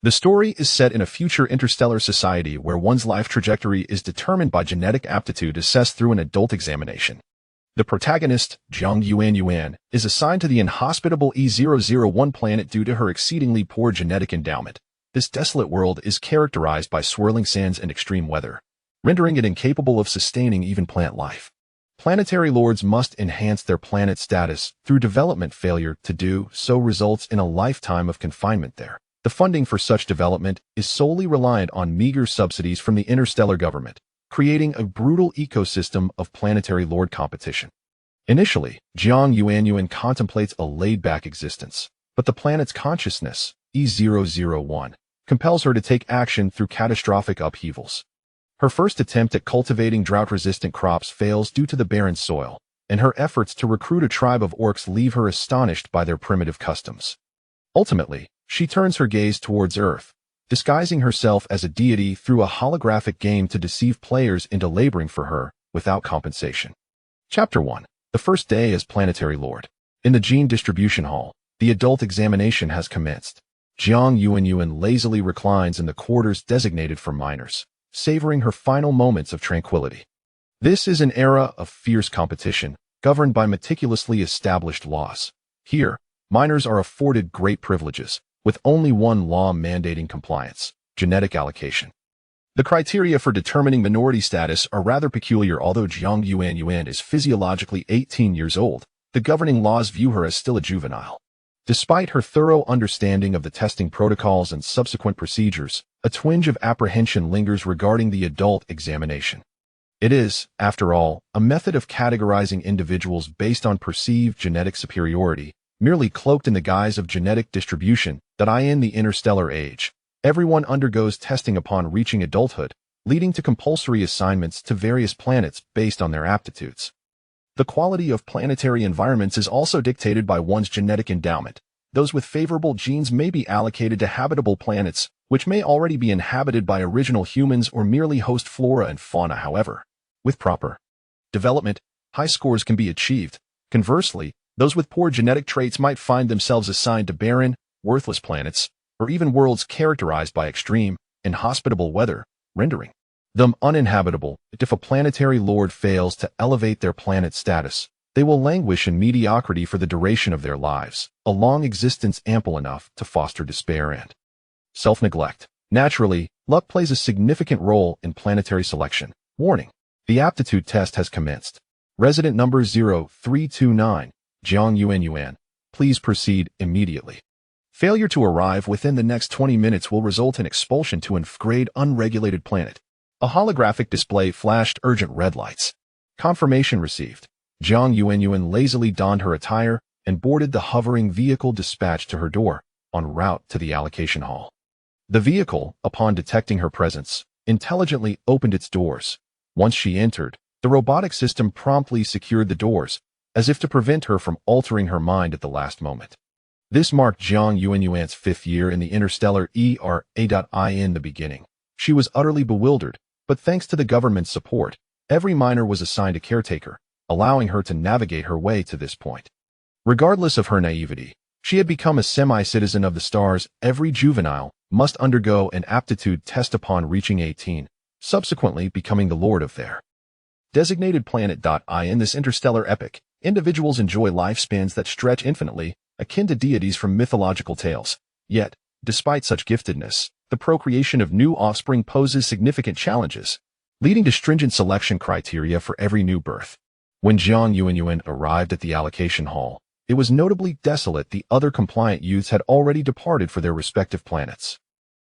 The story is set in a future interstellar society where one's life trajectory is determined by genetic aptitude assessed through an adult examination. The protagonist, Jiang Yuanyuan, is assigned to the inhospitable E001 planet due to her exceedingly poor genetic endowment. This desolate world is characterized by swirling sands and extreme weather, rendering it incapable of sustaining even plant life. Planetary lords must enhance their planet status through development. Failure to do so results in a lifetime of confinement there. The funding for such development is solely reliant on meager subsidies from the interstellar government, creating a brutal ecosystem of planetary lord competition. Initially, Jiang Yuanyuan contemplates a laid-back existence, but the planet's consciousness, E001, compels her to take action through catastrophic upheavals. Her first attempt at cultivating drought-resistant crops fails due to the barren soil, and her efforts to recruit a tribe of orcs leave her astonished by their primitive customs. Ultimately, she turns her gaze towards Earth, disguising herself as a deity through a holographic game to deceive players into laboring for her without compensation. Chapter 1. The first day as planetary lord. In the gene distribution hall, the adult examination has commenced. Jiang Yuanyuan lazily reclines in the quarters designated for minors, savoring her final moments of tranquility. This is an era of fierce competition, governed by meticulously established laws. Here, minors are afforded great privileges, with only one law mandating compliance: genetic allocation. The criteria for determining minority status are rather peculiar. Although Jiang Yuanyuan is physiologically 18 years old, the governing laws view her as still a juvenile. Despite her thorough understanding of the testing protocols and subsequent procedures, a twinge of apprehension lingers regarding the adult examination. It is, after all, a method of categorizing individuals based on perceived genetic superiority, merely cloaked in the guise of genetic distribution. In the interstellar age, everyone undergoes testing upon reaching adulthood, leading to compulsory assignments to various planets based on their aptitudes. The quality of planetary environments is also dictated by one's genetic endowment. Those with favorable genes may be allocated to habitable planets, which may already be inhabited by original humans or merely host flora and fauna. However, with proper development, high scores can be achieved. Conversely, those with poor genetic traits might find themselves assigned to barren, worthless planets, or even worlds characterized by extreme, inhospitable weather, rendering them uninhabitable. If a planetary lord fails to elevate their planet status, they will languish in mediocrity for the duration of their lives, a long existence ample enough to foster despair and self-neglect. Naturally, luck plays a significant role in planetary selection. Warning: the aptitude test has commenced. Resident number 0329, Jiang Yuanyuan, please proceed immediately. Failure to arrive within the next 20 minutes will result in expulsion to an F-grade unregulated planet. A holographic display flashed urgent red lights. Confirmation received. Jiang Yuanyuan lazily donned her attire and boarded the hovering vehicle dispatched to her door, en route to the allocation hall. The vehicle, upon detecting her presence, intelligently opened its doors. Once she entered, the robotic system promptly secured the doors, as if to prevent her from altering her mind at the last moment. This marked Jiang Yuanyuan's 5th year in the interstellar era. The beginning, she was utterly bewildered, but thanks to the government's support, every minor was assigned a caretaker, allowing her to navigate her way to this point. Regardless of her naivety, she had become a semi-citizen of the stars. Every juvenile must undergo an aptitude test upon reaching 18, subsequently becoming the lord of their designated planet. In this interstellar epic, individuals enjoy lifespans that stretch infinitely, akin to deities from mythological tales. Yet, despite such giftedness, the procreation of new offspring poses significant challenges, leading to stringent selection criteria for every new birth. When Jiang Yuanyuan arrived at the allocation hall, it was notably desolate. The other compliant youths had already departed for their respective planets.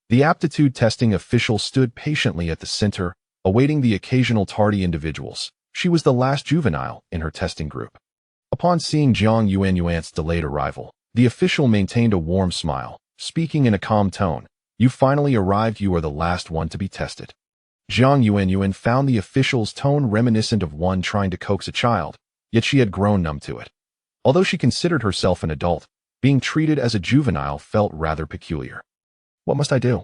The aptitude testing official stood patiently at the center, awaiting the occasional tardy individuals. She was the last juvenile in her testing group. Upon seeing Jiang Yuanyuan's delayed arrival, the official maintained a warm smile, speaking in a calm tone. You finally arrived. You are the last one to be tested. Jiang Yuanyuan found the official's tone reminiscent of one trying to coax a child, yet she had grown numb to it. Although she considered herself an adult, being treated as a juvenile felt rather peculiar. What must I do?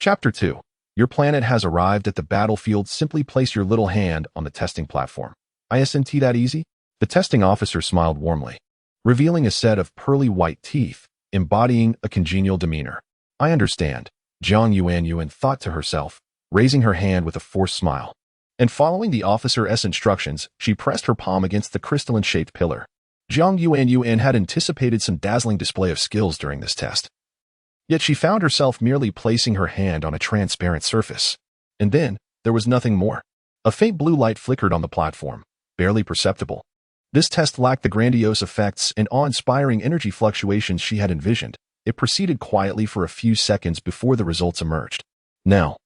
Chapter 2. Your planet has arrived at the battlefield. Simply place your little hand on the testing platform. Isn't that easy? The testing officer smiled warmly, revealing a set of pearly white teeth, embodying a congenial demeanor. I understand. Jiang Yuanyuan thought to herself, raising her hand with a forced smile. And following the officer's instructions, she pressed her palm against the crystalline-shaped pillar. Jiang Yuanyuan had anticipated some dazzling display of skills during this test. Yet she found herself merely placing her hand on a transparent surface. And then, there was nothing more. A faint blue light flickered on the platform, barely perceptible. This test lacked the grandiose effects and awe-inspiring energy fluctuations she had envisioned. It proceeded quietly for a few seconds before the results emerged. Now,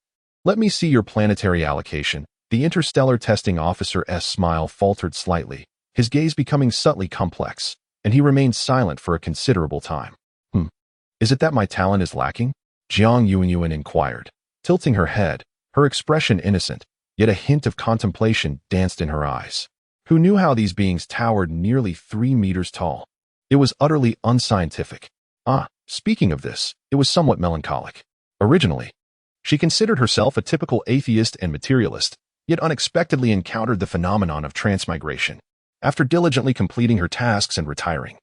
let me see your planetary allocation. The interstellar testing officer's smile faltered slightly, his gaze becoming subtly complex, and he remained silent for a considerable time. Is it that my talent is lacking? Jiang Yuanyuan inquired, tilting her head, her expression innocent, yet a hint of contemplation danced in her eyes. Who knew how these beings towered nearly 3 meters tall? It was utterly unscientific. Speaking of this, it was somewhat melancholic. Originally, she considered herself a typical atheist and materialist, yet unexpectedly encountered the phenomenon of transmigration. After diligently completing her tasks and retiring,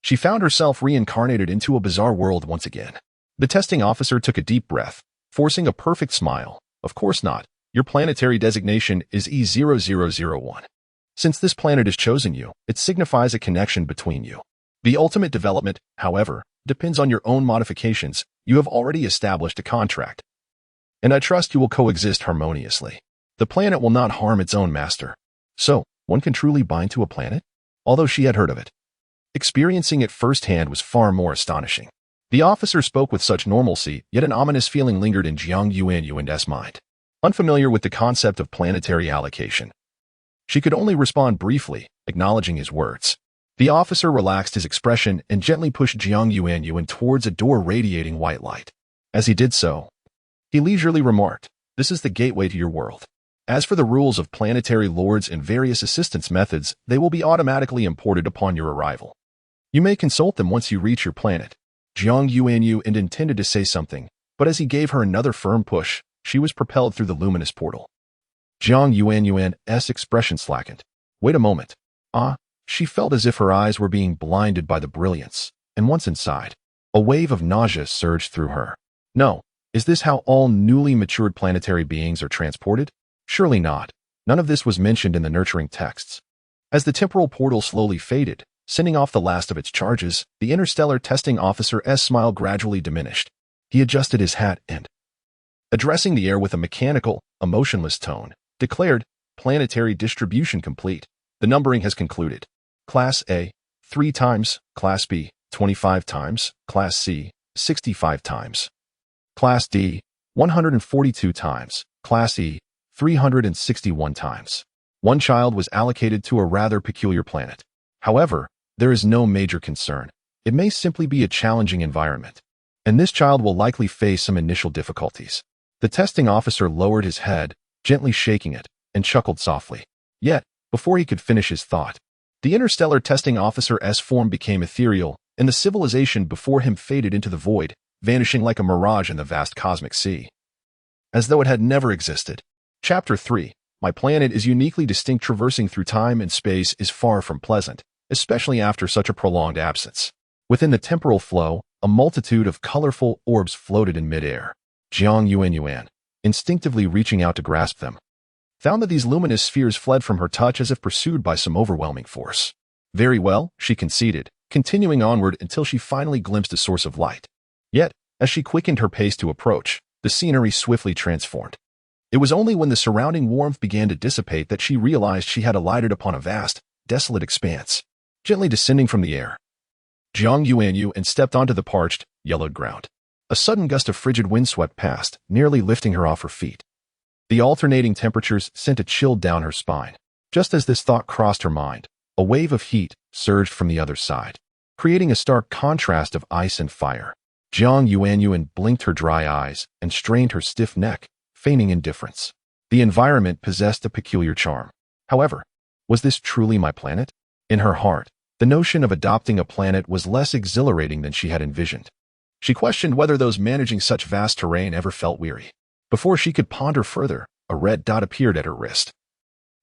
she found herself reincarnated into a bizarre world once again. The testing officer took a deep breath, forcing a perfect smile. Of course not. Your planetary designation is E001. Since this planet has chosen you, it signifies a connection between you. The ultimate development, however, depends on your own modifications. You have already established a contract, and I trust you will coexist harmoniously. The planet will not harm its own master. So, one can truly bind to a planet? Although she had heard of it, experiencing it firsthand was far more astonishing. The officer spoke with such normalcy, yet an ominous feeling lingered in Jiang Yuanyuan's mind. Unfamiliar with the concept of planetary allocation, she could only respond briefly, acknowledging his words. The officer relaxed his expression and gently pushed Jiang Yuanyuan towards a door radiating white light. As he did so, he leisurely remarked, "This is the gateway to your world. As for the rules of planetary lords and various assistance methods, they will be automatically imported upon your arrival. You may consult them once you reach your planet." Jiang Yuanyuan intended to say something, but as he gave her another firm push, she was propelled through the luminous portal. Jiang Yuanyuan's expression slackened. Wait a moment. She felt as if her eyes were being blinded by the brilliance, and once inside, a wave of nausea surged through her. No, is this how all newly matured planetary beings are transported? Surely not. None of this was mentioned in the nurturing texts. As the temporal portal slowly faded, sending off the last of its charges, the interstellar testing officer's smile gradually diminished. He adjusted his hat and, addressing the air with a mechanical, emotionless tone, declared, "Planetary distribution complete. The numbering has concluded. Class A, 3 times, Class B, 25 times, Class C, 65 times. Class D, 142 times, Class E, 361 times. One child was allocated to a rather peculiar planet. However, there is no major concern. It may simply be a challenging environment, and this child will likely face some initial difficulties." The testing officer lowered his head, gently shaking it, and chuckled softly. Yet, before he could finish his thought, the interstellar testing officer's form became ethereal, and the civilization before him faded into the void, vanishing like a mirage in the vast cosmic sea, as though it had never existed. Chapter 3. My planet is uniquely distinct. Traversing through time and space is far from pleasant, especially after such a prolonged absence. Within the temporal flow, a multitude of colorful orbs floated in midair. Jiang Yuanyuan, instinctively reaching out to grasp them, found that these luminous spheres fled from her touch as if pursued by some overwhelming force. Very well, she conceded, continuing onward until she finally glimpsed a source of light. Yet, as she quickened her pace to approach, the scenery swiftly transformed. It was only when the surrounding warmth began to dissipate that she realized she had alighted upon a vast, desolate expanse, gently descending from the air. Jiang Yuanyuan stepped onto the parched, yellowed ground. A sudden gust of frigid wind swept past, nearly lifting her off her feet. The alternating temperatures sent a chill down her spine. Just as this thought crossed her mind, a wave of heat surged from the other side, creating a stark contrast of ice and fire. Jiang Yuanyuan blinked her dry eyes and strained her stiff neck, feigning indifference. The environment possessed a peculiar charm. However, was this truly my planet? In her heart, the notion of adopting a planet was less exhilarating than she had envisioned. She questioned whether those managing such vast terrain ever felt weary. Before she could ponder further, a red dot appeared at her wrist,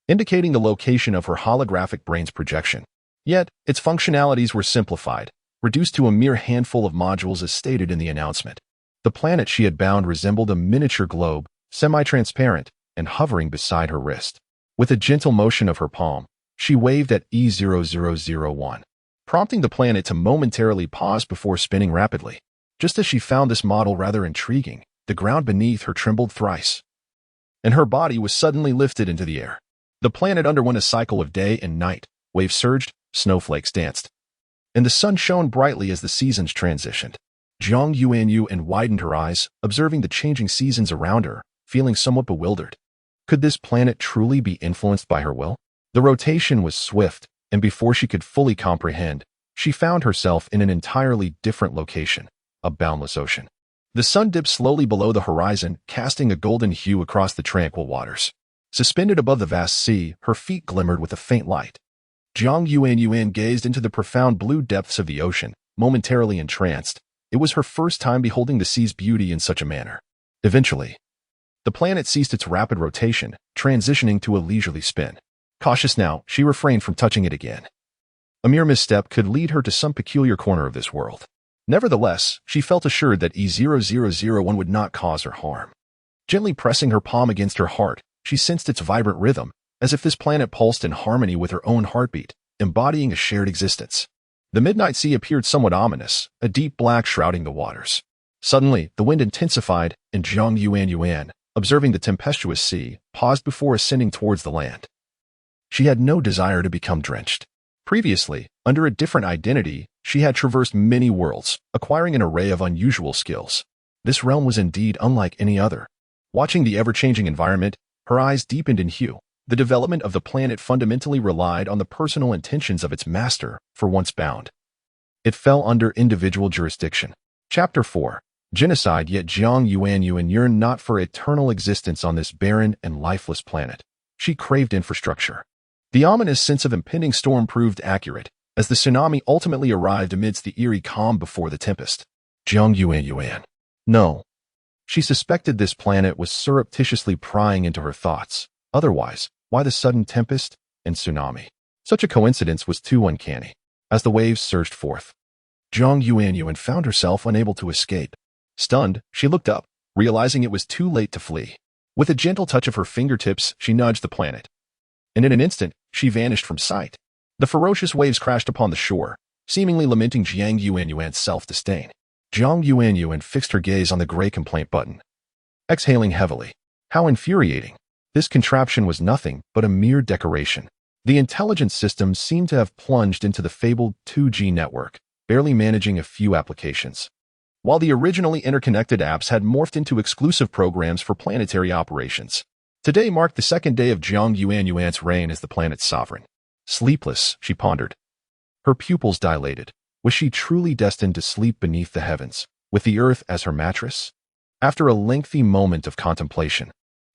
indicating the location of her holographic brain's projection. Yet, its functionalities were simplified, reduced to a mere handful of modules as stated in the announcement. The planet she had bound resembled a miniature globe, semi-transparent, and hovering beside her wrist. With a gentle motion of her palm, she waved at E001, prompting the planet to momentarily pause before spinning rapidly. Just as she found this model rather intriguing, the ground beneath her trembled thrice, and her body was suddenly lifted into the air. The planet underwent a cycle of day and night. Waves surged, snowflakes danced, and the sun shone brightly as the seasons transitioned. Jiang Yuanyuan widened her eyes, observing the changing seasons around her, feeling somewhat bewildered. Could this planet truly be influenced by her will? The rotation was swift, and before she could fully comprehend, she found herself in an entirely different location, a boundless ocean. The sun dipped slowly below the horizon, casting a golden hue across the tranquil waters. Suspended above the vast sea, her feet glimmered with a faint light. Jiang Yuanyuan gazed into the profound blue depths of the ocean, momentarily entranced. It was her first time beholding the sea's beauty in such a manner. Eventually, the planet ceased its rapid rotation, transitioning to a leisurely spin. Cautious now, she refrained from touching it again. A mere misstep could lead her to some peculiar corner of this world. Nevertheless, she felt assured that E001 would not cause her harm. Gently pressing her palm against her heart, she sensed its vibrant rhythm, as if this planet pulsed in harmony with her own heartbeat, embodying a shared existence. The midnight sea appeared somewhat ominous, a deep black shrouding the waters. Suddenly, the wind intensified, and Jiang Yuanyuan, observing the tempestuous sea, paused before ascending towards the land. She had no desire to become drenched. Previously, under a different identity, she had traversed many worlds, acquiring an array of unusual skills. This realm was indeed unlike any other. Watching the ever-changing environment, her eyes deepened in hue. The development of the planet fundamentally relied on the personal intentions of its master, for once bound. It fell under individual jurisdiction. Chapter 4. Genocide. Yet Jiang Yuanyuan yearned not for eternal existence on this barren and lifeless planet. She craved infrastructure. The ominous sense of impending storm proved accurate, as the tsunami ultimately arrived amidst the eerie calm before the tempest. Jiang Yuanyuan. No. She suspected this planet was surreptitiously prying into her thoughts. Otherwise, why the sudden tempest and tsunami? Such a coincidence was too uncanny. As the waves surged forth, Jiang Yuanyuan found herself unable to escape. Stunned, she looked up, realizing it was too late to flee. With a gentle touch of her fingertips, she nudged the planet, and in an instant, she vanished from sight. The ferocious waves crashed upon the shore, seemingly lamenting Jiang Yuanyuan's self-disdain. Jiang Yuanyuan fixed her gaze on the gray complaint button, exhaling heavily. How infuriating. This contraption was nothing but a mere decoration. The intelligence system seemed to have plunged into the fabled 2G network, barely managing a few applications. While the originally interconnected apps had morphed into exclusive programs for planetary operations. Today marked the second day of Jiang Yuanyuan's reign as the planet's sovereign. Sleepless, she pondered. Her pupils dilated. Was she truly destined to sleep beneath the heavens, with the earth as her mattress? After a lengthy moment of contemplation,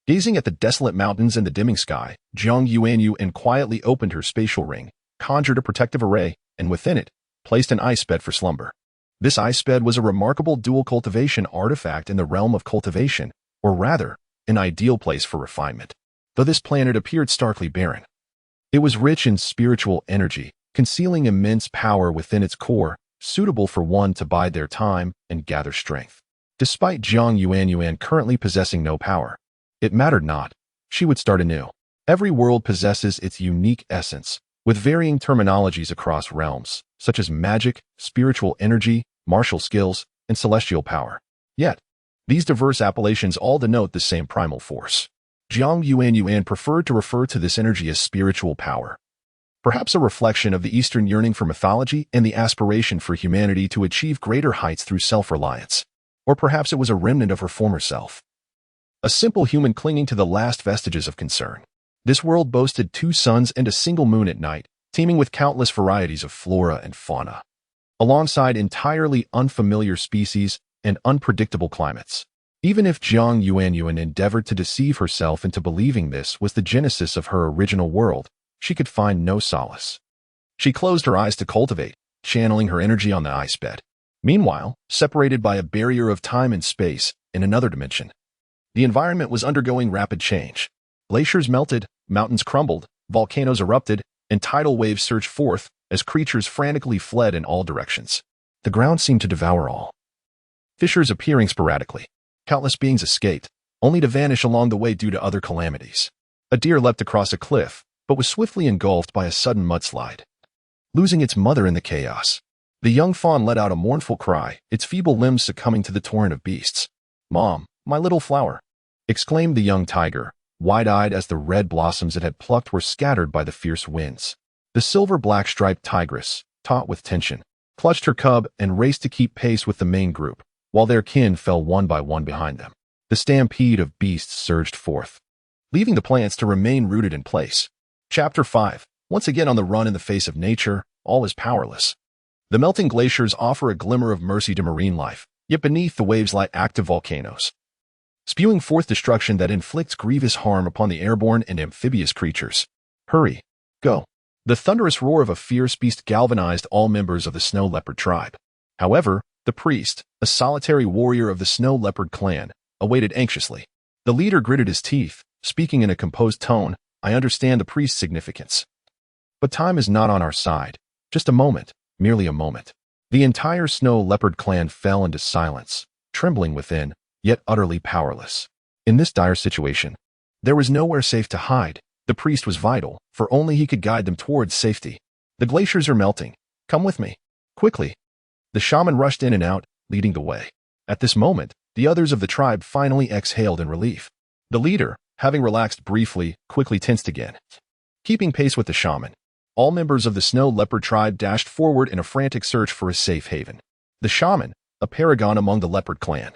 gazing at the desolate mountains and the dimming sky, Jiang Yuanyuan quietly opened her spatial ring, conjured a protective array, and within it, placed an ice bed for slumber. This ice bed was a remarkable dual cultivation artifact in the realm of cultivation, or rather, an ideal place for refinement. Though this planet appeared starkly barren, it was rich in spiritual energy, concealing immense power within its core, suitable for one to bide their time and gather strength. Despite Jiang Yuanyuan currently possessing no power, it mattered not. She would start anew. Every world possesses its unique essence, with varying terminologies across realms, such as magic, spiritual energy, martial skills, and celestial power. Yet, these diverse appellations all denote the same primal force. Jiang Yuanyuan preferred to refer to this energy as spiritual power, perhaps a reflection of the Eastern yearning for mythology and the aspiration for humanity to achieve greater heights through self-reliance. Or perhaps it was a remnant of her former self, a simple human clinging to the last vestiges of concern. This world boasted 2 suns and a single moon at night, teeming with countless varieties of flora and fauna, alongside entirely unfamiliar species and unpredictable climates. Even if Jiang Yuanyuan endeavored to deceive herself into believing this was the genesis of her original world, she could find no solace. She closed her eyes to cultivate, channeling her energy on the ice bed. Meanwhile, separated by a barrier of time and space in another dimension, the environment was undergoing rapid change. Glaciers melted, mountains crumbled, volcanoes erupted, and tidal waves surged forth as creatures frantically fled in all directions. The ground seemed to devour all. fissures appearing sporadically. Countless beings escaped, only to vanish along the way due to other calamities. A deer leapt across a cliff, but was swiftly engulfed by a sudden mudslide, losing its mother in the chaos. The young fawn let out a mournful cry, its feeble limbs succumbing to the torrent of beasts. "Mom, my little flower!" exclaimed the young tiger, wide-eyed as the red blossoms it had plucked were scattered by the fierce winds. The silver-black striped tigress, taut with tension, clutched her cub and raced to keep pace with the main group, while their kin fell one by one behind them. The stampede of beasts surged forth, leaving the plants to remain rooted in place. Chapter 5. Once again on the run in the face of nature, all is powerless. The melting glaciers offer a glimmer of mercy to marine life, yet beneath the waves lie active volcanoes, spewing forth destruction that inflicts grievous harm upon the airborne and amphibious creatures. Hurry! Go! The thunderous roar of a fierce beast galvanized all members of the snow leopard tribe. However, the priest, a solitary warrior of the snow leopard clan, awaited anxiously. The leader gritted his teeth, speaking in a composed tone, "I understand the priest's significance, but time is not on our side. Just a moment, merely a moment." The entire snow leopard clan fell into silence, trembling within, yet utterly powerless. In this dire situation, there was nowhere safe to hide. The priest was vital, for only he could guide them towards safety. "The glaciers are melting. Come with me. Quickly." The shaman rushed in and out, leading the way. At this moment, the others of the tribe finally exhaled in relief. The leader, having relaxed briefly, quickly tensed again. Keeping pace with the shaman, all members of the snow leopard tribe dashed forward in a frantic search for a safe haven. The shaman, a paragon among the leopard clan,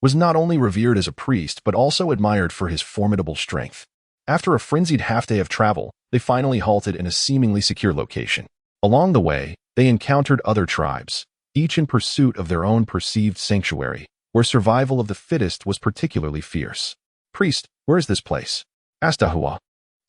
was not only revered as a priest but also admired for his formidable strength. After a frenzied half-day of travel, they finally halted in a seemingly secure location. Along the way, they encountered other tribes, each in pursuit of their own perceived sanctuary, where survival of the fittest was particularly fierce. "Priest, where is this place?" asked Ahua,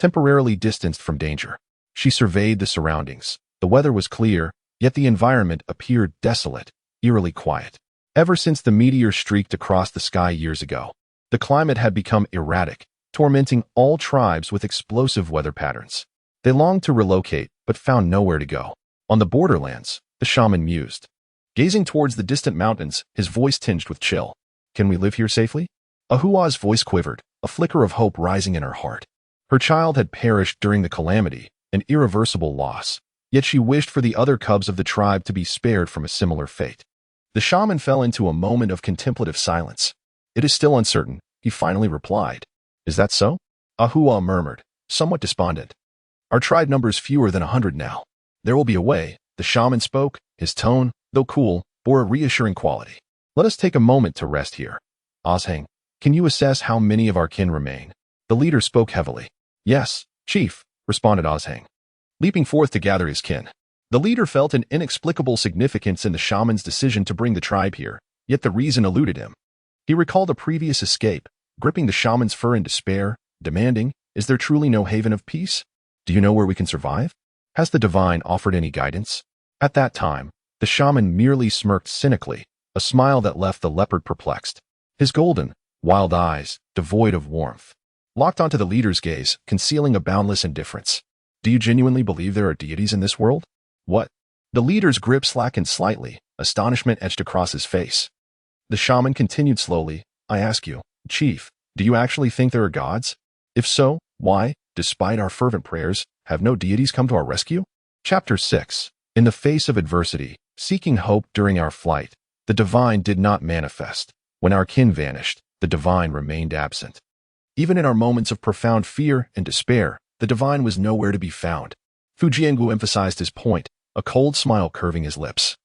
temporarily distanced from danger. She surveyed the surroundings. The weather was clear, yet the environment appeared desolate, eerily quiet. Ever since the meteor streaked across the sky years ago, the climate had become erratic, tormenting all tribes with explosive weather patterns. They longed to relocate, but found nowhere to go. On the borderlands, the shaman mused, gazing towards the distant mountains, his voice tinged with chill. "Can we live here safely?" Ahua's voice quivered, a flicker of hope rising in her heart. Her child had perished during the calamity, an irreversible loss, yet she wished for the other cubs of the tribe to be spared from a similar fate. The shaman fell into a moment of contemplative silence. "It is still uncertain," he finally replied. "Is that so?" Ahua murmured, somewhat despondent. "Our tribe numbers fewer than 100 now. There will be a way." The shaman spoke, his tone, though cool, bore a reassuring quality. "Let us take a moment to rest here. Ozheng, can you assess how many of our kin remain?" The leader spoke heavily. "Yes, chief," responded Ozheng, leaping forth to gather his kin. The leader felt an inexplicable significance in the shaman's decision to bring the tribe here, yet the reason eluded him. He recalled a previous escape, gripping the shaman's fur in despair, demanding, "Is there truly no haven of peace? Do you know where we can survive? Has the divine offered any guidance?" At that time, the shaman merely smirked cynically, a smile that left the leopard perplexed. His golden, wild eyes, devoid of warmth, locked onto the leader's gaze, concealing a boundless indifference. "Do you genuinely believe there are deities in this world?" "What?" The leader's grip slackened slightly, astonishment etched across his face. The shaman continued slowly, "I ask you, chief, do you actually think there are gods? If so, why, despite our fervent prayers, have no deities come to our rescue?" Chapter 6. In the face of adversity, seeking hope during our flight, the divine did not manifest. When our kin vanished, the divine remained absent. Even in our moments of profound fear and despair, the divine was nowhere to be found. Fu Jiangu emphasized his point, a cold smile curving his lips,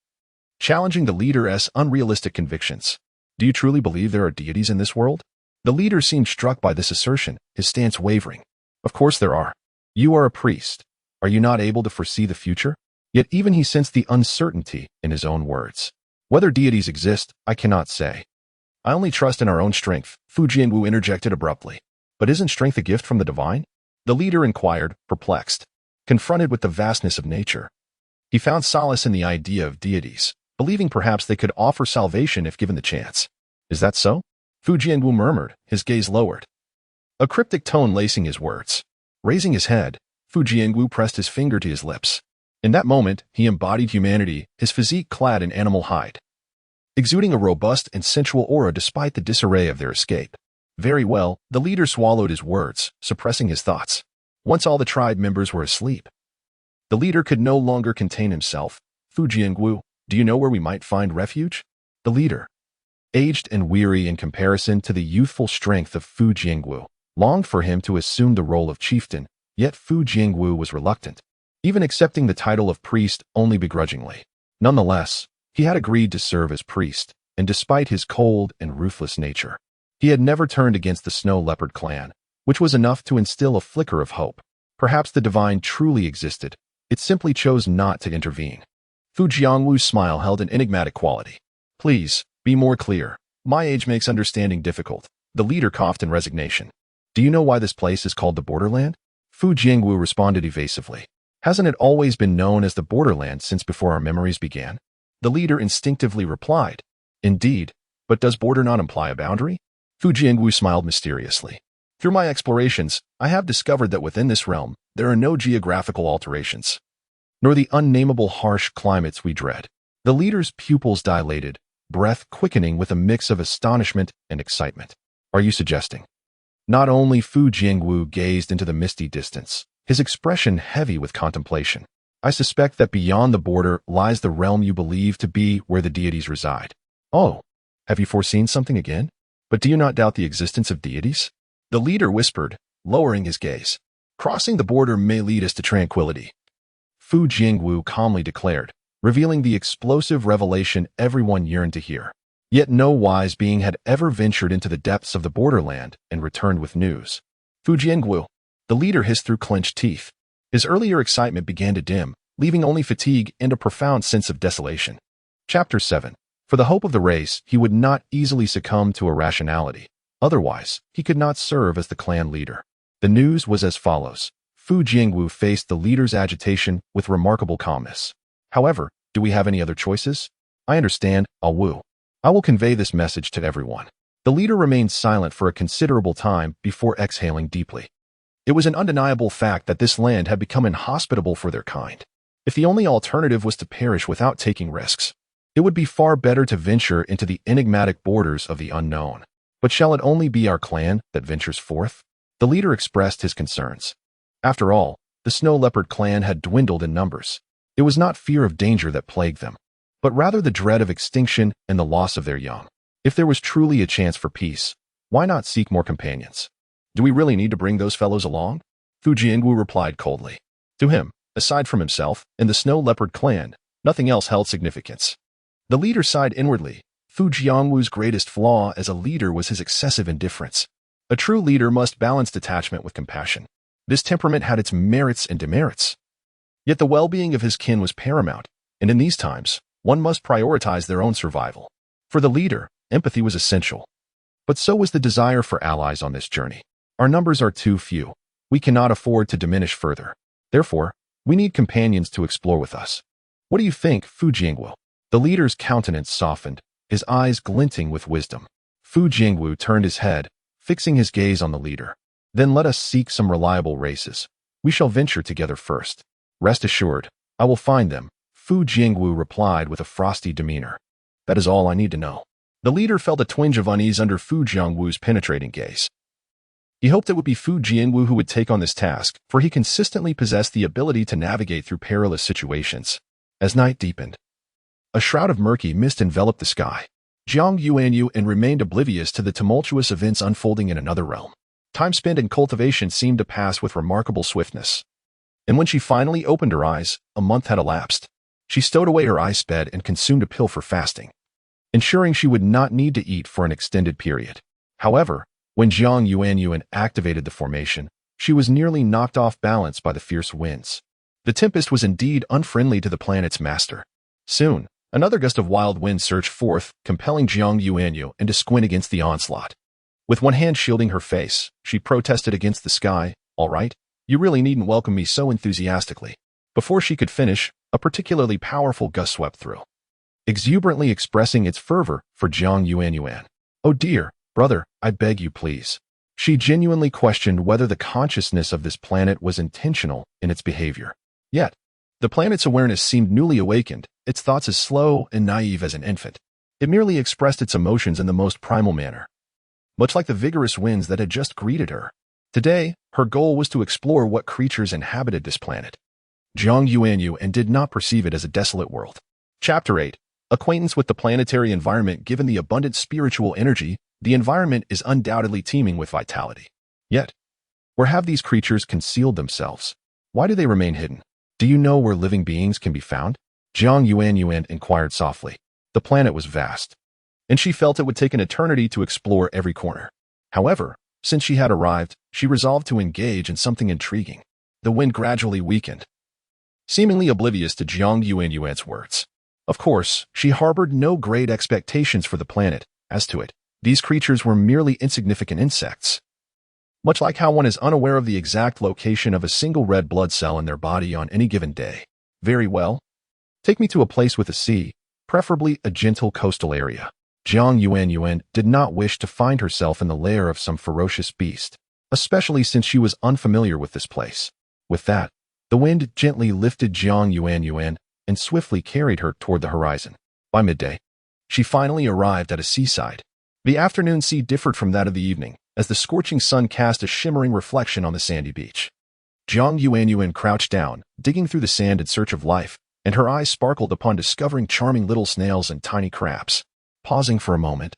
challenging the leader's unrealistic convictions. "Do you truly believe there are deities in this world?" The leader seemed struck by this assertion, his stance wavering. "Of course there are. You are a priest. Are you not able to foresee the future?" Yet even he sensed the uncertainty in his own words. "Whether deities exist, I cannot say. I only trust in our own strength," Fu Jianwu interjected abruptly. "But isn't strength a gift from the divine?" The leader inquired, perplexed. Confronted with the vastness of nature, he found solace in the idea of deities, believing perhaps they could offer salvation if given the chance. "Is that so?" Fu Jianwu murmured, his gaze lowered, a cryptic tone lacing his words. Raising his head, Fu Jianwu pressed his finger to his lips. In that moment, he embodied humanity, his physique clad in animal hide, exuding a robust and sensual aura despite the disarray of their escape. Very well, the leader swallowed his words, suppressing his thoughts. Once all the tribe members were asleep, the leader could no longer contain himself. Fu Jiangwu, do you know where we might find refuge? The leader, aged and weary in comparison to the youthful strength of Fu Jiangwu, longed for him to assume the role of chieftain, yet Fu Jiangwu was reluctant, even accepting the title of priest only begrudgingly. Nonetheless, he had agreed to serve as priest, and despite his cold and ruthless nature, he had never turned against the Snow Leopard clan, which was enough to instill a flicker of hope. Perhaps the divine truly existed. It simply chose not to intervene. Fu Jiangwu's smile held an enigmatic quality. Please, be more clear. My age makes understanding difficult. The leader coughed in resignation. Do you know why this place is called the Borderland? Fu Jiangwu responded evasively. Hasn't it always been known as the Borderland since before our memories began? The leader instinctively replied. Indeed, but does border not imply a boundary? Fu Jiangwu smiled mysteriously. Through my explorations, I have discovered that within this realm, there are no geographical alterations, nor the unnameable harsh climates we dread. The leader's pupils dilated, breath quickening with a mix of astonishment and excitement. Are you suggesting? Not only Fu Jiangwu gazed into the misty distance, his expression heavy with contemplation. I suspect that beyond the border lies the realm you believe to be where the deities reside. Oh, have you foreseen something again? But do you not doubt the existence of deities? The leader whispered, lowering his gaze. Crossing the border may lead us to tranquility, Fu Jiangwu calmly declared, revealing the explosive revelation everyone yearned to hear. Yet no wise being had ever ventured into the depths of the borderland and returned with news. Fu Jiangwu, the leader hissed through clenched teeth. His earlier excitement began to dim, leaving only fatigue and a profound sense of desolation. Chapter 7. For the hope of the race, he would not easily succumb to irrationality. Otherwise, he could not serve as the clan leader. The news was as follows. Fu Jiangwu faced the leader's agitation with remarkable calmness. However, do we have any other choices? I understand, Wu. I will convey this message to everyone. The leader remained silent for a considerable time before exhaling deeply. It was an undeniable fact that this land had become inhospitable for their kind. If the only alternative was to perish without taking risks, it would be far better to venture into the enigmatic borders of the unknown. But shall it only be our clan that ventures forth? The leader expressed his concerns. After all, the Snow Leopard clan had dwindled in numbers. It was not fear of danger that plagued them, but rather the dread of extinction and the loss of their young. If there was truly a chance for peace, why not seek more companions? Do we really need to bring those fellows along? Fu Jiangwu replied coldly. To him, aside from himself and the Snow Leopard clan, nothing else held significance. The leader sighed inwardly. Fu Jiangwu's greatest flaw as a leader was his excessive indifference. A true leader must balance detachment with compassion. This temperament had its merits and demerits. Yet the well-being of his kin was paramount, and in these times, one must prioritize their own survival. For the leader, empathy was essential. But so was the desire for allies on this journey. Our numbers are too few. We cannot afford to diminish further. Therefore, we need companions to explore with us. What do you think, Fu Jiangwu? The leader's countenance softened, his eyes glinting with wisdom. Fu Jiangwu turned his head, fixing his gaze on the leader. Then let us seek some reliable races. We shall venture together first. Rest assured, I will find them, Fu Jiangwu replied with a frosty demeanor. That is all I need to know. The leader felt a twinge of unease under Fu Jiangwu's penetrating gaze. He hoped it would be Fu Jiangwu who would take on this task, for he consistently possessed the ability to navigate through perilous situations. As night deepened, a shroud of murky mist enveloped the sky. Jiang Yuanyuan remained oblivious to the tumultuous events unfolding in another realm. Time spent in cultivation seemed to pass with remarkable swiftness. And when she finally opened her eyes, a month had elapsed. She stowed away her ice bed and consumed a pill for fasting, ensuring she would not need to eat for an extended period. However, when Jiang Yuanyuan activated the formation, she was nearly knocked off balance by the fierce winds. The tempest was indeed unfriendly to the planet's master. Soon, another gust of wild wind surged forth, compelling Jiang Yuanyuan to squint against the onslaught. With one hand shielding her face, she protested against the sky. All right, you really needn't welcome me so enthusiastically. Before she could finish, a particularly powerful gust swept through, exuberantly expressing its fervor for Jiang Yuanyuan. Oh dear, brother, I beg you please. She genuinely questioned whether the consciousness of this planet was intentional in its behavior. Yet, the planet's awareness seemed newly awakened, its thoughts as slow and naive as an infant. It merely expressed its emotions in the most primal manner, much like the vigorous winds that had just greeted her. Today, her goal was to explore what creatures inhabited this planet. Jiang Yuanyuan did not perceive it as a desolate world. Chapter 8. Acquaintance with the planetary environment. Given the abundant spiritual energy, the environment is undoubtedly teeming with vitality. Yet, where have these creatures concealed themselves? Why do they remain hidden? Do you know where living beings can be found? Jiang Yuanyuan inquired softly. The planet was vast, and she felt it would take an eternity to explore every corner. However, since she had arrived, she resolved to engage in something intriguing. The wind gradually weakened, seemingly oblivious to Jiang Yuanyuan's words. Of course, she harbored no great expectations for the planet. As to it, these creatures were merely insignificant insects. Much like how one is unaware of the exact location of a single red blood cell in their body on any given day. Very well. Take me to a place with a sea, preferably a gentle coastal area. Jiang Yuanyuan did not wish to find herself in the lair of some ferocious beast, especially since she was unfamiliar with this place. With that, the wind gently lifted Jiang Yuanyuan and swiftly carried her toward the horizon. By midday, she finally arrived at a seaside. The afternoon sea differed from that of the evening, as the scorching sun cast a shimmering reflection on the sandy beach. Jiang Yuanyuan crouched down, digging through the sand in search of life, and her eyes sparkled upon discovering charming little snails and tiny crabs. Pausing for a moment,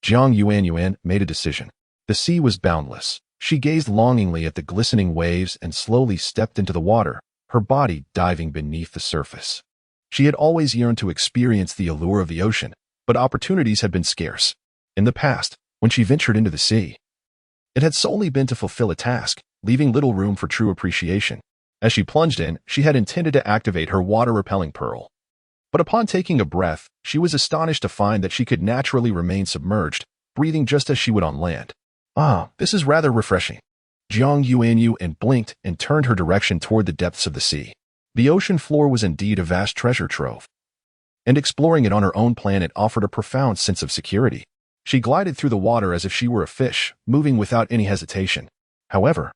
Jiang Yuanyuan made a decision. The sea was boundless. She gazed longingly at the glistening waves and slowly stepped into the water, her body diving beneath the surface. She had always yearned to experience the allure of the ocean, but opportunities had been scarce. In the past, when she ventured into the sea, it had solely been to fulfill a task, leaving little room for true appreciation. As she plunged in, she had intended to activate her water-repelling pearl. But upon taking a breath, she was astonished to find that she could naturally remain submerged, breathing just as she would on land. Ah, this is rather refreshing. Jiang Yuanyuan blinked and turned her direction toward the depths of the sea. The ocean floor was indeed a vast treasure trove, and exploring it on her own planet offered a profound sense of security. She glided through the water as if she were a fish, moving without any hesitation. However,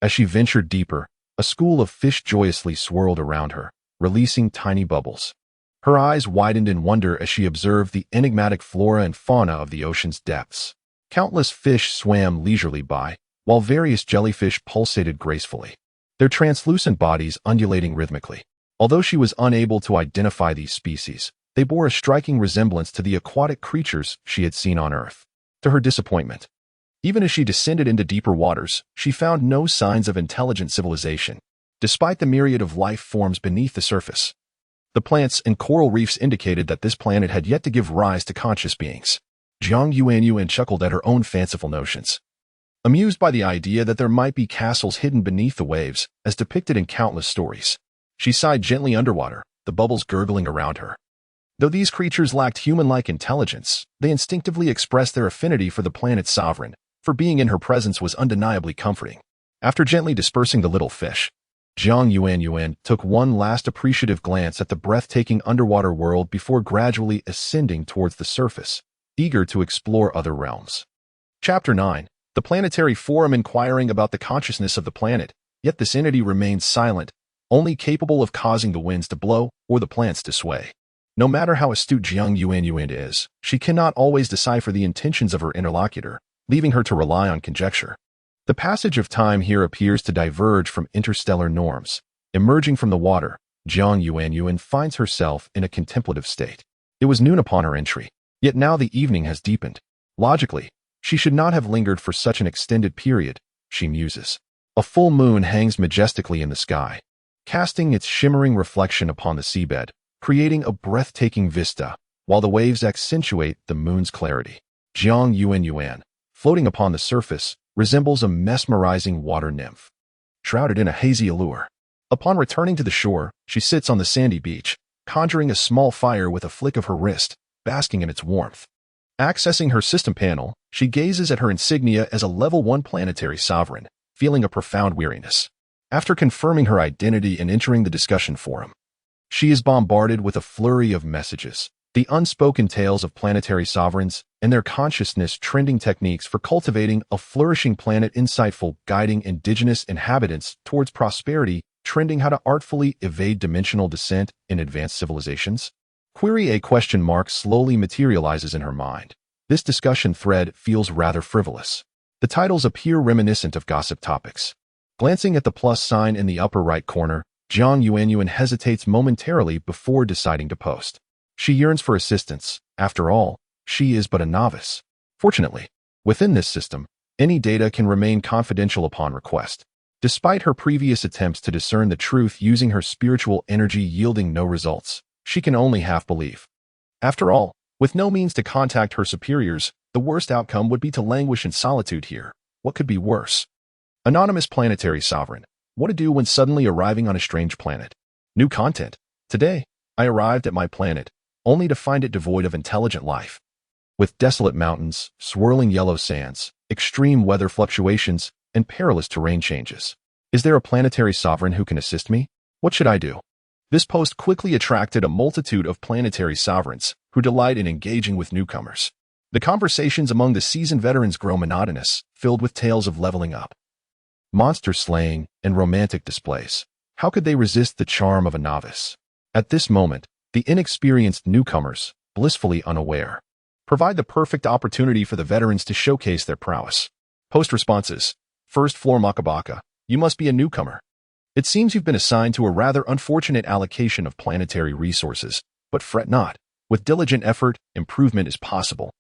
as she ventured deeper, a school of fish joyously swirled around her, releasing tiny bubbles. Her eyes widened in wonder as she observed the enigmatic flora and fauna of the ocean's depths. Countless fish swam leisurely by, while various jellyfish pulsated gracefully, their translucent bodies undulating rhythmically. Although she was unable to identify these species, they bore a striking resemblance to the aquatic creatures she had seen on Earth. To her disappointment, even as she descended into deeper waters, she found no signs of intelligent civilization, despite the myriad of life forms beneath the surface. The plants and coral reefs indicated that this planet had yet to give rise to conscious beings. Jiang Yuanyuan chuckled at her own fanciful notions, amused by the idea that there might be castles hidden beneath the waves, as depicted in countless stories. She sighed gently underwater, the bubbles gurgling around her. Though these creatures lacked human-like intelligence, they instinctively expressed their affinity for the planet's sovereign, for being in her presence was undeniably comforting. After gently dispersing the little fish, Jiang Yuanyuan took one last appreciative glance at the breathtaking underwater world before gradually ascending towards the surface, eager to explore other realms. Chapter 9. The Planetary Forum. Inquiring about the consciousness of the planet, yet this entity remains silent, only capable of causing the winds to blow or the plants to sway. No matter how astute Jiang Yuanyuan is, she cannot always decipher the intentions of her interlocutor, leaving her to rely on conjecture. The passage of time here appears to diverge from interstellar norms. Emerging from the water, Jiang Yuanyuan finds herself in a contemplative state. It was noon upon her entry, yet now the evening has deepened. Logically, she should not have lingered for such an extended period, she muses. A full moon hangs majestically in the sky, casting its shimmering reflection upon the seabed, creating a breathtaking vista, while the waves accentuate the moon's clarity. Jiang Yuanyuan, floating upon the surface, resembles a mesmerizing water nymph, shrouded in a hazy allure. Upon returning to the shore, she sits on the sandy beach, conjuring a small fire with a flick of her wrist, basking in its warmth. Accessing her system panel, she gazes at her insignia as a level 1 planetary sovereign, feeling a profound weariness. After confirming her identity and entering the discussion forum, she is bombarded with a flurry of messages, the unspoken tales of planetary sovereigns and their consciousness trending techniques for cultivating a flourishing planet, insightful guiding indigenous inhabitants towards prosperity, trending how to artfully evade dimensional descent in advanced civilizations. Query a question mark slowly materializes in her mind. This discussion thread feels rather frivolous. The titles appear reminiscent of gossip topics. Glancing at the plus sign in the upper right corner, Jiang Yuanyuan hesitates momentarily before deciding to post. She yearns for assistance. After all, she is but a novice. Fortunately, within this system, any data can remain confidential upon request. Despite her previous attempts to discern the truth using her spiritual energy yielding no results, she can only half believe. After all, with no means to contact her superiors, the worst outcome would be to languish in solitude here. What could be worse? Anonymous planetary sovereign. What to do when suddenly arriving on a strange planet? New content. Today, I arrived at my planet, only to find it devoid of intelligent life. With desolate mountains, swirling yellow sands, extreme weather fluctuations, and perilous terrain changes. Is there a planetary sovereign who can assist me? What should I do? This post quickly attracted a multitude of planetary sovereigns who delight in engaging with newcomers. The conversations among the seasoned veterans grow monotonous, filled with tales of leveling up, monster slaying, and romantic displays. How could they resist the charm of a novice? At this moment, the inexperienced newcomers, blissfully unaware, provide the perfect opportunity for the veterans to showcase their prowess. Post responses. First floor Makabaka, you must be a newcomer. It seems you've been assigned to a rather unfortunate allocation of planetary resources, but fret not. With diligent effort, improvement is possible.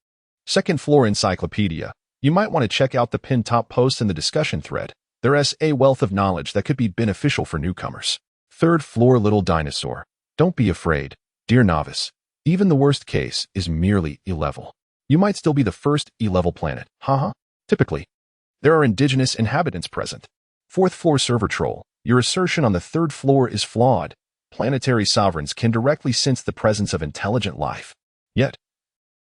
Second floor Encyclopedia, you might want to check out the pinned top post in the discussion thread. There is a wealth of knowledge that could be beneficial for newcomers. Third floor Little Dinosaur, don't be afraid, dear novice. Even the worst case is merely E-level. You might still be the first E-level planet, haha. Typically, there are indigenous inhabitants present. Fourth floor Server Troll, your assertion on the third floor is flawed. Planetary sovereigns can directly sense the presence of intelligent life. Yet,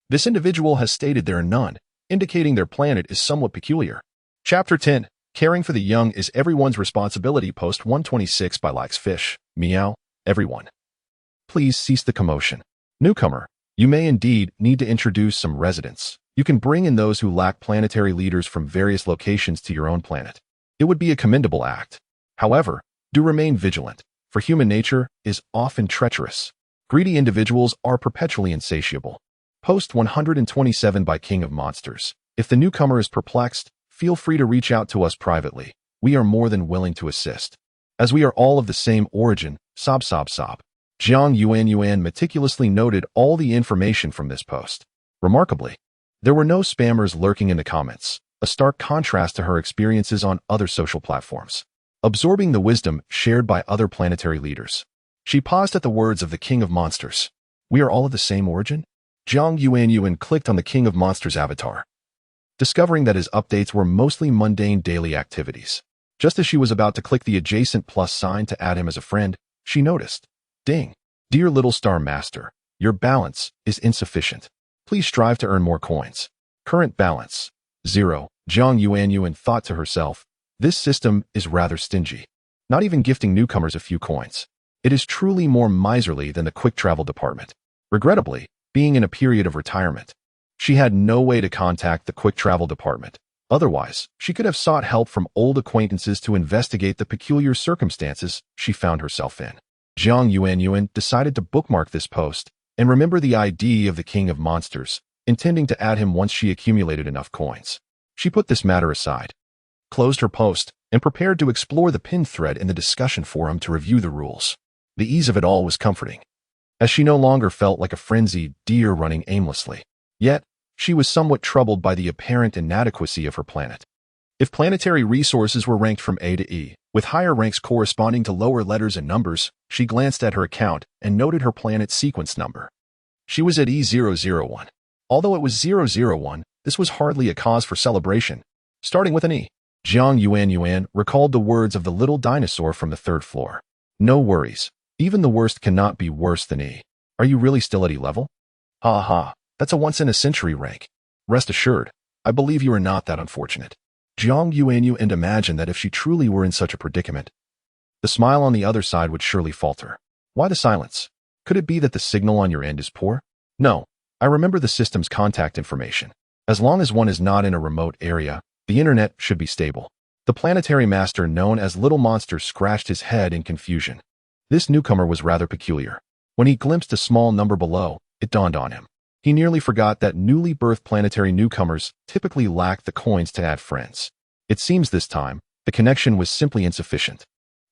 this individual has stated there are none, indicating their planet is somewhat peculiar. Chapter 10, Caring for the Young is Everyone's Responsibility. Post 126 by Likes Fish. Meow, everyone. Please cease the commotion. Newcomer, you may indeed need to introduce some residents. You can bring in those who lack planetary leaders from various locations to your own planet. It would be a commendable act. However, do remain vigilant, for human nature is often treacherous. Greedy individuals are perpetually insatiable. Post 127 by King of Monsters. If the newcomer is perplexed, feel free to reach out to us privately. We are more than willing to assist. As we are all of the same origin, sob. Jiang Yuanyuan meticulously noted all the information from this post. Remarkably, there were no spammers lurking in the comments, a stark contrast to her experiences on other social platforms. Absorbing the wisdom shared by other planetary leaders, she paused at the words of the King of Monsters. We are all of the same origin? Jiang Yuanyuan clicked on the King of Monsters avatar, discovering that his updates were mostly mundane daily activities. Just as she was about to click the adjacent plus sign to add him as a friend, she noticed. Ding. Dear Little Star Master, your balance is insufficient. Please strive to earn more coins. Current balance, 0. Jiang Yuanyuan thought to herself, this system is rather stingy. Not even gifting newcomers a few coins. It is truly more miserly than the quick travel department. Regrettably, being in a period of retirement, she had no way to contact the quick travel department. Otherwise, she could have sought help from old acquaintances to investigate the peculiar circumstances she found herself in. Jiang Yuanyuan decided to bookmark this post and remember the ID of the King of Monsters, intending to add him once she accumulated enough coins. She put this matter aside, closed her post, and prepared to explore the pinned thread in the discussion forum to review the rules. The ease of it all was comforting, as she no longer felt like a frenzied deer running aimlessly. Yet, she was somewhat troubled by the apparent inadequacy of her planet. If planetary resources were ranked from A to E, with higher ranks corresponding to lower letters and numbers, she glanced at her account and noted her planet's sequence number. She was at E001. Although it was 001, this was hardly a cause for celebration. Starting with an E, Jiang Yuanyuan recalled the words of the little dinosaur from the third floor. No worries. Even the worst cannot be worse than E. Are you really still at E level? Ha ha, that's a once-in-a-century rank. Rest assured, I believe you are not that unfortunate. Jiang Yuanyuan imagined that if she truly were in such a predicament, the smile on the other side would surely falter. Why the silence? Could it be that the signal on your end is poor? No, I remember the system's contact information. As long as one is not in a remote area, the internet should be stable. The planetary master known as Little Monster scratched his head in confusion. This newcomer was rather peculiar. When he glimpsed a small number below, it dawned on him. He nearly forgot that newly birthed planetary newcomers typically lack the coins to add friends. It seems this time, the connection was simply insufficient.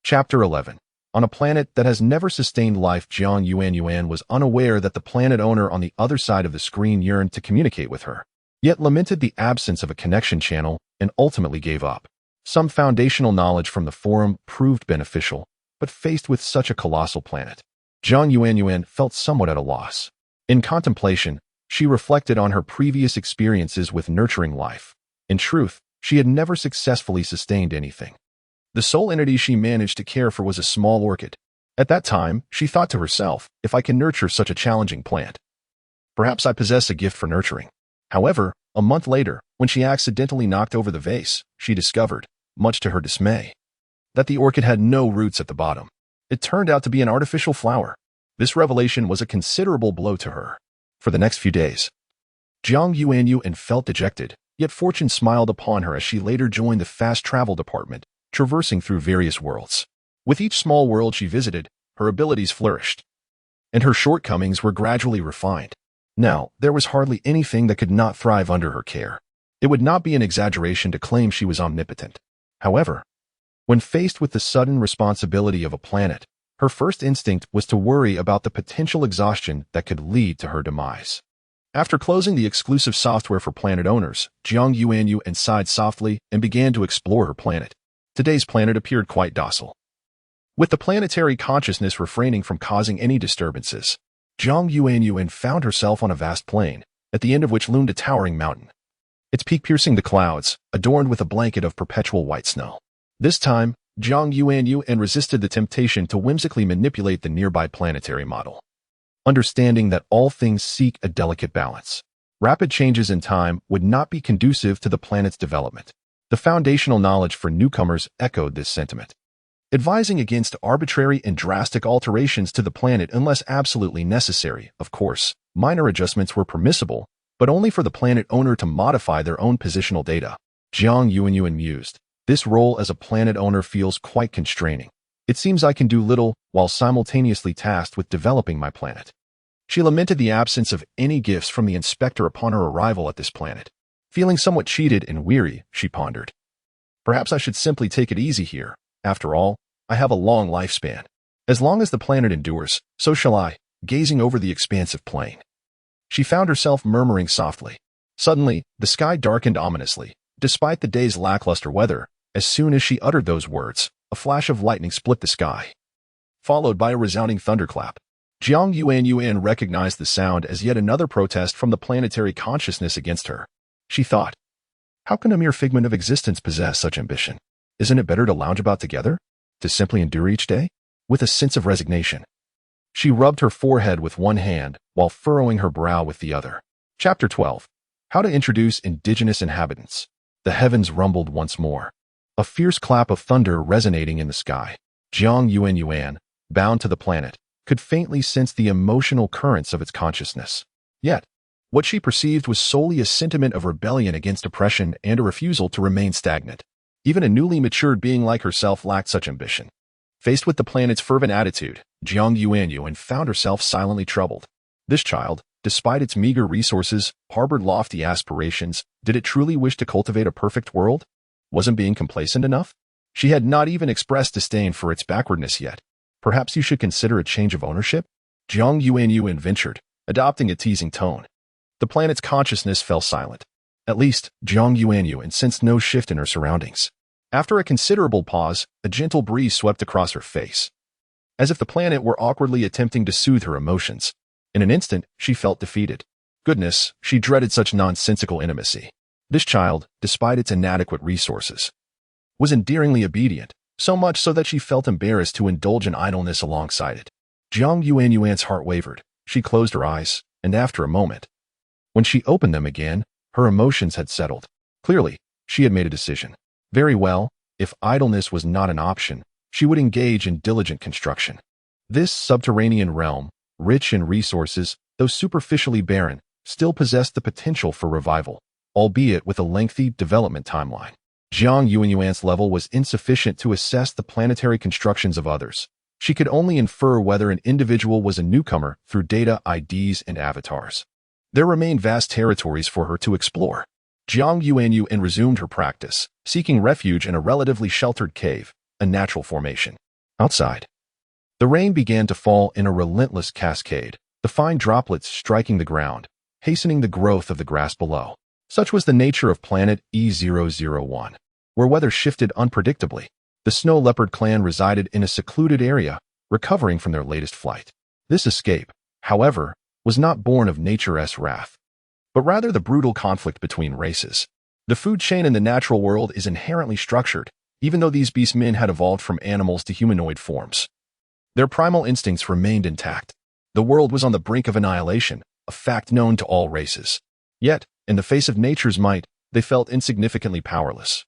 Chapter 11. On a planet that has never sustained life, Jiang Yuanyuan was unaware that the planet owner on the other side of the screen yearned to communicate with her, yet lamented the absence of a connection channel and ultimately gave up. Some foundational knowledge from the forum proved beneficial, but faced with such a colossal planet, Jiang Yuanyuan felt somewhat at a loss. In contemplation, she reflected on her previous experiences with nurturing life. In truth, she had never successfully sustained anything. The sole entity she managed to care for was a small orchid. At that time, she thought to herself, if I can nurture such a challenging plant, perhaps I possess a gift for nurturing. However, a month later, when she accidentally knocked over the vase, she discovered, much to her dismay, that the orchid had no roots at the bottom. It turned out to be an artificial flower. This revelation was a considerable blow to her. For the next few days, Jiang Yuanyuan felt dejected, yet fortune smiled upon her as she later joined the fast travel department, traversing through various worlds. With each small world she visited, her abilities flourished, and her shortcomings were gradually refined. Now, there was hardly anything that could not thrive under her care. It would not be an exaggeration to claim she was omnipotent. However, when faced with the sudden responsibility of a planet, her first instinct was to worry about the potential exhaustion that could lead to her demise. After closing the exclusive software for planet owners, Jiang Yuanyuan sighed softly and began to explore her planet. Today's planet appeared quite docile, with the planetary consciousness refraining from causing any disturbances. Jiang Yuanyuan found herself on a vast plain, at the end of which loomed a towering mountain, its peak piercing the clouds, adorned with a blanket of perpetual white snow. This time, Jiang Yuanyuan resisted the temptation to whimsically manipulate the nearby planetary model, understanding that all things seek a delicate balance. Rapid changes in time would not be conducive to the planet's development. The foundational knowledge for newcomers echoed this sentiment, advising against arbitrary and drastic alterations to the planet unless absolutely necessary. Of course, minor adjustments were permissible, but only for the planet owner to modify their own positional data. Jiang Yuanyuan mused, this role as a planet owner feels quite constraining. It seems I can do little while simultaneously tasked with developing my planet. She lamented the absence of any gifts from the inspector upon her arrival at this planet. Feeling somewhat cheated and weary, she pondered. Perhaps I should simply take it easy here. After all, I have a long lifespan. As long as the planet endures, so shall I, gazing over the expansive plain. She found herself murmuring softly. Suddenly, the sky darkened ominously. Despite the day's lackluster weather, as soon as she uttered those words, a flash of lightning split the sky, followed by a resounding thunderclap. Jiang Yuanyuan recognized the sound as yet another protest from the planetary consciousness against her. She thought, how can a mere figment of existence possess such ambition? Isn't it better to lounge about together? To simply endure each day? With a sense of resignation, she rubbed her forehead with one hand while furrowing her brow with the other. Chapter 12. How to introduce indigenous inhabitants. The heavens rumbled once more, a fierce clap of thunder resonating in the sky. Jiang Yuanyuan, bound to the planet, could faintly sense the emotional currents of its consciousness. Yet, what she perceived was solely a sentiment of rebellion against oppression and a refusal to remain stagnant. Even a newly matured being like herself lacked such ambition. Faced with the planet's fervent attitude, Jiang Yuanyuan found herself silently troubled. This child, despite its meager resources, harbored lofty aspirations. Did it truly wish to cultivate a perfect world? Wasn't being complacent enough? She had not even expressed disdain for its backwardness yet. Perhaps you should consider a change of ownership? Jiang Yuanyuan ventured, adopting a teasing tone. The planet's consciousness fell silent. At least, Jiang Yuanyuan sensed no shift in her surroundings. After a considerable pause, a gentle breeze swept across her face, as if the planet were awkwardly attempting to soothe her emotions. In an instant, she felt defeated. Goodness, she dreaded such nonsensical intimacy. This child, despite its inadequate resources, was endearingly obedient, so much so that she felt embarrassed to indulge in idleness alongside it. Jiang Yuanyuan's heart wavered. She closed her eyes, and after a moment, when she opened them again, her emotions had settled. Clearly, she had made a decision. Very well, if idleness was not an option, she would engage in diligent construction. This subterranean realm, rich in resources, though superficially barren, still possessed the potential for revival, albeit with a lengthy development timeline. Jiang Yuanyuan's level was insufficient to assess the planetary constructions of others. She could only infer whether an individual was a newcomer through data, IDs, and avatars. There remained vast territories for her to explore. Jiang Yuanyuan resumed her practice, seeking refuge in a relatively sheltered cave, a natural formation. Outside, the rain began to fall in a relentless cascade, the fine droplets striking the ground, hastening the growth of the grass below. Such was the nature of Planet E001, where weather shifted unpredictably. The snow leopard clan resided in a secluded area, recovering from their latest flight. This escape, however, was not born of nature's wrath, but rather the brutal conflict between races. The food chain in the natural world is inherently structured, even though these beastmen had evolved from animals to humanoid forms. Their primal instincts remained intact. The world was on the brink of annihilation, a fact known to all races. Yet, in the face of nature's might, they felt insignificantly powerless,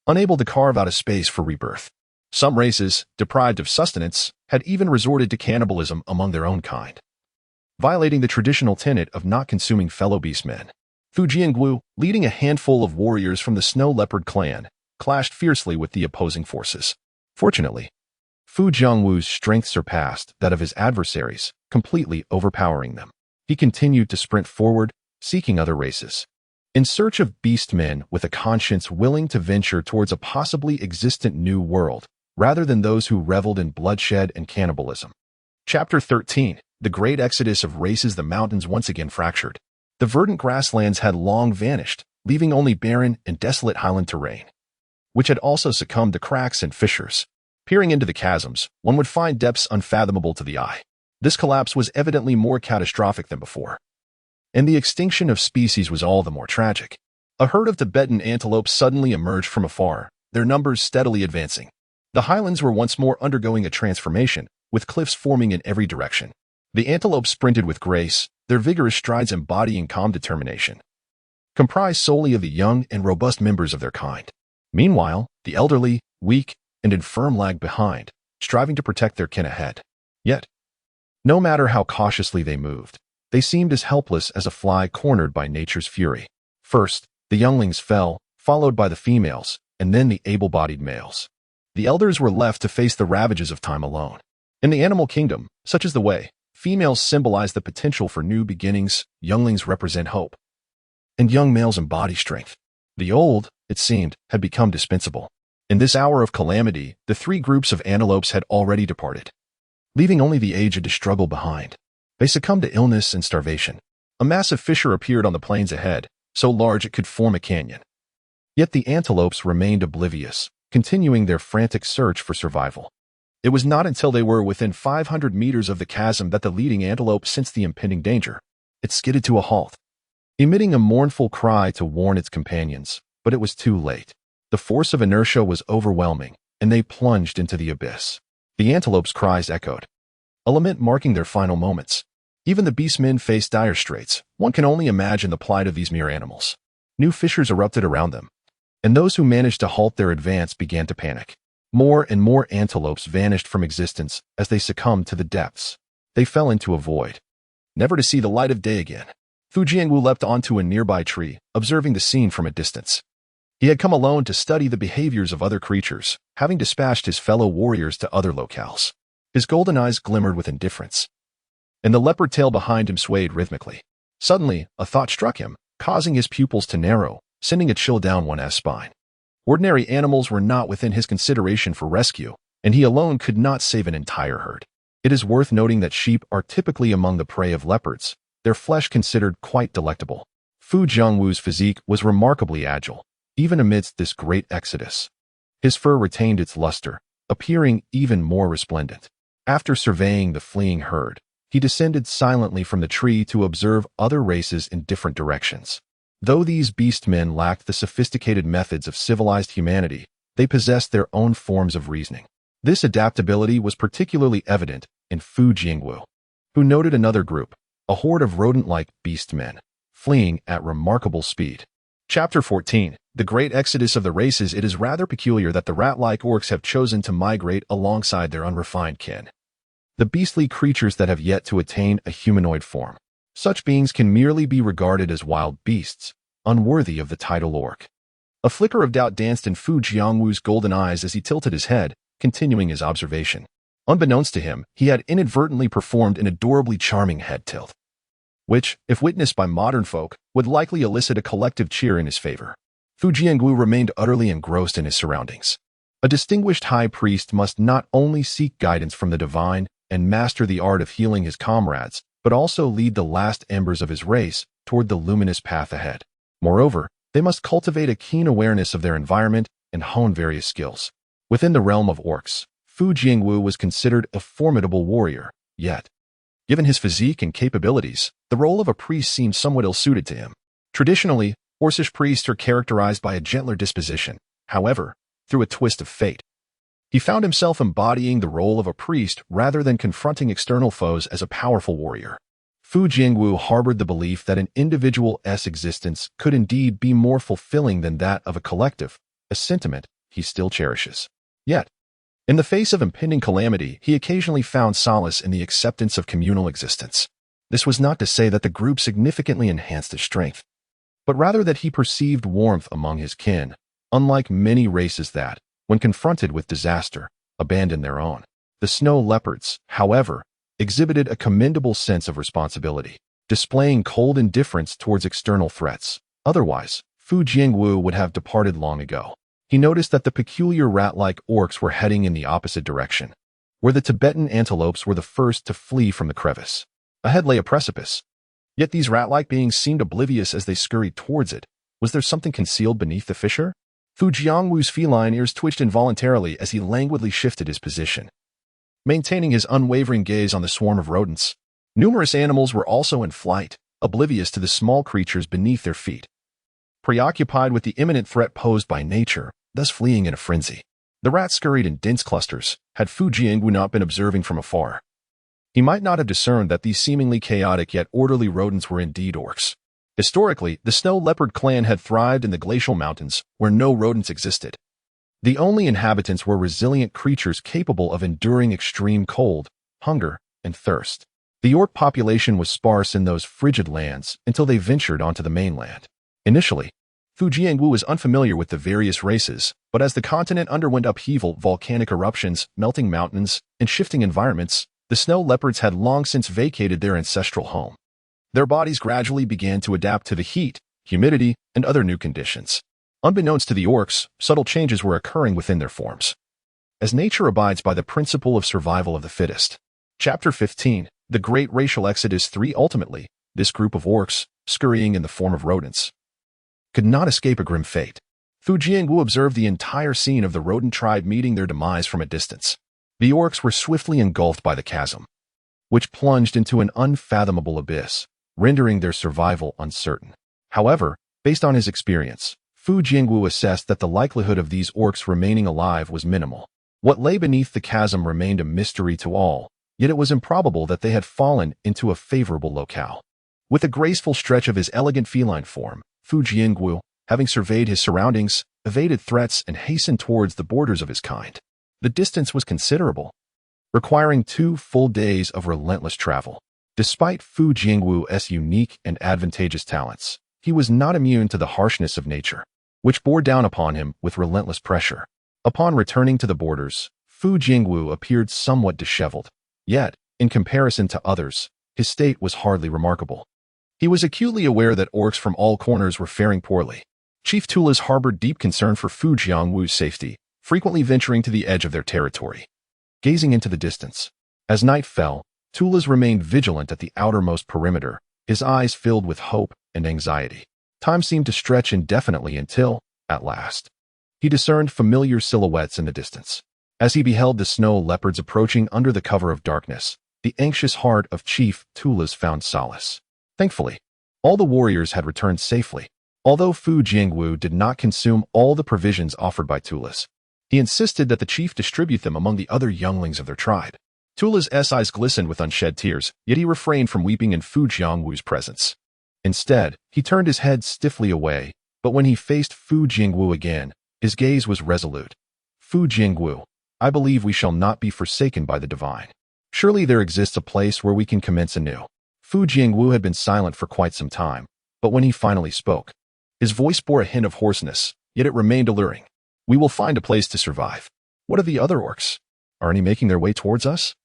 unable to carve out a space for rebirth. Some races, deprived of sustenance, had even resorted to cannibalism among their own kind, violating the traditional tenet of not consuming fellow beastmen. Fu Jiangwu, leading a handful of warriors from the Snow Leopard clan, clashed fiercely with the opposing forces. Fortunately, Fu Jiangwu's strength surpassed that of his adversaries, completely overpowering them. He continued to sprint forward, seeking other races, in search of beastmen with a conscience willing to venture towards a possibly existent new world, rather than those who reveled in bloodshed and cannibalism. Chapter 13. The Great Exodus of Races. The mountains once again fractured. The verdant grasslands had long vanished, leaving only barren and desolate highland terrain, which had also succumbed to cracks and fissures. Peering into the chasms, one would find depths unfathomable to the eye. This collapse was evidently more catastrophic than before, and the extinction of species was all the more tragic. A herd of Tibetan antelopes suddenly emerged from afar, their numbers steadily advancing. The highlands were once more undergoing a transformation, with cliffs forming in every direction. The antelope sprinted with grace, their vigorous strides embodying calm determination, comprised solely of the young and robust members of their kind. Meanwhile, the elderly, weak, and infirm lagged behind, striving to protect their kin ahead. Yet, no matter how cautiously they moved, they seemed as helpless as a fly cornered by nature's fury. First, the younglings fell, followed by the females, and then the able-bodied males. The elders were left to face the ravages of time alone. In the animal kingdom, such as the way, females symbolize the potential for new beginnings, younglings represent hope, and young males embody strength. The old, it seemed, had become dispensable. In this hour of calamity, the three groups of antelopes had already departed, leaving only the aged to struggle behind. They succumbed to illness and starvation. A massive fissure appeared on the plains ahead, so large it could form a canyon. Yet the antelopes remained oblivious, continuing their frantic search for survival. It was not until they were within 500 meters of the chasm that the leading antelope sensed the impending danger. It skidded to a halt, emitting a mournful cry to warn its companions, but it was too late. The force of inertia was overwhelming, and they plunged into the abyss. The antelope's cries echoed, a lament marking their final moments. Even the beastmen faced dire straits. One can only imagine the plight of these mere animals. New fissures erupted around them, and those who managed to halt their advance began to panic. More and more antelopes vanished from existence as they succumbed to the depths. They fell into a void, never to see the light of day again. Fu Jiangwu leapt onto a nearby tree, observing the scene from a distance. He had come alone to study the behaviors of other creatures, having dispatched his fellow warriors to other locales. His golden eyes glimmered with indifference, and the leopard tail behind him swayed rhythmically. Suddenly, a thought struck him, causing his pupils to narrow, sending a chill down one's spine. Ordinary animals were not within his consideration for rescue, and he alone could not save an entire herd. It is worth noting that sheep are typically among the prey of leopards, their flesh considered quite delectable. Fu Jiangwu's physique was remarkably agile, even amidst this great exodus. His fur retained its luster, appearing even more resplendent. After surveying the fleeing herd, he descended silently from the tree to observe other races in different directions. Though these beastmen lacked the sophisticated methods of civilized humanity, they possessed their own forms of reasoning. This adaptability was particularly evident in Fu Jiangwu, who noted another group, a horde of rodent-like beastmen, fleeing at remarkable speed. Chapter 14. The Great Exodus of the Races. It is rather peculiar that the rat-like orcs have chosen to migrate alongside their unrefined kin, the beastly creatures that have yet to attain a humanoid form. Such beings can merely be regarded as wild beasts, unworthy of the title orc. A flicker of doubt danced in Fu Jiangwu's golden eyes as he tilted his head, continuing his observation. Unbeknownst to him, he had inadvertently performed an adorably charming head tilt, which, if witnessed by modern folk, would likely elicit a collective cheer in his favor. Fu Jiangwu remained utterly engrossed in his surroundings. A distinguished high priest must not only seek guidance from the divine and master the art of healing his comrades, but also lead the last embers of his race toward the luminous path ahead. Moreover, they must cultivate a keen awareness of their environment and hone various skills. Within the realm of orcs, Fu Jiangwu was considered a formidable warrior, yet, given his physique and capabilities, the role of a priest seemed somewhat ill-suited to him. Traditionally, Orcish priests are characterized by a gentler disposition. However, through a twist of fate, he found himself embodying the role of a priest rather than confronting external foes as a powerful warrior. Fu Jiangwu harbored the belief that an individual's existence could indeed be more fulfilling than that of a collective, a sentiment he still cherishes. Yet, in the face of impending calamity, he occasionally found solace in the acceptance of communal existence. This was not to say that the group significantly enhanced his strength, but rather that he perceived warmth among his kin, unlike many races that, when confronted with disaster, abandon their own. The snow leopards, however, exhibited a commendable sense of responsibility, displaying cold indifference towards external threats. Otherwise, Fu Jiangwu would have departed long ago. He noticed that the peculiar rat-like orcs were heading in the opposite direction, where the Tibetan antelopes were the first to flee from the crevice. Ahead lay a precipice. Yet these rat-like beings seemed oblivious as they scurried towards it. Was there something concealed beneath the fissure? Fu Jiangwu's feline ears twitched involuntarily as he languidly shifted his position, maintaining his unwavering gaze on the swarm of rodents. Numerous animals were also in flight, oblivious to the small creatures beneath their feet, preoccupied with the imminent threat posed by nature, thus fleeing in a frenzy. The rats scurried in dense clusters. Had Fu Jiangwu not been observing from afar, he might not have discerned that these seemingly chaotic yet orderly rodents were indeed orcs. Historically, the snow leopard clan had thrived in the glacial mountains, where no rodents existed. The only inhabitants were resilient creatures capable of enduring extreme cold, hunger, and thirst. The orc population was sparse in those frigid lands until they ventured onto the mainland. Initially, Fu Jiangwu was unfamiliar with the various races, but as the continent underwent upheaval, volcanic eruptions, melting mountains, and shifting environments, the snow leopards had long since vacated their ancestral home. Their bodies gradually began to adapt to the heat, humidity, and other new conditions. Unbeknownst to the orcs, subtle changes were occurring within their forms, as nature abides by the principle of survival of the fittest. Chapter 15, The Great Racial Exodus 3. Ultimately, this group of orcs, scurrying in the form of rodents, could not escape a grim fate. Fu Jiangwu observed the entire scene of the rodent tribe meeting their demise from a distance. The orcs were swiftly engulfed by the chasm, which plunged into an unfathomable abyss, rendering their survival uncertain. However, based on his experience, Fu Jiangwu assessed that the likelihood of these orcs remaining alive was minimal. What lay beneath the chasm remained a mystery to all, yet it was improbable that they had fallen into a favorable locale. With a graceful stretch of his elegant feline form, Fu Jiangwu, having surveyed his surroundings, evaded threats and hastened towards the borders of his kind. The distance was considerable, requiring 2 full days of relentless travel. Despite Fu Jiangwu's unique and advantageous talents, he was not immune to the harshness of nature, which bore down upon him with relentless pressure. Upon returning to the borders, Fu Jiangwu appeared somewhat disheveled. Yet, in comparison to others, his state was hardly remarkable. He was acutely aware that orcs from all corners were faring poorly. Chief Tulas harbored deep concern for Fu Jiangwu's safety, frequently venturing to the edge of their territory. Gazing into the distance, as night fell, Tulas remained vigilant at the outermost perimeter, his eyes filled with hope and anxiety. Time seemed to stretch indefinitely until, at last, he discerned familiar silhouettes in the distance. As he beheld the snow leopards approaching under the cover of darkness, the anxious heart of Chief Tulas found solace. Thankfully, all the warriors had returned safely. Although Fu Jiangwu did not consume all the provisions offered by Tulas, he insisted that the chief distribute them among the other younglings of their tribe. Tulas' eyes glistened with unshed tears, yet he refrained from weeping in Fu Jiangwu's presence. Instead, he turned his head stiffly away, but when he faced Fu Jiangwu again, his gaze was resolute. Fu Jiangwu, I believe we shall not be forsaken by the divine. Surely there exists a place where we can commence anew. Fu Jiangwu had been silent for quite some time, but when he finally spoke, his voice bore a hint of hoarseness, yet it remained alluring. We will find a place to survive. What of the other orcs? Are any making their way towards us?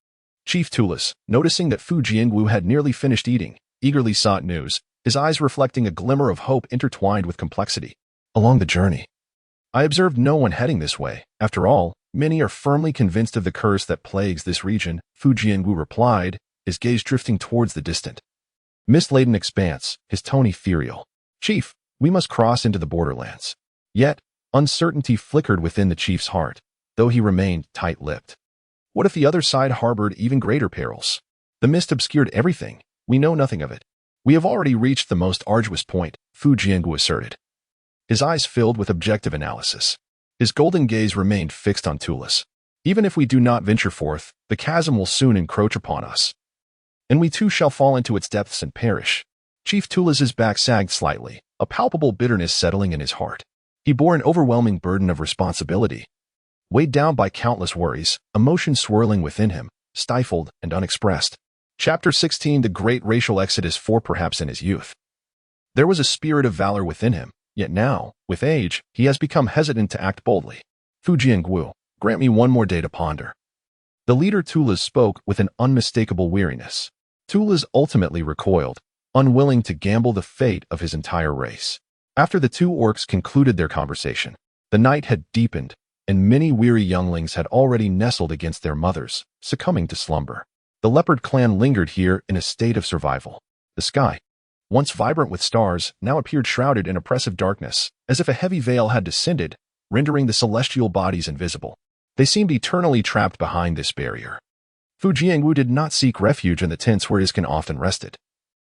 Chief Tulis, noticing that Fu Jiangwu had nearly finished eating, eagerly sought news, his eyes reflecting a glimmer of hope intertwined with complexity. Along the journey, I observed no one heading this way. After all, many are firmly convinced of the curse that plagues this region, Fu Jiangwu replied, his gaze drifting towards the distant, mist-laden expanse, his tone ethereal. Chief, we must cross into the borderlands. Yet, uncertainty flickered within the chief's heart, though he remained tight-lipped. What if the other side harbored even greater perils? The mist obscured everything. We know nothing of it. We have already reached the most arduous point, Fu Jiangwu asserted. His eyes filled with objective analysis. His golden gaze remained fixed on Tulis. Even if we do not venture forth, the chasm will soon encroach upon us, and we too shall fall into its depths and perish. Chief Tulis's back sagged slightly, a palpable bitterness settling in his heart. He bore an overwhelming burden of responsibility. Weighed down by countless worries, emotions swirling within him, stifled and unexpressed. Chapter 16 The Great Racial Exodus. For perhaps in his youth, there was a spirit of valor within him, yet now, with age, he has become hesitant to act boldly. Fu Jiangwu, grant me one more day to ponder. The leader Tulis spoke with an unmistakable weariness. Tulis ultimately recoiled, unwilling to gamble the fate of his entire race. After the two orcs concluded their conversation, the night had deepened, and many weary younglings had already nestled against their mothers, succumbing to slumber. The leopard clan lingered here in a state of survival. The sky, once vibrant with stars, now appeared shrouded in oppressive darkness, as if a heavy veil had descended, rendering the celestial bodies invisible. They seemed eternally trapped behind this barrier. Fu Jiangwu did not seek refuge in the tents where Iskan often rested.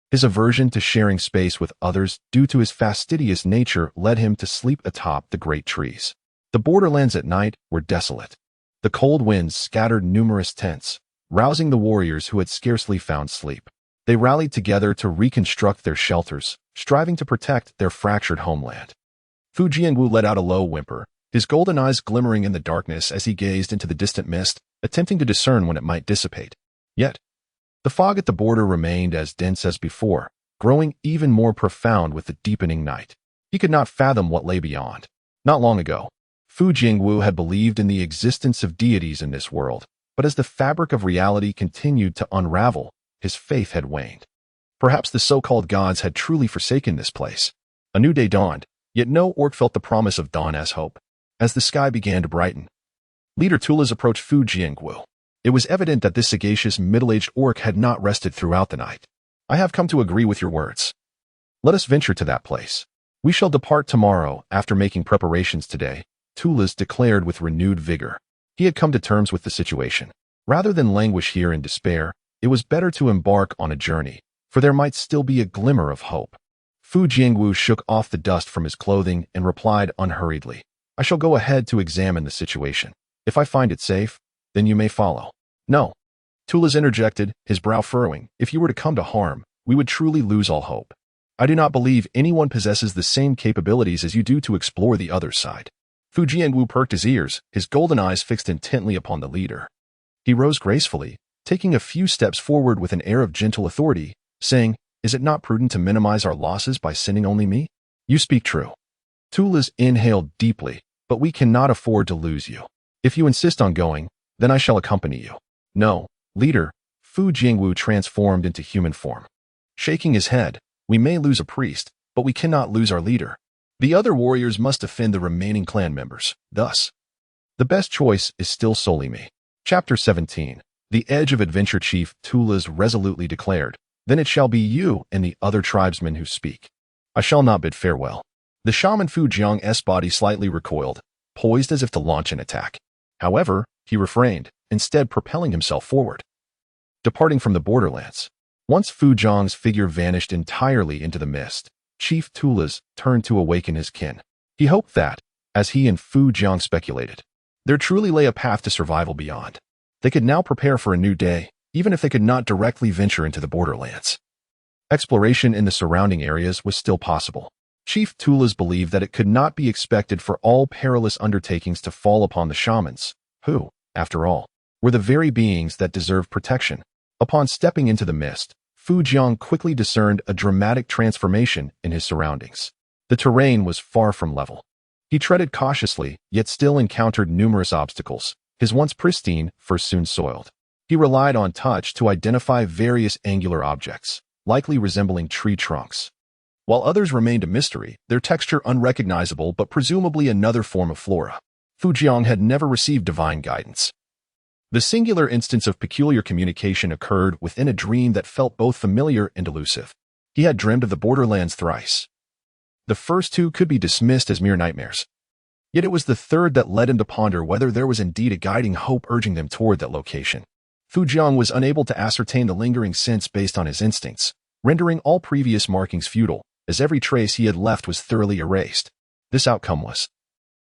His aversion to sharing space with others due to his fastidious nature led him to sleep atop the great trees. The borderlands at night were desolate. The cold winds scattered numerous tents, rousing the warriors who had scarcely found sleep. They rallied together to reconstruct their shelters, striving to protect their fractured homeland. Fu Jiangwu let out a low whimper, his golden eyes glimmering in the darkness as he gazed into the distant mist, attempting to discern when it might dissipate. Yet, the fog at the border remained as dense as before, growing even more profound with the deepening night. He could not fathom what lay beyond. Not long ago, Fu Jiangwu had believed in the existence of deities in this world, but as the fabric of reality continued to unravel, his faith had waned. Perhaps the so-called gods had truly forsaken this place. A new day dawned, yet no orc felt the promise of dawn as hope. As the sky began to brighten, Leader Tulis approached Fu Jiangwu. It was evident that this sagacious middle-aged orc had not rested throughout the night. I have come to agree with your words. Let us venture to that place. We shall depart tomorrow after making preparations today, Tulis declared with renewed vigor. He had come to terms with the situation. Rather than languish here in despair, it was better to embark on a journey, for there might still be a glimmer of hope. Fu Jiangwu shook off the dust from his clothing and replied unhurriedly, I shall go ahead to examine the situation. If I find it safe, then you may follow. No. Tulis interjected, his brow furrowing. If you were to come to harm, we would truly lose all hope. I do not believe anyone possesses the same capabilities as you do to explore the other side. Fu Jiangwu perked his ears, his golden eyes fixed intently upon the leader. He rose gracefully, taking a few steps forward with an air of gentle authority, saying, Is it not prudent to minimize our losses by sending only me? You speak true. Tulis inhaled deeply, but we cannot afford to lose you. If you insist on going, then I shall accompany you. No, leader, Fu Jiangwu transformed into human form. Shaking his head, we may lose a priest, but we cannot lose our leader. The other warriors must defend the remaining clan members. Thus, the best choice is still solely me. Chapter 17 The Edge of Adventure. Chief Tulis resolutely declared, Then it shall be you and the other tribesmen who speak. I shall not bid farewell. The shaman Fu Jiang's body slightly recoiled, poised as if to launch an attack. However, he refrained, instead propelling himself forward. Departing from the borderlands. Once Fu Jiang's figure vanished entirely into the mist, Chief Tulis turned to awaken his kin. He hoped that, as he and Fu Jiang speculated, there truly lay a path to survival beyond. They could now prepare for a new day, even if they could not directly venture into the borderlands. Exploration in the surrounding areas was still possible. Chief Tulis believed that it could not be expected for all perilous undertakings to fall upon the shamans, who, after all, were the very beings that deserved protection. Upon stepping into the mist, Fu Jiang quickly discerned a dramatic transformation in his surroundings. The terrain was far from level. He treaded cautiously, yet still encountered numerous obstacles, his once pristine first soon soiled. He relied on touch to identify various angular objects, likely resembling tree trunks. While others remained a mystery, their texture unrecognizable but presumably another form of flora. Fu Jiang had never received divine guidance. The singular instance of peculiar communication occurred within a dream that felt both familiar and elusive. He had dreamed of the borderlands thrice. The first two could be dismissed as mere nightmares. Yet it was the third that led him to ponder whether there was indeed a guiding hope urging them toward that location. Fu Jiang was unable to ascertain the lingering sense based on his instincts, rendering all previous markings futile, as every trace he had left was thoroughly erased. This outcome was,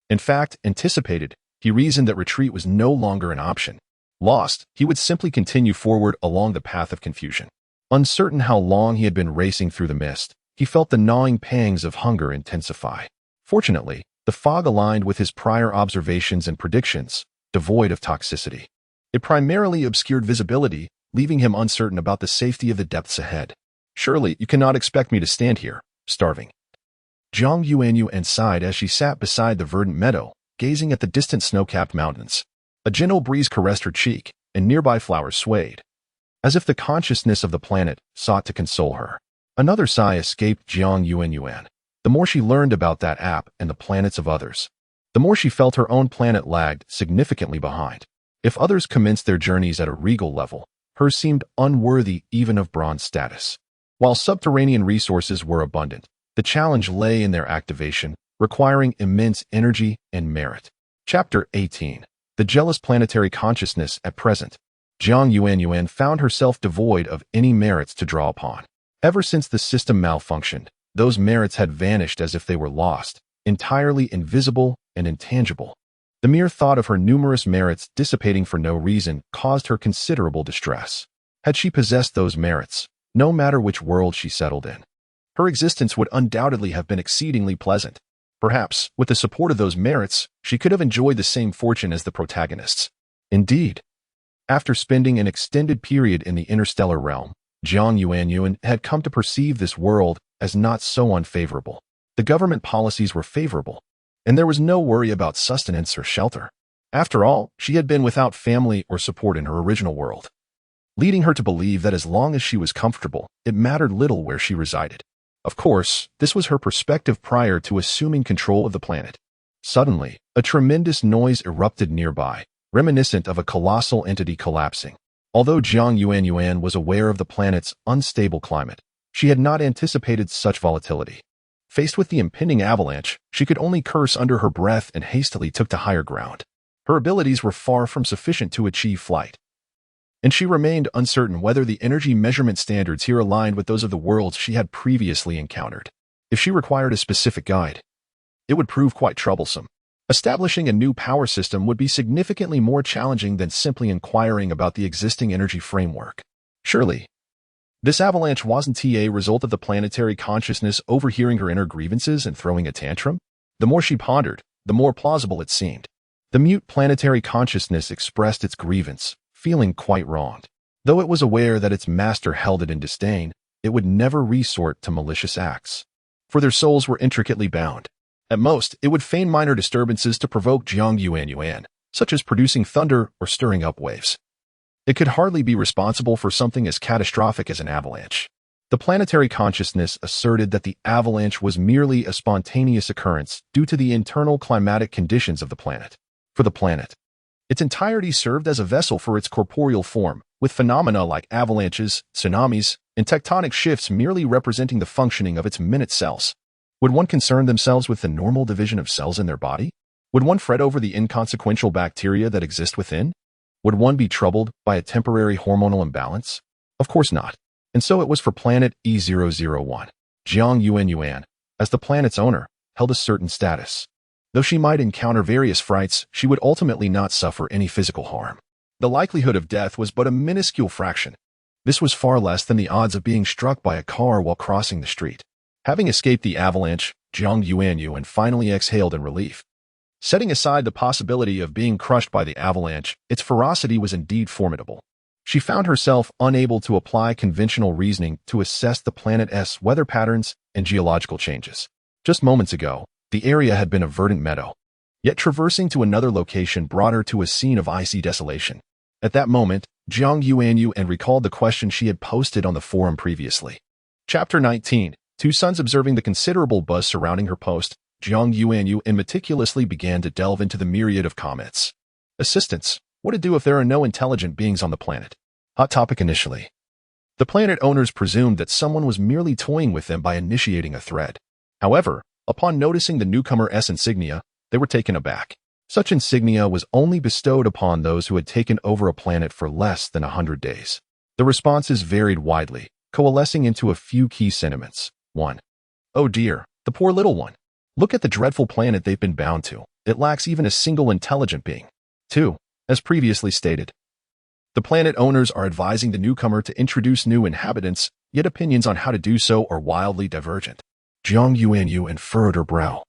in fact, anticipated. He reasoned that retreat was no longer an option. Lost, he would simply continue forward along the path of confusion. Uncertain how long he had been racing through the mist, he felt the gnawing pangs of hunger intensify. Fortunately, the fog aligned with his prior observations and predictions, devoid of toxicity. It primarily obscured visibility, leaving him uncertain about the safety of the depths ahead. Surely you cannot expect me to stand here, starving. Jiang Yuanyuan sighed as she sat beside the verdant meadow, gazing at the distant snow-capped mountains. A gentle breeze caressed her cheek, and nearby flowers swayed, as if the consciousness of the planet sought to console her. Another sigh escaped Jiang Yuanyuan. The more she learned about that app and the planets of others, the more she felt her own planet lagged significantly behind. If others commenced their journeys at a regal level, hers seemed unworthy even of bronze status. While subterranean resources were abundant, the challenge lay in their activation, requiring immense energy and merit. Chapter 18. The Jealous Planetary Consciousness at Present. Jiang Yuanyuan found herself devoid of any merits to draw upon. Ever since the system malfunctioned, those merits had vanished as if they were lost, entirely invisible and intangible. The mere thought of her numerous merits dissipating for no reason caused her considerable distress. Had she possessed those merits, no matter which world she settled in, her existence would undoubtedly have been exceedingly pleasant. Perhaps, with the support of those merits, she could have enjoyed the same fortune as the protagonists. Indeed, after spending an extended period in the interstellar realm, Jiang Yuanyuan had come to perceive this world as not so unfavorable. The government policies were favorable, and there was no worry about sustenance or shelter. After all, she had been without family or support in her original world, leading her to believe that as long as she was comfortable, it mattered little where she resided. Of course, this was her perspective prior to assuming control of the planet. Suddenly, a tremendous noise erupted nearby, reminiscent of a colossal entity collapsing. Although Jiang Yuanyuan was aware of the planet's unstable climate, she had not anticipated such volatility. Faced with the impending avalanche, she could only curse under her breath and hastily took to higher ground. Her abilities were far from sufficient to achieve flight, and she remained uncertain whether the energy measurement standards here aligned with those of the worlds she had previously encountered. If she required a specific guide, it would prove quite troublesome. Establishing a new power system would be significantly more challenging than simply inquiring about the existing energy framework. Surely, this avalanche wasn't a result of the planetary consciousness overhearing her inner grievances and throwing a tantrum? The more she pondered, the more plausible it seemed. The mute planetary consciousness expressed its grievance, feeling quite wronged. Though it was aware that its master held it in disdain, it would never resort to malicious acts, for their souls were intricately bound. At most, it would feign minor disturbances to provoke Jiang Yuanyuan, such as producing thunder or stirring up waves. It could hardly be responsible for something as catastrophic as an avalanche. The planetary consciousness asserted that the avalanche was merely a spontaneous occurrence due to the internal climatic conditions of the planet. For the planet, its entirety served as a vessel for its corporeal form, with phenomena like avalanches, tsunamis, and tectonic shifts merely representing the functioning of its minute cells. Would one concern themselves with the normal division of cells in their body? Would one fret over the inconsequential bacteria that exist within? Would one be troubled by a temporary hormonal imbalance? Of course not. And so it was for Planet E001. Jiang Yuanyuan, as the planet's owner, held a certain status. Though she might encounter various frights, she would ultimately not suffer any physical harm. The likelihood of death was but a minuscule fraction. This was far less than the odds of being struck by a car while crossing the street. Having escaped the avalanche, Jiang Yuanyuan finally exhaled in relief. Setting aside the possibility of being crushed by the avalanche, its ferocity was indeed formidable. She found herself unable to apply conventional reasoning to assess the planet's weather patterns and geological changes. Just moments ago, the area had been a verdant meadow. Yet traversing to another location brought her to a scene of icy desolation. At that moment, Jiang Yuanyuan recalled the question she had posted on the forum previously. Chapter 19. Two sons observing the considerable buzz surrounding her post, Jiang Yuanyuan meticulously began to delve into the myriad of comments. Assistance. What to do if there are no intelligent beings on the planet? Hot topic initially. The planet owners presumed that someone was merely toying with them by initiating a thread. However, upon noticing the newcomer's insignia, they were taken aback. Such insignia was only bestowed upon those who had taken over a planet for less than 100 days. The responses varied widely, coalescing into a few key sentiments. 1. Oh dear, the poor little one. Look at the dreadful planet they've been bound to. It lacks even a single intelligent being. 2. As previously stated, the planet owners are advising the newcomer to introduce new inhabitants, yet opinions on how to do so are wildly divergent. Jiang Yuanyuan furrowed her brow,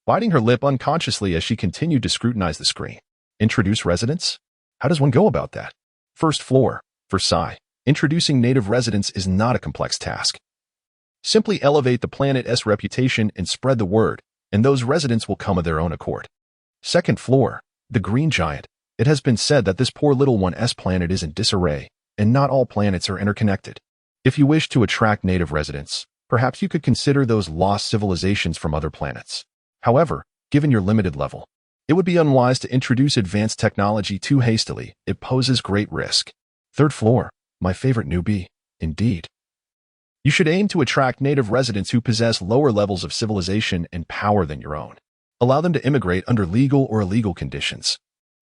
biting her lip unconsciously as she continued to scrutinize the screen. Introduce residents? How does one go about that? First floor. For Psi, introducing native residents is not a complex task. Simply elevate the planet's reputation and spread the word, and those residents will come of their own accord. Second floor. The Green Giant. It has been said that this poor little one's planet is in disarray, and not all planets are interconnected. If you wish to attract native residents, perhaps you could consider those lost civilizations from other planets. However, given your limited level, it would be unwise to introduce advanced technology too hastily. It poses great risk. Third floor. My favorite newbie. Indeed. You should aim to attract native residents who possess lower levels of civilization and power than your own. Allow them to immigrate under legal or illegal conditions,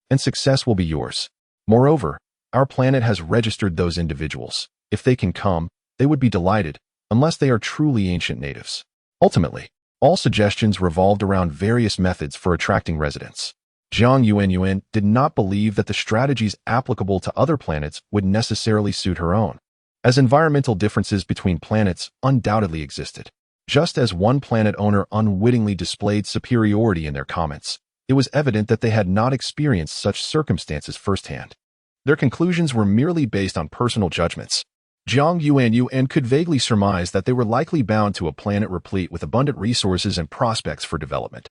and success will be yours. Moreover, our planet has registered those individuals. If they can come, they would be delighted, unless they are truly ancient natives. Ultimately, all suggestions revolved around various methods for attracting residents. Jiang Yuanyuan did not believe that the strategies applicable to other planets would necessarily suit her own, as environmental differences between planets undoubtedly existed. Just as one planet owner unwittingly displayed superiority in their comments, it was evident that they had not experienced such circumstances firsthand. Their conclusions were merely based on personal judgments. Jiang Yuanyuan could vaguely surmise that they were likely bound to a planet replete with abundant resources and prospects for development.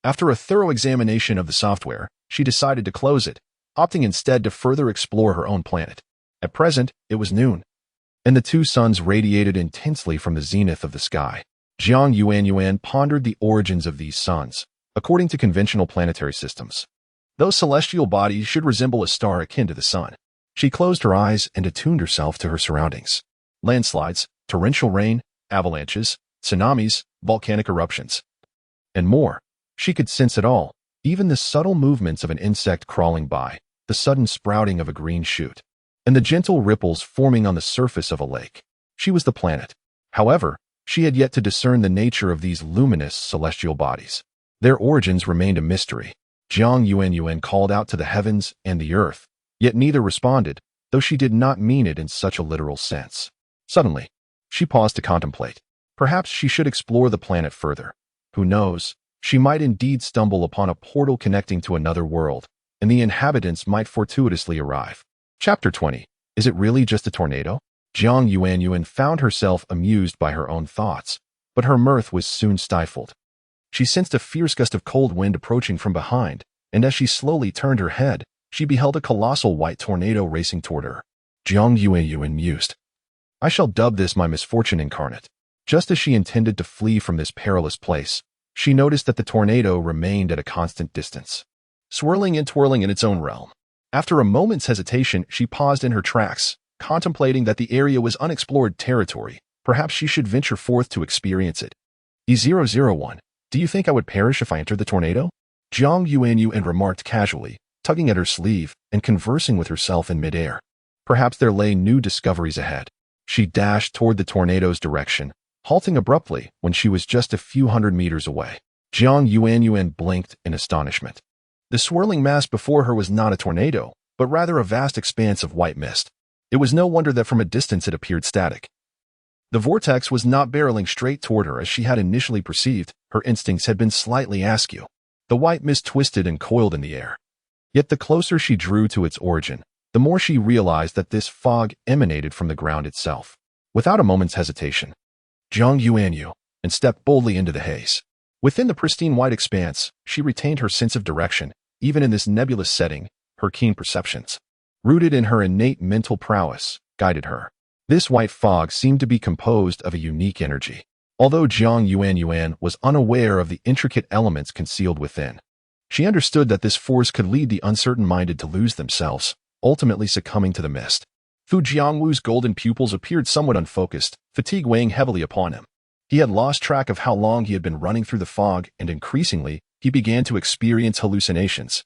After a thorough examination of the software, she decided to close it, opting instead to further explore her own planet. At present, it was noon, and the two suns radiated intensely from the zenith of the sky. Jiang Yuanyuan pondered the origins of these suns. According to conventional planetary systems, those celestial bodies should resemble a star akin to the sun. She closed her eyes and attuned herself to her surroundings. Landslides, torrential rain, avalanches, tsunamis, volcanic eruptions, and more. She could sense it all, even the subtle movements of an insect crawling by, the sudden sprouting of a green shoot, and the gentle ripples forming on the surface of a lake. She was the planet. However, she had yet to discern the nature of these luminous celestial bodies. Their origins remained a mystery. Jiang Yuanyuan called out to the heavens and the earth, yet neither responded, though she did not mean it in such a literal sense. Suddenly, she paused to contemplate. Perhaps she should explore the planet further. Who knows, she might indeed stumble upon a portal connecting to another world, and the inhabitants might fortuitously arrive. Chapter 20. Is it really just a tornado? Jiang Yuanyuan found herself amused by her own thoughts, but her mirth was soon stifled. She sensed a fierce gust of cold wind approaching from behind, and as she slowly turned her head, she beheld a colossal white tornado racing toward her. Jiang Yuanyuan mused, I shall dub this my misfortune incarnate. Just as she intended to flee from this perilous place, she noticed that the tornado remained at a constant distance, swirling and twirling in its own realm. After a moment's hesitation, she paused in her tracks, contemplating that the area was unexplored territory. Perhaps she should venture forth to experience it. E001. Do you think I would perish if I entered the tornado? Jiang Yuanyuan remarked casually, tugging at her sleeve and conversing with herself in midair. Perhaps there lay new discoveries ahead. She dashed toward the tornado's direction, halting abruptly when she was just a few hundred meters away. Jiang Yuanyuan blinked in astonishment. The swirling mass before her was not a tornado, but rather a vast expanse of white mist. It was no wonder that from a distance it appeared static. The vortex was not barreling straight toward her as she had initially perceived. Her instincts had been slightly askew. The white mist twisted and coiled in the air. Yet the closer she drew to its origin, the more she realized that this fog emanated from the ground itself. Without a moment's hesitation, Jiang Yuanyuan stepped boldly into the haze. Within the pristine white expanse, she retained her sense of direction, even in this nebulous setting. Her keen perceptions, rooted in her innate mental prowess, guided her. This white fog seemed to be composed of a unique energy, although Jiang Yuanyuan was unaware of the intricate elements concealed within. She understood that this force could lead the uncertain-minded to lose themselves, ultimately succumbing to the mist. Fu Jiangwu's golden pupils appeared somewhat unfocused, fatigue weighing heavily upon him. He had lost track of how long he had been running through the fog, and increasingly, he began to experience hallucinations.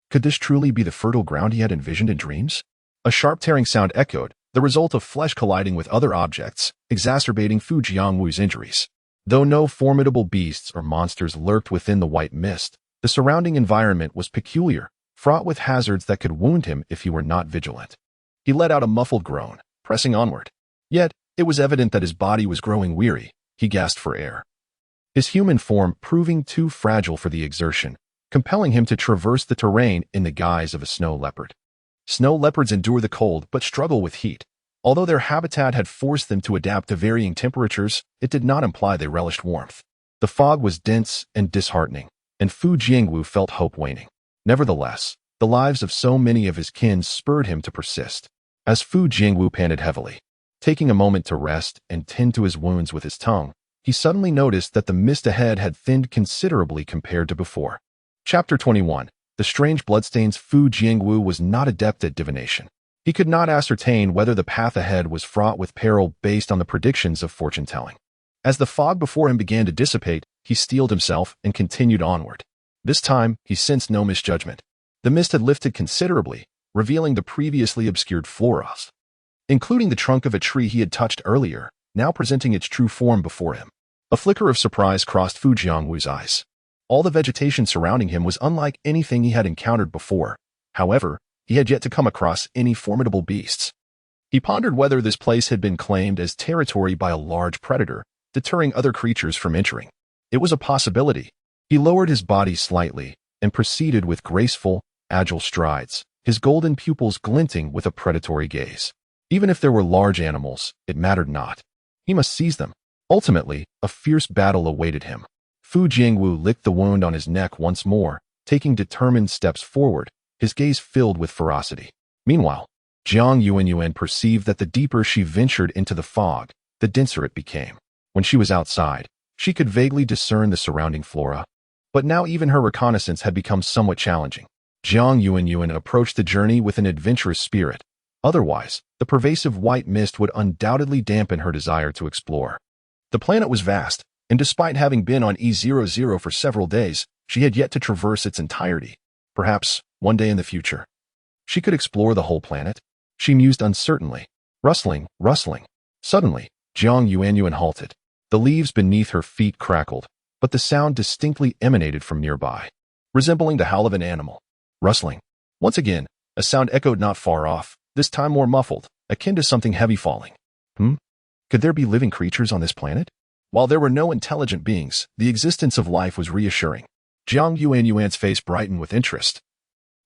Could this truly be the fertile ground he had envisioned in dreams? A sharp tearing sound echoed, the result of flesh colliding with other objects, exacerbating Fu Jiangwu's injuries. Though no formidable beasts or monsters lurked within the white mist, the surrounding environment was peculiar, fraught with hazards that could wound him if he were not vigilant. He let out a muffled groan, pressing onward. Yet, it was evident that his body was growing weary. He gasped for air, his human form proving too fragile for the exertion, compelling him to traverse the terrain in the guise of a snow leopard. Snow leopards endure the cold but struggle with heat. Although their habitat had forced them to adapt to varying temperatures, it did not imply they relished warmth. The fog was dense and disheartening, and Fu Jiangwu felt hope waning. Nevertheless, the lives of so many of his kin spurred him to persist. As Fu Jiangwu panted heavily, taking a moment to rest and tend to his wounds with his tongue, he suddenly noticed that the mist ahead had thinned considerably compared to before. Chapter 21. The strange bloodstains. Fu Jiangwu was not adept at divination. He could not ascertain whether the path ahead was fraught with peril based on the predictions of fortune-telling. As the fog before him began to dissipate, he steeled himself and continued onward. This time, he sensed no misjudgment. The mist had lifted considerably, revealing the previously obscured flora, including the trunk of a tree he had touched earlier, now presenting its true form before him. A flicker of surprise crossed Fu Jiangwu's eyes. All the vegetation surrounding him was unlike anything he had encountered before. However, he had yet to come across any formidable beasts. He pondered whether this place had been claimed as territory by a large predator, deterring other creatures from entering. It was a possibility. He lowered his body slightly and proceeded with graceful, agile strides, his golden pupils glinting with a predatory gaze. Even if there were large animals, it mattered not. He must seize them. Ultimately, a fierce battle awaited him. Fu Jiangwu licked the wound on his neck once more, taking determined steps forward, his gaze filled with ferocity. Meanwhile, Jiang Yuanyuan perceived that the deeper she ventured into the fog, the denser it became. When she was outside, she could vaguely discern the surrounding flora. But now even her reconnaissance had become somewhat challenging. Jiang Yuanyuan approached the journey with an adventurous spirit. Otherwise, the pervasive white mist would undoubtedly dampen her desire to explore. The planet was vast, and despite having been on E001 for several days, she had yet to traverse its entirety. Perhaps, one day in the future, she could explore the whole planet. She mused uncertainly. Rustling. Suddenly, Jiang Yuanyuan halted. The leaves beneath her feet crackled, but the sound distinctly emanated from nearby, resembling the howl of an animal. Rustling. Once again, a sound echoed not far off, this time more muffled, akin to something heavy falling. Could there be living creatures on this planet? While there were no intelligent beings, the existence of life was reassuring. Jiang Yuanyuan's face brightened with interest,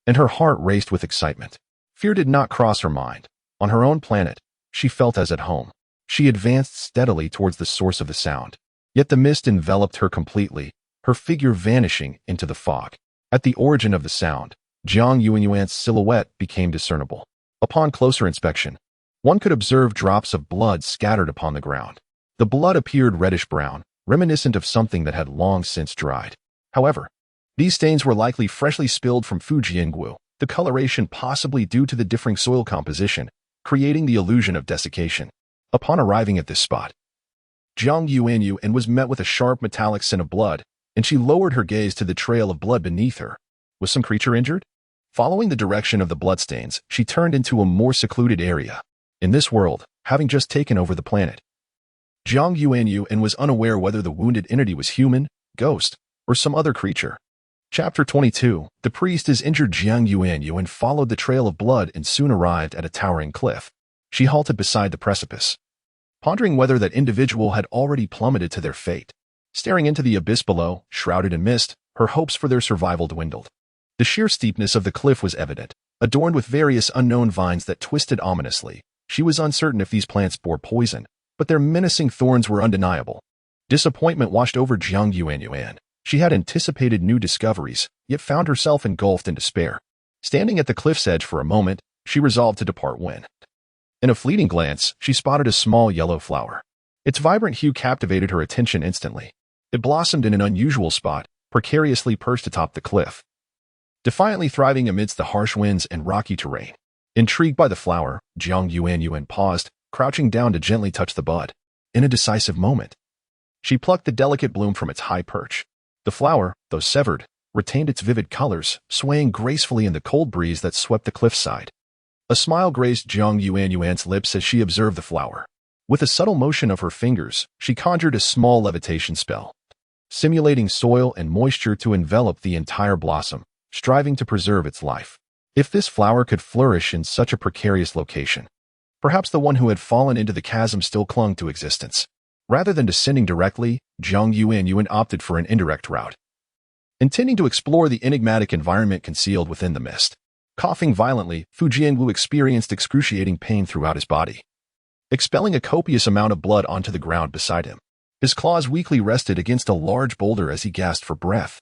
and her heart raced with excitement. Fear did not cross her mind. On her own planet, she felt as at home. She advanced steadily towards the source of the sound. Yet the mist enveloped her completely, her figure vanishing into the fog. At the origin of the sound, Jiang Yuanyuan's silhouette became discernible. Upon closer inspection, one could observe drops of blood scattered upon the ground. The blood appeared reddish-brown, reminiscent of something that had long since dried. However, these stains were likely freshly spilled from Fu Jiangwu, the coloration possibly due to the differing soil composition, creating the illusion of desiccation. Upon arriving at this spot, Jiang Yuanyuan was met with a sharp metallic scent of blood, and she lowered her gaze to the trail of blood beneath her. Was some creature injured? Following the direction of the bloodstains, she turned into a more secluded area. In this world, having just taken over the planet, Jiang Yuanyuan was unaware whether the wounded entity was human, ghost, or some other creature. Chapter 22. The priest is injured. Jiang Yuanyuan followed the trail of blood and soon arrived at a towering cliff. She halted beside the precipice, pondering whether that individual had already plummeted to their fate. Staring into the abyss below, shrouded in mist, her hopes for their survival dwindled. The sheer steepness of the cliff was evident, adorned with various unknown vines that twisted ominously. She was uncertain if these plants bore poison, but their menacing thorns were undeniable. Disappointment washed over Jiang Yuanyuan. She had anticipated new discoveries, yet found herself engulfed in despair. Standing at the cliff's edge for a moment, she resolved to depart when. In a fleeting glance, she spotted a small yellow flower. Its vibrant hue captivated her attention instantly. It blossomed in an unusual spot, precariously perched atop the cliff, defiantly thriving amidst the harsh winds and rocky terrain. Intrigued by the flower, Jiang Yuanyuan paused, crouching down to gently touch the bud. In a decisive moment, she plucked the delicate bloom from its high perch. The flower, though severed, retained its vivid colors, swaying gracefully in the cold breeze that swept the cliffside. A smile grazed Jiang Yuanyuan's lips as she observed the flower. With a subtle motion of her fingers, she conjured a small levitation spell, simulating soil and moisture to envelop the entire blossom, striving to preserve its life. If this flower could flourish in such a precarious location, perhaps the one who had fallen into the chasm still clung to existence. Rather than descending directly, Jiang Yuanyuan opted for an indirect route, intending to explore the enigmatic environment concealed within the mist. Coughing violently, Fu Jiangu experienced excruciating pain throughout his body, expelling a copious amount of blood onto the ground beside him. His claws weakly rested against a large boulder as he gasped for breath,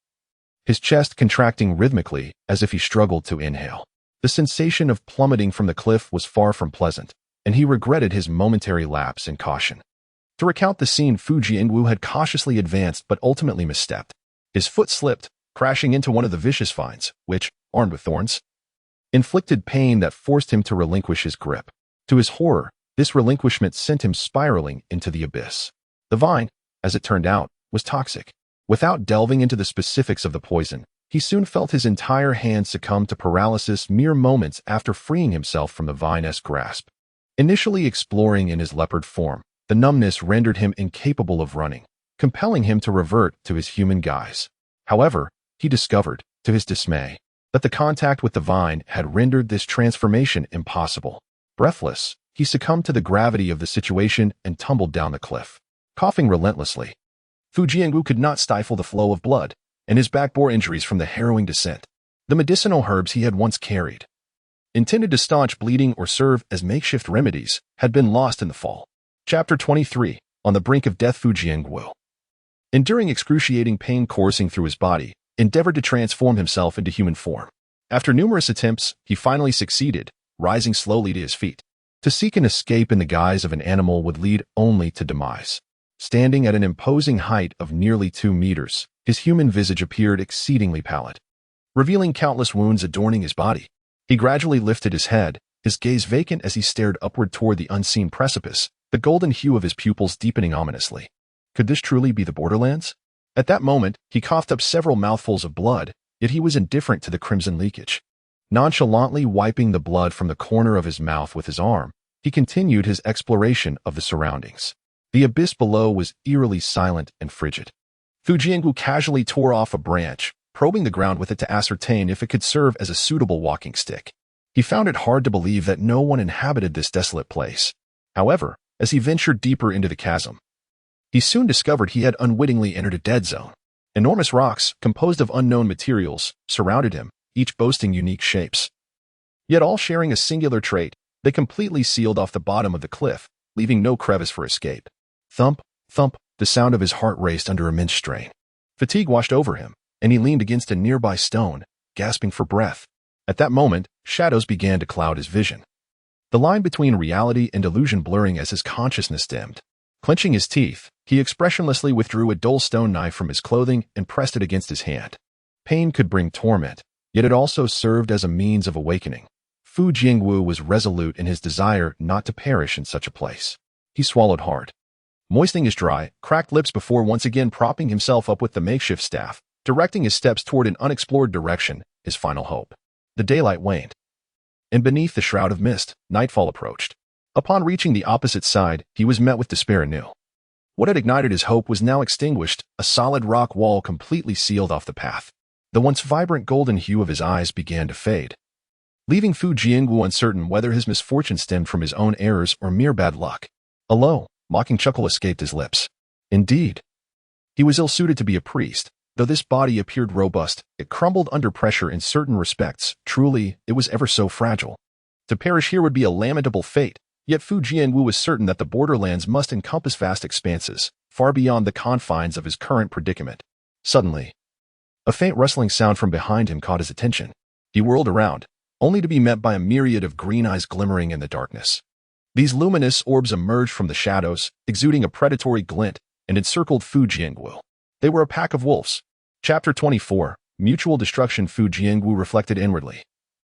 his chest contracting rhythmically as if he struggled to inhale. The sensation of plummeting from the cliff was far from pleasant, and he regretted his momentary lapse in caution. To recount the scene, Fu Jiangu had cautiously advanced but ultimately misstepped. His foot slipped, crashing into one of the vicious vines, which, armed with thorns, inflicted pain that forced him to relinquish his grip. To his horror, this relinquishment sent him spiraling into the abyss. The vine, as it turned out, was toxic. Without delving into the specifics of the poison, he soon felt his entire hand succumb to paralysis mere moments after freeing himself from the vine's grasp. Initially exploring in his leopard form, the numbness rendered him incapable of running, compelling him to revert to his human guise. However, he discovered, to his dismay, that the contact with the vine had rendered this transformation impossible. Breathless, he succumbed to the gravity of the situation and tumbled down the cliff. Coughing relentlessly, Fu Jiangu could not stifle the flow of blood, and his back bore injuries from the harrowing descent. The medicinal herbs he had once carried, intended to staunch bleeding or serve as makeshift remedies, had been lost in the fall. Chapter 23. On the brink of death, Fu Jiangu, enduring excruciating pain coursing through his body, endeavored to transform himself into human form. After numerous attempts, he finally succeeded, rising slowly to his feet. To seek an escape in the guise of an animal would lead only to demise. Standing at an imposing height of nearly 2 meters, his human visage appeared exceedingly pallid, revealing countless wounds adorning his body. He gradually lifted his head, his gaze vacant as he stared upward toward the unseen precipice, the golden hue of his pupils deepening ominously. Could this truly be the borderlands? At that moment, he coughed up several mouthfuls of blood, yet he was indifferent to the crimson leakage. Nonchalantly wiping the blood from the corner of his mouth with his arm, he continued his exploration of the surroundings. The abyss below was eerily silent and frigid. Fu Jiangu casually tore off a branch, probing the ground with it to ascertain if it could serve as a suitable walking stick. He found it hard to believe that no one inhabited this desolate place. However, as he ventured deeper into the chasm, he soon discovered he had unwittingly entered a dead zone. Enormous rocks, composed of unknown materials, surrounded him, each boasting unique shapes. Yet all sharing a singular trait, they completely sealed off the bottom of the cliff, leaving no crevice for escape. Thump, thump, the sound of his heart raced under immense strain. Fatigue washed over him, and he leaned against a nearby stone, gasping for breath. At that moment, shadows began to cloud his vision, the line between reality and illusion blurring as his consciousness dimmed. Clenching his teeth, he expressionlessly withdrew a dull stone knife from his clothing and pressed it against his hand. Pain could bring torment, yet it also served as a means of awakening. Fu Jiangu was resolute in his desire not to perish in such a place. He swallowed hard, moistening his dry, cracked lips before once again propping himself up with the makeshift staff, directing his steps toward an unexplored direction, his final hope. The daylight waned, and beneath the shroud of mist, nightfall approached. Upon reaching the opposite side, he was met with despair anew. What had ignited his hope was now extinguished, a solid rock wall completely sealed off the path. The once vibrant golden hue of his eyes began to fade, leaving Fu Jiangu uncertain whether his misfortune stemmed from his own errors or mere bad luck. A low, mocking chuckle escaped his lips. Indeed, he was ill-suited to be a priest. Though this body appeared robust, it crumbled under pressure in certain respects. Truly, it was ever so fragile. To perish here would be a lamentable fate, yet Fu Jianwu was certain that the borderlands must encompass vast expanses, far beyond the confines of his current predicament. Suddenly, a faint rustling sound from behind him caught his attention. He whirled around, only to be met by a myriad of green eyes glimmering in the darkness. These luminous orbs emerged from the shadows, exuding a predatory glint, and encircled Fu Jiangwu. They were a pack of wolves. Chapter 24, Mutual Destruction. Fu Jiangwu reflected inwardly,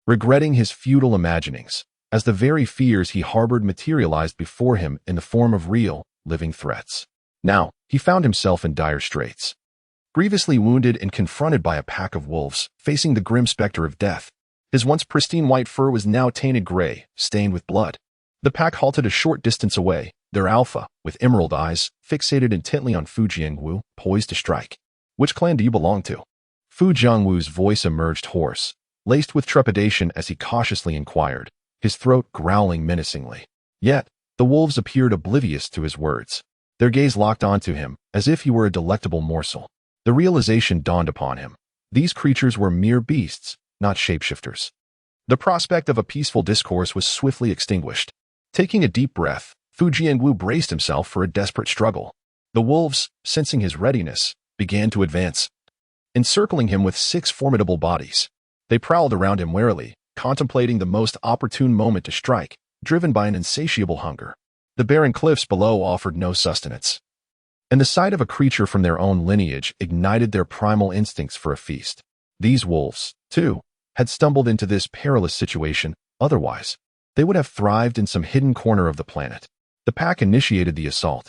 regretting his futile imaginings, as the very fears he harbored materialized before him in the form of real, living threats. Now, he found himself in dire straits. Grievously wounded and confronted by a pack of wolves, facing the grim specter of death. His once pristine white fur was now tainted gray, stained with blood. The pack halted a short distance away, their alpha, with emerald eyes, fixated intently on Fu Jiangwu, poised to strike. Which clan do you belong to? Fu Jiangwu's voice emerged hoarse, laced with trepidation as he cautiously inquired, his throat growling menacingly. Yet, the wolves appeared oblivious to his words. Their gaze locked onto him, as if he were a delectable morsel. The realization dawned upon him. These creatures were mere beasts, not shapeshifters. The prospect of a peaceful discourse was swiftly extinguished. Taking a deep breath, Fu Jiangwu braced himself for a desperate struggle. The wolves, sensing his readiness, began to advance, encircling him with 6 formidable bodies. They prowled around him warily, contemplating the most opportune moment to strike, driven by an insatiable hunger. The barren cliffs below offered no sustenance, and the sight of a creature from their own lineage ignited their primal instincts for a feast. These wolves, too, had stumbled into this perilous situation. Otherwise, they would have thrived in some hidden corner of the planet. The pack initiated the assault,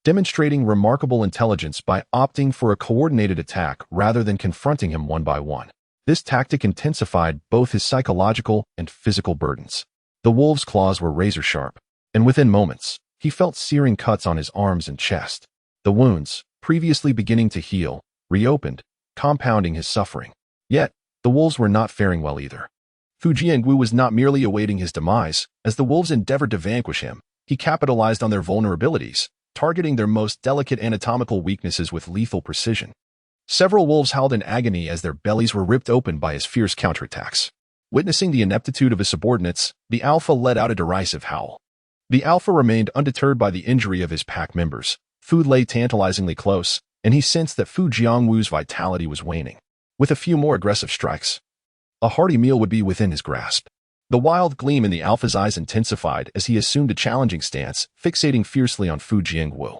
demonstrating remarkable intelligence by opting for a coordinated attack rather than confronting him one by one. This tactic intensified both his psychological and physical burdens. The wolves' claws were razor-sharp, and within moments, he felt searing cuts on his arms and chest. The wounds, previously beginning to heal, reopened, compounding his suffering. Yet, the wolves were not faring well either. Fu Jiangwu was not merely awaiting his demise. As the wolves endeavored to vanquish him, he capitalized on their vulnerabilities, targeting their most delicate anatomical weaknesses with lethal precision. Several wolves howled in agony as their bellies were ripped open by his fierce counterattacks. Witnessing the ineptitude of his subordinates, the alpha let out a derisive howl. The alpha remained undeterred by the injury of his pack members. Food lay tantalizingly close, and he sensed that Fu Jiangwu's vitality was waning. With a few more aggressive strikes, a hearty meal would be within his grasp. The wild gleam in the alpha's eyes intensified as he assumed a challenging stance, fixating fiercely on Fu Jiangwu.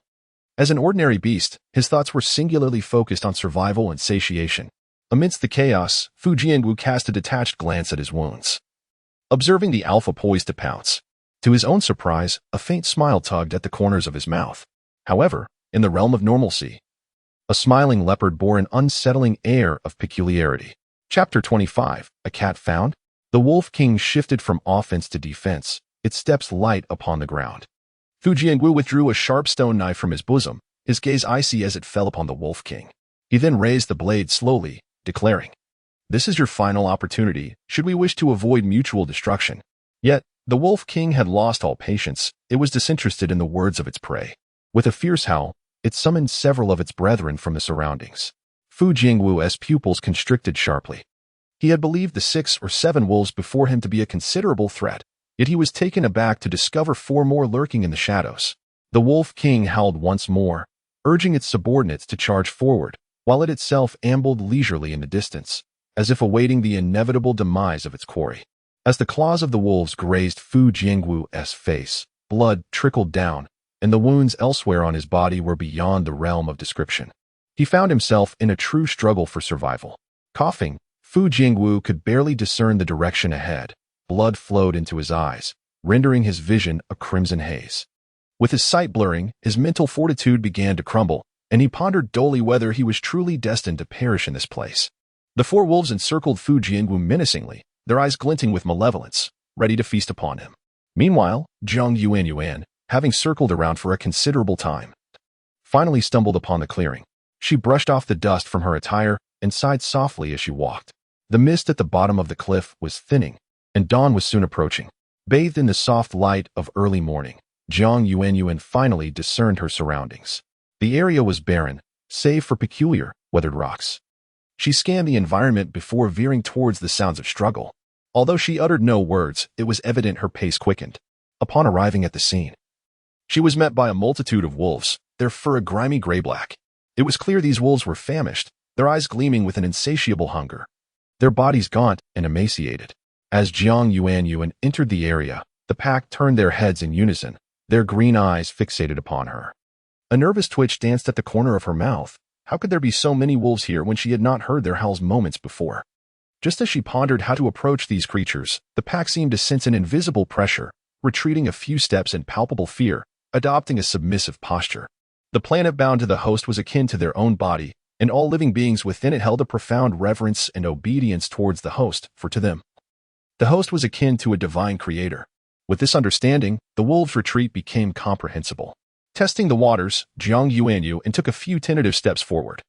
As an ordinary beast, his thoughts were singularly focused on survival and satiation. Amidst the chaos, Fu Jiangwu cast a detached glance at his wounds, observing the alpha poised to pounce. To his own surprise, a faint smile tugged at the corners of his mouth. However, in the realm of normalcy, a smiling leopard bore an unsettling air of peculiarity. Chapter 25, A Cat Found? The Wolf King shifted from offense to defense, its steps light upon the ground. Fu Jiangwu withdrew a sharp stone knife from his bosom, his gaze icy as it fell upon the Wolf King. He then raised the blade slowly, declaring, "This is your final opportunity, should we wish to avoid mutual destruction." Yet, the Wolf King had lost all patience. It was disinterested in the words of its prey. With a fierce howl, it summoned several of its brethren from the surroundings. Fu Jiangwu's pupils constricted sharply. He had believed the 6 or 7 wolves before him to be a considerable threat, yet he was taken aback to discover 4 more lurking in the shadows. The Wolf King howled once more, urging its subordinates to charge forward, while it itself ambled leisurely in the distance, as if awaiting the inevitable demise of its quarry. As the claws of the wolves grazed Fu Jiangwu's face, blood trickled down, and the wounds elsewhere on his body were beyond the realm of description. He found himself in a true struggle for survival. Coughing, Fu Jiangwu could barely discern the direction ahead. Blood flowed into his eyes, rendering his vision a crimson haze. With his sight blurring, his mental fortitude began to crumble, and he pondered dully whether he was truly destined to perish in this place. The 4 wolves encircled Fu Jiangwu menacingly, their eyes glinting with malevolence, ready to feast upon him. Meanwhile, Jiang Yuanyuan, having circled around for a considerable time, finally stumbled upon the clearing. She brushed off the dust from her attire and sighed softly as she walked. The mist at the bottom of the cliff was thinning, and dawn was soon approaching. Bathed in the soft light of early morning, Jiang Yuanyuan finally discerned her surroundings. The area was barren, save for peculiar, weathered rocks. She scanned the environment before veering towards the sounds of struggle. Although she uttered no words, it was evident her pace quickened. Upon arriving at the scene, she was met by a multitude of wolves, their fur a grimy gray-black. It was clear these wolves were famished, their eyes gleaming with an insatiable hunger, their bodies gaunt and emaciated. As Jiang Yuanyuan entered the area, the pack turned their heads in unison, their green eyes fixated upon her. A nervous twitch danced at the corner of her mouth. How could there be so many wolves here when she had not heard their howls moments before? Just as she pondered how to approach these creatures, the pack seemed to sense an invisible pressure, retreating a few steps in palpable fear, adopting a submissive posture. The planet bound to the host was akin to their own body, and all living beings within it held a profound reverence and obedience towards the host, for to them, the host was akin to a divine creator. With this understanding, the wolves' retreat became comprehensible. Testing the waters, Jiang Yuanyuan took a few tentative steps forward,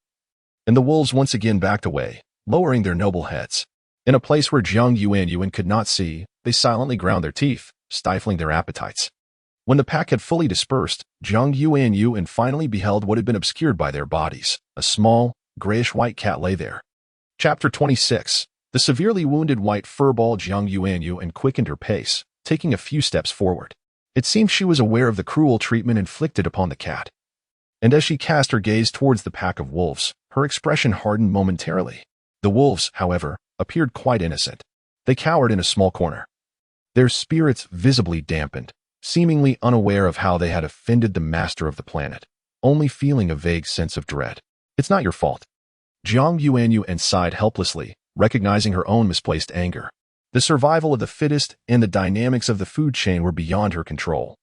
and the wolves once again backed away, lowering their noble heads. In a place where Jiang Yuanyuan could not see, they silently ground their teeth, stifling their appetites. When the pack had fully dispersed, Jiang Yuanyuan finally beheld what had been obscured by their bodies. A small, grayish-white cat lay there. Chapter 26. The severely wounded white furball Jiang Yuanyuan quickened her pace, taking a few steps forward. It seemed she was aware of the cruel treatment inflicted upon the cat. And as she cast her gaze towards the pack of wolves, her expression hardened momentarily. The wolves, however, appeared quite innocent. They cowered in a small corner, their spirits visibly dampened, seemingly unaware of how they had offended the master of the planet, only feeling a vague sense of dread. It's not your fault. Jiang Yuanyuan sighed helplessly, recognizing her own misplaced anger. The survival of the fittest and the dynamics of the food chain were beyond her control.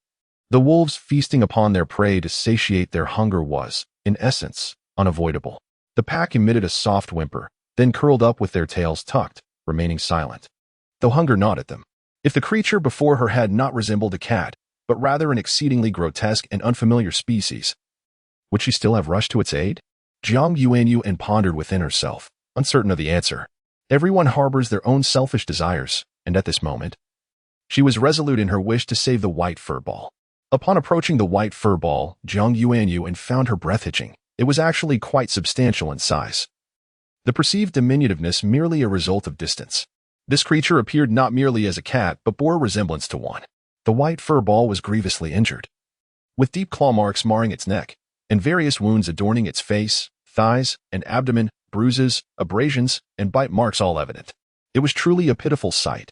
The wolves feasting upon their prey to satiate their hunger was, in essence, unavoidable. The pack emitted a soft whimper, then curled up with their tails tucked, remaining silent. Though hunger gnawed at them. If the creature before her had not resembled a cat, but rather an exceedingly grotesque and unfamiliar species, would she still have rushed to its aid? Jiang Yuanyuan pondered within herself, uncertain of the answer. Everyone harbors their own selfish desires, and at this moment, she was resolute in her wish to save the white furball. Upon approaching the white furball, Jiang Yuanyuan found her breath hitching. It was actually quite substantial in size. The perceived diminutiveness merely a result of distance. This creature appeared not merely as a cat, but bore a resemblance to one. The white furball was grievously injured, with deep claw marks marring its neck, and various wounds adorning its face, thighs, and abdomen, bruises, abrasions, and bite marks all evident. It was truly a pitiful sight.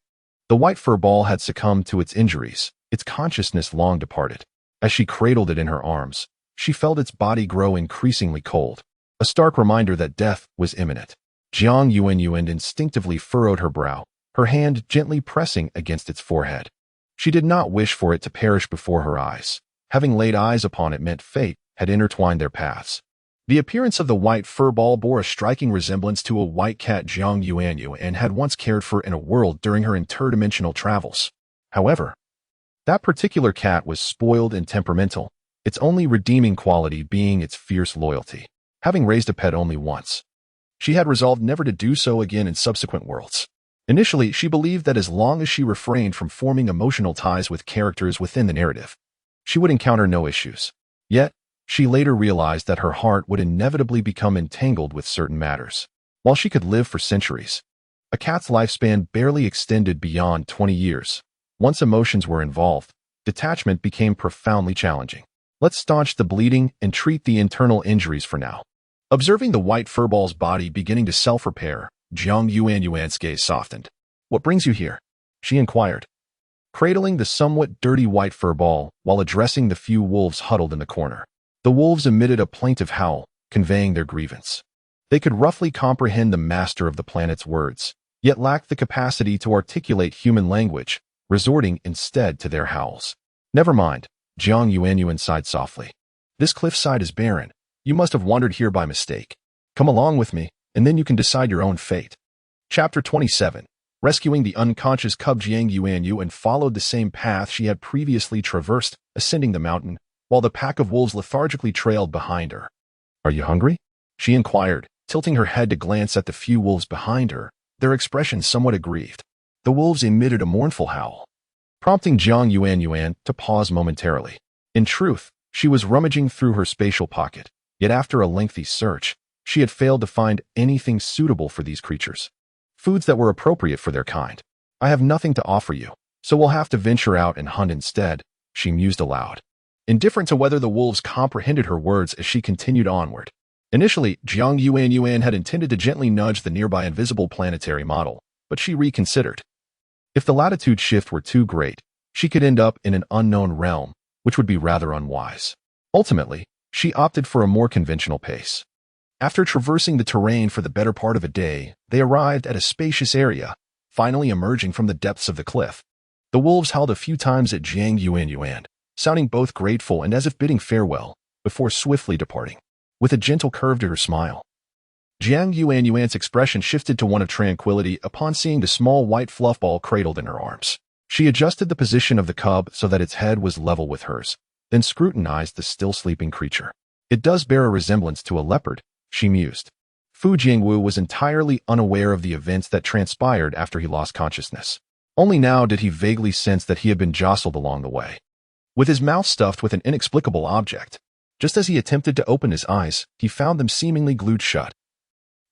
The white furball had succumbed to its injuries, its consciousness long departed. As she cradled it in her arms, she felt its body grow increasingly cold, a stark reminder that death was imminent. Jiang Yuanyuan instinctively furrowed her brow, her hand gently pressing against its forehead. She did not wish for it to perish before her eyes. Having laid eyes upon it meant fate had intertwined their paths. The appearance of the white furball bore a striking resemblance to a white cat Jiang Yuanyuan had once cared for in a world during her interdimensional travels. However, that particular cat was spoiled and temperamental, its only redeeming quality being its fierce loyalty. Having raised a pet only once, she had resolved never to do so again in subsequent worlds. Initially, she believed that as long as she refrained from forming emotional ties with characters within the narrative, she would encounter no issues. Yet, she later realized that her heart would inevitably become entangled with certain matters. While she could live for centuries, a cat's lifespan barely extended beyond 20 years. Once emotions were involved, detachment became profoundly challenging. Let's staunch the bleeding and treat the internal injuries for now. Observing the white furball's body beginning to self-repair, Jiang Yuanyuan's gaze softened. What brings you here? She inquired, cradling the somewhat dirty white furball while addressing the few wolves huddled in the corner. The wolves emitted a plaintive howl, conveying their grievance. They could roughly comprehend the master of the planet's words, yet lacked the capacity to articulate human language, resorting instead to their howls. Never mind, Jiang Yuanyuan sighed softly. This cliffside is barren. You must have wandered here by mistake. Come along with me, and then you can decide your own fate. Chapter 27. Rescuing the unconscious cub. Jiang Yuanyuan followed the same path she had previously traversed, ascending the mountain, while the pack of wolves lethargically trailed behind her. Are you hungry? She inquired, tilting her head to glance at the few wolves behind her, their expressions somewhat aggrieved. The wolves emitted a mournful howl, prompting Jiang Yuanyuan to pause momentarily. In truth, she was rummaging through her spatial pocket, yet after a lengthy search, she had failed to find anything suitable for these creatures. Foods that were appropriate for their kind. I have nothing to offer you, so we'll have to venture out and hunt instead, she mused aloud, indifferent to whether the wolves comprehended her words as she continued onward. Initially, Jiang Yuanyuan had intended to gently nudge the nearby invisible planetary model, but she reconsidered. If the latitude shift were too great, she could end up in an unknown realm, which would be rather unwise. Ultimately, she opted for a more conventional pace. After traversing the terrain for the better part of a day, they arrived at a spacious area, finally emerging from the depths of the cliff. The wolves howled a few times at Jiang Yuanyuan, sounding both grateful and as if bidding farewell, before swiftly departing. With a gentle curve to her smile, Jiang Yuanyuan's expression shifted to one of tranquility upon seeing the small white fluff ball cradled in her arms. She adjusted the position of the cub so that its head was level with hers, then scrutinized the still sleeping creature. It does bear a resemblance to a leopard, she mused. Fu Jingwu was entirely unaware of the events that transpired after he lost consciousness. Only now did he vaguely sense that he had been jostled along the way. With his mouth stuffed with an inexplicable object, just as he attempted to open his eyes, he found them seemingly glued shut.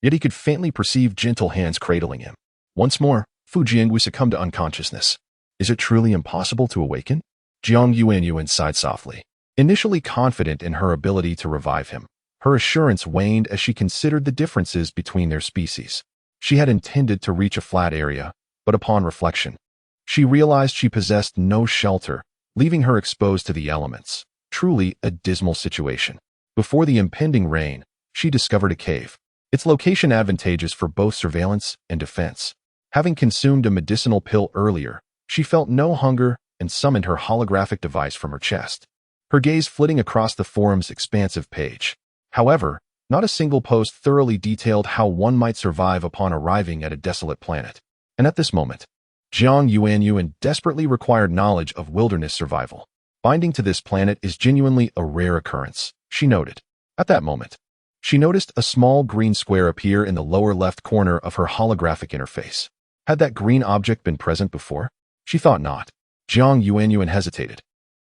Yet he could faintly perceive gentle hands cradling him. Once more, Fu Jingwu succumbed to unconsciousness. Is it truly impossible to awaken? Jiang Yuanyuan sighed softly. Initially confident in her ability to revive him, her assurance waned as she considered the differences between their species. She had intended to reach a flat area, but upon reflection, she realized she possessed no shelter, leaving her exposed to the elements. Truly a dismal situation. Before the impending rain, she discovered a cave. Its location advantageous for both surveillance and defense. Having consumed a medicinal pill earlier, she felt no hunger and summoned her holographic device from her chest, her gaze flitting across the forum's expansive page. However, not a single post thoroughly detailed how one might survive upon arriving at a desolate planet. And at this moment, Jiang Yuanyuan desperately required knowledge of wilderness survival. Binding to this planet is genuinely a rare occurrence, she noted. At that moment, she noticed a small green square appear in the lower left corner of her holographic interface. Had that green object been present before? She thought not. Jiang Yuanyuan hesitated.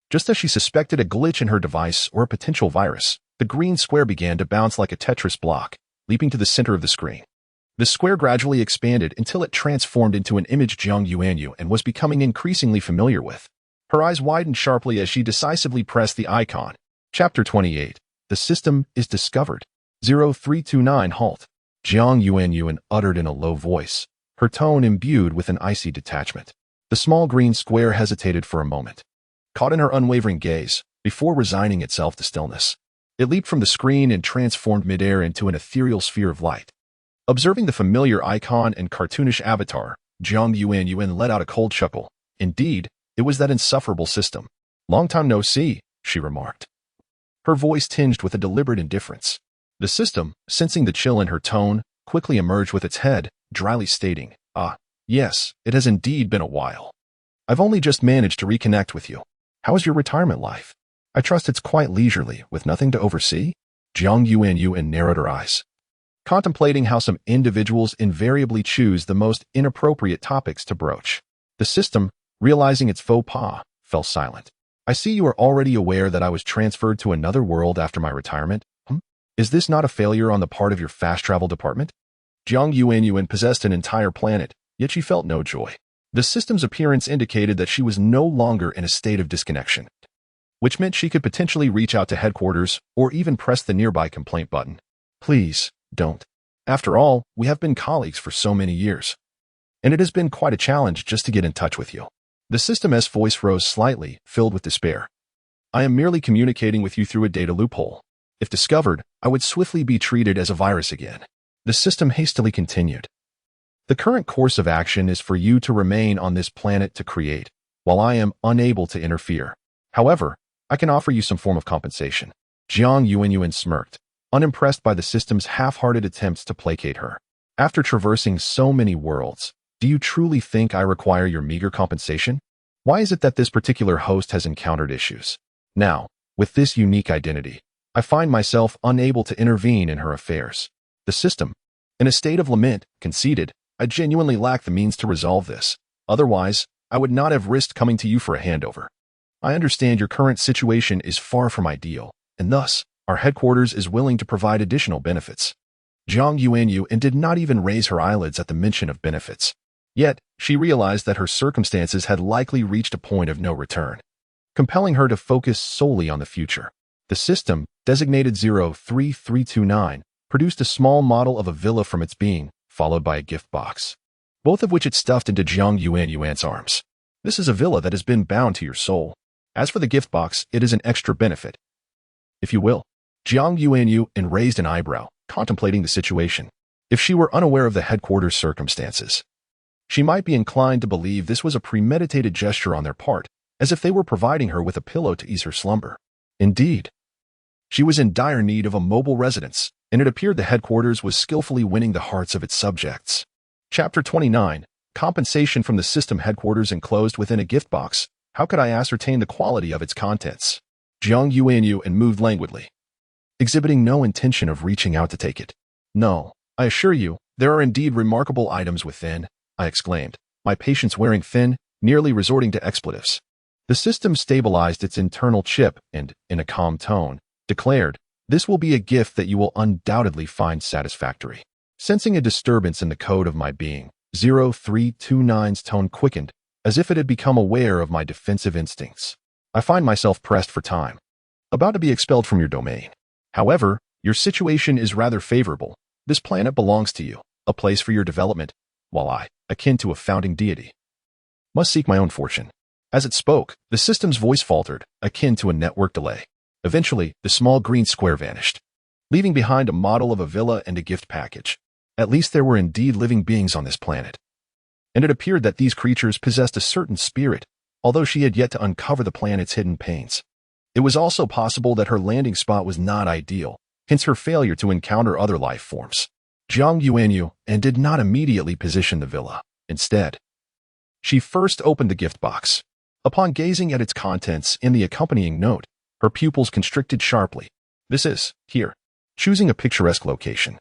Just as she suspected a glitch in her device or a potential virus, the green square began to bounce like a Tetris block, leaping to the center of the screen. The square gradually expanded until it transformed into an image Jiang Yuanyuan was becoming increasingly familiar with. Her eyes widened sharply as she decisively pressed the icon. Chapter 28. The system is discovered. 0329 halt. Jiang Yuanyuan uttered in a low voice, her tone imbued with an icy detachment. The small green square hesitated for a moment, caught in her unwavering gaze, before resigning itself to stillness. It leaped from the screen and transformed midair into an ethereal sphere of light. Observing the familiar icon and cartoonish avatar, Jiang Yuanyuan let out a cold chuckle. Indeed, it was that insufferable system. Long time no see, she remarked, her voice tinged with a deliberate indifference. The system, sensing the chill in her tone, quickly emerged with its head, dryly stating, yes, it has indeed been a while. I've only just managed to reconnect with you. How is your retirement life? I trust it's quite leisurely, with nothing to oversee? Jiang Yuanyuan narrowed her eyes, contemplating how some individuals invariably choose the most inappropriate topics to broach. The system, realizing its faux pas, fell silent. I see you are already aware that I was transferred to another world after my retirement. Is this not a failure on the part of your fast travel department? Jiang Yuanyuan possessed an entire planet, yet she felt no joy. The system's appearance indicated that she was no longer in a state of disconnection, which meant she could potentially reach out to headquarters or even press the nearby complaint button. Please, don't. After all, we have been colleagues for so many years, and it has been quite a challenge just to get in touch with you. The system's voice rose slightly, filled with despair. I am merely communicating with you through a data loophole. If discovered, I would swiftly be treated as a virus again. The system hastily continued. The current course of action is for you to remain on this planet to create, while I am unable to interfere. However, I can offer you some form of compensation. Jiang Yuanyuan smirked, unimpressed by the system's half-hearted attempts to placate her. After traversing so many worlds, do you truly think I require your meager compensation? Why is it that this particular host has encountered issues? Now, with this unique identity, I find myself unable to intervene in her affairs. The system, in a state of lament, conceded, I genuinely lack the means to resolve this. Otherwise, I would not have risked coming to you for a handover. I understand your current situation is far from ideal, and thus, our headquarters is willing to provide additional benefits. Jiang Yuanyuan did not even raise her eyelids at the mention of benefits. Yet, she realized that her circumstances had likely reached a point of no return, compelling her to focus solely on the future. The system, designated 0329, produced a small model of a villa from its being, followed by a gift box, both of which it stuffed into Jiang Yuanyuan's arms. This is a villa that has been bound to your soul. As for the gift box, it is an extra benefit, if you will. Jiang Yuanyuan raised an eyebrow, contemplating the situation. If she were unaware of the headquarters' circumstances, she might be inclined to believe this was a premeditated gesture on their part, as if they were providing her with a pillow to ease her slumber. Indeed, she was in dire need of a mobile residence, and it appeared the headquarters was skillfully winning the hearts of its subjects. Chapter 29. Compensation from the system headquarters enclosed within a gift box. How could I ascertain the quality of its contents? Jiang Yuanyuan moved languidly, exhibiting no intention of reaching out to take it. No, I assure you, there are indeed remarkable items within, I exclaimed, my patience wearing thin, nearly resorting to expletives. The system stabilized its internal chip and, in a calm tone, declared, "This will be a gift that you will undoubtedly find satisfactory." Sensing a disturbance in the code of my being, 0329's tone quickened, as if it had become aware of my defensive instincts. I find myself pressed for time, about to be expelled from your domain. However, your situation is rather favorable. This planet belongs to you, a place for your development, while I, akin to a founding deity, must seek my own fortune. As it spoke, the system's voice faltered, akin to a network delay. Eventually, the small green square vanished, leaving behind a model of a villa and a gift package. At least there were indeed living beings on this planet. And it appeared that these creatures possessed a certain spirit, although she had yet to uncover the planet's hidden pains. It was also possible that her landing spot was not ideal, hence her failure to encounter other life forms. Jiang Yuanyuan did not immediately position the villa. Instead, she first opened the gift box. Upon gazing at its contents and the accompanying note, her pupils constricted sharply. This is, here. Choosing a picturesque location,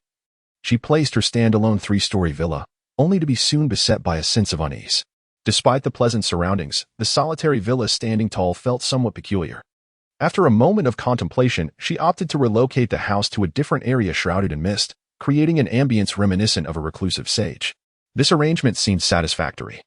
she placed her standalone 3-story villa, only to be soon beset by a sense of unease. Despite the pleasant surroundings, the solitary villa standing tall felt somewhat peculiar. After a moment of contemplation, she opted to relocate the house to a different area shrouded in mist, creating an ambience reminiscent of a reclusive sage. This arrangement seemed satisfactory,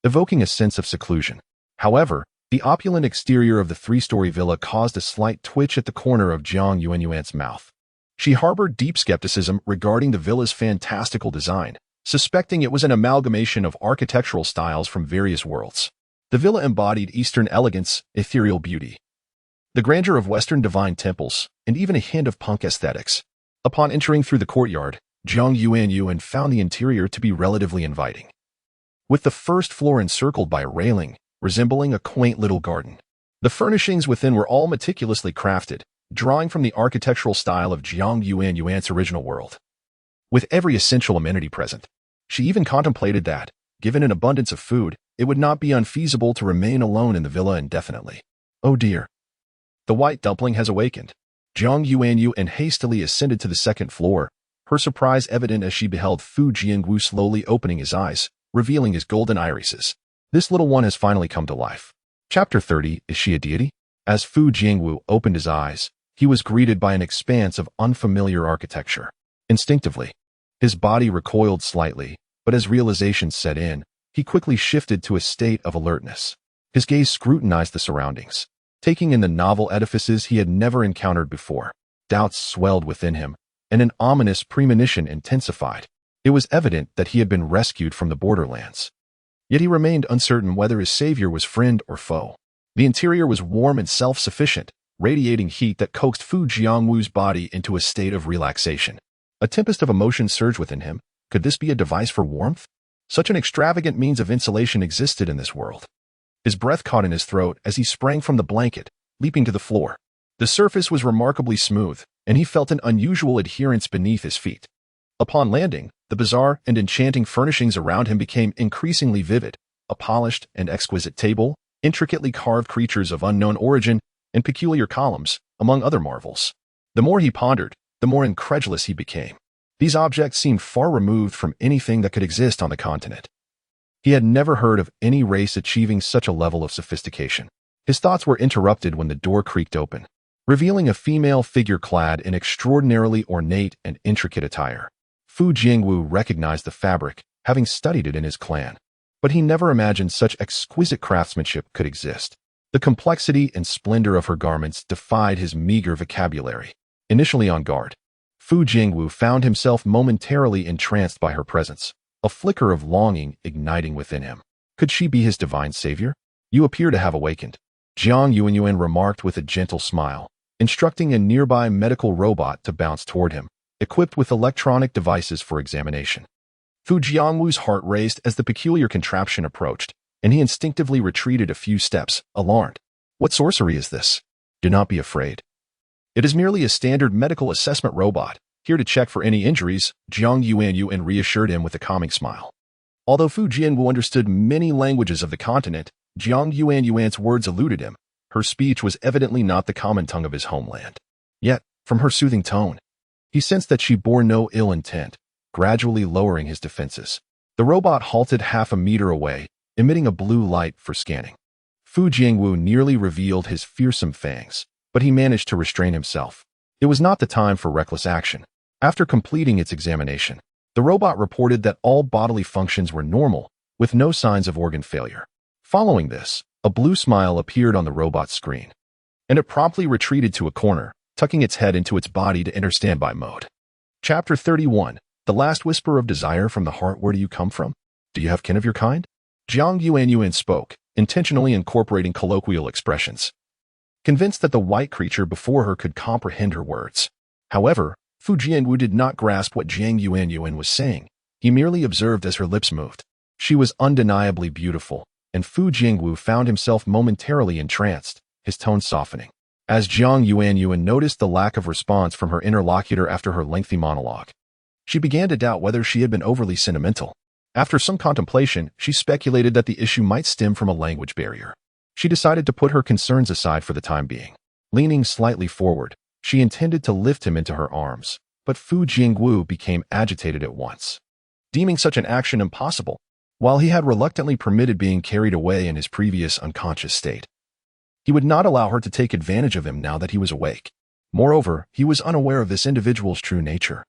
evoking a sense of seclusion. However, the opulent exterior of the 3-story villa caused a slight twitch at the corner of Jiang Yuanyuan's mouth. She harbored deep skepticism regarding the villa's fantastical design, suspecting it was an amalgamation of architectural styles from various worlds. The villa embodied Eastern elegance, ethereal beauty, the grandeur of Western divine temples, and even a hint of punk aesthetics. Upon entering through the courtyard, Jiang Yuanyuan found the interior to be relatively inviting, with the first floor encircled by a railing, resembling a quaint little garden. The furnishings within were all meticulously crafted, drawing from the architectural style of Jiang Yuanyuan's original world. With every essential amenity present, she even contemplated that, given an abundance of food, it would not be unfeasible to remain alone in the villa indefinitely. Oh dear. The white dumpling has awakened. Jiang Yuanyuan hastily ascended to the 2nd floor, her surprise evident as she beheld Fu Jiangwu slowly opening his eyes, revealing his golden irises. This little one has finally come to life. Chapter 30. Is she a deity? As Fu Jiangwu opened his eyes, he was greeted by an expanse of unfamiliar architecture. Instinctively, his body recoiled slightly, but as realization set in, he quickly shifted to a state of alertness. His gaze scrutinized the surroundings, taking in the novel edifices he had never encountered before. Doubts swelled within him, and an ominous premonition intensified. It was evident that he had been rescued from the borderlands. Yet he remained uncertain whether his savior was friend or foe. The interior was warm and self-sufficient, radiating heat that coaxed Fu Jiangwu's body into a state of relaxation. A tempest of emotions surged within him. Could this be a device for warmth? Such an extravagant means of insulation existed in this world. His breath caught in his throat as he sprang from the blanket, leaping to the floor. The surface was remarkably smooth, and he felt an unusual adherence beneath his feet. Upon landing, the bizarre and enchanting furnishings around him became increasingly vivid. A polished and exquisite table, intricately carved creatures of unknown origin, and peculiar columns, among other marvels. The more he pondered, the more incredulous he became. These objects seemed far removed from anything that could exist on the continent. He had never heard of any race achieving such a level of sophistication. His thoughts were interrupted when the door creaked open, revealing a female figure clad in extraordinarily ornate and intricate attire. Fu Jiangwu recognized the fabric, having studied it in his clan, but he never imagined such exquisite craftsmanship could exist. The complexity and splendor of her garments defied his meager vocabulary. Initially on guard, Fu Jingwu found himself momentarily entranced by her presence, a flicker of longing igniting within him. Could she be his divine savior? You appear to have awakened, Jiang Yuanyuan remarked with a gentle smile, instructing a nearby medical robot to bounce toward him, equipped with electronic devices for examination. Fu Jiangwu's heart raced as the peculiar contraption approached, and he instinctively retreated a few steps, alarmed. What sorcery is this? Do not be afraid. It is merely a standard medical assessment robot, here to check for any injuries, Jiang Yuanyuan reassured him with a calming smile. Although Fu Jianwu understood many languages of the continent, Jiang Yuanyuan's words eluded him. Her speech was evidently not the common tongue of his homeland. Yet, from her soothing tone, he sensed that she bore no ill intent, gradually lowering his defenses. The robot halted half a meter away, emitting a blue light for scanning. Fu Jingwu nearly revealed his fearsome fangs, but he managed to restrain himself. It was not the time for reckless action. After completing its examination, the robot reported that all bodily functions were normal, with no signs of organ failure. Following this, a blue smile appeared on the robot's screen, and it promptly retreated to a corner, tucking its head into its body to enter standby mode. Chapter 31. The Last Whisper of Desire from the Heart. Where do you come from? Do you have kin of your kind? Jiang Yuanyuan spoke, intentionally incorporating colloquial expressions, convinced that the white creature before her could comprehend her words. However, Fu Jianwu did not grasp what Jiang Yuanyuan was saying. He merely observed as her lips moved. She was undeniably beautiful, and Fu Jingwu found himself momentarily entranced, his tone softening. As Jiang Yuanyuan noticed the lack of response from her interlocutor after her lengthy monologue, she began to doubt whether she had been overly sentimental. After some contemplation, she speculated that the issue might stem from a language barrier. She decided to put her concerns aside for the time being. Leaning slightly forward, she intended to lift him into her arms, but Fu Jingwu became agitated at once, deeming such an action impossible. While he had reluctantly permitted being carried away in his previous unconscious state, he would not allow her to take advantage of him now that he was awake. Moreover, he was unaware of this individual's true nature.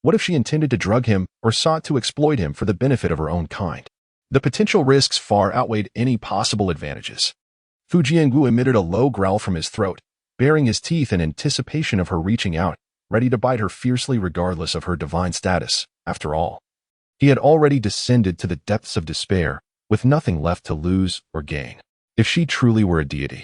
What if she intended to drug him or sought to exploit him for the benefit of her own kind? The potential risks far outweighed any possible advantages. Fu Jingwu emitted a low growl from his throat, baring his teeth in anticipation of her reaching out, ready to bite her fiercely regardless of her divine status. After all, he had already descended to the depths of despair, with nothing left to lose or gain. If she truly were a deity,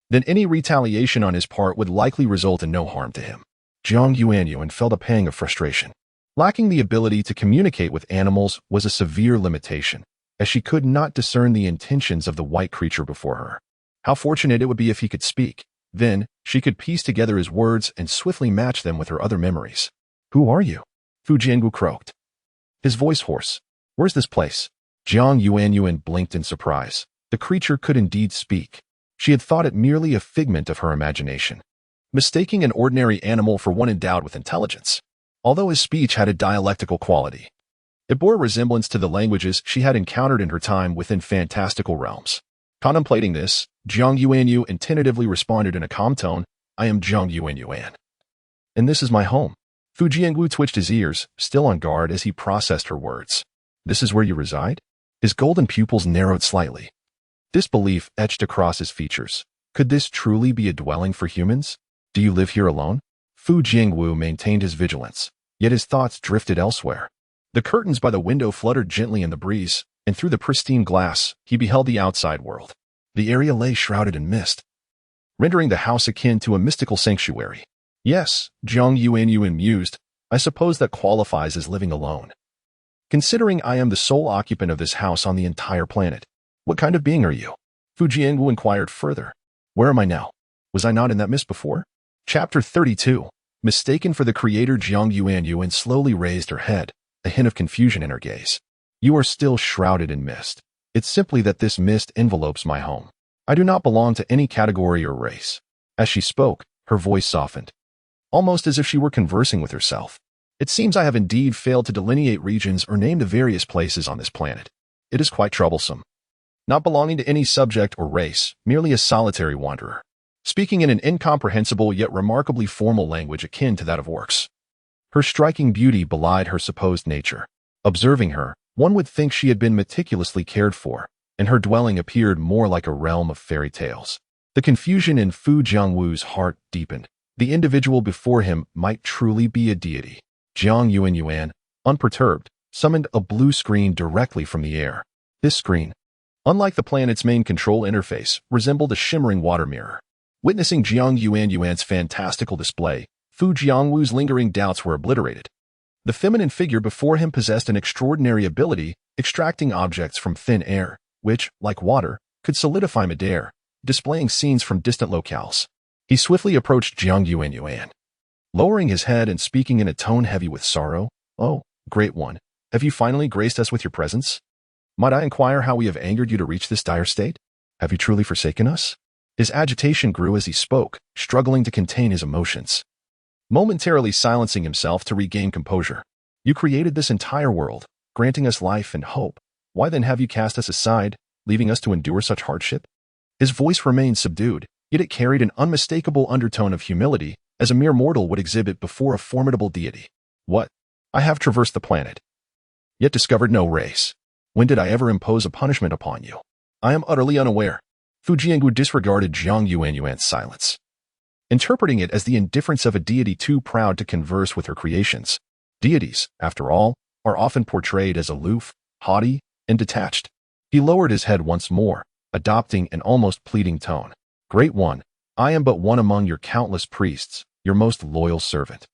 then any retaliation on his part would likely result in no harm to him. Jiang Yuanyuan felt a pang of frustration. Lacking the ability to communicate with animals was a severe limitation, as she could not discern the intentions of the white creature before her. How fortunate it would be if he could speak. Then, she could piece together his words and swiftly match them with her other memories. Who are you? Fu Jingwu croaked, his voice hoarse. Where's this place? Jiang Yuanyuan blinked in surprise. The creature could indeed speak. She had thought it merely a figment of her imagination, mistaking an ordinary animal for one endowed with intelligence. Although his speech had a dialectical quality, it bore a resemblance to the languages she had encountered in her time within fantastical realms. Contemplating this, Jiang Yuanyuan tentatively responded in a calm tone, I am Jiang Yuanyuan, and this is my home. Fu Jingwu twitched his ears, still on guard as he processed her words. This is where you reside? His golden pupils narrowed slightly. Disbelief etched across his features. Could this truly be a dwelling for humans? Do you live here alone? Fu Jingwu maintained his vigilance, yet his thoughts drifted elsewhere. The curtains by the window fluttered gently in the breeze, and through the pristine glass, he beheld the outside world. The area lay shrouded in mist, rendering the house akin to a mystical sanctuary. Yes, Jiang Yuanyuan mused, I suppose that qualifies as living alone, considering I am the sole occupant of this house on the entire planet. What kind of being are you? Fu Jingwu inquired further. Where am I now? Was I not in that mist before? Chapter 32. Mistaken for the creator, Jiang Yuanyuan slowly raised her head, a hint of confusion in her gaze. You are still shrouded in mist. It's simply that this mist envelopes my home. I do not belong to any category or race. As she spoke, her voice softened, almost as if she were conversing with herself. It seems I have indeed failed to delineate regions or name the various places on this planet. It is quite troublesome. Not belonging to any subject or race, merely a solitary wanderer, speaking in an incomprehensible yet remarkably formal language akin to that of orcs. Her striking beauty belied her supposed nature. Observing her, one would think she had been meticulously cared for, and her dwelling appeared more like a realm of fairy tales. The confusion in Fu Jiangwu's heart deepened. The individual before him might truly be a deity. Jiang Yuanyuan, unperturbed, summoned a blue screen directly from the air. This screen, unlike the planet's main control interface, resembled a shimmering water mirror. Witnessing Jiang Yuanyuan's fantastical display, Fu Jiangwu's lingering doubts were obliterated. The feminine figure before him possessed an extraordinary ability, extracting objects from thin air, which, like water, could solidify midair, displaying scenes from distant locales. He swiftly approached Jiang Yuanyuan, lowering his head and speaking in a tone heavy with sorrow. "Oh, great one, have you finally graced us with your presence? Might I inquire how we have angered you to reach this dire state? Have you truly forsaken us?" His agitation grew as he spoke, struggling to contain his emotions. Momentarily silencing himself to regain composure. "You created this entire world, granting us life and hope. Why then have you cast us aside, leaving us to endure such hardship?" His voice remained subdued, yet it carried an unmistakable undertone of humility, as a mere mortal would exhibit before a formidable deity. "What? I have traversed the planet, yet discovered no race. When did I ever impose a punishment upon you? I am utterly unaware." Fu Jiangwu disregarded Jiang Yuanyuan's silence, interpreting it as the indifference of a deity too proud to converse with her creations. Deities, after all, are often portrayed as aloof, haughty, and detached. He lowered his head once more, adopting an almost pleading tone. "Great one, I am but one among your countless priests, your most loyal servant.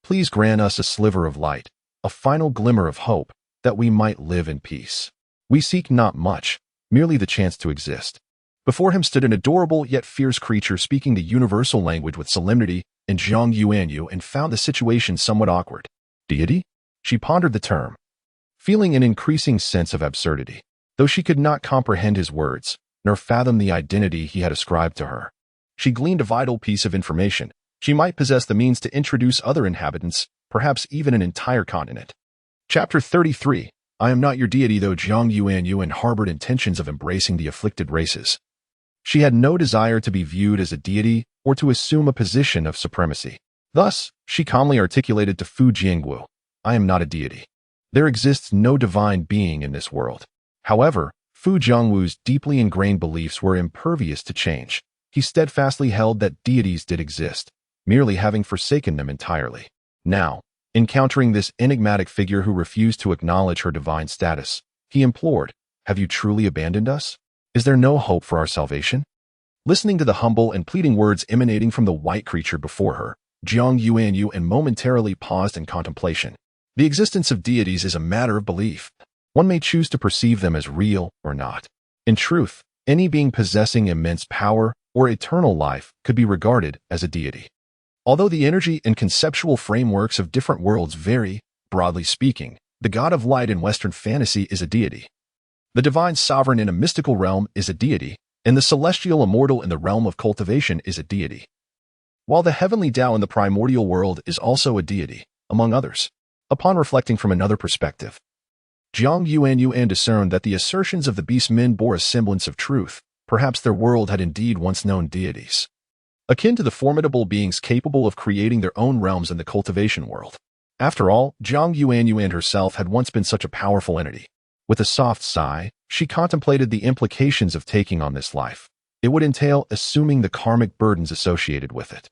Please grant us a sliver of light, a final glimmer of hope, that we might live in peace. We seek not much, merely the chance to exist." Before him stood an adorable yet fierce creature speaking the universal language with solemnity, and Jiang Yuanyuan found the situation somewhat awkward. Deity? She pondered the term, feeling an increasing sense of absurdity. Though she could not comprehend his words, nor fathom the identity he had ascribed to her, she gleaned a vital piece of information. She might possess the means to introduce other inhabitants, perhaps even an entire continent. Chapter 33. I am not your deity. Though Jiang Yuanyuan harbored intentions of embracing the afflicted races, she had no desire to be viewed as a deity or to assume a position of supremacy. Thus, she calmly articulated to Fu Jiangwu, "I am not a deity. There exists no divine being in this world." However, Fu Jiangwu's deeply ingrained beliefs were impervious to change. He steadfastly held that deities did exist, merely having forsaken them entirely. Now, encountering this enigmatic figure who refused to acknowledge her divine status, he implored, "Have you truly abandoned us? Is there no hope for our salvation?" Listening to the humble and pleading words emanating from the white creature before her, Jiang Yuanyuan momentarily paused in contemplation. The existence of deities is a matter of belief. One may choose to perceive them as real or not. In truth, any being possessing immense power or eternal life could be regarded as a deity. Although the energy and conceptual frameworks of different worlds vary, broadly speaking, the god of light in Western fantasy is a deity. The divine sovereign in a mystical realm is a deity, and the celestial immortal in the realm of cultivation is a deity. While the heavenly Tao in the primordial world is also a deity, among others. Upon reflecting from another perspective, Jiang Yuanyuan discerned that the assertions of the beast men bore a semblance of truth. Perhaps their world had indeed once known deities, akin to the formidable beings capable of creating their own realms in the cultivation world. After all, Jiang Yuanyuan herself had once been such a powerful entity. With a soft sigh, she contemplated the implications of taking on this life. It would entail assuming the karmic burdens associated with it.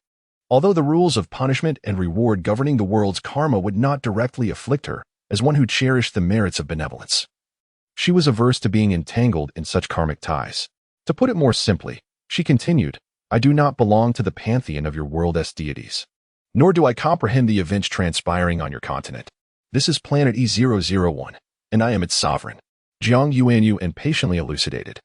Although the rules of punishment and reward governing the world's karma would not directly afflict her, as one who cherished the merits of benevolence, she was averse to being entangled in such karmic ties. To put it more simply, she continued, "I do not belong to the pantheon of your world's deities, nor do I comprehend the events transpiring on your continent. This is Planet E001, and I am its sovereign," Jiang Yuanyuan patiently elucidated,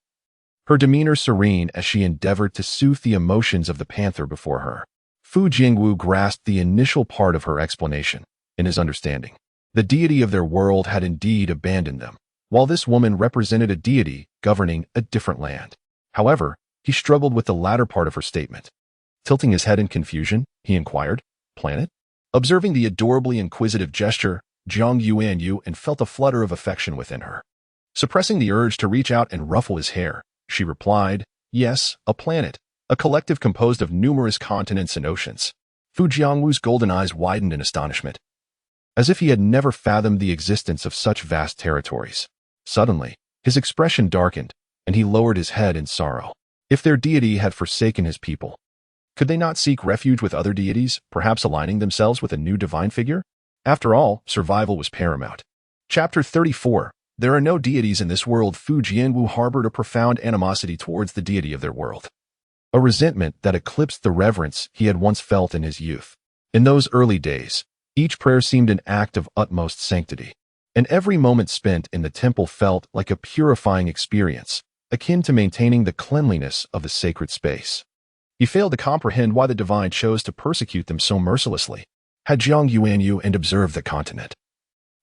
her demeanor serene as she endeavored to soothe the emotions of the panther before her. Fu Jiangwu grasped the initial part of her explanation. In his understanding, the deity of their world had indeed abandoned them, while this woman represented a deity governing a different land. However, he struggled with the latter part of her statement. Tilting his head in confusion, he inquired, "Planet?" Observing the adorably inquisitive gesture, Jiang Yuanyuan felt a flutter of affection within her. Suppressing the urge to reach out and ruffle his hair, she replied, "Yes, a planet, a collective composed of numerous continents and oceans." Fu Jiangwu's golden eyes widened in astonishment, as if he had never fathomed the existence of such vast territories. Suddenly, his expression darkened, and he lowered his head in sorrow. If their deity had forsaken his people, Could they not seek refuge with other deities, perhaps aligning themselves with a new divine figure? After all, survival was paramount. Chapter 34. There are no deities in this world. Fu Jianwu harbored a profound animosity towards the deity of their world. A resentment that eclipsed the reverence he had once felt in his youth. In those early days, each prayer seemed an act of utmost sanctity, and every moment spent in the temple felt like a purifying experience, akin to maintaining the cleanliness of the sacred space. He failed to comprehend why the divine chose to persecute them so mercilessly. Had Jiang Yuanyuan observed the continent,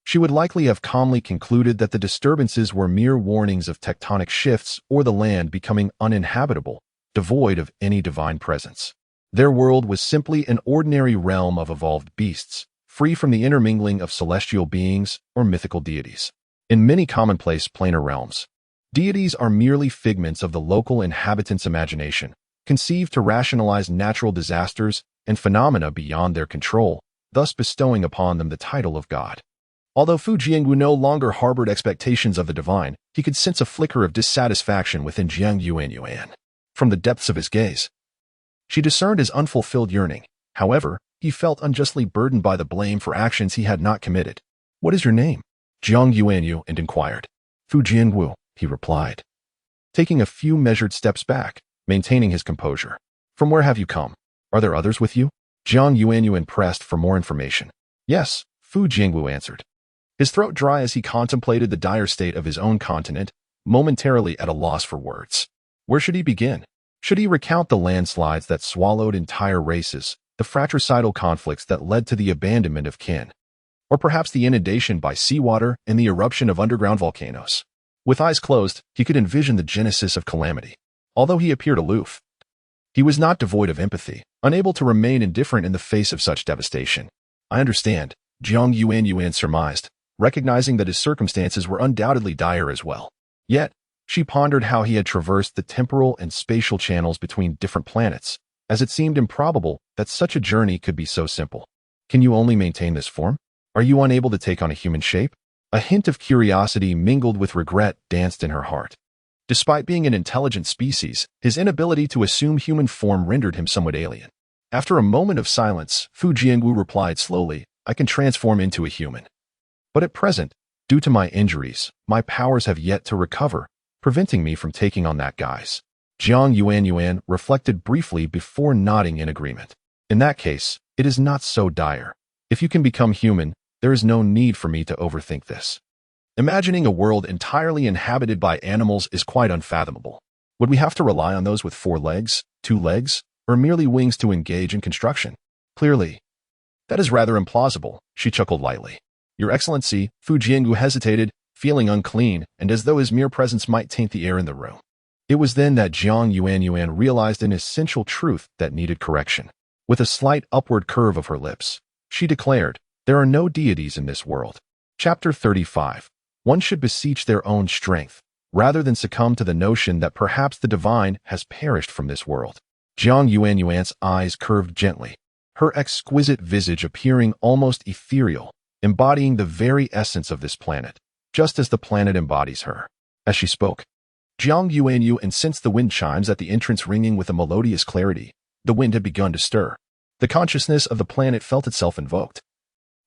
she would likely have calmly concluded that the disturbances were mere warnings of tectonic shifts or the land becoming uninhabitable, devoid of any divine presence. Their world was simply an ordinary realm of evolved beasts, free from the intermingling of celestial beings or mythical deities. In many commonplace planar realms, deities are merely figments of the local inhabitants' imagination, conceived to rationalize natural disasters and phenomena beyond their control, thus bestowing upon them the title of God. Although Fu Jianwu no longer harbored expectations of the divine, he could sense a flicker of dissatisfaction within Jiang Yuanyuan. From the depths of his gaze, she discerned his unfulfilled yearning. However, he felt unjustly burdened by the blame for actions he had not committed. "What is your name?" Jiang Yuanyuan inquired. "Fu Jianwu," he replied, taking a few measured steps back, maintaining his composure. "From where have you come? Are there others with you?" Jiang Yuanyuan pressed for more information. "Yes," Fu Jianwu answered, his throat dry as he contemplated the dire state of his own continent, momentarily at a loss for words. Where should he begin? Should he recount the landslides that swallowed entire races, the fratricidal conflicts that led to the abandonment of kin, or perhaps the inundation by seawater and the eruption of underground volcanoes? With eyes closed, he could envision the genesis of calamity. Although he appeared aloof, he was not devoid of empathy, unable to remain indifferent in the face of such devastation. "I understand," Jiang Yuanyuan surmised, recognizing that his circumstances were undoubtedly dire as well. Yet, she pondered how he had traversed the temporal and spatial channels between different planets, as it seemed improbable that such a journey could be so simple. "Can you only maintain this form? Are you unable to take on a human shape?" A hint of curiosity mingled with regret danced in her heart. Despite being an intelligent species, his inability to assume human form rendered him somewhat alien. After a moment of silence, Fu Jianwu replied slowly, "I can transform into a human. But at present, due to my injuries, my powers have yet to recover, preventing me from taking on that guise." Jiang Yuanyuan reflected briefly before nodding in agreement. "In that case, it is not so dire. If you can become human, there is no need for me to overthink this. Imagining a world entirely inhabited by animals is quite unfathomable. Would we have to rely on those with 4 legs, 2 legs, or merely wings to engage in construction? Clearly, that is rather implausible," she chuckled lightly. "Your Excellency," Fu Jianwu hesitated, feeling unclean and as though his mere presence might taint the air in the room. It was then that Jiang Yuanyuan realized an essential truth that needed correction. With a slight upward curve of her lips, she declared, "There are no deities in this world." Chapter 35. One should beseech their own strength, rather than succumb to the notion that perhaps the divine has perished from this world. Jiang Yuanyuan's eyes curved gently, her exquisite visage appearing almost ethereal, embodying the very essence of this planet, just as the planet embodies her. As she spoke, Jiang Yuanyuan sensed the wind chimes at the entrance ringing with a melodious clarity. The wind had begun to stir. The consciousness of the planet felt itself invoked.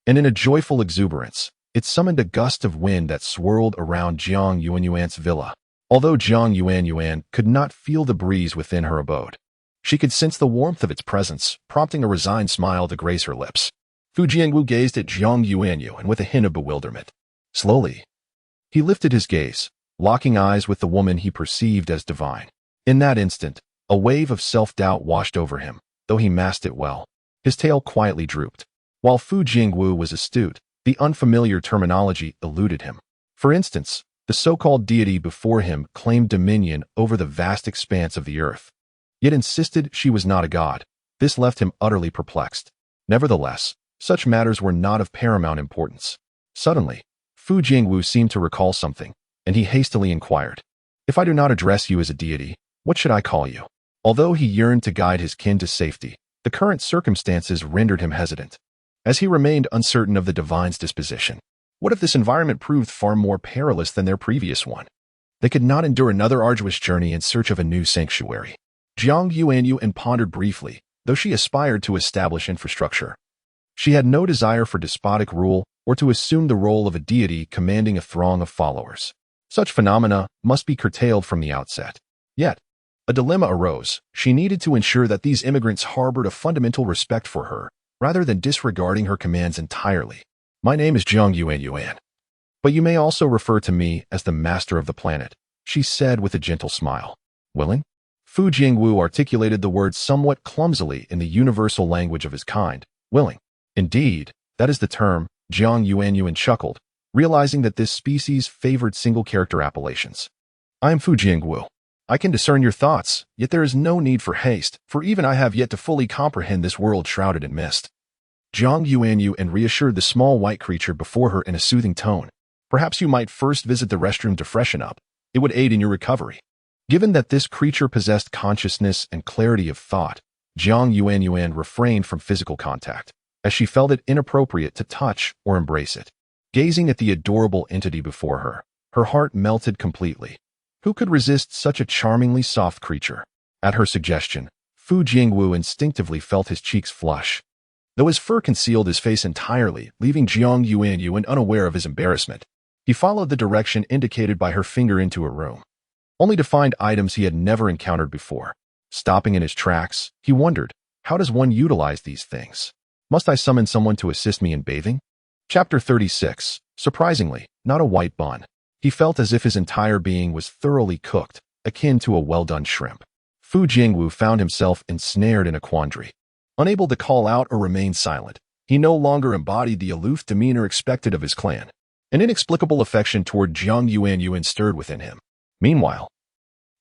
And in a joyful exuberance, it summoned a gust of wind that swirled around Jiang Yuanyuan's villa. Although Jiang Yuanyuan could not feel the breeze within her abode, she could sense the warmth of its presence, prompting a resigned smile to grace her lips. Fu Jianwu gazed at Jiang Yuanyuan with a hint of bewilderment. Slowly, he lifted his gaze, locking eyes with the woman he perceived as divine. In that instant, a wave of self-doubt washed over him, though he masked it well. His tail quietly drooped. While Fu Jianwu was astute, the unfamiliar terminology eluded him. For instance, the so-called deity before him claimed dominion over the vast expanse of the earth, yet insisted she was not a god. This left him utterly perplexed. Nevertheless, such matters were not of paramount importance. Suddenly, Fu Jianwu seemed to recall something, and he hastily inquired, "If I do not address you as a deity, what should I call you?" Although he yearned to guide his kin to safety, the current circumstances rendered him hesitant, as he remained uncertain of the divine's disposition. What if this environment proved far more perilous than their previous one? They could not endure another arduous journey in search of a new sanctuary. Jiang Yuanyuan pondered briefly, though she aspired to establish infrastructure. She had no desire for despotic rule or to assume the role of a deity commanding a throng of followers. Such phenomena must be curtailed from the outset. Yet, a dilemma arose. She needed to ensure that these immigrants harbored a fundamental respect for her, rather than disregarding her commands entirely. My name is Jiang Yuanyuan, but you may also refer to me as the master of the planet, she said with a gentle smile. Willing? Fu Jingwu articulated the word somewhat clumsily in the universal language of his kind. Willing. Indeed, that is the term, Jiang Yuanyuan chuckled, realizing that this species favored single-character appellations. I am Fu Jingwu. I can discern your thoughts, yet there is no need for haste, for even I have yet to fully comprehend this world shrouded in mist. Jiang Yuanyuan reassured the small white creature before her in a soothing tone. Perhaps you might first visit the restroom to freshen up. It would aid in your recovery. Given that this creature possessed consciousness and clarity of thought, Jiang Yuanyuan refrained from physical contact, as she felt it inappropriate to touch or embrace it. Gazing at the adorable entity before her, her heart melted completely. Who could resist such a charmingly soft creature? At her suggestion, Fu Jingwu instinctively felt his cheeks flush. Though his fur concealed his face entirely, leaving Jiang Yuanyuan unaware of his embarrassment, he followed the direction indicated by her finger into a room, only to find items he had never encountered before. Stopping in his tracks, he wondered, how does one utilize these things? Must I summon someone to assist me in bathing? Chapter 36. Surprisingly, not a white bun. He felt as if his entire being was thoroughly cooked, akin to a well-done shrimp. Fu Jingwu found himself ensnared in a quandary. Unable to call out or remain silent, he no longer embodied the aloof demeanor expected of his clan. An inexplicable affection toward Jiang Yuanyuan stirred within him. Meanwhile,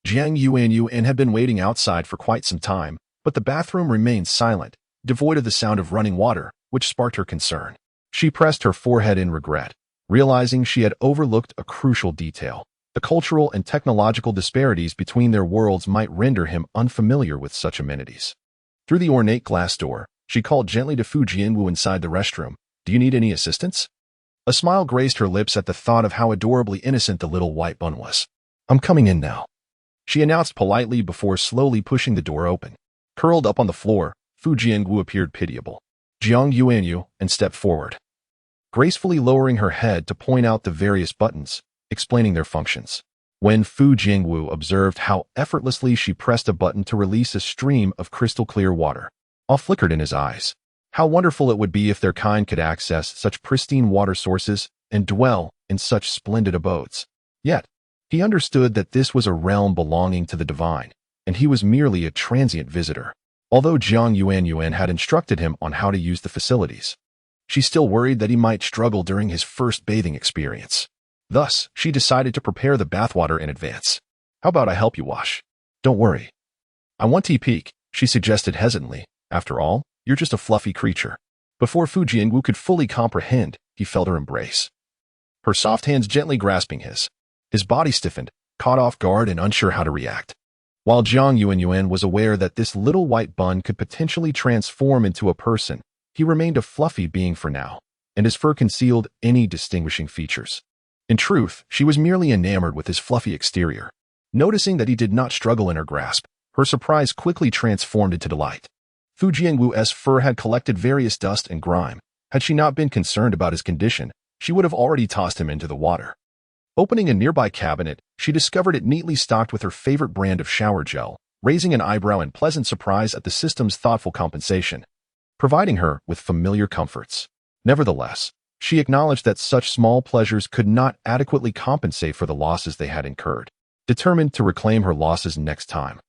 Jiang Yuanyuan had been waiting outside for quite some time, but the bathroom remained silent, devoid of the sound of running water, which sparked her concern. She pressed her forehead in regret, realizing she had overlooked a crucial detail. The cultural and technological disparities between their worlds might render him unfamiliar with such amenities. Through the ornate glass door, she called gently to Fu Jingwu inside the restroom. Do you need any assistance? A smile graced her lips at the thought of how adorably innocent the little white bun was. I'm coming in now, she announced politely before slowly pushing the door open. Curled up on the floor, Fu Jingwu appeared pitiable. Jiang Yuanyuan stepped forward, gracefully lowering her head to point out the various buttons, explaining their functions. When Fu Jingwu observed how effortlessly she pressed a button to release a stream of crystal-clear water, awe flickered in his eyes. How wonderful it would be if their kind could access such pristine water sources and dwell in such splendid abodes. Yet, he understood that this was a realm belonging to the divine, and he was merely a transient visitor. Although Jiang Yuanyuan had instructed him on how to use the facilities, she still worried that he might struggle during his first bathing experience. Thus, she decided to prepare the bathwater in advance. How about I help you wash? Don't worry. I want to peek, she suggested hesitantly. After all, you're just a fluffy creature. Before Fu Jingwu could fully comprehend, he felt her embrace, her soft hands gently grasping his. His body stiffened, caught off guard and unsure how to react. While Jiang Yuanyuan was aware that this little white bun could potentially transform into a person, he remained a fluffy being for now, and his fur concealed any distinguishing features. In truth, she was merely enamored with his fluffy exterior. Noticing that he did not struggle in her grasp, her surprise quickly transformed into delight. Fu Jingwu's fur had collected various dust and grime. Had she not been concerned about his condition, she would have already tossed him into the water. Opening a nearby cabinet, she discovered it neatly stocked with her favorite brand of shower gel, raising an eyebrow in pleasant surprise at the system's thoughtful compensation, providing her with familiar comforts. Nevertheless, she acknowledged that such small pleasures could not adequately compensate for the losses they had incurred. Determined to reclaim her losses next time,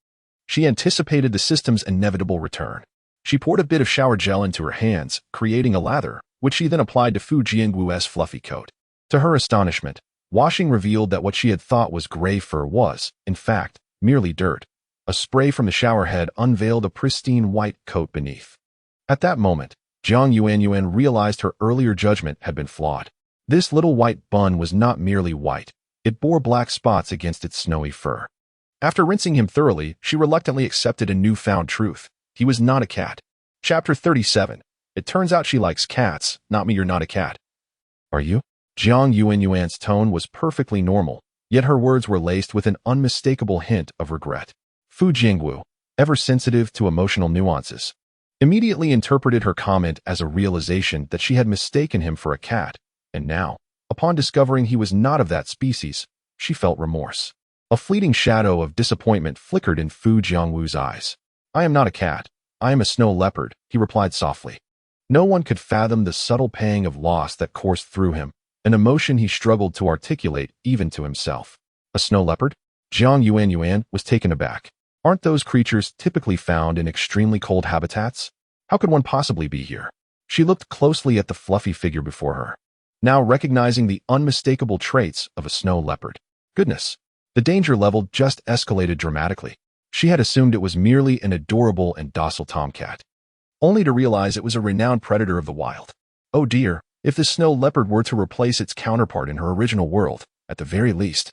she anticipated the system's inevitable return. She poured a bit of shower gel into her hands, creating a lather, which she then applied to Fu Jingwu's fluffy coat. To her astonishment, washing revealed that what she had thought was gray fur was, in fact, merely dirt. A spray from the shower head unveiled a pristine white coat beneath. At that moment, Jiang Yuanyuan realized her earlier judgment had been flawed. This little white bun was not merely white. It bore black spots against its snowy fur. After rinsing him thoroughly, she reluctantly accepted a newfound truth. He was not a cat. Chapter 37. It turns out she likes cats, not me. You're not a cat. Are you? Jiang Yuanyuan's tone was perfectly normal, yet her words were laced with an unmistakable hint of regret. Fu Jingwu, ever sensitive to emotional nuances, immediately interpreted her comment as a realization that she had mistaken him for a cat, and now, upon discovering he was not of that species, she felt remorse. A fleeting shadow of disappointment flickered in Fu Jiangwu's eyes. "I am not a cat. I am a snow leopard," he replied softly. No one could fathom the subtle pang of loss that coursed through him, an emotion he struggled to articulate even to himself. A snow leopard? Jiang Yuanyuan was taken aback. Aren't those creatures typically found in extremely cold habitats? How could one possibly be here? She looked closely at the fluffy figure before her, now recognizing the unmistakable traits of a snow leopard. Goodness, the danger level just escalated dramatically. She had assumed it was merely an adorable and docile tomcat, only to realize it was a renowned predator of the wild. Oh dear, if this snow leopard were to replace its counterpart in her original world, at the very least,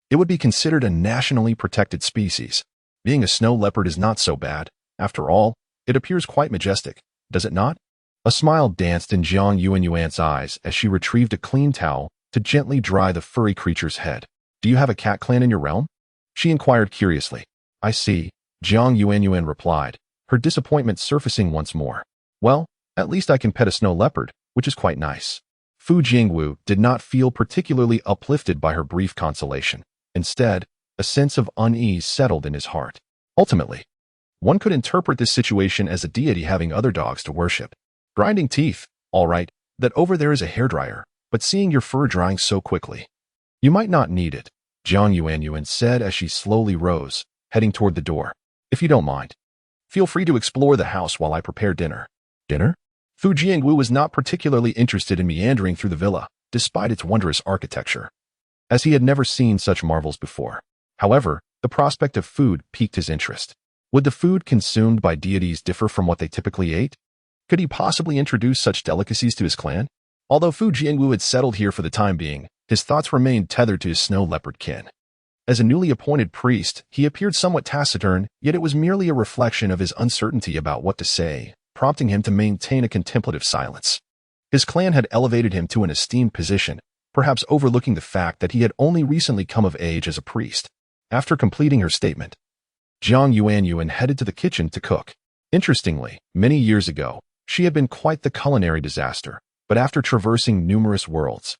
it would be considered a nationally protected species. Being a snow leopard is not so bad. After all, it appears quite majestic, does it not? A smile danced in Jiang Yuanyuan's eyes as she retrieved a clean towel to gently dry the furry creature's head. "Do you have a cat clan in your realm?" she inquired curiously. "I see," Jiang Yuanyuan replied, her disappointment surfacing once more. "Well, at least I can pet a snow leopard, which is quite nice." Fu Jiangwu did not feel particularly uplifted by her brief consolation. Instead, a sense of unease settled in his heart. Ultimately, one could interpret this situation as a deity having other dogs to worship. Grinding teeth, all right, that over there is a hairdryer, but seeing your fur drying so quickly. "You might not need it," Jiang Yuanyuan said as she slowly rose, heading toward the door. "If you don't mind, feel free to explore the house while I prepare dinner." Dinner? Fu Jiangwu was not particularly interested in meandering through the villa, despite its wondrous architecture, as he had never seen such marvels before. However, the prospect of food piqued his interest. Would the food consumed by deities differ from what they typically ate? Could he possibly introduce such delicacies to his clan? Although Fu Jiangwu had settled here for the time being, his thoughts remained tethered to his snow leopard kin. As a newly appointed priest, he appeared somewhat taciturn, yet it was merely a reflection of his uncertainty about what to say, prompting him to maintain a contemplative silence. His clan had elevated him to an esteemed position, perhaps overlooking the fact that he had only recently come of age as a priest. After completing her statement, Jiang Yuanyuan headed to the kitchen to cook. Interestingly, many years ago, she had been quite the culinary disaster, but after traversing numerous worlds,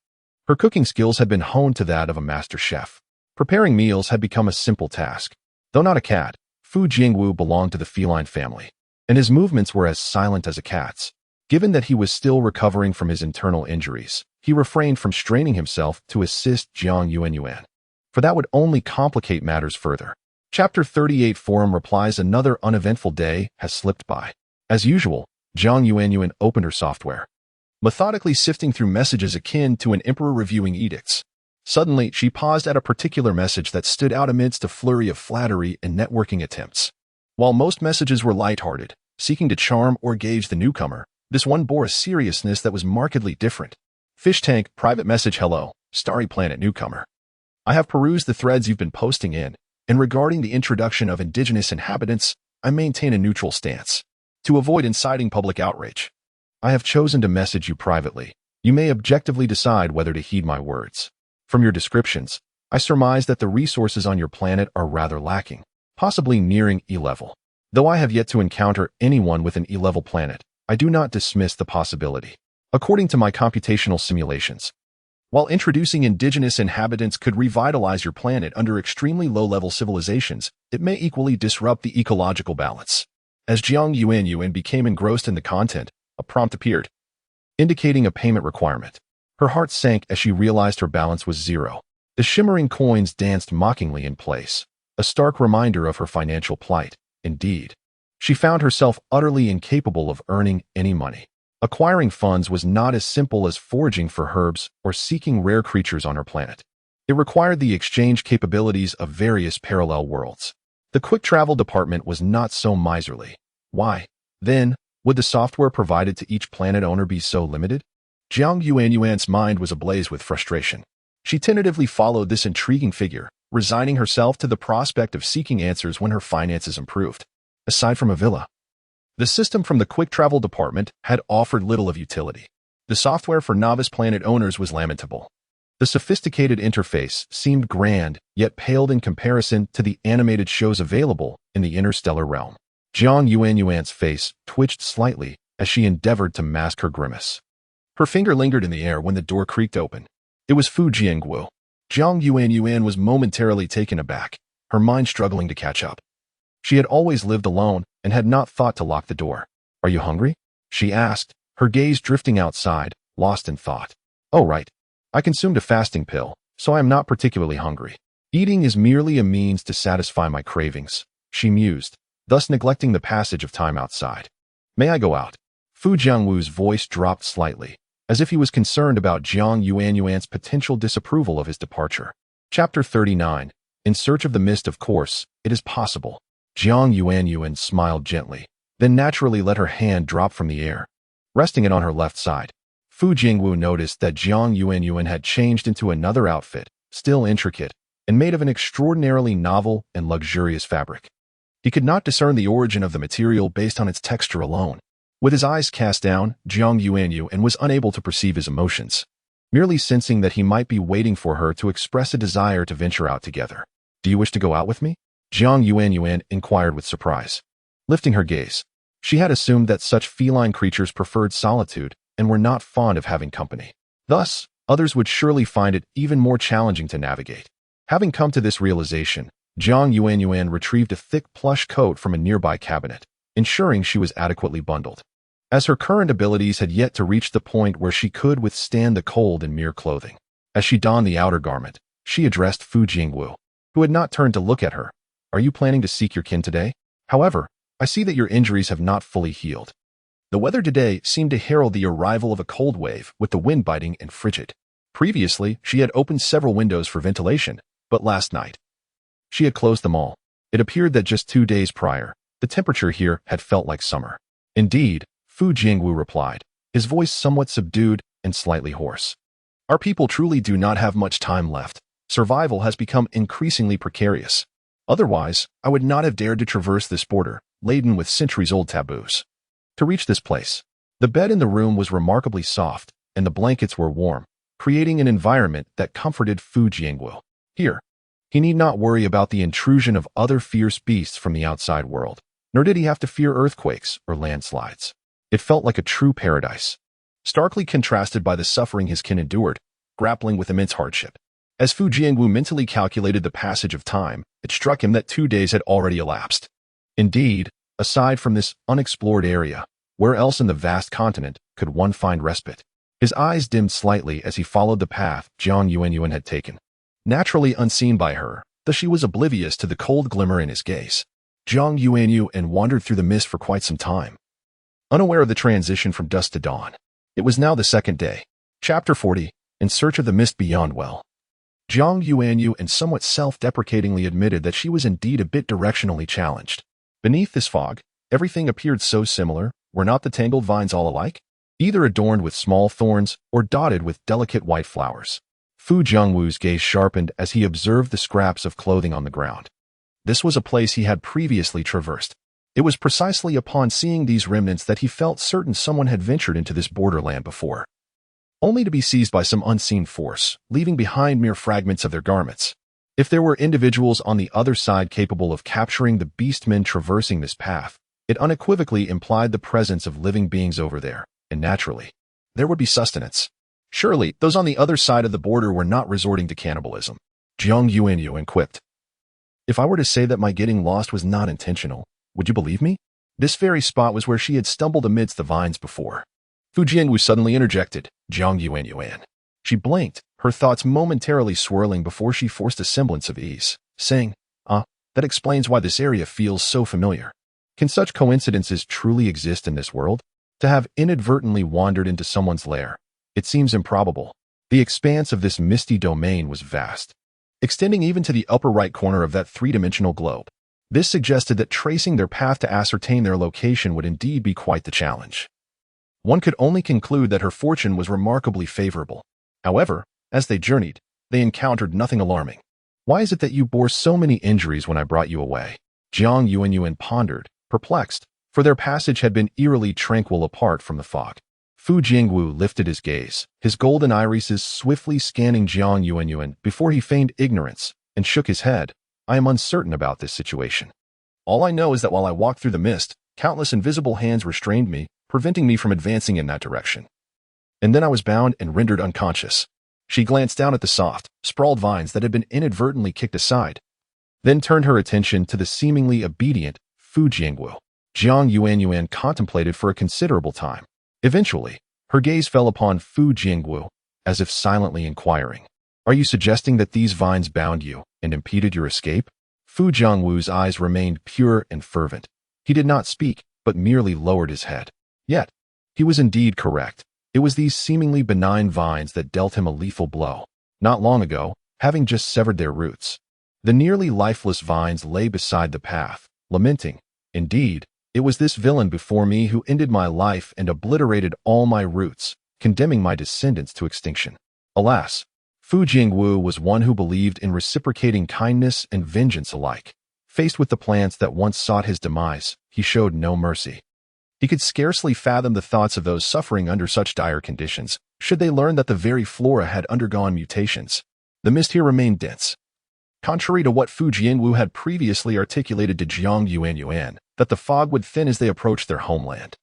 her cooking skills had been honed to that of a master chef. Preparing meals had become a simple task. Though not a cat, Fu Jiangwu belonged to the feline family, and his movements were as silent as a cat's. Given that he was still recovering from his internal injuries, he refrained from straining himself to assist Jiang Yuanyuan, for that would only complicate matters further. Chapter 38 Forum replies. Another uneventful day has slipped by. As usual, Jiang Yuanyuan opened her software, methodically sifting through messages akin to an emperor reviewing edicts. Suddenly, she paused at a particular message that stood out amidst a flurry of flattery and networking attempts. While most messages were lighthearted, seeking to charm or gauge the newcomer, this one bore a seriousness that was markedly different. Fish tank, private message. Hello, Starry Planet newcomer. I have perused the threads you've been posting in, and regarding the introduction of indigenous inhabitants, I maintain a neutral stance. To avoid inciting public outrage, I have chosen to message you privately. You may objectively decide whether to heed my words. From your descriptions, I surmise that the resources on your planet are rather lacking, possibly nearing E-level. Though I have yet to encounter anyone with an E-level planet, I do not dismiss the possibility. According to my computational simulations, while introducing indigenous inhabitants could revitalize your planet under extremely low-level civilizations, it may equally disrupt the ecological balance. As Jiang Yuanyuan became engrossed in the content, a prompt appeared, indicating a payment requirement. Her heart sank as she realized her balance was zero. The shimmering coins danced mockingly in place, a stark reminder of her financial plight. Indeed, she found herself utterly incapable of earning any money. Acquiring funds was not as simple as foraging for herbs or seeking rare creatures on her planet. It required the exchange capabilities of various parallel worlds. The quick travel department was not so miserly. Why, then, would the software provided to each planet owner be so limited? Jiang Yuanyuan's mind was ablaze with frustration. She tentatively followed this intriguing figure, resigning herself to the prospect of seeking answers when her finances improved. Aside from a villa, the system from the quick travel department had offered little of utility. The software for novice planet owners was lamentable. The sophisticated interface seemed grand, yet paled in comparison to the animated shows available in the interstellar realm. Jiang Yuanyuan's face twitched slightly as she endeavored to mask her grimace. Her finger lingered in the air when the door creaked open. It was Fu Jiangwu. Jiang Yuanyuan was momentarily taken aback, her mind struggling to catch up. She had always lived alone and had not thought to lock the door. "Are you hungry?" she asked, her gaze drifting outside, lost in thought. "Oh, right. I consumed a fasting pill, so I am not particularly hungry. Eating is merely a means to satisfy my cravings," she mused, thus neglecting the passage of time outside. "May I go out?" Fu Jiangwu's voice dropped slightly, as if he was concerned about Jiang Yuanyuan's potential disapproval of his departure. Chapter 39. In search of the mist. Of course, it is possible. Jiang Yuanyuan smiled gently, then naturally let her hand drop from the air, resting it on her left side. Fu Jingwu noticed that Jiang Yuanyuan had changed into another outfit, still intricate, and made of an extraordinarily novel and luxurious fabric. He could not discern the origin of the material based on its texture alone. With his eyes cast down, Jiang Yuanyuan was unable to perceive his emotions, merely sensing that he might be waiting for her to express a desire to venture out together. "Do you wish to go out with me?" Jiang Yuanyuan inquired with surprise. Lifting her gaze, she had assumed that such feline creatures preferred solitude and were not fond of having company. Thus, others would surely find it even more challenging to navigate. Having come to this realization, Jiang Yuanyuan retrieved a thick plush coat from a nearby cabinet, ensuring she was adequately bundled. As her current abilities had yet to reach the point where she could withstand the cold in mere clothing. As she donned the outer garment, she addressed Fu Jingwu, who had not turned to look at her. "Are you planning to seek your kin today? However, I see that your injuries have not fully healed." The weather today seemed to herald the arrival of a cold wave, with the wind biting and frigid. Previously, she had opened several windows for ventilation, but last night, she had closed them all. It appeared that just 2 days prior, the temperature here had felt like summer. "Indeed," Fu Jingwu replied, his voice somewhat subdued and slightly hoarse. "Our people truly do not have much time left. Survival has become increasingly precarious. Otherwise, I would not have dared to traverse this border, laden with centuries-old taboos. To reach this place, the bed in the room was remarkably soft, and the blankets were warm, creating an environment that comforted Fu Jiangwu. Here, he need not worry about the intrusion of other fierce beasts from the outside world, nor did he have to fear earthquakes or landslides. It felt like a true paradise, starkly contrasted by the suffering his kin endured, grappling with immense hardship. As Fu Jiangwu mentally calculated the passage of time, it struck him that 2 days had already elapsed. Indeed, aside from this unexplored area, where else in the vast continent could one find respite? His eyes dimmed slightly as he followed the path Jiang Yuanyuan had taken. Naturally unseen by her, thus she was oblivious to the cold glimmer in his gaze. Jiang Yuanyuan wandered through the mist for quite some time, unaware of the transition from dusk to dawn. It was now the second day. Chapter 40. In search of the mist beyond well. Jiang Yuanyuan somewhat self-deprecatingly admitted that she was indeed a bit directionally challenged. Beneath this fog, everything appeared so similar. Were not the tangled vines all alike? Either adorned with small thorns or dotted with delicate white flowers. Fu Jiangwu's gaze sharpened as he observed the scraps of clothing on the ground. This was a place he had previously traversed. It was precisely upon seeing these remnants that he felt certain someone had ventured into this borderland before, only to be seized by some unseen force, leaving behind mere fragments of their garments. If there were individuals on the other side capable of capturing the beastmen traversing this path, it unequivocally implied the presence of living beings over there, and naturally, there would be sustenance. Surely, those on the other side of the border were not resorting to cannibalism. Jiang Yuanyuan quipped. "If I were to say that my getting lost was not intentional, would you believe me?" This very spot was where she had stumbled amidst the vines before. Fu Jiangwu suddenly interjected, "Jiang Yuanyuan." She blinked, her thoughts momentarily swirling before she forced a semblance of ease, saying, that explains why this area feels so familiar. Can such coincidences truly exist in this world? To have inadvertently wandered into someone's lair, it seems improbable. The expanse of this misty domain was vast, extending even to the upper right corner of that three-dimensional globe. This suggested that tracing their path to ascertain their location would indeed be quite the challenge. One could only conclude that her fortune was remarkably favorable. However, as they journeyed, they encountered nothing alarming. "Why is it that you bore so many injuries when I brought you away?" Jiang Yuanyuan pondered, perplexed, for their passage had been eerily tranquil apart from the fog. Fu Jingwu lifted his gaze, his golden irises swiftly scanning Jiang Yuanyuan before he feigned ignorance and shook his head. "I am uncertain about this situation." All I know is that while I walked through the mist, countless invisible hands restrained me, preventing me from advancing in that direction. And then I was bound and rendered unconscious. She glanced down at the soft, sprawled vines that had been inadvertently kicked aside, then turned her attention to the seemingly obedient Fu Jiangwu. Jiang Yuanyuan contemplated for a considerable time. Eventually, her gaze fell upon Fu Jiangwu, as if silently inquiring, "Are you suggesting that these vines bound you and impeded your escape?" Fu Jiangwu's eyes remained pure and fervent. He did not speak, but merely lowered his head. Yet, he was indeed correct. It was these seemingly benign vines that dealt him a lethal blow. Not long ago, having just severed their roots, the nearly lifeless vines lay beside the path, lamenting. Indeed, it was this villain before me who ended my life and obliterated all my roots, condemning my descendants to extinction. Alas, Fu Jiangwu was one who believed in reciprocating kindness and vengeance alike. Faced with the plants that once sought his demise, he showed no mercy. He could scarcely fathom the thoughts of those suffering under such dire conditions, should they learn that the very flora had undergone mutations. The mist here remained dense. Contrary to what Fu Jiangwu had previously articulated to Jiang Yuanyuan, that the fog would thin as they approached their homeland.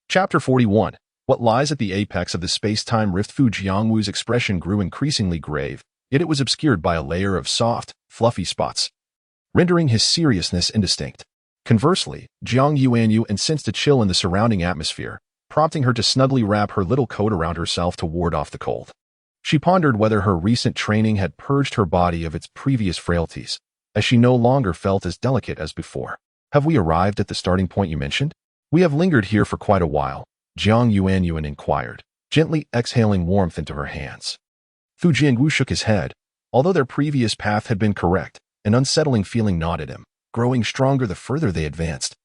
Chapter 41. What lies at the apex of the space-time rift? Fu Jiangwu's expression grew increasingly grave, yet it was obscured by a layer of soft, fluffy spots, rendering his seriousness indistinct. Conversely, Jiang Yuanyuan sensed a chill in the surrounding atmosphere, prompting her to snugly wrap her little coat around herself to ward off the cold. She pondered whether her recent training had purged her body of its previous frailties, as she no longer felt as delicate as before. "Have we arrived at the starting point you mentioned?" "We have lingered here for quite a while," Jiang Yuanyuan inquired, gently exhaling warmth into her hands. Fu Jiangwu shook his head. Although their previous path had been correct, an unsettling feeling gnawed at him, growing stronger the further they advanced,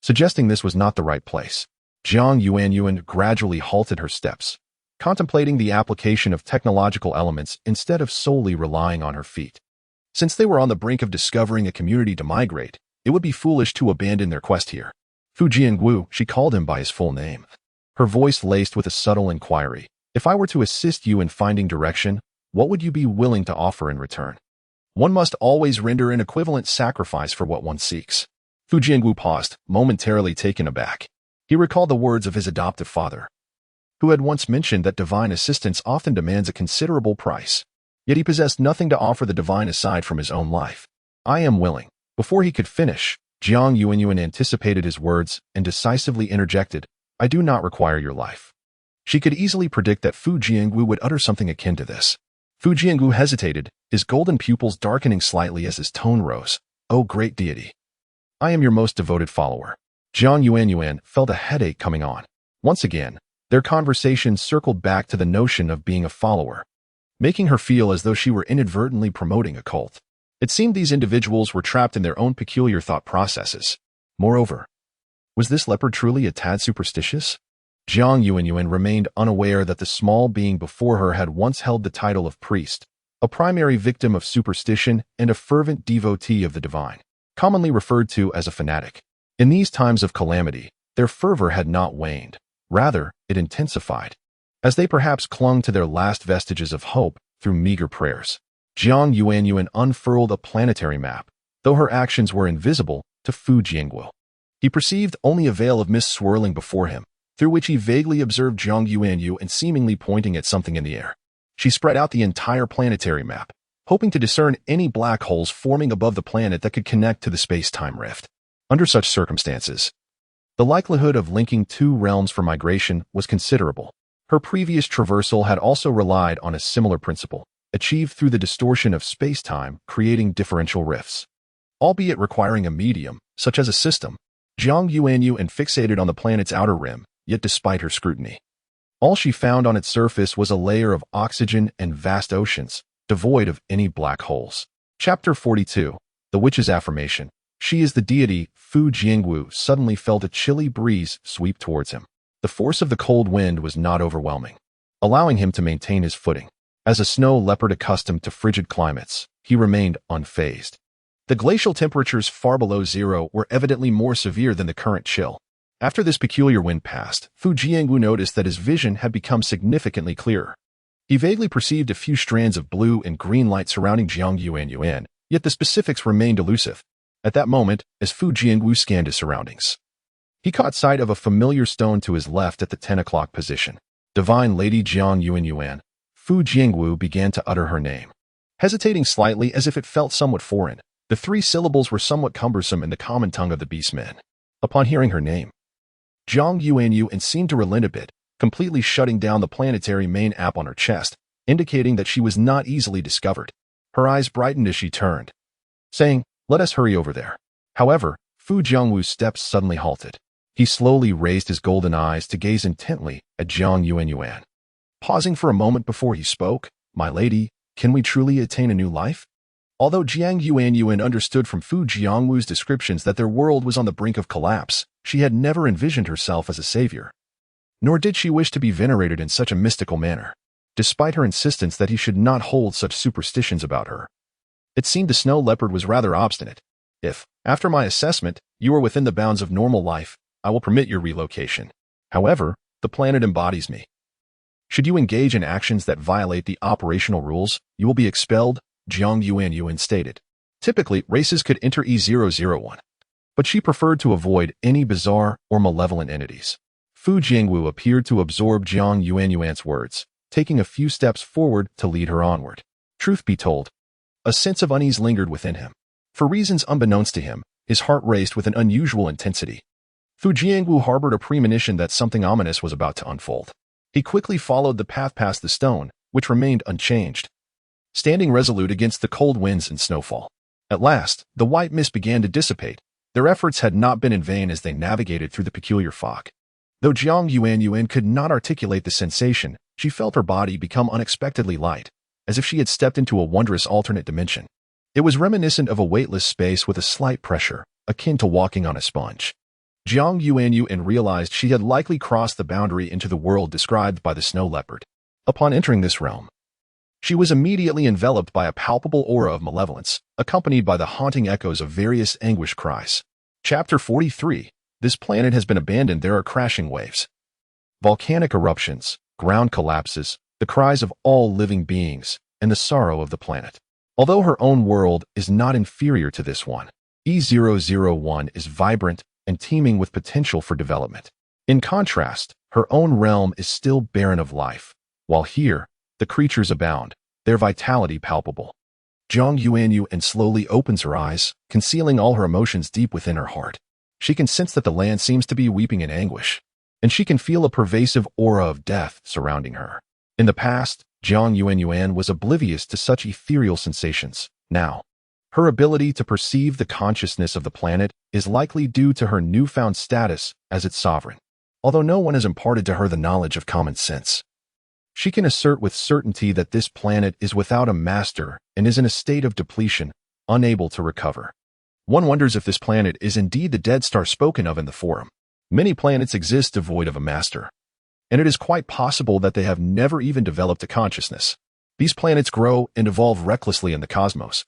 suggesting this was not the right place. Jiang Yuanyuan gradually halted her steps, contemplating the application of technological elements instead of solely relying on her feet. Since they were on the brink of discovering a community to migrate, it would be foolish to abandon their quest here. Fu Jiangwu, she called him by his full name, her voice laced with a subtle inquiry. "If I were to assist you in finding direction, what would you be willing to offer in return?" One must always render an equivalent sacrifice for what one seeks. Fu Jiangwu paused, momentarily taken aback. He recalled the words of his adoptive father, who had once mentioned that divine assistance often demands a considerable price. Yet he possessed nothing to offer the divine aside from his own life. "I am willing." Before he could finish, Jiang Yuanyuan anticipated his words and decisively interjected, "I do not require your life." She could easily predict that Fu Jiangwu would utter something akin to this. Fu Jiangwu hesitated, his golden pupils darkening slightly as his tone rose. "O great deity, I am your most devoted follower." Jiang Yuanyuan felt a headache coming on. Once again, their conversation circled back to the notion of being a follower, making her feel as though she were inadvertently promoting a cult. It seemed these individuals were trapped in their own peculiar thought processes. Moreover, was this leopard truly a tad superstitious? Jiang Yuanyuan remained unaware that the small being before her had once held the title of priest, a primary victim of superstition and a fervent devotee of the divine, commonly referred to as a fanatic. In these times of calamity, their fervor had not waned. Rather, it intensified, as they perhaps clung to their last vestiges of hope through meager prayers. Jiang Yuanyuan unfurled a planetary map, though her actions were invisible to Fu Jiangwu. He perceived only a veil of mist swirling before him, through which he vaguely observed Jiang Yuanyuan seemingly pointing at something in the air. She spread out the entire planetary map, hoping to discern any black holes forming above the planet that could connect to the space-time rift. Under such circumstances, the likelihood of linking two realms for migration was considerable. Her previous traversal had also relied on a similar principle, achieved through the distortion of space-time, creating differential rifts. Albeit requiring a medium, such as a system, Jiang Yuanyuan fixated on the planet's outer rim, yet despite her scrutiny, all she found on its surface was a layer of oxygen and vast oceans, devoid of any black holes. Chapter 42. The Witch's Affirmation. She is the deity. Fu Jiangwu suddenly felt a chilly breeze sweep towards him. The force of the cold wind was not overwhelming, allowing him to maintain his footing. As a snow leopard accustomed to frigid climates, he remained unfazed. The glacial temperatures far below zero were evidently more severe than the current chill. After this peculiar wind passed, Fu Jiangwu noticed that his vision had become significantly clearer. He vaguely perceived a few strands of blue and green light surrounding Jiang Yuanyuan, yet the specifics remained elusive. At that moment, as Fu Jiangwu scanned his surroundings, he caught sight of a familiar stone to his left at the 10 o'clock position. Divine Lady Jiang Yuanyuan. Fu Jiangwu began to utter her name, hesitating slightly as if it felt somewhat foreign. The 3 syllables were somewhat cumbersome in the common tongue of the beastmen. Upon hearing her name, Jiang Yuanyuan seemed to relent a bit, completely shutting down the planetary main app on her chest, indicating that she was not easily discovered. Her eyes brightened as she turned, saying, "Let us hurry over there." However, Fu Jiangwu's steps suddenly halted. He slowly raised his golden eyes to gaze intently at Jiang Yuanyuan. Pausing for a moment before he spoke, "My lady, can we truly attain a new life?" Although Jiang Yuanyuan understood from Fu Jiangwu's descriptions that their world was on the brink of collapse, she had never envisioned herself as a savior. Nor did she wish to be venerated in such a mystical manner, despite her insistence that he should not hold such superstitions about her. It seemed the snow leopard was rather obstinate. "If, after my assessment, you are within the bounds of normal life, I will permit your relocation. However, the planet embodies me. Should you engage in actions that violate the operational rules, you will be expelled," Jiang Yuanyuan stated. Typically, races could enter E001, but she preferred to avoid any bizarre or malevolent entities. Fu Jiangwu appeared to absorb Jiang Yuanyuan's words, taking a few steps forward to lead her onward. Truth be told, a sense of unease lingered within him. For reasons unbeknownst to him, his heart raced with an unusual intensity. Fu Jiangwu harbored a premonition that something ominous was about to unfold. He quickly followed the path past the stone, which remained unchanged, standing resolute against the cold winds and snowfall. At last, the white mist began to dissipate. Their efforts had not been in vain as they navigated through the peculiar fog. Though Jiang Yuanyuan could not articulate the sensation, she felt her body become unexpectedly light, as if she had stepped into a wondrous alternate dimension. It was reminiscent of a weightless space with a slight pressure, akin to walking on a sponge. Jiang Yuanyuan realized she had likely crossed the boundary into the world described by the snow leopard. Upon entering this realm, she was immediately enveloped by a palpable aura of malevolence, accompanied by the haunting echoes of various anguish cries. Chapter 43. This planet has been abandoned. There are crashing waves, volcanic eruptions, ground collapses, the cries of all living beings, and the sorrow of the planet. Although her own world is not inferior to this one, E001 is vibrant and teeming with potential for development. In contrast, her own realm is still barren of life, while here, the creatures abound, their vitality palpable. Jiang Yuanyuan slowly opens her eyes, concealing all her emotions deep within her heart. She can sense that the land seems to be weeping in anguish, and she can feel a pervasive aura of death surrounding her. In the past, Jiang Yuanyuan was oblivious to such ethereal sensations. Now, her ability to perceive the consciousness of the planet is likely due to her newfound status as its sovereign. Although no one has imparted to her the knowledge of common sense, she can assert with certainty that this planet is without a master and is in a state of depletion, unable to recover. One wonders if this planet is indeed the dead star spoken of in the forum. Many planets exist devoid of a master, and it is quite possible that they have never even developed a consciousness. These planets grow and evolve recklessly in the cosmos,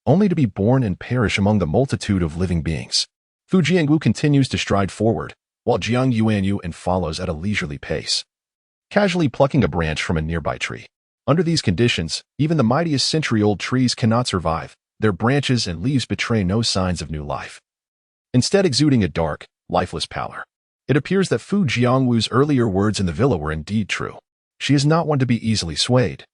only to be born and perish among the multitude of living beings. Fu Jiangwu continues to stride forward, while Jiang Yuanyuan follows at a leisurely pace, casually plucking a branch from a nearby tree. Under these conditions, even the mightiest century-old trees cannot survive. Their branches and leaves betray no signs of new life, instead exuding a dark, lifeless pallor. It appears that Fu Jiangwu's earlier words in the villa were indeed true. She is not one to be easily swayed.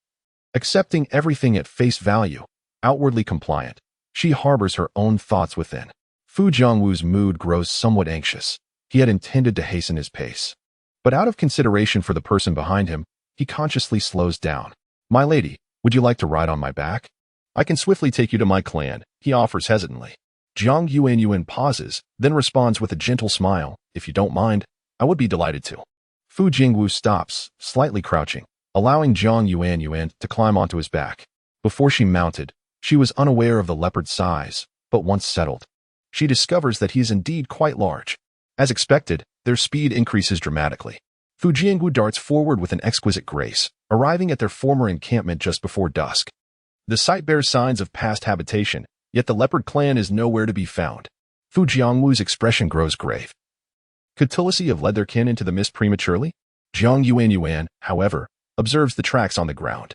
Accepting everything at face value, outwardly compliant, she harbors her own thoughts within. Fu Jiangwu's mood grows somewhat anxious. He had intended to hasten his pace, but out of consideration for the person behind him, he consciously slows down. "My lady, would you like to ride on my back? I can swiftly take you to my clan," he offers hesitantly. Jiang Yuanyuan pauses, then responds with a gentle smile, "If you don't mind, I would be delighted to." Fu Jiangwu stops, slightly crouching, allowing Jiang Yuanyuan to climb onto his back. Before she mounted, she was unaware of the leopard's size, but once settled, she discovers that he is indeed quite large. As expected, their speed increases dramatically. Fu Jiangwu darts forward with an exquisite grace, arriving at their former encampment just before dusk. The site bears signs of past habitation, yet the leopard clan is nowhere to be found. Fu Jiangwu's expression grows grave. Could Tulsi have led their kin into the mist prematurely? Jiang Yuanyuan, however, observes the tracks on the ground.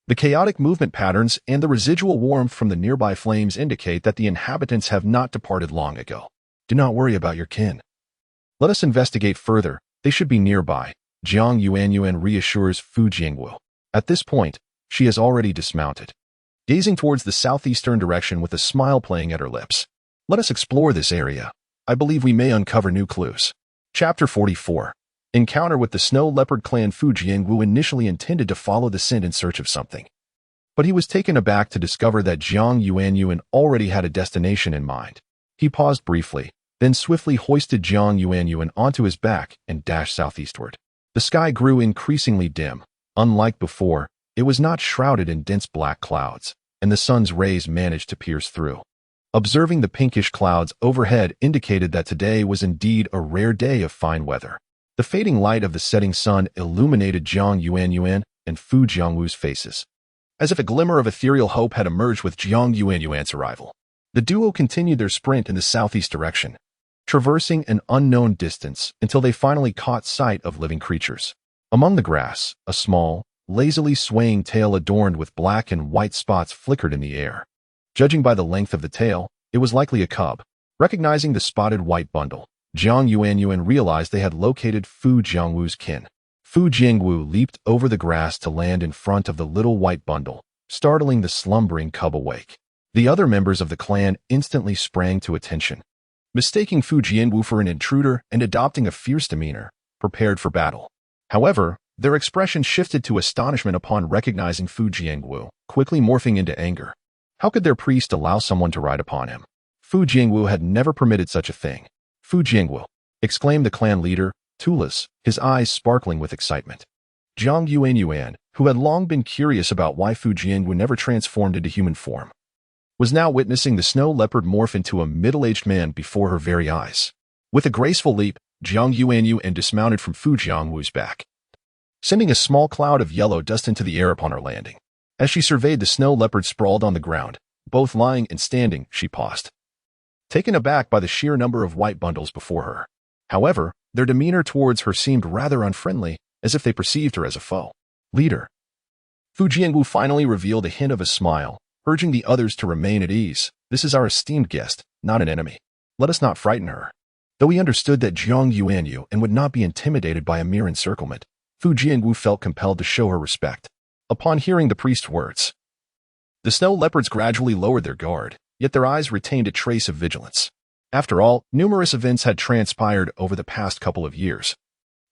The chaotic movement patterns and the residual warmth from the nearby flames indicate that the inhabitants have not departed long ago. Do not worry about your kin. Let us investigate further. They should be nearby, Jiang Yuanyuan reassures Fu Jingwu. At this point, she has already dismounted, gazing towards the southeastern direction with a smile playing at her lips. Let us explore this area. I believe we may uncover new clues. Chapter 44. Encounter with the Snow Leopard Clan. Fu Jingwu initially intended to follow the scent in search of something, but he was taken aback to discover that Jiang Yuanyuan already had a destination in mind. He paused briefly, then swiftly hoisted Jiang Yuanyuan onto his back and dashed southeastward. The sky grew increasingly dim. Unlike before, it was not shrouded in dense black clouds, and the sun's rays managed to pierce through. Observing the pinkish clouds overhead indicated that today was indeed a rare day of fine weather. The fading light of the setting sun illuminated Jiang Yuanyuan and Fu Jingwu's faces, as if a glimmer of ethereal hope had emerged with Jiang Yuanyuan's arrival. The duo continued their sprint in the southeast direction, traversing an unknown distance until they finally caught sight of living creatures. Among the grass, a small, lazily swaying tail adorned with black and white spots flickered in the air. Judging by the length of the tail, it was likely a cub. Recognizing the spotted white bundle, Jiang Yuanyuan realized they had located Fu Jingwu's kin. Fu Jingwu leaped over the grass to land in front of the little white bundle, startling the slumbering cub awake. The other members of the clan instantly sprang to attention, mistaking Fu Jingwu for an intruder and adopting a fierce demeanor, prepared for battle. However, their expression shifted to astonishment upon recognizing Fu Jingwu, quickly morphing into anger. How could their priest allow someone to ride upon him? Fu Jingwu had never permitted such a thing. Fu Jingwu, exclaimed the clan leader, Tulis, his eyes sparkling with excitement. Jiang Yuanyuan, who had long been curious about why Fu Jingwu never transformed into human form, was now witnessing the snow leopard morph into a middle-aged man before her very eyes. With a graceful leap, Jiang Yuanyuan dismounted from Fu Jingwu's back, sending a small cloud of yellow dust into the air upon her landing. As she surveyed the snow leopard sprawled on the ground, both lying and standing, she paused, taken aback by the sheer number of white bundles before her. However, their demeanor towards her seemed rather unfriendly, as if they perceived her as a foe. Leader. Fu Jingwu finally revealed a hint of a smile, urging the others to remain at ease. This is our esteemed guest, not an enemy. Let us not frighten her. Though he understood that Jiang Yuanyuan would not be intimidated by a mere encirclement, Fu Jingwu felt compelled to show her respect. Upon hearing the priest's words, the snow leopards gradually lowered their guard, yet their eyes retained a trace of vigilance. After all, numerous events had transpired over the past couple of years,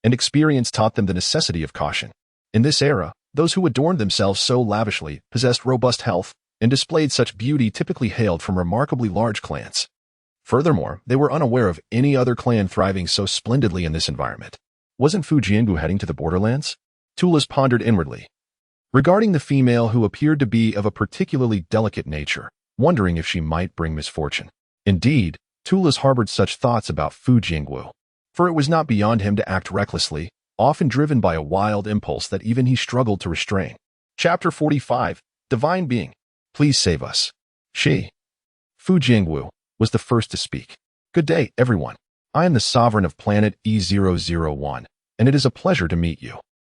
and experience taught them the necessity of caution. In this era, those who adorned themselves so lavishly possessed robust health and displayed such beauty typically hailed from remarkably large clans. Furthermore, they were unaware of any other clan thriving so splendidly in this environment. Wasn't Fu Jingwu heading to the borderlands? Tulis pondered inwardly, regarding the female who appeared to be of a particularly delicate nature, wondering if she might bring misfortune. Indeed, Tulis harbored such thoughts about Fu Jingwu, for it was not beyond him to act recklessly, often driven by a wild impulse that even he struggled to restrain. Chapter 45. Divine Being. Please save us. She, Fu Jingwu, was the first to speak. Good day, everyone. I am the sovereign of Planet E001, and it is a pleasure to meet you.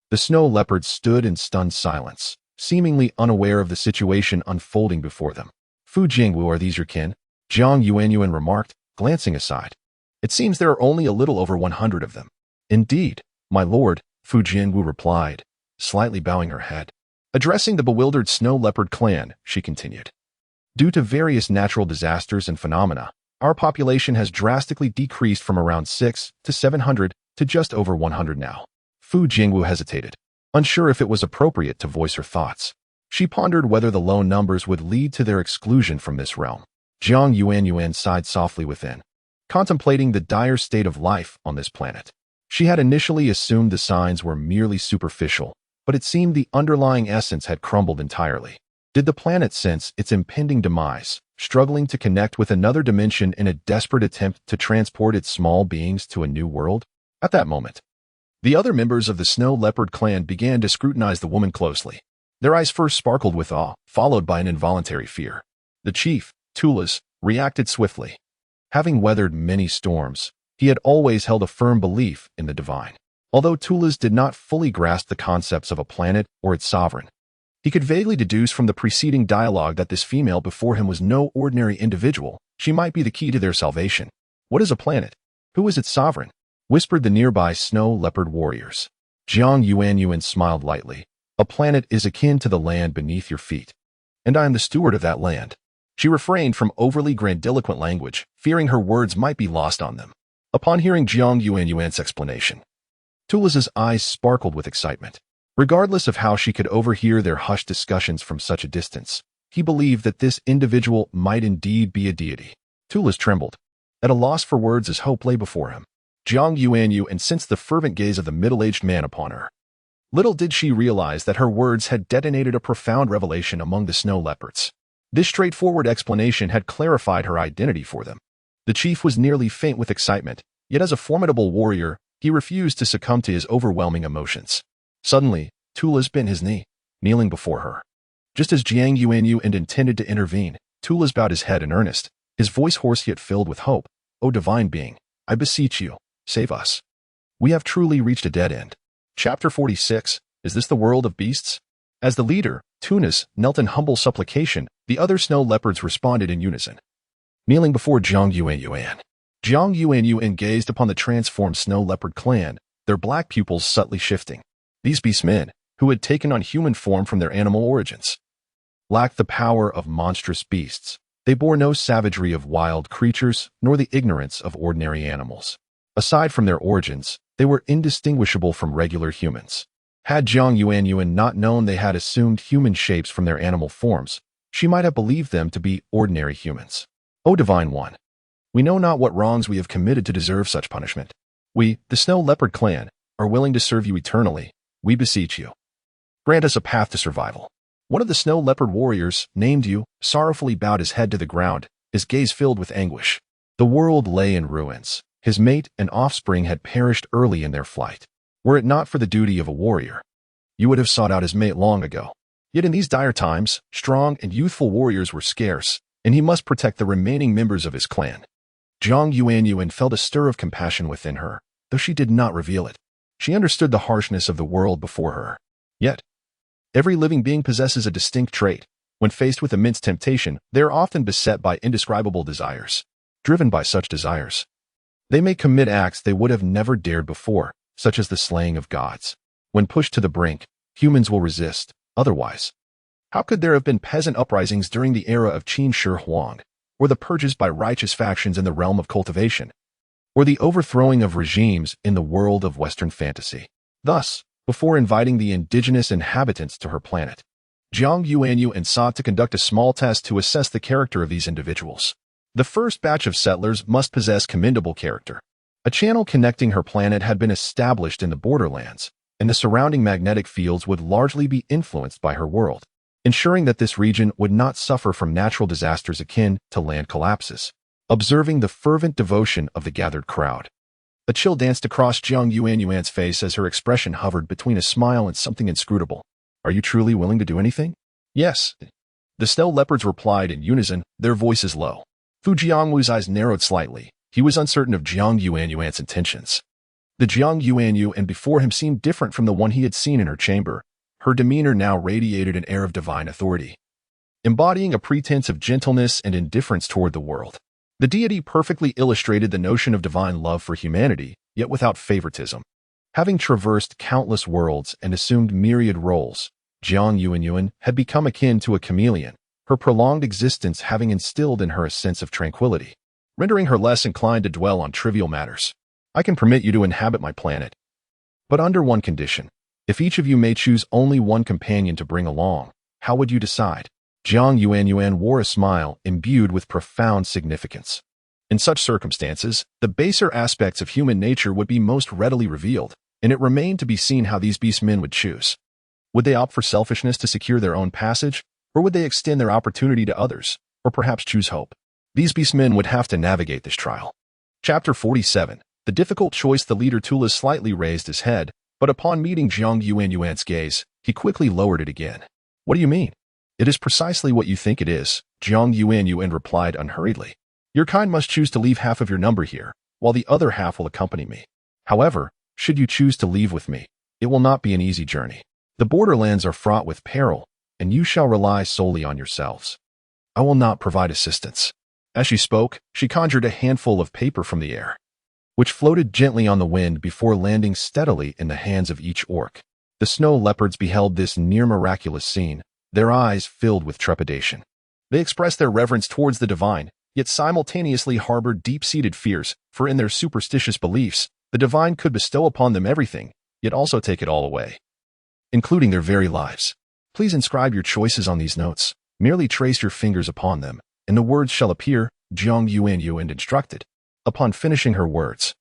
The snow leopard stood in stunned silence, seemingly unaware of the situation unfolding before them. Fu Jingwu, are these your kin? Jiang Yuanyuan remarked, glancing aside. It seems there are only a little over 100 of them. Indeed, my lord, Fu Jingwu replied, slightly bowing her head. Addressing the bewildered snow leopard clan, she continued. Due to various natural disasters and phenomena, our population has drastically decreased from around 600 to 700 to just over 100 now. Fu Jingwu hesitated, unsure if it was appropriate to voice her thoughts. She pondered whether the low numbers would lead to their exclusion from this realm. Jiang Yuanyuan sighed softly within, contemplating the dire state of life on this planet. She had initially assumed the signs were merely superficial, but it seemed the underlying essence had crumbled entirely. Did the planet sense its impending demise, struggling to connect with another dimension in a desperate attempt to transport its small beings to a new world? At that moment, the other members of the Snow Leopard clan began to scrutinize the woman closely. Their eyes first sparkled with awe, followed by an involuntary fear. The chief, Tulis, reacted swiftly. Having weathered many storms, he had always held a firm belief in the divine. Although Tulis did not fully grasp the concepts of a planet or its sovereign, He could vaguely deduce from the preceding dialogue that this female before him was no ordinary individual. She might be the key to their salvation. What is a planet? Who is its sovereign? Whispered the nearby snow leopard warriors. Jiang Yuanyuan smiled lightly. A planet is akin to the land beneath your feet. And I am the steward of that land. She refrained from overly grandiloquent language, fearing her words might be lost on them. Upon hearing Jiang Yuanyuan's explanation, Tula's eyes sparkled with excitement. Regardless of how she could overhear their hushed discussions from such a distance, he believed that this individual might indeed be a deity. Tula's trembled. At a loss for words as hope lay before him, Jiang Yuanyuan sensed the fervent gaze of the middle-aged man upon her. Little did she realize that her words had detonated a profound revelation among the snow leopards. This straightforward explanation had clarified her identity for them. The chief was nearly faint with excitement, yet as a formidable warrior, he refused to succumb to his overwhelming emotions. Suddenly, Tula's bent his knee, kneeling before her. Just as Jiang Yuanyuan intended to intervene, Tula's bowed his head in earnest, his voice hoarse yet filled with hope. O divine being, I beseech you, save us. We have truly reached a dead end. Chapter 46, Is this the world of beasts? As the leader, Tunis, knelt in humble supplication, the other snow leopards responded in unison. Kneeling before Jiang Yuanyuan, Jiang Yuanyuan gazed upon the transformed snow leopard clan, their black pupils subtly shifting. These beastmen, who had taken on human form from their animal origins, lacked the power of monstrous beasts. They bore no savagery of wild creatures, nor the ignorance of ordinary animals. Aside from their origins, they were indistinguishable from regular humans. Had Jiang Yuanyuan not known they had assumed human shapes from their animal forms, she might have believed them to be ordinary humans. O Divine One, we know not what wrongs we have committed to deserve such punishment. We, the Snow Leopard clan, are willing to serve you eternally. We beseech you. Grant us a path to survival. One of the Snow Leopard warriors, named you, sorrowfully bowed his head to the ground, his gaze filled with anguish. The world lay in ruins. His mate and offspring had perished early in their flight. Were it not for the duty of a warrior, you would have sought out his mate long ago. Yet in these dire times, strong and youthful warriors were scarce, and he must protect the remaining members of his clan. Jiang Yuanyuan felt a stir of compassion within her, though she did not reveal it. She understood the harshness of the world before her. Yet, every living being possesses a distinct trait. When faced with immense temptation, they are often beset by indescribable desires. Driven by such desires, they may commit acts they would have never dared before, such as the slaying of gods. When pushed to the brink, humans will resist. Otherwise, how could there have been peasant uprisings during the era of Qin Shi Huang, or the purges by righteous factions in the realm of cultivation, or the overthrowing of regimes in the world of Western fantasy? Thus, before inviting the indigenous inhabitants to her planet, Jiang Yuanyuan sought to conduct a small test to assess the character of these individuals. The first batch of settlers must possess commendable character. A channel connecting her planet had been established in the borderlands, and the surrounding magnetic fields would largely be influenced by her world, ensuring that this region would not suffer from natural disasters akin to land collapses. Observing the fervent devotion of the gathered crowd, a chill danced across Jiang Yuanyuan's face as her expression hovered between a smile and something inscrutable. Are you truly willing to do anything? Yes. The snow leopards replied in unison, their voices low. Fu Jiangwu's eyes narrowed slightly. He was uncertain of Jiang Yuanyuan's intentions. The Jiang Yuanyuan before him seemed different from the one he had seen in her chamber. Her demeanor now radiated an air of divine authority, embodying a pretense of gentleness and indifference toward the world. The deity perfectly illustrated the notion of divine love for humanity, yet without favoritism. Having traversed countless worlds and assumed myriad roles, Jiang Yuanyuan had become akin to a chameleon, her prolonged existence having instilled in her a sense of tranquility, rendering her less inclined to dwell on trivial matters. I can permit you to inhabit my planet, but under one condition. If each of you may choose only one companion to bring along, how would you decide? Jiang Yuanyuan wore a smile imbued with profound significance. In such circumstances, the baser aspects of human nature would be most readily revealed, and it remained to be seen how these beastmen would choose. Would they opt for selfishness to secure their own passage, or would they extend their opportunity to others, or perhaps choose hope? These beastmen would have to navigate this trial. Chapter 47. The difficult choice. The leader Tula slightly raised his head, but upon meeting Jiang Yuanyuan's gaze, he quickly lowered it again. What do you mean? It is precisely what you think it is, Jiang Yuanyuan replied unhurriedly. Your kind must choose to leave half of your number here, while the other half will accompany me. However, should you choose to leave with me, it will not be an easy journey. The borderlands are fraught with peril, and you shall rely solely on yourselves. I will not provide assistance." As she spoke, she conjured a handful of paper from the air, which floated gently on the wind before landing steadily in the hands of each orc. The snow leopards beheld this near-miraculous scene, their eyes filled with trepidation. They expressed their reverence towards the divine, yet simultaneously harbored deep-seated fears, for in their superstitious beliefs, the divine could bestow upon them everything, yet also take it all away, including their very lives. Please inscribe your choices on these notes. Merely trace your fingers upon them, and the words shall appear, Jiang Yuanyuan instructed. Upon finishing her words,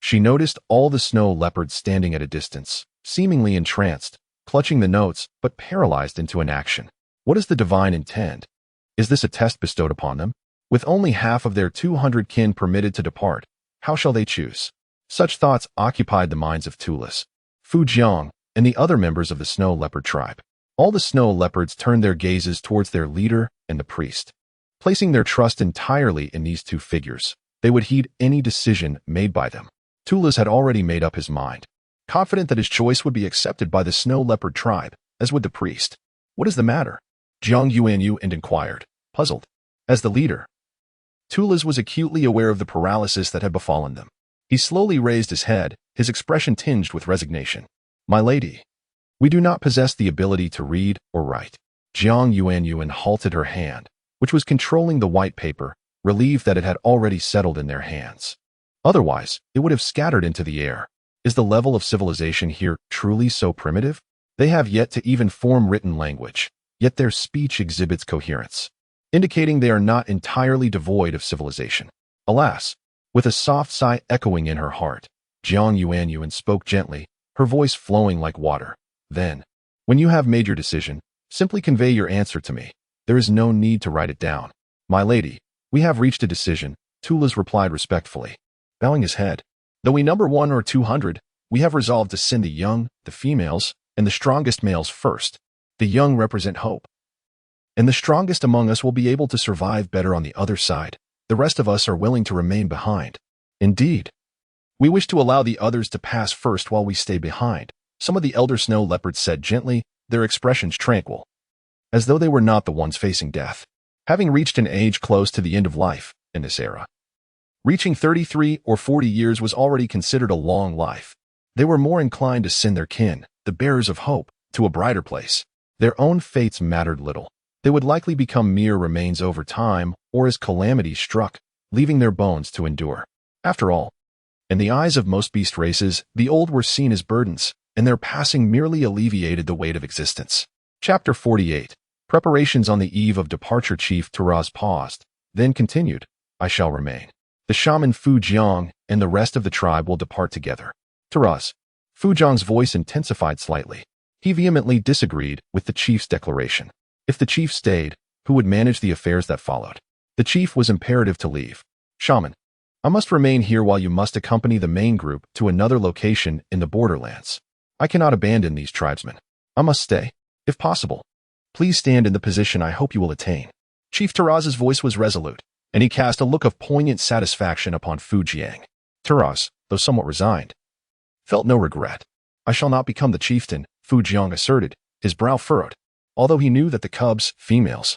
she noticed all the snow leopards standing at a distance, seemingly entranced, clutching the notes, but paralyzed into inaction. What does the divine intend? Is this a test bestowed upon them? With only half of their 200 kin permitted to depart, how shall they choose? Such thoughts occupied the minds of Tulis, Fu Jiang, and the other members of the snow leopard tribe. All the snow leopards turned their gazes towards their leader and the priest. Placing their trust entirely in these two figures, they would heed any decision made by them. Tulis had already made up his mind, confident that his choice would be accepted by the snow leopard tribe, as would the priest. What is the matter? Jiang Yuanyuan inquired, puzzled. As the leader, Tulis was acutely aware of the paralysis that had befallen them. He slowly raised his head, his expression tinged with resignation. My lady, we do not possess the ability to read or write. Jiang Yuanyuan halted her hand, which was controlling the white paper, relieved that it had already settled in their hands. Otherwise, it would have scattered into the air. Is the level of civilization here truly so primitive? They have yet to even form written language, yet their speech exhibits coherence, indicating they are not entirely devoid of civilization. Alas, with a soft sigh echoing in her heart, Jiang Yuanyuan spoke gently, her voice flowing like water. Then, when you have made your decision, simply convey your answer to me. There is no need to write it down. My lady, we have reached a decision, Tulis replied respectfully, bowing his head. Though we number 1 or 200, we have resolved to send the young, the females, and the strongest males first. The young represent hope, and the strongest among us will be able to survive better on the other side. The rest of us are willing to remain behind. Indeed, we wish to allow the others to pass first while we stay behind, some of the elder snow leopards said gently, their expressions tranquil, as though they were not the ones facing death. Having reached an age close to the end of life in this era, reaching 33 or 40 years was already considered a long life. They were more inclined to send their kin, the bearers of hope, to a brighter place. Their own fates mattered little. They would likely become mere remains over time or as calamity struck, leaving their bones to endure. After all, in the eyes of most beast races, the old were seen as burdens, and their passing merely alleviated the weight of existence. Chapter 48. Preparations on the eve of departure. Chief Taraz paused, then continued, I shall remain. The shaman Fu Jiang and the rest of the tribe will depart together. Taraz. Fu Jiang's voice intensified slightly. He vehemently disagreed with the chief's declaration. If the chief stayed, who would manage the affairs that followed? The chief was imperative to leave. Shaman. I must remain here while you must accompany the main group to another location in the borderlands. I cannot abandon these tribesmen. I must stay. If possible, please stand in the position I hope you will attain. Chief Taraz's voice was resolute, and he cast a look of poignant satisfaction upon Fu Jiang. Taraz, though somewhat resigned, felt no regret. I shall not become the chieftain, Fu Jiang asserted, his brow furrowed. Although he knew that the cubs, females,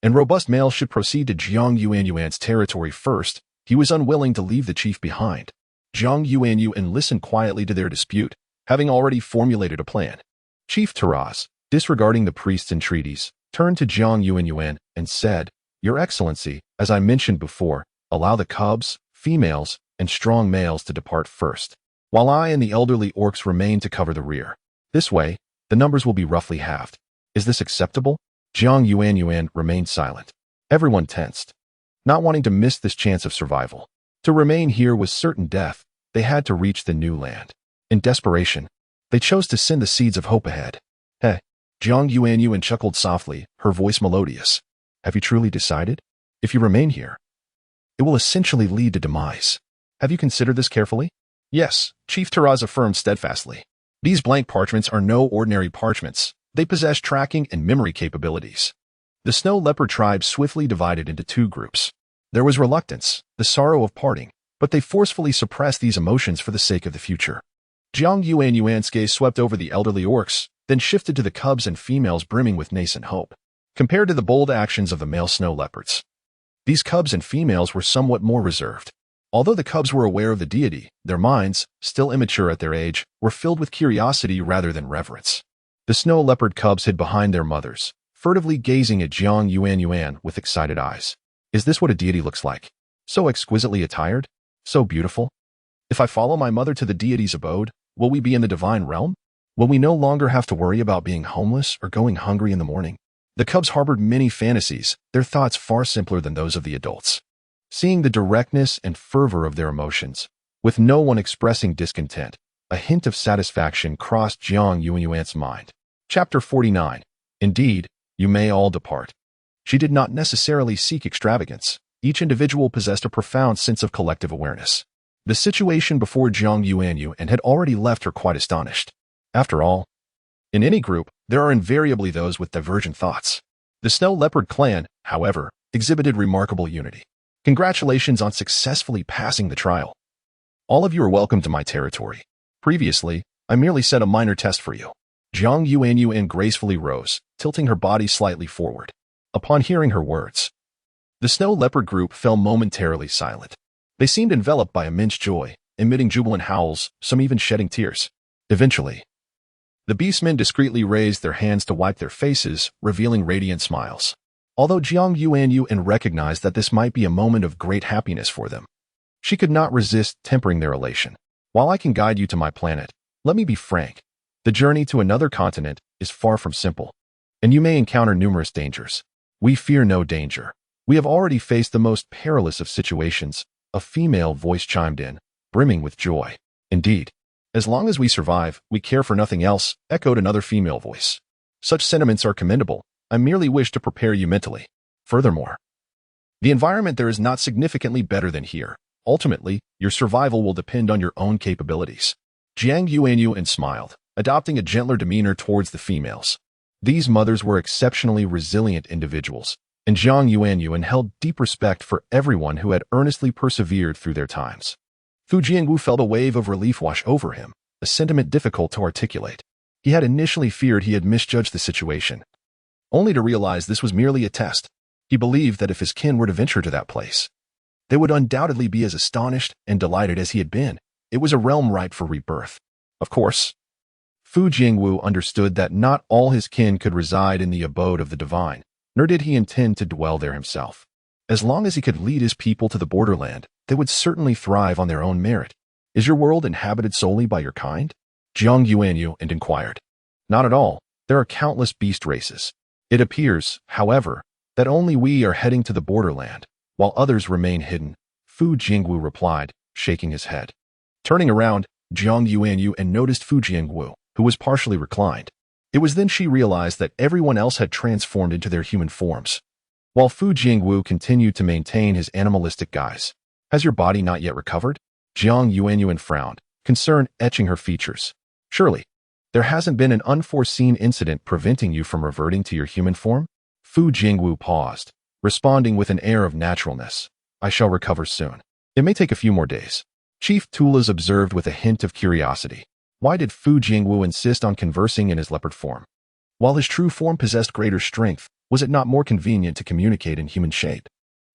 and robust males should proceed to Jiang Yuanyuan's territory first, he was unwilling to leave the chief behind. Jiang Yuanyuan listened quietly to their dispute, having already formulated a plan. Chief Taraz, disregarding the priest's entreaties, turned to Jiang Yuanyuan and said, Your Excellency, as I mentioned before, allow the cubs, females, and strong males to depart first, while I and the elderly orcs remain to cover the rear. This way, the numbers will be roughly halved. Is this acceptable? Jiang Yuanyuan remained silent. Everyone tensed, not wanting to miss this chance of survival. To remain here was certain death. They had to reach the new land. In desperation, they chose to send the seeds of hope ahead. Heh. Jiang Yuanyuan chuckled softly, her voice melodious. Have you truly decided? If you remain here, it will essentially lead to demise. Have you considered this carefully? Yes, Chief Taraz affirmed steadfastly. These blank parchments are no ordinary parchments. They possess tracking and memory capabilities. The snow leopard tribe swiftly divided into two groups. There was reluctance, the sorrow of parting, but they forcefully suppressed these emotions for the sake of the future. Jiang Yuanyuan's gaze swept over the elderly orcs, then shifted to the cubs and females brimming with nascent hope. Compared to the bold actions of the male snow leopards, these cubs and females were somewhat more reserved. Although the cubs were aware of the deity, their minds, still immature at their age, were filled with curiosity rather than reverence. The snow leopard cubs hid behind their mothers, furtively gazing at Jiang Yuanyuan with excited eyes. Is this what a deity looks like? So exquisitely attired? So beautiful? If I follow my mother to the deity's abode, will we be in the divine realm? Will we no longer have to worry about being homeless or going hungry in the morning? The cubs harbored many fantasies, their thoughts far simpler than those of the adults. Seeing the directness and fervor of their emotions, with no one expressing discontent, a hint of satisfaction crossed Jiang Yuanyuan's mind. Chapter 49. Indeed, you may all depart. She did not necessarily seek extravagance. Each individual possessed a profound sense of collective awareness. The situation before Jiang Yuanyuan had already left her quite astonished. After all, in any group, there are invariably those with divergent thoughts. The snow leopard clan, however, exhibited remarkable unity. Congratulations on successfully passing the trial. All of you are welcome to my territory. Previously, I merely set a minor test for you. Jiang Yuanyuan gracefully rose, tilting her body slightly forward. Upon hearing her words, the snow leopard group fell momentarily silent. They seemed enveloped by immense joy, emitting jubilant howls, some even shedding tears. Eventually, the beastmen discreetly raised their hands to wipe their faces, revealing radiant smiles. Although Jiang Yuanyuan recognized that this might be a moment of great happiness for them, she could not resist tempering their elation. While I can guide you to my planet, let me be frank. The journey to another continent is far from simple, and you may encounter numerous dangers. We fear no danger. We have already faced the most perilous of situations, a female voice chimed in, brimming with joy. Indeed, as long as we survive, we care for nothing else, echoed another female voice. Such sentiments are commendable. I merely wish to prepare you mentally. Furthermore, the environment there is not significantly better than here. Ultimately, your survival will depend on your own capabilities. Jiang Yuanyuan smiled, adopting a gentler demeanor towards the females. These mothers were exceptionally resilient individuals, and Jiang Yuanyuan held deep respect for everyone who had earnestly persevered through their times. Fu Jiangwu felt a wave of relief wash over him, a sentiment difficult to articulate. He had initially feared he had misjudged the situation, only to realize this was merely a test. He believed that if his kin were to venture to that place, they would undoubtedly be as astonished and delighted as he had been. It was a realm ripe for rebirth. Of course, Fu Jiangwu understood that not all his kin could reside in the abode of the divine, nor did he intend to dwell there himself. As long as he could lead his people to the borderland, they would certainly thrive on their own merit. Is your world inhabited solely by your kind? Jiang Yuanyuan inquired. Not at all. There are countless beast races. It appears, however, that only we are heading to the borderland, while others remain hidden, Fu Jiangwu replied, shaking his head. Turning around, Jiang Yuanyuan noticed Fu Jiangwu, who was partially reclined. It was then she realized that everyone else had transformed into their human forms, while Fu Jiangwu continued to maintain his animalistic guise. Has your body not yet recovered? Jiang Yuanyuan frowned, concern etching her features. Surely, there hasn't been an unforeseen incident preventing you from reverting to your human form? Fu Jiangwu paused, responding with an air of naturalness. I shall recover soon. It may take a few more days. Chief Tulas observed with a hint of curiosity. Why did Fu Jiangwu insist on conversing in his leopard form? While his true form possessed greater strength, was it not more convenient to communicate in human shape?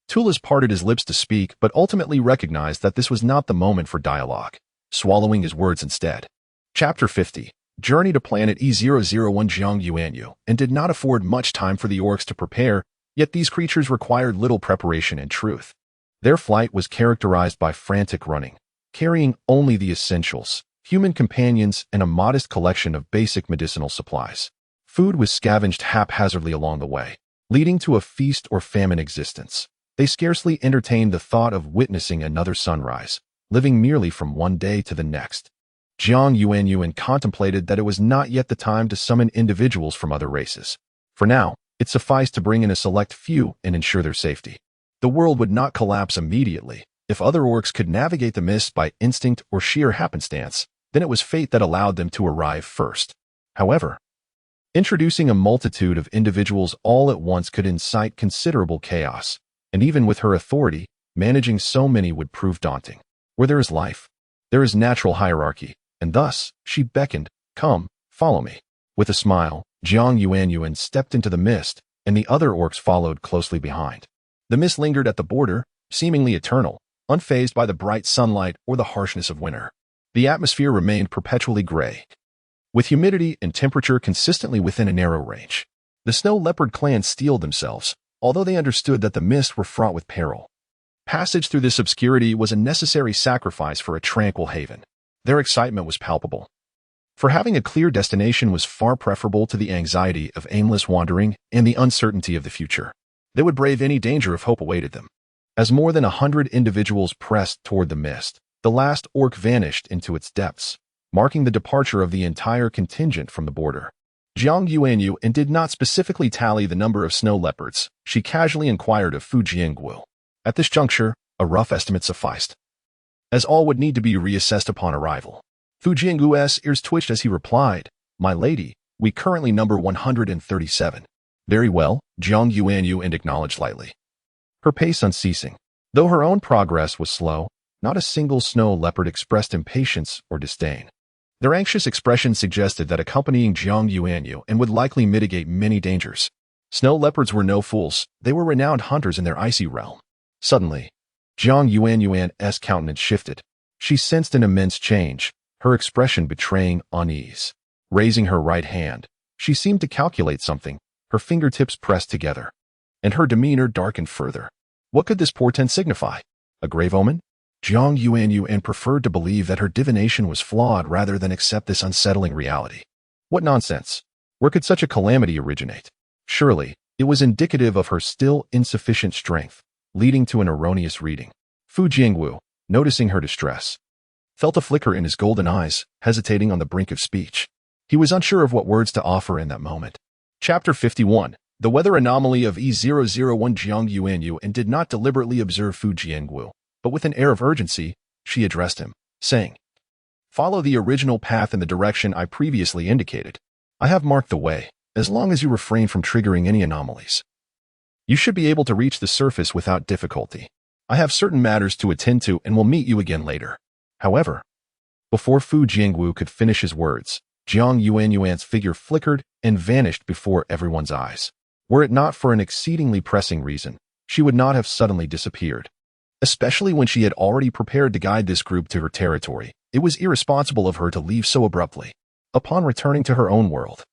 Tulas parted his lips to speak, but ultimately recognized that this was not the moment for dialogue, swallowing his words instead. Chapter 50. Journey to Planet E001. Jiang Yuanyuan and did not afford much time for the orcs to prepare, yet these creatures required little preparation in truth. Their flight was characterized by frantic running, carrying only the essentials, human companions, and a modest collection of basic medicinal supplies. Food was scavenged haphazardly along the way, leading to a feast or famine existence. They scarcely entertained the thought of witnessing another sunrise, living merely from one day to the next. Jiang Yuanyuan contemplated that it was not yet the time to summon individuals from other races. For now, it sufficed to bring in a select few and ensure their safety. The world would not collapse immediately. If other orcs could navigate the mist by instinct or sheer happenstance, then it was fate that allowed them to arrive first. However, introducing a multitude of individuals all at once could incite considerable chaos, and even with her authority, managing so many would prove daunting. Where there is life, there is natural hierarchy, and thus, she beckoned, "Come, follow me." With a smile, Jiang Yuanyuan stepped into the mist, and the other orcs followed closely behind. The mist lingered at the border, seemingly eternal, unfazed by the bright sunlight or the harshness of winter. The atmosphere remained perpetually gray, with humidity and temperature consistently within a narrow range. The snow leopard clan steeled themselves, although they understood that the mists were fraught with peril. Passage through this obscurity was a necessary sacrifice for a tranquil haven. Their excitement was palpable. For having a clear destination was far preferable to the anxiety of aimless wandering and the uncertainty of the future. They would brave any danger if hope awaited them. As more than 100 individuals pressed toward the mist, the last orc vanished into its depths, marking the departure of the entire contingent from the border. Jiang Yuanyuan did not specifically tally the number of snow leopards. She casually inquired of Fu Jiangwu. At this juncture, a rough estimate sufficed, as all would need to be reassessed upon arrival. Fu Jiangwu's ears twitched as he replied, "My lady, we currently number 137. Very well," Jiang Yuanyuan acknowledged lightly, her pace unceasing. Though her own progress was slow, not a single snow leopard expressed impatience or disdain. Their anxious expression suggested that accompanying Jiang Yuanyuan would likely mitigate many dangers. Snow leopards were no fools. They were renowned hunters in their icy realm. Suddenly, Jiang Yuanyuan's countenance shifted. She sensed an immense change, her expression betraying unease. Raising her right hand, she seemed to calculate something, her fingertips pressed together, and her demeanor darkened further. What could this portent signify? A grave omen? Jiang Yuanyuan preferred to believe that her divination was flawed rather than accept this unsettling reality. What nonsense! Where could such a calamity originate? Surely, it was indicative of her still insufficient strength, leading to an erroneous reading. Fu Jiangwu, noticing her distress, felt a flicker in his golden eyes, hesitating on the brink of speech. He was unsure of what words to offer in that moment. Chapter 51. The weather anomaly of E001. Jiang Yuanyuan did not deliberately observe Fu Jiangwu, but with an air of urgency, she addressed him, saying, "Follow the original path in the direction I previously indicated. I have marked the way, as long as you refrain from triggering any anomalies. You should be able to reach the surface without difficulty. I have certain matters to attend to and will meet you again later." However, before Fu Jiangwu could finish his words, Jiang Yuanyuan's figure flickered and vanished before everyone's eyes. Were it not for an exceedingly pressing reason, she would not have suddenly disappeared. Especially when she had already prepared to guide this group to her territory, it was irresponsible of her to leave so abruptly. Upon returning to her own world,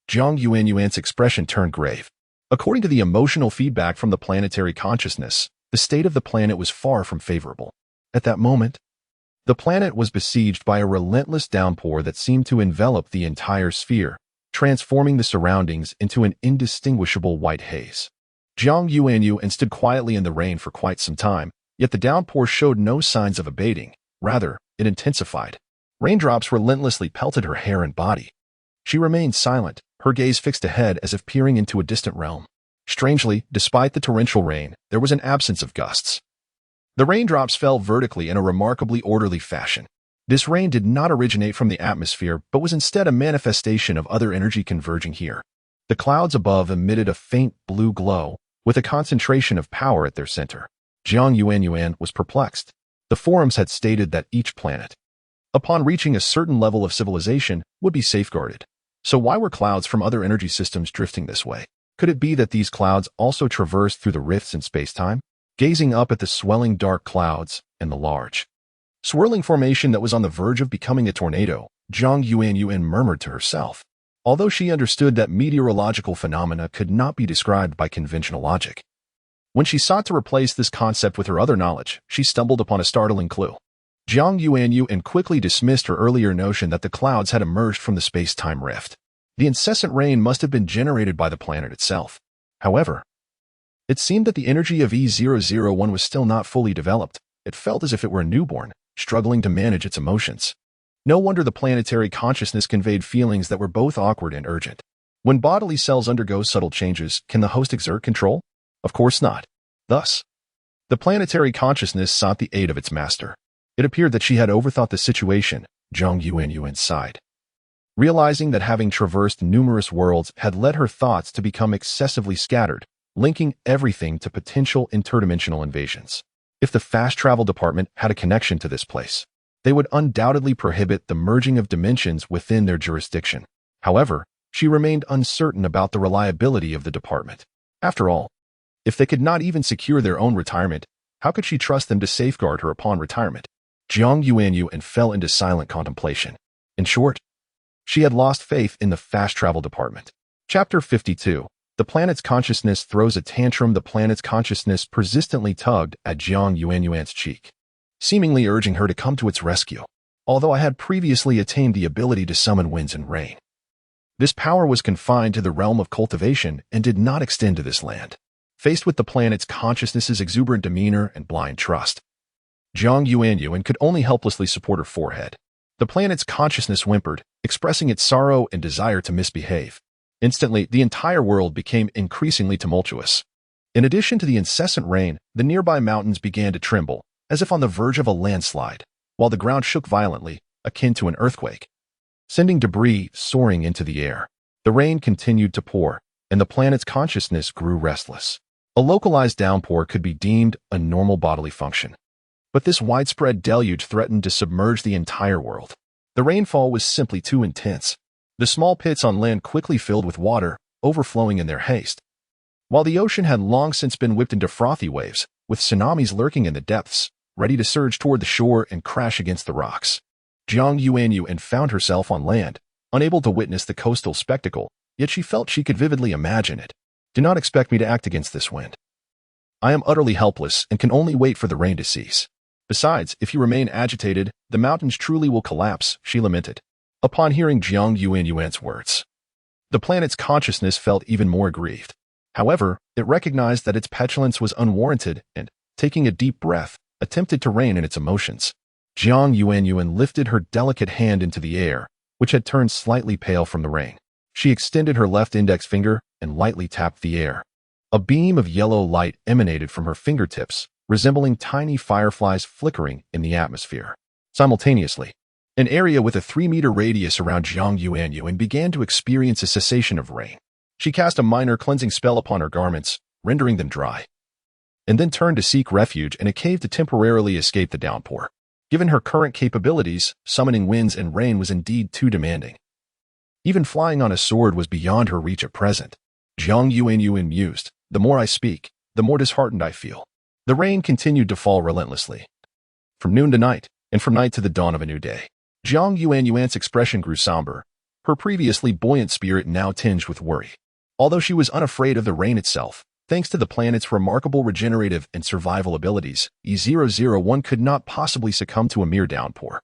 Jiang Yuanyuan's expression turned grave. According to the emotional feedback from the planetary consciousness, the state of the planet was far from favorable. At that moment, the planet was besieged by a relentless downpour that seemed to envelop the entire sphere, transforming the surroundings into an indistinguishable white haze. Jiang Yuanyuan stood quietly in the rain for quite some time, yet the downpour showed no signs of abating. Rather, it intensified. Raindrops relentlessly pelted her hair and body. She remained silent, her gaze fixed ahead as if peering into a distant realm. Strangely, despite the torrential rain, there was an absence of gusts. The raindrops fell vertically in a remarkably orderly fashion. This rain did not originate from the atmosphere, but was instead a manifestation of other energy converging here. The clouds above emitted a faint blue glow, with a concentration of power at their center. Jiang Yuanyuan was perplexed. The forums had stated that each planet, upon reaching a certain level of civilization, would be safeguarded. So why were clouds from other energy systems drifting this way? Could it be that these clouds also traversed through the rifts in space-time? Gazing up at the swelling dark clouds and the large, swirling formation that was on the verge of becoming a tornado, Jiang Yuanyuan murmured to herself. Although she understood that meteorological phenomena could not be described by conventional logic, when she sought to replace this concept with her other knowledge, she stumbled upon a startling clue. Jiang Yuanyuan quickly dismissed her earlier notion that the clouds had emerged from the space-time rift. The incessant rain must have been generated by the planet itself. However, it seemed that the energy of E001 was still not fully developed. It felt as if it were a newborn, struggling to manage its emotions. No wonder the planetary consciousness conveyed feelings that were both awkward and urgent. When bodily cells undergo subtle changes, can the host exert control? Of course not. Thus, the planetary consciousness sought the aid of its master. It appeared that she had overthought the situation. Jiang Yuanyuan sighed, realizing that having traversed numerous worlds had led her thoughts to become excessively scattered, linking everything to potential interdimensional invasions. If the fast travel department had a connection to this place, they would undoubtedly prohibit the merging of dimensions within their jurisdiction. However, She remained uncertain about the reliability of the department. After all, if they could not even secure their own retirement, how could she trust them to safeguard her upon retirement? Jiang Yuanyuan fell into silent contemplation. In short, she had lost faith in the fast travel department. Chapter 52. The planet's consciousness throws a tantrum. The planet's consciousness persistently tugged at Jiang Yuanyuan's cheek, seemingly urging her to come to its rescue. Although I had previously attained the ability to summon winds and rain, this power was confined to the realm of cultivation and did not extend to this land. Faced with the planet's consciousness's exuberant demeanor and blind trust, Jiang Yuanyuan could only helplessly support her forehead. The planet's consciousness whimpered, expressing its sorrow and desire to misbehave. Instantly, the entire world became increasingly tumultuous. In addition to the incessant rain, the nearby mountains began to tremble, as if on the verge of a landslide, while the ground shook violently, akin to an earthquake, sending debris soaring into the air. The rain continued to pour, and the planet's consciousness grew restless. A localized downpour could be deemed a normal bodily function, but this widespread deluge threatened to submerge the entire world. The rainfall was simply too intense. The small pits on land quickly filled with water, overflowing in their haste, while the ocean had long since been whipped into frothy waves, with tsunamis lurking in the depths, ready to surge toward the shore and crash against the rocks. Jiang Yuanyuan found herself on land, unable to witness the coastal spectacle, yet she felt she could vividly imagine it. Do not expect me to act against this wind. I am utterly helpless and can only wait for the rain to cease. Besides, if you remain agitated, the mountains truly will collapse, she lamented. Upon hearing Jiang Yuanyuan's words, the planet's consciousness felt even more aggrieved. However, it recognized that its petulance was unwarranted and, taking a deep breath, attempted to rein in its emotions. Jiang Yuanyuan lifted her delicate hand into the air, which had turned slightly pale from the rain. She extended her left index finger and lightly tapped the air. A beam of yellow light emanated from her fingertips, resembling tiny fireflies flickering in the atmosphere. Simultaneously, an area with a 3-meter radius around Jiang Yuanyuan began to experience a cessation of rain. She cast a minor cleansing spell upon her garments, rendering them dry, and then turned to seek refuge in a cave to temporarily escape the downpour. Given her current capabilities, summoning winds and rain was indeed too demanding. Even flying on a sword was beyond her reach at present. Jiang Yuanyuan mused, the more I speak, the more disheartened I feel. The rain continued to fall relentlessly, from noon to night, and from night to the dawn of a new day. Jiang Yuanyuan's expression grew somber, her previously buoyant spirit now tinged with worry. Although she was unafraid of the rain itself, thanks to the planet's remarkable regenerative and survival abilities, E001 could not possibly succumb to a mere downpour.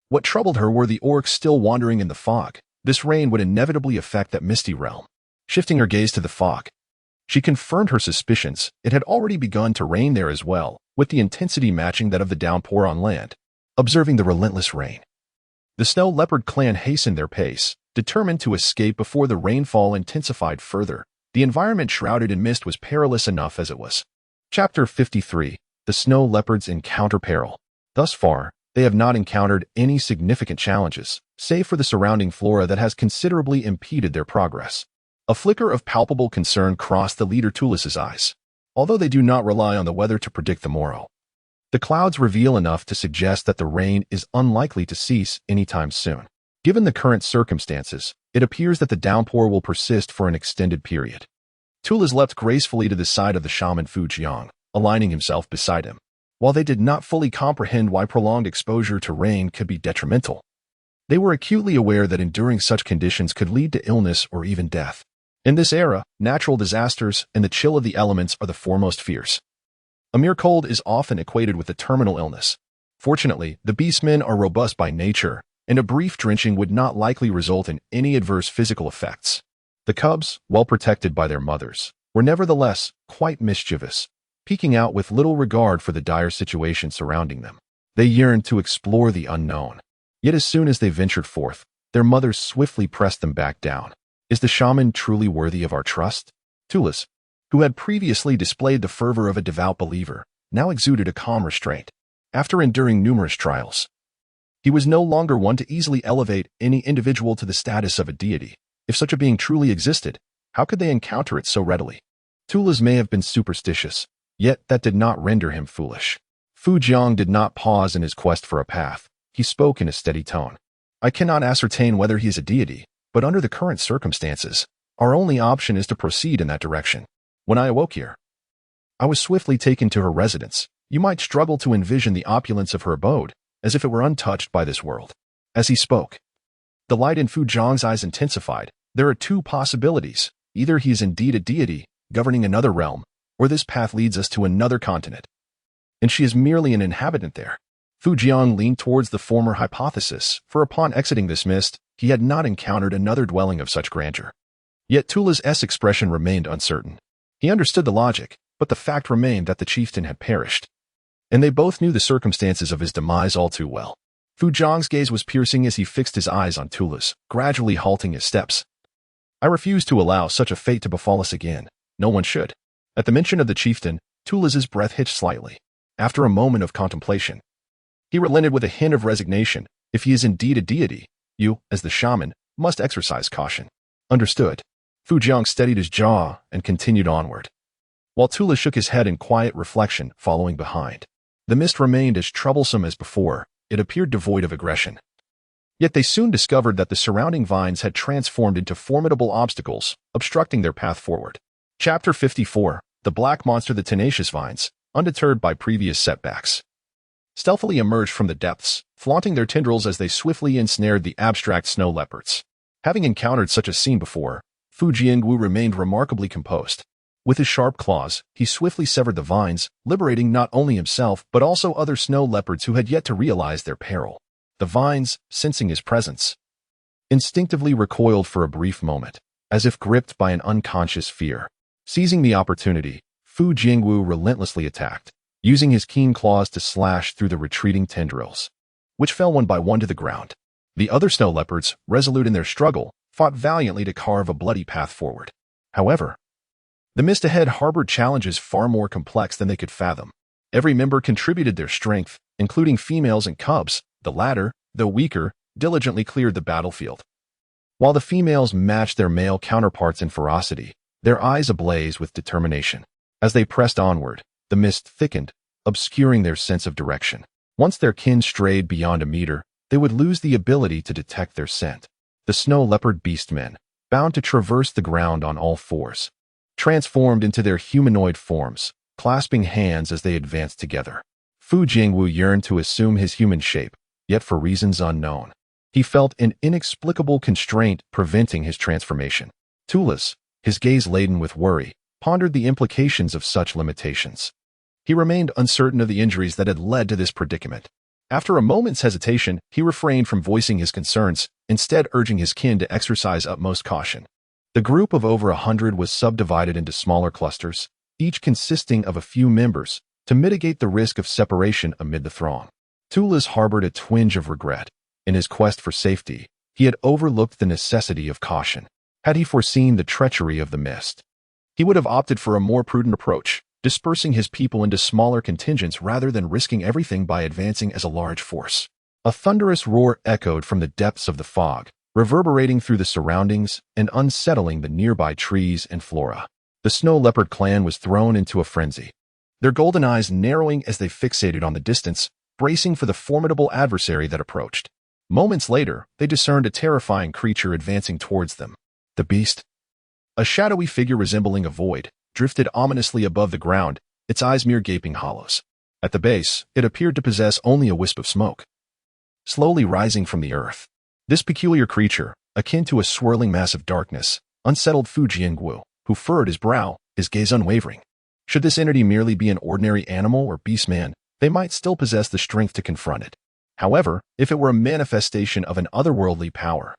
What troubled her were the orcs still wandering in the fog. This rain would inevitably affect that misty realm. Shifting her gaze to the fog, she confirmed her suspicions. It had already begun to rain there as well, with the intensity matching that of the downpour on land. Observing the relentless rain, the Snow Leopard clan hastened their pace, determined to escape before the rainfall intensified further. The environment shrouded in mist was perilous enough as it was. Chapter 53. The Snow Leopards encounter peril. Thus far, they have not encountered any significant challenges, save for the surrounding flora that has considerably impeded their progress. A flicker of palpable concern crossed the leader Tulis's eyes. Although they do not rely on the weather to predict the morrow, the clouds reveal enough to suggest that the rain is unlikely to cease anytime soon. Given the current circumstances, it appears that the downpour will persist for an extended period. Tulis leapt gracefully to the side of the shaman Fu Jiang, aligning himself beside him. While they did not fully comprehend why prolonged exposure to rain could be detrimental, they were acutely aware that enduring such conditions could lead to illness or even death. In this era, natural disasters and the chill of the elements are the foremost fears. A mere cold is often equated with a terminal illness. Fortunately, the beastmen are robust by nature, and a brief drenching would not likely result in any adverse physical effects. The cubs, well protected by their mothers, were nevertheless quite mischievous, peeking out with little regard for the dire situation surrounding them. They yearned to explore the unknown. Yet as soon as they ventured forth, their mothers swiftly pressed them back down. Is the shaman truly worthy of our trust? Tulis, who had previously displayed the fervor of a devout believer, now exuded a calm restraint. After enduring numerous trials, he was no longer one to easily elevate any individual to the status of a deity. If such a being truly existed, how could they encounter it so readily? Tulis may have been superstitious, yet that did not render him foolish. Fu Jiang did not pause in his quest for a path. He spoke in a steady tone. I cannot ascertain whether he is a deity, but under the current circumstances, our only option is to proceed in that direction. When I awoke here, I was swiftly taken to her residence. You might struggle to envision the opulence of her abode, as if it were untouched by this world. As he spoke, the light in Fu Jiang's eyes intensified. There are two possibilities. Either he is indeed a deity, governing another realm, or this path leads us to another continent, and she is merely an inhabitant there. Fu Jiang leaned towards the former hypothesis, for upon exiting this mist, he had not encountered another dwelling of such grandeur. Yet Tula's expression remained uncertain. He understood the logic, but the fact remained that the chieftain had perished, and they both knew the circumstances of his demise all too well. Fu Jiang's gaze was piercing as he fixed his eyes on Tula's, gradually halting his steps. I refuse to allow such a fate to befall us again. No one should. At the mention of the chieftain, Tula's breath hitched slightly. After a moment of contemplation, he relented with a hint of resignation. If he is indeed a deity, you, as the shaman, must exercise caution. Understood. Fu Jiang steadied his jaw and continued onward, while Tula shook his head in quiet reflection, following behind. The mist remained as troublesome as before. It appeared devoid of aggression. Yet they soon discovered that the surrounding vines had transformed into formidable obstacles, obstructing their path forward. Chapter 54. The Black Monster. The tenacious vines, undeterred by previous setbacks, stealthily emerged from the depths, flaunting their tendrils as they swiftly ensnared the abstract snow leopards. Having encountered such a scene before, Fu Jiangwu remained remarkably composed. With his sharp claws, he swiftly severed the vines, liberating not only himself but also other snow leopards who had yet to realize their peril. The vines, sensing his presence, instinctively recoiled for a brief moment, as if gripped by an unconscious fear. Seizing the opportunity, Fu Jiangwu relentlessly attacked, using his keen claws to slash through the retreating tendrils, which fell one by one to the ground. The other snow leopards, resolute in their struggle, fought valiantly to carve a bloody path forward. However, the mist ahead harbored challenges far more complex than they could fathom. Every member contributed their strength, including females and cubs. The latter, though weaker, diligently cleared the battlefield, while the females matched their male counterparts in ferocity, their eyes ablaze with determination. As they pressed onward, the mist thickened, obscuring their sense of direction. Once their kin strayed beyond a meter, they would lose the ability to detect their scent. The snow leopard beastmen, bound to traverse the ground on all fours, transformed into their humanoid forms, clasping hands as they advanced together. Fu Jiangwu yearned to assume his human shape, yet for reasons unknown, he felt an inexplicable constraint preventing his transformation. Tula's, his gaze laden with worry, pondered the implications of such limitations. He remained uncertain of the injuries that had led to this predicament. After a moment's hesitation, he refrained from voicing his concerns, instead urging his kin to exercise utmost caution. The group of over 100 was subdivided into smaller clusters, each consisting of a few members, to mitigate the risk of separation amid the throng. Tula's harbored a twinge of regret. In his quest for safety, he had overlooked the necessity of caution. Had he foreseen the treachery of the mist, he would have opted for a more prudent approach, dispersing his people into smaller contingents rather than risking everything by advancing as a large force. A thunderous roar echoed from the depths of the fog, reverberating through the surroundings and unsettling the nearby trees and flora. The snow leopard clan was thrown into a frenzy, their golden eyes narrowing as they fixated on the distance, bracing for the formidable adversary that approached. Moments later, they discerned a terrifying creature advancing towards them. The beast, a shadowy figure resembling a void, drifted ominously above the ground, its eyes mere gaping hollows. At the base, it appeared to possess only a wisp of smoke, slowly rising from the earth. This peculiar creature, akin to a swirling mass of darkness, unsettled Fu Jiangwu, who furrowed his brow, his gaze unwavering. Should this entity merely be an ordinary animal or beastman, they might still possess the strength to confront it. However, if it were a manifestation of an otherworldly power,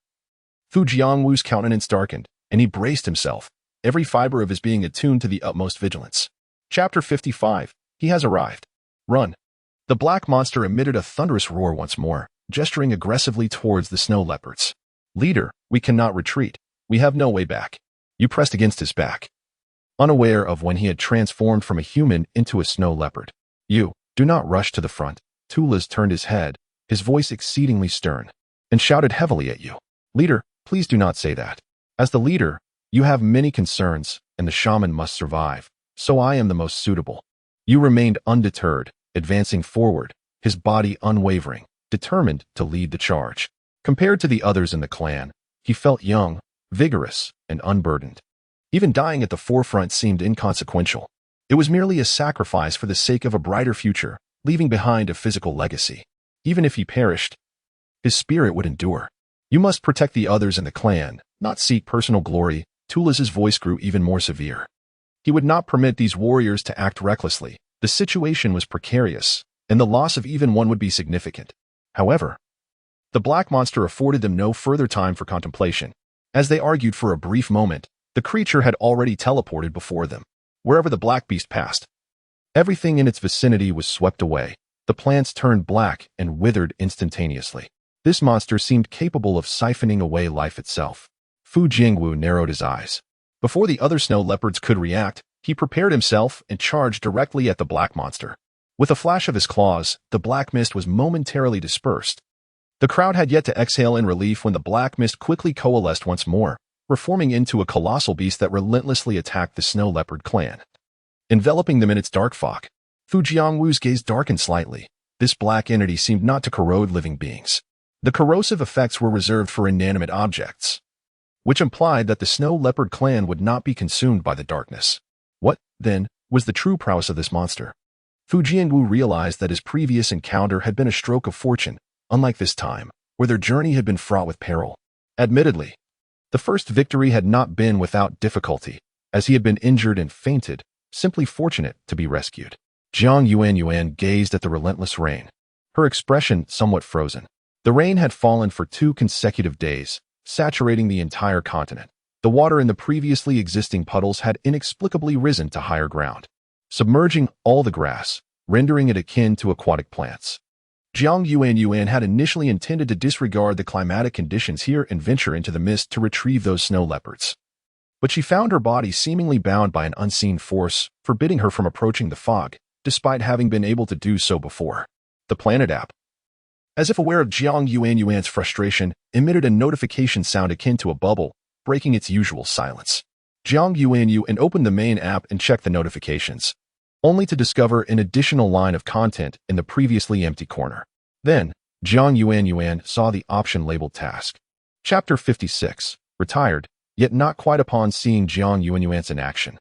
Fu Jiangwu's countenance darkened, and he braced himself, every fiber of his being attuned to the utmost vigilance. Chapter 55. He has arrived. Run. The black monster emitted a thunderous roar once more, gesturing aggressively towards the snow leopards. Leader, we cannot retreat. We have no way back. You pressed against his back, unaware of when he had transformed from a human into a snow leopard. You, do not rush to the front. Tula's turned his head, his voice exceedingly stern, and shouted heavily at you. Leader, please do not say that. As the leader, you have many concerns, and the shaman must survive, so I am the most suitable. You remained undeterred, advancing forward, his body unwavering, determined to lead the charge. Compared to the others in the clan, He felt young, vigorous, and unburdened. Even dying at the forefront seemed inconsequential. It was merely a sacrifice for the sake of a brighter future, leaving behind a physical legacy. Even if he perished, his spirit would endure. You must protect the others in the clan, not seek personal glory. Tulas's voice grew even more severe. He would not permit these warriors to act recklessly. The situation was precarious, and the loss of even one would be significant. However, the black monster afforded them no further time for contemplation. As they argued for a brief moment, the creature had already teleported before them. Wherever the black beast passed, everything in its vicinity was swept away. The plants turned black and withered instantaneously. This monster seemed capable of siphoning away life itself. Fu Jingwu narrowed his eyes. Before the other snow leopards could react, he prepared himself and charged directly at the black monster. With a flash of his claws, the black mist was momentarily dispersed. The crowd had yet to exhale in relief when the black mist quickly coalesced once more, reforming into a colossal beast that relentlessly attacked the snow leopard clan. Enveloping them in its dark fog, Fu Jiangwu's gaze darkened slightly. This black entity seemed not to corrode living beings. The corrosive effects were reserved for inanimate objects, which implied that the snow leopard clan would not be consumed by the darkness. What, then, was the true prowess of this monster? Fu Jiangwu realized that his previous encounter had been a stroke of fortune, unlike this time, where their journey had been fraught with peril. Admittedly, the first victory had not been without difficulty, as he had been injured and fainted, simply fortunate to be rescued. Jiang Yuanyuan gazed at the relentless rain, her expression somewhat frozen. The rain had fallen for 2 consecutive days, saturating the entire continent. The water in the previously existing puddles had inexplicably risen to higher ground, submerging all the grass, rendering it akin to aquatic plants. Jiang Yuanyuan had initially intended to disregard the climatic conditions here and venture into the mist to retrieve those snow leopards. But she found her body seemingly bound by an unseen force, forbidding her from approaching the fog, despite having been able to do so before. The Planet app, as if aware of Jiang Yuanyuan's frustration, emitted a notification sound akin to a bubble, breaking its usual silence. Jiang Yuanyuan opened the main app and checked the notifications, only to discover an additional line of content in the previously empty corner. Then, Jiang Yuanyuan saw the option labeled Task. Chapter 56, Retired, yet not quite upon seeing Jiang Yuanyuan's in action.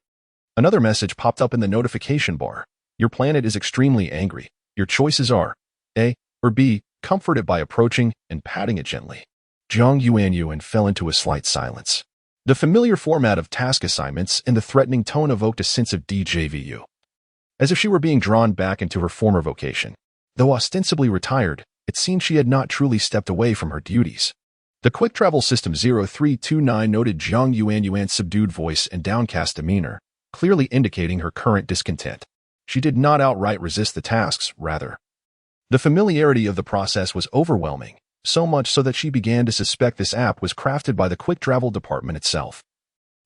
Another message popped up in the notification bar. Your planet is extremely angry. Your choices are A or B. Comfort it by approaching and patting it gently. Jiang Yuanyuan fell into a slight silence. The familiar format of task assignments and the threatening tone evoked a sense of déjà vu, as if she were being drawn back into her former vocation. Though ostensibly retired, it seemed she had not truly stepped away from her duties. The quick travel system 0329 noted Jiang Yuanyuan's subdued voice and downcast demeanor, clearly indicating her current discontent. She did not outright resist the tasks, rather. The familiarity of the process was overwhelming, so much so that she began to suspect this app was crafted by the quick travel department itself,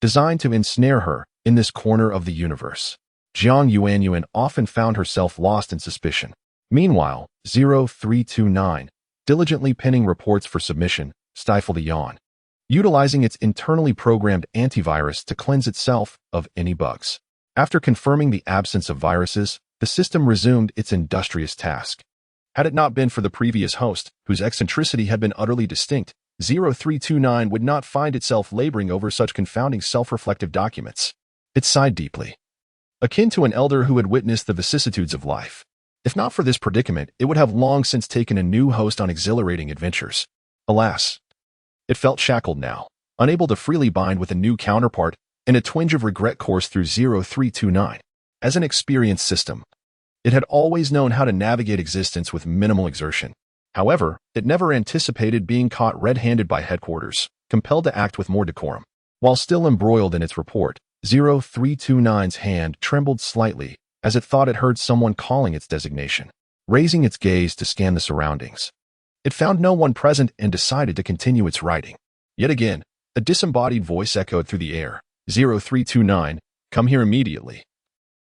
designed to ensnare her in this corner of the universe. Jiang Yuanyuan often found herself lost in suspicion. Meanwhile, 0329, diligently penning reports for submission, stifled a yawn, utilizing its internally programmed antivirus to cleanse itself of any bugs. After confirming the absence of viruses, the system resumed its industrious task. Had it not been for the previous host, whose eccentricity had been utterly distinct, 0329 would not find itself laboring over such confounding self-reflective documents. It sighed deeply, akin to an elder who had witnessed the vicissitudes of life. If not for this predicament, it would have long since taken a new host on exhilarating adventures. Alas, it felt shackled now, unable to freely bind with a new counterpart, and a twinge of regret coursed through 0329. As an experienced system, it had always known how to navigate existence with minimal exertion. However, it never anticipated being caught red-handed by headquarters, compelled to act with more decorum. While still embroiled in its report, 0329's hand trembled slightly as it thought it heard someone calling its designation. Raising its gaze to scan the surroundings, it found no one present and decided to continue its writing. Yet again, a disembodied voice echoed through the air. 0329, come here immediately,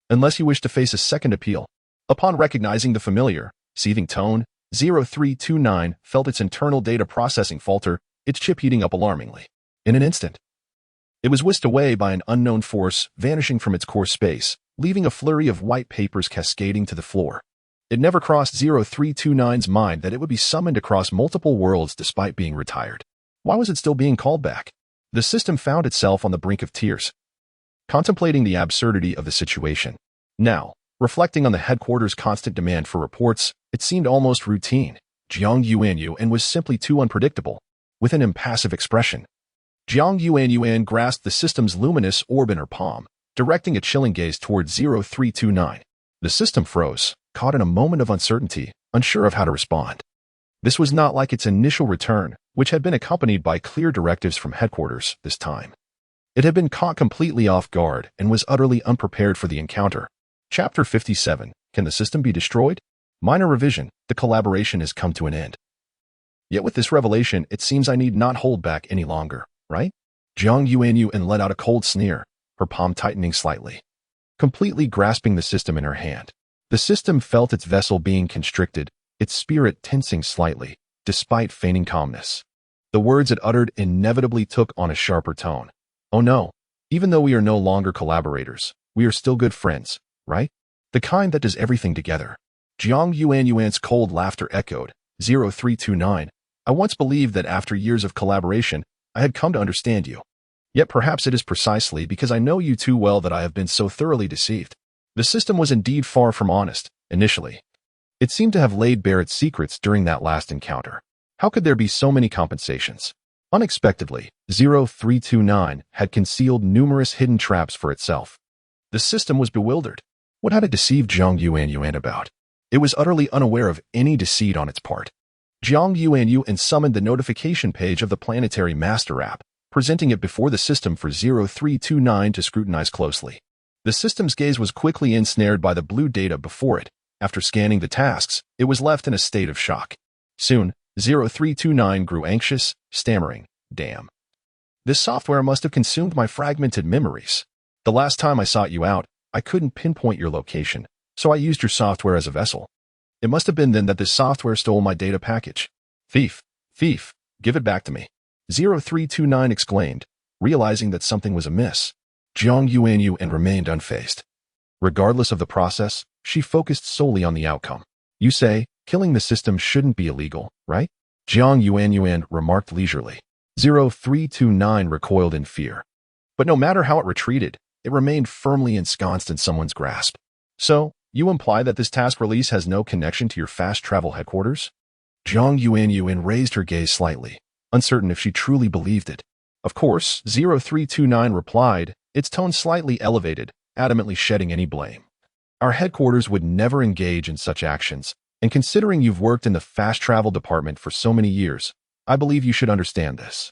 unless you wish to face a second appeal. Upon recognizing the familiar, seething tone, 0329 felt its internal data processing falter, its chip heating up alarmingly. In an instant, it was whisked away by an unknown force, vanishing from its core space, leaving a flurry of white papers cascading to the floor. It never crossed 0329's mind that it would be summoned across multiple worlds despite being retired. Why was it still being called back? The system found itself on the brink of tears, contemplating the absurdity of the situation. Now, reflecting on the headquarters' constant demand for reports, it seemed almost routine. Jiang Yuanyuan was simply too unpredictable. With an impassive expression, Jiang Yuanyuan grasped the system's luminous orb in her palm, directing a chilling gaze towards 0329. The system froze, caught in a moment of uncertainty, unsure of how to respond. This was not like its initial return, which had been accompanied by clear directives from headquarters this time. It had been caught completely off guard and was utterly unprepared for the encounter. Chapter 57. Can the system be destroyed? Minor revision. The collaboration has come to an end. Yet with this revelation, it seems I need not hold back any longer, right? Jiang Yuanyuan let out a cold sneer, her palm tightening slightly, completely grasping the system in her hand. The system felt its vessel being constricted, its spirit tensing slightly, despite feigning calmness. The words it uttered inevitably took on a sharper tone. Oh no, even though we are no longer collaborators, we are still good friends, right? The kind that does everything together. Jiang Yuanyuan's cold laughter echoed. 0329. I once believed that after years of collaboration, I had come to understand you. Yet perhaps it is precisely because I know you too well that I have been so thoroughly deceived. The system was indeed far from honest, initially. It seemed to have laid bare its secrets during that last encounter. How could there be so many compensations? Unexpectedly, 0329 had concealed numerous hidden traps for itself. The system was bewildered. What had it deceived Jiang Yuanyuan about? It was utterly unaware of any deceit on its part. Jiang Yuanyuan summoned the notification page of the planetary master app, presenting it before the system for 0329 to scrutinize closely. The system's gaze was quickly ensnared by the blue data before it. After scanning the tasks, it was left in a state of shock. Soon, 0329 grew anxious, stammering, "Damn. This software must have consumed my fragmented memories. The last time I sought you out, I couldn't pinpoint your location, so I used your software as a vessel. It must have been then that this software stole my data package. Thief, thief, give it back to me." 0329 exclaimed, realizing that something was amiss. Jiang Yuanyuan remained unfazed. Regardless of the process, she focused solely on the outcome. You say, killing the system shouldn't be illegal, right? Jiang Yuanyuan remarked leisurely. 0329 recoiled in fear. But no matter how it retreated, it remained firmly ensconced in someone's grasp. So, you imply that this task release has no connection to your fast travel headquarters? Jiang Yuanyuan raised her gaze slightly, uncertain if she truly believed it. Of course, 0329 replied, its tone slightly elevated, adamantly shedding any blame. Our headquarters would never engage in such actions, and considering you've worked in the fast travel department for so many years, I believe you should understand this.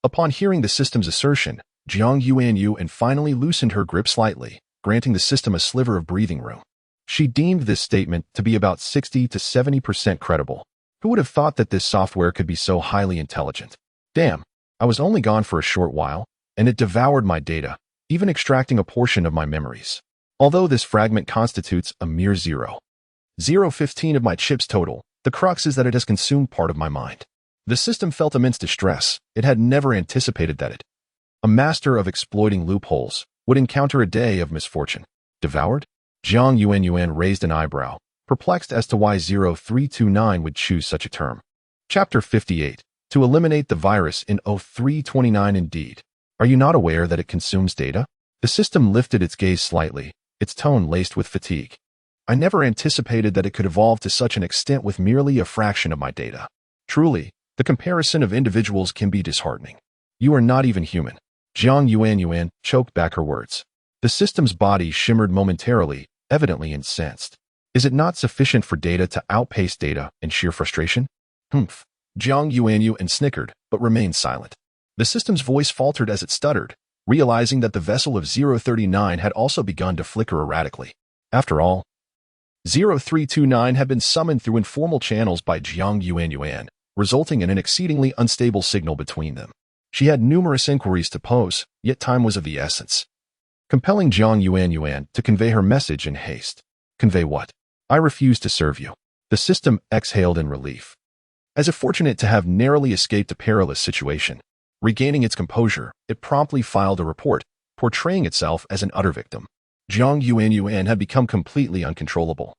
Upon hearing the system's assertion, Jiang Yuanyuan finally loosened her grip slightly, granting the system a sliver of breathing room. She deemed this statement to be about 60 to 70% credible. Who would have thought that this software could be so highly intelligent? Damn, I was only gone for a short while, and it devoured my data, even extracting a portion of my memories. Although this fragment constitutes a mere 0.015 of my chips total, the crux is that it has consumed part of my mind. The system felt immense distress. It had never anticipated that it, a master of exploiting loopholes, would encounter a day of misfortune. Devoured? Jiang Yuanyuan raised an eyebrow, perplexed as to why 0329 would choose such a term. Chapter 58. To eliminate the virus in 0329 indeed. Are you not aware that it consumes data? The system lifted its gaze slightly, its tone laced with fatigue. I never anticipated that it could evolve to such an extent with merely a fraction of my data. Truly, the comparison of individuals can be disheartening. You are not even human. Jiang Yuanyuan choked back her words. The system's body shimmered momentarily, evidently incensed. Is it not sufficient for data to outpace data in sheer frustration? Humph. Jiang Yuanyuan snickered, but remained silent. The system's voice faltered as it stuttered, realizing that the vessel of 039 had also begun to flicker erratically. After all, 0329 had been summoned through informal channels by Jiang Yuanyuan, resulting in an exceedingly unstable signal between them. She had numerous inquiries to pose, yet time was of the essence, compelling Jiang Yuanyuan to convey her message in haste. Convey what? I refuse to serve you. The system exhaled in relief. As if fortunate to have narrowly escaped a perilous situation, regaining its composure, it promptly filed a report, portraying itself as an utter victim. Jiang Yuanyuan had become completely uncontrollable,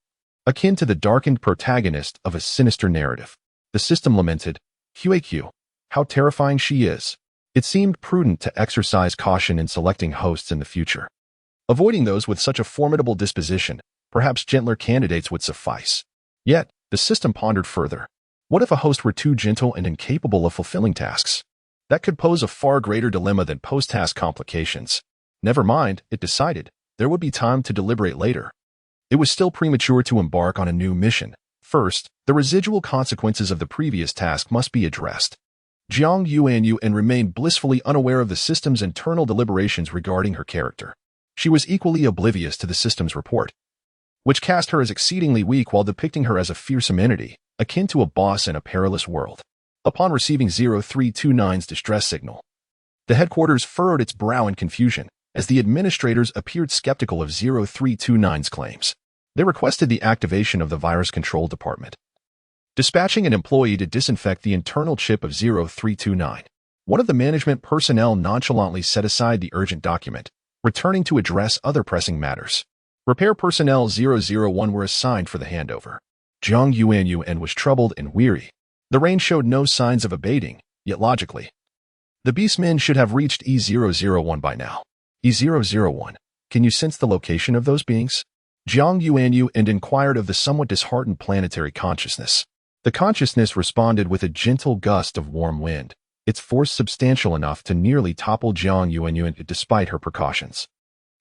akin to the darkened protagonist of a sinister narrative. The system lamented, "QAQ, how terrifying she is. It seemed prudent to exercise caution in selecting hosts in the future. Avoiding those with such a formidable disposition, perhaps gentler candidates would suffice. Yet, the system pondered further. What if a host were too gentle and incapable of fulfilling tasks? That could pose a far greater dilemma than post-task complications. Never mind, it decided, there would be time to deliberate later. It was still premature to embark on a new mission. First, the residual consequences of the previous task must be addressed. Jiang Yuanyuan remained blissfully unaware of the system's internal deliberations regarding her character. She was equally oblivious to the system's report, which cast her as exceedingly weak while depicting her as a fearsome entity, akin to a boss in a perilous world. Upon receiving 0329's distress signal, the headquarters furrowed its brow in confusion as the administrators appeared skeptical of 0329's claims. They requested the activation of the virus control department, dispatching an employee to disinfect the internal chip of 0329. One of the management personnel nonchalantly set aside the urgent document, returning to address other pressing matters. Repair personnel 001 were assigned for the handover. Jiang Yuanyuan was troubled and weary. The rain showed no signs of abating, yet logically, the beastmen should have reached E001 by now. E001, can you sense the location of those beings? Jiang Yuanyuan inquired of the somewhat disheartened planetary consciousness. The consciousness responded with a gentle gust of warm wind, its force substantial enough to nearly topple Jiang Yuanyuan despite her precautions.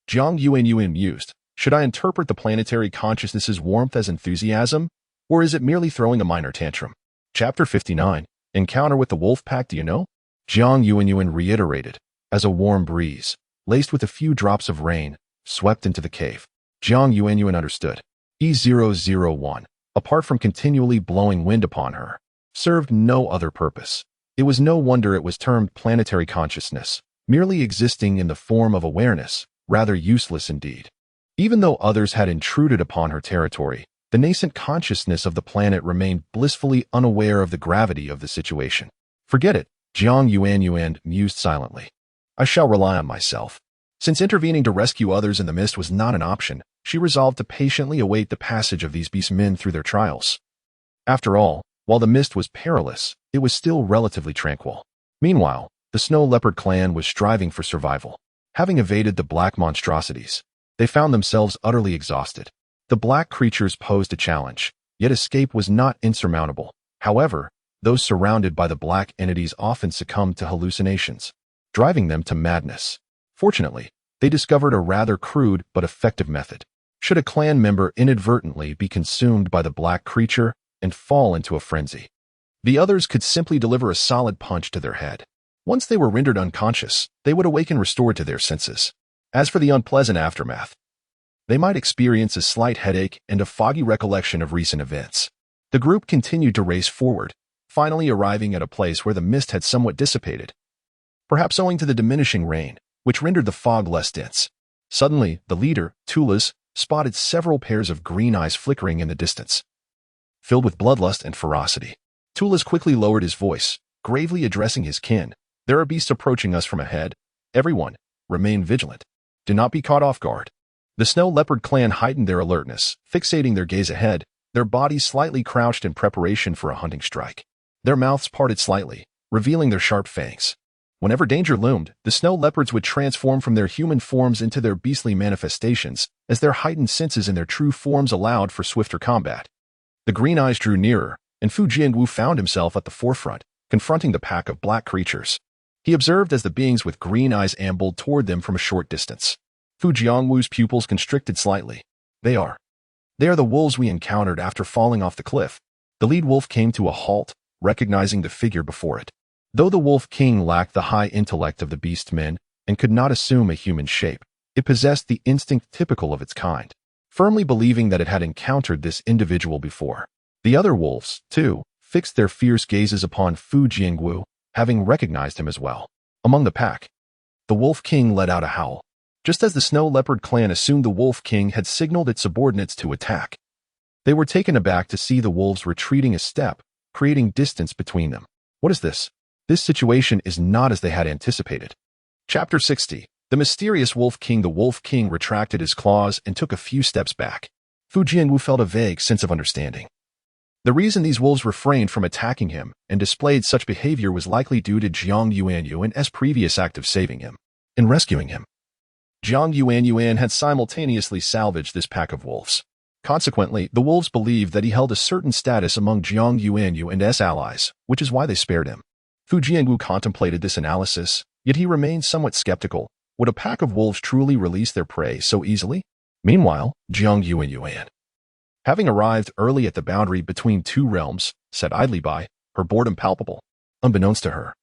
Jiang Yuanyuan mused, should I interpret the planetary consciousness's warmth as enthusiasm, or is it merely throwing a minor tantrum? Chapter 59, Encounter with the Wolf Pack, do you know? Jiang Yuanyuan reiterated, as a warm breeze, laced with a few drops of rain, swept into the cave. Jiang Yuanyuan understood. E001, apart from continually blowing wind upon her, served no other purpose. It was no wonder it was termed planetary consciousness, merely existing in the form of awareness, rather useless indeed. Even though others had intruded upon her territory, the nascent consciousness of the planet remained blissfully unaware of the gravity of the situation. Forget it, Jiang Yuanyuan mused silently. I shall rely on myself. Since intervening to rescue others in the mist was not an option, she resolved to patiently await the passage of these beastmen through their trials. After all, while the mist was perilous, it was still relatively tranquil. Meanwhile, the Snow Leopard clan was striving for survival. Having evaded the black monstrosities, they found themselves utterly exhausted. The black creatures posed a challenge, yet escape was not insurmountable. However, those surrounded by the black entities often succumbed to hallucinations, driving them to madness. Fortunately, they discovered a rather crude but effective method. Should a clan member inadvertently be consumed by the black creature and fall into a frenzy, the others could simply deliver a solid punch to their head. Once they were rendered unconscious, they would awaken restored to their senses. As for the unpleasant aftermath, they might experience a slight headache and a foggy recollection of recent events. The group continued to race forward, finally arriving at a place where the mist had somewhat dissipated, perhaps owing to the diminishing rain, which rendered the fog less dense. Suddenly, the leader, Tulas, spotted several pairs of green eyes flickering in the distance, filled with bloodlust and ferocity. Tulas quickly lowered his voice, gravely addressing his kin. There are beasts approaching us from ahead. Everyone, remain vigilant. Do not be caught off guard. The Snow Leopard clan heightened their alertness, fixating their gaze ahead, their bodies slightly crouched in preparation for a hunting strike. Their mouths parted slightly, revealing their sharp fangs. Whenever danger loomed, the Snow Leopards would transform from their human forms into their beastly manifestations, as their heightened senses in their true forms allowed for swifter combat. The green eyes drew nearer, and Fu Jianwu found himself at the forefront, confronting the pack of black creatures. He observed as the beings with green eyes ambled toward them from a short distance. Fu Jianwu's pupils constricted slightly. They are the wolves we encountered after falling off the cliff. The lead wolf came to a halt, recognizing the figure before it. Though the Wolf King lacked the high intellect of the beast men and could not assume a human shape, it possessed the instinct typical of its kind, firmly believing that it had encountered this individual before. The other wolves, too, fixed their fierce gazes upon Fu Jianwu, having recognized him as well. Among the pack, the Wolf King let out a howl. Just as the Snow Leopard clan assumed the Wolf King had signaled its subordinates to attack, they were taken aback to see the wolves retreating a step, creating distance between them. What is this? This situation is not as they had anticipated. Chapter 60. The mysterious Wolf King. The Wolf King retracted his claws and took a few steps back. Fu Jianwu felt a vague sense of understanding. The reason these wolves refrained from attacking him and displayed such behavior was likely due to Jiang Yuanyuan's previous act of saving him and rescuing him. Jiang Yuanyuan had simultaneously salvaged this pack of wolves. Consequently, the wolves believed that he held a certain status among Jiang Yuanyuan's allies, which is why they spared him. Fu Jiangu contemplated this analysis, yet he remained somewhat skeptical. Would a pack of wolves truly release their prey so easily? Meanwhile, Jiang Yuanyuan, having arrived early at the boundary between two realms, sat idly by, her boredom palpable. Unbeknownst to her,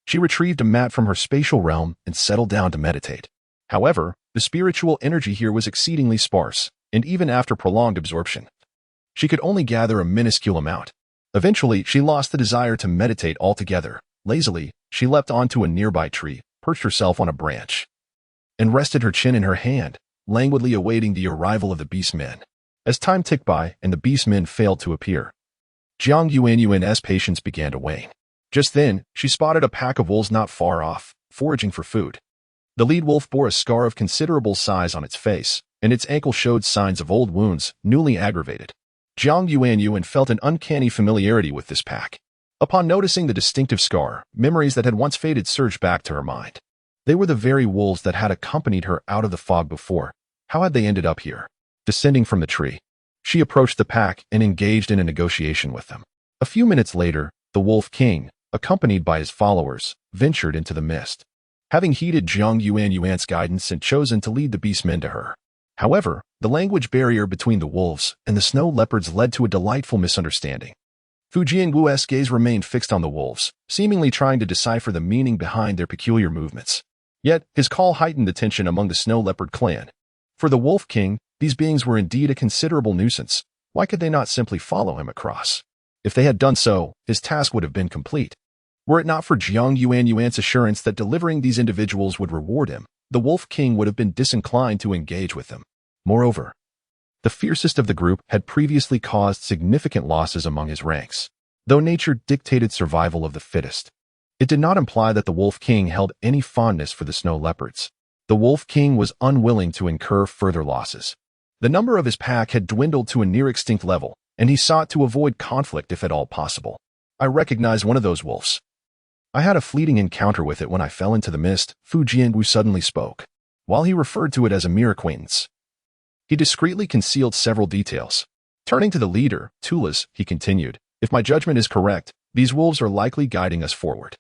she retrieved a mat from her spatial realm and settled down to meditate. However, the spiritual energy here was exceedingly sparse, and even after prolonged absorption, she could only gather a minuscule amount. Eventually, she lost the desire to meditate altogether. Lazily, she leapt onto a nearby tree, perched herself on a branch, and rested her chin in her hand, languidly awaiting the arrival of the beastmen. As time ticked by and the beastmen failed to appear, Jiang Yuanyuan's patience began to wane. Just then, she spotted a pack of wolves not far off, foraging for food. The lead wolf bore a scar of considerable size on its face, and its ankle showed signs of old wounds, newly aggravated. Jiang Yuanyuan felt an uncanny familiarity with this pack. Upon noticing the distinctive scar, memories that had once faded surged back to her mind. They were the very wolves that had accompanied her out of the fog before. How had they ended up here? Descending from the tree, she approached the pack and engaged in a negotiation with them. A few minutes later, the Wolf King, accompanied by his followers, ventured into the mist, having heeded Jiang Yuanyuan's guidance and chosen to lead the beastmen to her. However, the language barrier between the wolves and the snow leopards led to a delightful misunderstanding. Fu Jiangu's gaze remained fixed on the wolves, seemingly trying to decipher the meaning behind their peculiar movements. Yet, his call heightened the tension among the snow leopard clan. For the Wolf King, these beings were indeed a considerable nuisance. Why could they not simply follow him across? If they had done so, his task would have been complete. Were it not for Jiang Yuanyuan's assurance that delivering these individuals would reward him, the Wolf King would have been disinclined to engage with them. Moreover, the fiercest of the group had previously caused significant losses among his ranks. Though nature dictated survival of the fittest, it did not imply that the Wolf King held any fondness for the snow leopards. The Wolf King was unwilling to incur further losses. The number of his pack had dwindled to a near-extinct level, and he sought to avoid conflict if at all possible. I recognized one of those wolves. I had a fleeting encounter with it when I fell into the mist, Fu Jiangu suddenly spoke. While he referred to it as a mere acquaintance, he discreetly concealed several details. Turning to the leader, Tulas, he continued, if my judgment is correct, these wolves are likely guiding us forward.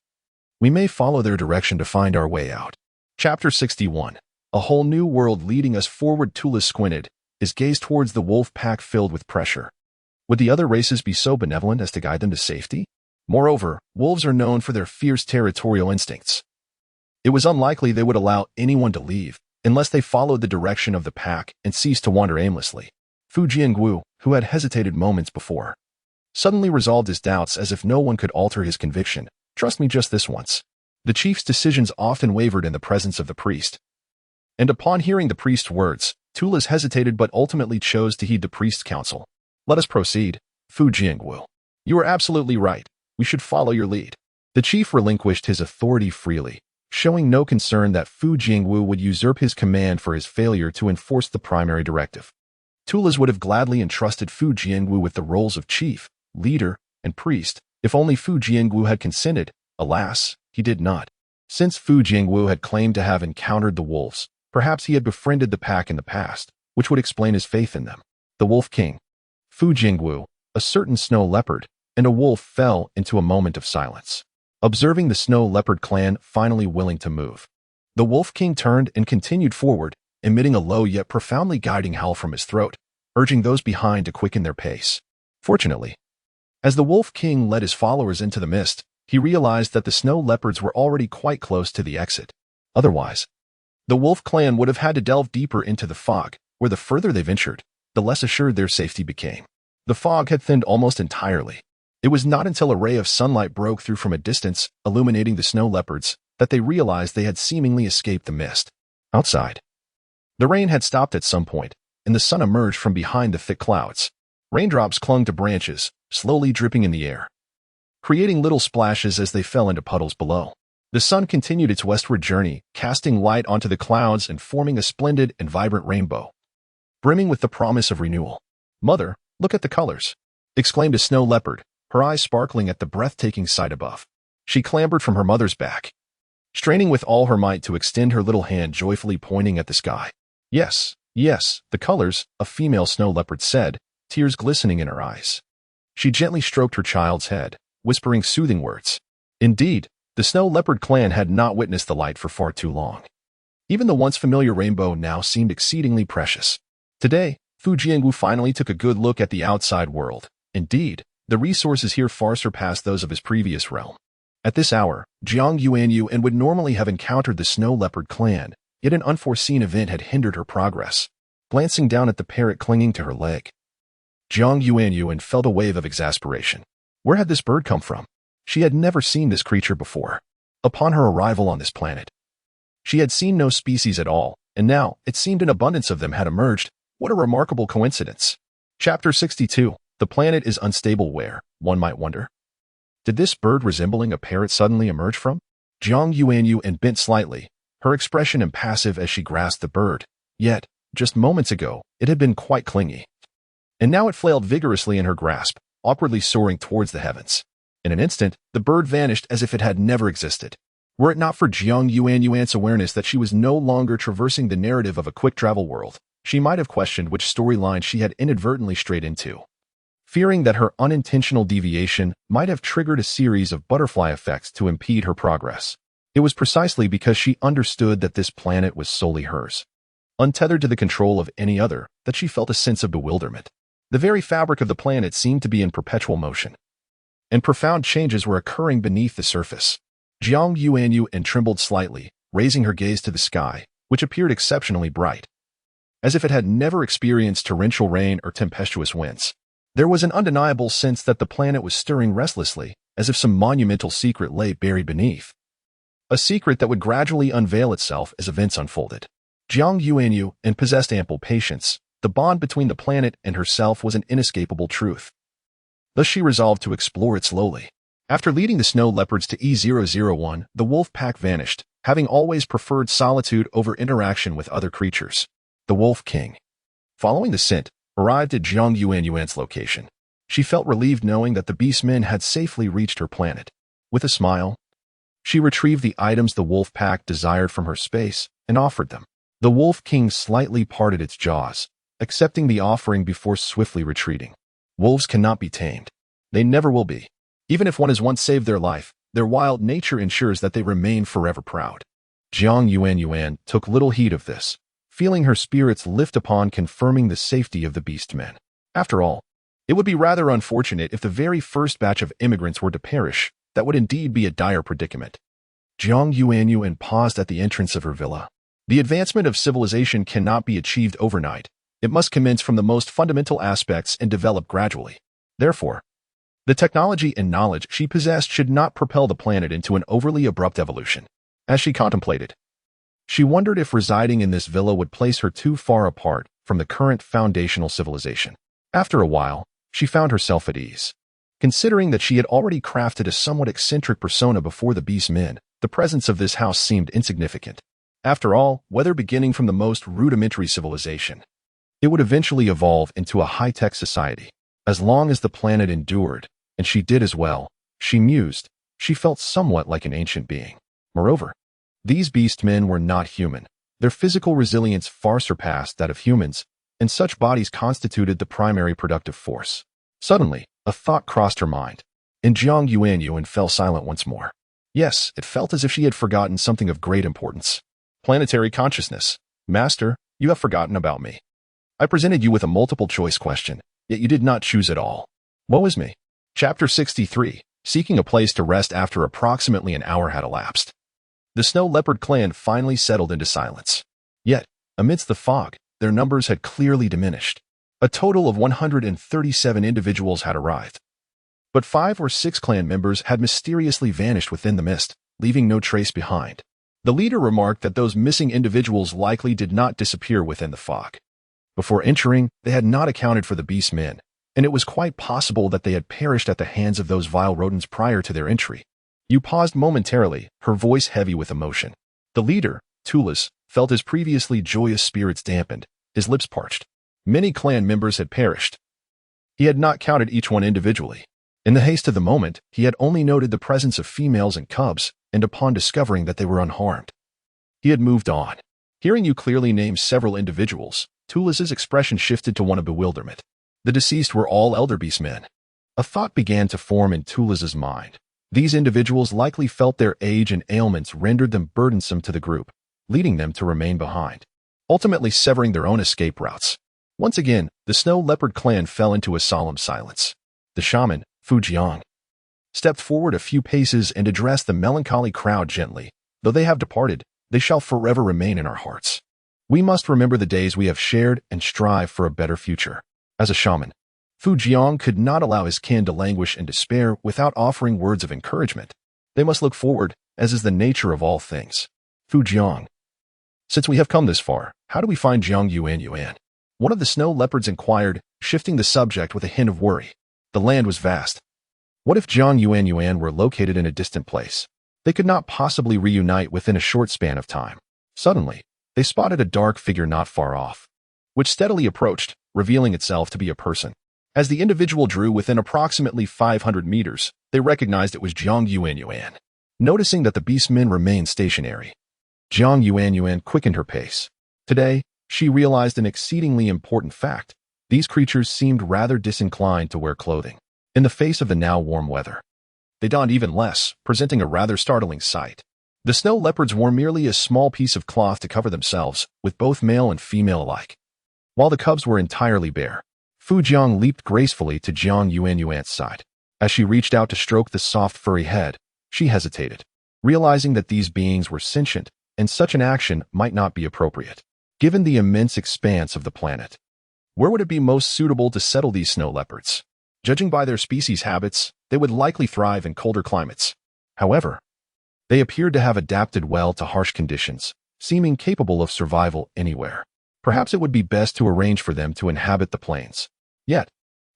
We may follow their direction to find our way out. Chapter 61. A whole new world leading us forward. Tulas squinted, his gaze towards the wolf pack filled with pressure. Would the other races be so benevolent as to guide them to safety? Moreover, wolves are known for their fierce territorial instincts. It was unlikely they would allow anyone to leave, unless they followed the direction of the pack and ceased to wander aimlessly. Fu Jiangu, who had hesitated moments before, suddenly resolved his doubts as if no one could alter his conviction. Trust me just this once. The chief's decisions often wavered in the presence of the priest. And upon hearing the priest's words, Tulas hesitated but ultimately chose to heed the priest's counsel. Let us proceed, Fu Jiangu. You are absolutely right. We should follow your lead. The chief relinquished his authority freely, showing no concern that Fu Jiangu would usurp his command for his failure to enforce the primary directive. Tulas would have gladly entrusted Fu Jiangu with the roles of chief, leader, and priest, if only Fu Jiangu had consented. Alas, he did not. Since Fu Jiangu had claimed to have encountered the wolves, perhaps he had befriended the pack in the past, which would explain his faith in them. The Wolf King, Fu Jiangu, a certain snow leopard, and a wolf fell into a moment of silence. Observing the snow leopard clan finally willing to move, the Wolf King turned and continued forward, emitting a low yet profoundly guiding howl from his throat, urging those behind to quicken their pace. Fortunately, as the Wolf King led his followers into the mist, he realized that the snow leopards were already quite close to the exit. Otherwise, the wolf clan would have had to delve deeper into the fog, where the further they ventured, the less assured their safety became. The fog had thinned almost entirely. It was not until a ray of sunlight broke through from a distance, illuminating the snow leopards, that they realized they had seemingly escaped the mist. Outside, the rain had stopped at some point, and the sun emerged from behind the thick clouds. Raindrops clung to branches, slowly dripping in the air, creating little splashes as they fell into puddles below. The sun continued its westward journey, casting light onto the clouds and forming a splendid and vibrant rainbow, brimming with the promise of renewal. Mother, look at the colors. exclaimed a snow leopard, her eyes sparkling at the breathtaking sight above. She clambered from her mother's back, straining with all her might to extend her little hand joyfully pointing at the sky. Yes, yes, the colors, a female snow leopard said, tears glistening in her eyes. She gently stroked her child's head, whispering soothing words. Indeed, the snow leopard clan had not witnessed the light for far too long. Even the once familiar rainbow now seemed exceedingly precious. Today, Fu Jiangwu finally took a good look at the outside world. Indeed, the resources here far surpassed those of his previous realm. At this hour, Jiang Yuanyuan would normally have encountered the snow leopard clan, yet an unforeseen event had hindered her progress. Glancing down at the parrot clinging to her leg, Jiang Yuanyuan felt a wave of exasperation. Where had this bird come from? She had never seen this creature before. Upon her arrival on this planet, she had seen no species at all, and now it seemed an abundance of them had emerged. What a remarkable coincidence. Chapter 62. The planet is unstable where, one might wonder. Did this bird resembling a parrot suddenly emerge from? Jiang Yuanyuan bent slightly, her expression impassive as she grasped the bird. Yet, just moments ago, it had been quite clingy. And now it flailed vigorously in her grasp, awkwardly soaring towards the heavens. In an instant, the bird vanished as if it had never existed. Were it not for Jiang Yuanyuan's awareness that she was no longer traversing the narrative of a quick-travel world, she might have questioned which storyline she had inadvertently strayed into. Fearing that her unintentional deviation might have triggered a series of butterfly effects to impede her progress. It was precisely because she understood that this planet was solely hers, untethered to the control of any other, that she felt a sense of bewilderment. The very fabric of the planet seemed to be in perpetual motion, and profound changes were occurring beneath the surface. Jiang Yuanyuan trembled slightly, raising her gaze to the sky, which appeared exceptionally bright, as if it had never experienced torrential rain or tempestuous winds. There was an undeniable sense that the planet was stirring restlessly, as if some monumental secret lay buried beneath. A secret that would gradually unveil itself as events unfolded. Jiang Yuanyuan possessed ample patience. The bond between the planet and herself was an inescapable truth. Thus she resolved to explore it slowly. After leading the snow leopards to E001, the wolf pack vanished, having always preferred solitude over interaction with other creatures. The Wolf King, following the scent, arrived at Jiang Yuanyuan's location. She felt relieved knowing that the beastmen had safely reached her planet. With a smile, she retrieved the items the wolf pack desired from her space and offered them. The Wolf King slightly parted its jaws, accepting the offering before swiftly retreating. Wolves cannot be tamed. They never will be. Even if one has once saved their life, their wild nature ensures that they remain forever proud. Jiang Yuanyuan took little heed of this, feeling her spirits lift upon confirming the safety of the beastmen. After all, it would be rather unfortunate if the very first batch of immigrants were to perish. That would indeed be a dire predicament. Jiang Yuanyuan paused at the entrance of her villa. The advancement of civilization cannot be achieved overnight. It must commence from the most fundamental aspects and develop gradually. Therefore, the technology and knowledge she possessed should not propel the planet into an overly abrupt evolution. As she contemplated, she wondered if residing in this villa would place her too far apart from the current foundational civilization. After a while, she found herself at ease. Considering that she had already crafted a somewhat eccentric persona before the beastmen, the presence of this house seemed insignificant. After all, whether beginning from the most rudimentary civilization, it would eventually evolve into a high-tech society. As long as the planet endured, and she did as well, she mused, she felt somewhat like an ancient being. Moreover, these beastmen were not human. Their physical resilience far surpassed that of humans, and such bodies constituted the primary productive force. Suddenly, a thought crossed her mind, and Jiang Yuanyuan fell silent once more. Yes, it felt as if she had forgotten something of great importance. Planetary consciousness. Master, you have forgotten about me. I presented you with a multiple-choice question, yet you did not choose at all. Woe is me. Chapter 63. Seeking a place to rest after approximately an hour had elapsed. The snow leopard clan finally settled into silence. Yet, amidst the fog, their numbers had clearly diminished. A total of 137 individuals had arrived. But 5 or 6 clan members had mysteriously vanished within the mist, leaving no trace behind. The leader remarked that those missing individuals likely did not disappear within the fog. Before entering, they had not accounted for the beastmen, and it was quite possible that they had perished at the hands of those vile rodents prior to their entry. Yu paused momentarily, her voice heavy with emotion. The leader, Tulis, felt his previously joyous spirits dampened, his lips parched. Many clan members had perished, He had not counted each one individually. In the haste of the moment, he had only noted the presence of females and cubs, and upon discovering that they were unharmed, he had moved on. Hearing you clearly name several individuals, Tulis's expression shifted to one of bewilderment. The deceased were all elder beastmen. A thought began to form in Tulis's mind. These individuals likely felt their age and ailments rendered them burdensome to the group, leading them to remain behind, ultimately severing their own escape routes. Once again, the Snow Leopard clan fell into a solemn silence. The shaman, Fu Jiang, stepped forward a few paces and addressed the melancholy crowd gently. Though they have departed, they shall forever remain in our hearts. We must remember the days we have shared and strive for a better future. As a shaman, Fu Jiang could not allow his kin to languish in despair without offering words of encouragement. They must look forward, as is the nature of all things. Fu Jiang, since we have come this far, how do we find Jiang Yuanyuan? One of the snow leopards inquired, shifting the subject with a hint of worry. The land was vast. What if Jiang Yuanyuan were located in a distant place? They could not possibly reunite within a short span of time. Suddenly, they spotted a dark figure not far off, which steadily approached, revealing itself to be a person. As the individual drew within approximately 500 meters, they recognized it was Jiang Yuanyuan. Noticing that the beastmen remained stationary, Jiang Yuanyuan quickened her pace. Today, she realized an exceedingly important fact. These creatures seemed rather disinclined to wear clothing. In the face of the now warm weather, they donned even less, presenting a rather startling sight. The snow leopards wore merely a small piece of cloth to cover themselves, with both male and female alike. While the cubs were entirely bare, Fu Jiang leaped gracefully to Jiang Yuanyuan's side. As she reached out to stroke the soft furry head, she hesitated, realizing that these beings were sentient, and such an action might not be appropriate, given the immense expanse of the planet. Where would it be most suitable to settle these snow leopards? Judging by their species habits, they would likely thrive in colder climates. However, they appeared to have adapted well to harsh conditions, seeming capable of survival anywhere. Perhaps it would be best to arrange for them to inhabit the plains. Yet,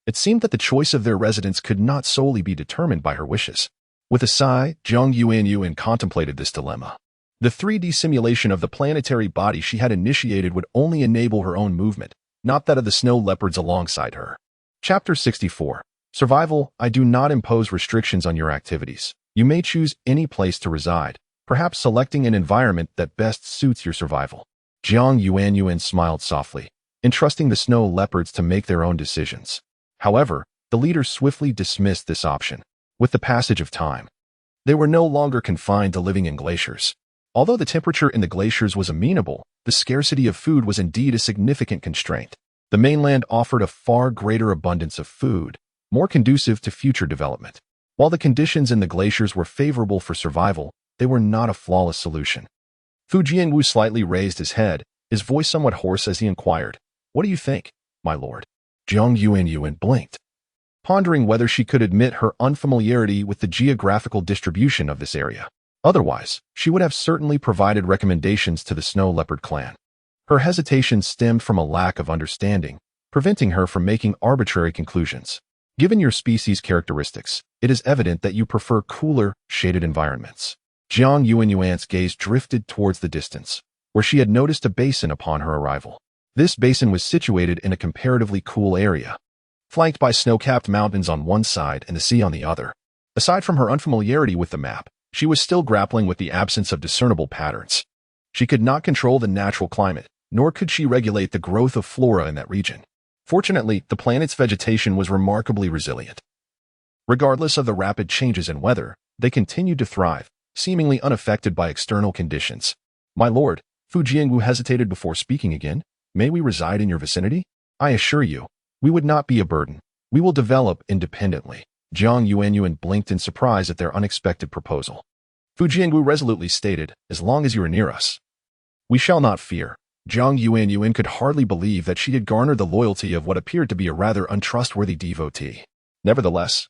it seemed that the choice of their residence could not solely be determined by her wishes. With a sigh, Jiang Yuanyuan contemplated this dilemma. The 3D simulation of the planetary body she had initiated would only enable her own movement, not that of the snow leopards alongside her. Chapter 64. Survival. I do not impose restrictions on your activities. You may choose any place to reside, perhaps selecting an environment that best suits your survival. Jiang Yuanyuan smiled softly, entrusting the snow leopards to make their own decisions. However, the leader swiftly dismissed this option. With the passage of time, they were no longer confined to living in glaciers. Although the temperature in the glaciers was amenable, the scarcity of food was indeed a significant constraint. The mainland offered a far greater abundance of food, more conducive to future development. While the conditions in the glaciers were favorable for survival, they were not a flawless solution. Fu Jianwu slightly raised his head, his voice somewhat hoarse as he inquired, "What do you think, my lord?" Jiang Yuanyuan blinked, pondering whether she could admit her unfamiliarity with the geographical distribution of this area. Otherwise, she would have certainly provided recommendations to the snow leopard clan. Her hesitation stemmed from a lack of understanding, preventing her from making arbitrary conclusions. Given your species' characteristics, it is evident that you prefer cooler, shaded environments. Jiang Yuanyuan's gaze drifted towards the distance, where she had noticed a basin upon her arrival. This basin was situated in a comparatively cool area, flanked by snow-capped mountains on one side and the sea on the other. Aside from her unfamiliarity with the map, she was still grappling with the absence of discernible patterns. She could not control the natural climate, nor could she regulate the growth of flora in that region. Fortunately, the planet's vegetation was remarkably resilient. Regardless of the rapid changes in weather, they continued to thrive, seemingly unaffected by external conditions. "My lord," Fu Jianwu hesitated before speaking again, "may we reside in your vicinity? I assure you, we would not be a burden. We will develop independently." Jiang Yuanyuan blinked in surprise at their unexpected proposal. Fu Jianwu resolutely stated, "As long as you are near us, we shall not fear." Jiang Yuanyuan could hardly believe that she had garnered the loyalty of what appeared to be a rather untrustworthy devotee. Nevertheless,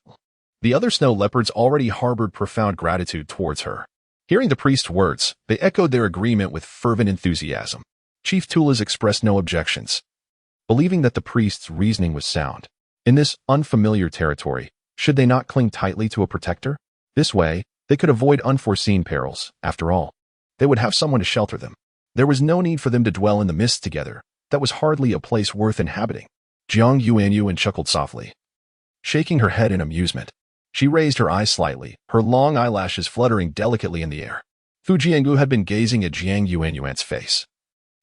the other snow leopards already harbored profound gratitude towards her. Hearing the priest's words, they echoed their agreement with fervent enthusiasm. Chief Tulas expressed no objections, believing that the priest's reasoning was sound. In this unfamiliar territory, should they not cling tightly to a protector? This way, they could avoid unforeseen perils. After all, they would have someone to shelter them. There was no need for them to dwell in the mist together. That was hardly a place worth inhabiting. Jiang Yuanyuan chuckled softly, shaking her head in amusement. She raised her eyes slightly, her long eyelashes fluttering delicately in the air. Fu Jianggu had been gazing at Jiang Yuanyuan's face,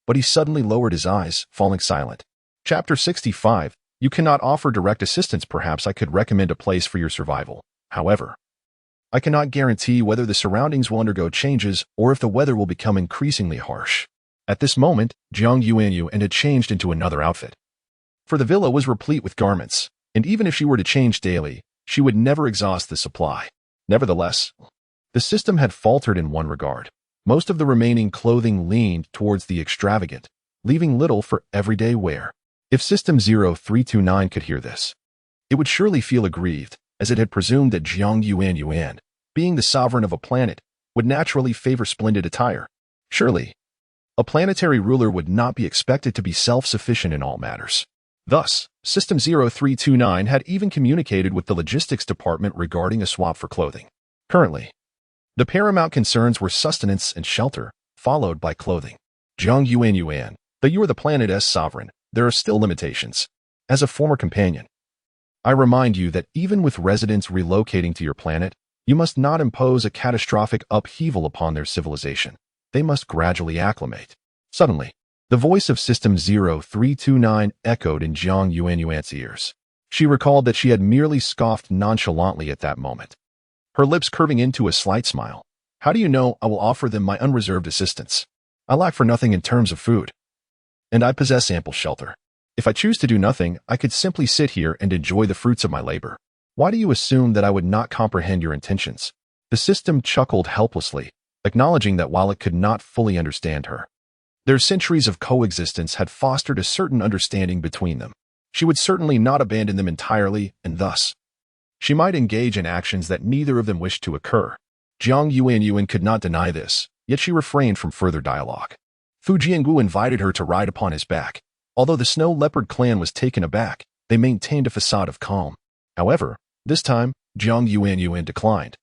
but he suddenly lowered his eyes, falling silent. Chapter 65. You cannot offer direct assistance. Perhaps I could recommend a place for your survival. However, I cannot guarantee whether the surroundings will undergo changes or if the weather will become increasingly harsh. At this moment, Jiang Yuanyuan had changed into another outfit. For the villa was replete with garments, and even if she were to change daily, she would never exhaust the supply. Nevertheless, the system had faltered in one regard. Most of the remaining clothing leaned towards the extravagant, leaving little for everyday wear. If System 0329 could hear this, it would surely feel aggrieved, as it had presumed that Jiang Yuanyuan, being the sovereign of a planet, would naturally favor splendid attire. Surely, a planetary ruler would not be expected to be self-sufficient in all matters. Thus, System 0329 had even communicated with the logistics department regarding a swap for clothing. Currently, the paramount concerns were sustenance and shelter, followed by clothing. Jiang Yuanyuan, though you are the planet's sovereign, there are still limitations. As a former companion, I remind you that even with residents relocating to your planet, you must not impose a catastrophic upheaval upon their civilization. They must gradually acclimate. Suddenly, the voice of System 0329 echoed in Jiang Yuanyuan's ears. She recalled that she had merely scoffed nonchalantly at that moment, her lips curving into a slight smile. How do you know I will offer them my unreserved assistance? I lack for nothing in terms of food, and I possess ample shelter. If I choose to do nothing, I could simply sit here and enjoy the fruits of my labor. Why do you assume that I would not comprehend your intentions? The system chuckled helplessly, acknowledging that while it could not fully understand her, their centuries of coexistence had fostered a certain understanding between them. She would certainly not abandon them entirely, and thus, she might engage in actions that neither of them wished to occur. Jiang Yuanyuan could not deny this, yet she refrained from further dialogue. Fu Jianggu invited her to ride upon his back. Although the snow leopard clan was taken aback, they maintained a facade of calm. However, this time, Jiang Yuanyuan declined,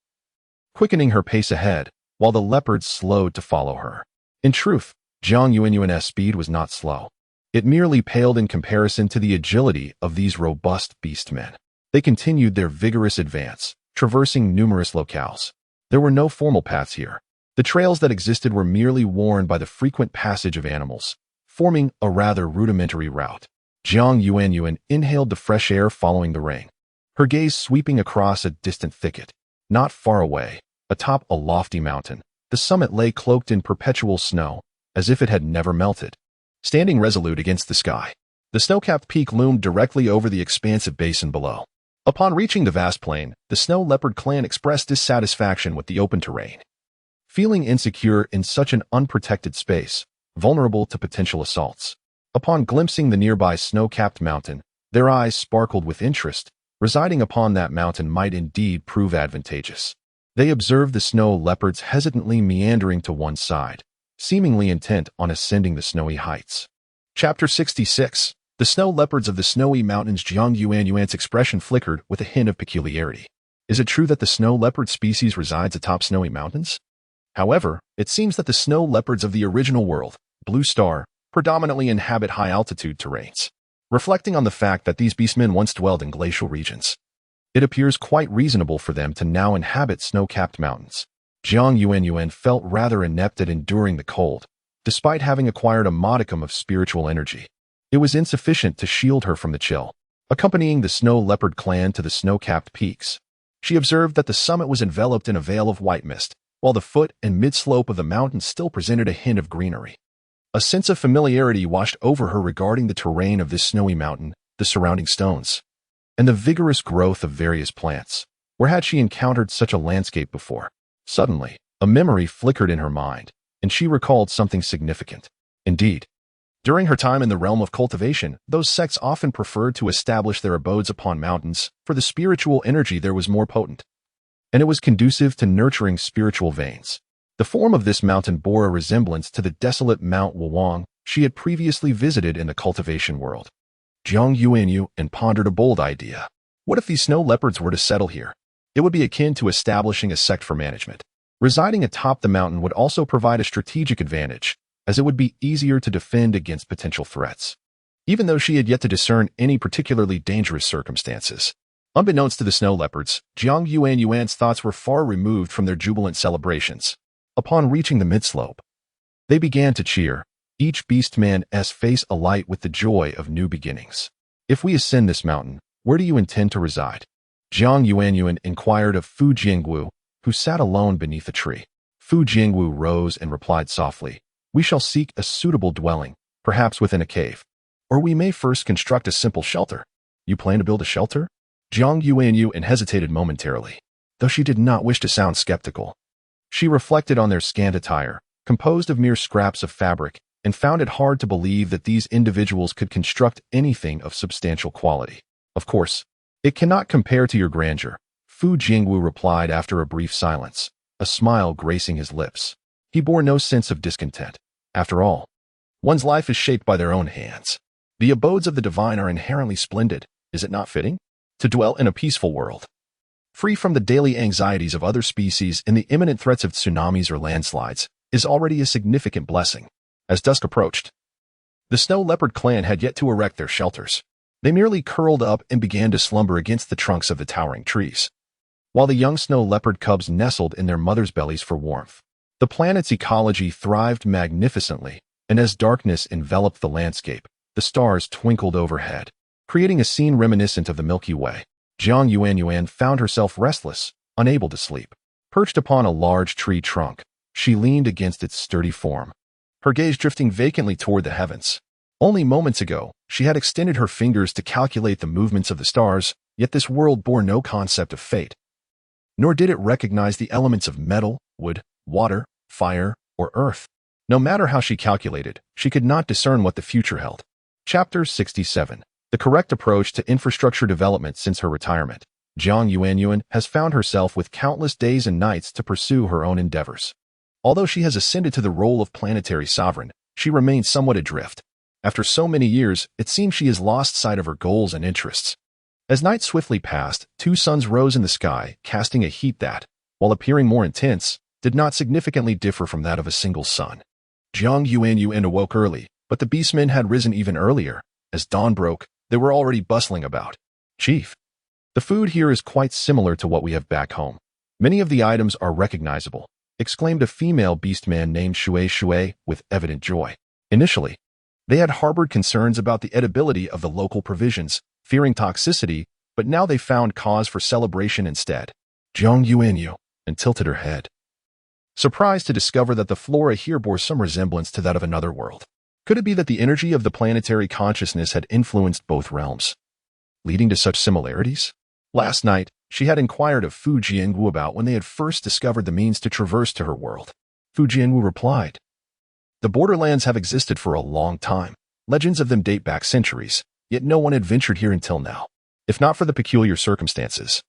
quickening her pace ahead, while the leopards slowed to follow her. In truth, Jiang Yuanyuan's speed was not slow. It merely paled in comparison to the agility of these robust beastmen. They continued their vigorous advance, traversing numerous locales. There were no formal paths here. The trails that existed were merely worn by the frequent passage of animals, forming a rather rudimentary route. Jiang Yuanyuan inhaled the fresh air following the rain, her gaze sweeping across a distant thicket. Not far away, atop a lofty mountain, the summit lay cloaked in perpetual snow, as if it had never melted. Standing resolute against the sky, the snow-capped peak loomed directly over the expansive basin below. Upon reaching the vast plain, the snow leopard clan expressed dissatisfaction with the open terrain. Feeling insecure in such an unprotected space, vulnerable to potential assaults. Upon glimpsing the nearby snow-capped mountain, their eyes sparkled with interest. Residing upon that mountain might indeed prove advantageous. They observed the snow leopards hesitantly meandering to one side, seemingly intent on ascending the snowy heights. Chapter 66. The snow leopards of the snowy mountains. Jiang Yuanyuan's expression flickered with a hint of peculiarity. Is it true that the snow leopard species resides atop snowy mountains? However, it seems that the snow leopards of the original world, Blue Star, predominantly inhabit high-altitude terrains. Reflecting on the fact that these beastmen once dwelled in glacial regions, it appears quite reasonable for them to now inhabit snow-capped mountains. Jiang Yuanyuan felt rather inept at enduring the cold. Despite having acquired a modicum of spiritual energy, it was insufficient to shield her from the chill. Accompanying the snow leopard clan to the snow-capped peaks, she observed that the summit was enveloped in a veil of white mist, while the foot and mid-slope of the mountain still presented a hint of greenery. A sense of familiarity washed over her regarding the terrain of this snowy mountain, the surrounding stones, and the vigorous growth of various plants. Where had she encountered such a landscape before? Suddenly, a memory flickered in her mind, and she recalled something significant. Indeed, during her time in the realm of cultivation, those sects often preferred to establish their abodes upon mountains, for the spiritual energy there was more potent, and it was conducive to nurturing spiritual veins. The form of this mountain bore a resemblance to the desolate Mount Wuwang she had previously visited in the cultivation world. Jiang Yuanyuan pondered a bold idea. What if these snow leopards were to settle here? It would be akin to establishing a sect for management. Residing atop the mountain would also provide a strategic advantage, as it would be easier to defend against potential threats. Even though she had yet to discern any particularly dangerous circumstances, Unbeknownst to the snow leopards, Jiang Yuanyuan's thoughts were far removed from their jubilant celebrations. Upon reaching the mid-slope, they began to cheer, each beastman's face alight with the joy of new beginnings. "If we ascend this mountain, where do you intend to reside?" Jiang Yuanyuan inquired of Fu Jingwu, who sat alone beneath a tree. Fu Jingwu rose and replied softly, "We shall seek a suitable dwelling, perhaps within a cave. Or we may first construct a simple shelter." "You plan to build a shelter?" Jiang Yuanyuan hesitated momentarily, though she did not wish to sound skeptical. She reflected on their scant attire, composed of mere scraps of fabric, and found it hard to believe that these individuals could construct anything of substantial quality. "Of course, it cannot compare to your grandeur," Fu Jingwu replied after a brief silence, a smile gracing his lips. He bore no sense of discontent. After all, one's life is shaped by their own hands. The abodes of the divine are inherently splendid, is it not fitting? To dwell in a peaceful world, free from the daily anxieties of other species and the imminent threats of tsunamis or landslides, is already a significant blessing. As dusk approached, the snow leopard clan had yet to erect their shelters. They merely curled up and began to slumber against the trunks of the towering trees, while the young snow leopard cubs nestled in their mothers' bellies for warmth. The planet's ecology thrived magnificently, and as darkness enveloped the landscape, the stars twinkled overhead, creating a scene reminiscent of the Milky Way. Jiang Yuanyuan found herself restless, unable to sleep. Perched upon a large tree trunk, she leaned against its sturdy form, her gaze drifting vacantly toward the heavens. Only moments ago, she had extended her fingers to calculate the movements of the stars, yet this world bore no concept of fate. Nor did it recognize the elements of metal, wood, water, fire, or earth. No matter how she calculated, she could not discern what the future held. Chapter 67. The correct approach to infrastructure development since her retirement. Jiang Yuanyuan has found herself with countless days and nights to pursue her own endeavors. Although she has ascended to the role of planetary sovereign, she remains somewhat adrift. After so many years, it seems she has lost sight of her goals and interests. As night swiftly passed, two suns rose in the sky, casting a heat that, while appearing more intense, did not significantly differ from that of a single sun. Jiang Yuanyuan awoke early, but the beastmen had risen even earlier. As dawn broke, they were already bustling about. "Chief, the food here is quite similar to what we have back home. Many of the items are recognizable," exclaimed a female beastman named Shui with evident joy. Initially, they had harbored concerns about the edibility of the local provisions, fearing toxicity, but now they found cause for celebration instead. Jiang Yuanyuan tilted her head, surprised to discover that the flora here bore some resemblance to that of another world. Could it be that the energy of the planetary consciousness had influenced both realms, leading to such similarities? Last night, she had inquired of Fu Jingwu about when they had first discovered the means to traverse to her world. Fu Jingwu replied, "The borderlands have existed for a long time. Legends of them date back centuries, yet no one had ventured here until now. If not for the peculiar circumstances,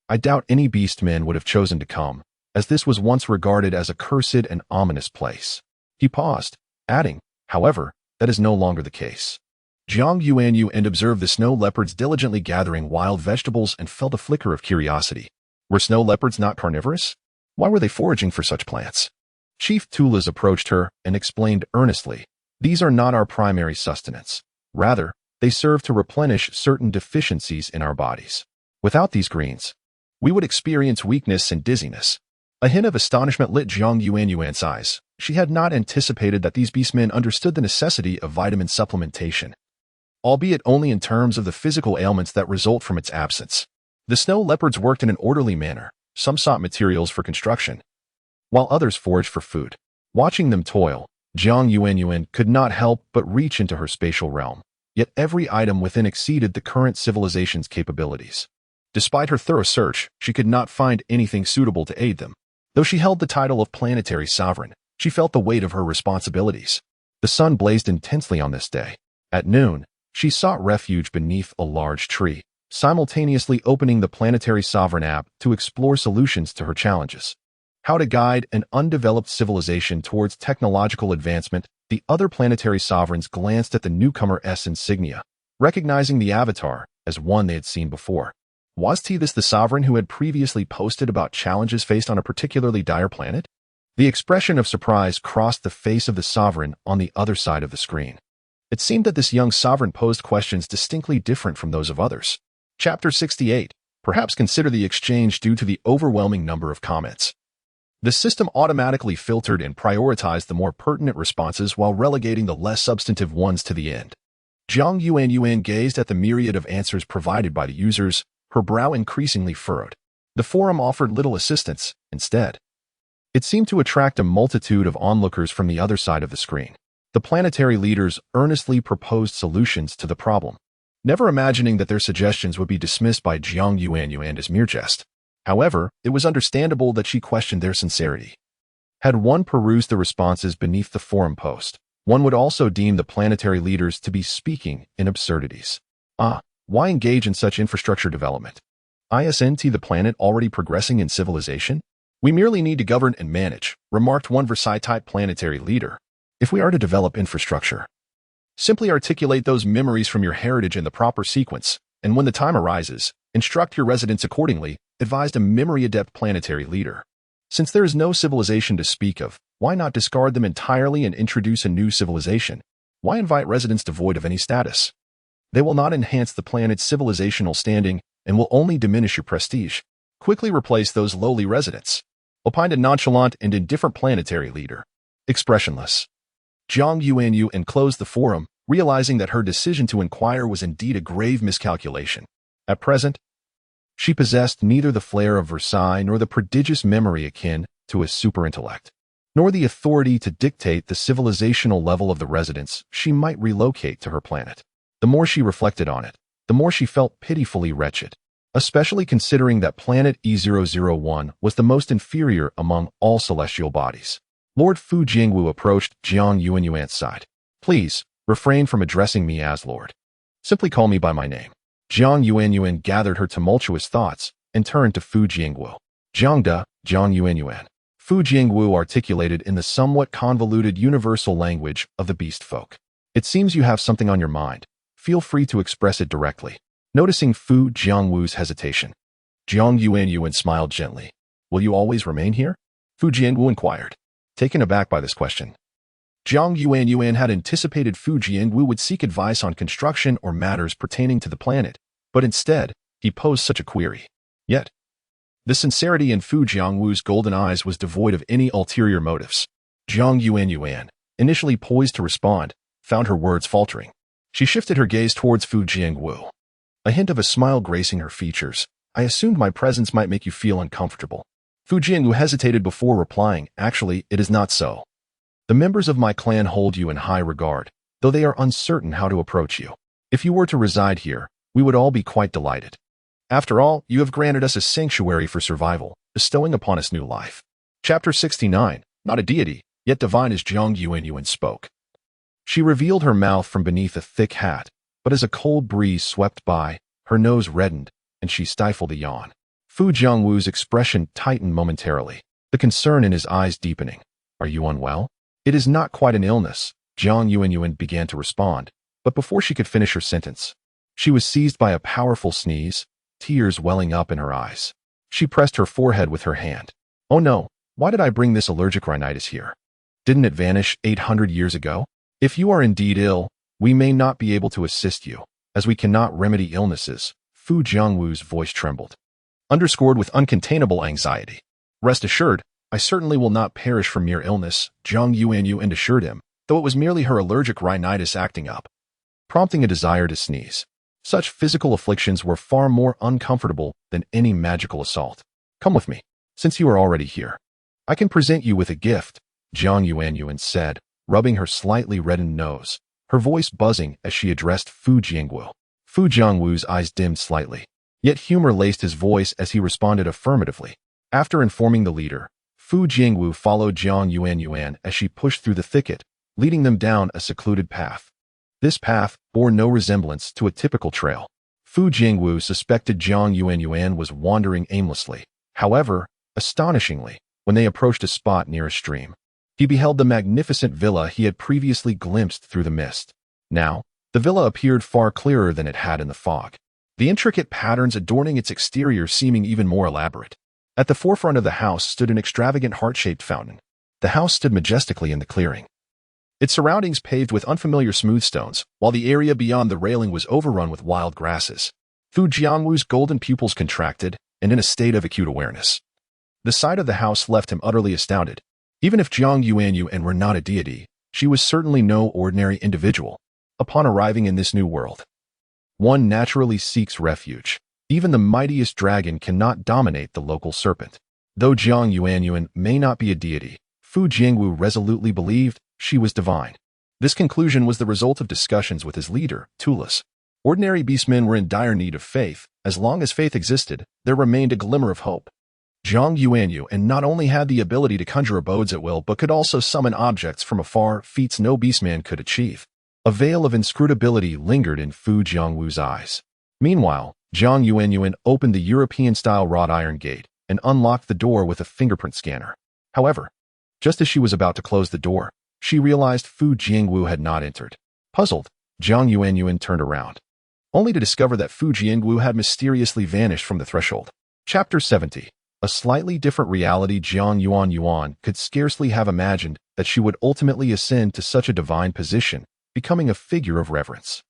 I doubt any beastman would have chosen to come, as this was once regarded as a cursed and ominous place." He paused, adding, "However, that is no longer the case." Jiang Yuanyuan observed the snow leopards diligently gathering wild vegetables and felt a flicker of curiosity. Were snow leopards not carnivorous? Why were they foraging for such plants? Chief Tulas approached her and explained earnestly, "These are not our primary sustenance. Rather, they serve to replenish certain deficiencies in our bodies. Without these greens, we would experience weakness and dizziness." A hint of astonishment lit Jiang Yuanyuan's eyes. She had not anticipated that these beastmen understood the necessity of vitamin supplementation, albeit only in terms of the physical ailments that result from its absence. The snow leopards worked in an orderly manner. Some sought materials for construction, while others foraged for food. Watching them toil, Jiang Yuanyuan could not help but reach into her spatial realm. Yet every item within exceeded the current civilization's capabilities. Despite her thorough search, she could not find anything suitable to aid them. Though she held the title of planetary sovereign, she felt the weight of her responsibilities. The sun blazed intensely on this day. At noon, she sought refuge beneath a large tree, simultaneously opening the Planetary Sovereign app to explore solutions to her challenges. How to guide an undeveloped civilization towards technological advancement. The other planetary sovereigns glanced at the newcomer's insignia, recognizing the avatar as one they had seen before. Was this the sovereign who had previously posted about challenges faced on a particularly dire planet? The expression of surprise crossed the face of the sovereign on the other side of the screen. It seemed that this young sovereign posed questions distinctly different from those of others. Chapter 68. Perhaps consider the exchange due to the overwhelming number of comments. The system automatically filtered and prioritized the more pertinent responses while relegating the less substantive ones to the end. Jiang Yuanyuan gazed at the myriad of answers provided by the users, her brow increasingly furrowed. The forum offered little assistance. Instead, it seemed to attract a multitude of onlookers from the other side of the screen. The planetary leaders earnestly proposed solutions to the problem, never imagining that their suggestions would be dismissed by Jiang Yuanyuan as mere jest. However, it was understandable that she questioned their sincerity. Had one perused the responses beneath the forum post, one would also deem the planetary leaders to be speaking in absurdities. Why engage in such infrastructure development? Isn't the planet already progressing in civilization? We merely need to govern and manage, remarked one Versailles-type planetary leader. If we are to develop infrastructure, simply articulate those memories from your heritage in the proper sequence, and when the time arises, instruct your residents accordingly, advised a memory-adept planetary leader. Since there is no civilization to speak of, why not discard them entirely and introduce a new civilization? Why invite residents devoid of any status? They will not enhance the planet's civilizational standing and will only diminish your prestige. Quickly replace those lowly residents, opined a nonchalant and indifferent planetary leader. Expressionless, Jiang Yuanyuan closed the forum, realizing that her decision to inquire was indeed a grave miscalculation. At present, she possessed neither the flair of Versailles nor the prodigious memory akin to a superintellect, nor the authority to dictate the civilizational level of the residents she might relocate to her planet. The more she reflected on it, the more she felt pitifully wretched, especially considering that Planet E001 was the most inferior among all celestial bodies. Lord Fu Jingwu approached Jiang Yuanyuan's side. Please, refrain from addressing me as Lord. Simply call me by my name. Jiang Yuanyuan gathered her tumultuous thoughts and turned to Fu Jingwu. Jiang Yuanyuan. Fu Jingwu articulated in the somewhat convoluted universal language of the beast folk. It seems you have something on your mind. Feel free to express it directly. Noticing Fu Jingwu's hesitation, Jiang Yuanyuan smiled gently. Will you always remain here? Fu Jingwu inquired, taken aback by this question. Jiang Yuanyuan had anticipated Fu Jingwu would seek advice on construction or matters pertaining to the planet, but instead, he posed such a query. Yet, the sincerity in Fu Jingwu's golden eyes was devoid of any ulterior motives. Jiang Yuanyuan, initially poised to respond, found her words faltering. She shifted her gaze towards Fu Jingwu. A hint of a smile gracing her features. I assumed my presence might make you feel uncomfortable. Fu Jingwu hesitated before replying. Actually, it is not so. The members of my clan hold you in high regard, though they are uncertain how to approach you. If you were to reside here, we would all be quite delighted. After all, you have granted us a sanctuary for survival, bestowing upon us new life. Chapter 69. Not a deity, yet divine as Jiang Yuanyuan spoke. She revealed her mouth from beneath a thick hat, but as a cold breeze swept by, her nose reddened, and she stifled a yawn. Fu Jingwu's expression tightened momentarily, the concern in his eyes deepening. Are you unwell? It is not quite an illness, Jiang Yuanyuan began to respond, but before she could finish her sentence, she was seized by a powerful sneeze, tears welling up in her eyes. She pressed her forehead with her hand. Oh no, why did I bring this allergic rhinitis here? Didn't it vanish 800 years ago? If you are indeed ill, we may not be able to assist you, as we cannot remedy illnesses. Fu Jingwu's voice trembled, underscored with uncontainable anxiety. Rest assured, I certainly will not perish from mere illness, Jiang Yuanyuan assured him, though it was merely her allergic rhinitis acting up, prompting a desire to sneeze. Such physical afflictions were far more uncomfortable than any magical assault. Come with me, since you are already here. I can present you with a gift, Jiang Yuanyuan said, rubbing her slightly reddened nose, her voice buzzing as she addressed Fu Jingwu. Fu Jingwu's eyes dimmed slightly, yet humor laced his voice as he responded affirmatively. After informing the leader, Fu Jingwu followed Jiang Yuanyuan as she pushed through the thicket, leading them down a secluded path. This path bore no resemblance to a typical trail. Fu Jingwu suspected Jiang Yuanyuan was wandering aimlessly. However, astonishingly, when they approached a spot near a stream, he beheld the magnificent villa he had previously glimpsed through the mist. Now, the villa appeared far clearer than it had in the fog, the intricate patterns adorning its exterior seeming even more elaborate. At the forefront of the house stood an extravagant heart-shaped fountain. The house stood majestically in the clearing, its surroundings paved with unfamiliar smooth stones, while the area beyond the railing was overrun with wild grasses. Fu Jiangwu's golden pupils contracted, and in a state of acute awareness. The sight of the house left him utterly astounded. Even if Jiang Yuanyuan were not a deity, she was certainly no ordinary individual. Upon arriving in this new world, one naturally seeks refuge. Even the mightiest dragon cannot dominate the local serpent. Though Jiang Yuanyuan may not be a deity, Fu Jiangwu resolutely believed she was divine. This conclusion was the result of discussions with his leader, Tulis. Ordinary beastmen were in dire need of faith. As long as faith existed, there remained a glimmer of hope. Jiang Yuanyuan not only had the ability to conjure abodes at will but could also summon objects from afar, feats no beastman could achieve. A veil of inscrutability lingered in Fu Jiangwu's eyes. Meanwhile, Jiang Yuanyuan opened the European-style wrought iron gate and unlocked the door with a fingerprint scanner. However, just as she was about to close the door, she realized Fu Jiangwu had not entered. Puzzled, Jiang Yuanyuan turned around, only to discover that Fu Jiangwu had mysteriously vanished from the threshold. Chapter 70. A slightly different reality. Jiang Yuanyuan could scarcely have imagined that she would ultimately ascend to such a divine position, becoming a figure of reverence.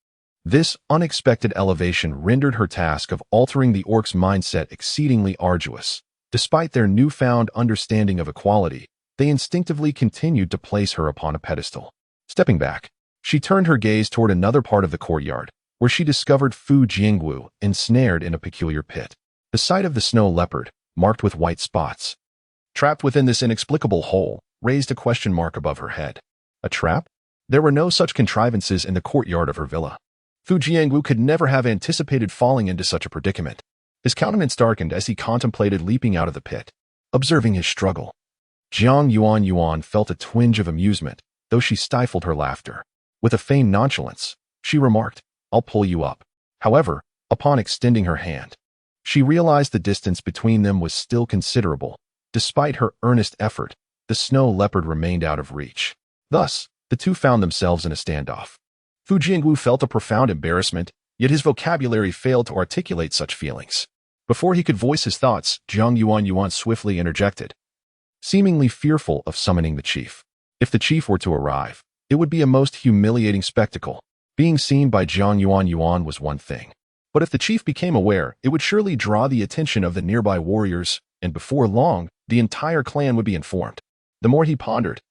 This unexpected elevation rendered her task of altering the orc's mindset exceedingly arduous. Despite their newfound understanding of equality, they instinctively continued to place her upon a pedestal. Stepping back, she turned her gaze toward another part of the courtyard, where she discovered Fu Jiangwu ensnared in a peculiar pit. The sight of the snow leopard, marked with white spots, trapped within this inexplicable hole, raised a question mark above her head. A trap? There were no such contrivances in the courtyard of her villa. Fu Jiangwu could never have anticipated falling into such a predicament. His countenance darkened as he contemplated leaping out of the pit. Observing his struggle, Jiang Yuanyuan felt a twinge of amusement, though she stifled her laughter. With a feigned nonchalance, she remarked, "I'll pull you up." However, upon extending her hand, she realized the distance between them was still considerable. Despite her earnest effort, the snow leopard remained out of reach. Thus, the two found themselves in a standoff. Fu Jiangwu felt a profound embarrassment, yet his vocabulary failed to articulate such feelings. Before he could voice his thoughts, Jiang Yuanyuan swiftly interjected, seemingly fearful of summoning the chief. If the chief were to arrive, it would be a most humiliating spectacle. Being seen by Jiang Yuanyuan was one thing, but if the chief became aware, it would surely draw the attention of the nearby warriors, and before long, the entire clan would be informed. The more he pondered,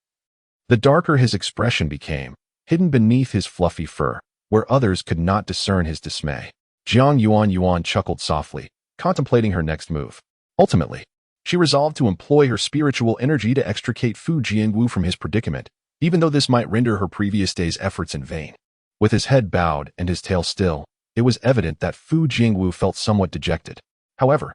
the darker his expression became, hidden beneath his fluffy fur, where others could not discern his dismay. Jiang Yuanyuan chuckled softly, contemplating her next move. Ultimately, she resolved to employ her spiritual energy to extricate Fu Jiangwu from his predicament, even though this might render her previous day's efforts in vain. With his head bowed and his tail still, it was evident that Fu Jiangwu felt somewhat dejected. However,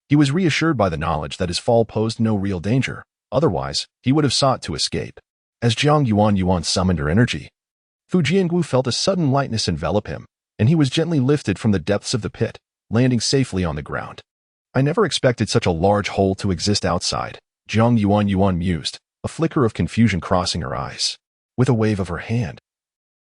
he was reassured by the knowledge that his fall posed no real danger. Otherwise, he would have sought to escape. As Jiang Yuanyuan summoned her energy, Fu Jiangwu felt a sudden lightness envelop him, and he was gently lifted from the depths of the pit, landing safely on the ground. "I never expected such a large hole to exist outside," Jiang Yuanyuan mused, a flicker of confusion crossing her eyes. With a wave of her hand,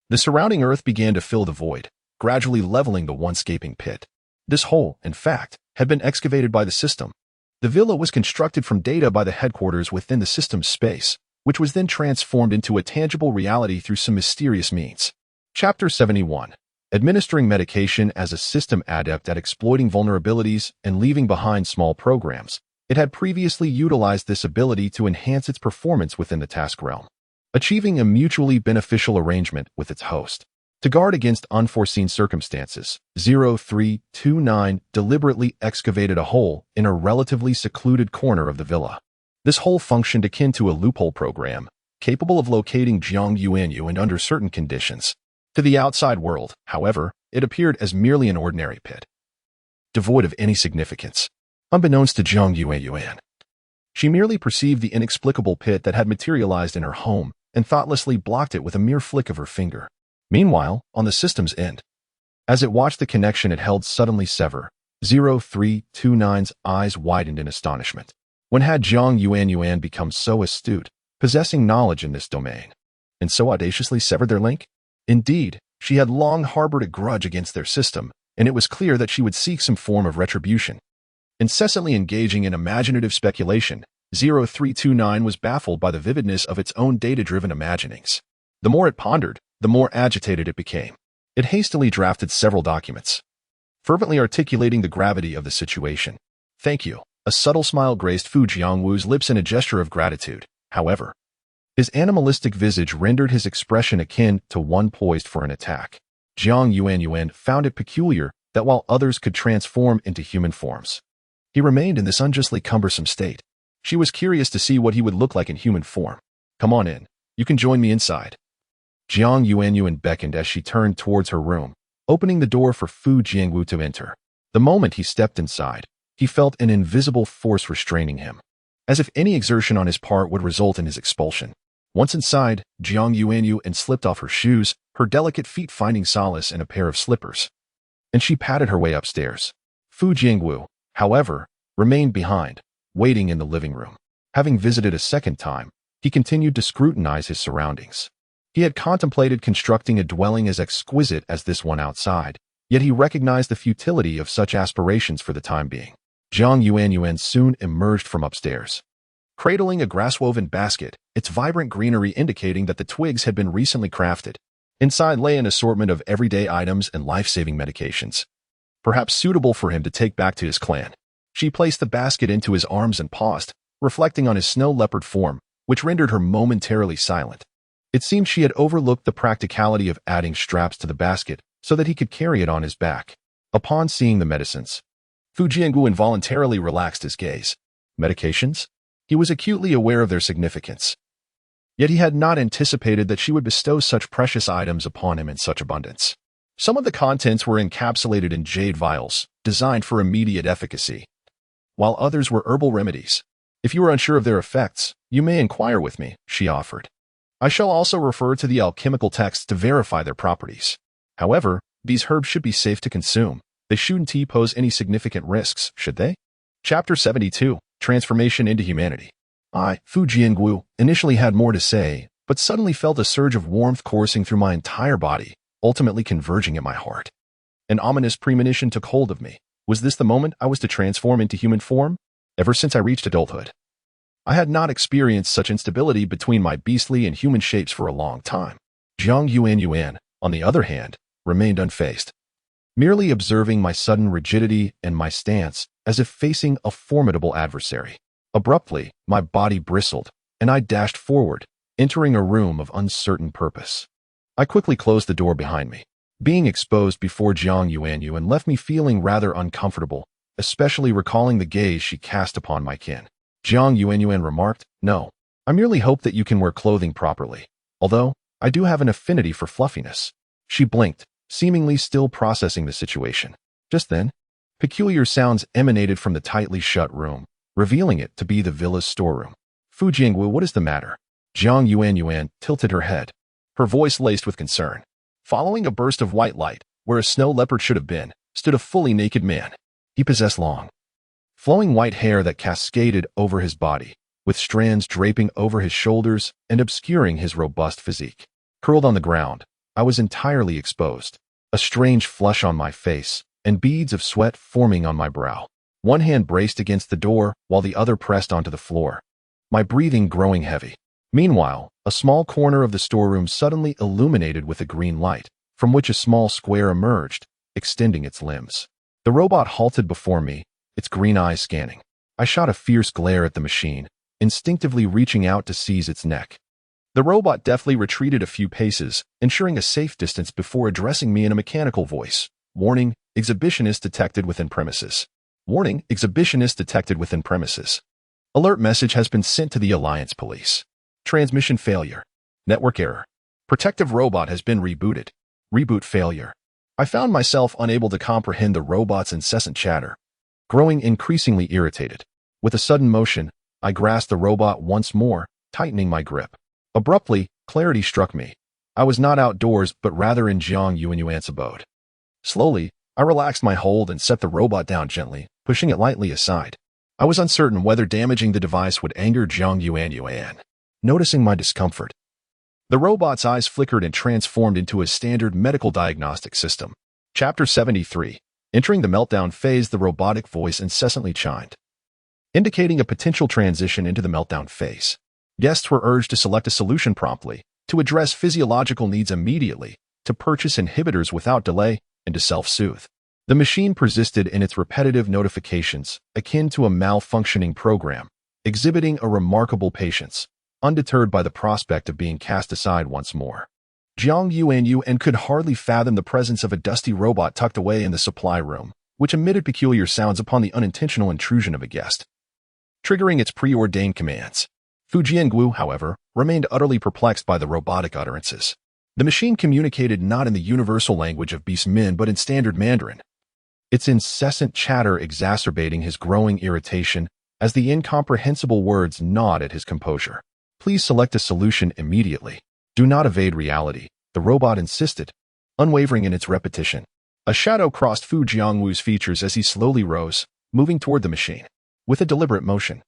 the surrounding earth began to fill the void, gradually leveling the once gaping pit. This hole, in fact, had been excavated by the system. The villa was constructed from data by the headquarters within the system's space, which was then transformed into a tangible reality through some mysterious means. Chapter 71. Administering medication. As a system adept at exploiting vulnerabilities and leaving behind small programs, it had previously utilized this ability to enhance its performance within the task realm, achieving a mutually beneficial arrangement with its host. To guard against unforeseen circumstances, 0329 deliberately excavated a hole in a relatively secluded corner of the villa. This hole functioned akin to a loophole program, capable of locating Jiang Yuanyuan under certain conditions. To the outside world, however, it appeared as merely an ordinary pit, devoid of any significance. Unbeknownst to Jiang Yuanyuan, she merely perceived the inexplicable pit that had materialized in her home and thoughtlessly blocked it with a mere flick of her finger. Meanwhile, on the system's end, as it watched the connection it held suddenly sever, 0329's eyes widened in astonishment. When had Jiang Yuanyuan become so astute, possessing knowledge in this domain, and so audaciously severed their link? Indeed, she had long harbored a grudge against their system, and it was clear that she would seek some form of retribution. Incessantly engaging in imaginative speculation, 0329 was baffled by the vividness of its own data-driven imaginings. The more it pondered, the more agitated it became. It hastily drafted several documents, fervently articulating the gravity of the situation. Thank you. A subtle smile graced Fu Jiangwu's lips in a gesture of gratitude. However, his animalistic visage rendered his expression akin to one poised for an attack. Jiang Yuanyuan found it peculiar that while others could transform into human forms, he remained in this unjustly cumbersome state. She was curious to see what he would look like in human form. Come on in. You can join me inside. Jiang Yuanyuan beckoned as she turned towards her room, opening the door for Fu Jiangwu to enter. The moment he stepped inside, he felt an invisible force restraining him, as if any exertion on his part would result in his expulsion. Once inside, Jiang Yuanyuan slipped off her shoes, her delicate feet finding solace in a pair of slippers, and she patted her way upstairs. Fu Jiangwu, however, remained behind, waiting in the living room. Having visited a second time, he continued to scrutinize his surroundings. He had contemplated constructing a dwelling as exquisite as this one outside, yet he recognized the futility of such aspirations for the time being. Jiang Yuanyuan soon emerged from upstairs, cradling a grass-woven basket, its vibrant greenery indicating that the twigs had been recently crafted. Inside lay an assortment of everyday items and life-saving medications, perhaps suitable for him to take back to his clan. She placed the basket into his arms and paused, reflecting on his snow leopard form, which rendered her momentarily silent. It seemed she had overlooked the practicality of adding straps to the basket so that he could carry it on his back. Upon seeing the medicines, Fu Jiangwu involuntarily relaxed his gaze. Medications? He was acutely aware of their significance. Yet he had not anticipated that she would bestow such precious items upon him in such abundance. Some of the contents were encapsulated in jade vials, designed for immediate efficacy, while others were herbal remedies. If you are unsure of their effects, you may inquire with me, she offered. I shall also refer to the alchemical texts to verify their properties. However, these herbs should be safe to consume. They shouldn't pose any significant risks, should they? Chapter 72, Transformation into Humanity. I, Fu Jiangwu, initially had more to say, but suddenly felt a surge of warmth coursing through my entire body, ultimately converging at my heart. An ominous premonition took hold of me. Was this the moment I was to transform into human form? Ever since I reached adulthood, I had not experienced such instability between my beastly and human shapes for a long time. Jiang Yuanyuan, on the other hand, remained unfazed, merely observing my sudden rigidity and my stance as if facing a formidable adversary. Abruptly, my body bristled, and I dashed forward, entering a room of uncertain purpose. I quickly closed the door behind me. Being exposed before Jiang Yuanyuan left me feeling rather uncomfortable, especially recalling the gaze she cast upon my kin. Jiang Yuanyuan remarked, "No, I merely hope that you can wear clothing properly, although I do have an affinity for fluffiness." She blinked, seemingly still processing the situation. Just then, peculiar sounds emanated from the tightly shut room, revealing it to be the villa's storeroom. Fu Jiangwu, what is the matter? Jiang Yuanyuan tilted her head, her voice laced with concern. Following a burst of white light, where a snow leopard should have been, stood a fully naked man. He possessed long, flowing white hair that cascaded over his body, with strands draping over his shoulders and obscuring his robust physique. Curled on the ground, I was entirely exposed, a strange flush on my face, and beads of sweat forming on my brow. One hand braced against the door, while the other pressed onto the floor, my breathing growing heavy. Meanwhile, a small corner of the storeroom suddenly illuminated with a green light, from which a small square emerged, extending its limbs. The robot halted before me, its green eyes scanning. I shot a fierce glare at the machine, instinctively reaching out to seize its neck. The robot deftly retreated a few paces, ensuring a safe distance before addressing me in a mechanical voice. Warning, exhibitionist detected within premises. Warning, exhibitionist detected within premises. Alert message has been sent to the Alliance Police. Transmission failure. Network error. Protective robot has been rebooted. Reboot failure. I found myself unable to comprehend the robot's incessant chatter, growing increasingly irritated. With a sudden motion, I grasped the robot once more, tightening my grip. Abruptly, clarity struck me. I was not outdoors, but rather in Jiang Yuanyuan's abode. Slowly, I relaxed my hold and set the robot down gently, pushing it lightly aside. I was uncertain whether damaging the device would anger Jiang Yuanyuan. Noticing my discomfort, the robot's eyes flickered and transformed into a standard medical diagnostic system. Chapter 73. Entering the meltdown phase, the robotic voice incessantly chimed, indicating a potential transition into the meltdown phase. Guests were urged to select a solution promptly, to address physiological needs immediately, to purchase inhibitors without delay, and to self-soothe. The machine persisted in its repetitive notifications, akin to a malfunctioning program, exhibiting a remarkable patience, undeterred by the prospect of being cast aside once more. Jiang Yuanyuan could hardly fathom the presence of a dusty robot tucked away in the supply room, which emitted peculiar sounds upon the unintentional intrusion of a guest, triggering its preordained commands. Fu Jiangwu, however, remained utterly perplexed by the robotic utterances. The machine communicated not in the universal language of beast men but in standard Mandarin, its incessant chatter exacerbating his growing irritation as the incomprehensible words gnawed at his composure. Please select a solution immediately. Do not evade reality, the robot insisted, unwavering in its repetition. A shadow crossed Fu Jiangwu's features as he slowly rose, moving toward the machine. With a deliberate motion,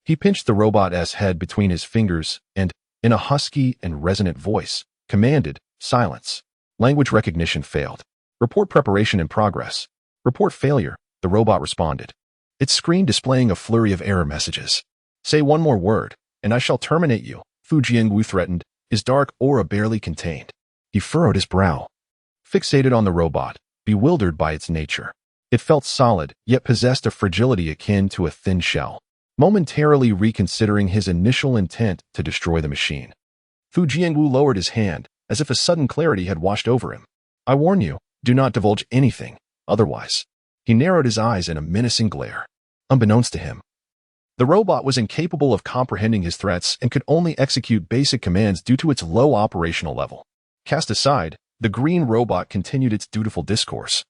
he pinched the robot's head between his fingers and, in a husky and resonant voice, commanded, "Silence." Language recognition failed. Report preparation in progress. Report failure, the robot responded, its screen displaying a flurry of error messages. Say one more word, and I shall terminate you, Fu Jiangwu threatened, his dark aura barely contained. He furrowed his brow, fixated on the robot, bewildered by its nature. It felt solid, yet possessed a fragility akin to a thin shell. Momentarily reconsidering his initial intent to destroy the machine, Fu Jiangwu lowered his hand, as if a sudden clarity had washed over him. I warn you, do not divulge anything, otherwise. He narrowed his eyes in a menacing glare. Unbeknownst to him, the robot was incapable of comprehending his threats and could only execute basic commands due to its low operational level. Cast aside, the green robot continued its dutiful discourse,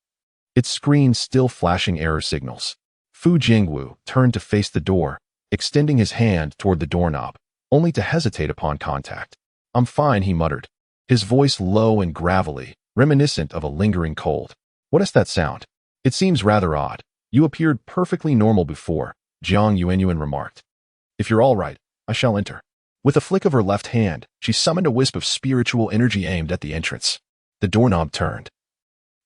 its screen still flashing error signals. Fu Jiangwu turned to face the door, extending his hand toward the doorknob, only to hesitate upon contact. I'm fine, he muttered, his voice low and gravelly, reminiscent of a lingering cold. What is that sound? It seems rather odd. You appeared perfectly normal before, Jiang Yuanyuan remarked. If you're all right, I shall enter. With a flick of her left hand, she summoned a wisp of spiritual energy aimed at the entrance. The doorknob turned,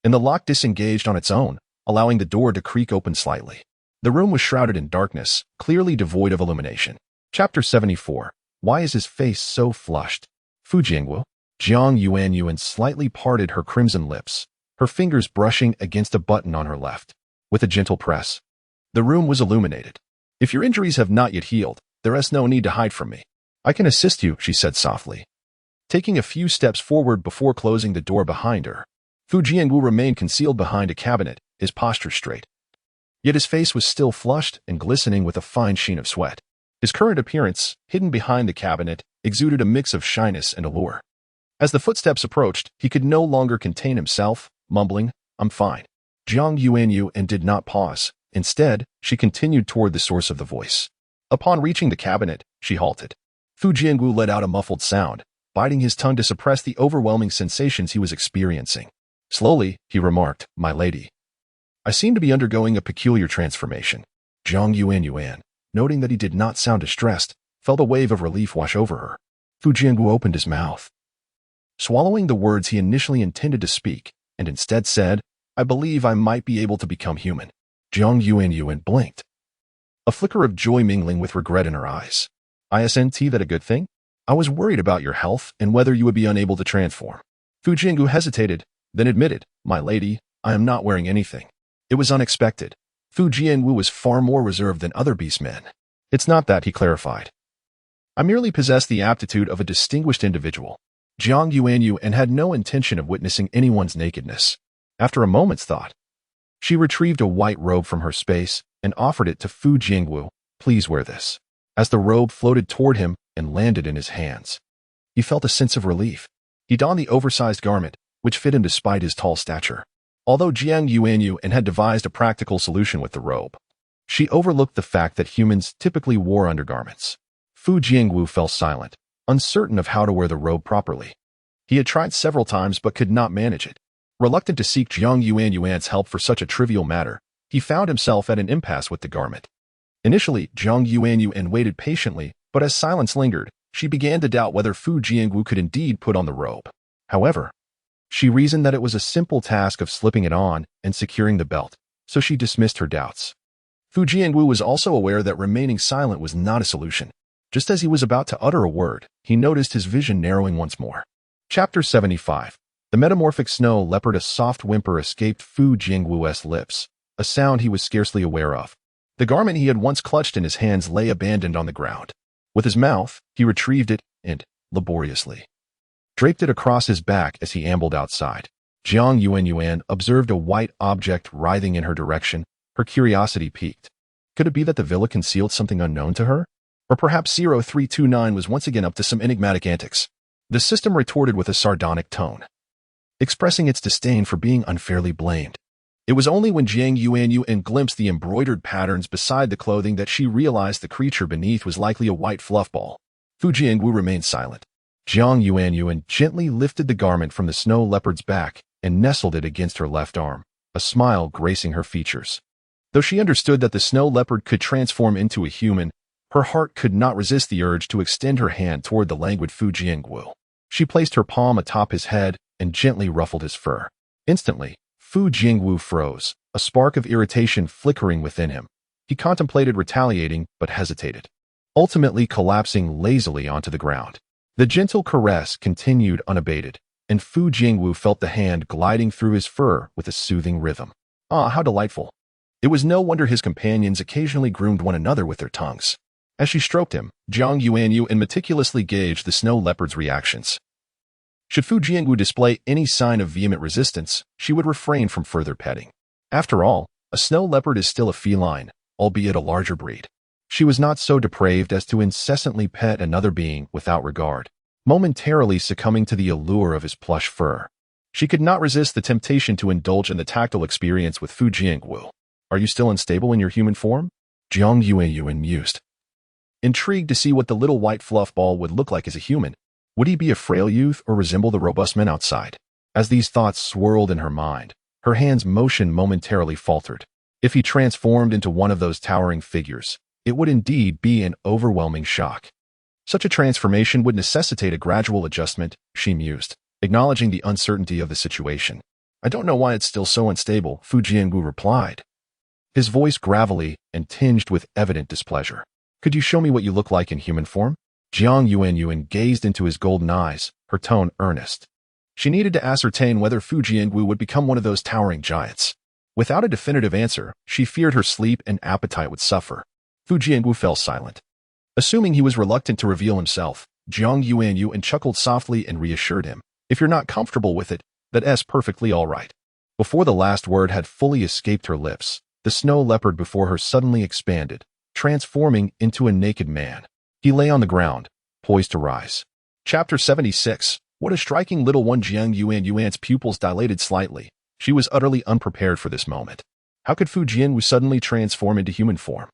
and the lock disengaged on its own, allowing the door to creak open slightly. The room was shrouded in darkness, clearly devoid of illumination. Chapter 74. Why is his face so flushed? Fu Jiangwu. Jiang Yuanyuan slightly parted her crimson lips, her fingers brushing against a button on her left. With a gentle press, the room was illuminated. If your injuries have not yet healed, there is no need to hide from me. I can assist you, she said softly, taking a few steps forward before closing the door behind her. Fu Jiangwu remained concealed behind a cabinet, his posture straight. Yet his face was still flushed and glistening with a fine sheen of sweat. His current appearance, hidden behind the cabinet, exuded a mix of shyness and allure. As the footsteps approached, he could no longer contain himself, mumbling, I'm fine. Jiang Yuanyuan did not pause. Instead, she continued toward the source of the voice. Upon reaching the cabinet, she halted. Fu Jiangwu let out a muffled sound, biting his tongue to suppress the overwhelming sensations he was experiencing. Slowly, he remarked, My lady, I seem to be undergoing a peculiar transformation. Jiang Yuanyuan, noting that he did not sound distressed, felt a wave of relief wash over her. Fu Jiangwu opened his mouth, swallowing the words he initially intended to speak, and instead said, I believe I might be able to become human. Jiang Yuanyuan blinked, a flicker of joy mingling with regret in her eyes. Isn't that a good thing? I was worried about your health and whether you would be unable to transform. Fu Jiangwu hesitated, then admitted, My lady, I am not wearing anything. It was unexpected. Fu Jiangwu was far more reserved than other beast men. It's not that, he clarified. I merely possess the aptitude of a distinguished individual. Jiang Yuanyuan had no intention of witnessing anyone's nakedness. After a moment's thought, she retrieved a white robe from her space and offered it to Fu Jiangwu. Please wear this. As the robe floated toward him and landed in his hands, he felt a sense of relief. He donned the oversized garment, which fit him despite his tall stature. Although Jiang Yuanyuan had devised a practical solution with the robe, she overlooked the fact that humans typically wore undergarments. Fu Jiangwu fell silent, uncertain of how to wear the robe properly. He had tried several times but could not manage it. Reluctant to seek Jiang Yuanyuan's help for such a trivial matter, he found himself at an impasse with the garment. Initially, Jiang Yuanyuan waited patiently, but as silence lingered, she began to doubt whether Fu Jiangwu could indeed put on the robe. However, she reasoned that it was a simple task of slipping it on and securing the belt, so she dismissed her doubts. Fu Jiangwu was also aware that remaining silent was not a solution. Just as he was about to utter a word, he noticed his vision narrowing once more. Chapter 75. The metamorphic snow leopard, a soft whimper escaped Fu Jinguo's lips, a sound he was scarcely aware of. The garment he had once clutched in his hands lay abandoned on the ground. With his mouth, he retrieved it and, laboriously, draped it across his back as he ambled outside. Jiang Yuanyuan observed a white object writhing in her direction. Her curiosity piqued. Could it be that the villa concealed something unknown to her? Or perhaps 0329 was once again up to some enigmatic antics? The system retorted with a sardonic tone, expressing its disdain for being unfairly blamed. It was only when Jiang Yuanyuan glimpsed the embroidered patterns beside the clothing that she realized the creature beneath was likely a white fluff ball. Fu Jiangwu remained silent. Jiang Yuanyuan gently lifted the garment from the snow leopard's back and nestled it against her left arm, a smile gracing her features. Though she understood that the snow leopard could transform into a human, her heart could not resist the urge to extend her hand toward the languid Fu Jiangwu. She placed her palm atop his head and gently ruffled his fur. Instantly, Fu Jiangwu froze, a spark of irritation flickering within him. He contemplated retaliating but hesitated, ultimately collapsing lazily onto the ground. The gentle caress continued unabated, and Fu Jiangwu felt the hand gliding through his fur with a soothing rhythm. Ah, how delightful! It was no wonder his companions occasionally groomed one another with their tongues. As she stroked him, Jiang Yuanyuan meticulously gauged the snow leopard's reactions. Should Fu Jiangwu display any sign of vehement resistance, she would refrain from further petting. After all, a snow leopard is still a feline, albeit a larger breed. She was not so depraved as to incessantly pet another being without regard, momentarily succumbing to the allure of his plush fur. She could not resist the temptation to indulge in the tactile experience with Fu Jiangwu. Are you still unstable in your human form? Jiang Yuanyuan mused, intrigued to see what the little white fluff ball would look like as a human. Would he be a frail youth or resemble the robust men outside? As these thoughts swirled in her mind, her hand's motion momentarily faltered. If he transformed into one of those towering figures, it would indeed be an overwhelming shock. Such a transformation would necessitate a gradual adjustment, she mused, acknowledging the uncertainty of the situation. I don't know why it's still so unstable, Fu Jiangwu replied, his voice gravelly and tinged with evident displeasure. Could you show me what you look like in human form? Jiang Yuanyuan gazed into his golden eyes, her tone earnest. She needed to ascertain whether Fu Jiangwu would become one of those towering giants. Without a definitive answer, she feared her sleep and appetite would suffer. Fu Jiangwu fell silent. Assuming he was reluctant to reveal himself, Jiang Yuanyuan chuckled softly and reassured him. If you're not comfortable with it, that's perfectly all right. Before the last word had fully escaped her lips, the snow leopard before her suddenly expanded, transforming into a naked man. He lay on the ground, poised to rise. Chapter 76. What a striking little one! Jiang Yuanyuan's pupils dilated slightly. She was utterly unprepared for this moment. How could Fu Jiangwu suddenly transform into human form?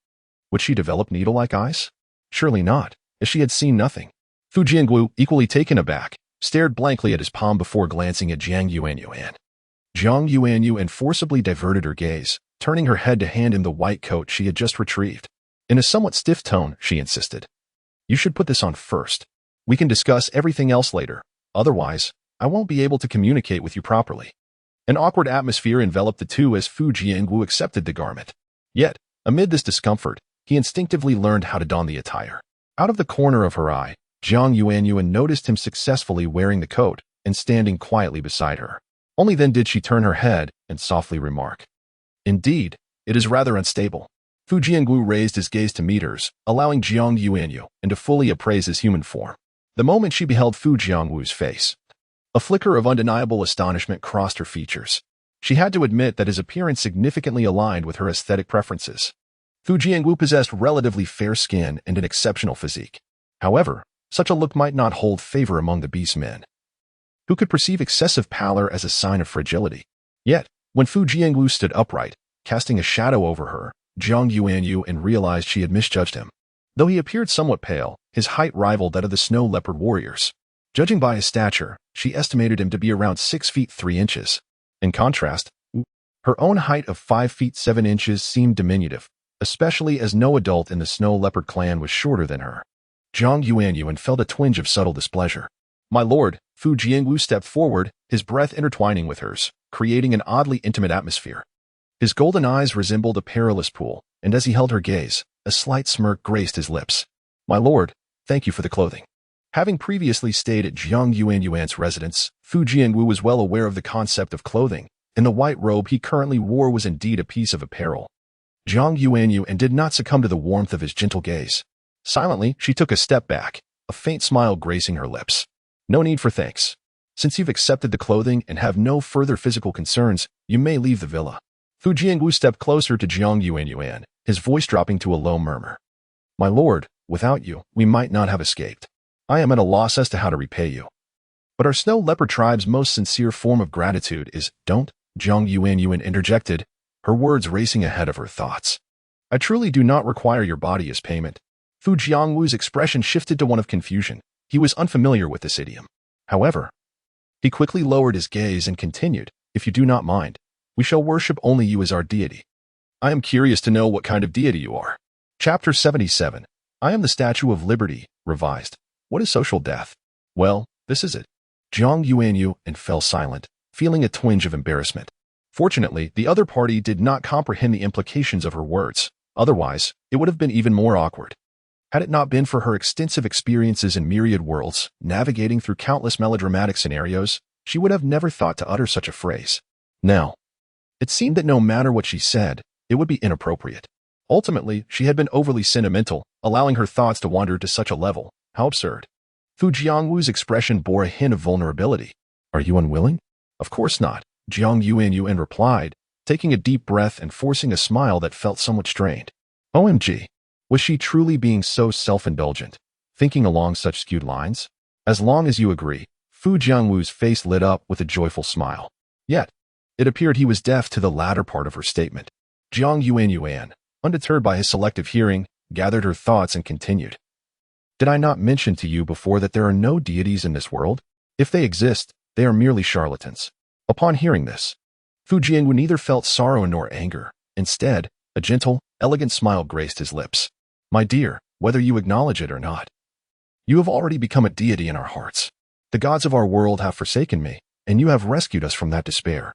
Would she develop needle-like eyes? Surely not, as she had seen nothing. Fu Jiangwu, equally taken aback, stared blankly at his palm before glancing at Jiang Yuanyuan. Jiang Yuanyuan forcibly diverted her gaze, turning her head to hand him the white coat she had just retrieved. In a somewhat stiff tone, she insisted, "You should put this on first. We can discuss everything else later. Otherwise, I won't be able to communicate with you properly." An awkward atmosphere enveloped the two as Fu Jiangwu accepted the garment. Yet, amid this discomfort, he instinctively learned how to don the attire. Out of the corner of her eye, Jiang Yuanyuan noticed him successfully wearing the coat and standing quietly beside her. Only then did she turn her head and softly remark, "Indeed, it is rather unstable." Fu Jiangwu raised his gaze to meet hers, allowing Jiang Yuanyuan to fully appraise his human form. The moment she beheld Fu Jiangwu's face, a flicker of undeniable astonishment crossed her features. She had to admit that his appearance significantly aligned with her aesthetic preferences. Fu Jiangwu possessed relatively fair skin and an exceptional physique. However, such a look might not hold favor among the beast men, who could perceive excessive pallor as a sign of fragility. Yet, when Fu Jiangwu stood upright, casting a shadow over her, Jiang Yuanyuan realized she had misjudged him. Though he appeared somewhat pale, his height rivaled that of the snow leopard warriors. Judging by his stature, she estimated him to be around 6 feet 3 inches. In contrast, her own height of 5 feet 7 inches seemed diminutive, especially as no adult in the snow leopard clan was shorter than her. Jiang Yuanyuan felt a twinge of subtle displeasure. "My lord," Fu Jiangwu stepped forward, his breath intertwining with hers, creating an oddly intimate atmosphere. His golden eyes resembled a perilous pool, and as he held her gaze, a slight smirk graced his lips. "My lord, thank you for the clothing. Having previously stayed at Jiang Yuanyuan's residence, Fu Jiangwu was well aware of the concept of clothing, and the white robe he currently wore was indeed a piece of apparel. Jiang Yuanyuan did not succumb to the warmth of his gentle gaze. Silently, she took a step back, a faint smile gracing her lips. No need for thanks. Since you've accepted the clothing and have no further physical concerns, you may leave the villa. Fu Jiangwu stepped closer to Jiang Yuanyuan, his voice dropping to a low murmur. My lord, without you, we might not have escaped. I am at a loss as to how to repay you. But our snow leopard tribe's most sincere form of gratitude is, don't, Jiang Yuanyuan interjected, her words racing ahead of her thoughts. I truly do not require your body as payment. Fu Jiangwu's expression shifted to one of confusion. He was unfamiliar with this idiom. However, he quickly lowered his gaze and continued, if you do not mind, we shall worship only you as our deity. I am curious to know what kind of deity you are. Chapter 77. I am the Statue of Liberty, revised. What is social death? Well, this is it. Jiang Yuanyuan fell silent, feeling a twinge of embarrassment. Fortunately, the other party did not comprehend the implications of her words. Otherwise, it would have been even more awkward. Had it not been for her extensive experiences in myriad worlds, navigating through countless melodramatic scenarios, she would have never thought to utter such a phrase. Now, it seemed that no matter what she said, it would be inappropriate. Ultimately, she had been overly sentimental, allowing her thoughts to wander to such a level. How absurd. Fu Jiangwu's expression bore a hint of vulnerability. Are you unwilling? Of course not, Jiang Yuanyuan replied, taking a deep breath and forcing a smile that felt somewhat strained. OMG. Was she truly being so self-indulgent, thinking along such skewed lines? As long as you agree, Fu Jiangwu's face lit up with a joyful smile. Yet, it appeared he was deaf to the latter part of her statement. Jiang Yuanyuan, undeterred by his selective hearing, gathered her thoughts and continued. Did I not mention to you before that there are no deities in this world? If they exist, they are merely charlatans. Upon hearing this, Fu Jiangwu neither felt sorrow nor anger. Instead, a gentle, elegant smile graced his lips. My dear, whether you acknowledge it or not, you have already become a deity in our hearts. The gods of our world have forsaken me, and you have rescued us from that despair,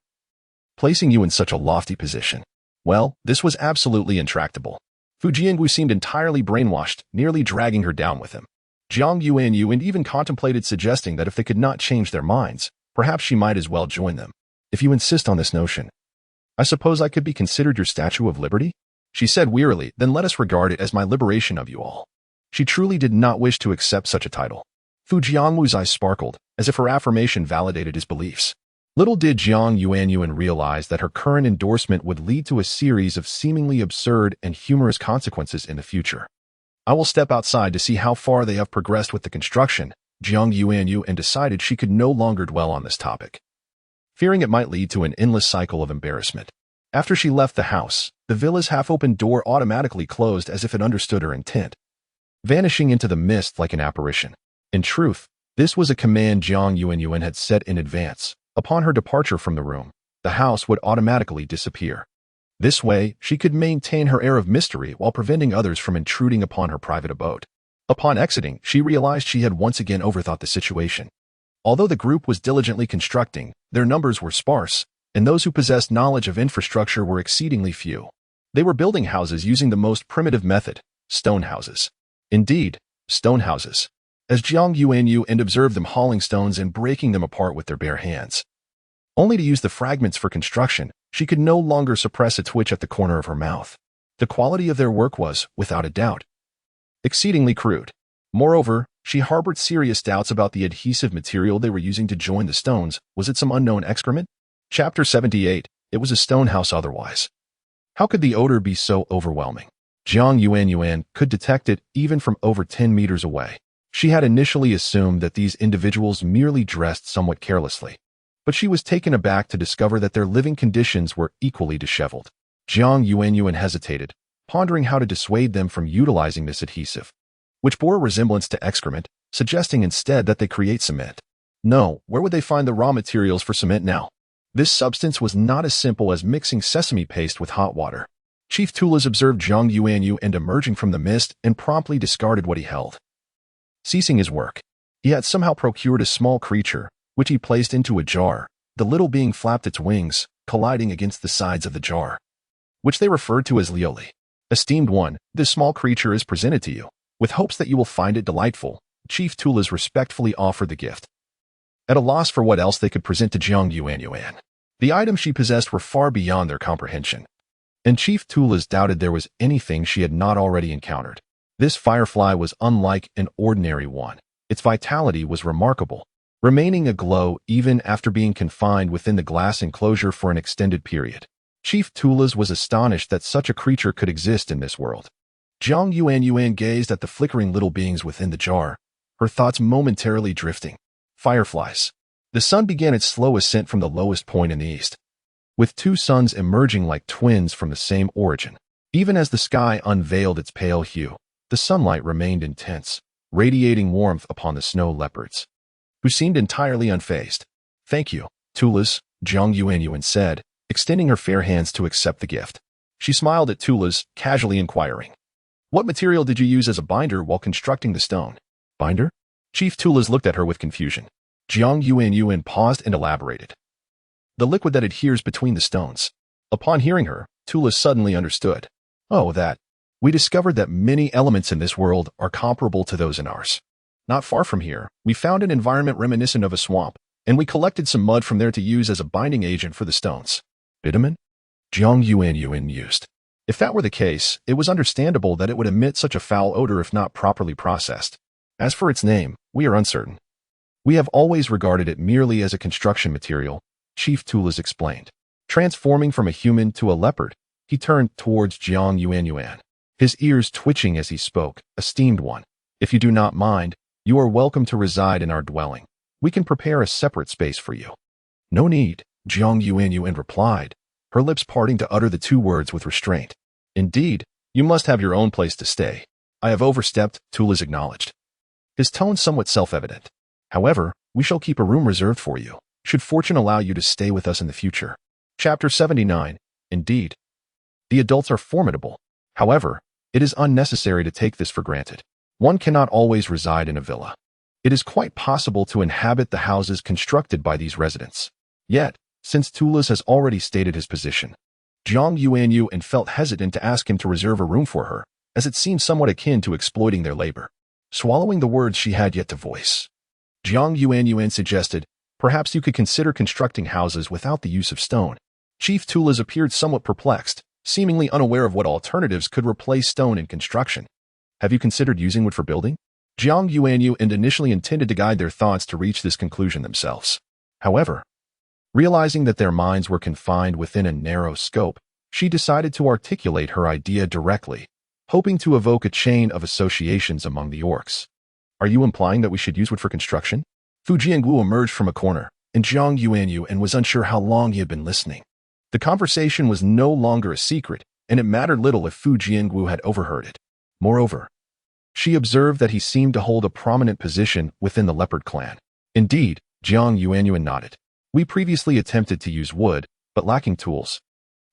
placing you in such a lofty position. Well, this was absolutely intractable. Fu Jiangwu seemed entirely brainwashed, nearly dragging her down with him. Jiang Yuanyuan even contemplated suggesting that if they could not change their minds, perhaps she might as well join them. If you insist on this notion, I suppose I could be considered your Statue of Liberty? She said wearily, then let us regard it as my liberation of you all. She truly did not wish to accept such a title. Fu Jiangwu's eyes sparkled, as if her affirmation validated his beliefs. Little did Jiang Yuanyuan realize that her current endorsement would lead to a series of seemingly absurd and humorous consequences in the future. I will step outside to see how far they have progressed with the construction, Jiang Yuanyuan decided she could no longer dwell on this topic, fearing it might lead to an endless cycle of embarrassment. After she left the house, the villa's half-open door automatically closed as if it understood her intent, vanishing into the mist like an apparition. In truth, this was a command Jiang Yuanyuan had set in advance. Upon her departure from the room, the house would automatically disappear. This way, she could maintain her air of mystery while preventing others from intruding upon her private abode. Upon exiting, she realized she had once again overthought the situation. Although the group was diligently constructing, their numbers were sparse, and those who possessed knowledge of infrastructure were exceedingly few. They were building houses using the most primitive method, stone houses. Indeed, stone houses, as Jiang Yuanyuan observed them hauling stones and breaking them apart with their bare hands. Only to use the fragments for construction, she could no longer suppress a twitch at the corner of her mouth. The quality of their work was, without a doubt, exceedingly crude. Moreover, she harbored serious doubts about the adhesive material they were using to join the stones. Was it some unknown excrement? Chapter 78. It was a stone house otherwise. How could the odor be so overwhelming? Jiang Yuanyuan could detect it even from over 10 meters away. She had initially assumed that these individuals merely dressed somewhat carelessly, but she was taken aback to discover that their living conditions were equally disheveled. Jiang Yuanyuan hesitated, pondering how to dissuade them from utilizing this adhesive, which bore a resemblance to excrement, suggesting instead that they create cement. No, where would they find the raw materials for cement now? This substance was not as simple as mixing sesame paste with hot water. Chief Tulas observed Jiang Yuanyuan emerging from the mist and promptly discarded what he held. Ceasing his work, he had somehow procured a small creature, which he placed into a jar. The little being flapped its wings, colliding against the sides of the jar, which they referred to as Lioli. Esteemed one, this small creature is presented to you, with hopes that you will find it delightful. Chief Tulas respectfully offered the gift. At a loss for what else they could present to Jiang Yuanyuan. The items she possessed were far beyond their comprehension, and Chief Tulas doubted there was anything she had not already encountered. This firefly was unlike an ordinary one. Its vitality was remarkable, remaining aglow even after being confined within the glass enclosure for an extended period. Chief Tulas was astonished that such a creature could exist in this world. Jiang Yuanyuan gazed at the flickering little beings within the jar, her thoughts momentarily drifting. Fireflies. The sun began its slow ascent from the lowest point in the east, with two suns emerging like twins from the same origin. Even as the sky unveiled its pale hue, the sunlight remained intense, radiating warmth upon the snow leopards, who seemed entirely unfazed. "Thank you, Tulas," Jiang Yuanyuan said, extending her fair hands to accept the gift. She smiled at Tulas, casually inquiring, "What material did you use as a binder while constructing the stone?" "Binder?" Chief Tulas looked at her with confusion. Jiang Yuanyuan paused and elaborated. "The liquid that adheres between the stones." Upon hearing her, Tulas suddenly understood. "Oh, that. We discovered that many elements in this world are comparable to those in ours. Not far from here, we found an environment reminiscent of a swamp, and we collected some mud from there to use as a binding agent for the stones." "Bitumen?" Jiang Yuanyuan mused. If that were the case, it was understandable that it would emit such a foul odor if not properly processed. As for its name, we are uncertain. We have always regarded it merely as a construction material, Chief Tulas explained. Transforming from a human to a leopard, he turned towards Jiang Yuanyuan, his ears twitching as he spoke. "Esteemed one, if you do not mind, you are welcome to reside in our dwelling. We can prepare a separate space for you." "No need," Jiang Yuanyuan replied, her lips parting to utter the two words with restraint. "Indeed, you must have your own place to stay. I have overstepped," Tulas acknowledged, his tone somewhat self-evident. "However, we shall keep a room reserved for you, should fortune allow you to stay with us in the future." Chapter 79. Indeed, the adults are formidable. However, it is unnecessary to take this for granted. One cannot always reside in a villa. It is quite possible to inhabit the houses constructed by these residents. Yet, since Tulas has already stated his position, Jiang Yuanyuan felt hesitant to ask him to reserve a room for her, as it seemed somewhat akin to exploiting their labor. Swallowing the words she had yet to voice, Jiang Yuanyuan suggested, "Perhaps you could consider constructing houses without the use of stone." Chief Tulas appeared somewhat perplexed, seemingly unaware of what alternatives could replace stone in construction. "Have you considered using wood for building?" Jiang Yuanyuan initially intended to guide their thoughts to reach this conclusion themselves. However, realizing that their minds were confined within a narrow scope, she decided to articulate her idea directly, hoping to evoke a chain of associations among the orcs. "Are you implying that we should use wood for construction?" Fu Jiangwu emerged from a corner, and Jiang Yuanyuan was unsure how long he had been listening. The conversation was no longer a secret, and it mattered little if Fu Jiangwu had overheard it. Moreover, she observed that he seemed to hold a prominent position within the leopard clan. Indeed, Jiang Yuanyuan nodded. "We previously attempted to use wood, but lacking tools.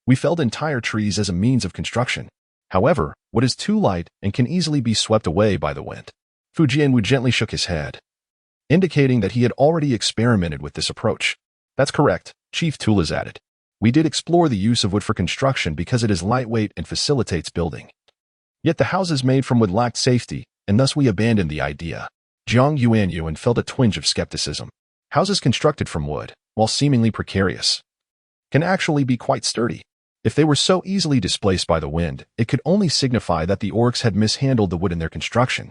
We felled entire trees as a means of construction. However, wood is too light and can easily be swept away by the wind." Fu Jianwu gently shook his head, indicating that he had already experimented with this approach. "That's correct," Chief Tulas added. "We did explore the use of wood for construction because it is lightweight and facilitates building. Yet the houses made from wood lacked safety, and thus we abandoned the idea." Jiang Yuanyuan felt a twinge of skepticism. Houses constructed from wood, while seemingly precarious, can actually be quite sturdy. If they were so easily displaced by the wind, it could only signify that the orcs had mishandled the wood in their construction.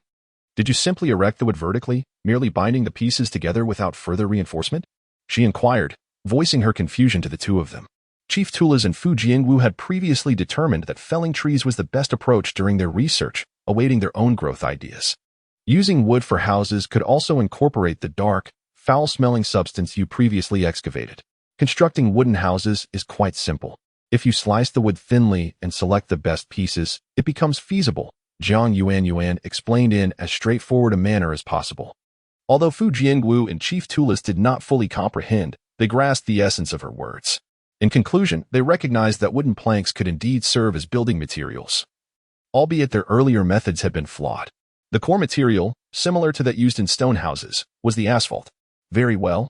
"Did you simply erect the wood vertically, merely binding the pieces together without further reinforcement?" she inquired, voicing her confusion to the two of them. Chief Tulas and Fu Jiangwu had previously determined that felling trees was the best approach during their research, awaiting their own growth ideas. Using wood for houses could also incorporate the dark, foul-smelling substance you previously excavated. Constructing wooden houses is quite simple. If you slice the wood thinly and select the best pieces, it becomes feasible, Jiang Yuanyuan explained in as straightforward a manner as possible. Although Fu Jiangwu and Chief Tulas did not fully comprehend, they grasped the essence of her words. In conclusion, they recognized that wooden planks could indeed serve as building materials, albeit their earlier methods had been flawed. The core material, similar to that used in stone houses, was the asphalt. "Very well.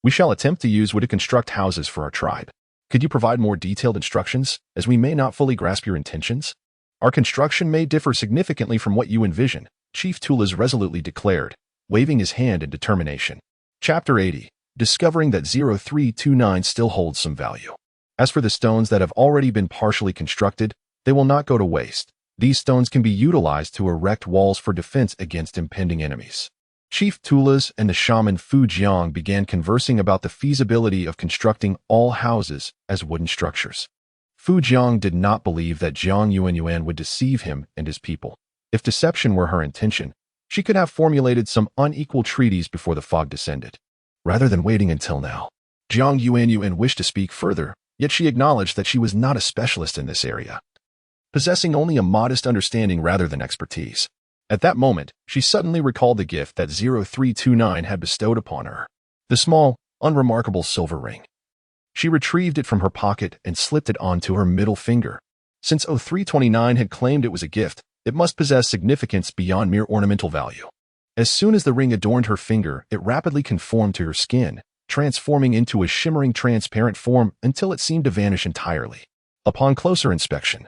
We shall attempt to use wood to construct houses for our tribe. Could you provide more detailed instructions, as we may not fully grasp your intentions? Our construction may differ significantly from what you envision," Chief Tulas resolutely declared, waving his hand in determination. Chapter 80. Discovering that 0329 still holds some value. As for the stones that have already been partially constructed, they will not go to waste. These stones can be utilized to erect walls for defense against impending enemies. Chief Tulas and the shaman Fu Jiang began conversing about the feasibility of constructing all houses as wooden structures. Fu Jiang did not believe that Jiang Yuanyuan would deceive him and his people. If deception were her intention, she could have formulated some unequal treaties before the fog descended. Rather than waiting until now, Jiang Yuanyuan wished to speak further, yet she acknowledged that she was not a specialist in this area, possessing only a modest understanding rather than expertise. At that moment, she suddenly recalled the gift that 0329 had bestowed upon her, the small, unremarkable silver ring. She retrieved it from her pocket and slipped it onto her middle finger. Since 0329 had claimed it was a gift, it must possess significance beyond mere ornamental value. As soon as the ring adorned her finger, it rapidly conformed to her skin, transforming into a shimmering transparent form until it seemed to vanish entirely. Upon closer inspection,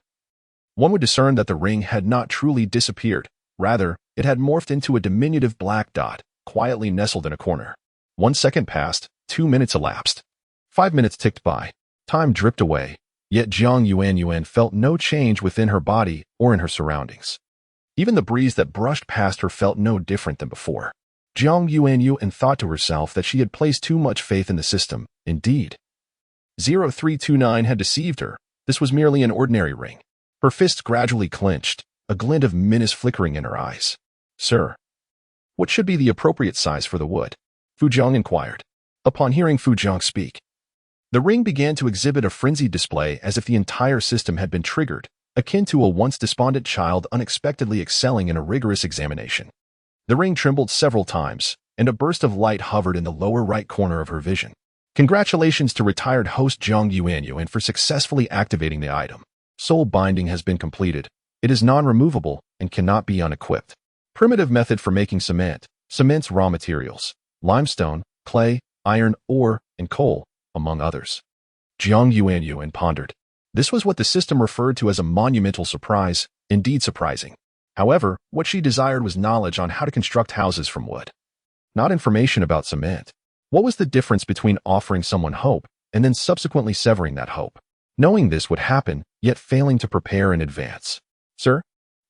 one would discern that the ring had not truly disappeared. Rather, it had morphed into a diminutive black dot, quietly nestled in a corner. 1 second passed, 2 minutes elapsed. 5 minutes ticked by. Time dripped away, yet Jiang Yuanyuan felt no change within her body or in her surroundings. Even the breeze that brushed past her felt no different than before. Jiang Yuanyuan thought to herself that she had placed too much faith in the system. Indeed, 0329 had deceived her. This was merely an ordinary ring. Her fists gradually clenched, a glint of menace flickering in her eyes. "Sir, what should be the appropriate size for the wood?" Fu Jiang inquired. Upon hearing Fu Jiang speak, the ring began to exhibit a frenzied display as if the entire system had been triggered, akin to a once despondent child unexpectedly excelling in a rigorous examination. The ring trembled several times, and a burst of light hovered in the lower right corner of her vision. Congratulations to retired host Jiang Yuanyuan for successfully activating the item. Soul binding has been completed. It is non-removable and cannot be unequipped. Primitive method for making cement. Cement's raw materials: limestone, clay, iron ore, and coal, among others. Jiang Yuanyuan pondered. This was what the system referred to as a monumental surprise, indeed surprising. However, what she desired was knowledge on how to construct houses from wood, not information about cement. What was the difference between offering someone hope and then subsequently severing that hope? Knowing this would happen, yet failing to prepare in advance. "Sir?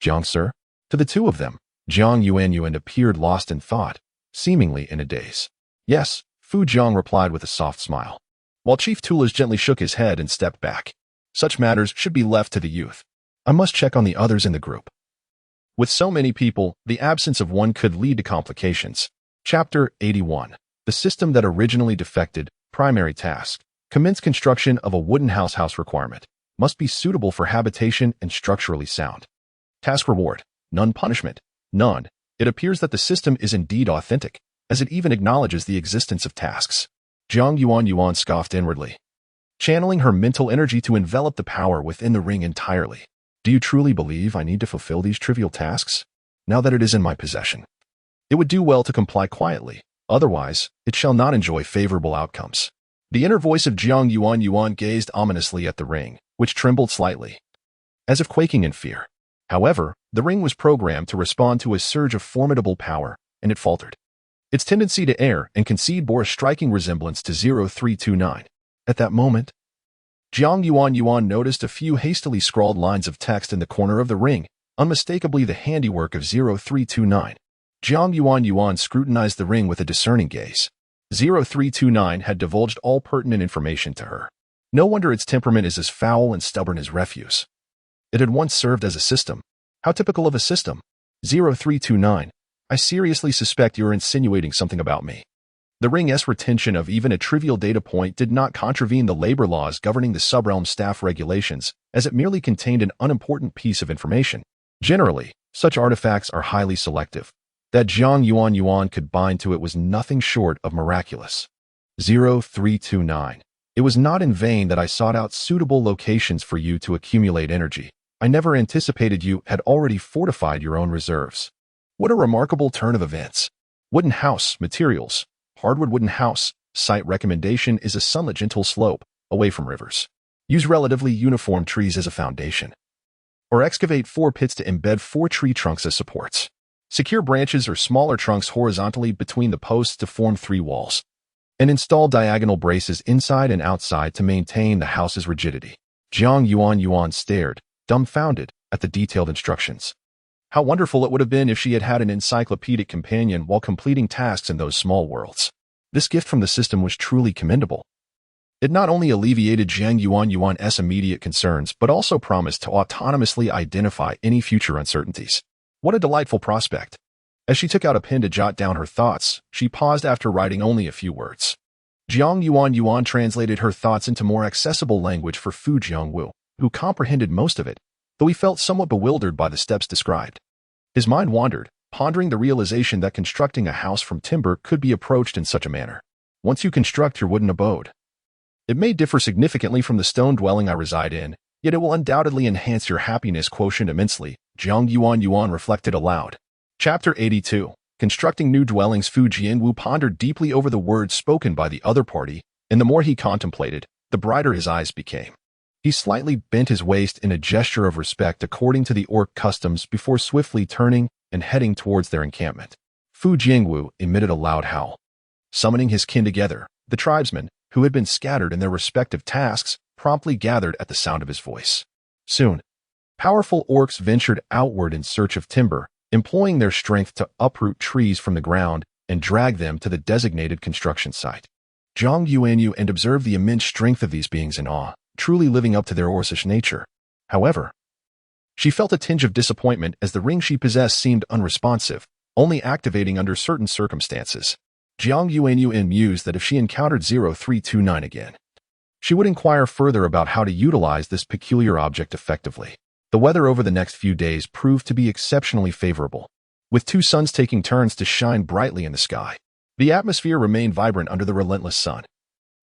Jiang, sir?" To the two of them, Jiang Yuanyuan appeared lost in thought, seemingly in a daze. "Yes," Fu Jiang replied with a soft smile, while Chief Tulas gently shook his head and stepped back. Such matters should be left to the youth. I must check on the others in the group. With so many people, the absence of one could lead to complications. Chapter 81. The system that originally defected. Primary task. Commence construction of a wooden house requirement. Must be suitable for habitation and structurally sound. Task reward. None. Punishment. None. It appears that the system is indeed authentic, as it even acknowledges the existence of tasks. Jiang Yuanyuan scoffed inwardly, channeling her mental energy to envelop the power within the ring entirely. Do you truly believe I need to fulfill these trivial tasks? Now that it is in my possession, it would do well to comply quietly. Otherwise, it shall not enjoy favorable outcomes. The inner voice of Jiang Yuanyuan gazed ominously at the ring, which trembled slightly, as if quaking in fear. However, the ring was programmed to respond to a surge of formidable power, and it faltered. Its tendency to err and concede bore a striking resemblance to 0329. At that moment, Jiang Yuanyuan noticed a few hastily scrawled lines of text in the corner of the ring, unmistakably the handiwork of 0329. Jiang Yuanyuan scrutinized the ring with a discerning gaze. 0329 had divulged all pertinent information to her. No wonder its temperament is as foul and stubborn as refuse. It had once served as a system. How typical of a system. 0329. I seriously suspect you're insinuating something about me. The ring's retention of even a trivial data point did not contravene the labor laws governing the subrealm staff regulations, as it merely contained an unimportant piece of information. Generally, such artifacts are highly selective. That Jiang Yuanyuan could bind to it was nothing short of miraculous. 0329. It was not in vain that I sought out suitable locations for you to accumulate energy. I never anticipated you had already fortified your own reserves. What a remarkable turn of events. Wooden house materials. Hardwood wooden house. Site recommendation is a sunlit gentle slope, away from rivers. Use relatively uniform trees as a foundation. Or excavate 4 pits to embed 4 tree trunks as supports. Secure branches or smaller trunks horizontally between the posts to form 3 walls, and install diagonal braces inside and outside to maintain the house's rigidity. Jiang Yuanyuan stared, dumbfounded, at the detailed instructions. How wonderful it would have been if she had had an encyclopedic companion while completing tasks in those small worlds. This gift from the system was truly commendable. It not only alleviated Jiang Yuanyuan's immediate concerns, but also promised to autonomously identify any future uncertainties. What a delightful prospect. As she took out a pen to jot down her thoughts, she paused after writing only a few words. Jiang Yuanyuan translated her thoughts into more accessible language for Fu Jiangwu, who comprehended most of it, though he felt somewhat bewildered by the steps described. His mind wandered, pondering the realization that constructing a house from timber could be approached in such a manner. Once you construct your wooden abode, it may differ significantly from the stone dwelling I reside in, yet it will undoubtedly enhance your happiness quotient immensely, Jiang Yuanyuan reflected aloud. Chapter 82. Constructing New Dwellings. Fu Jianwu pondered deeply over the words spoken by the other party, and the more he contemplated, the brighter his eyes became. He slightly bent his waist in a gesture of respect according to the orc customs before swiftly turning and heading towards their encampment. Fu Jianwu emitted a loud howl. Summoning his kin together, the tribesmen, who had been scattered in their respective tasks, promptly gathered at the sound of his voice. Soon, powerful orcs ventured outward in search of timber, employing their strength to uproot trees from the ground and drag them to the designated construction site. Jiang Yuanyuan observed the immense strength of these beings in awe, truly living up to their orcish nature. However, she felt a tinge of disappointment as the ring she possessed seemed unresponsive, only activating under certain circumstances. Jiang Yuanyuan mused that if she encountered 0329 again, she would inquire further about how to utilize this peculiar object effectively. The weather over the next few days proved to be exceptionally favorable, with 2 suns taking turns to shine brightly in the sky. The atmosphere remained vibrant under the relentless sun,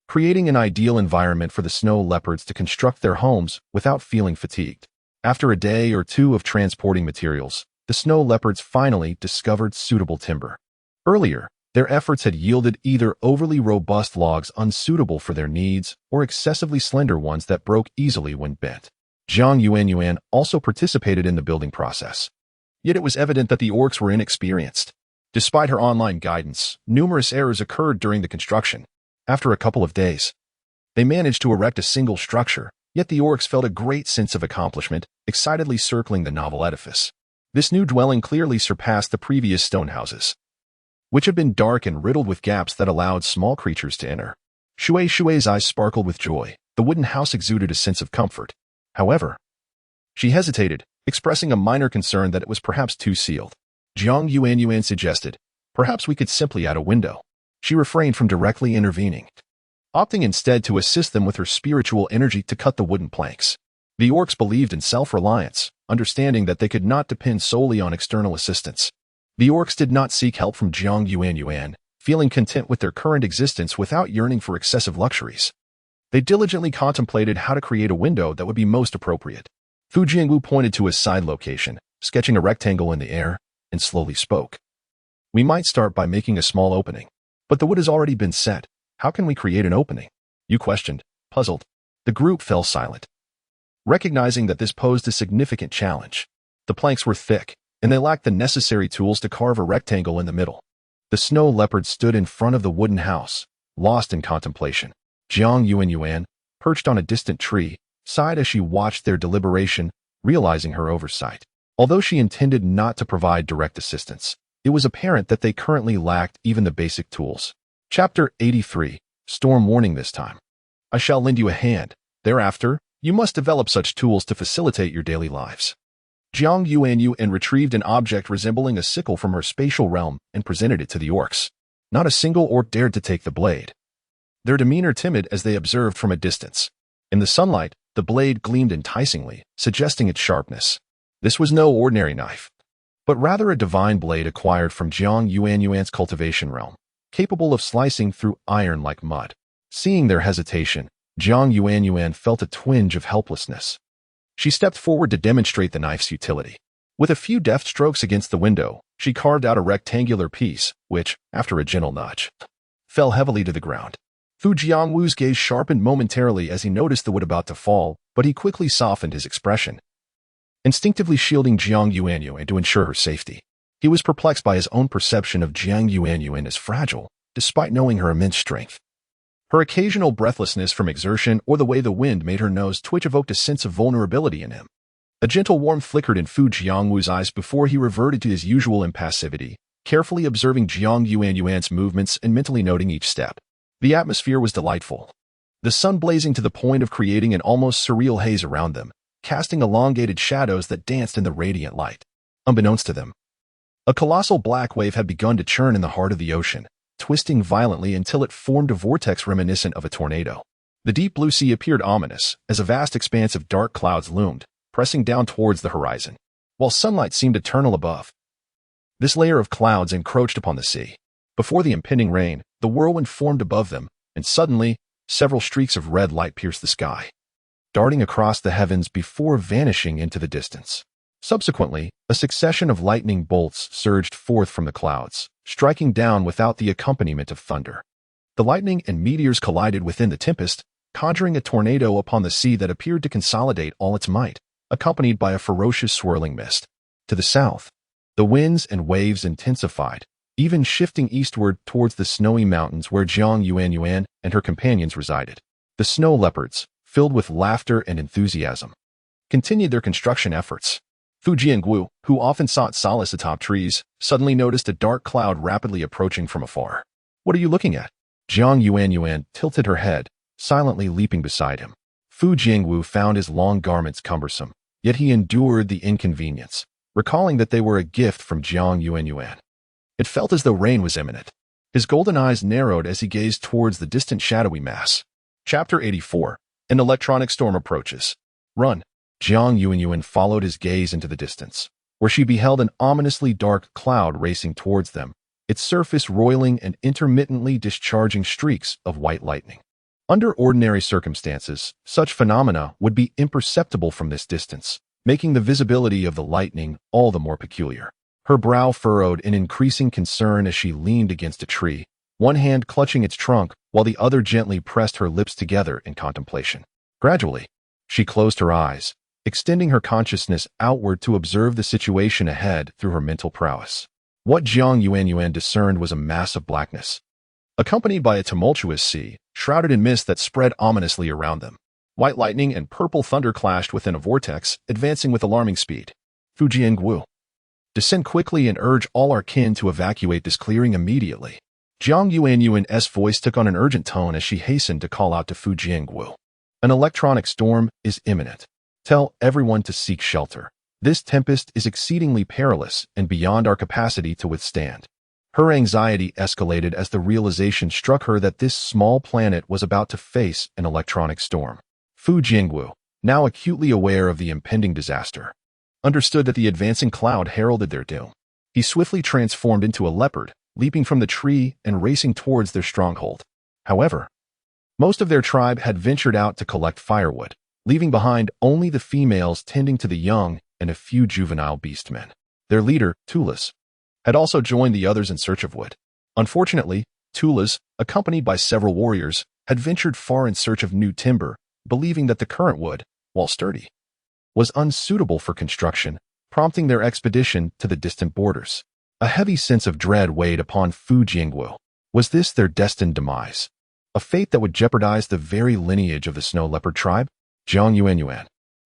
creating an ideal environment for the snow leopards to construct their homes without feeling fatigued. After a day or 2 of transporting materials, the snow leopards finally discovered suitable timber. Earlier, their efforts had yielded either overly robust logs unsuitable for their needs or excessively slender ones that broke easily when bent. Jiang Yuanyuan also participated in the building process. Yet it was evident that the orcs were inexperienced. Despite her online guidance, numerous errors occurred during the construction. After a couple of days, they managed to erect a single structure, yet the orcs felt a great sense of accomplishment, excitedly circling the novel edifice. This new dwelling clearly surpassed the previous stone houses, which had been dark and riddled with gaps that allowed small creatures to enter. Shui's eyes sparkled with joy. The wooden house exuded a sense of comfort. However, she hesitated, expressing a minor concern that it was perhaps too sealed. Jiang Yuanyuan suggested, perhaps we could simply add a window. She refrained from directly intervening, opting instead to assist them with her spiritual energy to cut the wooden planks. The orcs believed in self-reliance, understanding that they could not depend solely on external assistance. The orcs did not seek help from Jiang Yuanyuan, feeling content with their current existence without yearning for excessive luxuries. They diligently contemplated how to create a window that would be most appropriate. Fu Jianwu pointed to a side location, sketching a rectangle in the air, and slowly spoke. We might start by making a small opening. But the wood has already been set. How can we create an opening? You questioned, puzzled. The group fell silent, recognizing that this posed a significant challenge. The planks were thick, and they lacked the necessary tools to carve a rectangle in the middle. The snow leopard stood in front of the wooden house, lost in contemplation. Jiang Yuanyuan, perched on a distant tree, sighed as she watched their deliberation, realizing her oversight. Although she intended not to provide direct assistance, it was apparent that they currently lacked even the basic tools. Chapter 83. Storm warning this time. I shall lend you a hand. Thereafter, you must develop such tools to facilitate your daily lives. Jiang Yuanyuan retrieved an object resembling a sickle from her spatial realm and presented it to the orcs. Not a single orc dared to take the blade, their demeanor timid as they observed from a distance. In the sunlight, the blade gleamed enticingly, suggesting its sharpness. This was no ordinary knife, but rather a divine blade acquired from Jiang Yuanyuan's cultivation realm, capable of slicing through iron like mud. Seeing their hesitation, Jiang Yuanyuan felt a twinge of helplessness. She stepped forward to demonstrate the knife's utility. With a few deft strokes against the window, she carved out a rectangular piece, which, after a gentle nudge, fell heavily to the ground. Fu Jiangwu's gaze sharpened momentarily as he noticed the wood about to fall, but he quickly softened his expression, instinctively shielding Jiang Yuanyuan to ensure her safety. He was perplexed by his own perception of Jiang Yuanyuan as fragile, despite knowing her immense strength. Her occasional breathlessness from exertion or the way the wind made her nose twitch evoked a sense of vulnerability in him. A gentle warmth flickered in Fu Jiangwu's eyes before he reverted to his usual impassivity, carefully observing Jiang Yuanyuan's movements and mentally noting each step. The atmosphere was delightful. The sun blazing to the point of creating an almost surreal haze around them, casting elongated shadows that danced in the radiant light. Unbeknownst to them, a colossal black wave had begun to churn in the heart of the ocean, twisting violently until it formed a vortex reminiscent of a tornado. The deep blue sea appeared ominous, as a vast expanse of dark clouds loomed, pressing down towards the horizon, while sunlight seemed eternal above. This layer of clouds encroached upon the sea. Before the impending rain, the whirlwind formed above them, and suddenly, several streaks of red light pierced the sky, darting across the heavens before vanishing into the distance. Subsequently, a succession of lightning bolts surged forth from the clouds, striking down without the accompaniment of thunder. The lightning and meteors collided within the tempest, conjuring a tornado upon the sea that appeared to consolidate all its might, accompanied by a ferocious swirling mist. To the south, the winds and waves intensified, even shifting eastward towards the snowy mountains where Jiang Yuanyuan and her companions resided. The snow leopards, filled with laughter and enthusiasm, continued their construction efforts. Fu Jiangwu, who often sought solace atop trees, suddenly noticed a dark cloud rapidly approaching from afar. "What are you looking at?" Jiang Yuanyuan tilted her head, silently leaping beside him. Fu Jiangwu found his long garments cumbersome, yet he endured the inconvenience, recalling that they were a gift from Jiang Yuanyuan. It felt as though rain was imminent. His golden eyes narrowed as he gazed towards the distant shadowy mass. Chapter 84. An electronic storm approaches. Run. Jiang Yuanyuan followed his gaze into the distance, where she beheld an ominously dark cloud racing towards them, its surface roiling and intermittently discharging streaks of white lightning. Under ordinary circumstances, such phenomena would be imperceptible from this distance, making the visibility of the lightning all the more peculiar. Her brow furrowed in increasing concern as she leaned against a tree, one hand clutching its trunk while the other gently pressed her lips together in contemplation. Gradually, she closed her eyes, extending her consciousness outward to observe the situation ahead through her mental prowess. What Jiang Yuanyuan discerned was a mass of blackness, accompanied by a tumultuous sea, shrouded in mist that spread ominously around them. White lightning and purple thunder clashed within a vortex, advancing with alarming speed. Fu Jiangwu, descend quickly and urge all our kin to evacuate this clearing immediately. Jiang Yuanyuan's voice took on an urgent tone as she hastened to call out to Fu Jiangwu. An electronic storm is imminent. Tell everyone to seek shelter. This tempest is exceedingly perilous and beyond our capacity to withstand. Her anxiety escalated as the realization struck her that this small planet was about to face an electronic storm. Fu Jiangwu, now acutely aware of the impending disaster, understood that the advancing cloud heralded their doom. He swiftly transformed into a leopard, leaping from the tree and racing towards their stronghold. However, most of their tribe had ventured out to collect firewood, leaving behind only the females tending to the young and a few juvenile beastmen. Their leader, Tulas, had also joined the others in search of wood. Unfortunately, Tulas, accompanied by several warriors, had ventured far in search of new timber, believing that the current wood, while sturdy, was unsuitable for construction, prompting their expedition to the distant borders. A heavy sense of dread weighed upon Fu Jiangwu. Was this their destined demise? A fate that would jeopardize the very lineage of the snow leopard tribe? Jiang Yuanyuan,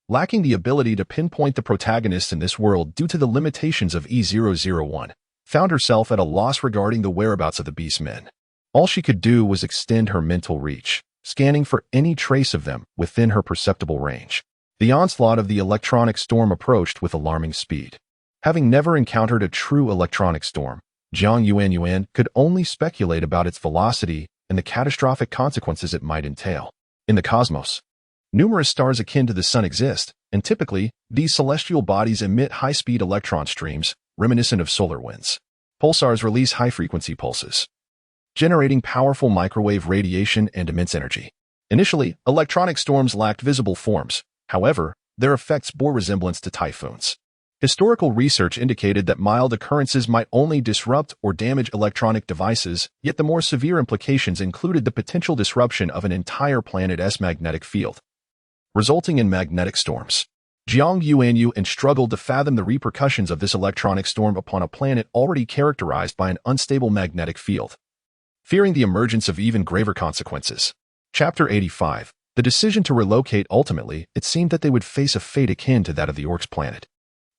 lacking the ability to pinpoint the protagonist in this world due to the limitations of E001, found herself at a loss regarding the whereabouts of the beastmen. All she could do was extend her mental reach, scanning for any trace of them within her perceptible range. The onslaught of the electronic storm approached with alarming speed. Having never encountered a true electronic storm, Jiang Yuanyuan could only speculate about its velocity and the catastrophic consequences it might entail. In the cosmos, numerous stars akin to the Sun exist, and typically, these celestial bodies emit high-speed electron streams, reminiscent of solar winds. Pulsars release high-frequency pulses, generating powerful microwave radiation and immense energy. Initially, electronic storms lacked visible forms. However, their effects bore resemblance to typhoons. Historical research indicated that mild occurrences might only disrupt or damage electronic devices, yet the more severe implications included the potential disruption of an entire planet's magnetic field, resulting in magnetic storms. Jiang Yuanyuan struggled to fathom the repercussions of this electronic storm upon a planet already characterized by an unstable magnetic field, fearing the emergence of even graver consequences. Chapter 85. The decision to relocate. Ultimately, it seemed that they would face a fate akin to that of the Orcs planet.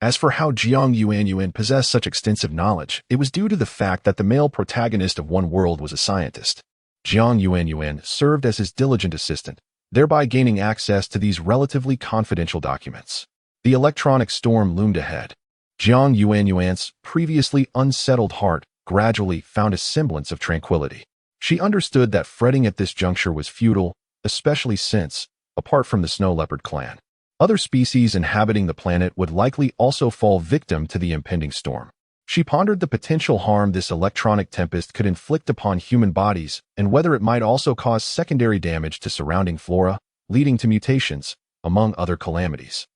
As for how Jiang Yuanyuan possessed such extensive knowledge, it was due to the fact that the male protagonist of One World was a scientist. Jiang Yuanyuan served as his diligent assistant, thereby gaining access to these relatively confidential documents. The electronic storm loomed ahead. Jiang Yuanyuan's previously unsettled heart gradually found a semblance of tranquility. She understood that fretting at this juncture was futile, especially since, apart from the snow leopard clan, other species inhabiting the planet would likely also fall victim to the impending storm. She pondered the potential harm this electronic tempest could inflict upon human bodies and whether it might also cause secondary damage to surrounding flora, leading to mutations, among other calamities.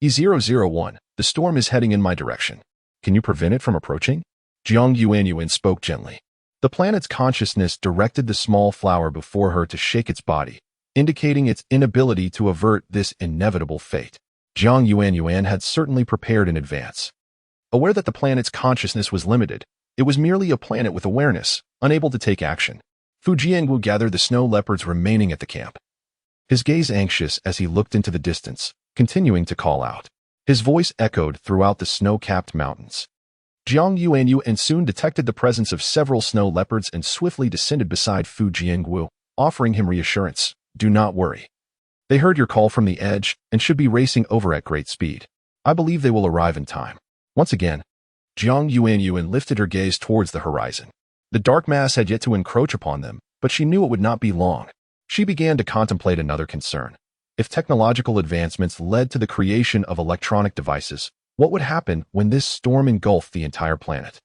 E001, the storm is heading in my direction. Can you prevent it from approaching? Jiang Yuanyuan spoke gently. The planet's consciousness directed the small flower before her to shake its body, indicating its inability to avert this inevitable fate. Jiang Yuanyuan had certainly prepared in advance. Aware that the planet's consciousness was limited, it was merely a planet with awareness, unable to take action. Fu Jiangwu gathered the snow leopards remaining at the camp, his gaze anxious as he looked into the distance, continuing to call out. His voice echoed throughout the snow-capped mountains. Jiang Yuanyuan soon detected the presence of several snow leopards and swiftly descended beside Fu Jiangwu, offering him reassurance. Do not worry. They heard your call from the edge and should be racing over at great speed. I believe they will arrive in time. Once again, Jiang Yuanyuan lifted her gaze towards the horizon. The dark mass had yet to encroach upon them, but she knew it would not be long. She began to contemplate another concern. If technological advancements led to the creation of electronic devices, what would happen when this storm engulfed the entire planet?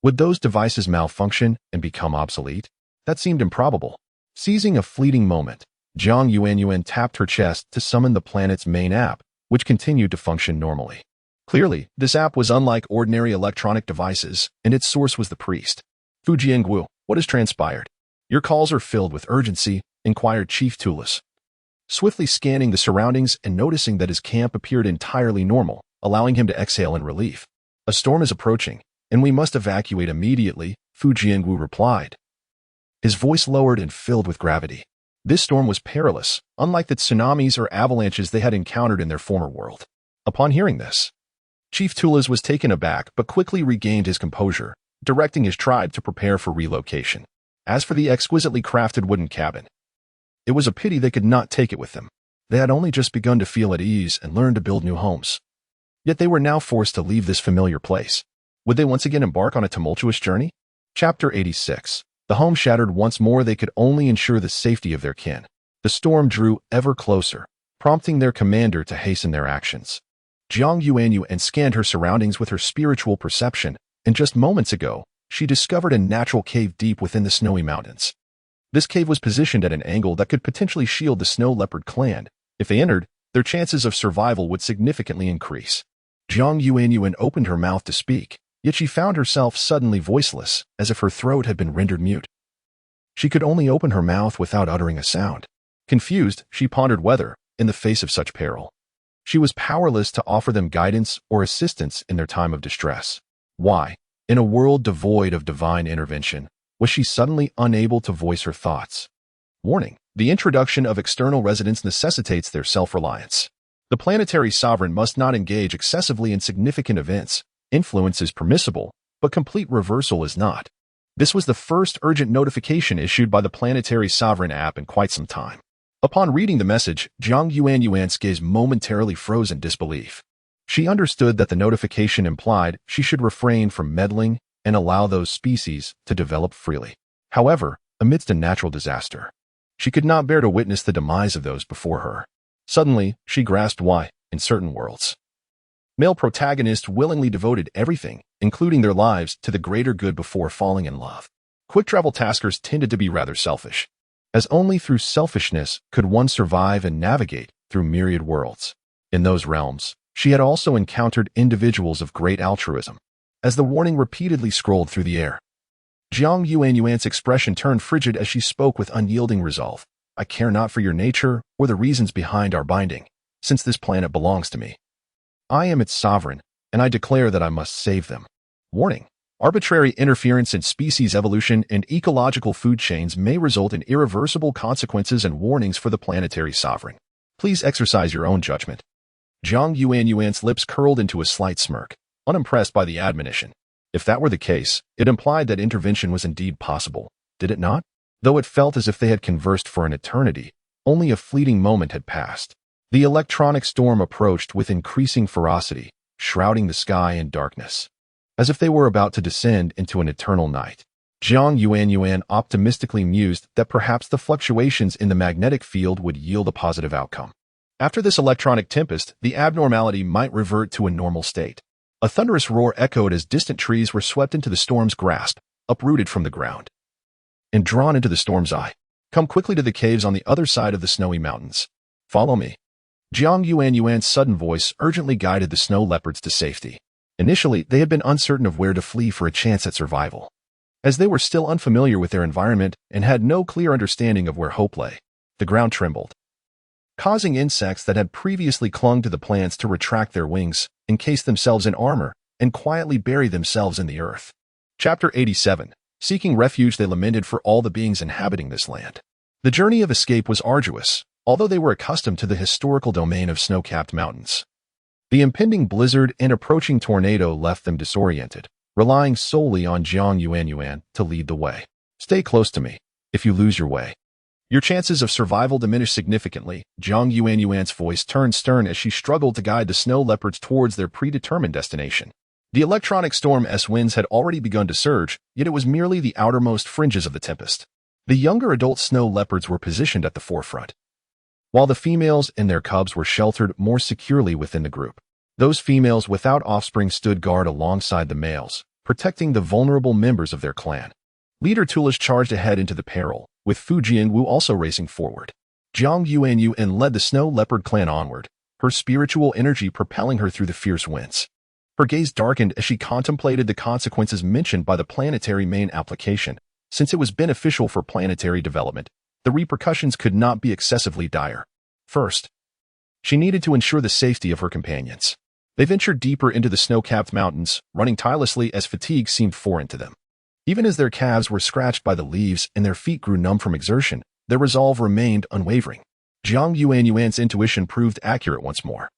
Would those devices malfunction and become obsolete? That seemed improbable. Seizing a fleeting moment, Jiang Yuanyuan tapped her chest to summon the planet's main app, which continued to function normally. Clearly, this app was unlike ordinary electronic devices, and its source was the priest. Fu Jiangwu, what has transpired? Your calls are filled with urgency, inquired Chief Tulis, swiftly scanning the surroundings and noticing that his camp appeared entirely normal, allowing him to exhale in relief. A storm is approaching, and we must evacuate immediately, Fu Jiangwu replied. His voice lowered and filled with gravity. This storm was perilous, unlike the tsunamis or avalanches they had encountered in their former world. Upon hearing this, Chief Tulis was taken aback but quickly regained his composure, directing his tribe to prepare for relocation. As for the exquisitely crafted wooden cabin, it was a pity they could not take it with them. They had only just begun to feel at ease and learn to build new homes. Yet they were now forced to leave this familiar place. Would they once again embark on a tumultuous journey? Chapter 86. The home shattered once more. They could only ensure the safety of their kin. The storm drew ever closer, prompting their commander to hasten their actions. Jiang Yuanyuan scanned her surroundings with her spiritual perception, and just moments ago, she discovered a natural cave deep within the snowy mountains. This cave was positioned at an angle that could potentially shield the snow leopard clan. If they entered, their chances of survival would significantly increase. Jiang Yuanyuan opened her mouth to speak, yet she found herself suddenly voiceless, as if her throat had been rendered mute. She could only open her mouth without uttering a sound. Confused, she pondered whether, in the face of such peril, she was powerless to offer them guidance or assistance in their time of distress. Why, in a world devoid of divine intervention, was she suddenly unable to voice her thoughts? Warning: the introduction of external residents necessitates their self-reliance. The planetary sovereign must not engage excessively in significant events. Influence is permissible, but complete reversal is not. This was the first urgent notification issued by the Planetary Sovereign app in quite some time. Upon reading the message, Jiang Yuanyuan's gaze momentarily froze in disbelief. She understood that the notification implied she should refrain from meddling and allow those species to develop freely. However, amidst a natural disaster, she could not bear to witness the demise of those before her. Suddenly, she grasped why, in certain worlds, male protagonists willingly devoted everything, including their lives, to the greater good before falling in love. Quick-travel taskers tended to be rather selfish, as only through selfishness could one survive and navigate through myriad worlds. In those realms, she had also encountered individuals of great altruism. As the warning repeatedly scrolled through the air, Jiang Yuanyuan's expression turned frigid as she spoke with unyielding resolve. I care not for your nature or the reasons behind our binding, since this planet belongs to me. I am its sovereign, and I declare that I must save them. Warning. Arbitrary interference in species evolution and ecological food chains may result in irreversible consequences and warnings for the planetary sovereign. Please exercise your own judgment. Jiang Yuanyuan's lips curled into a slight smirk, unimpressed by the admonition. If that were the case, it implied that intervention was indeed possible, did it not? Though it felt as if they had conversed for an eternity, only a fleeting moment had passed. The electronic storm approached with increasing ferocity, shrouding the sky in darkness, as if they were about to descend into an eternal night. Jiang Yuanyuan optimistically mused that perhaps the fluctuations in the magnetic field would yield a positive outcome. After this electronic tempest, the abnormality might revert to a normal state. A thunderous roar echoed as distant trees were swept into the storm's grasp, uprooted from the ground, and drawn into the storm's eye. Come quickly to the caves on the other side of the snowy mountains. Follow me. Jiang Yuanyuan's sudden voice urgently guided the snow leopards to safety. Initially, they had been uncertain of where to flee for a chance at survival, as they were still unfamiliar with their environment and had no clear understanding of where hope lay. The ground trembled, causing insects that had previously clung to the plants to retract their wings, encase themselves in armor, and quietly bury themselves in the earth. Chapter 87. Seeking refuge, they lamented for all the beings inhabiting this land. The journey of escape was arduous, although they were accustomed to the historical domain of snow-capped mountains. The impending blizzard and approaching tornado left them disoriented, relying solely on Jiang Yuanyuan to lead the way. Stay close to me. If you lose your way, your chances of survival diminish significantly. Jiang Yuanyuan's voice turned stern as she struggled to guide the snow leopards towards their predetermined destination. The electronic storm's winds had already begun to surge, yet it was merely the outermost fringes of the tempest. The younger adult snow leopards were positioned at the forefront, while the females and their cubs were sheltered more securely within the group. Those females without offspring stood guard alongside the males, protecting the vulnerable members of their clan. Leader Tulish charged ahead into the peril, with Fu Jianwu also racing forward. Jiang Yuanyuan led the snow leopard clan onward, her spiritual energy propelling her through the fierce winds. Her gaze darkened as she contemplated the consequences mentioned by the planetary main application. Since it was beneficial for planetary development, the repercussions could not be excessively dire. First, she needed to ensure the safety of her companions. They ventured deeper into the snow-capped mountains, running tirelessly as fatigue seemed foreign to them. Even as their calves were scratched by the leaves and their feet grew numb from exertion, their resolve remained unwavering. Jiang Yuanyuan's intuition proved accurate once more,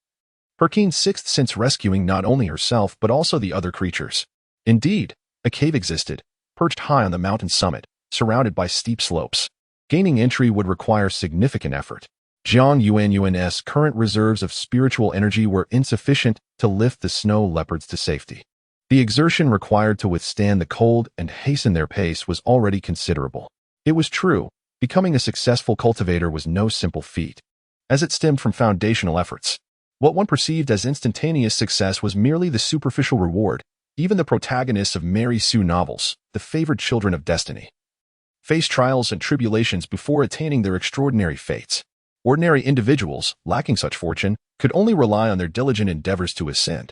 her keen sixth sense rescuing not only herself but also the other creatures. Indeed, a cave existed, perched high on the mountain summit, surrounded by steep slopes. Gaining entry would require significant effort. Jiang Yuanyuan's current reserves of spiritual energy were insufficient to lift the snow leopards to safety. The exertion required to withstand the cold and hasten their pace was already considerable. It was true, becoming a successful cultivator was no simple feat, as it stemmed from foundational efforts. What one perceived as instantaneous success was merely the superficial reward. Even the protagonists of Mary Sue novels, the favored children of destiny, face trials and tribulations before attaining their extraordinary fates. Ordinary individuals, lacking such fortune, could only rely on their diligent endeavors to ascend.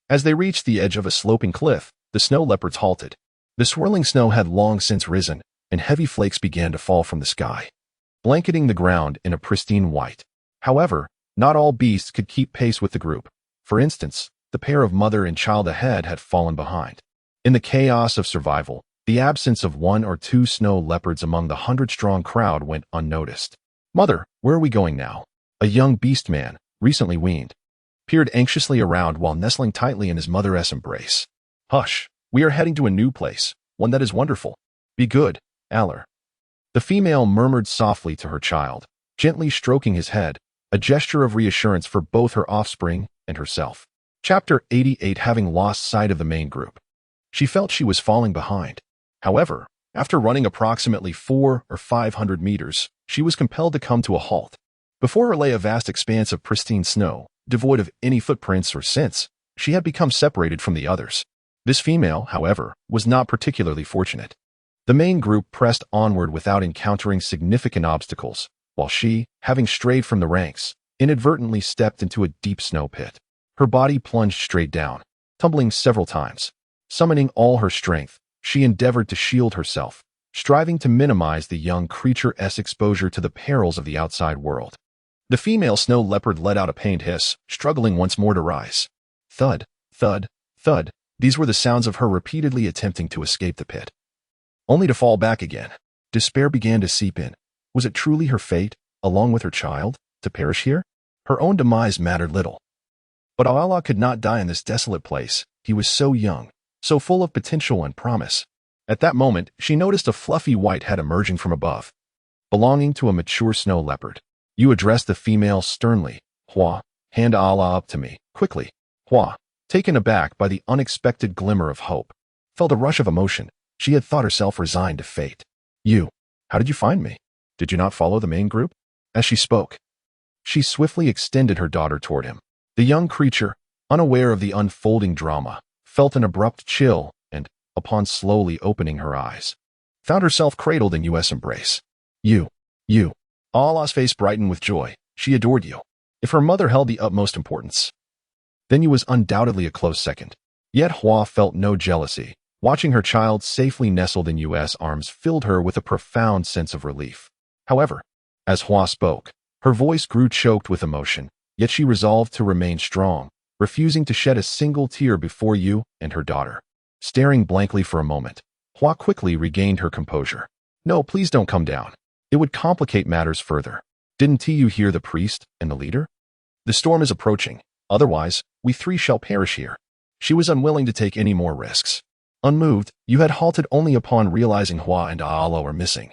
As they reached the edge of a sloping cliff, the snow leopards halted. The swirling snow had long since risen, and heavy flakes began to fall from the sky, blanketing the ground in a pristine white. However, not all beasts could keep pace with the group. For instance, the pair of mother and child ahead had fallen behind. In the chaos of survival, the absence of one or two snow leopards among the 100-strong crowd went unnoticed. "Mother, where are we going now?" A young beast man, recently weaned, peered anxiously around while nestling tightly in his mother's embrace. "Hush, we are heading to a new place, one that is wonderful. Be good, Aller." The female murmured softly to her child, gently stroking his head, a gesture of reassurance for both her offspring and herself. Chapter 88. Having lost sight of the main group, she felt she was falling behind. However, after running approximately 400 or 500 meters, she was compelled to come to a halt. Before her lay a vast expanse of pristine snow, devoid of any footprints or scents. She had become separated from the others. This female, however, was not particularly fortunate. The main group pressed onward without encountering significant obstacles, while she, having strayed from the ranks, inadvertently stepped into a deep snow pit. Her body plunged straight down, tumbling several times. Summoning all her strength, she endeavored to shield herself, striving to minimize the young creature's exposure to the perils of the outside world. The female snow leopard let out a pained hiss, struggling once more to rise. Thud, thud, thud. These were the sounds of her repeatedly attempting to escape the pit, only to fall back again. Despair began to seep in. Was it truly her fate, along with her child, to perish here? Her own demise mattered little. But Allah could not die in this desolate place. He was so young, so full of potential and promise. At that moment, she noticed a fluffy white head emerging from above, belonging to a mature snow leopard. You addressed the female sternly. Hua, hand Allah up to me, quickly. Hua, taken aback by the unexpected glimmer of hope, felt a rush of emotion. She had thought herself resigned to fate. You, how did you find me? Did you not follow the main group? As she spoke, she swiftly extended her daughter toward him. The young creature, unaware of the unfolding drama, felt an abrupt chill and, upon slowly opening her eyes, found herself cradled in U.S. embrace. You. Allah's face brightened with joy. She adored you. If her mother held the utmost importance, then you was undoubtedly a close second. Yet Hua felt no jealousy. Watching her child safely nestled in U.S. arms filled her with a profound sense of relief. However, as Hua spoke, her voice grew choked with emotion, yet she resolved to remain strong, refusing to shed a single tear before you and her daughter. Staring blankly for a moment, Hua quickly regained her composure. No, please don't come down. It would complicate matters further. Didn't you hear the priest and the leader? The storm is approaching. Otherwise, we three shall perish here. She was unwilling to take any more risks. Unmoved, you had halted only upon realizing Hua and Allah were missing,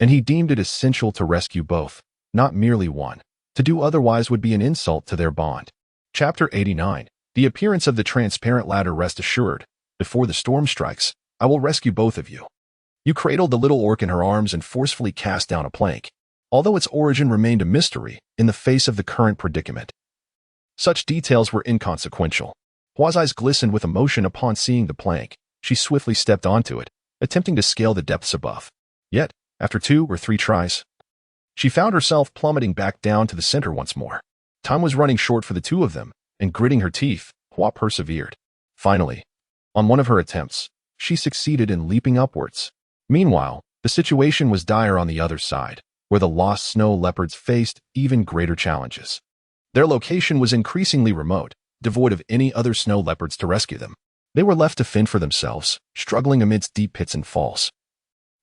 and he deemed it essential to rescue both, not merely one. To do otherwise would be an insult to their bond. Chapter 89. The appearance of the transparent ladder. Rest assured, before the storm strikes, I will rescue both of you. You cradled the little orc in her arms and forcefully cast down a plank, although its origin remained a mystery in the face of the current predicament. Such details were inconsequential. Hua's eyes glistened with emotion upon seeing the plank. She swiftly stepped onto it, attempting to scale the depths above. Yet, after 2 or 3 tries, she found herself plummeting back down to the center once more. Time was running short for the two of them, and gritting her teeth, Hua persevered. Finally, on one of her attempts, she succeeded in leaping upwards. Meanwhile, the situation was dire on the other side, where the lost snow leopards faced even greater challenges. Their location was increasingly remote, devoid of any other snow leopards to rescue them. They were left to fend for themselves, struggling amidst deep pits and falls.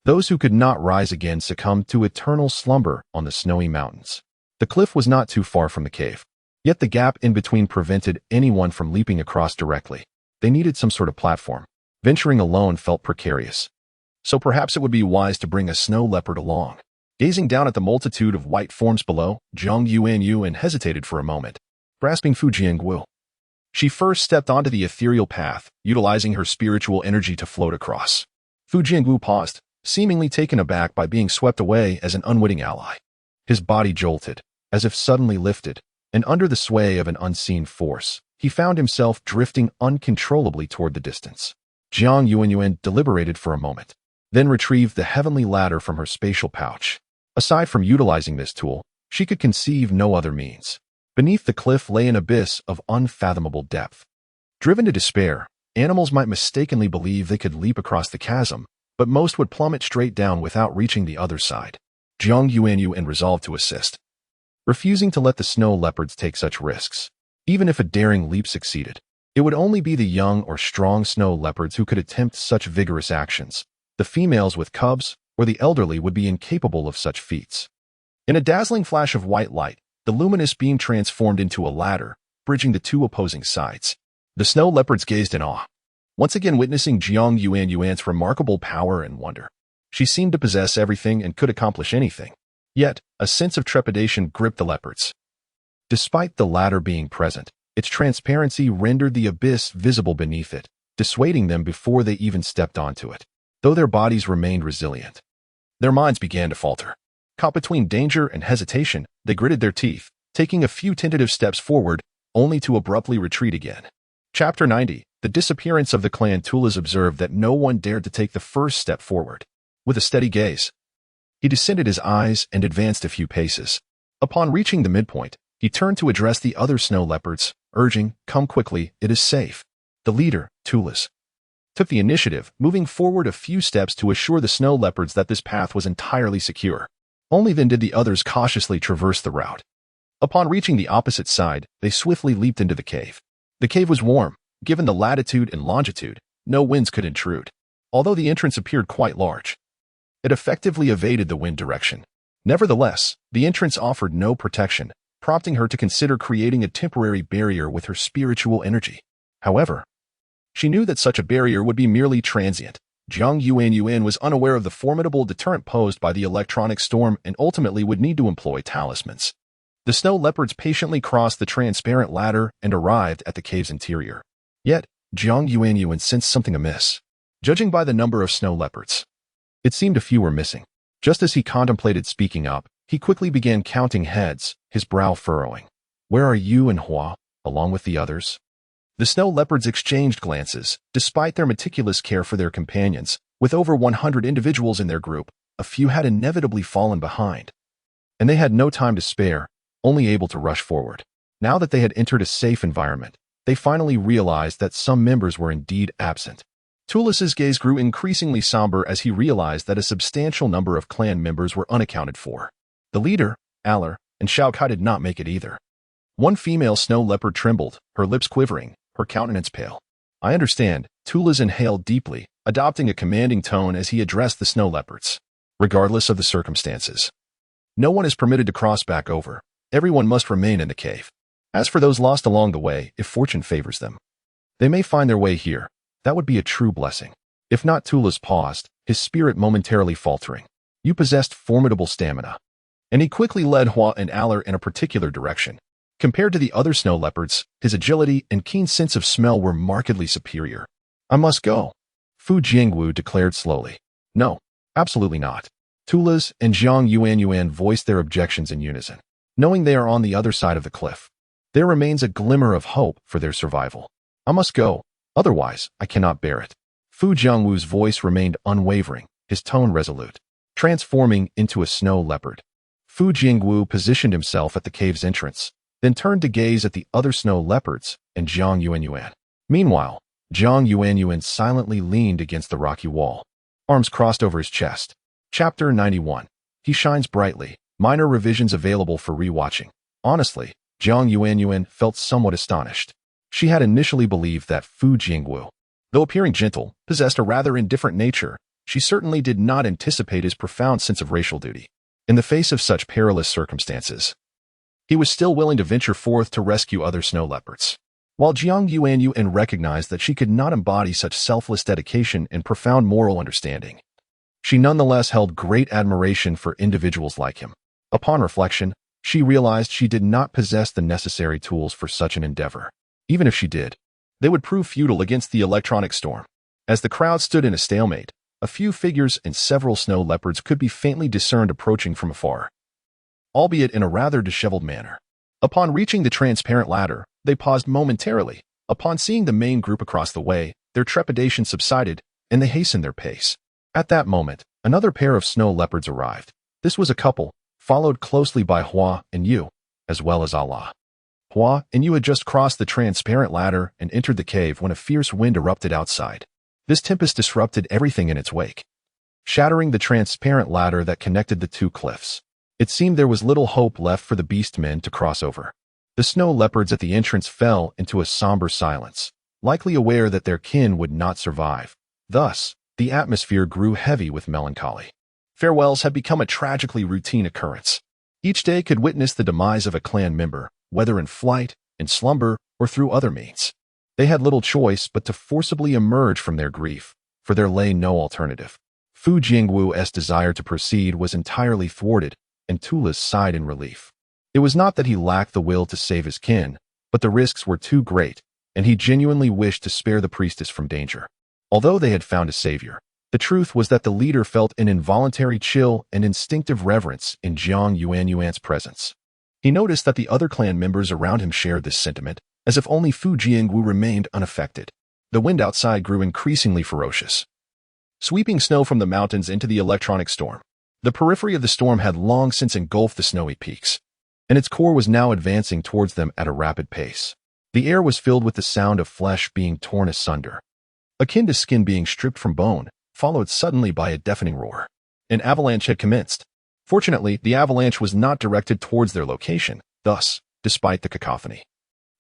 Those who could not rise again succumbed to eternal slumber on the snowy mountains. The cliff was not too far from the cave, yet the gap in between prevented anyone from leaping across directly. They needed some sort of platform. Venturing alone felt precarious. So perhaps it would be wise to bring a snow leopard along. Gazing down at the multitude of white forms below, Jiang Yuanyuan hesitated for a moment, grasping Fu Jiangwu. She first stepped onto the ethereal path, utilizing her spiritual energy to float across. Fu Jiangwu paused, seemingly taken aback by being swept away as an unwitting ally. His body jolted, as if suddenly lifted, and under the sway of an unseen force, he found himself drifting uncontrollably toward the distance. Jiang Yuanyuan deliberated for a moment, then retrieved the heavenly ladder from her spatial pouch. Aside from utilizing this tool, she could conceive no other means. Beneath the cliff lay an abyss of unfathomable depth. Driven to despair, animals might mistakenly believe they could leap across the chasm, but most would plummet straight down without reaching the other side. Jiang Yuanyuan resolved to assist, refusing to let the snow leopards take such risks. Even if a daring leap succeeded, it would only be the young or strong snow leopards who could attempt such vigorous actions. The females with cubs or the elderly would be incapable of such feats. In a dazzling flash of white light, the luminous beam transformed into a ladder, bridging the two opposing sides. The snow leopards gazed in awe, once again witnessing Jiang Yuanyuan's remarkable power and wonder. She seemed to possess everything and could accomplish anything. Yet, a sense of trepidation gripped the leopards. Despite the ladder being present, its transparency rendered the abyss visible beneath it, dissuading them before they even stepped onto it. Though their bodies remained resilient, their minds began to falter. Caught between danger and hesitation, they gritted their teeth, taking a few tentative steps forward, only to abruptly retreat again. Chapter 90. The disappearance of the clan Tulas observed that no one dared to take the first step forward. With a steady gaze, he descended his eyes and advanced a few paces. Upon reaching the midpoint, he turned to address the other snow leopards, urging, "Come quickly, it is safe." The leader, Tulas, took the initiative, moving forward a few steps to assure the snow leopards that this path was entirely secure. Only then did the others cautiously traverse the route. Upon reaching the opposite side, they swiftly leaped into the cave. The cave was warm. Given the latitude and longitude, no winds could intrude. Although the entrance appeared quite large, it effectively evaded the wind direction. Nevertheless, the entrance offered no protection, prompting her to consider creating a temporary barrier with her spiritual energy. However, she knew that such a barrier would be merely transient. Jiang Yuanyuan was unaware of the formidable deterrent posed by the electronic storm and ultimately would need to employ talismans. The snow leopards patiently crossed the transparent ladder and arrived at the cave's interior. Yet, Jiang Yuanyuan sensed something amiss. Judging by the number of snow leopards, it seemed a few were missing. Just as he contemplated speaking up, he quickly began counting heads, his brow furrowing. "Where are you and Hua, along with the others?" The snow leopards exchanged glances. Despite their meticulous care for their companions, with over 100 individuals in their group, a few had inevitably fallen behind. And they had no time to spare, only able to rush forward. Now that they had entered a safe environment, they finally realized that some members were indeed absent. Tulis's gaze grew increasingly somber as he realized that a substantial number of clan members were unaccounted for. The leader, Aller, and Xiaokai did not make it either. One female snow leopard trembled, her lips quivering, her countenance pale. "I understand." Tulis inhaled deeply, adopting a commanding tone as he addressed the snow leopards. "Regardless of the circumstances, no one is permitted to cross back over. Everyone must remain in the cave. As for those lost along the way, if fortune favors them, they may find their way here. That would be a true blessing. If not." Tulis paused, his spirit momentarily faltering. "You possessed formidable stamina." And he quickly led Hua and Aller in a particular direction. Compared to the other snow leopards, his agility and keen sense of smell were markedly superior. "I must go," Fu Jingwu declared slowly. "No, absolutely not." Tulis and Jiang Yuanyuan voiced their objections in unison. Knowing they are on the other side of the cliff, there remains a glimmer of hope for their survival. "I must go, otherwise I cannot bear it." Fu Jiangwu's voice remained unwavering, his tone resolute. Transforming into a snow leopard, Fu Jingwu positioned himself at the cave's entrance, then turned to gaze at the other snow leopards and Jiang Yuanyuan. Meanwhile, Jiang Yuanyuan silently leaned against the rocky wall, arms crossed over his chest. Chapter 91. He shines brightly. Minor revisions available for rewatching. Honestly, Jiang Yuanyuan felt somewhat astonished. She had initially believed that Fu Jingwu, though appearing gentle, possessed a rather indifferent nature. She certainly did not anticipate his profound sense of racial duty. In the face of such perilous circumstances, he was still willing to venture forth to rescue other snow leopards. While Jiang Yuanyuan recognized that she could not embody such selfless dedication and profound moral understanding, she nonetheless held great admiration for individuals like him. Upon reflection, she realized she did not possess the necessary tools for such an endeavor. Even if she did, they would prove futile against the electronic storm. As the crowd stood in a stalemate, a few figures and several snow leopards could be faintly discerned approaching from afar, albeit in a rather disheveled manner. Upon reaching the transparent ladder, they paused momentarily. Upon seeing the main group across the way, their trepidation subsided, and they hastened their pace. At that moment, another pair of snow leopards arrived. This was a couple, followed closely by Hua and Yu, as well as Allah. Hua and Yu had just crossed the transparent ladder and entered the cave when a fierce wind erupted outside. This tempest disrupted everything in its wake, shattering the transparent ladder that connected the two cliffs. It seemed there was little hope left for the beast men to cross over. The snow leopards at the entrance fell into a somber silence, likely aware that their kin would not survive. Thus, the atmosphere grew heavy with melancholy. Farewells had become a tragically routine occurrence. Each day could witness the demise of a clan member, whether in flight, in slumber, or through other means. They had little choice but to forcibly emerge from their grief, for there lay no alternative. Fu Jingwu's desire to proceed was entirely thwarted, and Tulis sighed in relief. It was not that he lacked the will to save his kin, but the risks were too great, and he genuinely wished to spare the priestess from danger. Although they had found a savior, the truth was that the leader felt an involuntary chill and instinctive reverence in Jiang Yuanyuan's presence. He noticed that the other clan members around him shared this sentiment, as if only Fu Jingwu remained unaffected. The wind outside grew increasingly ferocious, sweeping snow from the mountains into the electronic storm. The periphery of the storm had long since engulfed the snowy peaks, and its core was now advancing towards them at a rapid pace. The air was filled with the sound of flesh being torn asunder, akin to skin being stripped from bone, followed suddenly by a deafening roar. An avalanche had commenced. Fortunately, the avalanche was not directed towards their location. Thus, despite the cacophony,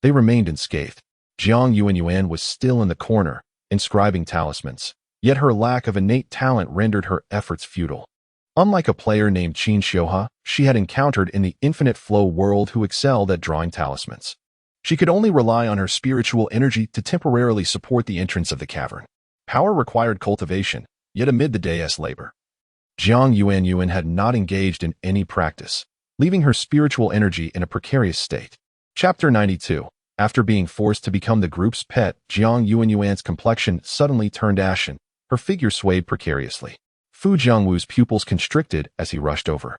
they remained unscathed. Jiang Yuanyuan was still in the corner, inscribing talismans, yet her lack of innate talent rendered her efforts futile. Unlike a player named Qin Xiuhe, she had encountered in the infinite flow world who excelled at drawing talismans. She could only rely on her spiritual energy to temporarily support the entrance of the cavern. Power required cultivation, yet amid the day's labor, Jiang Yuanyuan had not engaged in any practice, leaving her spiritual energy in a precarious state. Chapter 92. After being forced to become the group's pet, Jiang Yuanyuan's complexion suddenly turned ashen. Her figure swayed precariously. Fu Jiangwu's pupils constricted as he rushed over,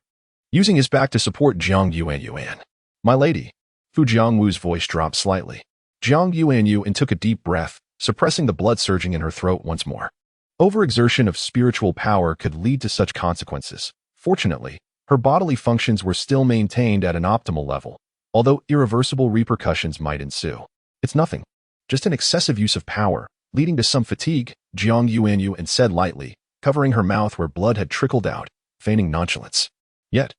using his back to support Jiang Yuanyuan. "My lady." Fu Jiangwu's voice dropped slightly. Jiang Yuanyuan took a deep breath, suppressing the blood surging in her throat once more. Overexertion of spiritual power could lead to such consequences. Fortunately, her bodily functions were still maintained at an optimal level, although irreversible repercussions might ensue. "It's nothing. Just an excessive use of power, leading to some fatigue," Jiang Yuanyuan said lightly, covering her mouth where blood had trickled out, feigning nonchalance. Yet,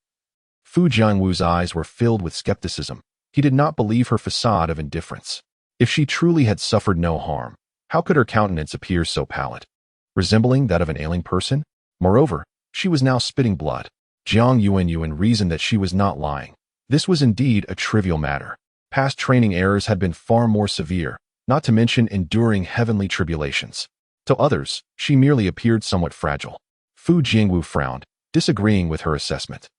Fu Jiangwu's eyes were filled with skepticism. He did not believe her facade of indifference. If she truly had suffered no harm, how could her countenance appear so pallid, resembling that of an ailing person? Moreover, she was now spitting blood. Jiang Yuanyuan reasoned that she was not lying. This was indeed a trivial matter. Past training errors had been far more severe, not to mention enduring heavenly tribulations. To others, she merely appeared somewhat fragile. Fu Jingwu frowned, disagreeing with her assessment.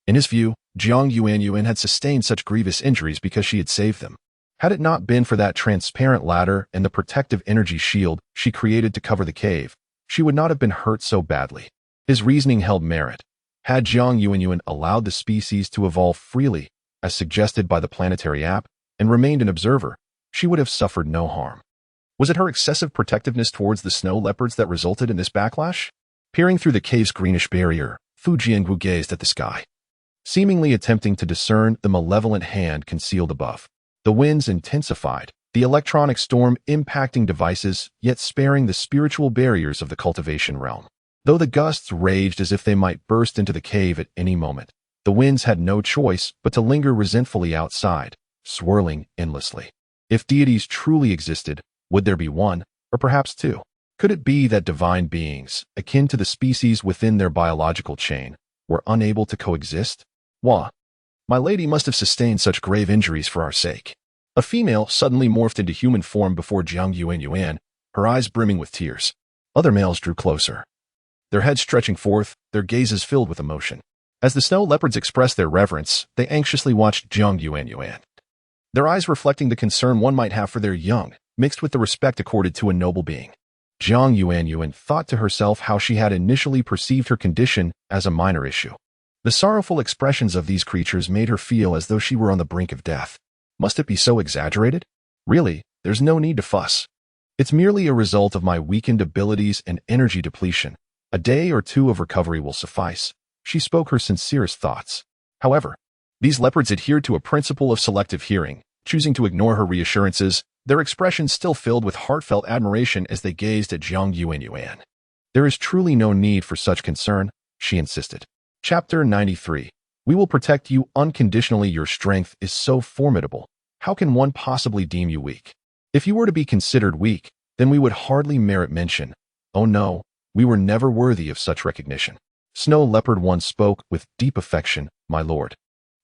In his view, Jiang Yuanyuan had sustained such grievous injuries because she had saved them. Had it not been for that transparent ladder and the protective energy shield she created to cover the cave, she would not have been hurt so badly. His reasoning held merit. Had Jiang Yuanyuan allowed the species to evolve freely, as suggested by the planetary app, and remained an observer, she would have suffered no harm. Was it her excessive protectiveness towards the snow leopards that resulted in this backlash? Peering through the cave's greenish barrier, Fu Jiangwu gazed at the sky, seemingly attempting to discern the malevolent hand concealed above. The winds intensified, the electronic storm impacting devices, yet sparing the spiritual barriers of the cultivation realm. Though the gusts raged as if they might burst into the cave at any moment, the winds had no choice but to linger resentfully outside, swirling endlessly. If deities truly existed, would there be one, or perhaps two? Could it be that divine beings, akin to the species within their biological chain, were unable to coexist? Wah! My lady must have sustained such grave injuries for our sake. A female suddenly morphed into human form before Jiang Yuanyuan, her eyes brimming with tears. Other males drew closer, their heads stretching forth, their gazes filled with emotion. As the snow leopards expressed their reverence, they anxiously watched Jiang Yuanyuan, their eyes reflecting the concern one might have for their young, mixed with the respect accorded to a noble being. Jiang Yuanyuan thought to herself how she had initially perceived her condition as a minor issue. The sorrowful expressions of these creatures made her feel as though she were on the brink of death. Must it be so exaggerated? Really, there's no need to fuss. It's merely a result of my weakened abilities and energy depletion. A day or two of recovery will suffice. She spoke her sincerest thoughts. However, these leopards adhered to a principle of selective hearing, choosing to ignore her reassurances, their expressions still filled with heartfelt admiration as they gazed at Jiang Yuanyuan. "There is truly no need for such concern," she insisted. Chapter 93. We will protect you unconditionally. Your strength is so formidable. How can one possibly deem you weak? If you were to be considered weak, then we would hardly merit mention. Oh no, we were never worthy of such recognition. Snow Leopard One spoke with deep affection. "My lord,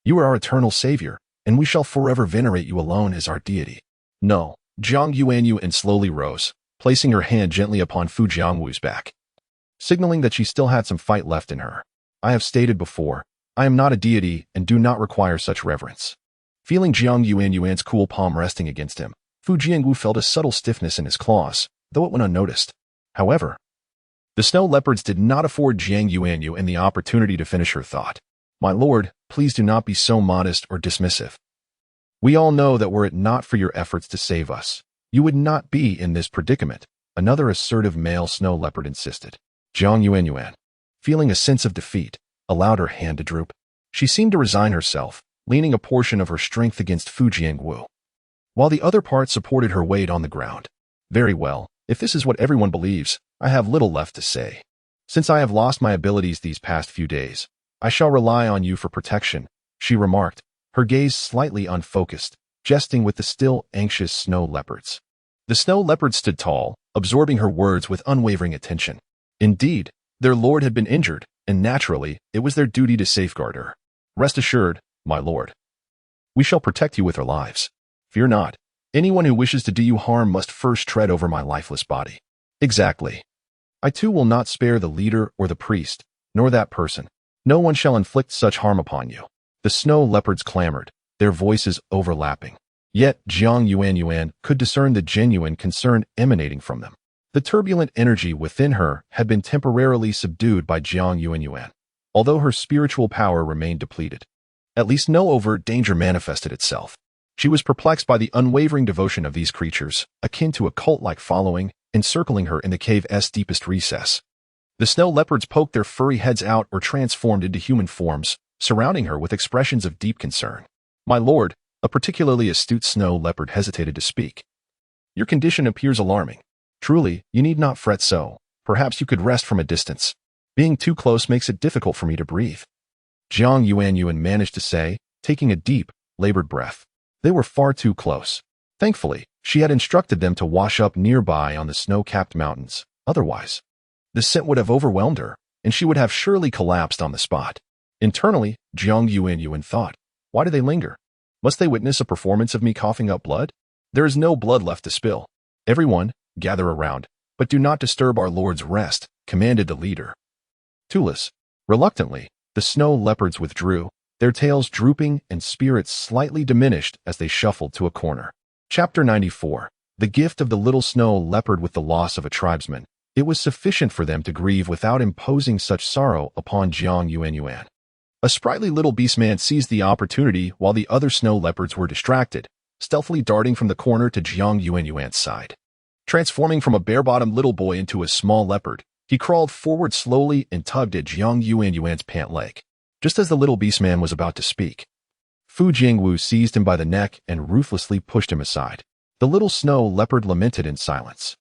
you are our eternal savior, and we shall forever venerate you alone as our deity." "No." Jiang Yuanyuan slowly rose, placing her hand gently upon Fu Jiangwu's back, signaling that she still had some fight left in her. "I have stated before, I am not a deity and do not require such reverence." Feeling Jiang Yuanyuan's cool palm resting against him, Fu Jiangwu felt a subtle stiffness in his claws, though it went unnoticed. However, the snow leopards did not afford Jiang Yuanyuan the opportunity to finish her thought. "My lord, please do not be so modest or dismissive. We all know that were it not for your efforts to save us, you would not be in this predicament," another assertive male snow leopard insisted. Jiang Yuanyuan, feeling a sense of defeat, allowed her hand to droop. She seemed to resign herself, leaning a portion of her strength against Fu Jiangwu, while the other part supported her weight on the ground. "Very well, if this is what everyone believes, I have little left to say. Since I have lost my abilities these past few days, I shall rely on you for protection," she remarked, her gaze slightly unfocused, jesting with the still anxious snow leopards. The snow leopards stood tall, absorbing her words with unwavering attention. Indeed, their lord had been injured, and naturally, it was their duty to safeguard her. Rest assured, my lord. We shall protect you with our lives. Fear not. Anyone who wishes to do you harm must first tread over my lifeless body. Exactly. I too will not spare the leader or the priest, nor that person. No one shall inflict such harm upon you. The snow leopards clamored, their voices overlapping. Yet Jiang Yuanyuan could discern the genuine concern emanating from them. The turbulent energy within her had been temporarily subdued by Jiang Yuanyuan, although her spiritual power remained depleted. At least no overt danger manifested itself. She was perplexed by the unwavering devotion of these creatures, akin to a cult-like following, encircling her in the cave's deepest recess. The snow leopards poked their furry heads out or transformed into human forms, surrounding her with expressions of deep concern. My lord, a particularly astute snow leopard hesitated to speak. Your condition appears alarming. Truly, you need not fret so. Perhaps you could rest from a distance. Being too close makes it difficult for me to breathe. Jiang Yuanyuan managed to say, taking a deep, labored breath. They were far too close. Thankfully, she had instructed them to wash up nearby on the snow-capped mountains. Otherwise, the scent would have overwhelmed her, and she would have surely collapsed on the spot. Internally, Jiang Yuanyuan thought, why do they linger? Must they witness a performance of me coughing up blood? There is no blood left to spill. Everyone, gather around, but do not disturb our lord's rest, commanded the leader. Tulis. Reluctantly, the snow leopards withdrew, their tails drooping and spirits slightly diminished as they shuffled to a corner. Chapter 94. The gift of the little snow leopard with the loss of a tribesman. It was sufficient for them to grieve without imposing such sorrow upon Jiang Yuanyuan. A sprightly little beastman seized the opportunity while the other snow leopards were distracted, stealthily darting from the corner to Jiang Yuanyuan's side. Transforming from a bare-bottomed little boy into a small leopard, he crawled forward slowly and tugged at Jiang Yuanyuan's pant leg. Just as the little beastman was about to speak, Fu Jingwu seized him by the neck and ruthlessly pushed him aside. The little snow leopard lamented in silence.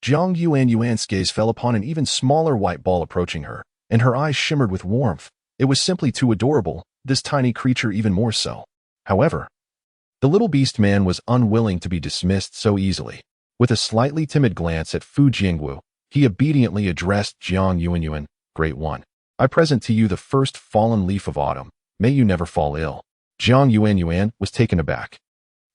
Jiang Yuanyuan's gaze fell upon an even smaller white ball approaching her, and her eyes shimmered with warmth. It was simply too adorable, this tiny creature even more so. However, the little beast man was unwilling to be dismissed so easily. With a slightly timid glance at Fu Jingwu, he obediently addressed Jiang Yuanyuan, Great One. I present to you the first fallen leaf of autumn. May you never fall ill. Jiang Yuanyuan was taken aback.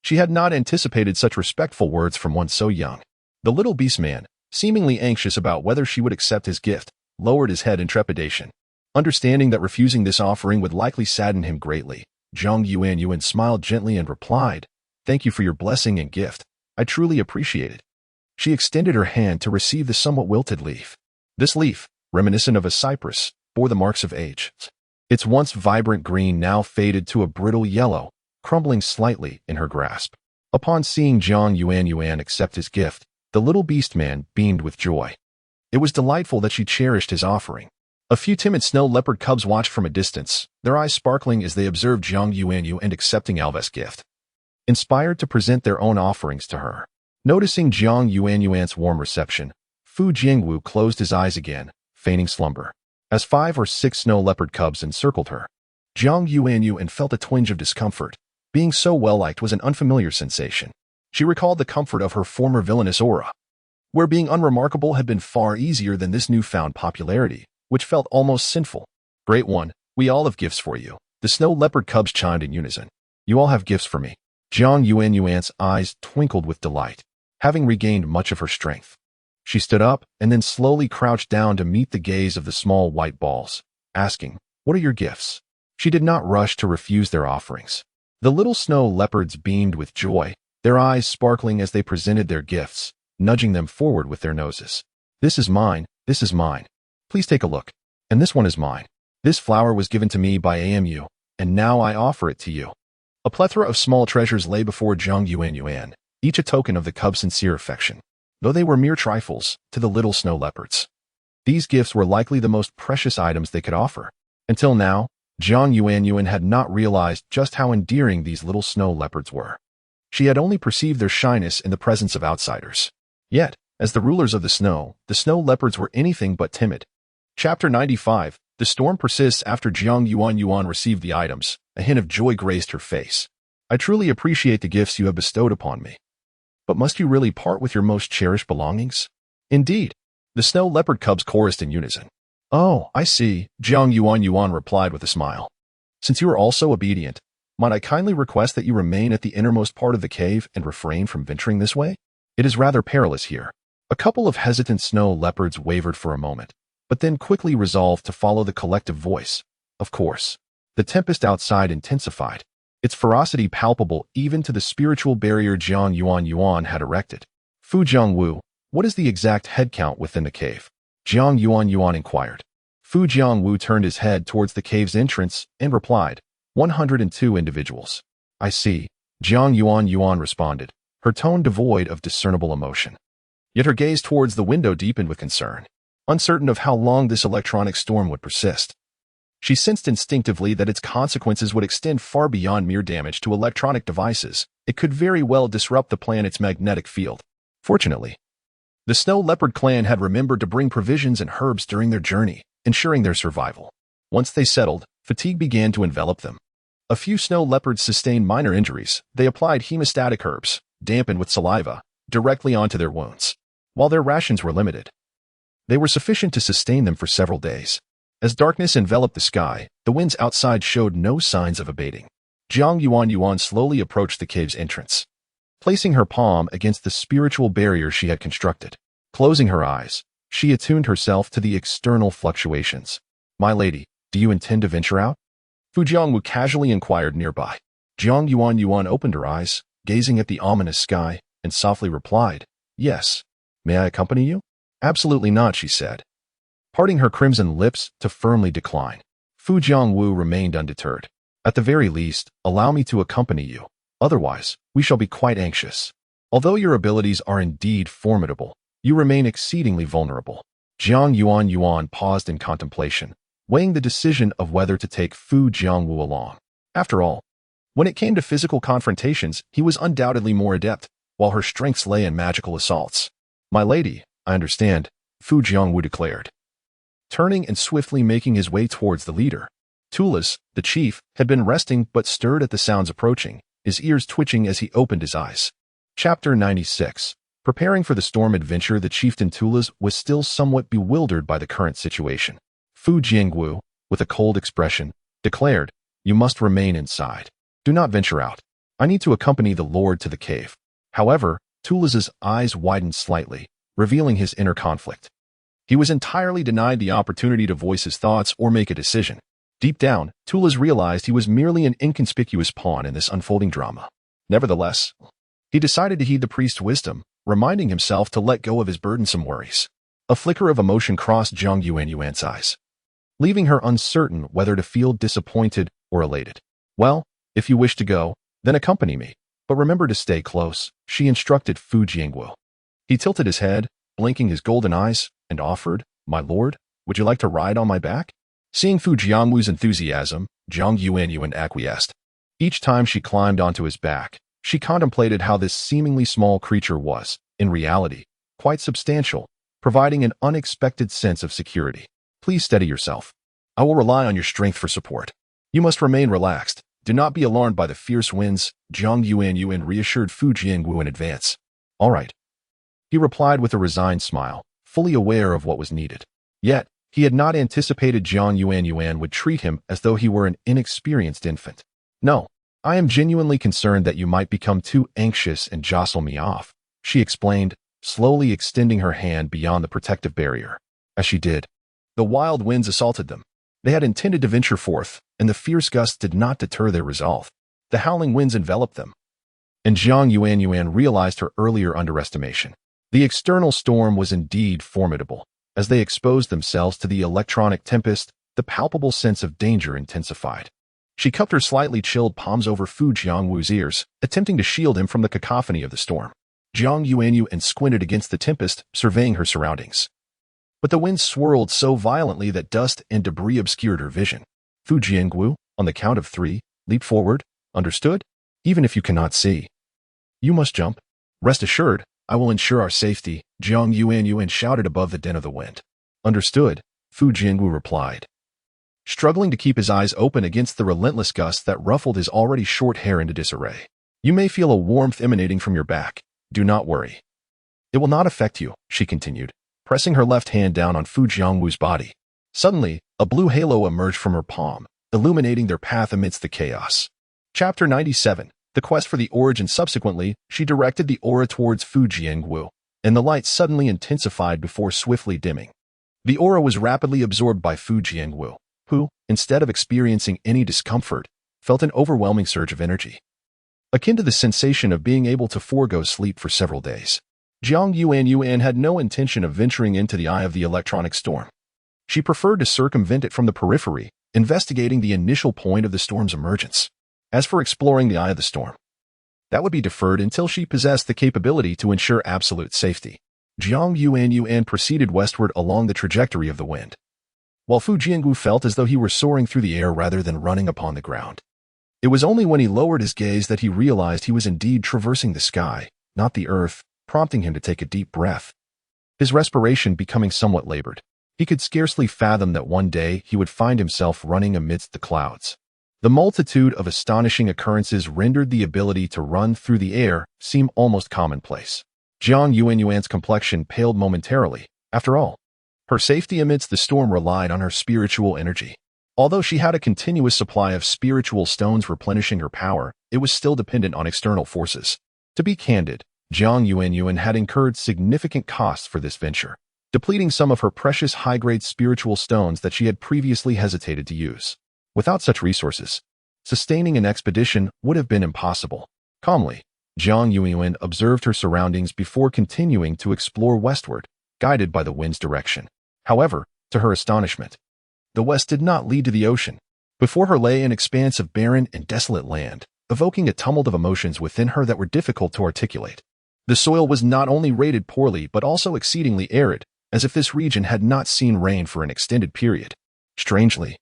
She had not anticipated such respectful words from one so young. The little beast man, seemingly anxious about whether she would accept his gift, lowered his head in trepidation. Understanding that refusing this offering would likely sadden him greatly, Jiang Yuanyuan smiled gently and replied, Thank you for your blessing and gift. I truly appreciate it. She extended her hand to receive the somewhat wilted leaf. This leaf, reminiscent of a cypress, bore the marks of age. Its once vibrant green now faded to a brittle yellow, crumbling slightly in her grasp. Upon seeing Jiang Yuanyuan accept his gift, the little beast man beamed with joy. It was delightful that she cherished his offering. A few timid snow leopard cubs watched from a distance, their eyes sparkling as they observed Jiang Yuanyuan accepting Alva's gift. Inspired to present their own offerings to her. Noticing Jiang Yuanyuan's warm reception, Fu Jingwu closed his eyes again, feigning slumber. As 5 or 6 snow leopard cubs encircled her, Jiang Yuanyuan felt a twinge of discomfort. Being so well-liked was an unfamiliar sensation. She recalled the comfort of her former villainous aura, where being unremarkable had been far easier than this newfound popularity, which felt almost sinful. Great One, we all have gifts for you. The snow leopard cubs chimed in unison. You all have gifts for me. Jiang Yuanyuan's eyes twinkled with delight, having regained much of her strength. She stood up and then slowly crouched down to meet the gaze of the small white balls, asking, What are your gifts? She did not rush to refuse their offerings. The little snow leopards beamed with joy, their eyes sparkling as they presented their gifts, nudging them forward with their noses. This is mine, this is mine. Please take a look. And this one is mine. This flower was given to me by AMU, and now I offer it to you. A plethora of small treasures lay before Jiang Yuanyuan, each a token of the cub's sincere affection, though they were mere trifles to the little snow leopards. These gifts were likely the most precious items they could offer. Until now, Jiang Yuanyuan had not realized just how endearing these little snow leopards were. She had only perceived their shyness in the presence of outsiders. Yet, as the rulers of the snow leopards were anything but timid. Chapter 95. The storm persists. After Jiang Yuanyuan received the items, a hint of joy graced her face. I truly appreciate the gifts you have bestowed upon me. But must you really part with your most cherished belongings? Indeed. The snow leopard cubs chorused in unison. Oh, I see, Jiang Yuanyuan replied with a smile. Since you are also obedient, might I kindly request that you remain at the innermost part of the cave and refrain from venturing this way? It is rather perilous here. A couple of hesitant snow leopards wavered for a moment, but then quickly resolved to follow the collective voice. Of course. The tempest outside intensified, its ferocity palpable even to the spiritual barrier Jiang Yuanyuan had erected. Fu Jiangwu, what is the exact head count within the cave? Jiang Yuanyuan inquired. Fu Jiangwu turned his head towards the cave's entrance and replied, 102 individuals. I see, Jiang Yuanyuan responded, her tone devoid of discernible emotion. Yet her gaze towards the window deepened with concern, uncertain of how long this electronic storm would persist. She sensed instinctively that its consequences would extend far beyond mere damage to electronic devices. It could very well disrupt the planet's magnetic field. Fortunately, the snow leopard clan had remembered to bring provisions and herbs during their journey, ensuring their survival. Once they settled, fatigue began to envelop them. A few snow leopards sustained minor injuries. They applied hemostatic herbs, dampened with saliva, directly onto their wounds. While their rations were limited, they were sufficient to sustain them for several days. As darkness enveloped the sky, the winds outside showed no signs of abating. Jiang Yuanyuan slowly approached the cave's entrance, placing her palm against the spiritual barrier she had constructed. Closing her eyes, she attuned herself to the external fluctuations. My lady, do you intend to venture out? Fu Jiangwu casually inquired nearby. Jiang Yuanyuan opened her eyes, gazing at the ominous sky, and softly replied, Yes. May I accompany you? Absolutely not, she said, parting her crimson lips to firmly decline. Fu Jiangwu remained undeterred. At the very least, allow me to accompany you. Otherwise, we shall be quite anxious. Although your abilities are indeed formidable, you remain exceedingly vulnerable. Jiang Yuanyuan paused in contemplation, weighing the decision of whether to take Fu Jiangwu along. After all, when it came to physical confrontations, he was undoubtedly more adept, while her strengths lay in magical assaults. My lady, I understand, Fu Jiangwu declared, turning and swiftly making his way towards the leader. Tulas, the chief, had been resting but stirred at the sounds approaching, his ears twitching as he opened his eyes. Chapter 96. Preparing for the storm adventure, the chieftain Tulas was still somewhat bewildered by the current situation. Fu Jiangwu, with a cold expression, declared, You must remain inside. Do not venture out. I need to accompany the Lord to the cave. However, Tulas's eyes widened slightly, revealing his inner conflict. He was entirely denied the opportunity to voice his thoughts or make a decision. Deep down, Tulas realized he was merely an inconspicuous pawn in this unfolding drama. Nevertheless, he decided to heed the priest's wisdom, reminding himself to let go of his burdensome worries. A flicker of emotion crossed Jiang Yuanyuan's eyes, leaving her uncertain whether to feel disappointed or elated. Well, if you wish to go, then accompany me. But remember to stay close, she instructed Fu Jiangwu. He tilted his head, blinking his golden eyes, and offered, My lord, would you like to ride on my back? Seeing Fu Jiangwu's enthusiasm, Jiang Yuanyuan acquiesced. Each time she climbed onto his back, she contemplated how this seemingly small creature was, in reality, quite substantial, providing an unexpected sense of security. Please steady yourself. I will rely on your strength for support. You must remain relaxed. Do not be alarmed by the fierce winds, Jiang Yuanyuan reassured Fu Jiangwu in advance. All right. He replied with a resigned smile, fully aware of what was needed. Yet, he had not anticipated Jiang Yuanyuan would treat him as though he were an inexperienced infant. No, I am genuinely concerned that you might become too anxious and jostle me off, she explained, slowly extending her hand beyond the protective barrier. As she did, the wild winds assaulted them. They had intended to venture forth, and the fierce gusts did not deter their resolve. The howling winds enveloped them, and Jiang Yuanyuan realized her earlier underestimation. The external storm was indeed formidable. As they exposed themselves to the electronic tempest, the palpable sense of danger intensified. She cupped her slightly chilled palms over Fu Jiangwu's ears, attempting to shield him from the cacophony of the storm. Jiang Yuanyuan squinted against the tempest, surveying her surroundings. But the wind swirled so violently that dust and debris obscured her vision. Fu Jiangwu, on the count of 3, leaped forward. Understood? Even if you cannot see, you must jump. Rest assured, I will ensure our safety, Jiang Yuanyuan shouted above the din of the wind. Understood, Fu Jiangwu replied. struggling to keep his eyes open against the relentless gusts that ruffled his already short hair into disarray. You may feel a warmth emanating from your back. Do not worry. It will not affect you, she continued, pressing her left hand down on Fu Jiangwu's body. Suddenly, a blue halo emerged from her palm, illuminating their path amidst the chaos. Chapter 97. The Quest for the Origin. Subsequently, she directed the aura towards Fu Jiangwu, and the light suddenly intensified before swiftly dimming. The aura was rapidly absorbed by Fu Jiangwu, who, instead of experiencing any discomfort, felt an overwhelming surge of energy, akin to the sensation of being able to forego sleep for several days. Jiang Yuanyuan had no intention of venturing into the eye of the electronic storm. She preferred to circumvent it from the periphery, investigating the initial point of the storm's emergence. As for exploring the eye of the storm, that would be deferred until she possessed the capability to ensure absolute safety. Jiang Yuanyuan proceeded westward along the trajectory of the wind, while Fu Jiangwu felt as though he were soaring through the air rather than running upon the ground. It was only when he lowered his gaze that he realized he was indeed traversing the sky, not the earth, prompting him to take a deep breath, his respiration becoming somewhat labored. He could scarcely fathom that one day he would find himself running amidst the clouds. The multitude of astonishing occurrences rendered the ability to run through the air seem almost commonplace. Jiang Yuanyuan's complexion paled momentarily. After all, her safety amidst the storm relied on her spiritual energy. Although she had a continuous supply of spiritual stones replenishing her power, it was still dependent on external forces. To be candid, Jiang Yuanyuan had incurred significant costs for this venture, depleting some of her precious high-grade spiritual stones that she had previously hesitated to use. Without such resources, sustaining an expedition would have been impossible. Calmly, Jiang Yuanyuan observed her surroundings before continuing to explore westward, guided by the wind's direction. However, to her astonishment, the west did not lead to the ocean. Before her lay an expanse of barren and desolate land, evoking a tumult of emotions within her that were difficult to articulate. The soil was not only rated poorly but also exceedingly arid, as if this region had not seen rain for an extended period. Strangely,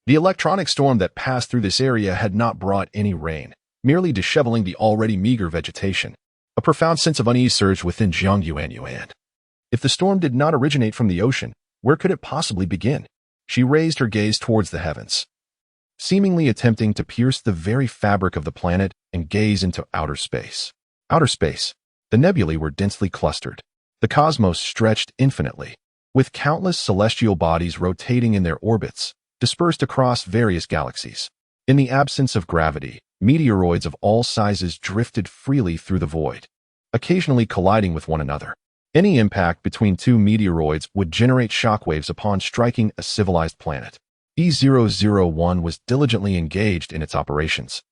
the electronic storm that passed through this area had not brought any rain, merely disheveling the already meager vegetation. A profound sense of unease surged within Jiang Yuanyuan. If the storm did not originate from the ocean, where could it possibly begin? She raised her gaze towards the heavens, seemingly attempting to pierce the very fabric of the planet and gaze into outer space. Outer space. The nebulae were densely clustered. The cosmos stretched infinitely, with countless celestial bodies rotating in their orbits, dispersed across various galaxies. In the absence of gravity, meteoroids of all sizes drifted freely through the void, occasionally colliding with one another. Any impact between two meteoroids would generate shockwaves upon striking a civilized planet. E001 was diligently engaged in its operations,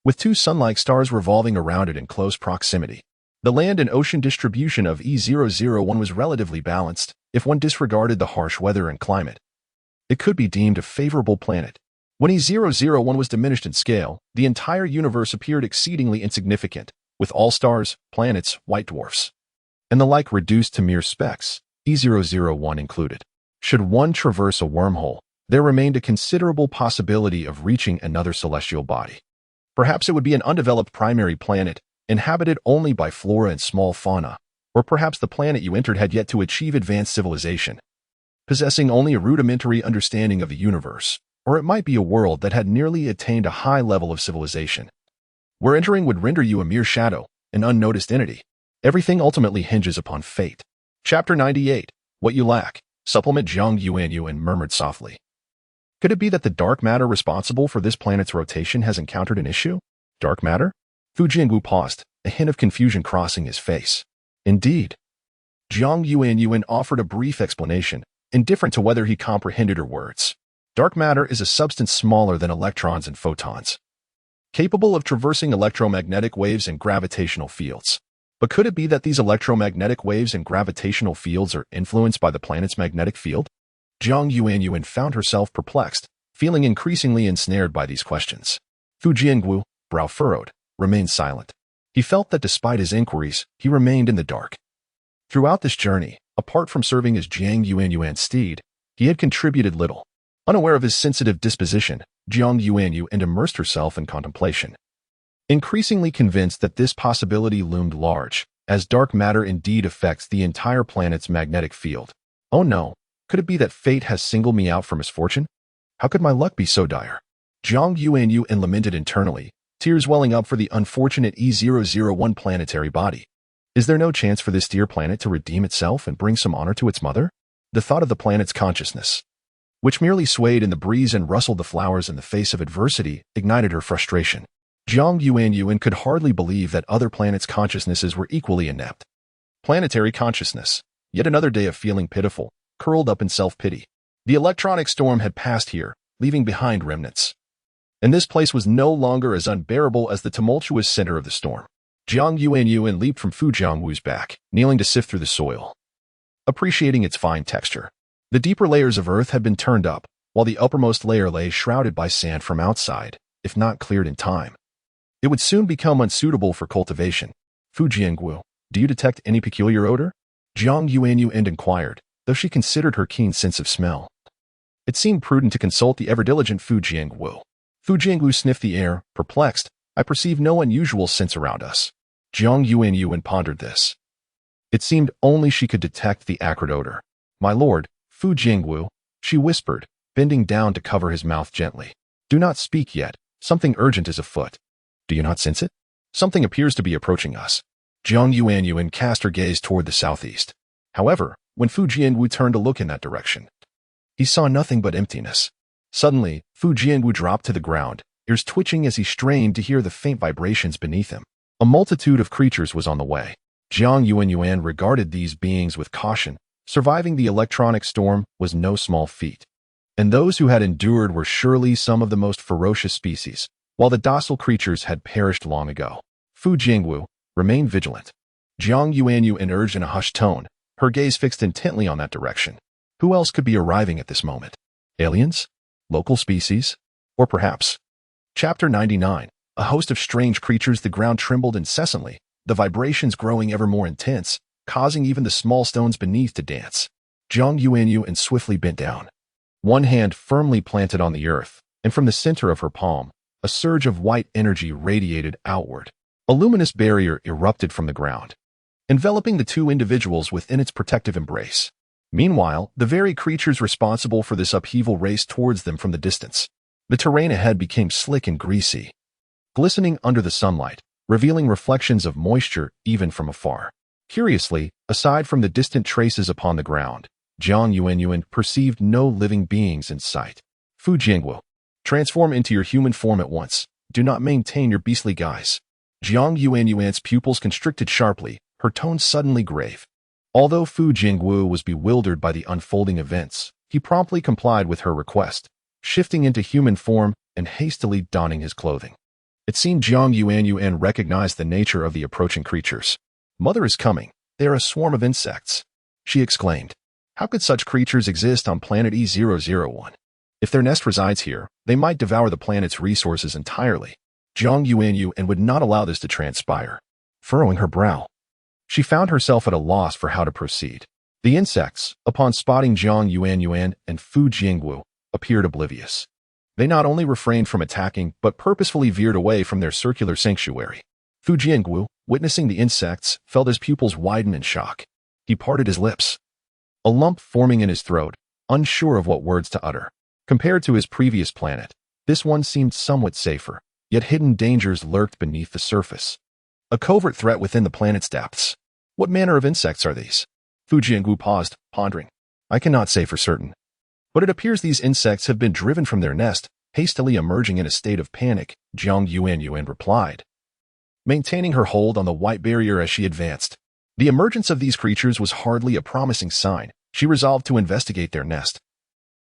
with two sun-like stars revolving around it in close proximity. The land and ocean distribution of E001 was relatively balanced. If one disregarded the harsh weather and climate, it could be deemed a favorable planet. When E001 was diminished in scale, the entire universe appeared exceedingly insignificant, with all stars, planets, white dwarfs, and the like reduced to mere specks, E001 included. Should one traverse a wormhole, there remained a considerable possibility of reaching another celestial body. Perhaps it would be an undeveloped primary planet, inhabited only by flora and small fauna, or perhaps the planet you entered had yet to achieve advanced civilization, possessing only a rudimentary understanding of the universe, or it might be a world that had nearly attained a high level of civilization, where entering would render you a mere shadow, an unnoticed entity. Everything ultimately hinges upon fate. Chapter 98. What You Lack. Supplement. Jiang Yuanyuan murmured softly. Could it be that the dark matter responsible for this planet's rotation has encountered an issue? Dark matter? Fu Jiangwu paused, a hint of confusion crossing his face. Indeed. Jiang Yuanyuan offered a brief explanation, indifferent to whether he comprehended her words. Dark matter is a substance smaller than electrons and photons, capable of traversing electromagnetic waves and gravitational fields. But could it be that these electromagnetic waves and gravitational fields are influenced by the planet's magnetic field? Jiang Yuanyuan found herself perplexed, feeling increasingly ensnared by these questions. Fu Jiangwu, brow furrowed, remained silent. He felt that despite his inquiries, he remained in the dark. Throughout this journey, apart from serving as Jiang Yuanyuan's steed, he had contributed little. Unaware of his sensitive disposition, Jiang Yuanyuan immersed herself in contemplation, increasingly convinced that this possibility loomed large, as dark matter indeed affects the entire planet's magnetic field. Oh no, could it be that fate has singled me out for misfortune? How could my luck be so dire? Jiang Yuanyuan lamented internally, tears welling up for the unfortunate E001 planetary body. Is there no chance for this dear planet to redeem itself and bring some honor to its mother? The thought of the planet's consciousness, which merely swayed in the breeze and rustled the flowers in the face of adversity, ignited her frustration. Jiang Yuanyuan could hardly believe that other planets' consciousnesses were equally inept. Planetary consciousness. Yet another day of feeling pitiful, curled up in self-pity. The electronic storm had passed here, leaving behind remnants. And this place was no longer as unbearable as the tumultuous center of the storm. Jiang Yuanyuan leaped from Fu Jiangwu's back, kneeling to sift through the soil, appreciating its fine texture. The deeper layers of earth had been turned up, while the uppermost layer lay shrouded by sand from outside, if not cleared in time. It would soon become unsuitable for cultivation. Fu Jiangwu, do you detect any peculiar odor? Jiang Yuanyuan inquired, though she considered her keen sense of smell. It seemed prudent to consult the ever-diligent Fu Jiangwu. Fu Jiangwu sniffed the air, perplexed. I perceive no unusual sense around us. Jiang Yuanyuan pondered this. It seemed only she could detect the acrid odor. My lord, Fu Jiangwu, she whispered, bending down to cover his mouth gently. Do not speak yet. Something urgent is afoot. Do you not sense it? Something appears to be approaching us. Jiang Yuanyuan cast her gaze toward the southeast. However, when Fu Jiangwu turned to look in that direction, he saw nothing but emptiness. Suddenly, Fu Jiangwu dropped to the ground, ears twitching as he strained to hear the faint vibrations beneath him. A multitude of creatures was on the way. Jiang Yuanyuan regarded these beings with caution. Surviving the electronic storm was no small feat. And those who had endured were surely some of the most ferocious species, while the docile creatures had perished long ago. Fu Jiangwu, remain vigilant. Jiang Yuanyuan urged in a hushed tone, her gaze fixed intently on that direction. Who else could be arriving at this moment? Aliens? Local species? Or perhaps... Chapter 99. A host of strange creatures. The ground trembled incessantly, the vibrations growing ever more intense, causing even the small stones beneath to dance. Jiang Yuanyuan swiftly bent down, one hand firmly planted on the earth, and from the center of her palm, a surge of white energy radiated outward. A luminous barrier erupted from the ground, enveloping the two individuals within its protective embrace. Meanwhile, the very creatures responsible for this upheaval raced towards them from the distance. The terrain ahead became slick and greasy, glistening under the sunlight, revealing reflections of moisture even from afar. Curiously, aside from the distant traces upon the ground, Jiang Yuanyuan perceived no living beings in sight. Fu Jiangwu, transform into your human form at once. Do not maintain your beastly guise. Jiang Yuanyuan's pupils constricted sharply, her tone suddenly grave. Although Fu Jiangwu was bewildered by the unfolding events, he promptly complied with her request, shifting into human form and hastily donning his clothing. It seemed Jiang Yuanyuan recognized the nature of the approaching creatures. Mother is coming. They are a swarm of insects, she exclaimed. How could such creatures exist on Planet E001? If their nest resides here, they might devour the planet's resources entirely. Jiang Yuanyuan would not allow this to transpire. Furrowing her brow, she found herself at a loss for how to proceed. The insects, upon spotting Jiang Yuanyuan and Fu Jiangwu, appeared oblivious. They not only refrained from attacking, but purposefully veered away from their circular sanctuary. Fu Jiangwu, witnessing the insects, felt his pupils widen in shock. He parted his lips, a lump forming in his throat, unsure of what words to utter. Compared to his previous planet, this one seemed somewhat safer, yet hidden dangers lurked beneath the surface. A covert threat within the planet's depths. What manner of insects are these? Fu Jiangwu paused, pondering. I cannot say for certain, but it appears these insects have been driven from their nest, hastily emerging in a state of panic, Jiang Yuanyuan replied, maintaining her hold on the white barrier as she advanced. The emergence of these creatures was hardly a promising sign. She resolved to investigate their nest,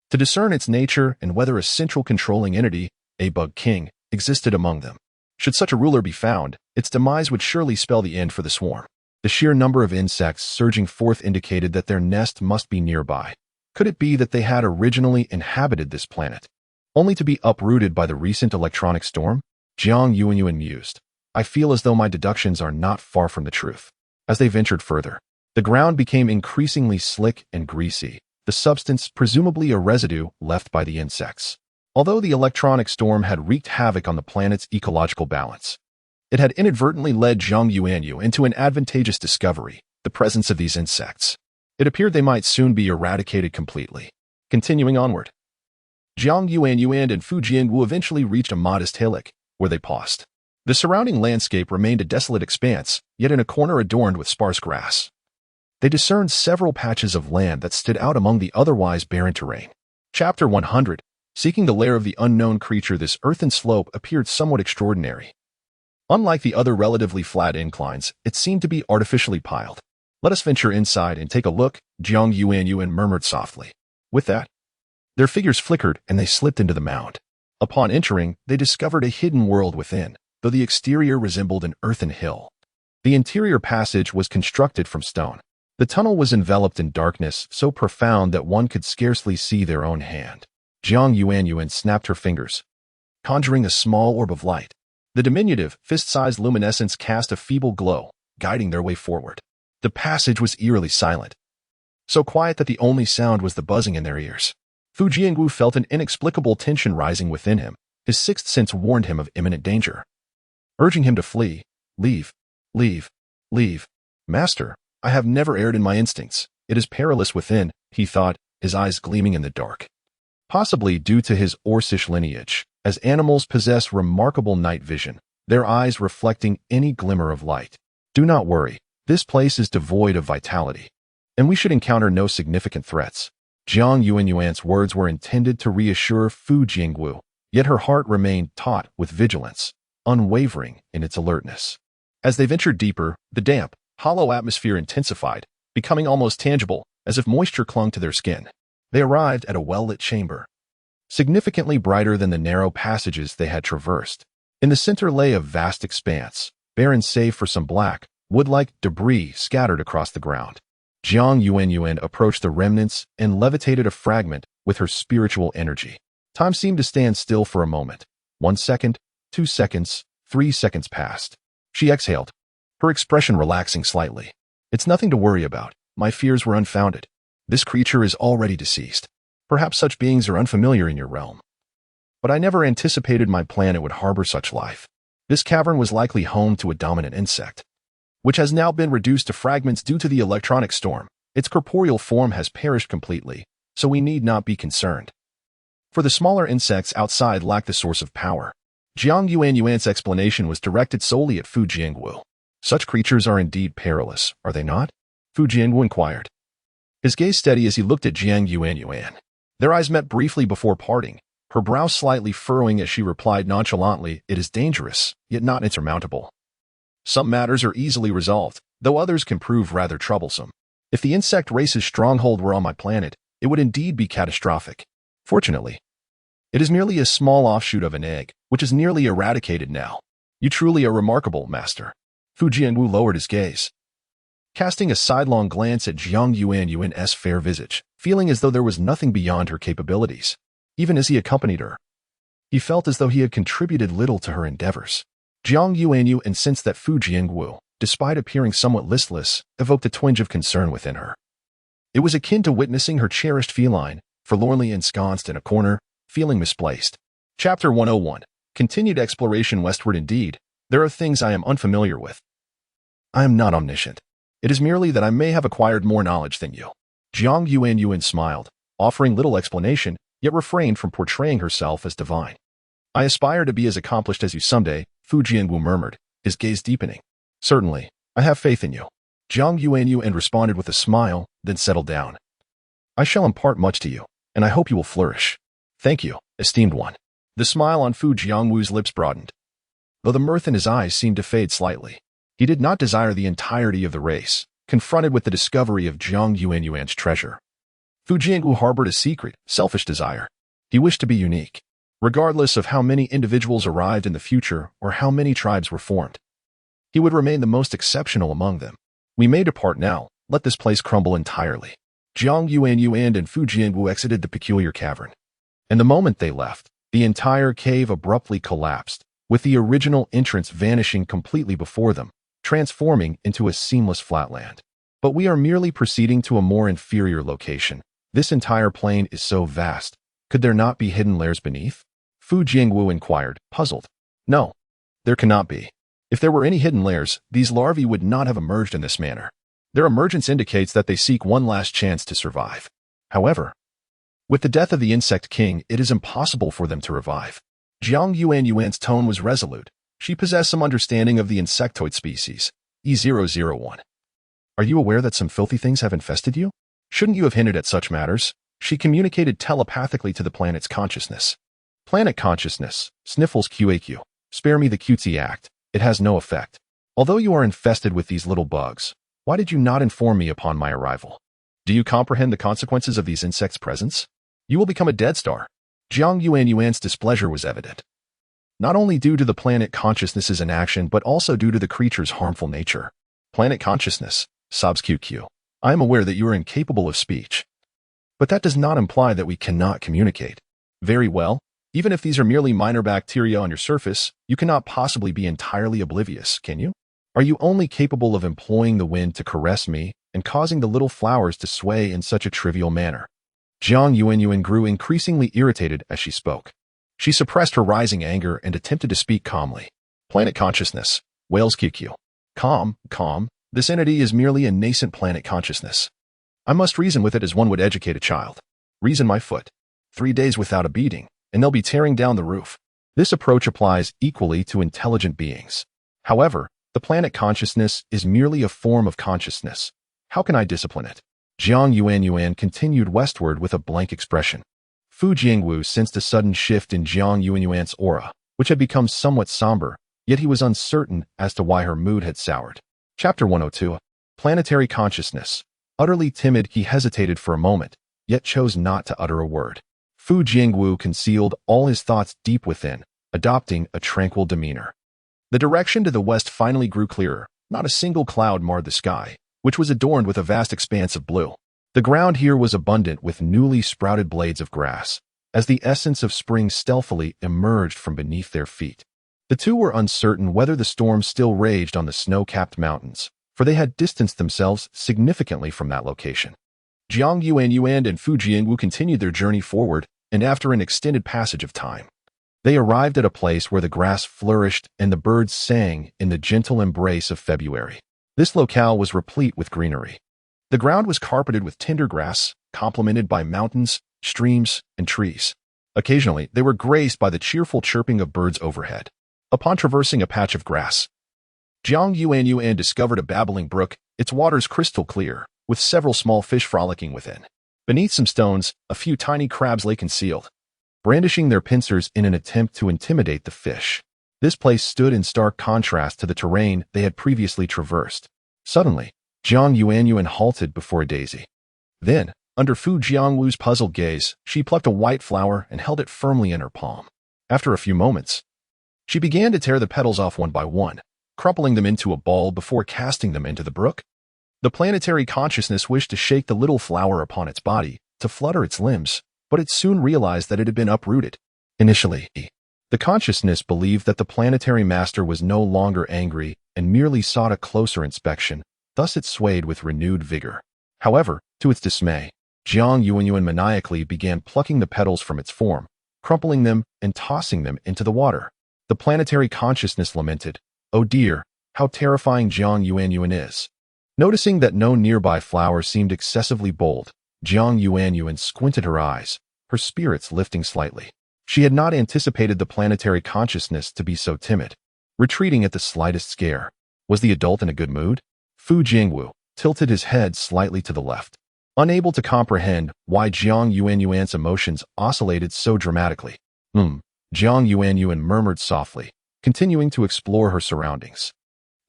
to discern its nature and whether a central controlling entity, a bug king, existed among them. Should such a ruler be found, its demise would surely spell the end for the swarm. The sheer number of insects surging forth indicated that their nest must be nearby. Could it be that they had originally inhabited this planet, only to be uprooted by the recent electronic storm? Jiang Yuanyuan mused. I feel as though my deductions are not far from the truth. As they ventured further, the ground became increasingly slick and greasy, the substance presumably a residue left by the insects. Although the electronic storm had wreaked havoc on the planet's ecological balance, it had inadvertently led Jiang Yuanyuan into an advantageous discovery, the presence of these insects. It appeared they might soon be eradicated completely. Continuing onward, Jiang Yuanyuan and Fu Jiangwu eventually reached a modest hillock, where they paused. The surrounding landscape remained a desolate expanse, yet in a corner adorned with sparse grass. They discerned several patches of land that stood out among the otherwise barren terrain. Chapter 100. Seeking the lair of the unknown creature, this earthen slope appeared somewhat extraordinary. Unlike the other relatively flat inclines, it seemed to be artificially piled. "Let us venture inside and take a look," Jiang Yuanyuan murmured softly. With that, their figures flickered and they slipped into the mound. Upon entering, they discovered a hidden world within, though the exterior resembled an earthen hill. The interior passage was constructed from stone. The tunnel was enveloped in darkness so profound that one could scarcely see their own hand. Jiang Yuanyuan snapped her fingers, conjuring a small orb of light. The diminutive, fist-sized luminescence cast a feeble glow, guiding their way forward. The passage was eerily silent, so quiet that the only sound was the buzzing in their ears. Fu Jiangwu felt an inexplicable tension rising within him. His sixth sense warned him of imminent danger, urging him to flee. "Leave, leave, leave. Master, I have never erred in my instincts. It is perilous within," he thought, his eyes gleaming in the dark. Possibly due to his Orcish lineage, as animals possess remarkable night vision, their eyes reflecting any glimmer of light. "Do not worry. This place is devoid of vitality, and we should encounter no significant threats." Jiang Yuanyuan's words were intended to reassure Fu Jiangwu, yet her heart remained taut with vigilance, unwavering in its alertness. As they ventured deeper, the damp, hollow atmosphere intensified, becoming almost tangible, as if moisture clung to their skin. They arrived at a well-lit chamber, significantly brighter than the narrow passages they had traversed. In the center lay a vast expanse, barren save for some black, wood-like debris scattered across the ground. Jiang Yuanyuan approached the remnants and levitated a fragment with her spiritual energy. Time seemed to stand still for a moment. 1 second, 2 seconds, 3 seconds passed. She exhaled, her expression relaxing slightly. "It's nothing to worry about. My fears were unfounded. This creature is already deceased. Perhaps such beings are unfamiliar in your realm. But I never anticipated my planet would harbor such life. This cavern was likely home to a dominant insect, which has now been reduced to fragments due to the electronic storm. Its corporeal form has perished completely, so we need not be concerned. For the smaller insects outside lack the source of power." Jiang Yuanyuan's explanation was directed solely at Fu Jiangwu. "Such creatures are indeed perilous, are they not?" Fu Jiangwu inquired, his gaze steady as he looked at Jiang Yuanyuan. Their eyes met briefly before parting, her brow slightly furrowing as she replied nonchalantly, "It is dangerous, yet not insurmountable. Some matters are easily resolved, though others can prove rather troublesome. If the insect race's stronghold were on my planet, it would indeed be catastrophic. Fortunately, it is merely a small offshoot of an egg, which is nearly eradicated now. You truly are remarkable, Master." Fu Jiangwu lowered his gaze, casting a sidelong glance at Jiang Yuanyuan's fair visage, feeling as though there was nothing beyond her capabilities. Even as he accompanied her, he felt as though he had contributed little to her endeavors. Jiang Yuanyuan sensed that Fu Jiangwu, despite appearing somewhat listless, evoked a twinge of concern within her. It was akin to witnessing her cherished feline, forlornly ensconced in a corner, feeling misplaced. Chapter 101. Continued exploration westward. Indeed, there are things I am unfamiliar with. I am not omniscient. It is merely that I may have acquired more knowledge than you." Jiang Yuanyuan smiled, offering little explanation, yet refrained from portraying herself as divine. "I aspire to be as accomplished as you someday," Fu Jiangwu murmured, his gaze deepening. "Certainly, I have faith in you." Jiang Yuanyuan responded with a smile, then settled down. "I shall impart much to you, and I hope you will flourish." "Thank you, esteemed one." The smile on Fu Jiangwu's lips broadened, though the mirth in his eyes seemed to fade slightly. He did not desire the entirety of the race, confronted with the discovery of Jiang Yuanyuan's treasure. Fu Jiangwu harbored a secret, selfish desire. He wished to be unique, regardless of how many individuals arrived in the future or how many tribes were formed. He would remain the most exceptional among them. "We may depart now. Let this place crumble entirely." Jiang Yuanyuan and Fu Jiangwu exited the peculiar cavern, and the moment they left, the entire cave abruptly collapsed, with the original entrance vanishing completely before them, transforming into a seamless flatland. "But we are merely proceeding to a more inferior location. This entire plain is so vast. Could there not be hidden lairs beneath?" Fu Jiangwu inquired, puzzled. "No, there cannot be. If there were any hidden lairs, these larvae would not have emerged in this manner. Their emergence indicates that they seek one last chance to survive. However, With the death of the insect king, it is impossible for them to revive. Jiang Yuanyuan's tone was resolute. She possessed some understanding of the insectoid species, E001. Are you aware that some filthy things have infested you? Shouldn't you have hinted at such matters? She communicated telepathically to the planet's consciousness. Planet consciousness, sniffles QAQ. Spare me the cutesy act. It has no effect. Although you are infested with these little bugs, why did you not inform me upon my arrival? Do you comprehend the consequences of these insects' presence? You will become a dead star. Jiang Yuanyuan's displeasure was evident, not only due to the planet consciousness's inaction, but also due to the creature's harmful nature. Planet consciousness, sobs QQ. I am aware that you are incapable of speech. But that does not imply that we cannot communicate. Very well. Even if these are merely minor bacteria on your surface, you cannot possibly be entirely oblivious, can you? Are you only capable of employing the wind to caress me and causing the little flowers to sway in such a trivial manner? Jiang Yuanyuan grew increasingly irritated as she spoke. She suppressed her rising anger and attempted to speak calmly. Planet consciousness, wails QQ. Calm. This entity is merely a nascent planet consciousness. I must reason with it as one would educate a child. Reason my foot. 3 days without a beating, and they'll be tearing down the roof. This approach applies equally to intelligent beings. However, the planet consciousness is merely a form of consciousness. How can I discipline it? Jiang Yuanyuan continued westward with a blank expression. Fu Jiangwu sensed a sudden shift in Jiang Yuanyuan's aura, which had become somewhat somber, yet he was uncertain as to why her mood had soured. Chapter 102. Planetary Consciousness. Utterly timid, he hesitated for a moment, yet chose not to utter a word. Fu Jiangwu concealed all his thoughts deep within, adopting a tranquil demeanor. The direction to the west finally grew clearer. Not a single cloud marred the sky, which was adorned with a vast expanse of blue. The ground here was abundant with newly sprouted blades of grass, as the essence of spring stealthily emerged from beneath their feet. The two were uncertain whether the storm still raged on the snow-capped mountains, for they had distanced themselves significantly from that location. Jiang Yuanyuan and Fu Jiangwu continued their journey forward, and after an extended passage of time, they arrived at a place where the grass flourished and the birds sang in the gentle embrace of February. This locale was replete with greenery. The ground was carpeted with tender grass, complemented by mountains, streams, and trees. Occasionally, they were graced by the cheerful chirping of birds overhead. Upon traversing a patch of grass, Jiang Yuanyuan discovered a babbling brook, its waters crystal clear, with several small fish frolicking within. Beneath some stones, a few tiny crabs lay concealed, brandishing their pincers in an attempt to intimidate the fish. This place stood in stark contrast to the terrain they had previously traversed. Suddenly, Jiang Yuanyuan halted before a daisy. Then, under Fu Jiangwu's puzzled gaze, she plucked a white flower and held it firmly in her palm. After a few moments, she began to tear the petals off one by one, crumpling them into a ball before casting them into the brook. The planetary consciousness wished to shake the little flower upon its body, to flutter its limbs, but it soon realized that it had been uprooted. Initially, the consciousness believed that the planetary master was no longer angry and merely sought a closer inspection, thus it swayed with renewed vigor. However, to its dismay, Jiang Yuanyuan maniacally began plucking the petals from its form, crumpling them and tossing them into the water. The planetary consciousness lamented, "Oh dear, how terrifying Jiang Yuanyuan is." Noticing that no nearby flower seemed excessively bold, Jiang Yuanyuan squinted her eyes, her spirits lifting slightly. She had not anticipated the planetary consciousness to be so timid, retreating at the slightest scare. Was the adult in a good mood? Fu Jiangwu tilted his head slightly to the left, unable to comprehend why Jiang Yuanyuan's emotions oscillated so dramatically. Jiang Yuanyuan murmured softly, continuing to explore her surroundings.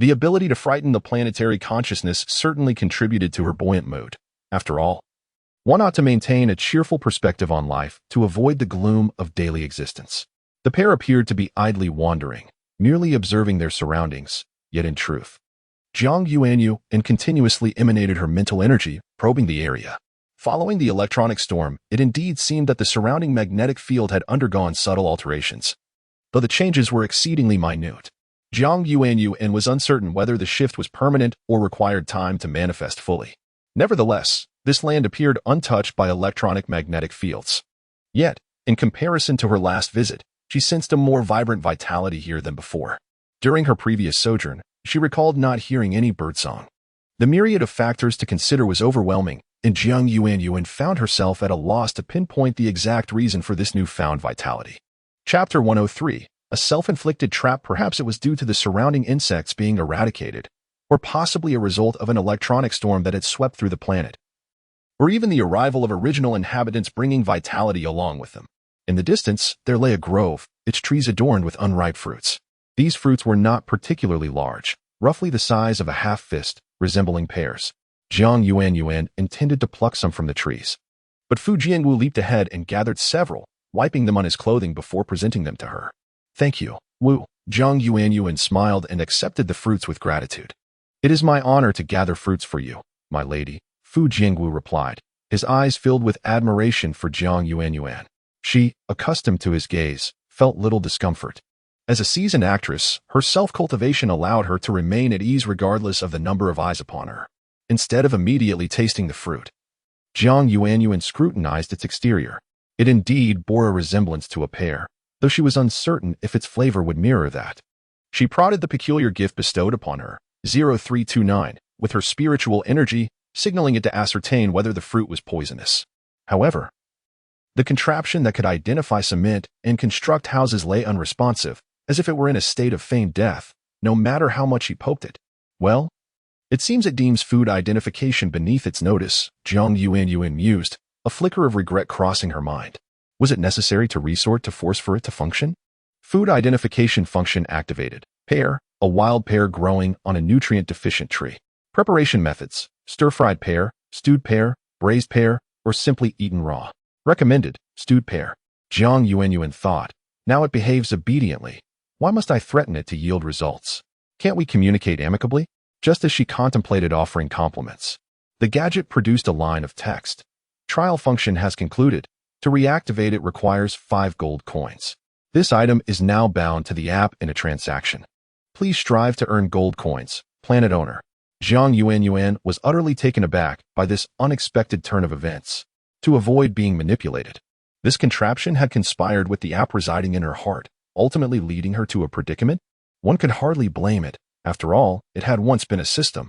The ability to frighten the planetary consciousness certainly contributed to her buoyant mood. After all, one ought to maintain a cheerful perspective on life to avoid the gloom of daily existence. The pair appeared to be idly wandering, merely observing their surroundings, yet in truth, Jiang Yuanyuan continuously emanated her mental energy, probing the area. Following the electronic storm, it indeed seemed that the surrounding magnetic field had undergone subtle alterations, though the changes were exceedingly minute. Jiang Yuanyuan was uncertain whether the shift was permanent or required time to manifest fully. Nevertheless, this land appeared untouched by electronic magnetic fields. Yet, in comparison to her last visit, she sensed a more vibrant vitality here than before. During her previous sojourn, she recalled not hearing any birdsong. The myriad of factors to consider was overwhelming, and Jiang Yuanyuan found herself at a loss to pinpoint the exact reason for this newfound vitality. Chapter 103. A self-inflicted trap. Perhaps it was due to the surrounding insects being eradicated, or possibly a result of an electronic storm that had swept through the planet, or even the arrival of original inhabitants bringing vitality along with them. In the distance, there lay a grove, its trees adorned with unripe fruits. These fruits were not particularly large, roughly the size of a half-fist, resembling pears. Jiang Yuanyuan intended to pluck some from the trees, but Fu Jiangwu leaped ahead and gathered several, wiping them on his clothing before presenting them to her. "Thank you, Wu." Jiang Yuanyuan smiled and accepted the fruits with gratitude. "It is my honor to gather fruits for you, my lady," Fu Jiangwu replied, his eyes filled with admiration for Jiang Yuanyuan. She, accustomed to his gaze, felt little discomfort. As a seasoned actress, her self-cultivation allowed her to remain at ease regardless of the number of eyes upon her. Instead of immediately tasting the fruit, Jiang Yuanyuan scrutinized its exterior. It indeed bore a resemblance to a pear, though she was uncertain if its flavor would mirror that. She prodded the peculiar gift bestowed upon her, 0329, with her spiritual energy, signaling it to ascertain whether the fruit was poisonous. However, the contraption that could identify cement and construct houses lay unresponsive, as if it were in a state of feigned death, no matter how much he poked it. "Well, it seems it deems food identification beneath its notice," Jiang Yuanyuan mused, a flicker of regret crossing her mind. Was it necessary to resort to force for it to function? Food identification function activated. Pear, a wild pear growing on a nutrient-deficient tree. Preparation methods: stir-fried pear, stewed pear, braised pear, or simply eaten raw. Recommended: stewed pear. Jiang Yuanyuan thought, now it behaves obediently. Why must I threaten it to yield results? Can't we communicate amicably? Just as she contemplated offering compliments, the gadget produced a line of text. Trial function has concluded. To reactivate it requires 5 gold coins. This item is now bound to the app in a transaction. Please strive to earn gold coins, planet owner. Jiang Yuanyuan was utterly taken aback by this unexpected turn of events. To avoid being manipulated, this contraption had conspired with the app residing in her heart, ultimately leading her to a predicament. One could hardly blame it. After all, it had once been a system,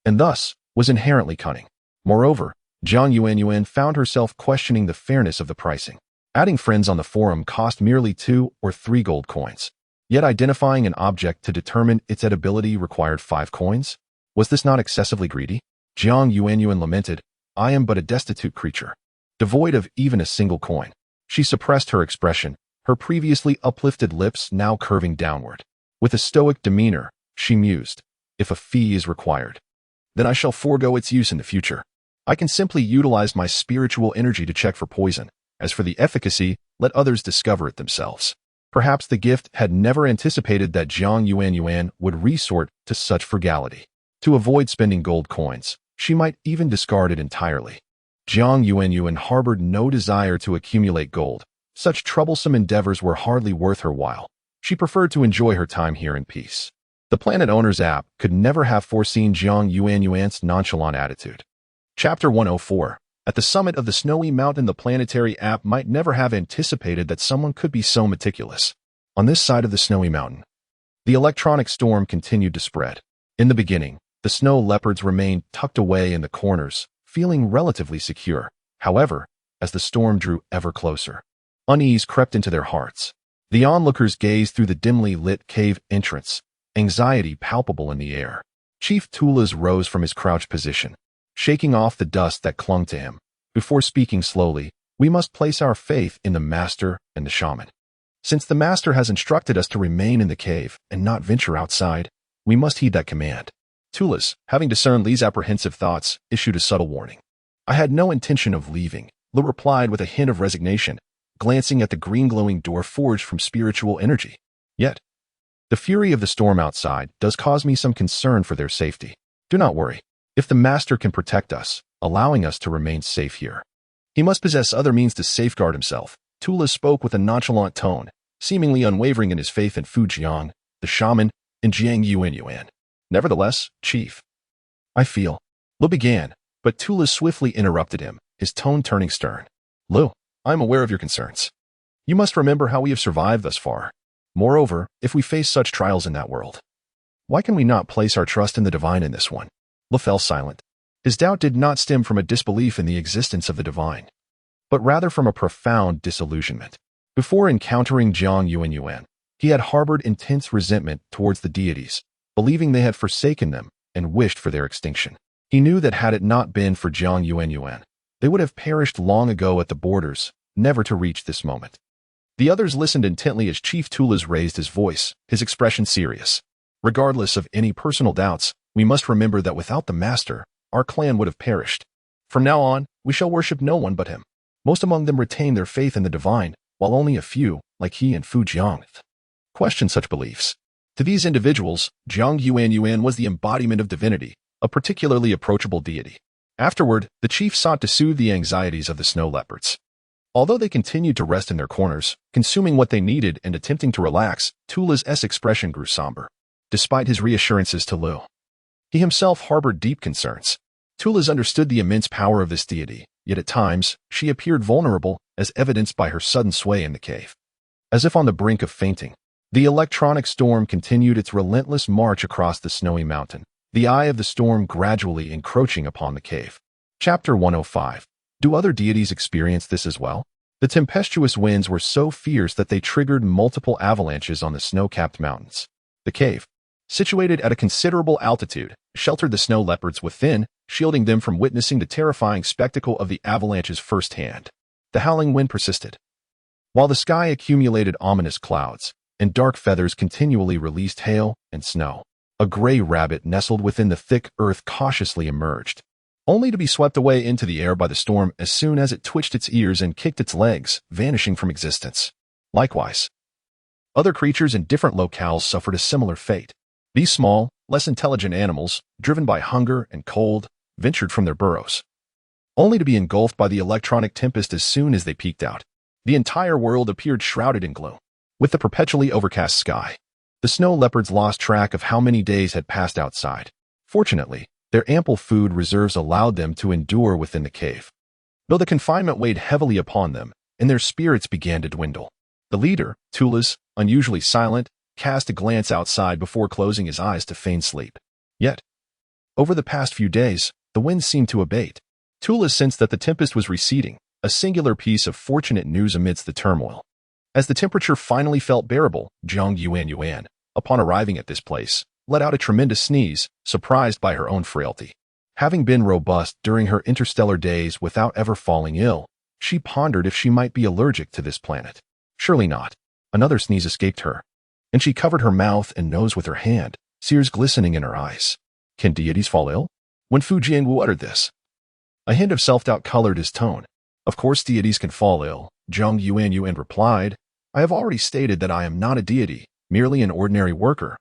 and thus was inherently cunning. Moreover, Jiang Yuanyuan found herself questioning the fairness of the pricing. Adding friends on the forum cost merely 2 or 3 gold coins. Yet identifying an object to determine its edibility required 5 coins? Was this not excessively greedy? Jiang Yuanyuan lamented, "I am but a destitute creature, devoid of even a single coin." She suppressed her expression, her previously uplifted lips now curving downward. With a stoic demeanor, she mused, "If a fee is required, then I shall forego its use in the future. I can simply utilize my spiritual energy to check for poison. As for the efficacy, let others discover it themselves." Perhaps the gift had never anticipated that Jiang Yuanyuan would resort to such frugality. To avoid spending gold coins, she might even discard it entirely. Jiang Yuanyuan harbored no desire to accumulate gold. Such troublesome endeavors were hardly worth her while. She preferred to enjoy her time here in peace. The Planet Owner's app could never have foreseen Jiang Yuanyuan's nonchalant attitude. Chapter 104. At the summit of the snowy mountain, the planetary app might never have anticipated that someone could be so meticulous. On this side of the snowy mountain, the electronic storm continued to spread. In the beginning, the snow leopards remained tucked away in the corners, feeling relatively secure. However, as the storm drew ever closer, unease crept into their hearts. The onlookers gazed through the dimly lit cave entrance, anxiety palpable in the air. Chief Tulas rose from his crouched position, shaking off the dust that clung to him. Before speaking slowly, "We must place our faith in the master and the shaman. Since the master has instructed us to remain in the cave and not venture outside, we must heed that command." Tulas, having discerned Li's apprehensive thoughts, issued a subtle warning. "I had no intention of leaving," Li replied with a hint of resignation, glancing at the green glowing door forged from spiritual energy. "Yet, the fury of the storm outside does cause me some concern for their safety. Do not worry. If the master can protect us, allowing us to remain safe here, he must possess other means to safeguard himself." Tulas spoke with a nonchalant tone, seemingly unwavering in his faith in Fu Jiang, the shaman, and Jiang Yuanyuan. "Nevertheless, Chief, I feel—" Lu began, but Tulas swiftly interrupted him, his tone turning stern. "Lu, I am aware of your concerns. You must remember how we have survived thus far. Moreover, if we face such trials in that world, why can we not place our trust in the divine in this one?" Lu fell silent. His doubt did not stem from a disbelief in the existence of the divine, but rather from a profound disillusionment. Before encountering Jiang Yuanyuan, he had harbored intense resentment towards the deities, believing they had forsaken them and wished for their extinction. He knew that had it not been for Jiang Yuanyuan, they would have perished long ago at the borders, never to reach this moment. The others listened intently as Chief Tulas raised his voice, his expression serious. Regardless of any personal doubts, we must remember that without the master, our clan would have perished. From now on, we shall worship no one but him. Most among them retain their faith in the divine, while only a few, like he and Fu Jiang, question such beliefs. To these individuals, Jiang Yuanyuan was the embodiment of divinity, a particularly approachable deity. Afterward, the chief sought to soothe the anxieties of the snow leopards. Although they continued to rest in their corners, consuming what they needed and attempting to relax, Tulas' expression grew somber. Despite his reassurances to Lu, he himself harbored deep concerns. Tulas understood the immense power of this deity, yet at times, she appeared vulnerable, as evidenced by her sudden sway in the cave. As if on the brink of fainting, the electronic storm continued its relentless march across the snowy mountain, the eye of the storm gradually encroaching upon the cave. Chapter 105. Do other deities experience this as well? The tempestuous winds were so fierce that they triggered multiple avalanches on the snow-capped mountains. The cave, situated at a considerable altitude, sheltered the snow leopards within, shielding them from witnessing the terrifying spectacle of the avalanches firsthand. The howling wind persisted, while the sky accumulated ominous clouds, and dark feathers continually released hail and snow. A gray rabbit nestled within the thick earth cautiously emerged, only to be swept away into the air by the storm as soon as it twitched its ears and kicked its legs, vanishing from existence. Likewise, other creatures in different locales suffered a similar fate. These small, less intelligent animals, driven by hunger and cold, ventured from their burrows, only to be engulfed by the electronic tempest as soon as they peeked out. The entire world appeared shrouded in gloom. With the perpetually overcast sky, the snow leopards lost track of how many days had passed outside. Fortunately, their ample food reserves allowed them to endure within the cave, though the confinement weighed heavily upon them, and their spirits began to dwindle. The leader, Tulas, unusually silent, cast a glance outside before closing his eyes to feign sleep. Yet, over the past few days, the wind seemed to abate. Tulas sensed that the tempest was receding, a singular piece of fortunate news amidst the turmoil. As the temperature finally felt bearable, Jiang Yuanyuan, upon arriving at this place, let out a tremendous sneeze, surprised by her own frailty. Having been robust during her interstellar days without ever falling ill, she pondered if she might be allergic to this planet. Surely not. Another sneeze escaped her, and she covered her mouth and nose with her hand, tears glistening in her eyes. Can deities fall ill? When Fu Jiangwu uttered this, a hint of self-doubt colored his tone. Of course deities can fall ill, Jiang Yuanyuan replied. I have already stated that I am not a deity, merely an ordinary worker,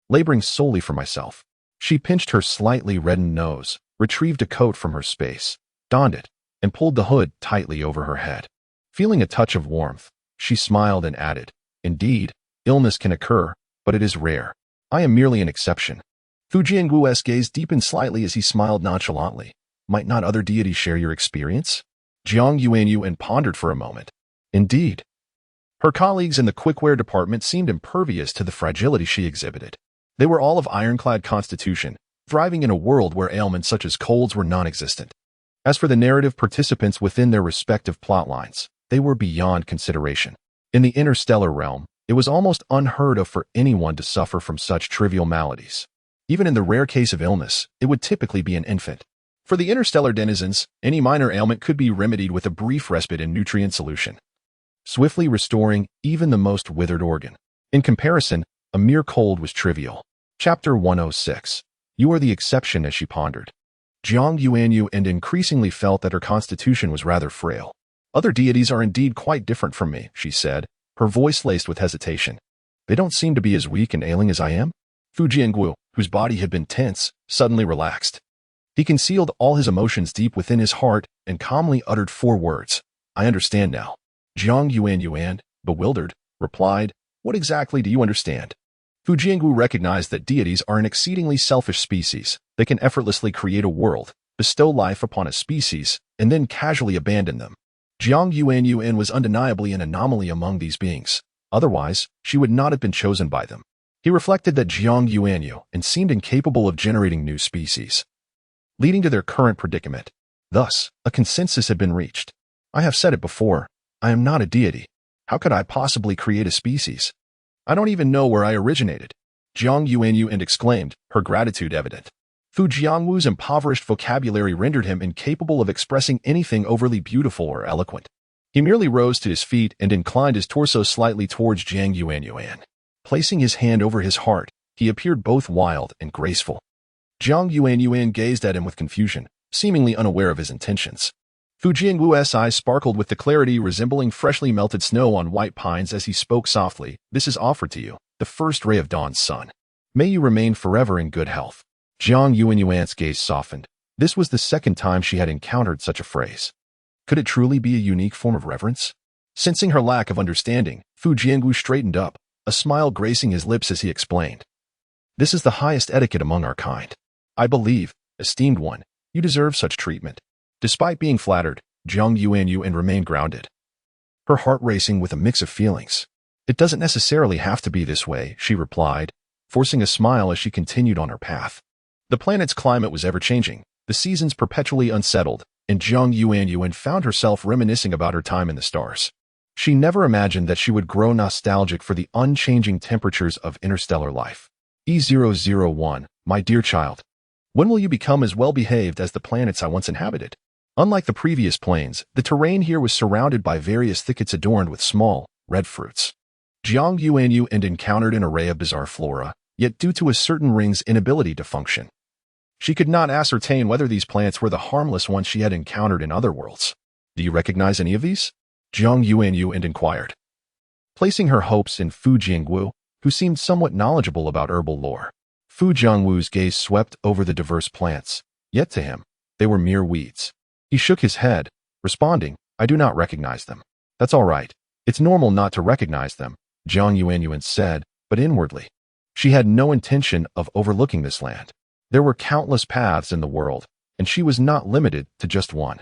laboring solely for myself. She pinched her slightly reddened nose, retrieved a coat from her space, donned it, and pulled the hood tightly over her head. Feeling a touch of warmth, she smiled and added, Indeed, illness can occur, but it is rare. I am merely an exception. Fu Jiangwu's gaze deepened slightly as he smiled nonchalantly. Might not other deities share your experience? Jiang Yuanyuan pondered for a moment. Indeed. Her colleagues in the cookware department seemed impervious to the fragility she exhibited. They were all of ironclad constitution, thriving in a world where ailments such as colds were non-existent. As for the narrative participants within their respective plot lines, they were beyond consideration. In the interstellar realm, it was almost unheard of for anyone to suffer from such trivial maladies. Even in the rare case of illness, it would typically be an infant. For the interstellar denizens, any minor ailment could be remedied with a brief respite in nutrient solution, swiftly restoring even the most withered organ. In comparison, a mere cold was trivial. Chapter 106. You are the exception, as she pondered. Jiang Yuanyuan increasingly felt that her constitution was rather frail. Other deities are indeed quite different from me, she said, her voice laced with hesitation. They don't seem to be as weak and ailing as I am. Fu Jiangwu, whose body had been tense, suddenly relaxed. He concealed all his emotions deep within his heart and calmly uttered 4 words. I understand now. Jiang Yuanyuan, bewildered, replied, What exactly do you understand? Fu Jiangwu recognized that deities are an exceedingly selfish species. They can effortlessly create a world, bestow life upon a species, and then casually abandon them. Jiang Yuanyuan was undeniably an anomaly among these beings. Otherwise, she would not have been chosen by them. He reflected that Jiang Yuanyuan seemed incapable of generating new species. leading to their current predicament. Thus, a consensus had been reached. I have said it before, I am not a deity. How could I possibly create a species? I don't even know where I originated. Jiang Yuanyuan exclaimed, her gratitude evident. Fu Jiangwu's impoverished vocabulary rendered him incapable of expressing anything overly beautiful or eloquent. He merely rose to his feet and inclined his torso slightly towards Jiang Yuanyuan. Placing his hand over his heart, he appeared both wild and graceful. Jiang Yuanyuan gazed at him with confusion, seemingly unaware of his intentions. Fu Jiangwu's eyes sparkled with the clarity resembling freshly melted snow on white pines as he spoke softly. This is offered to you, the first ray of dawn's sun. May you remain forever in good health. Jiang Yuanyuan's gaze softened. This was the second time she had encountered such a phrase. Could it truly be a unique form of reverence? Sensing her lack of understanding, Fu Jiangwu straightened up, a smile gracing his lips as he explained. This is the highest etiquette among our kind. I believe, esteemed one, you deserve such treatment. Despite being flattered, Jiang Yuanyuan remained grounded. Her heart racing with a mix of feelings. It doesn't necessarily have to be this way, she replied, forcing a smile as she continued on her path. The planet's climate was ever-changing, the seasons perpetually unsettled, and Jiang Yuanyuan found herself reminiscing about her time in the stars. She never imagined that she would grow nostalgic for the unchanging temperatures of interstellar life. E001, my dear child. When will you become as well-behaved as the planets I once inhabited? Unlike the previous planes, the terrain here was surrounded by various thickets adorned with small, red fruits. Jiang Yuanyuan encountered an array of bizarre flora, yet due to a certain ring's inability to function, she could not ascertain whether these plants were the harmless ones she had encountered in other worlds. Do you recognize any of these? Jiang Yuanyuan inquired. Placing her hopes in Fu Jiangwu, who seemed somewhat knowledgeable about herbal lore. Fu Jiangwu's gaze swept over the diverse plants, yet to him, they were mere weeds. He shook his head, responding, I do not recognize them. That's all right. It's normal not to recognize them, Jiang Yuanyuan said, but inwardly. She had no intention of overlooking this land. There were countless paths in the world, and she was not limited to just one.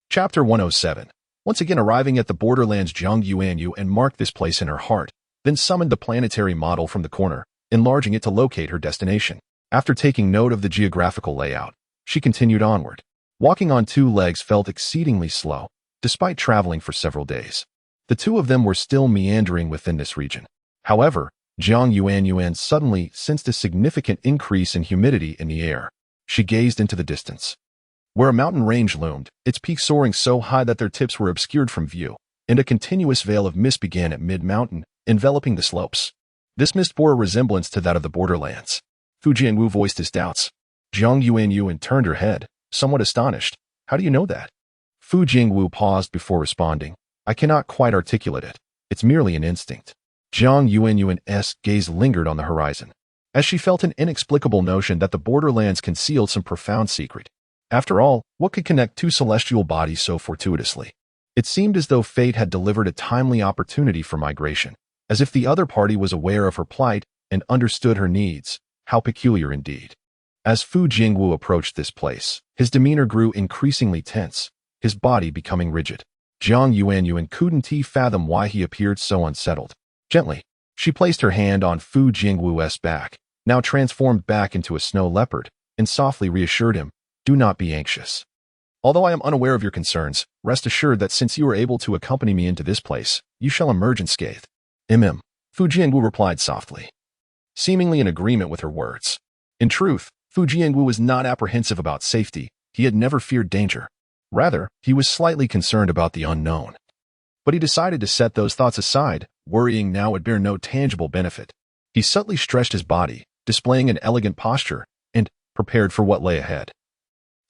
Chapter 107. Once again arriving at the borderlands, Jiang Yuanyuan marked this place in her heart, then summoned the planetary model from the corner, enlarging it to locate her destination. After taking note of the geographical layout, she continued onward. Walking on two legs felt exceedingly slow, despite traveling for several days. The two of them were still meandering within this region. However, Jiang Yuanyuan suddenly sensed a significant increase in humidity in the air. She gazed into the distance, where a mountain range loomed, its peaks soaring so high that their tips were obscured from view, and a continuous veil of mist began at mid-mountain, enveloping the slopes. This mist bore a resemblance to that of the borderlands. Fu Jiangwu voiced his doubts. Jiang Yuanyuan turned her head, somewhat astonished. How do you know that? Fu Jiangwu paused before responding. I cannot quite articulate it. It's merely an instinct. Jiang Yuanyuan's gaze lingered on the horizon, as she felt an inexplicable notion that the borderlands concealed some profound secret. After all, what could connect two celestial bodies so fortuitously? It seemed as though fate had delivered a timely opportunity for migration, as if the other party was aware of her plight and understood her needs. How peculiar indeed. As Fu Jiangwu approached this place, his demeanor grew increasingly tense, his body becoming rigid. Jiang Yuanyuan couldn't fathom why he appeared so unsettled. Gently, she placed her hand on Fu Jiangwu's back, now transformed back into a snow leopard, and softly reassured him, do not be anxious. Although I am unaware of your concerns, rest assured that since you are able to accompany me into this place, you shall emerge unscathed. Fu Jiangwu replied softly, seemingly in agreement with her words. In truth, Fu Jiangwu was not apprehensive about safety. He had never feared danger. Rather, he was slightly concerned about the unknown. But he decided to set those thoughts aside, worrying now would bear no tangible benefit. He subtly stretched his body, displaying an elegant posture, and, prepared for what lay ahead,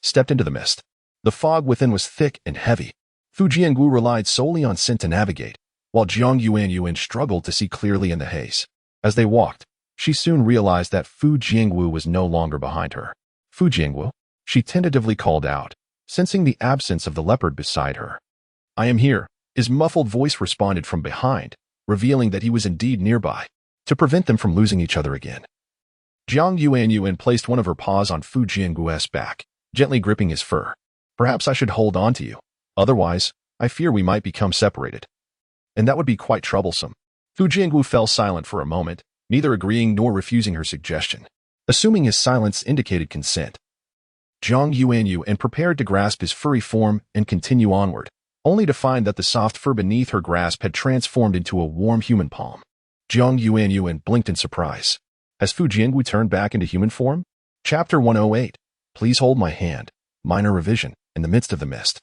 stepped into the mist. The fog within was thick and heavy. Fu Jiangwu relied solely on scent to navigate, while Jiang Yuanyuan struggled to see clearly in the haze. As they walked, she soon realized that Fu Jiangwu was no longer behind her. Fu Jiangwu, she tentatively called out, sensing the absence of the leopard beside her. I am here, his muffled voice responded from behind, revealing that he was indeed nearby, to prevent them from losing each other again. Jiang Yuanyuan placed one of her paws on Fu Jiangwu's back, gently gripping his fur. Perhaps I should hold on to you. Otherwise, I fear we might become separated. And that would be quite troublesome. Fu Jiangwu fell silent for a moment, neither agreeing nor refusing her suggestion. Assuming his silence indicated consent, Jiang Yuanyuan prepared to grasp his furry form and continue onward, only to find that the soft fur beneath her grasp had transformed into a warm human palm. Jiang Yuanyuan blinked in surprise. Has Fu Jiangwu turned back into human form? Chapter 108. Please hold my hand. Minor revision. In the midst of the mist.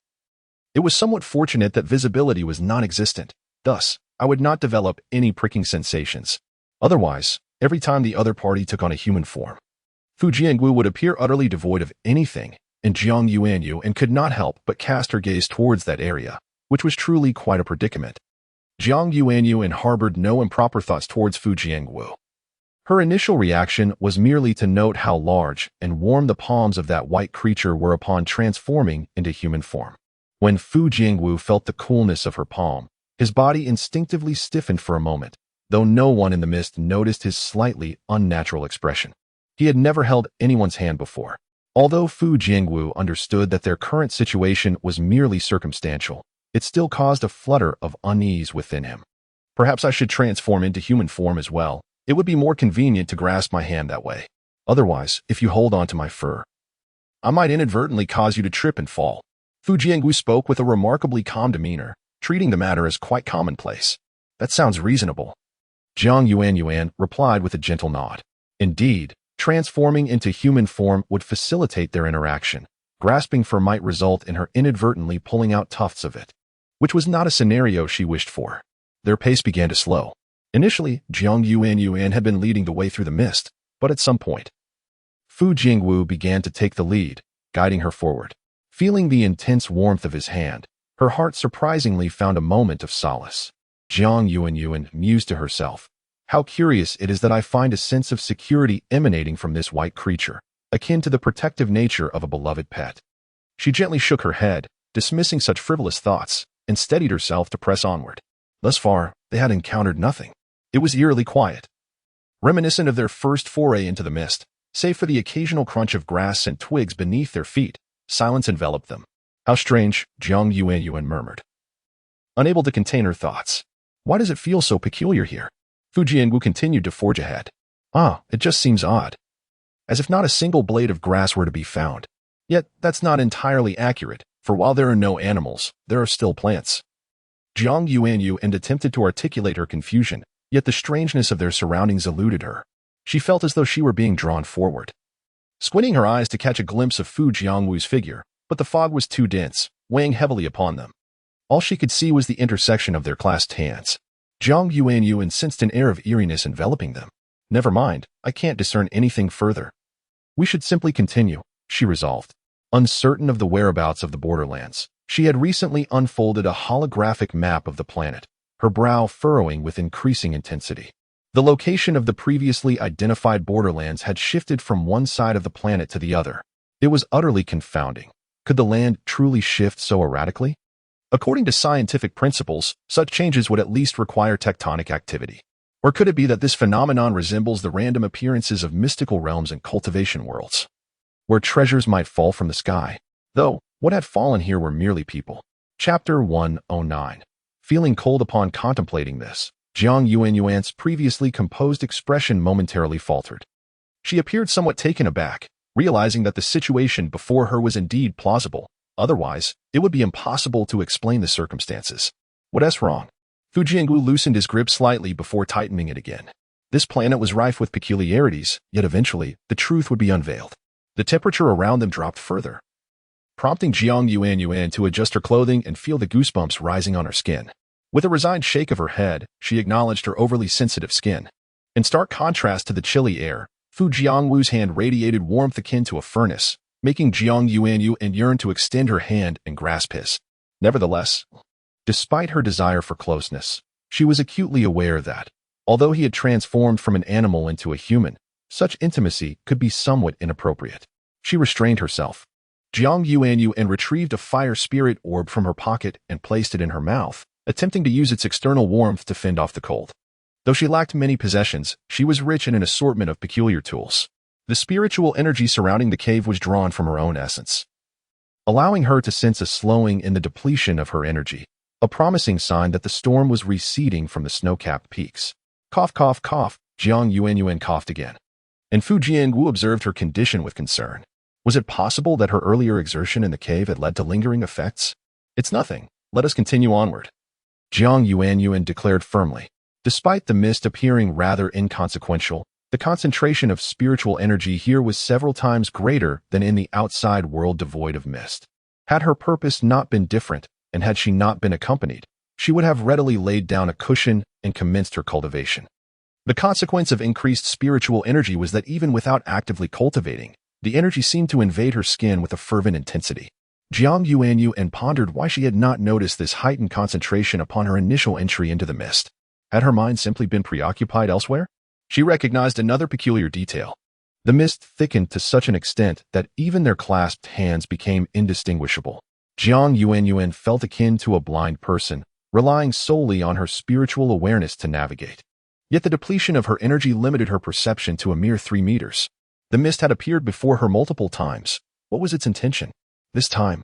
It was somewhat fortunate that visibility was non-existent. Thus, I would not develop any pricking sensations. Otherwise, every time the other party took on a human form, Fu Jiangwu would appear utterly devoid of anything, and Jiang Yuanyuan could not help but cast her gaze towards that area, which was truly quite a predicament. Jiang Yuanyuan harbored no improper thoughts towards Fu Jiangwu. Her initial reaction was merely to note how large and warm the palms of that white creature were upon transforming into human form. When Fu Jiangwu felt the coolness of her palm, his body instinctively stiffened for a moment, though no one in the mist noticed his slightly unnatural expression. He had never held anyone's hand before. Although Fu Jiangwu understood that their current situation was merely circumstantial, it still caused a flutter of unease within him. Perhaps I should transform into human form as well. It would be more convenient to grasp my hand that way. Otherwise, if you hold on to my fur, I might inadvertently cause you to trip and fall. Fu Jiangwu spoke with a remarkably calm demeanor, treating the matter as quite commonplace. That sounds reasonable. Jiang Yuanyuan replied with a gentle nod. Indeed, transforming into human form would facilitate their interaction. Grasping fur might result in her inadvertently pulling out tufts of it, which was not a scenario she wished for. Their pace began to slow. Initially, Jiang Yuanyuan had been leading the way through the mist, but at some point, Fu Jiangwu began to take the lead, guiding her forward. Feeling the intense warmth of his hand, her heart surprisingly found a moment of solace. Jiang Yuanyuan mused to herself, how curious it is that I find a sense of security emanating from this white creature, akin to the protective nature of a beloved pet. She gently shook her head, dismissing such frivolous thoughts, and steadied herself to press onward. Thus far, they had encountered nothing. It was eerily quiet, reminiscent of their first foray into the mist. Save for the occasional crunch of grass and twigs beneath their feet, silence enveloped them. How strange, Jiang Yuanyuan murmured, unable to contain her thoughts. Why does it feel so peculiar here? Fu Jiangwu continued to forge ahead. It just seems odd. As if not a single blade of grass were to be found. Yet, that's not entirely accurate, for while there are no animals, there are still plants. Jiang Yuanyuan attempted to articulate her confusion, yet the strangeness of their surroundings eluded her. She felt as though she were being drawn forward, squinting her eyes to catch a glimpse of Fu Jiangwu's figure, but the fog was too dense, weighing heavily upon them. All she could see was the intersection of their clasped hands. Jiang Yuanyuan sensed an air of eeriness enveloping them. Never mind, I can't discern anything further. We should simply continue, she resolved. Uncertain of the whereabouts of the borderlands, she had recently unfolded a holographic map of the planet, her brow furrowing with increasing intensity. The location of the previously identified borderlands had shifted from one side of the planet to the other. It was utterly confounding. Could the land truly shift so erratically? According to scientific principles, such changes would at least require tectonic activity. Or could it be that this phenomenon resembles the random appearances of mystical realms and cultivation worlds, where treasures might fall from the sky? Though, what had fallen here were merely people. Chapter 109. Feeling cold upon contemplating this, Jiang Yuanyuan's previously composed expression momentarily faltered. She appeared somewhat taken aback, realizing that the situation before her was indeed plausible. Otherwise, it would be impossible to explain the circumstances. What's wrong? Fu Jiangwu loosened his grip slightly before tightening it again. This planet was rife with peculiarities, yet eventually, the truth would be unveiled. The temperature around them dropped further, prompting Jiang Yuanyuan to adjust her clothing and feel the goosebumps rising on her skin. With a resigned shake of her head, she acknowledged her overly sensitive skin. In stark contrast to the chilly air, Fu Jiangwu's hand radiated warmth akin to a furnace, making Jiang Yuanyuan yearn to extend her hand and grasp his. Nevertheless, despite her desire for closeness, she was acutely aware that, although he had transformed from an animal into a human, such intimacy could be somewhat inappropriate. She restrained herself. Jiang Yuanyuan retrieved a fire spirit orb from her pocket and placed it in her mouth, attempting to use its external warmth to fend off the cold. Though she lacked many possessions, she was rich in an assortment of peculiar tools. The spiritual energy surrounding the cave was drawn from her own essence, allowing her to sense a slowing in the depletion of her energy, a promising sign that the storm was receding from the snow-capped peaks. Cough, cough, cough, Jiang Yuanyuan coughed again, and Fu Jiangwu observed her condition with concern. Was it possible that her earlier exertion in the cave had led to lingering effects? It's nothing. Let us continue onward, Jiang Yuanyuan declared firmly. Despite the mist appearing rather inconsequential, the concentration of spiritual energy here was several times greater than in the outside world devoid of mist. Had her purpose not been different, and had she not been accompanied, she would have readily laid down a cushion and commenced her cultivation. The consequence of increased spiritual energy was that even without actively cultivating, the energy seemed to invade her skin with a fervent intensity. Jiang Yuanyuan pondered why she had not noticed this heightened concentration upon her initial entry into the mist. Had her mind simply been preoccupied elsewhere? She recognized another peculiar detail. The mist thickened to such an extent that even their clasped hands became indistinguishable. Jiang Yuanyuan felt akin to a blind person, relying solely on her spiritual awareness to navigate. Yet the depletion of her energy limited her perception to a mere 3 meters. The mist had appeared before her multiple times. What was its intention? This time,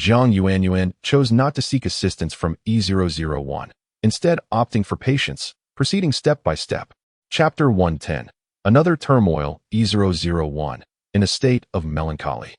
Jiang Yuanyuan chose not to seek assistance from E001, instead opting for patience, proceeding step by step. Chapter 110. Another turmoil, E001, in a state of melancholy,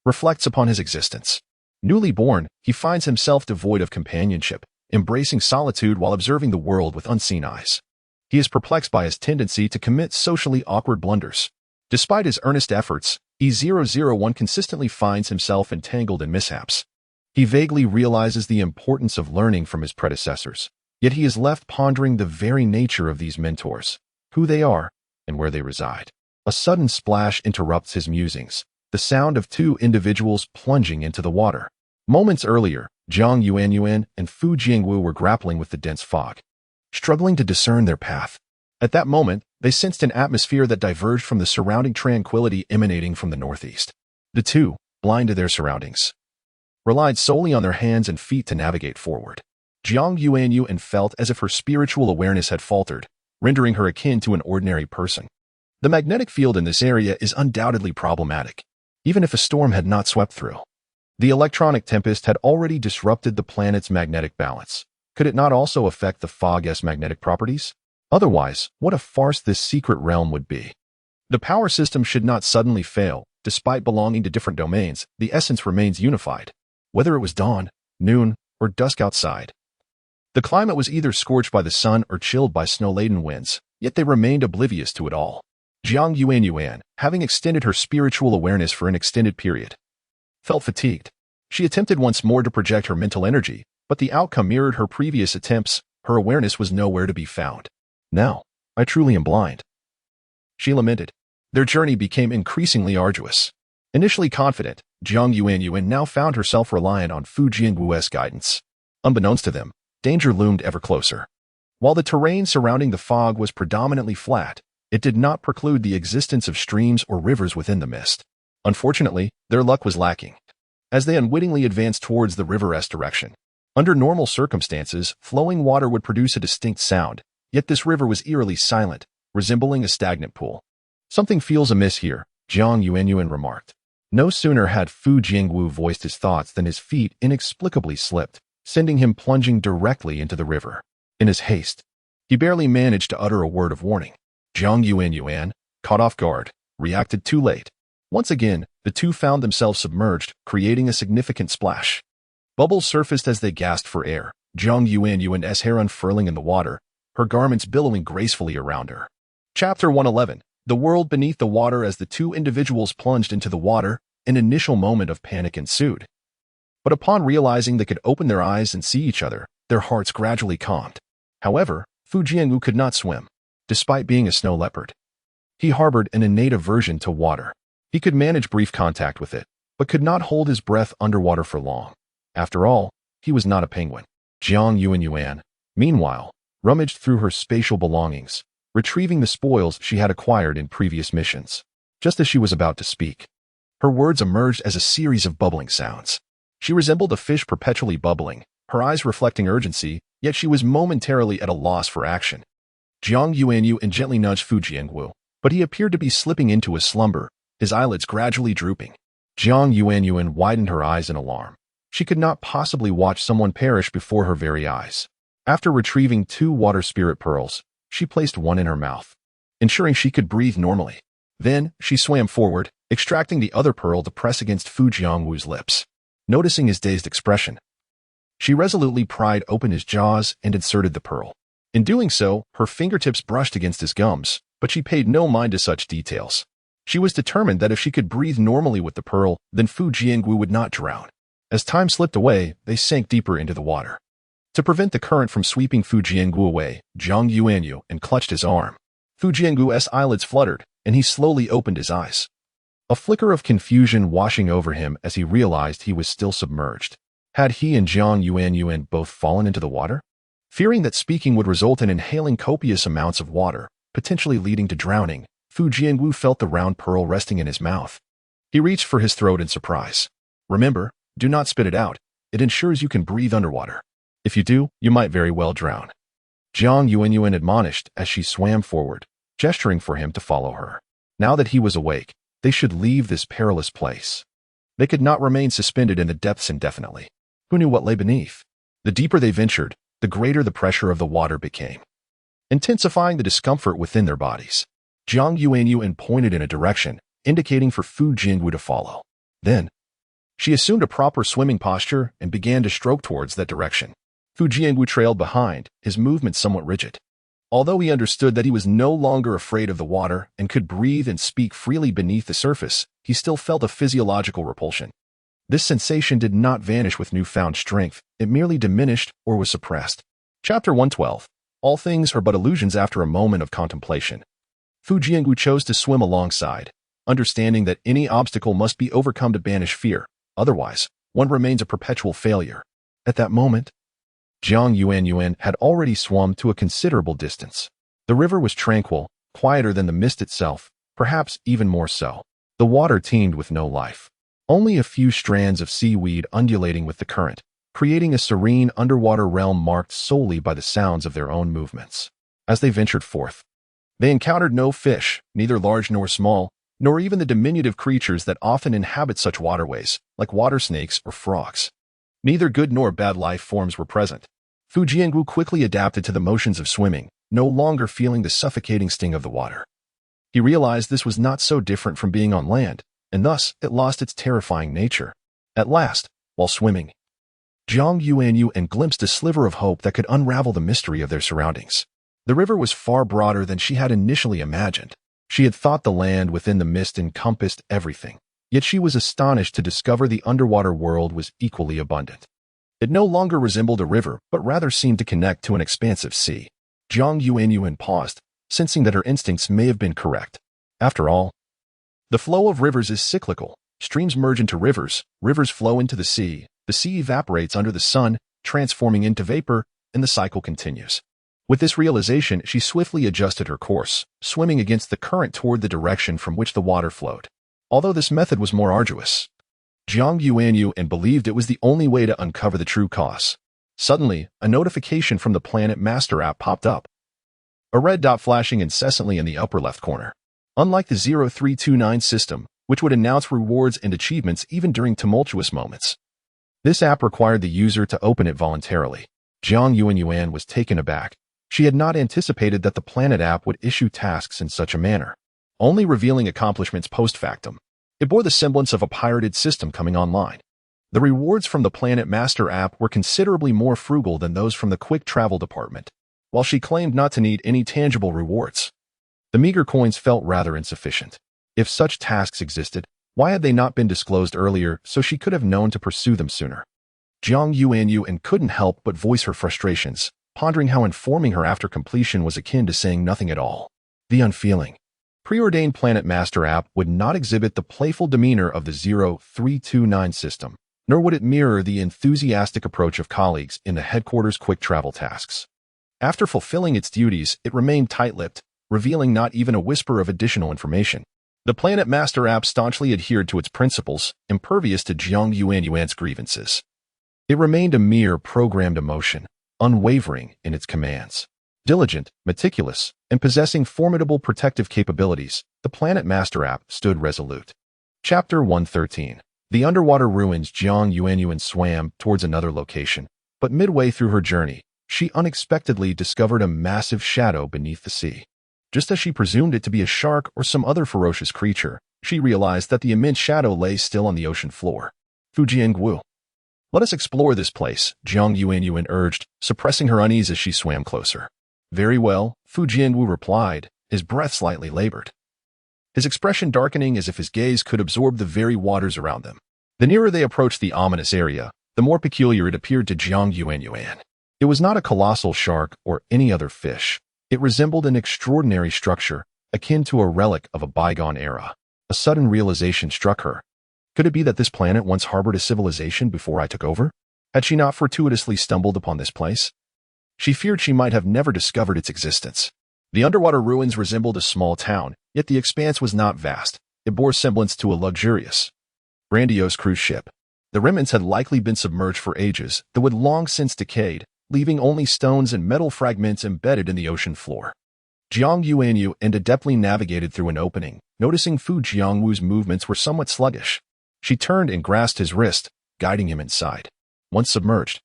reflects upon his existence. Newly born, he finds himself devoid of companionship, embracing solitude while observing the world with unseen eyes. He is perplexed by his tendency to commit socially awkward blunders. Despite his earnest efforts, E001 consistently finds himself entangled in mishaps. He vaguely realizes the importance of learning from his predecessors, yet he is left pondering the very nature of these mentors, who they are, and where they reside. A sudden splash interrupts his musings, the sound of 2 individuals plunging into the water. Moments earlier, Jiang Yuanyuan and Fu Jiangwu were grappling with the dense fog, struggling to discern their path. At that moment, they sensed an atmosphere that diverged from the surrounding tranquility emanating from the northeast. The two, blind to their surroundings, relied solely on their hands and feet to navigate forward. Jiang Yuanyuan felt as if her spiritual awareness had faltered, rendering her akin to an ordinary person. The magnetic field in this area is undoubtedly problematic, even if a storm had not swept through. The electronic tempest had already disrupted the planet's magnetic balance. Could it not also affect the fog's magnetic properties? Otherwise, what a farce this secret realm would be. The power system should not suddenly fail. Despite belonging to different domains, the essence remains unified. Whether it was dawn, noon, or dusk outside, the climate was either scorched by the sun or chilled by snow-laden winds, yet they remained oblivious to it all. Jiang Yuanyuan, having extended her spiritual awareness for an extended period, felt fatigued. She attempted once more to project her mental energy, but the outcome mirrored her previous attempts. Her awareness was nowhere to be found. Now, I truly am blind, she lamented. Their journey became increasingly arduous. Initially confident, Jiang Yuanyuan now found herself reliant on Fu Jiangwu's guidance. Unbeknownst to them, danger loomed ever closer. While the terrain surrounding the fog was predominantly flat, it did not preclude the existence of streams or rivers within the mist. Unfortunately, their luck was lacking. As they unwittingly advanced towards the river's direction, under normal circumstances, flowing water would produce a distinct sound, yet this river was eerily silent, resembling a stagnant pool. Something feels amiss here, Jiang Yuanyuan remarked. No sooner had Fu Jiangwu voiced his thoughts than his feet inexplicably slipped, sending him plunging directly into the river. In his haste, he barely managed to utter a word of warning. Jiang Yuanyuan, caught off guard, reacted too late. Once again, the two found themselves submerged, creating a significant splash. Bubbles surfaced as they gasped for air, Jiang Yuanyuan's hair unfurling in the water, her garments billowing gracefully around her. Chapter 111. The world beneath the water. As the two individuals plunged into the water, an initial moment of panic ensued. But upon realizing they could open their eyes and see each other, their hearts gradually calmed. However, Fu Jiangwu could not swim, despite being a snow leopard. He harbored an innate aversion to water. He could manage brief contact with it, but could not hold his breath underwater for long. After all, he was not a penguin. Jiang Yuanyuan, meanwhile, rummaged through her spatial belongings, retrieving the spoils she had acquired in previous missions. Just as she was about to speak, her words emerged as a series of bubbling sounds. She resembled a fish perpetually bubbling, her eyes reflecting urgency, yet she was momentarily at a loss for action. Jiang Yuanyuan gently nudged Fu Jiangwu, but he appeared to be slipping into a slumber, his eyelids gradually drooping. Jiang Yuanyuan widened her eyes in alarm. She could not possibly watch someone perish before her very eyes. After retrieving 2 water spirit pearls, she placed one in her mouth, ensuring she could breathe normally. Then, she swam forward, extracting the other pearl to press against Fu Jiangwu's lips. Noticing his dazed expression, she resolutely pried open his jaws and inserted the pearl. In doing so, her fingertips brushed against his gums, but she paid no mind to such details. She was determined that if she could breathe normally with the pearl, then Fu Jiangwu would not drown. As time slipped away, they sank deeper into the water. To prevent the current from sweeping Fu Jiangwu away, Jiang Yuanyuan clutched his arm. Fu Jiangwu's eyelids fluttered, and he slowly opened his eyes. A flicker of confusion washing over him as he realized he was still submerged. Had he and Jiang Yuanyuan both fallen into the water? Fearing that speaking would result in inhaling copious amounts of water, potentially leading to drowning, Fu Jiangwu felt the round pearl resting in his mouth. He reached for his throat in surprise. Remember, do not spit it out. It ensures you can breathe underwater. If you do, you might very well drown. Jiang Yuanyuan admonished as she swam forward, gesturing for him to follow her. Now that he was awake, they should leave this perilous place. They could not remain suspended in the depths indefinitely. Who knew what lay beneath? The deeper they ventured, the greater the pressure of the water became, intensifying the discomfort within their bodies. Jiang Yuanyuan pointed in a direction, indicating for Fu Jiangwu to follow. Then, she assumed a proper swimming posture and began to stroke towards that direction. Fu Jiangwu trailed behind, his movements somewhat rigid. Although he understood that he was no longer afraid of the water and could breathe and speak freely beneath the surface, he still felt a physiological repulsion. This sensation did not vanish with newfound strength, it merely diminished or was suppressed. Chapter 112. All things are but illusions after a moment of contemplation. Fu Jiangwu chose to swim alongside, understanding that any obstacle must be overcome to banish fear, otherwise, one remains a perpetual failure. At that moment, Jiang Yuanyuan had already swum to a considerable distance. The river was tranquil, quieter than the mist itself, perhaps even more so. The water teemed with no life. Only a few strands of seaweed undulating with the current, creating a serene underwater realm marked solely by the sounds of their own movements. As they ventured forth, they encountered no fish, neither large nor small, nor even the diminutive creatures that often inhabit such waterways, like water snakes or frogs. Neither good nor bad life forms were present. Fu Jiangwu quickly adapted to the motions of swimming, no longer feeling the suffocating sting of the water. He realized this was not so different from being on land, and thus it lost its terrifying nature. At last, while swimming, Jiang Yuanyuan glimpsed a sliver of hope that could unravel the mystery of their surroundings. The river was far broader than she had initially imagined. She had thought the land within the mist encompassed everything, yet she was astonished to discover the underwater world was equally abundant. It no longer resembled a river, but rather seemed to connect to an expansive sea. Jiang Yuanyuan paused, sensing that her instincts may have been correct. After all, the flow of rivers is cyclical. Streams merge into rivers, rivers flow into the sea evaporates under the sun, transforming into vapor, and the cycle continues. With this realization, she swiftly adjusted her course, swimming against the current toward the direction from which the water flowed. Although this method was more arduous, Jiang Yuanyuan believed it was the only way to uncover the true cause. Suddenly, a notification from the Planet Master app popped up, a red dot flashing incessantly in the upper left corner. Unlike the 0329 system, which would announce rewards and achievements even during tumultuous moments, this app required the user to open it voluntarily. Jiang Yuanyuan was taken aback. She had not anticipated that the Planet app would issue tasks in such a manner, only revealing accomplishments post factum. It bore the semblance of a pirated system coming online. The rewards from the Planet Master app were considerably more frugal than those from the quick travel department, while she claimed not to need any tangible rewards. The meager coins felt rather insufficient. If such tasks existed, why had they not been disclosed earlier so she could have known to pursue them sooner? Jiang Yuanyuan couldn't help but voice her frustrations, pondering how informing her after completion was akin to saying nothing at all. The unfeeling, preordained Planet Master app would not exhibit the playful demeanor of the 0329 system, nor would it mirror the enthusiastic approach of colleagues in the headquarters' quick travel tasks. After fulfilling its duties, it remained tight-lipped, revealing not even a whisper of additional information. The Planet Master app staunchly adhered to its principles, impervious to Jiang Yuanyuan's grievances. It remained a mere programmed emotion, unwavering in its commands. Diligent, meticulous, and possessing formidable protective capabilities, the Planet Master app stood resolute. Chapter 113. The underwater ruins. Jiang Yuanyuan swam towards another location, but midway through her journey, she unexpectedly discovered a massive shadow beneath the sea. Just as she presumed it to be a shark or some other ferocious creature, she realized that the immense shadow lay still on the ocean floor. Fu Jiangwu. Let us explore this place, Jiang Yuanyuan urged, suppressing her unease as she swam closer. Very well, Fu Jiangwu replied, his breath slightly labored, his expression darkening as if his gaze could absorb the very waters around them. The nearer they approached the ominous area, the more peculiar it appeared to Jiang Yuanyuan. It was not a colossal shark or any other fish. It resembled an extraordinary structure, akin to a relic of a bygone era. A sudden realization struck her. Could it be that this planet once harbored a civilization before I took over? Had she not fortuitously stumbled upon this place? She feared she might have never discovered its existence. The underwater ruins resembled a small town, yet the expanse was not vast. It bore semblance to a luxurious, grandiose cruise ship. The remnants had likely been submerged for ages, though had long since decayed, leaving only stones and metal fragments embedded in the ocean floor. Jiang Yuanyuan adeptly navigated through an opening, noticing Fu Jiangwu's movements were somewhat sluggish. She turned and grasped his wrist, guiding him inside. Once submerged,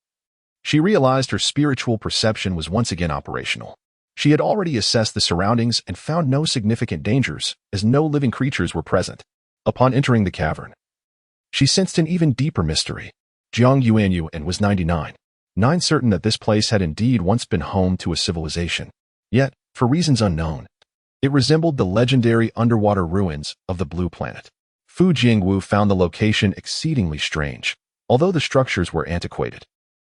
she realized her spiritual perception was once again operational. She had already assessed the surroundings and found no significant dangers, as no living creatures were present. Upon entering the cavern, she sensed an even deeper mystery. Jiang Yuanyuan was 99 certain that this place had indeed once been home to a civilization. Yet, for reasons unknown, it resembled the legendary underwater ruins of the Blue Planet. Fu Jiangwu found the location exceedingly strange, although the structures were antiquated.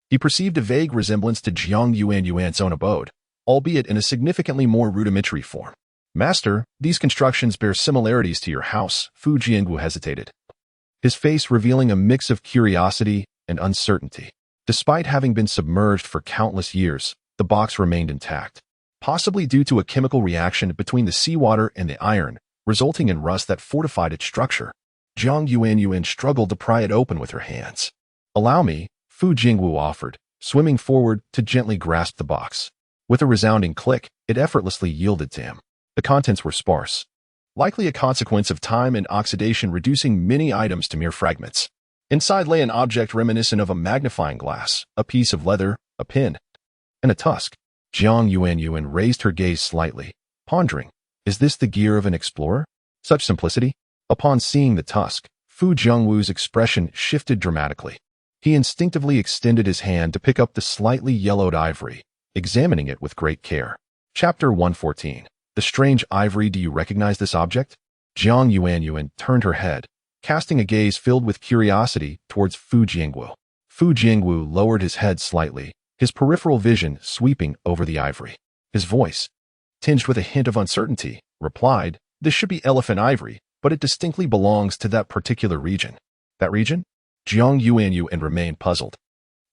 He perceived a vague resemblance to Jiang Yuanyuan's own abode, albeit in a significantly more rudimentary form. Master, these constructions bear similarities to your house, Fu Jiangwu hesitated, his face revealing a mix of curiosity and uncertainty. Despite having been submerged for countless years, the box remained intact, possibly due to a chemical reaction between the seawater and the iron, resulting in rust that fortified its structure. Jiang Yuanyuan struggled to pry it open with her hands. Allow me, Fu Jiangwu offered, swimming forward to gently grasp the box. With a resounding click, it effortlessly yielded to him. The contents were sparse, likely a consequence of time and oxidation reducing many items to mere fragments. Inside lay an object reminiscent of a magnifying glass, a piece of leather, a pin, and a tusk. Jiang Yuanyuan raised her gaze slightly, pondering, is this the gear of an explorer? Such simplicity? Upon seeing the tusk, Fu Jiangwu's expression shifted dramatically. He instinctively extended his hand to pick up the slightly yellowed ivory, examining it with great care. Chapter 114. The strange ivory. Do you recognize this object? Jiang Yuanyuan turned her head, casting a gaze filled with curiosity towards Fu Jiangwu. Fu Jiangwu lowered his head slightly, his peripheral vision sweeping over the ivory. His voice, tinged with a hint of uncertainty, replied, this should be elephant ivory, but it distinctly belongs to that particular region. That region? Jiang Yuanyuan remained puzzled.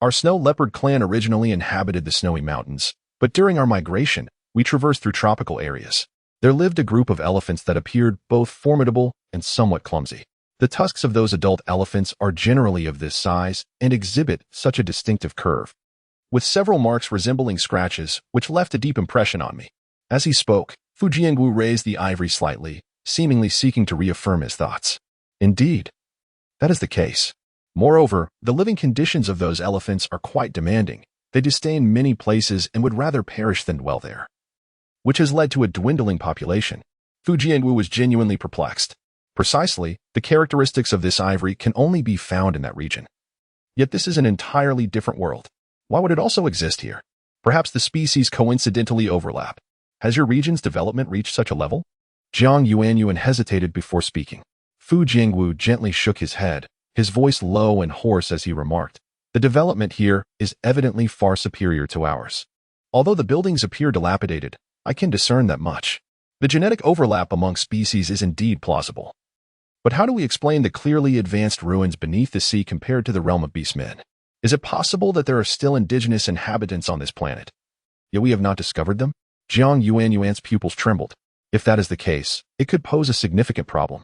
Our snow leopard clan originally inhabited the snowy mountains, but during our migration, we traversed through tropical areas. There lived a group of elephants that appeared both formidable and somewhat clumsy. The tusks of those adult elephants are generally of this size and exhibit such a distinctive curve, with several marks resembling scratches, which left a deep impression on me. As he spoke, Fu Jiangwu raised the ivory slightly, seemingly seeking to reaffirm his thoughts. Indeed, that is the case. Moreover, the living conditions of those elephants are quite demanding. They disdain many places and would rather perish than dwell there, which has led to a dwindling population. Fu Jiangwu was genuinely perplexed. Precisely, the characteristics of this ivory can only be found in that region. Yet this is an entirely different world. Why would it also exist here? Perhaps the species coincidentally overlap. Has your region's development reached such a level? Jiang Yuanyuan hesitated before speaking. Fu Jiangwu gently shook his head, his voice low and hoarse as he remarked, the development here is evidently far superior to ours. Although the buildings appear dilapidated, I can discern that much. The genetic overlap among species is indeed plausible. But how do we explain the clearly advanced ruins beneath the sea compared to the realm of beast men? Is it possible that there are still indigenous inhabitants on this planet, yet we have not discovered them? Jiang Yuanyuan's pupils trembled. If that is the case, it could pose a significant problem.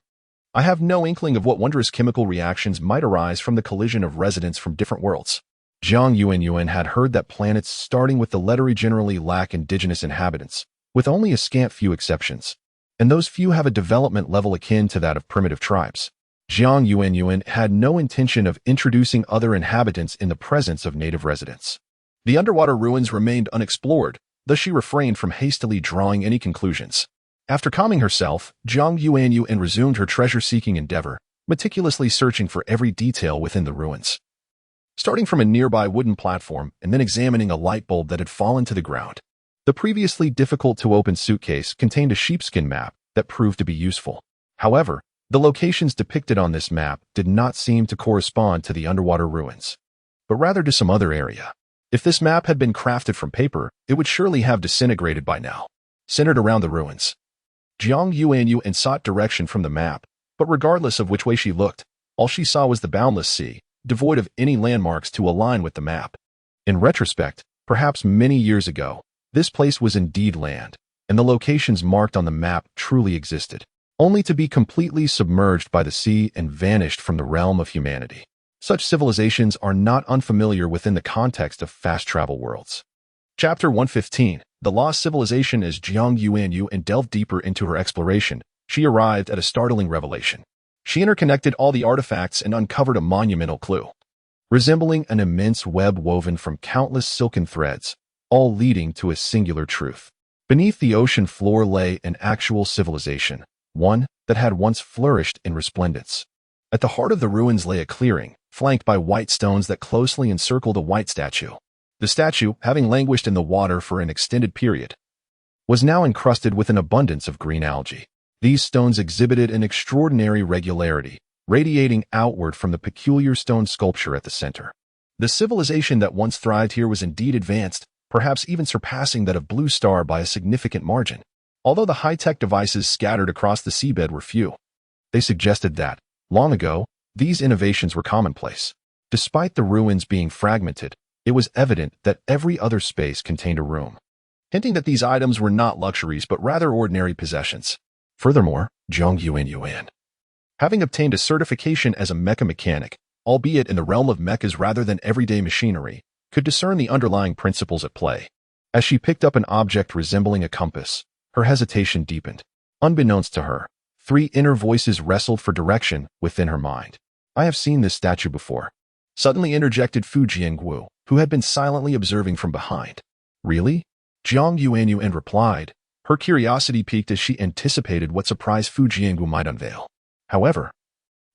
I have no inkling of what wondrous chemical reactions might arise from the collision of residents from different worlds. Jiang Yuanyuan had heard that planets starting with the letter E generally lack indigenous inhabitants, with only a scant few exceptions, and those few have a development level akin to that of primitive tribes. Jiang Yuanyuan had no intention of introducing other inhabitants in the presence of native residents. The underwater ruins remained unexplored, thus she refrained from hastily drawing any conclusions. After calming herself, Jiang Yuanyuan resumed her treasure-seeking endeavor, meticulously searching for every detail within the ruins. Starting from a nearby wooden platform and then examining a light bulb that had fallen to the ground. The previously difficult-to-open suitcase contained a sheepskin map that proved to be useful. However, the locations depicted on this map did not seem to correspond to the underwater ruins, but rather to some other area. If this map had been crafted from paper, it would surely have disintegrated by now. Centered around the ruins, Jiang Yuanyuan sought direction from the map, but regardless of which way she looked, all she saw was the boundless sea, devoid of any landmarks to align with the map. In retrospect, perhaps many years ago, this place was indeed land, and the locations marked on the map truly existed, only to be completely submerged by the sea and vanished from the realm of humanity. Such civilizations are not unfamiliar within the context of fast-travel worlds. Chapter 115, The Lost Civilization. As Jiang Yuanyuan delved deeper into her exploration, she arrived at a startling revelation. She interconnected all the artifacts and uncovered a monumental clue. Resembling an immense web woven from countless silken threads, all leading to a singular truth. Beneath the ocean floor lay an actual civilization, one that had once flourished in resplendence. At the heart of the ruins lay a clearing, flanked by white stones that closely encircled a white statue. The statue, having languished in the water for an extended period, was now encrusted with an abundance of green algae. These stones exhibited an extraordinary regularity, radiating outward from the peculiar stone sculpture at the center. The civilization that once thrived here was indeed advanced, perhaps even surpassing that of Blue Star by a significant margin. Although the high-tech devices scattered across the seabed were few, they suggested that, long ago, these innovations were commonplace. Despite the ruins being fragmented, it was evident that every other space contained a room, hinting that these items were not luxuries but rather ordinary possessions. Furthermore, Jiang Yuanyuan, having obtained a certification as a mecha mechanic, albeit in the realm of mechas rather than everyday machinery, could discern the underlying principles at play. As she picked up an object resembling a compass, her hesitation deepened. Unbeknownst to her, three inner voices wrestled for direction within her mind. "I have seen this statue before," suddenly interjected Fu Jiangwu, who had been silently observing from behind. "Really?" Jiang Yuanyuan replied, her curiosity piqued as she anticipated what surprise Fu Jiangwu might unveil. However,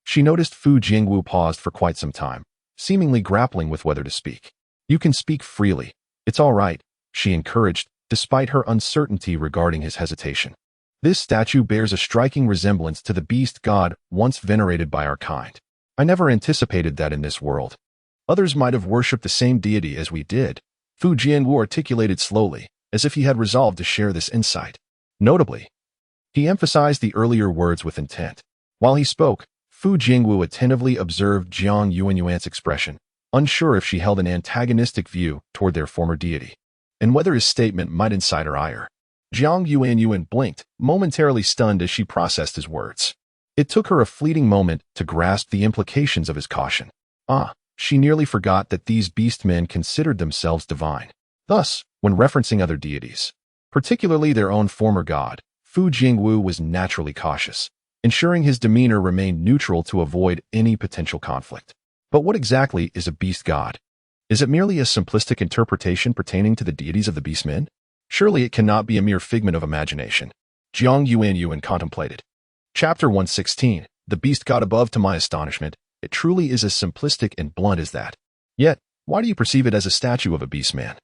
she noticed Fu Jiangwu paused for quite some time, seemingly grappling with whether to speak. "You can speak freely. It's all right," she encouraged, despite her uncertainty regarding his hesitation. "This statue bears a striking resemblance to the beast god once venerated by our kind. I never anticipated that in this world. Others might have worshipped the same deity as we did," Fu Jianwu articulated slowly, as if he had resolved to share this insight. Notably, he emphasized the earlier words with intent. While he spoke, Fu Jiangwu attentively observed Jiang Yuanyuan's expression, unsure if she held an antagonistic view toward their former deity, and whether his statement might incite her ire. Jiang Yuanyuan blinked, momentarily stunned as she processed his words. It took her a fleeting moment to grasp the implications of his caution. She nearly forgot that these beastmen considered themselves divine. Thus, when referencing other deities, particularly their own former god, Fu Jiangwu was naturally cautious, ensuring his demeanor remained neutral to avoid any potential conflict. But what exactly is a beast god? Is it merely a simplistic interpretation pertaining to the deities of the beastmen? Surely it cannot be a mere figment of imagination. Jiang Yuanyuan contemplated. Chapter 116, The Beast God Above. To my astonishment, it truly is as simplistic and blunt as that. Yet, why do you perceive it as a statue of a beastman?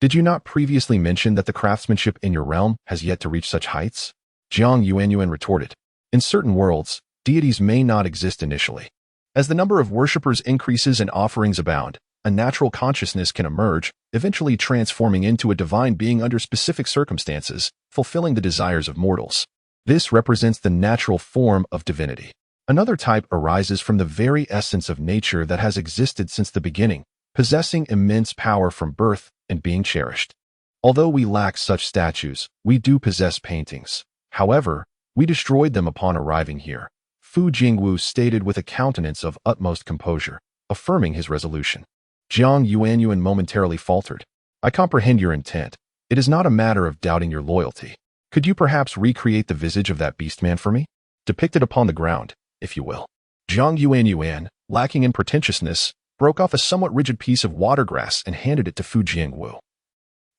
Did you not previously mention that the craftsmanship in your realm has yet to reach such heights? Jiang Yuanyuan retorted. In certain worlds, deities may not exist initially. As the number of worshippers increases and offerings abound, a natural consciousness can emerge, eventually transforming into a divine being under specific circumstances, fulfilling the desires of mortals. This represents the natural form of divinity. Another type arises from the very essence of nature that has existed since the beginning, possessing immense power from birth and being cherished. Although we lack such statues, we do possess paintings. However, we destroyed them upon arriving here, Fu Jiangwu stated with a countenance of utmost composure, affirming his resolution. Jiang Yuanyuan momentarily faltered. "I comprehend your intent. It is not a matter of doubting your loyalty. Could you perhaps recreate the visage of that beastman for me? Depict it upon the ground, if you will." Jiang Yuanyuan, lacking in pretentiousness, broke off a somewhat rigid piece of watergrass and handed it to Fu Jiangwu,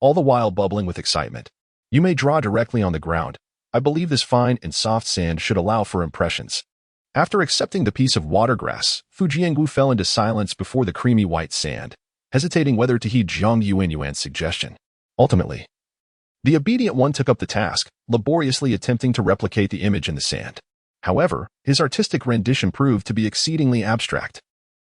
all the while bubbling with excitement. "You may draw directly on the ground. I believe this fine and soft sand should allow for impressions. After accepting the piece of watergrass, Fu Jiangwu fell into silence before the creamy white sand, hesitating whether to heed Jiang Yuanyuan's suggestion. Ultimately, the obedient one took up the task, laboriously attempting to replicate the image in the sand. However, his artistic rendition proved to be exceedingly abstract.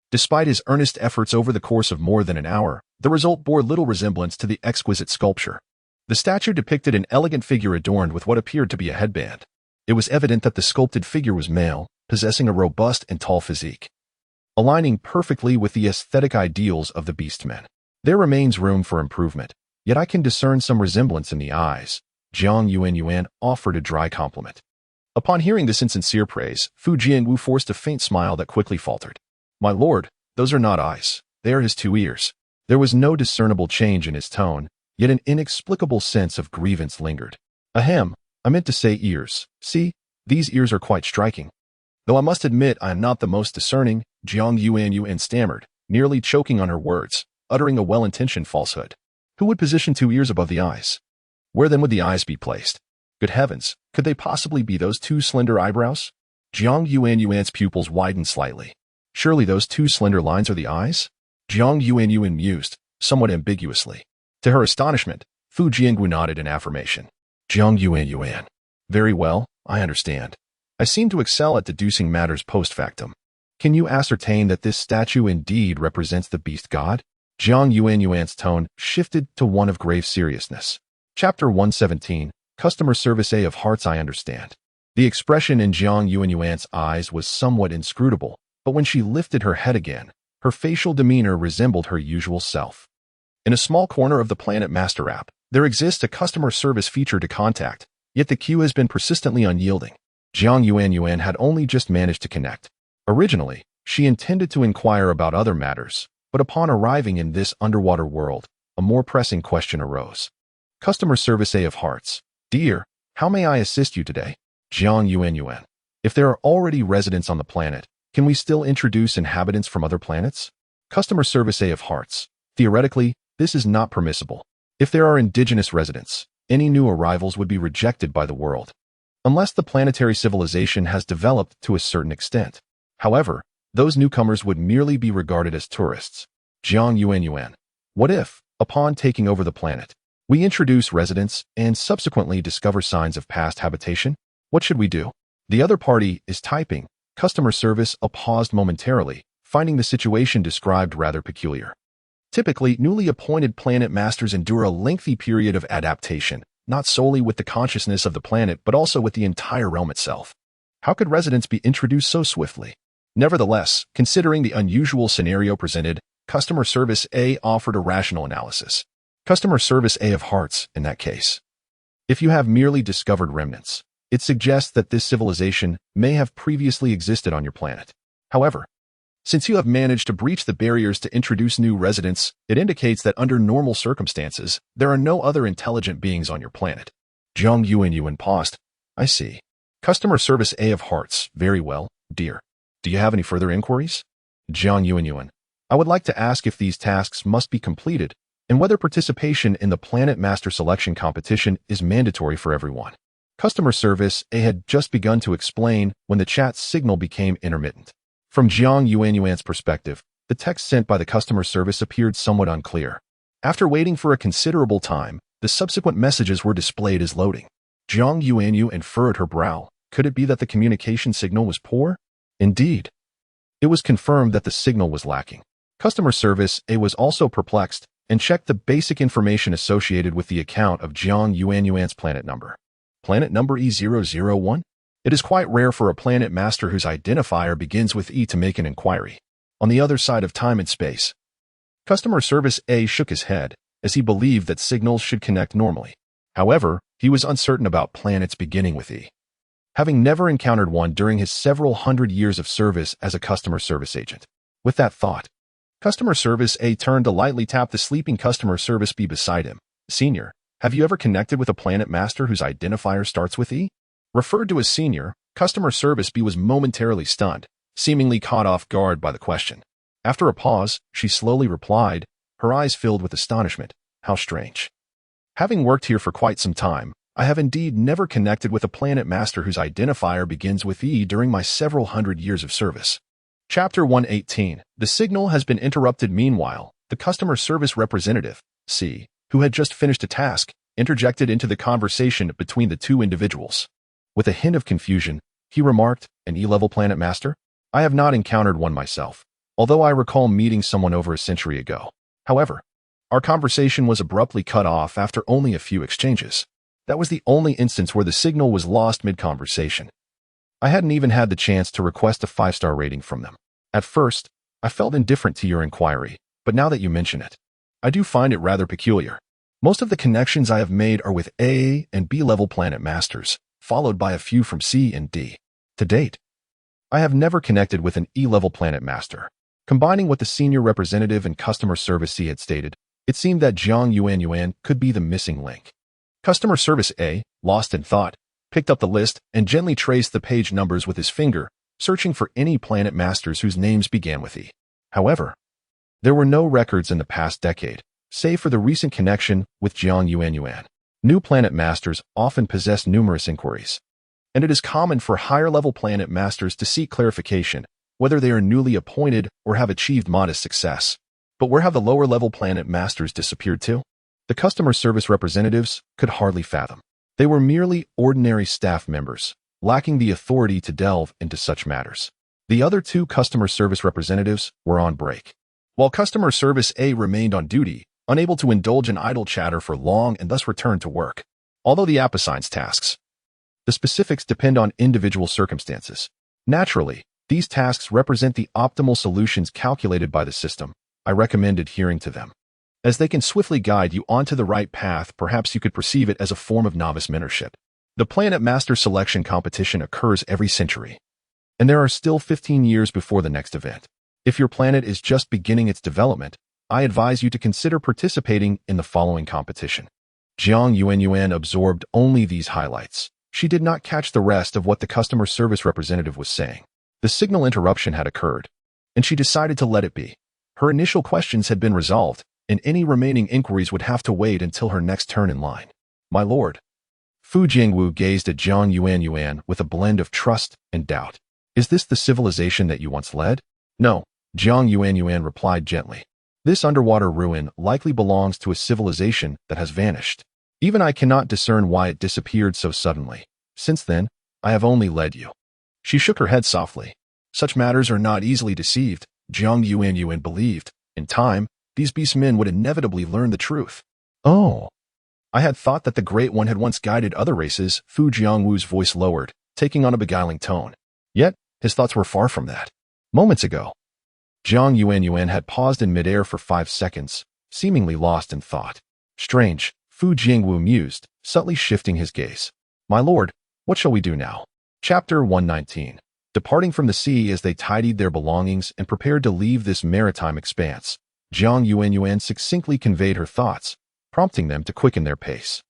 Despite his earnest efforts over the course of more than an hour, the result bore little resemblance to the exquisite sculpture. The statue depicted an elegant figure adorned with what appeared to be a headband. It was evident that the sculpted figure was male, possessing a robust and tall physique, aligning perfectly with the aesthetic ideals of the beastmen. There remains room for improvement, yet I can discern some resemblance in the eyes. Jiang Yuanyuan offered a dry compliment. Upon hearing this insincere praise, Fu Jiangwu forced a faint smile that quickly faltered. My lord, those are not eyes, they are his 2 ears. There was no discernible change in his tone, yet an inexplicable sense of grievance lingered. Ahem, I meant to say ears. See, these ears are quite striking. Though I must admit I am not the most discerning, Jiang Yuanyuan stammered, nearly choking on her words, uttering a well-intentioned falsehood. Who would position 2 ears above the eyes? Where then would the eyes be placed? Good heavens, could they possibly be those 2 slender eyebrows? Jiang Yuanyuan's pupils widened slightly. Surely those 2 slender lines are the eyes? Jiang Yuanyuan mused, somewhat ambiguously. To her astonishment, Fu Jiangwu nodded in affirmation. Jiang Yuanyuan. Very well, I understand. I seem to excel at deducing matters post factum. Can you ascertain that this statue indeed represents the beast god? Jiang Yuanyuan's tone shifted to one of grave seriousness. Chapter 117, Customer Service A of Hearts. I understand. The expression in Jiang Yuanyuan's eyes was somewhat inscrutable, but when she lifted her head again, her facial demeanor resembled her usual self. In a small corner of the Planet Master app, there exists a customer service feature to contact, yet the queue has been persistently unyielding. Jiang Yuanyuan had only just managed to connect. Originally, she intended to inquire about other matters, but upon arriving in this underwater world, a more pressing question arose. Customer Service A of Hearts. Dear, how may I assist you today? Jiang Yuanyuan. If there are already residents on the planet, can we still introduce inhabitants from other planets? Customer Service A of Hearts. Theoretically, this is not permissible. If there are indigenous residents, any new arrivals would be rejected by the world, unless the planetary civilization has developed to a certain extent. However, those newcomers would merely be regarded as tourists. Jiang Yuanyuan. What if, upon taking over the planet, we introduce residents and subsequently discover signs of past habitation? What should we do? The other party is typing. Customer Service A paused momentarily, finding the situation described rather peculiar. Typically, newly appointed planet masters endure a lengthy period of adaptation, not solely with the consciousness of the planet but also with the entire realm itself. How could residents be introduced so swiftly? Nevertheless, considering the unusual scenario presented, Customer Service A offered a rational analysis. Customer Service A of Hearts, in that case. If you have merely discovered remnants, it suggests that this civilization may have previously existed on your planet. However, since you have managed to breach the barriers to introduce new residents, it indicates that under normal circumstances, there are no other intelligent beings on your planet. Jiang Yuanyuan paused. I see. Customer Service A of Hearts. Very well, dear. Do you have any further inquiries? Jiang Yuanyuan. I would like to ask if these tasks must be completed, and whether participation in the Planet Master Selection Competition is mandatory for everyone. Customer Service A had just begun to explain when the chat signal became intermittent. From Jiang Yuanyuan's perspective, the text sent by the customer service appeared somewhat unclear. After waiting for a considerable time, the subsequent messages were displayed as loading. Jiang Yuanyuan furrowed her brow. Could it be that the communication signal was poor? Indeed. It was confirmed that the signal was lacking. Customer Service A was also perplexed and checked the basic information associated with the account of Jiang Yuanyuan's planet number. Planet number E001? It is quite rare for a planet master whose identifier begins with E to make an inquiry. On the other side of time and space. Customer Service A shook his head, as he believed that signals should connect normally. However, he was uncertain about planets beginning with E, having never encountered one during his several hundred years of service as a customer service agent. With that thought, Customer Service A turned to lightly tap the sleeping Customer Service B beside him. Senior, have you ever connected with a planet master whose identifier starts with E? Referred to as Senior, Customer Service B was momentarily stunned, seemingly caught off guard by the question. After a pause, she slowly replied, her eyes filled with astonishment. How strange. Having worked here for quite some time, I have indeed never connected with a planet master whose identifier begins with E during my several hundred years of service. Chapter 118. The signal has been interrupted. Meanwhile, the customer service representative, C, who had just finished a task, interjected into the conversation between the two individuals. With a hint of confusion, he remarked, "An E-level planet master? I have not encountered one myself, although I recall meeting someone over a century ago." However, our conversation was abruptly cut off after only a few exchanges. That was the only instance where the signal was lost mid-conversation. I hadn't even had the chance to request a 5-star rating from them. At first, I felt indifferent to your inquiry, but now that you mention it, I do find it rather peculiar. Most of the connections I have made are with A and B-level planet masters, followed by a few from C and D. To date, I have never connected with an E-level planet master. Combining what the senior representative and customer service C had stated, it seemed that Jiang Yuanyuan could be the missing link. Customer service A, lost in thought, picked up the list and gently traced the page numbers with his finger, searching for any planet masters whose names began with E. However, there were no records in the past decade, save for the recent connection with Jiang Yuanyuan. New planet masters often possess numerous inquiries, and it is common for higher-level planet masters to seek clarification, whether they are newly appointed or have achieved modest success. But where have the lower-level planet masters disappeared to? The customer service representatives could hardly fathom. They were merely ordinary staff members, lacking the authority to delve into such matters. The other two customer service representatives were on break, while customer service A remained on duty, unable to indulge in idle chatter for long and thus returned to work. Although the app assigns tasks, the specifics depend on individual circumstances. Naturally, these tasks represent the optimal solutions calculated by the system. I recommend adhering to them, as they can swiftly guide you onto the right path. Perhaps you could perceive it as a form of novice mentorship. The Planet Master selection competition occurs every century, and there are still 15 years before the next event. If your planet is just beginning its development, I advise you to consider participating in the following competition. Jiang Yuanyuan absorbed only these highlights. She did not catch the rest of what the customer service representative was saying. The signal interruption had occurred, and she decided to let it be. Her initial questions had been resolved, and any remaining inquiries would have to wait until her next turn in line. My lord. Fu Jingwu gazed at Jiang Yuanyuan with a blend of trust and doubt. Is this the civilization that you once led? No, Jiang Yuanyuan replied gently. This underwater ruin likely belongs to a civilization that has vanished. Even I cannot discern why it disappeared so suddenly. Since then, I have only led you. She shook her head softly. Such matters are not easily deceived, Jiang Yuanyuan believed. In time, these beast men would inevitably learn the truth. Oh. I had thought that the Great One had once guided other races. Fu Jiangwu's voice lowered, taking on a beguiling tone. Yet, his thoughts were far from that. Moments ago, Jiang Yuanyuan had paused in midair for 5 seconds, seemingly lost in thought. Strange, Fu Jingwu mused, subtly shifting his gaze. My lord, what shall we do now? Chapter 119. Departing from the sea as they tidied their belongings and prepared to leave this maritime expanse, Jiang Yuanyuan succinctly conveyed her thoughts, prompting them to quicken their pace.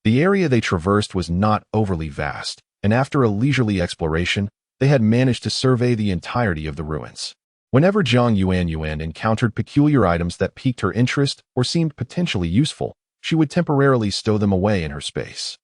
The area they traversed was not overly vast, and after a leisurely exploration, they had managed to survey the entirety of the ruins. Whenever Jiang Yuanyuan encountered peculiar items that piqued her interest or seemed potentially useful, she would temporarily stow them away in her space.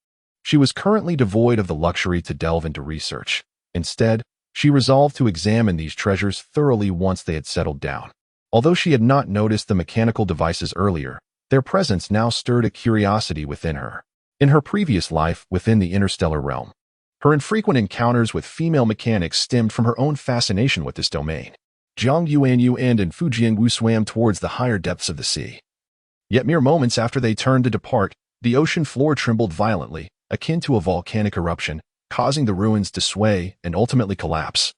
She was currently devoid of the luxury to delve into research. Instead, she resolved to examine these treasures thoroughly once they had settled down. Although she had not noticed the mechanical devices earlier, their presence now stirred a curiosity within her. In her previous life within the interstellar realm, her infrequent encounters with female mechanics stemmed from her own fascination with this domain. Jiang Yuanyuan and Fu Jingwu swam towards the higher depths of the sea. Yet mere moments after they turned to depart, the ocean floor trembled violently, akin to a volcanic eruption, causing the ruins to sway and ultimately collapse,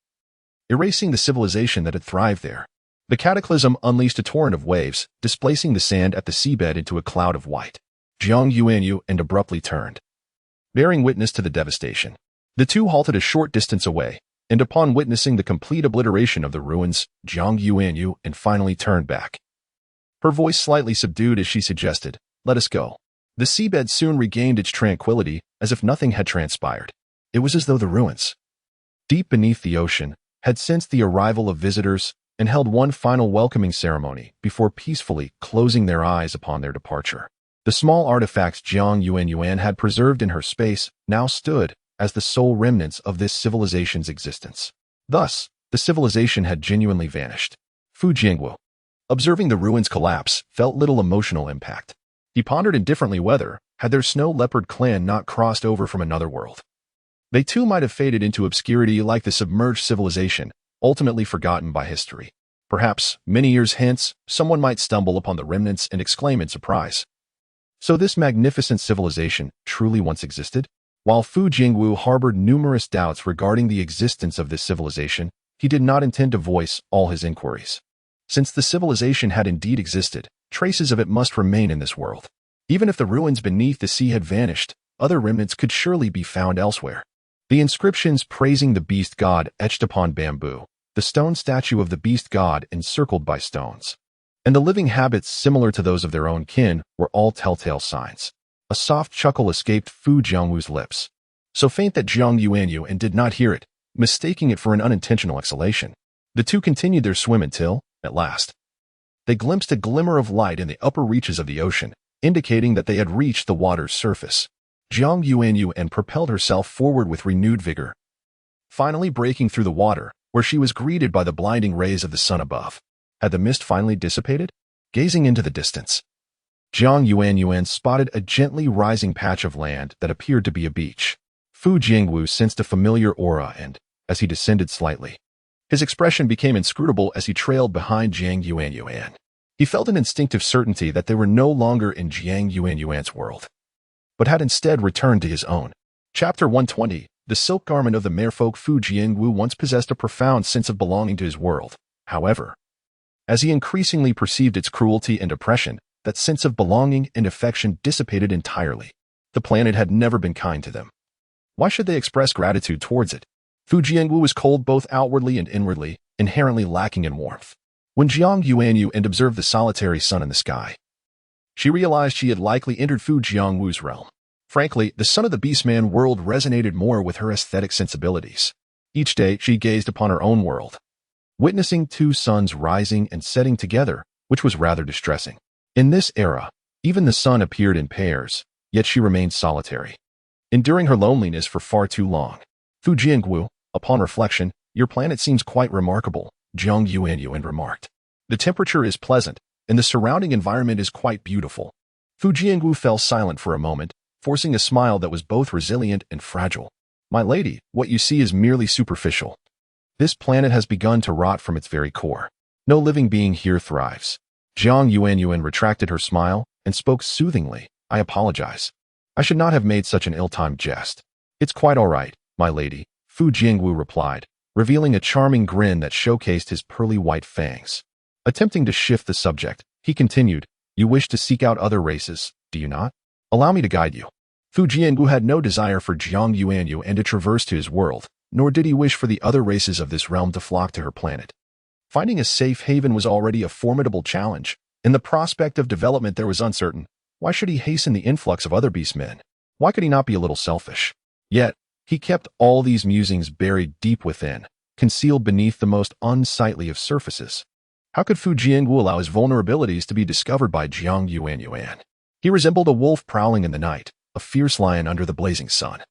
erasing the civilization that had thrived there. The cataclysm unleashed a torrent of waves, displacing the sand at the seabed into a cloud of white. Jiang Yuanyuan and abruptly turned, bearing witness to the devastation. The two halted a short distance away, and upon witnessing the complete obliteration of the ruins, Jiang Yuanyuan finally turned back. Her voice slightly subdued as she suggested, "Let us go." The seabed soon regained its tranquility, as if nothing had transpired. It was as though the ruins, deep beneath the ocean, had sensed the arrival of visitors and held one final welcoming ceremony before peacefully closing their eyes upon their departure. The small artifacts Jiang Yuanyuan had preserved in her space now stood as the sole remnants of this civilization's existence. Thus, the civilization had genuinely vanished. Fu Jingwu, observing the ruins collapse, felt little emotional impact. He pondered indifferently whether, had their snow leopard clan not crossed over from another world, they too might have faded into obscurity like the submerged civilization, ultimately forgotten by history. Perhaps, many years hence, someone might stumble upon the remnants and exclaim in surprise, "So this magnificent civilization truly once existed?" While Fu Jingwu harbored numerous doubts regarding the existence of this civilization, he did not intend to voice all his inquiries. Since the civilization had indeed existed, traces of it must remain in this world. Even if the ruins beneath the sea had vanished, other remnants could surely be found elsewhere. The inscriptions praising the beast god etched upon bamboo, the stone statue of the beast god encircled by stones, and the living habits similar to those of their own kin were all telltale signs. A soft chuckle escaped Fu Jiangwu's lips, so faint that Jiang Yuanyuan did not hear it, mistaking it for an unintentional exhalation. The two continued their swim until, at last, they glimpsed a glimmer of light in the upper reaches of the ocean, indicating that they had reached the water's surface. Jiang Yuanyuan propelled herself forward with renewed vigor, finally breaking through the water, where she was greeted by the blinding rays of the sun above. Had the mist finally dissipated? Gazing into the distance, Jiang Yuanyuan spotted a gently rising patch of land that appeared to be a beach. Fu Jingwu sensed a familiar aura and, as he descended slightly, his expression became inscrutable as he trailed behind Jiang Yuanyuan. He felt an instinctive certainty that they were no longer in Jiang Yuanyuan's world, but had instead returned to his own. Chapter 120, The Silk Garment of the Merfolk. Fu Jingwu once possessed a profound sense of belonging to his world. However, as he increasingly perceived its cruelty and oppression, that sense of belonging and affection dissipated entirely. The planet had never been kind to them. Why should they express gratitude towards it? Fu Jingwu was cold both outwardly and inwardly, inherently lacking in warmth. When Jiang Yuanyuan observed the solitary sun in the sky, she realized she had likely entered Fu Jiangwu's realm. Frankly, the Son of the Beastman world resonated more with her aesthetic sensibilities. Each day, she gazed upon her own world, witnessing two suns rising and setting together, which was rather distressing. In this era, even the sun appeared in pairs, yet she remained solitary, enduring her loneliness for far too long. Fu Jingwu, upon reflection, "Your planet seems quite remarkable," Jiang Yuanyuan remarked. "The temperature is pleasant, and the surrounding environment is quite beautiful." Fu Jingwu fell silent for a moment, forcing a smile that was both resilient and fragile. "My lady, what you see is merely superficial. This planet has begun to rot from its very core. No living being here thrives." Jiang Yuanyuan retracted her smile and spoke soothingly. "I apologize. I should not have made such an ill-timed jest." "It's quite all right, my lady," Fu Jingwu replied, revealing a charming grin that showcased his pearly white fangs. Attempting to shift the subject, he continued, "You wish to seek out other races, do you not? Allow me to guide you." Fu Jingwu had no desire for Jiang Yuanyuan to traverse to his world, nor did he wish for the other races of this realm to flock to her planet. Finding a safe haven was already a formidable challenge, and the prospect of development there was uncertain. Why should he hasten the influx of other beastmen? Why could he not be a little selfish? Yet, he kept all these musings buried deep within, concealed beneath the most unsightly of surfaces. How could Fu Jingwu allow his vulnerabilities to be discovered by Jiang Yuanyuan? He resembled a wolf prowling in the night, a fierce lion under the blazing sun,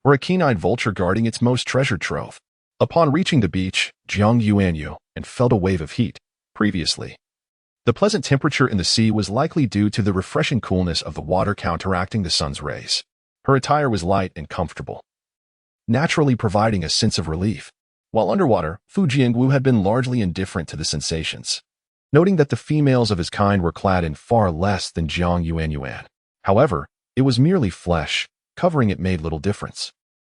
or a keen-eyed vulture guarding its most treasured trove. Upon reaching the beach, Jiang Yuanyuan felt a wave of heat. Previously, the pleasant temperature in the sea was likely due to the refreshing coolness of the water counteracting the sun's rays. Her attire was light and comfortable, naturally providing a sense of relief. While underwater, Fu Jingwu had been largely indifferent to the sensations, noting that the females of his kind were clad in far less than Jiang Yuanyuan. However, it was merely flesh, covering it made little difference.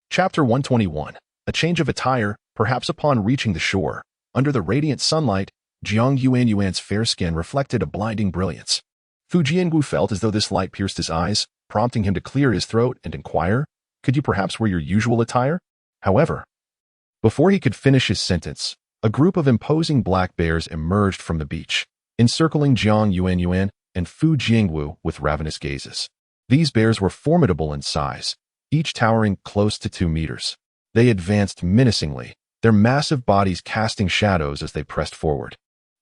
Chapter 121, A Change of Attire. Perhaps upon reaching the shore, under the radiant sunlight, Jiang Yuanyuan's fair skin reflected a blinding brilliance. Fu Jingwu felt as though this light pierced his eyes, prompting him to clear his throat and inquire, "Could you perhaps wear your usual attire?" However, before he could finish his sentence, a group of imposing black bears emerged from the beach, encircling Jiang Yuanyuan and Fu Jingwu with ravenous gazes. These bears were formidable in size, each towering close to 2 meters. They advanced menacingly, their massive bodies casting shadows as they pressed forward.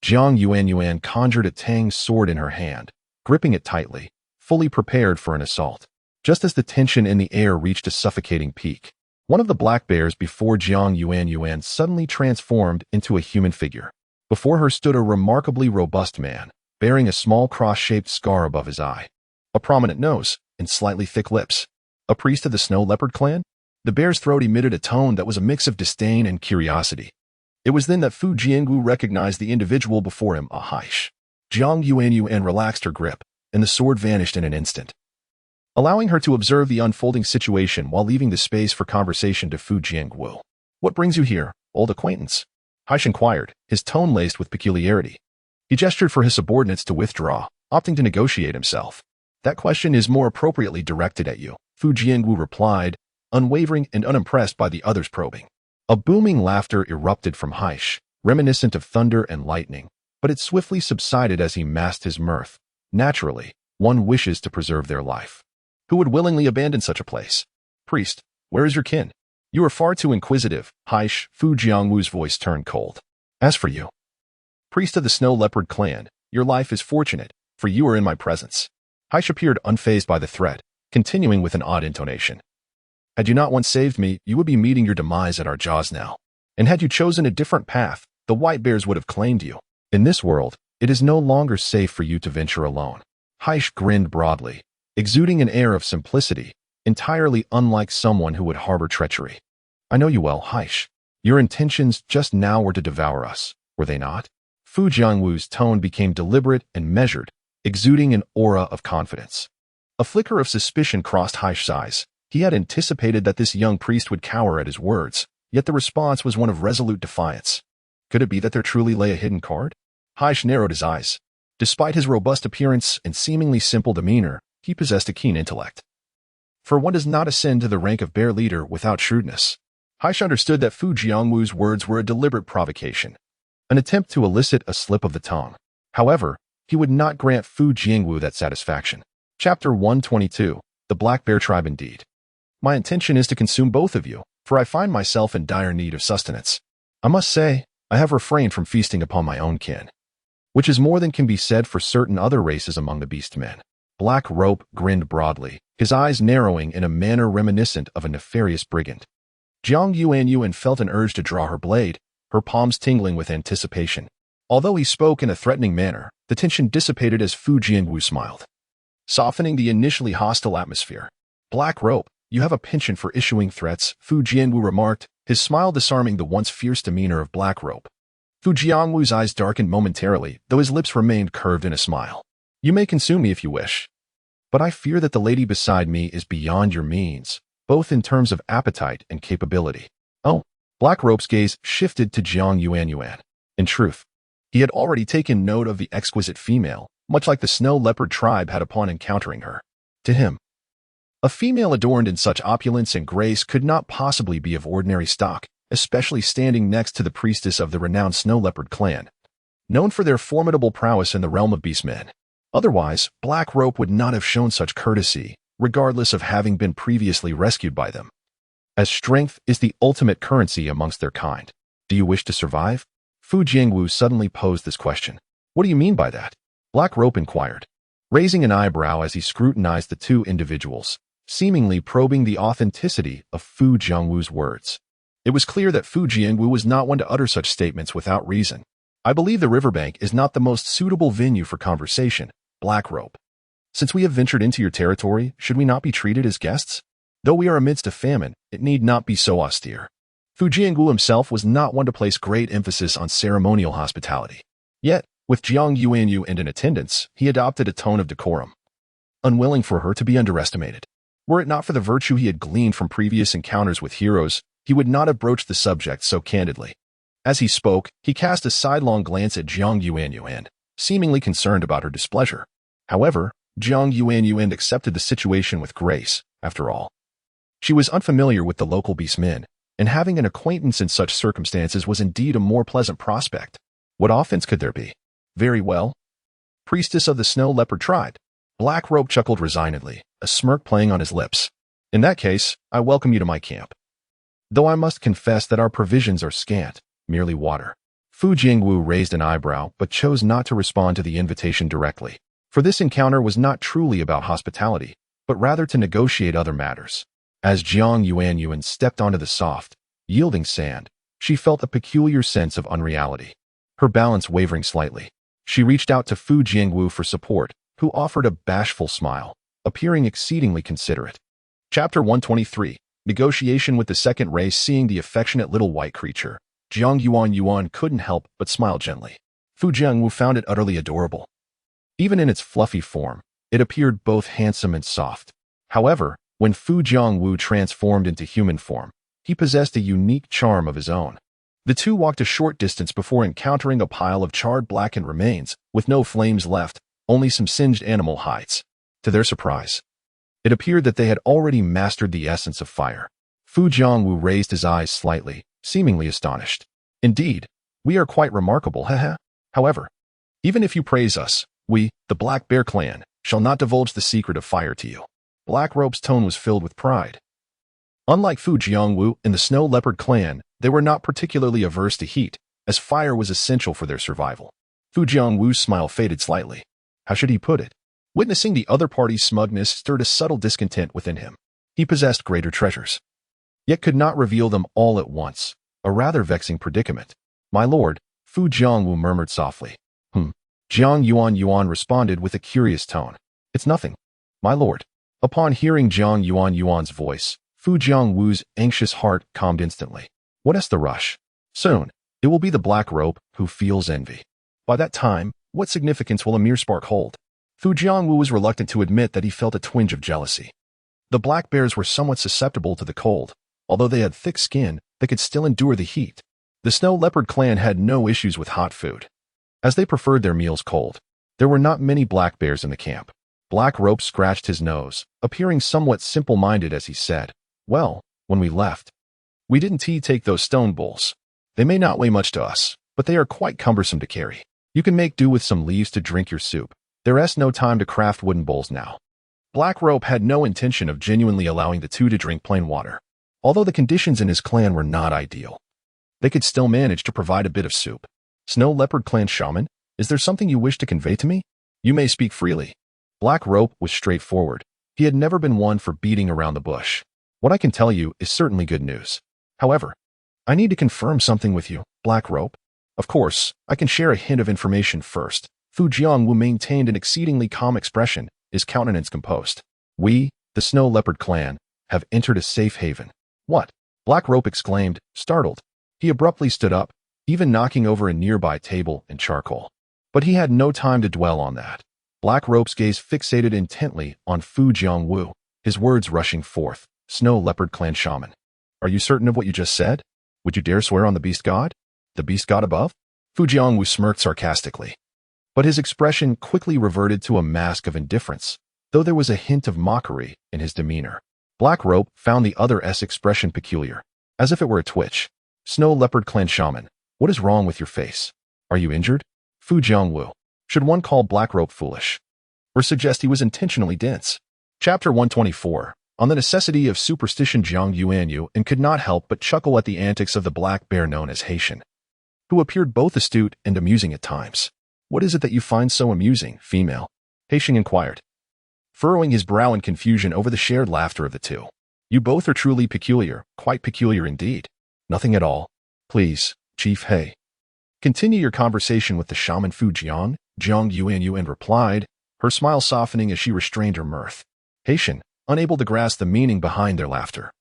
Jiang Yuanyuan conjured a tang sword in her hand. Gripping it tightly, fully prepared for an assault. Just as the tension in the air reached a suffocating peak, one of the black bears before Jiang Yuanyuan suddenly transformed into a human figure. Before her stood a remarkably robust man, bearing a small cross-shaped scar above his eye, a prominent nose, and slightly thick lips. A priest of the snow leopard clan? The bear's throat emitted a tone that was a mix of disdain and curiosity. It was then that Fu Jiangwu recognized the individual before him, a Haish. Jiang Yuanyuan relaxed her grip, and the sword vanished in an instant, allowing her to observe the unfolding situation while leaving the space for conversation to Fu Jiangwu. "What brings you here, old acquaintance?" Haish inquired, his tone laced with peculiarity. He gestured for his subordinates to withdraw, opting to negotiate himself. "That question is more appropriately directed at you," Fu Jiangwu replied, unwavering and unimpressed by the other's probing. A booming laughter erupted from Haish, reminiscent of thunder and lightning, but it swiftly subsided as he masked his mirth. Naturally, one wishes to preserve their life. Who would willingly abandon such a place? "Priest, where is your kin?" "You are far too inquisitive, Haish." Fu Jiangwu's voice turned cold. "As for you, priest of the snow leopard clan, your life is fortunate, for you are in my presence." Haish appeared unfazed by the threat, continuing with an odd intonation. "Had you not once saved me, you would be meeting your demise at our jaws now. And had you chosen a different path, the white bears would have claimed you. In this world, it is no longer safe for you to venture alone." Haish grinned broadly, exuding an air of simplicity, entirely unlike someone who would harbor treachery. "I know you well, Haish. Your intentions just now were to devour us, were they not?" Fu Jiangwu's tone became deliberate and measured, exuding an aura of confidence. A flicker of suspicion crossed Haish's eyes. He had anticipated that this young priest would cower at his words, yet the response was one of resolute defiance. Could it be that there truly lay a hidden card? Haish narrowed his eyes. Despite his robust appearance and seemingly simple demeanor, he possessed a keen intellect. For one does not ascend to the rank of bear leader without shrewdness. Haish understood that Fu Jiangwu's words were a deliberate provocation, an attempt to elicit a slip of the tongue. However, he would not grant Fu Jiangwu that satisfaction. Chapter 122, The Black Bear Tribe Indeed. "My intention is to consume both of you, for I find myself in dire need of sustenance. I must say, I have refrained from feasting upon my own kin, which is more than can be said for certain other races among the beast men." Black Rope grinned broadly, his eyes narrowing in a manner reminiscent of a nefarious brigand. Jiang Yuanyuan felt an urge to draw her blade, her palms tingling with anticipation. Although he spoke in a threatening manner, the tension dissipated as Fu Jiangwu smiled, softening the initially hostile atmosphere. "Black Rope, you have a penchant for issuing threats," Fu Jiangwu remarked, his smile disarming the once fierce demeanor of Black Rope. Fu Jiangwu's eyes darkened momentarily, though his lips remained curved in a smile. "You may consume me if you wish, but I fear that the lady beside me is beyond your means, both in terms of appetite and capability." "Oh." Black Rope's gaze shifted to Jiang Yuanyuan. In truth, he had already taken note of the exquisite female, much like the snow leopard tribe had upon encountering her. To him, a female adorned in such opulence and grace could not possibly be of ordinary stock, especially standing next to the priestess of the renowned snow leopard clan, known for their formidable prowess in the realm of beastmen. Otherwise, Black Rope would not have shown such courtesy, regardless of having been previously rescued by them, as strength is the ultimate currency amongst their kind. "Do you wish to survive?" Fu Jiangwu suddenly posed this question. "What do you mean by that?" Black Rope inquired, raising an eyebrow as he scrutinized the two individuals, seemingly probing the authenticity of Fu Jiangwu's words. It was clear that Fu Jiangwu was not one to utter such statements without reason. "I believe the riverbank is not the most suitable venue for conversation, Black Rope. Since we have ventured into your territory, should we not be treated as guests? Though we are amidst a famine, it need not be so austere." Fu Jiangwu himself was not one to place great emphasis on ceremonial hospitality. Yet, with Jiang Yuanyuan in attendance, he adopted a tone of decorum, unwilling for her to be underestimated. Were it not for the virtue he had gleaned from previous encounters with heroes, he would not have broached the subject so candidly. As he spoke, he cast a sidelong glance at Jiang Yuanyuan, seemingly concerned about her displeasure. However, Jiang Yuanyuan accepted the situation with grace. After all, she was unfamiliar with the local beastmen, and having an acquaintance in such circumstances was indeed a more pleasant prospect. What offense could there be? "Very well. Priestess of the snow leopard tribe." Black Rope chuckled resignedly, a smirk playing on his lips. "In that case, I welcome you to my camp. Though I must confess that our provisions are scant, merely water." Fu Jiangwu raised an eyebrow but chose not to respond to the invitation directly. For this encounter was not truly about hospitality, but rather to negotiate other matters. As Jiang Yuanyuan stepped onto the soft, yielding sand, she felt a peculiar sense of unreality. Her balance wavering slightly. She reached out to Fu Jiangwu for support, who offered a bashful smile, appearing exceedingly considerate. Chapter 123. Negotiation with the second race. Seeing the affectionate little white creature, Jiang Yuanyuan couldn't help but smile gently. Fu Jiangwu found it utterly adorable. Even in its fluffy form, it appeared both handsome and soft. However, when Fu Jiangwu transformed into human form, he possessed a unique charm of his own. The two walked a short distance before encountering a pile of charred blackened remains, with no flames left, only some singed animal hides. To their surprise, it appeared that they had already mastered the essence of fire. Fu Jiangwu raised his eyes slightly, seemingly astonished. Indeed, we are quite remarkable, haha. However, even if you praise us, we, the Black Bear clan, shall not divulge the secret of fire to you. Black Rope's tone was filled with pride. Unlike Fu Jiangwu and the Snow Leopard clan, they were not particularly averse to heat, as fire was essential for their survival. Fu Jiangwu's smile faded slightly. How should he put it? Witnessing the other party's smugness stirred a subtle discontent within him. He possessed greater treasures, yet could not reveal them all at once, a rather vexing predicament. My lord, Fu Jiangwu murmured softly. Jiang Yuanyuan responded with a curious tone. It's nothing, my lord. Upon hearing Jiang Yuanyuan's voice, Fu Jiangwu's anxious heart calmed instantly. What is the rush? Soon, it will be the Black Rope who feels envy. By that time, what significance will a mere spark hold? Fu Jiangwu was reluctant to admit that he felt a twinge of jealousy. The black bears were somewhat susceptible to the cold. Although they had thick skin, they could still endure the heat. The Snow Leopard clan had no issues with hot food, as they preferred their meals cold. There were not many black bears in the camp. Black Rope scratched his nose, appearing somewhat simple-minded as he said, well, when we left, we didn't take those stone bowls. They may not weigh much to us, but they are quite cumbersome to carry. You can make do with some leaves to drink your soup. There's no time to craft wooden bowls now. Black Rope had no intention of genuinely allowing the two to drink plain water. Although the conditions in his clan were not ideal, they could still manage to provide a bit of soup. Snow Leopard clan shaman, is there something you wish to convey to me? You may speak freely. Black Rope was straightforward. He had never been one for beating around the bush. What I can tell you is certainly good news. However, I need to confirm something with you, Black Rope. Of course, I can share a hint of information first. Fu Jiangwu maintained an exceedingly calm expression, his countenance composed. We, the Snow Leopard clan, have entered a safe haven. What? Black Rope exclaimed, startled. He abruptly stood up, even knocking over a nearby table and charcoal. But he had no time to dwell on that. Black Rope's gaze fixated intently on Fu Jiangwu, his words rushing forth. Snow Leopard clan shaman. Are you certain of what you just said? Would you dare swear on the beast god? The beast god above? Fu Jiangwu smirked sarcastically. But his expression quickly reverted to a mask of indifference, though there was a hint of mockery in his demeanor. Black Rope found the other's expression peculiar, as if it were a twitch. Snow Leopard clan shaman, what is wrong with your face? Are you injured? Fu Jiangwu. Should one call Black Rope foolish? Or suggest he was intentionally dense? Chapter 124. On the necessity of superstition. Jiang Yuanyuan could not help but chuckle at the antics of the black bear known as Haitian, who appeared both astute and amusing at times. What is it that you find so amusing, female? Haitian inquired, furrowing his brow in confusion over the shared laughter of the two. You both are truly peculiar, quite peculiar indeed. Nothing at all. Please, Chief He. Continue your conversation with the shaman Fu Jiang, Jiang Yuanyuan replied, her smile softening as she restrained her mirth. Haitian, unable to grasp the meaning behind their laughter,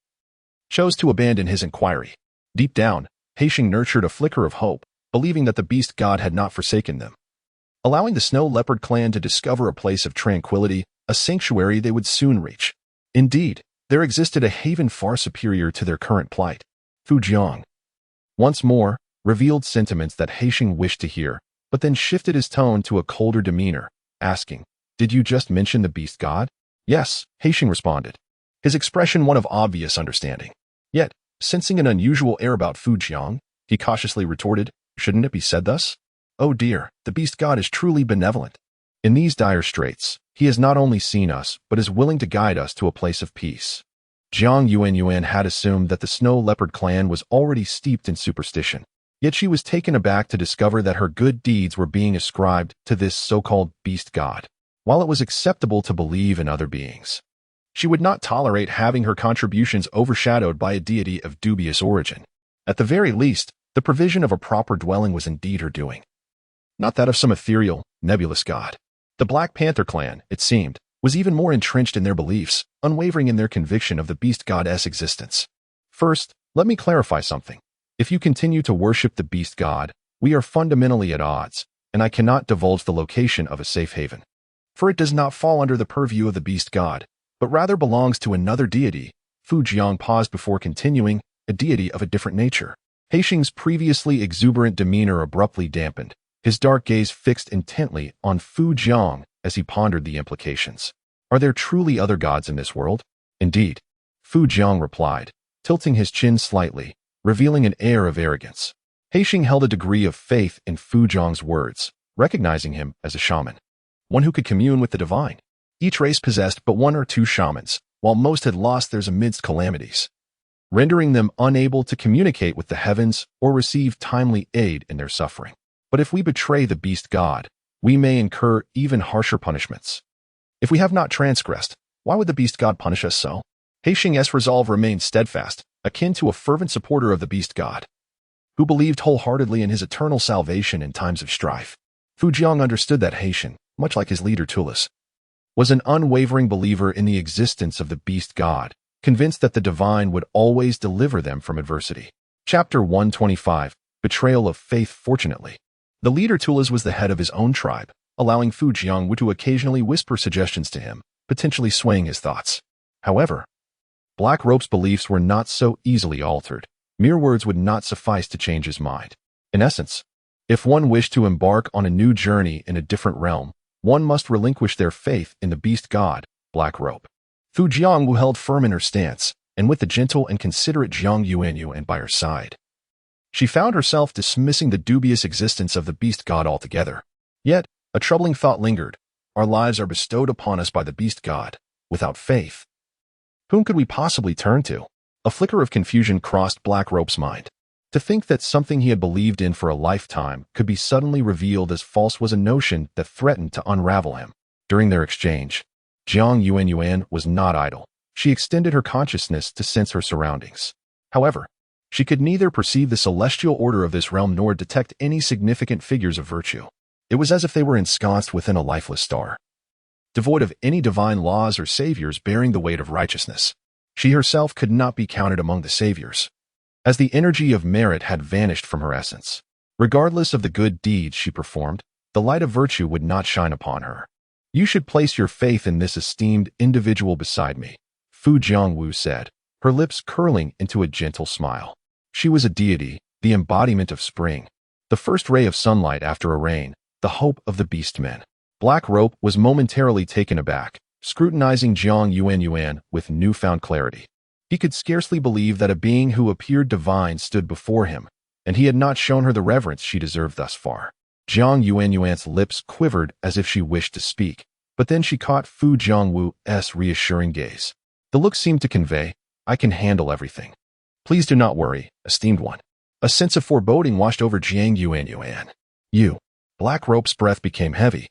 chose to abandon his inquiry. Deep down, Haitian nurtured a flicker of hope, believing that the beast god had not forsaken them, allowing the Snow Leopard clan to discover a place of tranquility, a sanctuary they would soon reach. Indeed, there existed a haven far superior to their current plight. Fu Jiang once more revealed sentiments that Haitian wished to hear, but then shifted his tone to a colder demeanor, asking, did you just mention the beast god? Yes, Haitian responded, his expression one of obvious understanding. Yet, sensing an unusual air about Fu Jiang, he cautiously retorted, shouldn't it be said thus? Oh dear, the beast god is truly benevolent. In these dire straits, he has not only seen us, but is willing to guide us to a place of peace. Jiang Yuanyuan had assumed that the Snow Leopard clan was already steeped in superstition, yet she was taken aback to discover that her good deeds were being ascribed to this so-called beast god. while it was acceptable to believe in other beings. She would not tolerate having her contributions overshadowed by a deity of dubious origin. At the very least, the provision of a proper dwelling was indeed her doing, not that of some ethereal, nebulous god. The Black Panther clan, it seemed, was even more entrenched in their beliefs, unwavering in their conviction of the beast god's existence. First, let me clarify something. If you continue to worship the beast god, we are fundamentally at odds, and I cannot divulge the location of a safe haven. For it does not fall under the purview of the beast god, but rather belongs to another deity. Fu Jiang paused before continuing, a deity of a different nature. Haixing's previously exuberant demeanor abruptly dampened, his dark gaze fixed intently on Fu Jiang as he pondered the implications. Are there truly other gods in this world? Indeed, Fu Jiang replied, tilting his chin slightly, revealing an air of arrogance. Haixing held a degree of faith in Fu Jiang's words, recognizing him as a shaman, one who could commune with the divine. Each race possessed but one or two shamans, while most had lost theirs amidst calamities, rendering them unable to communicate with the heavens or receive timely aid in their suffering. But if we betray the beast god, we may incur even harsher punishments. If we have not transgressed, why would the beast god punish us so? Haixing's resolve remained steadfast, akin to a fervent supporter of the beast god, who believed wholeheartedly in his eternal salvation in times of strife. Fu Jiang understood that Haixing, much like his leader Tulis, was an unwavering believer in the existence of the beast god, convinced that the divine would always deliver them from adversity. Chapter 125, Betrayal of Faith. Fortunately, the leader Tulis was the head of his own tribe, allowing Fu Jiang to occasionally whisper suggestions to him, potentially swaying his thoughts. However, Black Rope's beliefs were not so easily altered. Mere words would not suffice to change his mind. In essence, if one wished to embark on a new journey in a different realm, one must relinquish their faith in the beast god, Black Rope. Fu Jiang held firm in her stance, and with the gentle and considerate Jiang Yuanyuan by her side, she found herself dismissing the dubious existence of the beast god altogether. Yet, a troubling thought lingered. Our lives are bestowed upon us by the beast god. Without faith, whom could we possibly turn to? A flicker of confusion crossed Black Rope's mind. To think that something he had believed in for a lifetime could be suddenly revealed as false was a notion that threatened to unravel him. During their exchange, Jiang Yuanyuan was not idle. She extended her consciousness to sense her surroundings. However, she could neither perceive the celestial order of this realm nor detect any significant figures of virtue. It was as if they were ensconced within a lifeless star, devoid of any divine laws or saviors bearing the weight of righteousness. She herself could not be counted among the saviors, as the energy of merit had vanished from her essence. Regardless of the good deeds she performed, the light of virtue would not shine upon her. You should place your faith in this esteemed individual beside me, Fu Jiangwu said, her lips curling into a gentle smile. She was a deity, the embodiment of spring, the first ray of sunlight after a rain, the hope of the beast men. Black Rope was momentarily taken aback, scrutinizing Jiang Yuanyuan with newfound clarity. He could scarcely believe that a being who appeared divine stood before him, and he had not shown her the reverence she deserved thus far. Jiang Yuanyuan's lips quivered as if she wished to speak, but then she caught Fu Jiangwu's reassuring gaze. The look seemed to convey, I can handle everything. Please do not worry, esteemed one. A sense of foreboding washed over Jiang Yuanyuan. Black Rope's breath became heavy,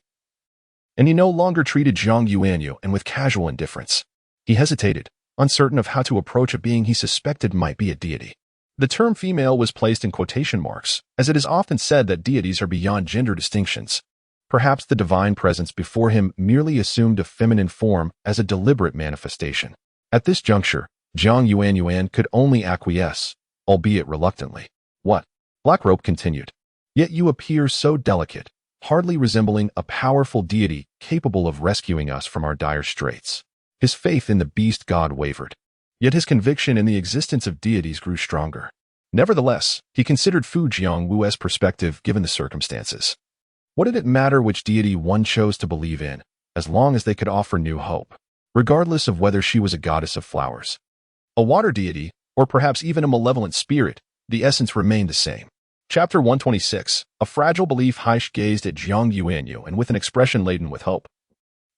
and he no longer treated Jiang Yuanyuan with casual indifference. He hesitated, uncertain of how to approach a being he suspected might be a deity. The term female was placed in quotation marks, as it is often said that deities are beyond gender distinctions. Perhaps the divine presence before him merely assumed a feminine form as a deliberate manifestation. At this juncture, Jiang Yuanyuan could only acquiesce, albeit reluctantly. What? Black Rope continued. Yet you appear so delicate, hardly resembling a powerful deity capable of rescuing us from our dire straits. His faith in the beast god wavered, yet his conviction in the existence of deities grew stronger. Nevertheless, he considered Fu Jiangwu's perspective given the circumstances. What did it matter which deity one chose to believe in, as long as they could offer new hope, regardless of whether she was a goddess of flowers, a water deity, or perhaps even a malevolent spirit? The essence remained the same. Chapter 126, A Fragile Belief. Haish gazed at Jiang Yuanyuan with an expression laden with hope,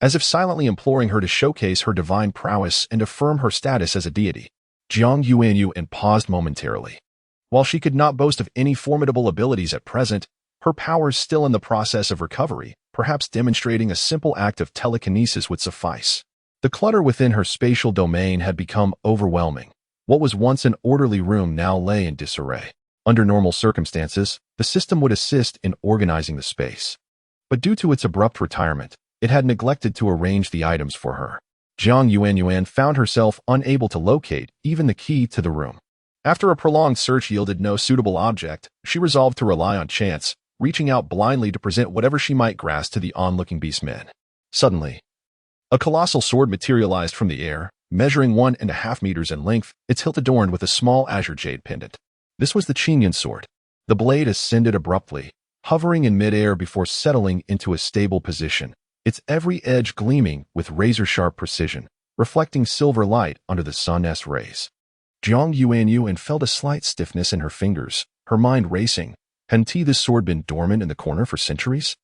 as if silently imploring her to showcase her divine prowess and affirm her status as a deity. Jiang Yuanyuan paused momentarily. While she could not boast of any formidable abilities at present, her powers still in the process of recovery, perhaps demonstrating a simple act of telekinesis would suffice. The clutter within her spatial domain had become overwhelming. What was once an orderly room now lay in disarray. Under normal circumstances, the system would assist in organizing the space. But due to its abrupt retirement, it had neglected to arrange the items for her. Jiang Yuanyuan found herself unable to locate even the key to the room. After a prolonged search yielded no suitable object, she resolved to rely on chance, reaching out blindly to present whatever she might grasp to the onlooking beastmen. Suddenly, a colossal sword materialized from the air, measuring 1.5 meters in length, its hilt adorned with a small azure jade pendant. This was the Qingyun sword. The blade ascended abruptly, hovering in midair before settling into a stable position, its every edge gleaming with razor-sharp precision, reflecting silver light under the sun's rays. Jiang Yuanyuan felt a slight stiffness in her fingers, her mind racing. Hadn't this sword been dormant in the corner for centuries?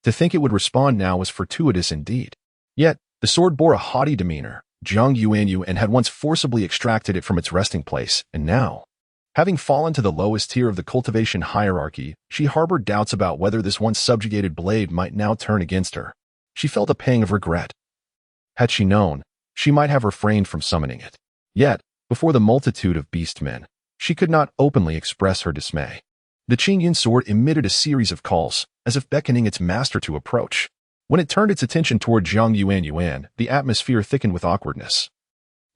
To think it would respond now was fortuitous indeed. Yet, the sword bore a haughty demeanor. Jiang Yuanyuan had once forcibly extracted it from its resting place, and now, having fallen to the lowest tier of the cultivation hierarchy, she harbored doubts about whether this once subjugated blade might now turn against her. She felt a pang of regret. Had she known, she might have refrained from summoning it. Yet, before the multitude of beastmen, she could not openly express her dismay. The Qingyun sword emitted a series of calls, as if beckoning its master to approach. When it turned its attention toward Jiang Yuanyuan, the atmosphere thickened with awkwardness.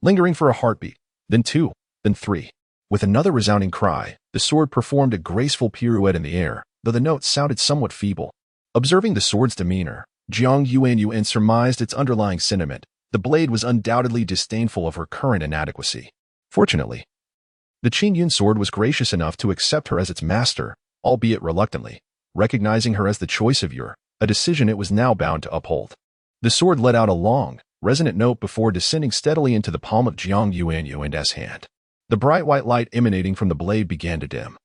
Lingering for a heartbeat, then two, then three. With another resounding cry, the sword performed a graceful pirouette in the air, though the notes sounded somewhat feeble. Observing the sword's demeanor, Jiang Yuanyuan surmised its underlying sentiment. The blade was undoubtedly disdainful of her current inadequacy. Fortunately, the Qingyun sword was gracious enough to accept her as its master, albeit reluctantly, recognizing her as the choice of Ur, a decision it was now bound to uphold. The sword let out a long, resonant note before descending steadily into the palm of Jiang Yuanyuan's hand. The bright white light emanating from the blade began to dim.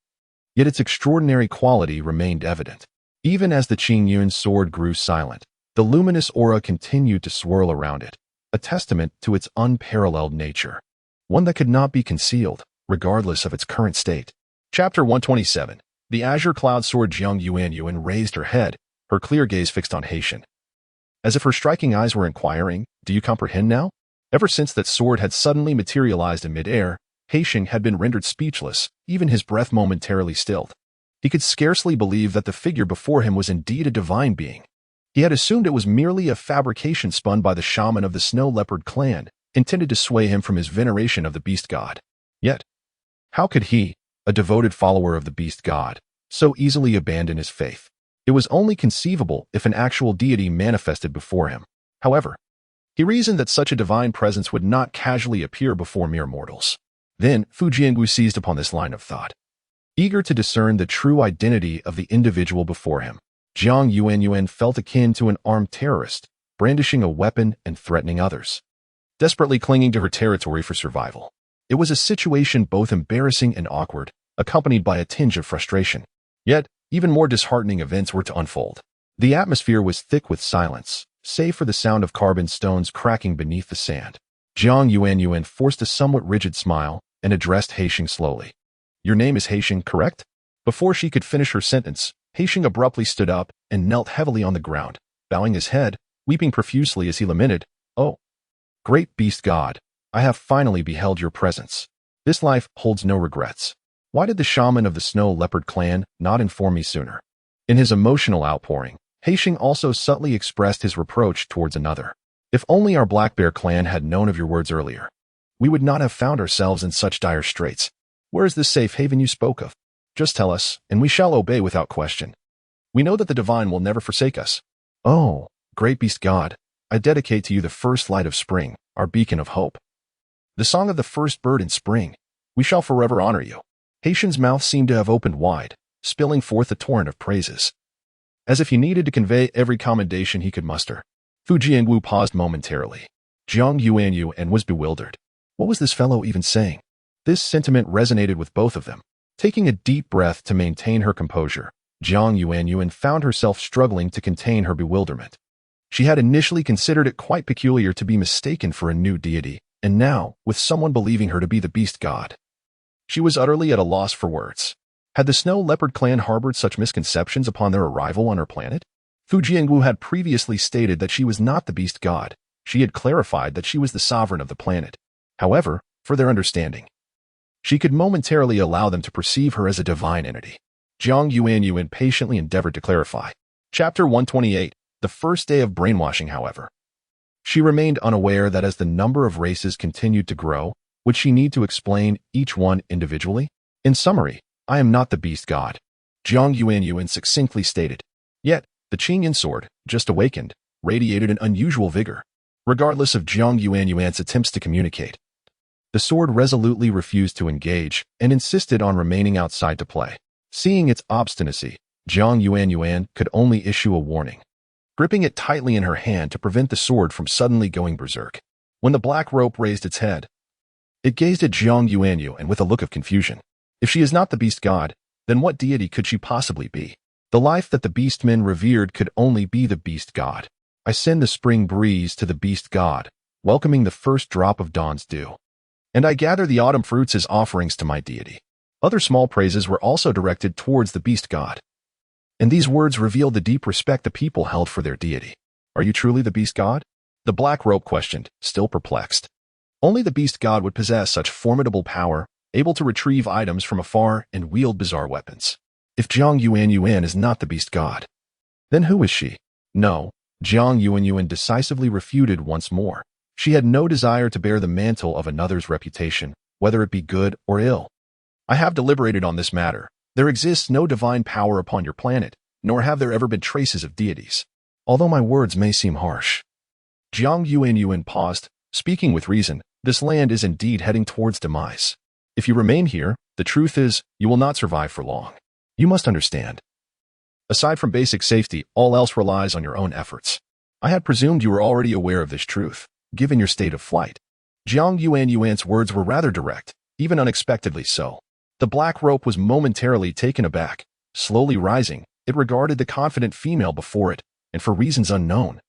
Yet its extraordinary quality remained evident. Even as the Qingyun sword grew silent, the luminous aura continued to swirl around it, a testament to its unparalleled nature. One that could not be concealed, regardless of its current state. Chapter 127. The Azure Cloud Sword. Jiang Yuanyuan raised her head, her clear gaze fixed on Haitian. As if her striking eyes were inquiring, "Do you comprehend now?" Ever since that sword had suddenly materialized in midair, Haitian had been rendered speechless, even his breath momentarily stilled. He could scarcely believe that the figure before him was indeed a divine being. He had assumed it was merely a fabrication spun by the shaman of the Snow Leopard clan, intended to sway him from his veneration of the beast god. Yet, how could he, a devoted follower of the beast god, so easily abandon his faith? It was only conceivable if an actual deity manifested before him. However, he reasoned that such a divine presence would not casually appear before mere mortals. Then, Fu Jiangu seized upon this line of thought. Eager to discern the true identity of the individual before him, Jiang Yuanyuan felt akin to an armed terrorist, brandishing a weapon and threatening others, desperately clinging to her territory for survival. It was a situation both embarrassing and awkward, accompanied by a tinge of frustration. Yet, even more disheartening events were to unfold. The atmosphere was thick with silence, save for the sound of carbon stones cracking beneath the sand. Jiang Yuanyuan forced a somewhat rigid smile and addressed Haitian slowly. "Your name is Haitian, correct?" Before she could finish her sentence, Haitian abruptly stood up and knelt heavily on the ground, bowing his head, weeping profusely as he lamented, "Oh, great beast god, I have finally beheld your presence. This life holds no regrets. Why did the shaman of the Snow Leopard clan not inform me sooner?" In his emotional outpouring, Haitian also subtly expressed his reproach towards another. "If only our Black Bear clan had known of your words earlier, we would not have found ourselves in such dire straits. Where is this safe haven you spoke of? Just tell us, and we shall obey without question. We know that the divine will never forsake us." "Oh, great beast god, I dedicate to you the first light of spring, our beacon of hope. The song of the first bird in spring. We shall forever honor you." Haitian's mouth seemed to have opened wide, spilling forth a torrent of praises, as if he needed to convey every commendation he could muster. Fu Jiangu paused momentarily. Jiang Yuanyuan was bewildered. What was this fellow even saying? This sentiment resonated with both of them. Taking a deep breath to maintain her composure, Jiang Yuanyuan found herself struggling to contain her bewilderment. She had initially considered it quite peculiar to be mistaken for a new deity, and now, with someone believing her to be the beast god, she was utterly at a loss for words. Had the Snow Leopard clan harbored such misconceptions upon their arrival on her planet? Fu Jiangwu had previously stated that she was not the beast god. She had clarified that she was the sovereign of the planet. However, for their understanding, she could momentarily allow them to perceive her as a divine entity. Jiang Yuanyuan patiently endeavored to clarify. Chapter 128, the first day of brainwashing, however. She remained unaware that as the number of races continued to grow, would she need to explain each one individually? In summary, I am not the beast god, Jiang Yuanyuan succinctly stated. Yet, the Qingyan sword, just awakened, radiated an unusual vigor. Regardless of Jiang Yuanyuan's attempts to communicate, the sword resolutely refused to engage and insisted on remaining outside to play. Seeing its obstinacy, Jiang Yuanyuan could only issue a warning, gripping it tightly in her hand to prevent the sword from suddenly going berserk. When the black rope raised its head, it gazed at Jiang Yuanyuan with a look of confusion. If she is not the beast god, then what deity could she possibly be? The life that the beastmen revered could only be the beast god. I send the spring breeze to the beast god, welcoming the first drop of dawn's dew. And I gather the autumn fruits as offerings to my deity. Other small praises were also directed towards the beast god. And these words revealed the deep respect the people held for their deity. Are you truly the beast god? The black rope questioned, still perplexed. Only the beast god would possess such formidable power, able to retrieve items from afar and wield bizarre weapons. If Jiang Yuanyuan is not the beast god, then who is she? No, Jiang Yuanyuan decisively refuted once more. She had no desire to bear the mantle of another's reputation, whether it be good or ill. I have deliberated on this matter. There exists no divine power upon your planet, nor have there ever been traces of deities. Although my words may seem harsh. Jiang Yuanyuan paused, speaking with reason. This land is indeed heading towards demise. If you remain here, the truth is, you will not survive for long. You must understand. Aside from basic safety, all else relies on your own efforts. I had presumed you were already aware of this truth, given your state of flight. Jiang Yuanyuan's words were rather direct, even unexpectedly so. The black rope was momentarily taken aback. Slowly rising, it regarded the confident female before it, and for reasons unknown,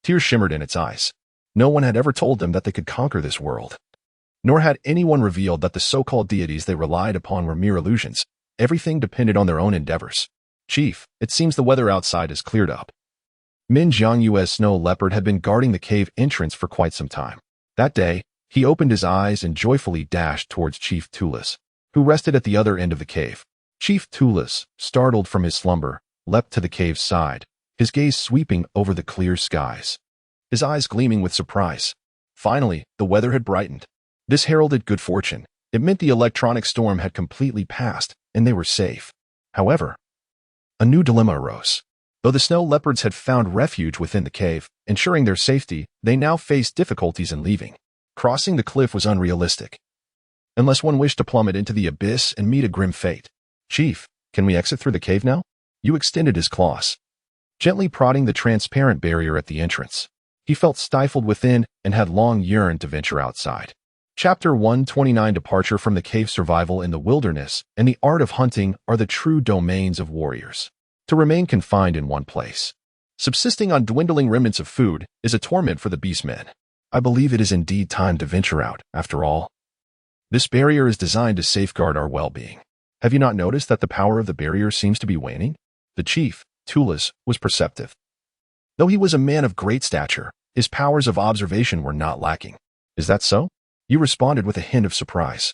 tears shimmered in its eyes. No one had ever told them that they could conquer this world. Nor had anyone revealed that the so-called deities they relied upon were mere illusions. Everything depended on their own endeavors. Chief, it seems the weather outside is cleared up. Min Jiangyue's snow leopard had been guarding the cave entrance for quite some time. That day, he opened his eyes and joyfully dashed towards Chief Tulis, who rested at the other end of the cave. Chief Tulis, startled from his slumber, leapt to the cave's side, his gaze sweeping over the clear skies, his eyes gleaming with surprise. Finally, the weather had brightened. This heralded good fortune. It meant the electronic storm had completely passed, and they were safe. However, a new dilemma arose. Though the snow leopards had found refuge within the cave, ensuring their safety, they now faced difficulties in leaving. Crossing the cliff was unrealistic, unless one wished to plummet into the abyss and meet a grim fate. Chief, can we exit through the cave now? Yu extended his claws, gently prodding the transparent barrier at the entrance. He felt stifled within and had long yearned to venture outside. Chapter 129 Departure from the Cave. Survival in the wilderness and the art of hunting are the true domains of warriors. To remain confined in one place, subsisting on dwindling remnants of food, is a torment for the beastmen. I believe it is indeed time to venture out, after all. This barrier is designed to safeguard our well-being. Have you not noticed that the power of the barrier seems to be waning? The chief, Tulis, was perceptive. Though he was a man of great stature, his powers of observation were not lacking. Is that so? You responded with a hint of surprise.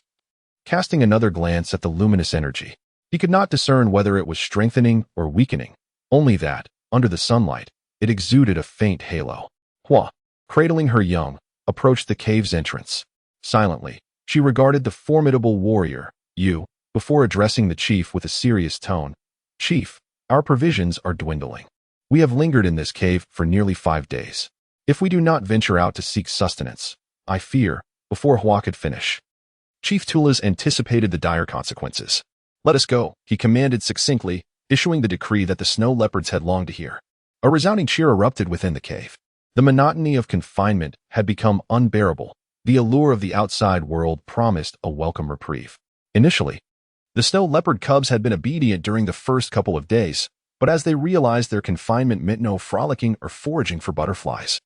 Casting another glance at the luminous energy, he could not discern whether it was strengthening or weakening, only that, under the sunlight, it exuded a faint halo. Hua, cradling her young, approached the cave's entrance. Silently, she regarded the formidable warrior, Yu, before addressing the chief with a serious tone. Chief, our provisions are dwindling. We have lingered in this cave for nearly 5 days. If we do not venture out to seek sustenance, I fear, before Hua could finish, Chief Tulis anticipated the dire consequences. Let us go, he commanded succinctly, issuing the decree that the snow leopards had longed to hear. A resounding cheer erupted within the cave. The monotony of confinement had become unbearable. The allure of the outside world promised a welcome reprieve. Initially, the snow leopard cubs had been obedient during the first couple of days, but as they realized their confinement meant no frolicking or foraging for butterflies,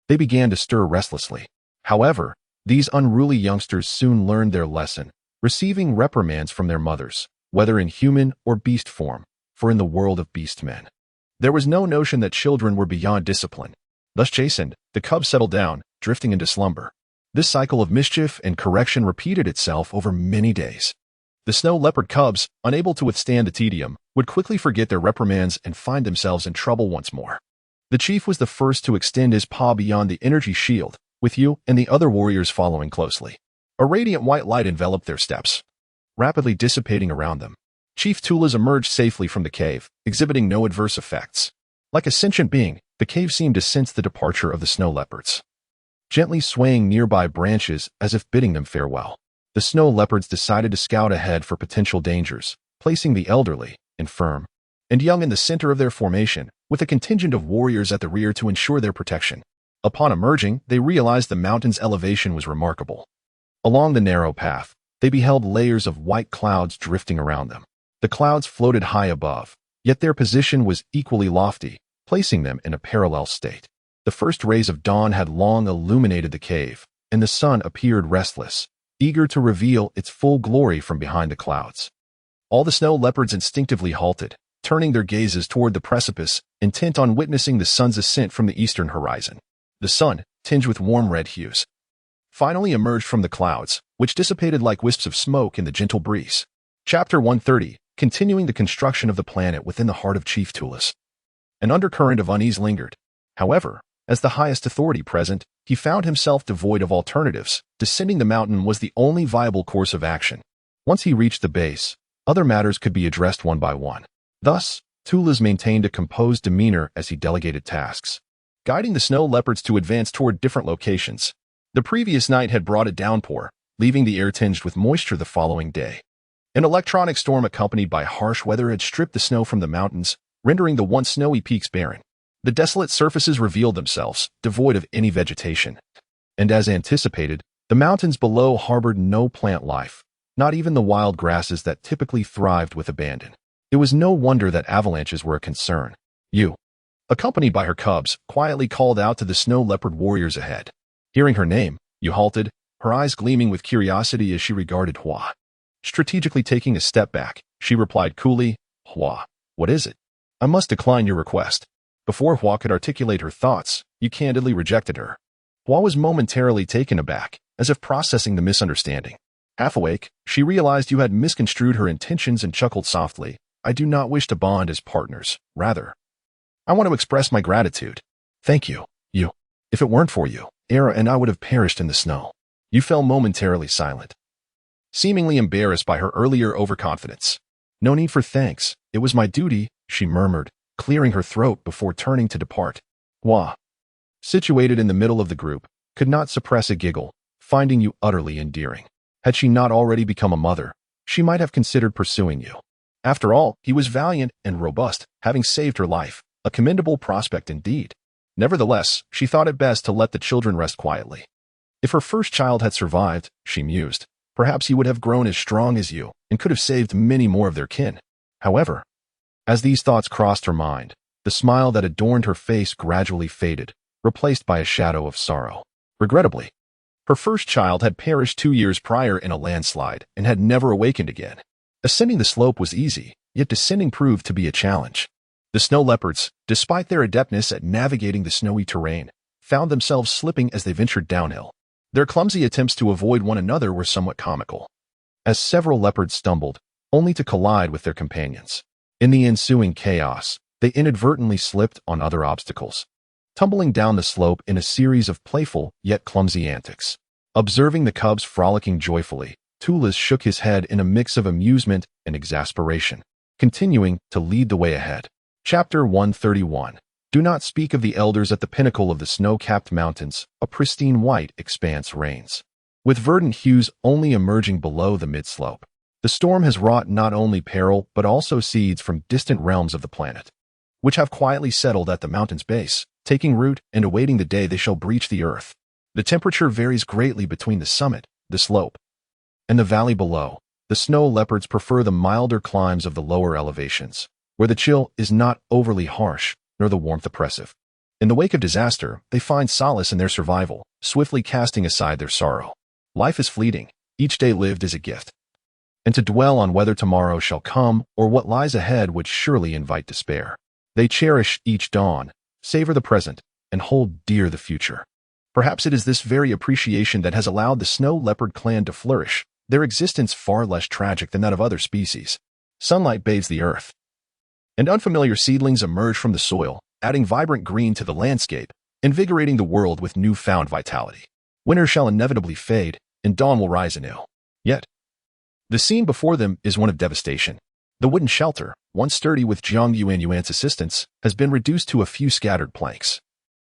they began to stir restlessly. However, these unruly youngsters soon learned their lesson, receiving reprimands from their mothers, whether in human or beast form, for in the world of beastmen, There was no notion that children were beyond discipline. Thus chastened, the cubs settled down, drifting into slumber. This cycle of mischief and correction repeated itself over many days. The snow leopard cubs, unable to withstand the tedium, would quickly forget their reprimands and find themselves in trouble once more. The chief was the first to extend his paw beyond the energy shield, with you and the other warriors following closely. A radiant white light enveloped their steps, rapidly dissipating around them. Chief Tulas emerged safely from the cave, exhibiting no adverse effects. Like a sentient being, the cave seemed to sense the departure of the snow leopards, gently swaying nearby branches as if bidding them farewell. The snow leopards decided to scout ahead for potential dangers, placing the elderly, infirm, and young in the center of their formation, with a contingent of warriors at the rear to ensure their protection. Upon emerging, they realized the mountain's elevation was remarkable. Along the narrow path, they beheld layers of white clouds drifting around them. The clouds floated high above, yet their position was equally lofty, placing them in a parallel state. The first rays of dawn had long illuminated the cave, and the sun appeared restless, eager to reveal its full glory from behind the clouds. All the snow leopards instinctively halted, turning their gazes toward the precipice, intent on witnessing the sun's ascent from the eastern horizon. The sun, tinged with warm red hues, finally emerged from the clouds, which dissipated like wisps of smoke in the gentle breeze. Chapter 130, continuing the construction of the planet within the heart of Chief Tulas. An undercurrent of unease lingered. However, as the highest authority present, he found himself devoid of alternatives. Descending the mountain was the only viable course of action. Once he reached the base, other matters could be addressed one by one. Thus, Tulas maintained a composed demeanor as he delegated tasks, guiding the snow leopards to advance toward different locations. The previous night had brought a downpour, leaving the air tinged with moisture the following day. An electronic storm accompanied by harsh weather had stripped the snow from the mountains, rendering the once snowy peaks barren. The desolate surfaces revealed themselves, devoid of any vegetation. And as anticipated, the mountains below harbored no plant life, not even the wild grasses that typically thrived with abandon. It was no wonder that avalanches were a concern. You, accompanied by her cubs, quietly called out to the snow leopard warriors ahead. Hearing her name, you halted, her eyes gleaming with curiosity as she regarded Hua. Strategically taking a step back, she replied coolly, Hua, what is it? I must decline your request. Before Hua could articulate her thoughts, you candidly rejected her. Hua was momentarily taken aback, as if processing the misunderstanding. Half awake, she realized you had misconstrued her intentions and chuckled softly. I do not wish to bond as partners. Rather, I want to express my gratitude. Thank you, you. If it weren't for you, Era and I would have perished in the snow. You fell momentarily silent, seemingly embarrassed by her earlier overconfidence. No need for thanks. It was my duty, she murmured, clearing her throat before turning to depart. Hua, situated in the middle of the group, could not suppress a giggle, finding you utterly endearing. Had she not already become a mother, she might have considered pursuing you. After all, he was valiant and robust, having saved her life, a commendable prospect indeed. Nevertheless, she thought it best to let the children rest quietly. If her first child had survived, she mused, perhaps he would have grown as strong as you and could have saved many more of their kin. However, as these thoughts crossed her mind, the smile that adorned her face gradually faded, replaced by a shadow of sorrow. Regrettably, her first child had perished 2 years prior in a landslide and had never awakened again. Ascending the slope was easy, yet descending proved to be a challenge. The snow leopards, despite their adeptness at navigating the snowy terrain, found themselves slipping as they ventured downhill. Their clumsy attempts to avoid one another were somewhat comical, as several leopards stumbled, only to collide with their companions. In the ensuing chaos, they inadvertently slipped on other obstacles, tumbling down the slope in a series of playful yet clumsy antics. Observing the cubs frolicking joyfully, Tulas shook his head in a mix of amusement and exasperation, continuing to lead the way ahead. Chapter 131. Do not speak of the elders at the pinnacle of the snow-capped mountains. A pristine white expanse reigns, with verdant hues only emerging below the mid-slope. The storm has wrought not only peril but also seeds from distant realms of the planet, which have quietly settled at the mountain's base, taking root and awaiting the day they shall breach the earth. The temperature varies greatly between the summit, the slope, and the valley below. The snow leopards prefer the milder climbs of the lower elevations, where the chill is not overly harsh, nor the warmth oppressive. In the wake of disaster, they find solace in their survival, swiftly casting aside their sorrow. Life is fleeting, each day lived is a gift. And to dwell on whether tomorrow shall come or what lies ahead would surely invite despair. They cherish each dawn, savor the present, and hold dear the future. Perhaps it is this very appreciation that has allowed the snow leopard clan to flourish, their existence far less tragic than that of other species. Sunlight bathes the earth, and unfamiliar seedlings emerge from the soil, adding vibrant green to the landscape, invigorating the world with newfound vitality. Winter shall inevitably fade, and dawn will rise anew. Yet, the scene before them is one of devastation. The wooden shelter, once sturdy with Jiang Yuanyuan's assistance, has been reduced to a few scattered planks.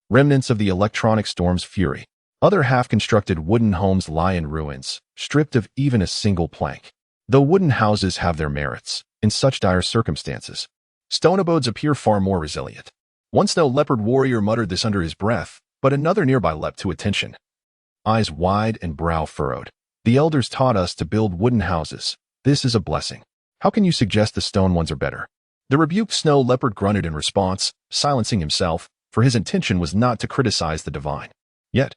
Remnants of the electronic storm's fury. Other half-constructed wooden homes lie in ruins, stripped of even a single plank. Though wooden houses have their merits, in such dire circumstances, stone abodes appear far more resilient. One snow leopard warrior muttered this under his breath, but another nearby leapt to attention. Eyes wide and brow furrowed. The elders taught us to build wooden houses. This is a blessing. How can you suggest the stone ones are better? The rebuked snow leopard grunted in response, silencing himself, for his intention was not to criticize the divine. Yet,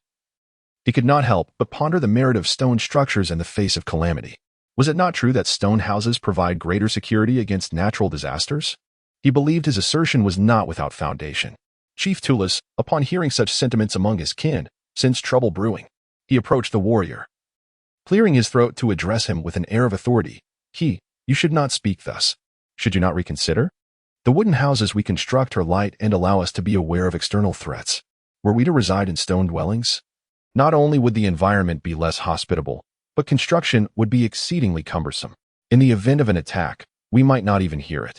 he could not help but ponder the merit of stone structures in the face of calamity. Was it not true that stone houses provide greater security against natural disasters? He believed his assertion was not without foundation. Chief Tulis, upon hearing such sentiments among his kin, sensed trouble brewing. He approached the warrior, clearing his throat to address him with an air of authority. You should not speak thus. Should you not reconsider? The wooden houses we construct are light and allow us to be aware of external threats. Were we to reside in stone dwellings, not only would the environment be less hospitable, but construction would be exceedingly cumbersome. In the event of an attack, we might not even hear it.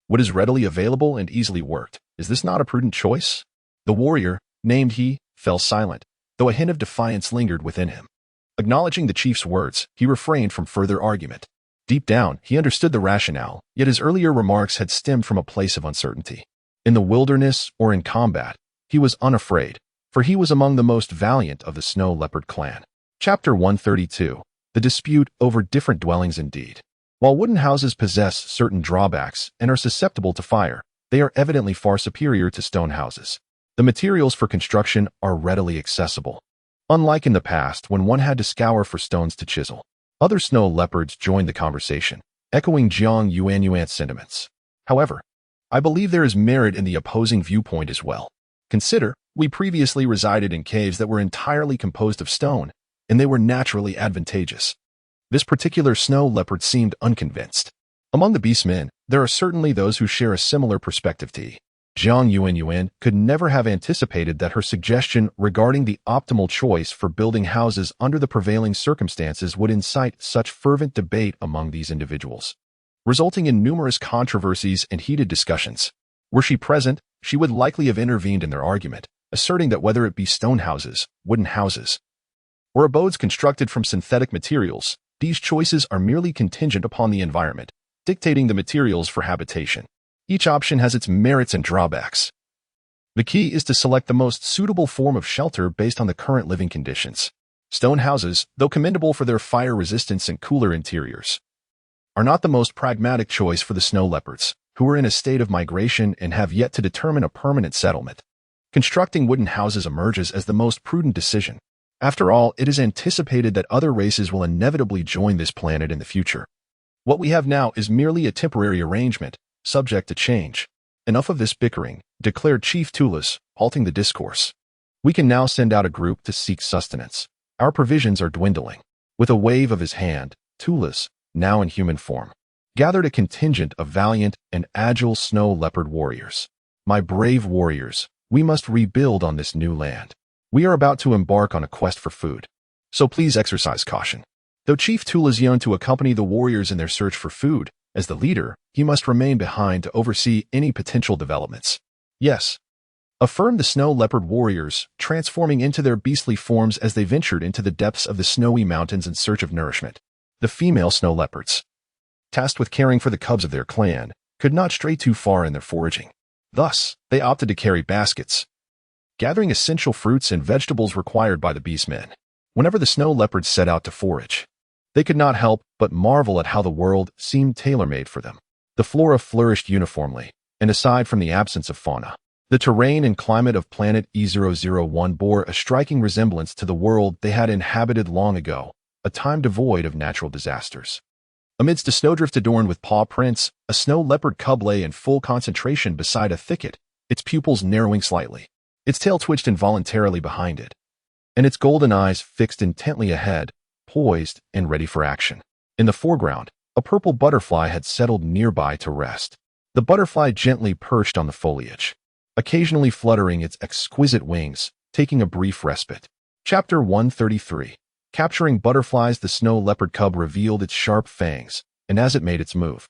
What is readily available and easily worked, is this not a prudent choice? The warrior, named he, fell silent, though a hint of defiance lingered within him. Acknowledging the chief's words, he refrained from further argument. Deep down, he understood the rationale, yet his earlier remarks had stemmed from a place of uncertainty. In the wilderness or in combat, he was unafraid, for he was among the most valiant of the snow leopard clan. Chapter 132. The dispute over different dwellings indeed. While wooden houses possess certain drawbacks and are susceptible to fire, they are evidently far superior to stone houses. The materials for construction are readily accessible. Unlike in the past when one had to scour for stones to chisel, other snow leopards joined the conversation, echoing Jiang Yuanyuan's sentiments. However, I believe there is merit in the opposing viewpoint as well. Consider, we previously resided in caves that were entirely composed of stone, and they were naturally advantageous. This particular snow leopard seemed unconvinced. Among the beastmen, there are certainly those who share a similar perspective to he. Jiang Yuanyuan could never have anticipated that her suggestion regarding the optimal choice for building houses under the prevailing circumstances would incite such fervent debate among these individuals, resulting in numerous controversies and heated discussions. Were she present, she would likely have intervened in their argument, asserting that whether it be stone houses, wooden houses, or abodes constructed from synthetic materials, these choices are merely contingent upon the environment, dictating the materials for habitation. Each option has its merits and drawbacks. The key is to select the most suitable form of shelter based on the current living conditions. Stone houses, though commendable for their fire resistance and cooler interiors, are not the most pragmatic choice for the snow leopards, who are in a state of migration and have yet to determine a permanent settlement. Constructing wooden houses emerges as the most prudent decision. After all, it is anticipated that other races will inevitably join this planet in the future. What we have now is merely a temporary arrangement, subject to change. Enough of this bickering, declared Chief Tulis, halting the discourse. We can now send out a group to seek sustenance. Our provisions are dwindling. With a wave of his hand, Tulis, now in human form, gathered a contingent of valiant and agile snow leopard warriors. My brave warriors, we must rebuild on this new land. We are about to embark on a quest for food, so please exercise caution. Though Chief Tulis yearned to accompany the warriors in their search for food, as the leader, he must remain behind to oversee any potential developments. Yes, affirmed the snow leopard warriors, transforming into their beastly forms as they ventured into the depths of the snowy mountains in search of nourishment. The female snow leopards, tasked with caring for the cubs of their clan, could not stray too far in their foraging. Thus, they opted to carry baskets, gathering essential fruits and vegetables required by the beastmen. Whenever the snow leopards set out to forage, they could not help but marvel at how the world seemed tailor-made for them. The flora flourished uniformly, and aside from the absence of fauna, the terrain and climate of Planet E001 bore a striking resemblance to the world they had inhabited long ago, a time devoid of natural disasters. Amidst a snowdrift adorned with paw prints, a snow leopard cub lay in full concentration beside a thicket, its pupils narrowing slightly. Its tail twitched involuntarily behind it, and its golden eyes fixed intently ahead, poised and ready for action. In the foreground, a purple butterfly had settled nearby to rest. The butterfly gently perched on the foliage, occasionally fluttering its exquisite wings, taking a brief respite. Chapter 133. Capturing butterflies. The snow leopard cub revealed its sharp fangs, and as it made its move,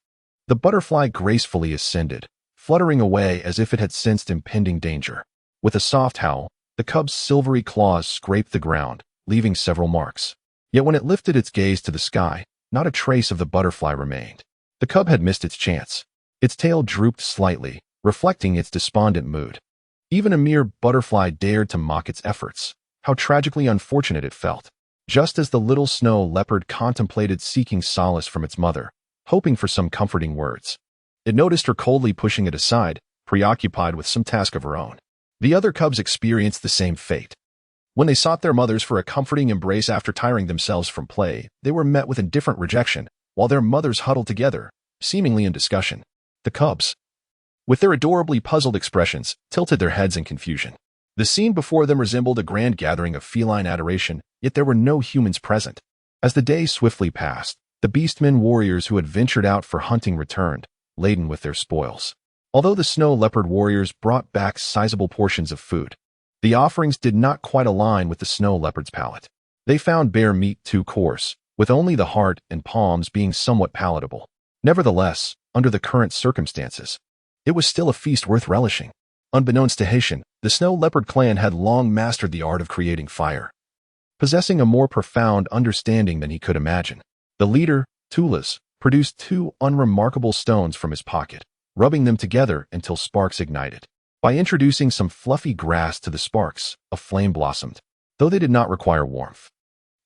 the butterfly gracefully ascended, fluttering away as if it had sensed impending danger. With a soft howl, the cub's silvery claws scraped the ground, leaving several marks. Yet when it lifted its gaze to the sky, not a trace of the butterfly remained. The cub had missed its chance. Its tail drooped slightly, reflecting its despondent mood. Even a mere butterfly dared to mock its efforts. How tragically unfortunate it felt. Just as the little snow leopard contemplated seeking solace from its mother, hoping for some comforting words, it noticed her coldly pushing it aside, preoccupied with some task of her own. The other cubs experienced the same fate. When they sought their mothers for a comforting embrace after tiring themselves from play, they were met with indifferent rejection, while their mothers huddled together, seemingly in discussion. The cubs, with their adorably puzzled expressions, tilted their heads in confusion. The scene before them resembled a grand gathering of feline adoration, yet there were no humans present. As the day swiftly passed, the beastmen warriors who had ventured out for hunting returned, laden with their spoils. Although the snow leopard warriors brought back sizable portions of food, the offerings did not quite align with the snow leopard's palate. They found bear meat too coarse, with only the heart and palms being somewhat palatable. Nevertheless, under the current circumstances, it was still a feast worth relishing. Unbeknownst to Haitian, the snow leopard clan had long mastered the art of creating fire, possessing a more profound understanding than he could imagine. The leader, Tulas, produced 2 unremarkable stones from his pocket, rubbing them together until sparks ignited. By introducing some fluffy grass to the sparks, a flame blossomed, though they did not require warmth.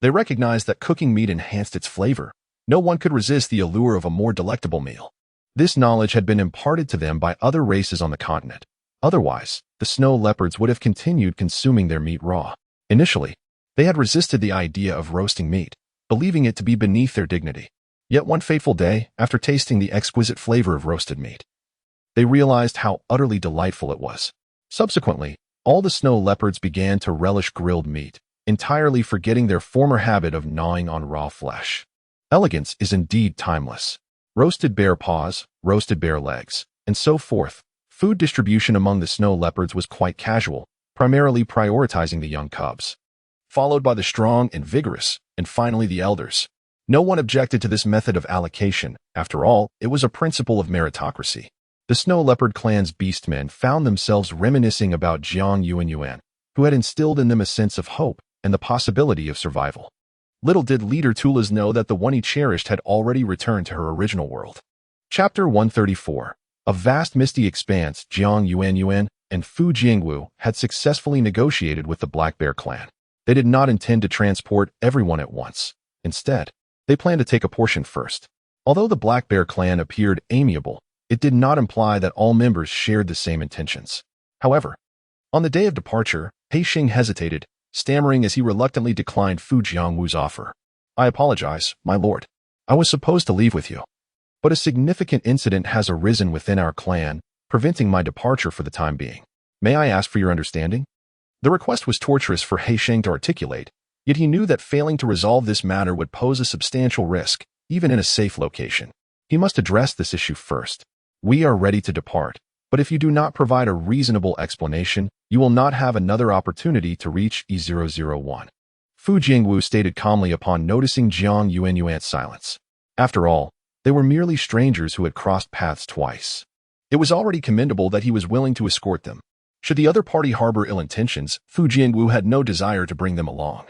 They recognized that cooking meat enhanced its flavor. No one could resist the allure of a more delectable meal. This knowledge had been imparted to them by other races on the continent. Otherwise, the snow leopards would have continued consuming their meat raw. Initially, they had resisted the idea of roasting meat, believing it to be beneath their dignity. Yet one fateful day, after tasting the exquisite flavor of roasted meat, they realized how utterly delightful it was. Subsequently, all the snow leopards began to relish grilled meat, entirely forgetting their former habit of gnawing on raw flesh. Elegance is indeed timeless. Roasted bear paws, roasted bear legs, and so forth. Food distribution among the snow leopards was quite casual, primarily prioritizing the young cubs, followed by the strong and vigorous, and finally the elders. No one objected to this method of allocation. After all, it was a principle of meritocracy. The snow leopard clan's beastmen found themselves reminiscing about Jiang Yuanyuan, who had instilled in them a sense of hope and the possibility of survival. Little did leader Tulas know that the one he cherished had already returned to her original world. Chapter 134. A vast misty expanse. Jiang Yuanyuan and Fu Jiangwu had successfully negotiated with the Black Bear clan. They did not intend to transport everyone at once. Instead, they planned to take a portion first. Although the Black Bear clan appeared amiable, it did not imply that all members shared the same intentions. However, on the day of departure, Haixing hesitated, stammering as he reluctantly declined Fu Jiangwu's offer. "I apologize, my lord. I was supposed to leave with you, but a significant incident has arisen within our clan, preventing my departure for the time being. May I ask for your understanding?" The request was torturous for Haixing to articulate, yet he knew that failing to resolve this matter would pose a substantial risk, even in a safe location. He must address this issue first. "We are ready to depart, but if you do not provide a reasonable explanation, you will not have another opportunity to reach E001. Fu Jiangwu stated calmly upon noticing Jiang Yuanyuan's silence. After all, they were merely strangers who had crossed paths twice. It was already commendable that he was willing to escort them. Should the other party harbor ill intentions, Fu Jiangwu had no desire to bring them along.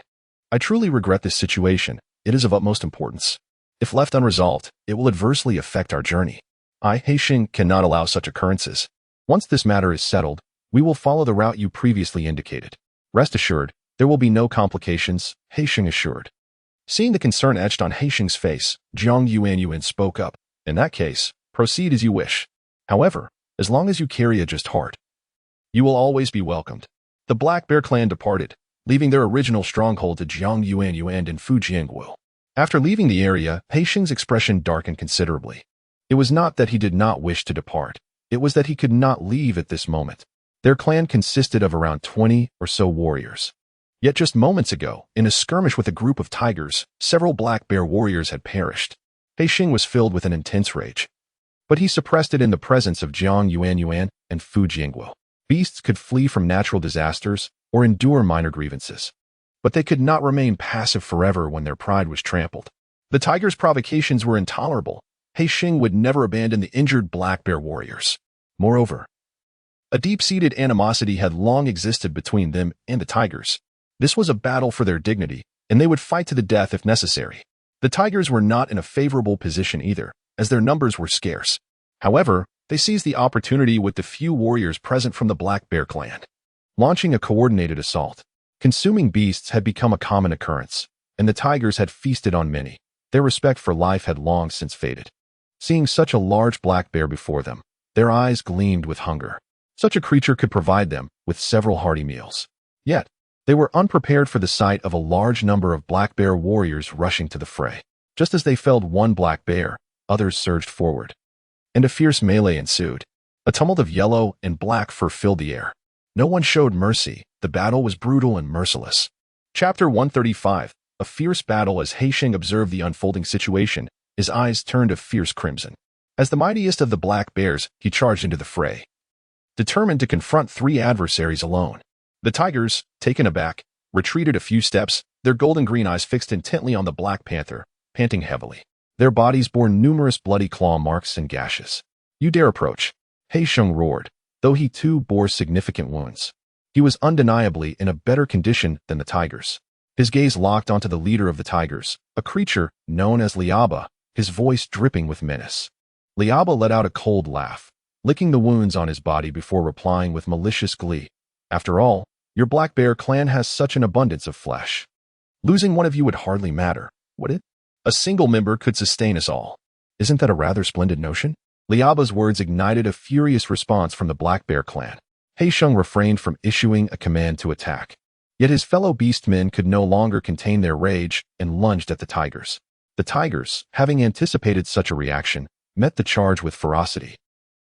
"I truly regret this situation. It is of utmost importance. If left unresolved, it will adversely affect our journey. I, Haixing, cannot allow such occurrences. Once this matter is settled, we will follow the route you previously indicated. Rest assured, there will be no complications," Haixing assured. Seeing the concern etched on Haixing's face, Jiang Yuanyuan spoke up. "In that case, proceed as you wish. However, as long as you carry a just heart, you will always be welcomed." The Black Bear clan departed, leaving their original stronghold to Jiang Yuanyuan and Fu Jiangwu. After leaving the area, Haisheng's expression darkened considerably. It was not that he did not wish to depart. It was that he could not leave at this moment. Their clan consisted of around 20 or so warriors. Yet just moments ago, in a skirmish with a group of tigers, several black bear warriors had perished. Haisheng was filled with an intense rage. But he suppressed it in the presence of Jiang Yuanyuan and Fu Jiangguo. Beasts could flee from natural disasters or endure minor grievances. But they could not remain passive forever when their pride was trampled. The tigers' provocations were intolerable. Haisheng would never abandon the injured black bear warriors. Moreover, a deep-seated animosity had long existed between them and the tigers. This was a battle for their dignity, and they would fight to the death if necessary. The tigers were not in a favorable position either, as their numbers were scarce. However, they seized the opportunity with the few warriors present from the black bear clan, launching a coordinated assault. Consuming beasts had become a common occurrence, and the tigers had feasted on many. Their respect for life had long since faded. Seeing such a large black bear before them, their eyes gleamed with hunger. Such a creature could provide them with several hearty meals. Yet, they were unprepared for the sight of a large number of black bear warriors rushing to the fray. Just as they felled one black bear, others surged forward, and a fierce melee ensued. A tumult of yellow and black fur filled the air. No one showed mercy. The battle was brutal and merciless. Chapter 135. A fierce battle. As Haisheng observed the unfolding situation, his eyes turned a fierce crimson. As the mightiest of the black bears, he charged into the fray, determined to confront three adversaries alone. The tigers, taken aback, retreated a few steps, their golden-green eyes fixed intently on the black panther, panting heavily. Their bodies bore numerous bloody claw marks and gashes. "You dare approach?" Haisheng roared, though he too bore significant wounds. He was undeniably in a better condition than the tigers. His gaze locked onto the leader of the tigers, a creature known as Liaba, his voice dripping with menace. Liaba let out a cold laugh, licking the wounds on his body before replying with malicious glee. "After all, your black bear clan has such an abundance of flesh. Losing one of you would hardly matter, would it? A single member could sustain us all. Isn't that a rather splendid notion?" Liaba's words ignited a furious response from the black bear clan. Haisheng refrained from issuing a command to attack. Yet his fellow beastmen could no longer contain their rage and lunged at the tigers. The tigers, having anticipated such a reaction, met the charge with ferocity,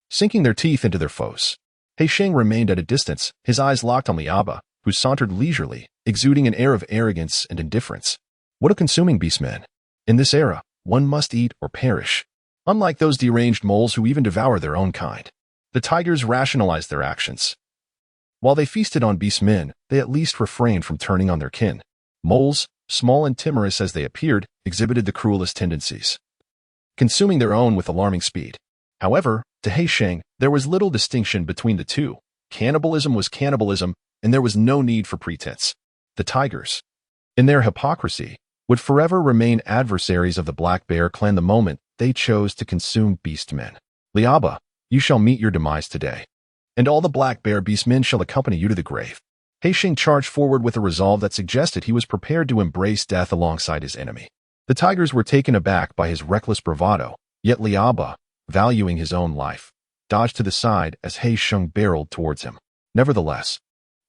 sinking their teeth into their foes. Haisheng remained at a distance, his eyes locked on Liaba, who sauntered leisurely, exuding an air of arrogance and indifference. What a consuming beastman! In this era, one must eat or perish. Unlike those deranged moles who even devour their own kind, the tigers rationalized their actions. While they feasted on beastmen, they at least refrained from turning on their kin. Moles, small and timorous as they appeared, exhibited the cruelest tendencies, consuming their own with alarming speed. However, to Haisheng, there was little distinction between the two. Cannibalism was cannibalism, and there was no need for pretense. The tigers, in their hypocrisy, would forever remain adversaries of the black bear clan the moment they chose to consume beastmen. "Liaba, you shall meet your demise today, and all the black bear beastmen shall accompany you to the grave." Haisheng charged forward with a resolve that suggested he was prepared to embrace death alongside his enemy. The tigers were taken aback by his reckless bravado, yet Liaba, valuing his own life, dodged to the side as Haisheng barreled towards him. Nevertheless,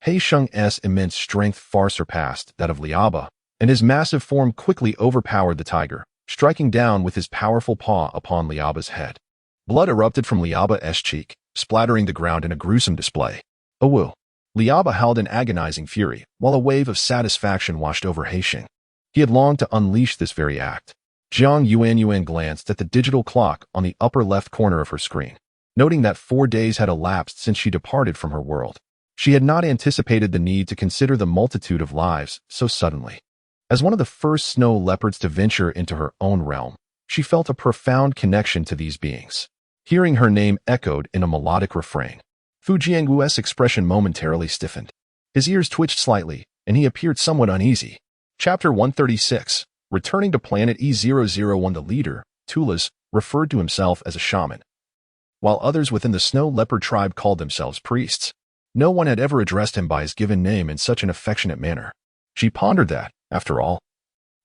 Haisheng's immense strength far surpassed that of Liaba, and his massive form quickly overpowered the tiger, striking down with his powerful paw upon Liaba's head. Blood erupted from Liaba's cheek, splattering the ground in a gruesome display. "Oh woo!" Liaba howled in agonizing fury, while a wave of satisfaction washed over Haisheng. He had longed to unleash this very act. Jiang Yuanyuan glanced at the digital clock on the upper left corner of her screen, noting that 4 days had elapsed since she departed from her world. She had not anticipated the need to consider the multitude of lives so suddenly. As one of the first snow leopards to venture into her own realm, she felt a profound connection to these beings. Hearing her name echoed in a melodic refrain, Fu Jiangguo's expression momentarily stiffened. His ears twitched slightly, and he appeared somewhat uneasy. Chapter 136. Returning to Planet E001. The leader, Tulas, referred to himself as a shaman, while others within the snow leopard tribe called themselves priests. No one had ever addressed him by his given name in such an affectionate manner. She pondered that, after all,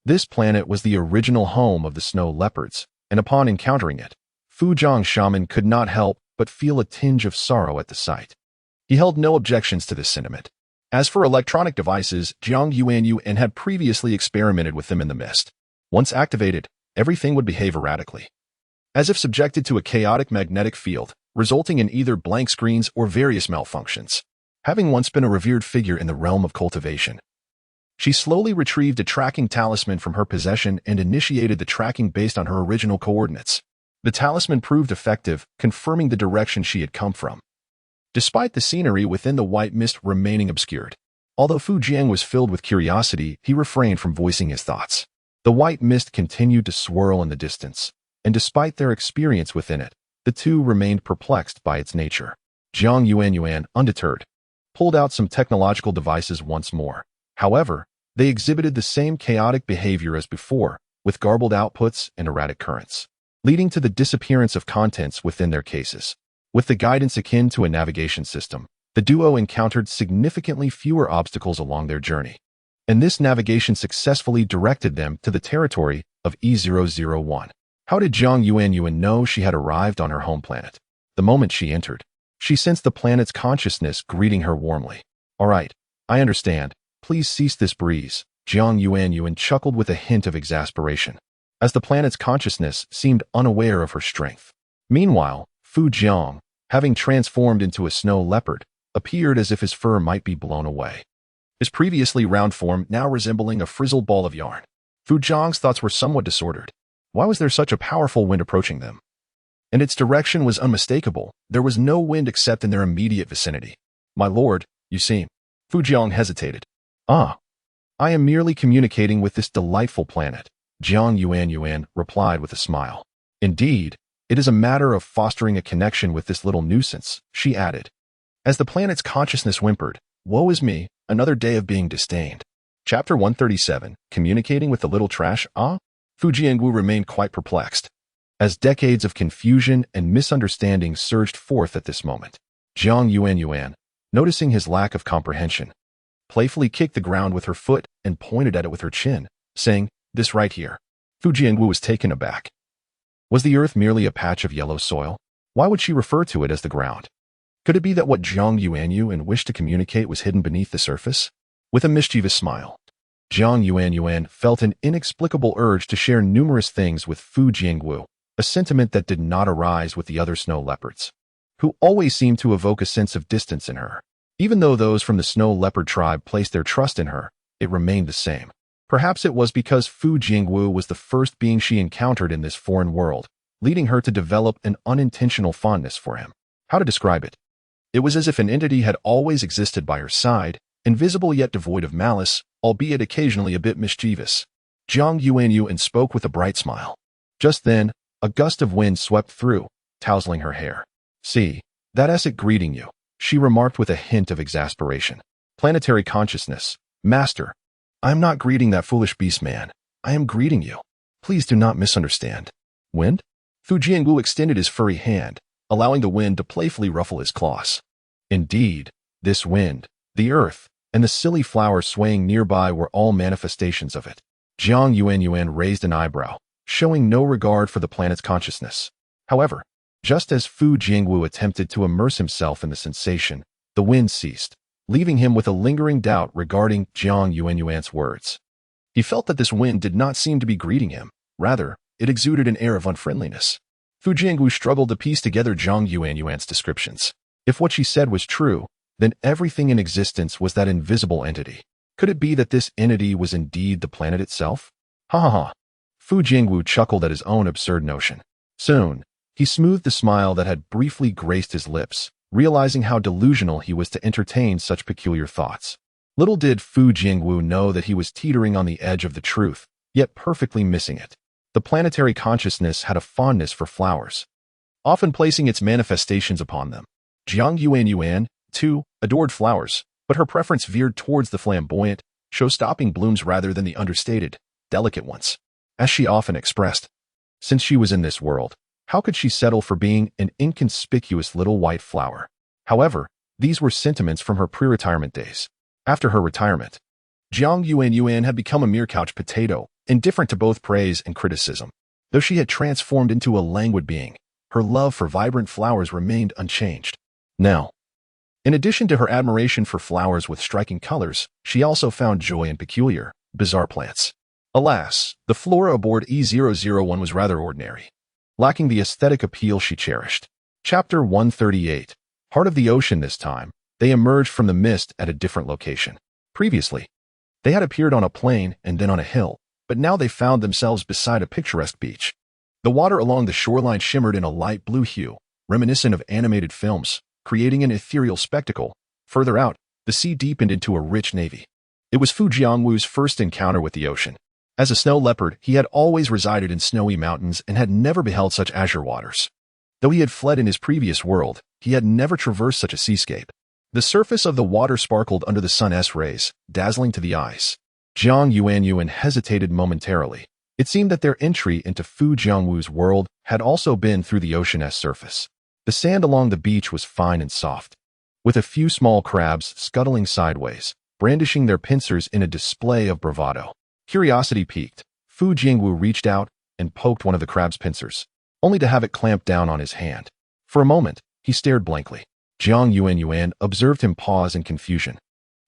this planet was the original home of the snow leopards, and upon encountering it, Fu Zhang shaman could not help but feel a tinge of sorrow at the sight. He held no objections to this sentiment. As for electronic devices, Jiang Yuanyuan had previously experimented with them in the mist. Once activated, everything would behave erratically, as if subjected to a chaotic magnetic field, resulting in either blank screens or various malfunctions. Having once been a revered figure in the realm of cultivation, she slowly retrieved a tracking talisman from her possession and initiated the tracking based on her original coordinates. The talisman proved effective, confirming the direction she had come from, despite the scenery within the white mist remaining obscured. Although Fu Jiang was filled with curiosity, he refrained from voicing his thoughts. The white mist continued to swirl in the distance, and despite their experience within it, the two remained perplexed by its nature. Jiang Yuanyuan, undeterred, pulled out some technological devices once more. However, they exhibited the same chaotic behavior as before, with garbled outputs and erratic currents, leading to the disappearance of contents within their cases. With the guidance akin to a navigation system, the duo encountered significantly fewer obstacles along their journey, and this navigation successfully directed them to the territory of E001. How did Jiang Yuanyuan know she had arrived on her home planet? The moment she entered, she sensed the planet's consciousness greeting her warmly. "All right, I understand. Please cease this breeze." Jiang Yuanyuan chuckled with a hint of exasperation, as the planet's consciousness seemed unaware of her strength. Meanwhile, Fu Jiang, having transformed into a snow leopard, appeared as if his fur might be blown away, his previously round form now resembling a frizzled ball of yarn. Fu Jiang's thoughts were somewhat disordered. Why was there such a powerful wind approaching them? And its direction was unmistakable. There was no wind except in their immediate vicinity. "My lord, you seem..." Fu Jiang hesitated. "Ah, I am merely communicating with this delightful planet," Jiang Yuanyuan replied with a smile. "Indeed, it is a matter of fostering a connection with this little nuisance," she added. As the planet's consciousness whimpered, "Woe is me, another day of being disdained." Chapter 137, Communicating with the Little Trash. Fu Jiangwu remained quite perplexed, as decades of confusion and misunderstanding surged forth at this moment. Jiang Yuanyuan, noticing his lack of comprehension, playfully kicked the ground with her foot and pointed at it with her chin, saying, "This right here." Fu Jiangwu was taken aback. Was the earth merely a patch of yellow soil? Why would she refer to it as the ground? Could it be that what Jiang Yuanyuan wished to communicate was hidden beneath the surface? With a mischievous smile, Jiang Yuanyuan felt an inexplicable urge to share numerous things with Fu Jiangwu, a sentiment that did not arise with the other snow leopards, who always seemed to evoke a sense of distance in her. Even though those from the snow leopard tribe placed their trust in her, it remained the same. Perhaps it was because Fu Jiangwu was the first being she encountered in this foreign world, leading her to develop an unintentional fondness for him. How to describe it? It was as if an entity had always existed by her side, invisible yet devoid of malice, albeit occasionally a bit mischievous. Jiang Yuanyuan spoke with a bright smile. Just then, a gust of wind swept through, tousling her hair. "See, that's it greeting you," she remarked with a hint of exasperation. "Planetary consciousness. Master, I am not greeting that foolish beast man. I am greeting you. Please do not misunderstand." "Wind?" Fu Jiangwu extended his furry hand, allowing the wind to playfully ruffle his claws. Indeed, this wind, the earth, and the silly flower swaying nearby were all manifestations of it. Jiang Yuanyuan raised an eyebrow, showing no regard for the planet's consciousness. However, just as Fu Jiangwu attempted to immerse himself in the sensation, the wind ceased, leaving him with a lingering doubt regarding Jiang Yuanyuan's words. He felt that this wind did not seem to be greeting him. Rather, it exuded an air of unfriendliness. Fu Jiangwu struggled to piece together Jiang Yuanyuan's descriptions. If what she said was true, then everything in existence was that invisible entity. Could it be that this entity was indeed the planet itself? Ha ha ha. Fu Jiangwu chuckled at his own absurd notion. Soon, he smoothed the smile that had briefly graced his lips, realizing how delusional he was to entertain such peculiar thoughts. Little did Fu Jiangwu know that he was teetering on the edge of the truth, yet perfectly missing it. The planetary consciousness had a fondness for flowers, often placing its manifestations upon them. Jiang Yuanyuan, too, adored flowers, but her preference veered towards the flamboyant, show-stopping blooms rather than the understated, delicate ones. As she often expressed, since she was in this world, how could she settle for being an inconspicuous little white flower? However, these were sentiments from her pre-retirement days. After her retirement, Jiang Yuanyuan had become a mere couch potato, indifferent to both praise and criticism. Though she had transformed into a languid being, her love for vibrant flowers remained unchanged. Now, in addition to her admiration for flowers with striking colors, she also found joy in peculiar, bizarre plants. Alas, the flora aboard E001 was rather ordinary, lacking the aesthetic appeal she cherished. Chapter 138. Heart of the ocean. This time, they emerged from the mist at a different location. Previously, they had appeared on a plain and then on a hill, but now they found themselves beside a picturesque beach. The water along the shoreline shimmered in a light blue hue, reminiscent of animated films, creating an ethereal spectacle. Further out, the sea deepened into a rich navy. It was Fu Jiangwu's first encounter with the ocean. As a snow leopard, he had always resided in snowy mountains and had never beheld such azure waters. Though he had fled in his previous world, he had never traversed such a seascape. The surface of the water sparkled under the sun's rays, dazzling to the eyes. Jiang Yuanyuan hesitated momentarily. It seemed that their entry into Fu Jiangwu's world had also been through the ocean's surface. The sand along the beach was fine and soft, with a few small crabs scuttling sideways, brandishing their pincers in a display of bravado. Curiosity piqued, Fu Jiangwu reached out and poked one of the crab's pincers, only to have it clamp down on his hand. For a moment, he stared blankly. Jiang Yuanyuan observed him pause in confusion,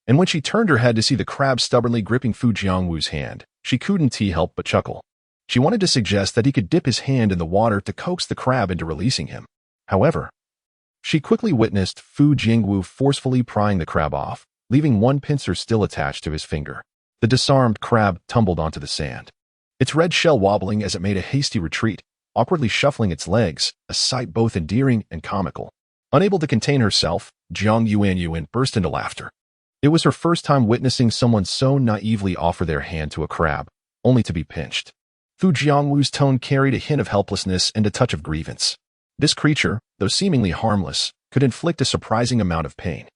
and when she turned her head to see the crab stubbornly gripping Fu Jiangwu's hand, she couldn't help but chuckle. She wanted to suggest that he could dip his hand in the water to coax the crab into releasing him. However, she quickly witnessed Fu Jiangwu forcefully prying the crab off, leaving one pincer still attached to his finger. The disarmed crab tumbled onto the sand, its red shell wobbling as it made a hasty retreat, awkwardly shuffling its legs, a sight both endearing and comical. Unable to contain herself, Jiang Yuanyuan burst into laughter. It was her first time witnessing someone so naively offer their hand to a crab, only to be pinched. Fu Jiangwu's tone carried a hint of helplessness and a touch of grievance. This creature, though seemingly harmless, could inflict a surprising amount of pain.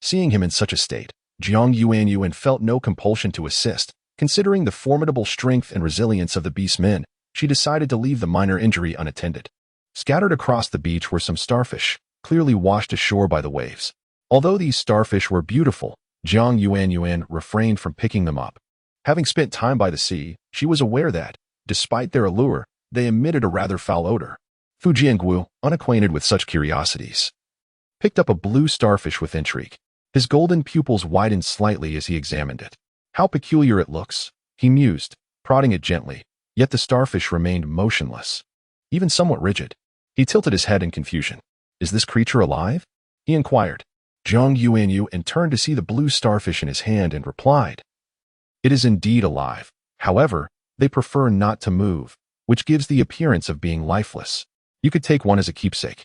Seeing him in such a state, Jiang Yuanyuan felt no compulsion to assist. Considering the formidable strength and resilience of the beast's men, she decided to leave the minor injury unattended. Scattered across the beach were some starfish, clearly washed ashore by the waves. Although these starfish were beautiful, Jiang Yuanyuan refrained from picking them up. Having spent time by the sea, she was aware that, despite their allure, they emitted a rather foul odor. Fu Jiangwu, unacquainted with such curiosities, picked up a blue starfish with intrigue. His golden pupils widened slightly as he examined it. How peculiar it looks, he mused, prodding it gently, yet the starfish remained motionless, even somewhat rigid. He tilted his head in confusion. Is this creature alive? He inquired. Jiang Yuanyuan turned to see the blue starfish in his hand and replied, it is indeed alive. However, they prefer not to move, which gives the appearance of being lifeless. You could take one as a keepsake,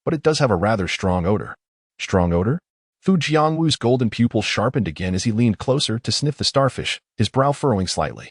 but it does have a rather strong odor. Strong odor? Fu Jiangwu's golden pupil sharpened again as he leaned closer to sniff the starfish, his brow furrowing slightly.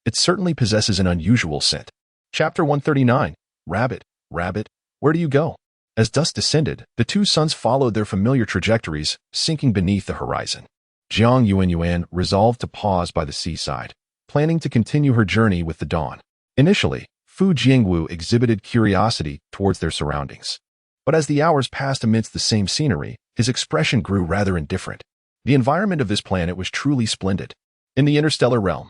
It certainly possesses an unusual scent. Chapter 139. Rabbit, rabbit, where do you go? As dusk descended, the two suns followed their familiar trajectories, sinking beneath the horizon. Jiang Yuanyuan resolved to pause by the seaside, planning to continue her journey with the dawn. Initially, Fu Jiangwu exhibited curiosity towards their surroundings. But as the hours passed amidst the same scenery, his expression grew rather indifferent. The environment of this planet was truly splendid. In the interstellar realm,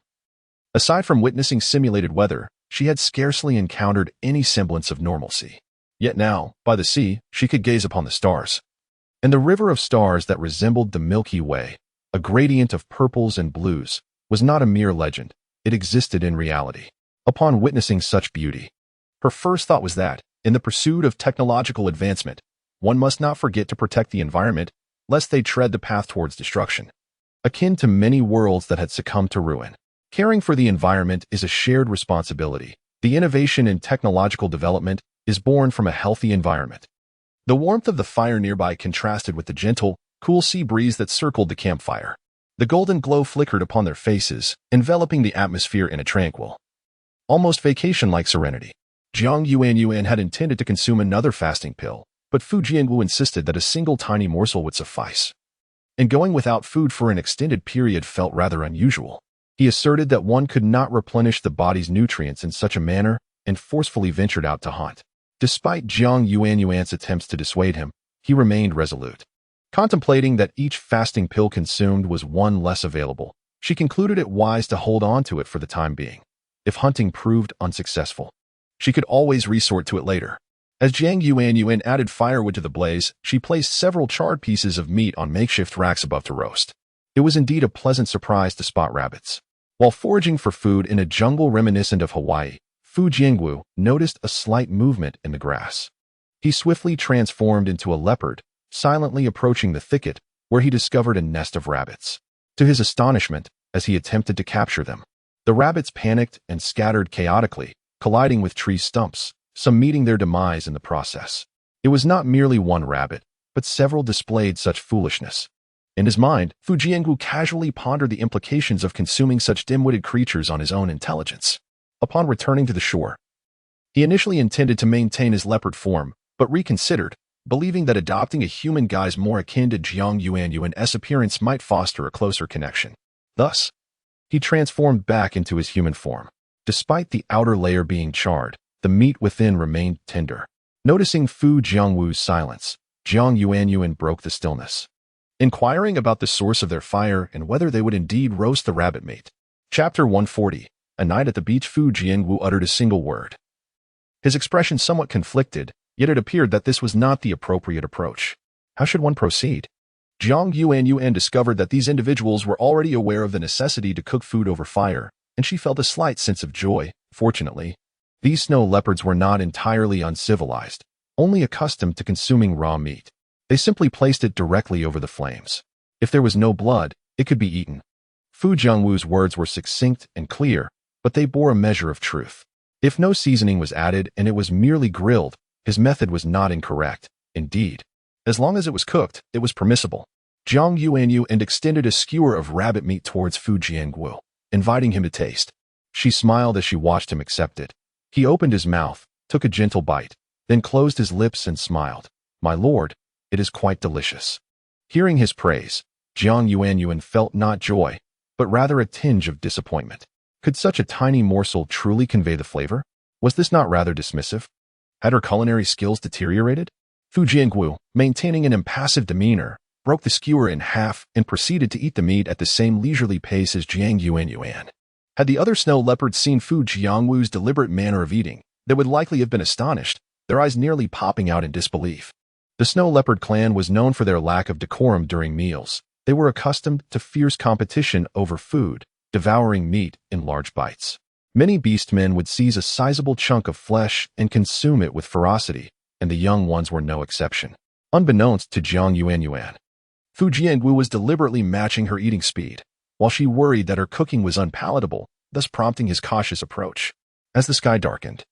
aside from witnessing simulated weather, she had scarcely encountered any semblance of normalcy. Yet now, by the sea, she could gaze upon the stars. And the river of stars that resembled the Milky Way, a gradient of purples and blues, was not a mere legend. It existed in reality. Upon witnessing such beauty, her first thought was that, in the pursuit of technological advancement, one must not forget to protect the environment, lest they tread the path towards destruction. Akin to many worlds that had succumbed to ruin, caring for the environment is a shared responsibility. The innovation in technological development is born from a healthy environment. The warmth of the fire nearby contrasted with the gentle, cool sea breeze that circled the campfire. The golden glow flickered upon their faces, enveloping the atmosphere in a tranquil, almost vacation-like serenity. Jiang Yuanyuan had intended to consume another fasting pill, but Fu Jiangwu insisted that a single tiny morsel would suffice. And going without food for an extended period felt rather unusual. He asserted that one could not replenish the body's nutrients in such a manner and forcefully ventured out to hunt. Despite Jiang Yuanyuan's attempts to dissuade him, he remained resolute. Contemplating that each fasting pill consumed was one less available, she concluded it wise to hold on to it for the time being. If hunting proved unsuccessful, she could always resort to it later. As Jiang Yuanyuan added firewood to the blaze, she placed several charred pieces of meat on makeshift racks above to roast. It was indeed a pleasant surprise to spot rabbits. While foraging for food in a jungle reminiscent of Hawaii, Fu Jiangwu noticed a slight movement in the grass. He swiftly transformed into a leopard, silently approaching the thicket, where he discovered a nest of rabbits. To his astonishment, as he attempted to capture them, the rabbits panicked and scattered chaotically, colliding with tree stumps, some meeting their demise in the process. It was not merely one rabbit, but several displayed such foolishness. In his mind, Fu Jiangwu casually pondered the implications of consuming such dim-witted creatures on his own intelligence. Upon returning to the shore, he initially intended to maintain his leopard form, but reconsidered, believing that adopting a human guise more akin to Jiang Yuanyuan's appearance might foster a closer connection. Thus, he transformed back into his human form. Despite the outer layer being charred, the meat within remained tender. Noticing Fu Jiangwu's silence, Jiang Yuanyuan broke the stillness, inquiring about the source of their fire and whether they would indeed roast the rabbit meat. Chapter 140. A night at the beach. Fu Jiangwu uttered a single word. His expression somewhat conflicted, yet it appeared that this was not the appropriate approach. How should one proceed? Jiang Yuanyuan discovered that these individuals were already aware of the necessity to cook food over fire, and she felt a slight sense of joy. Fortunately, these snow leopards were not entirely uncivilized, only accustomed to consuming raw meat. They simply placed it directly over the flames. If there was no blood, it could be eaten. Fu Jiangwu's words were succinct and clear, but they bore a measure of truth. If no seasoning was added and it was merely grilled, his method was not incorrect. Indeed, as long as it was cooked, it was permissible. Jiang Yuanyuan extended a skewer of rabbit meat towards Fu Jiangwu, inviting him to taste. She smiled as she watched him accept it. He opened his mouth, took a gentle bite, then closed his lips and smiled. "My lord, it is quite delicious." Hearing his praise, Jiang Yuanyuan felt not joy, but rather a tinge of disappointment. Could such a tiny morsel truly convey the flavor? Was this not rather dismissive? Had her culinary skills deteriorated? Fu Jiangwu, maintaining an impassive demeanor, broke the skewer in half and proceeded to eat the meat at the same leisurely pace as Jiang Yuanyuan. Had the other snow leopards seen Fu Jiangwu's deliberate manner of eating, they would likely have been astonished, their eyes nearly popping out in disbelief. The snow leopard clan was known for their lack of decorum during meals. They were accustomed to fierce competition over food, devouring meat in large bites. Many beastmen would seize a sizable chunk of flesh and consume it with ferocity, and the young ones were no exception. Unbeknownst to Jiang Yuanyuan, Fu Jiangwu was deliberately matching her eating speed, while she worried that her cooking was unpalatable, thus prompting his cautious approach. As the sky darkened,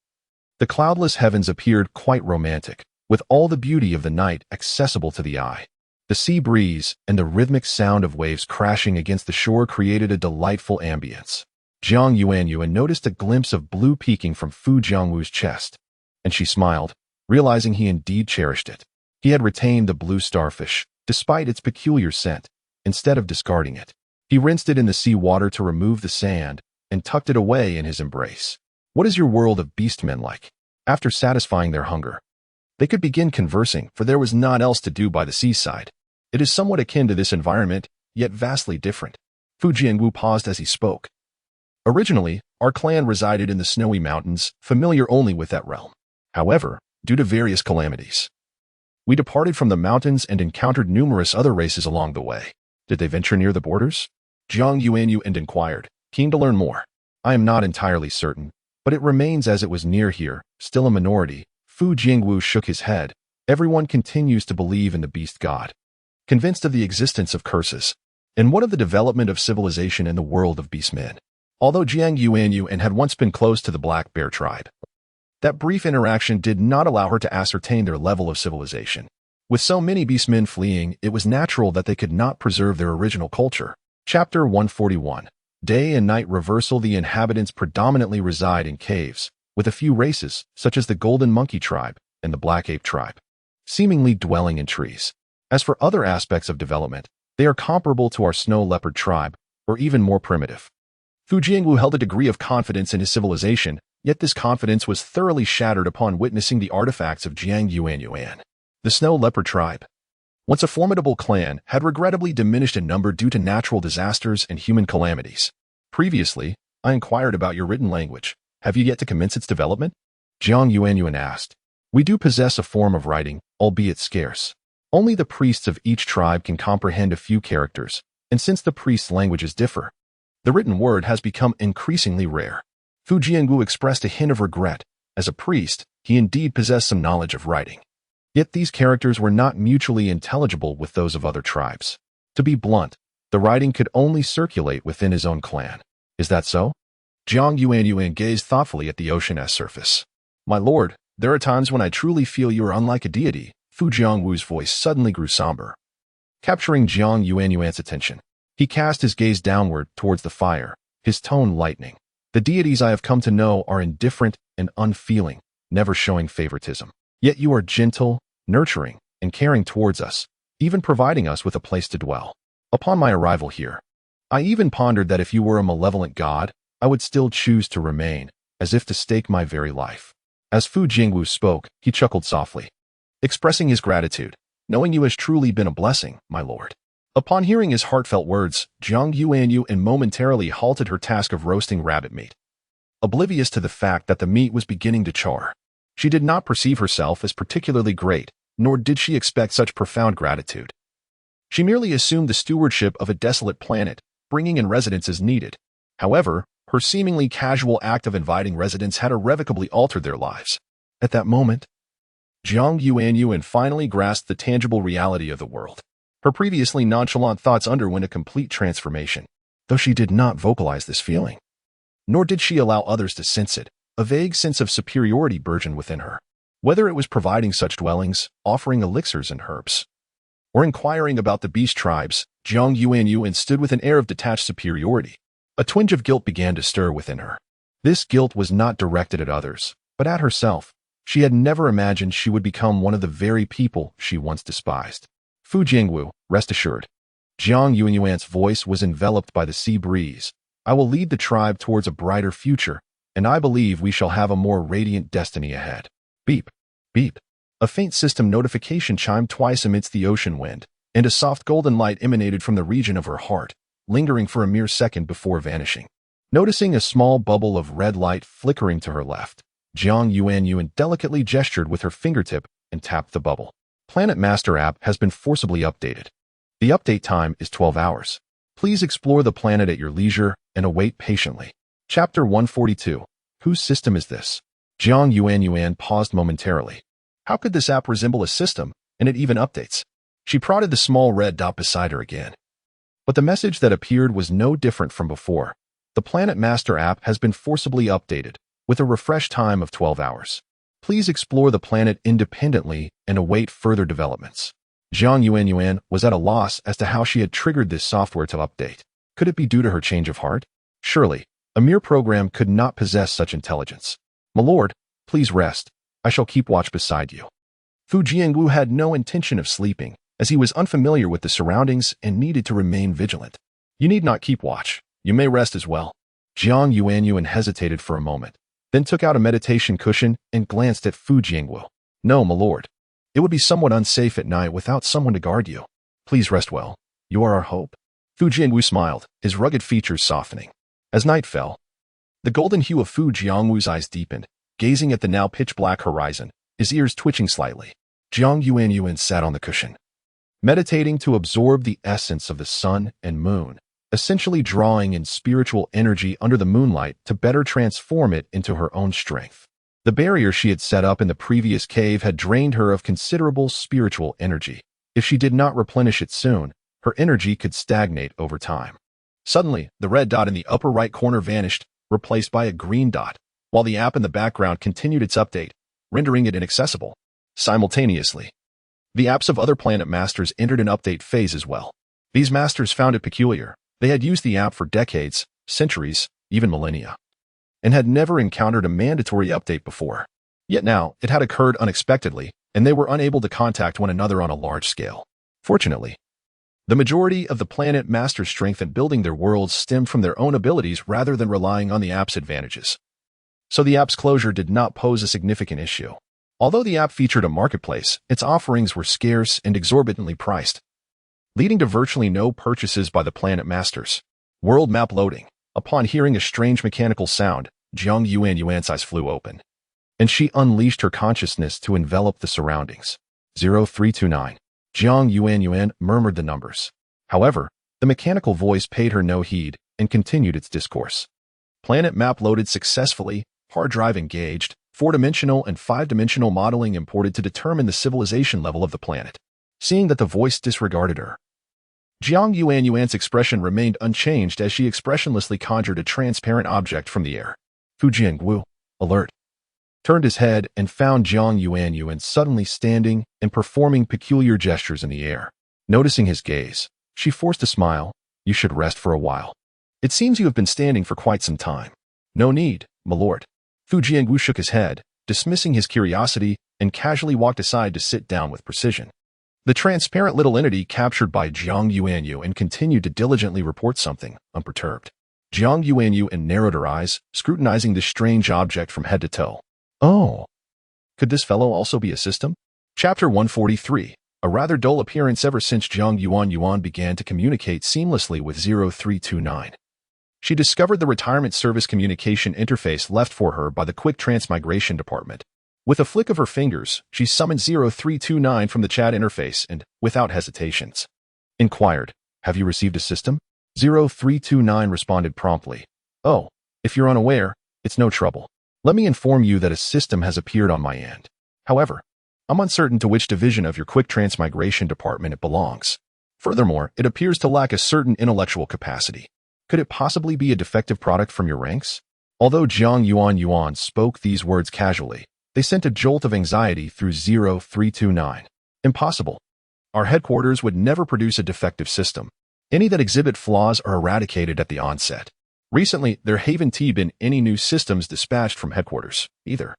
the cloudless heavens appeared quite romantic, with all the beauty of the night accessible to the eye. The sea breeze and the rhythmic sound of waves crashing against the shore created a delightful ambience. Jiang Yuanyuan noticed a glimpse of blue peeking from Fu Jiangwu's chest, and she smiled, realizing he indeed cherished it. He had retained the blue starfish, despite its peculiar scent. Instead of discarding it, he rinsed it in the sea water to remove the sand and tucked it away in his embrace. What is your world of beastmen like? After satisfying their hunger, they could begin conversing, for there was naught else to do by the seaside. It is somewhat akin to this environment, yet vastly different. Fu Jiangwu paused as he spoke. Originally, our clan resided in the snowy mountains, familiar only with that realm. However, due to various calamities, we departed from the mountains and encountered numerous other races along the way. Did they venture near the borders? Jiang Yuanyuan inquired, keen to learn more. I am not entirely certain, but it remains as it was near here, still a minority. Fu Jiangwu shook his head. Everyone continues to believe in the beast god, convinced of the existence of curses. And what of the development of civilization in the world of beastmen? Although Jiang Yuanyuan had once been close to the Black Bear tribe, that brief interaction did not allow her to ascertain their level of civilization. With so many beastmen fleeing, it was natural that they could not preserve their original culture. Chapter 141. Day and night reversal. The inhabitants predominantly reside in caves, with a few races, such as the Golden Monkey tribe and the Black Ape tribe, seemingly dwelling in trees. As for other aspects of development, they are comparable to our snow leopard tribe, or even more primitive. Fu Jiangwu held a degree of confidence in his civilization, yet this confidence was thoroughly shattered upon witnessing the artifacts of Jiang Yuanyuan. The snow leopard tribe, once a formidable clan, had regrettably diminished in number due to natural disasters and human calamities. Previously, I inquired about your written language. Have you yet to commence its development? Jiang Yuanyuan asked. We do possess a form of writing, albeit scarce. Only the priests of each tribe can comprehend a few characters, and since the priests' languages differ, The written word has become increasingly rare. Fu Jiangwu expressed a hint of regret. As a priest, he indeed possessed some knowledge of writing. Yet these characters were not mutually intelligible with those of other tribes. To be blunt, the writing could only circulate within his own clan. Is that so? Jiang Yuanyuan gazed thoughtfully at the ocean's surface. My lord, there are times when I truly feel you are unlike a deity. Fu Jiangwu's voice suddenly grew somber. Capturing Jiang Yuanyuan's attention, he cast his gaze downward towards the fire, his tone lightening. The deities I have come to know are indifferent and unfeeling, never showing favoritism. Yet you are gentle, nurturing, and caring towards us, even providing us with a place to dwell. Upon my arrival here, I even pondered that if you were a malevolent god, I would still choose to remain, as if to stake my very life. As Fu Jingwu spoke, he chuckled softly, expressing his gratitude, knowing you has truly been a blessing, my lord. Upon hearing his heartfelt words, Jiang Yuanyuan momentarily halted her task of roasting rabbit meat. Oblivious to the fact that the meat was beginning to char, she did not perceive herself as particularly great, nor did she expect such profound gratitude. She merely assumed the stewardship of a desolate planet, bringing in residents as needed. However, her seemingly casual act of inviting residents had irrevocably altered their lives. At that moment, Jiang Yuanyuan finally grasped the tangible reality of the world. Her previously nonchalant thoughts underwent a complete transformation, though she did not vocalize this feeling. Nor did she allow others to sense it. A vague sense of superiority burgeoned within her. Whether it was providing such dwellings, offering elixirs and herbs, or inquiring about the beast tribes, Jiang Yuanyuan stood with an air of detached superiority. A twinge of guilt began to stir within her. This guilt was not directed at others, but at herself. She had never imagined she would become one of the very people she once despised. Fu Jingwu, rest assured. Jiang Yuanyuan's voice was enveloped by the sea breeze. I will lead the tribe towards a brighter future, and I believe we shall have a more radiant destiny ahead. Beep, beep. A faint system notification chimed twice amidst the ocean wind, and a soft golden light emanated from the region of her heart, lingering for a mere second before vanishing. Noticing a small bubble of red light flickering to her left, Jiang Yuanyuan delicately gestured with her fingertip and tapped the bubble. Planet Master app has been forcibly updated. The update time is 12 hours. Please explore the planet at your leisure and await patiently. Chapter 142. Whose system is this? Jiang Yuanyuan paused momentarily. How could this app resemble a system, and it even updates? She prodded the small red dot beside her again. But the message that appeared was no different from before. The Planet Master app has been forcibly updated, with a refresh time of 12 hours. Please explore the planet independently and await further developments. Jiang Yuanyuan was at a loss as to how she had triggered this software to update. Could it be due to her change of heart? Surely, a mere program could not possess such intelligence. My lord, please rest. I shall keep watch beside you. Fu Jiangwu had no intention of sleeping, as he was unfamiliar with the surroundings and needed to remain vigilant. You need not keep watch. You may rest as well. Jiang Yuanyuan hesitated for a moment, then took out a meditation cushion and glanced at Fu Jiangwu. No, my lord. It would be somewhat unsafe at night without someone to guard you. Please rest well. You are our hope. Fu Jiangwu smiled, his rugged features softening. As night fell, the golden hue of Fu Jiangwu's eyes deepened, gazing at the now pitch-black horizon, his ears twitching slightly. Jiang Yuanyuan sat on the cushion, meditating to absorb the essence of the sun and moon, essentially drawing in spiritual energy under the moonlight to better transform it into her own strength. The barrier she had set up in the previous cave had drained her of considerable spiritual energy. If she did not replenish it soon, her energy could stagnate over time. Suddenly, the red dot in the upper right corner vanished, replaced by a green dot, while the app in the background continued its update, rendering it inaccessible. Simultaneously, the apps of other planet masters entered an update phase as well. These masters found it peculiar. They had used the app for decades, centuries, even millennia, and had never encountered a mandatory update before. Yet now, it had occurred unexpectedly, and they were unable to contact one another on a large scale. Fortunately, the majority of the planet masters' strength in building their worlds stemmed from their own abilities rather than relying on the app's advantages. So the app's closure did not pose a significant issue. Although the app featured a marketplace, its offerings were scarce and exorbitantly priced, leading to virtually no purchases by the planet masters. World map loading. Upon hearing a strange mechanical sound, Jiang Yuanyuan's eyes flew open, and she unleashed her consciousness to envelop the surroundings. 0329. Jiang Yuanyuan murmured the numbers. However, the mechanical voice paid her no heed, and continued its discourse. Planet map loaded successfully, hard drive engaged, 4-dimensional and 5-dimensional modeling imported to determine the civilization level of the planet. Seeing that the voice disregarded her, Jiang Yuanyuan's expression remained unchanged as she expressionlessly conjured a transparent object from the air. Fu Jiangwu, alert, turned his head and found Jiang Yuanyuan suddenly standing and performing peculiar gestures in the air. Noticing his gaze, she forced a smile. You should rest for a while. It seems you have been standing for quite some time. No need, my lord. Fu Jiangwu shook his head, dismissing his curiosity, and casually walked aside to sit down with precision. The transparent little entity captured by Jiang Yuanyuan continued to diligently report something, unperturbed. Jiang Yuanyuan narrowed her eyes, scrutinizing this strange object from head to toe. Oh, could this fellow also be a system? Chapter 143, a rather dull appearance ever since Jiang Yuanyuan began to communicate seamlessly with 0329. She discovered the retirement service communication interface left for her by the Quick Transmigration Department. With a flick of her fingers, she summoned 0329 from the chat interface and, without hesitations, inquired, "Have you received a system?" 0329 responded promptly, "Oh, if you're unaware, it's no trouble. Let me inform you that a system has appeared on my end. However, I'm uncertain to which division of your Quick Transmigration Department it belongs. Furthermore, it appears to lack a certain intellectual capacity. Could it possibly be a defective product from your ranks?" Although Jiang Yuanyuan spoke these words casually, they sent a jolt of anxiety through 0329. Impossible. Our headquarters would never produce a defective system. Any that exhibit flaws are eradicated at the onset. Recently, there haven't been any new systems dispatched from headquarters, either.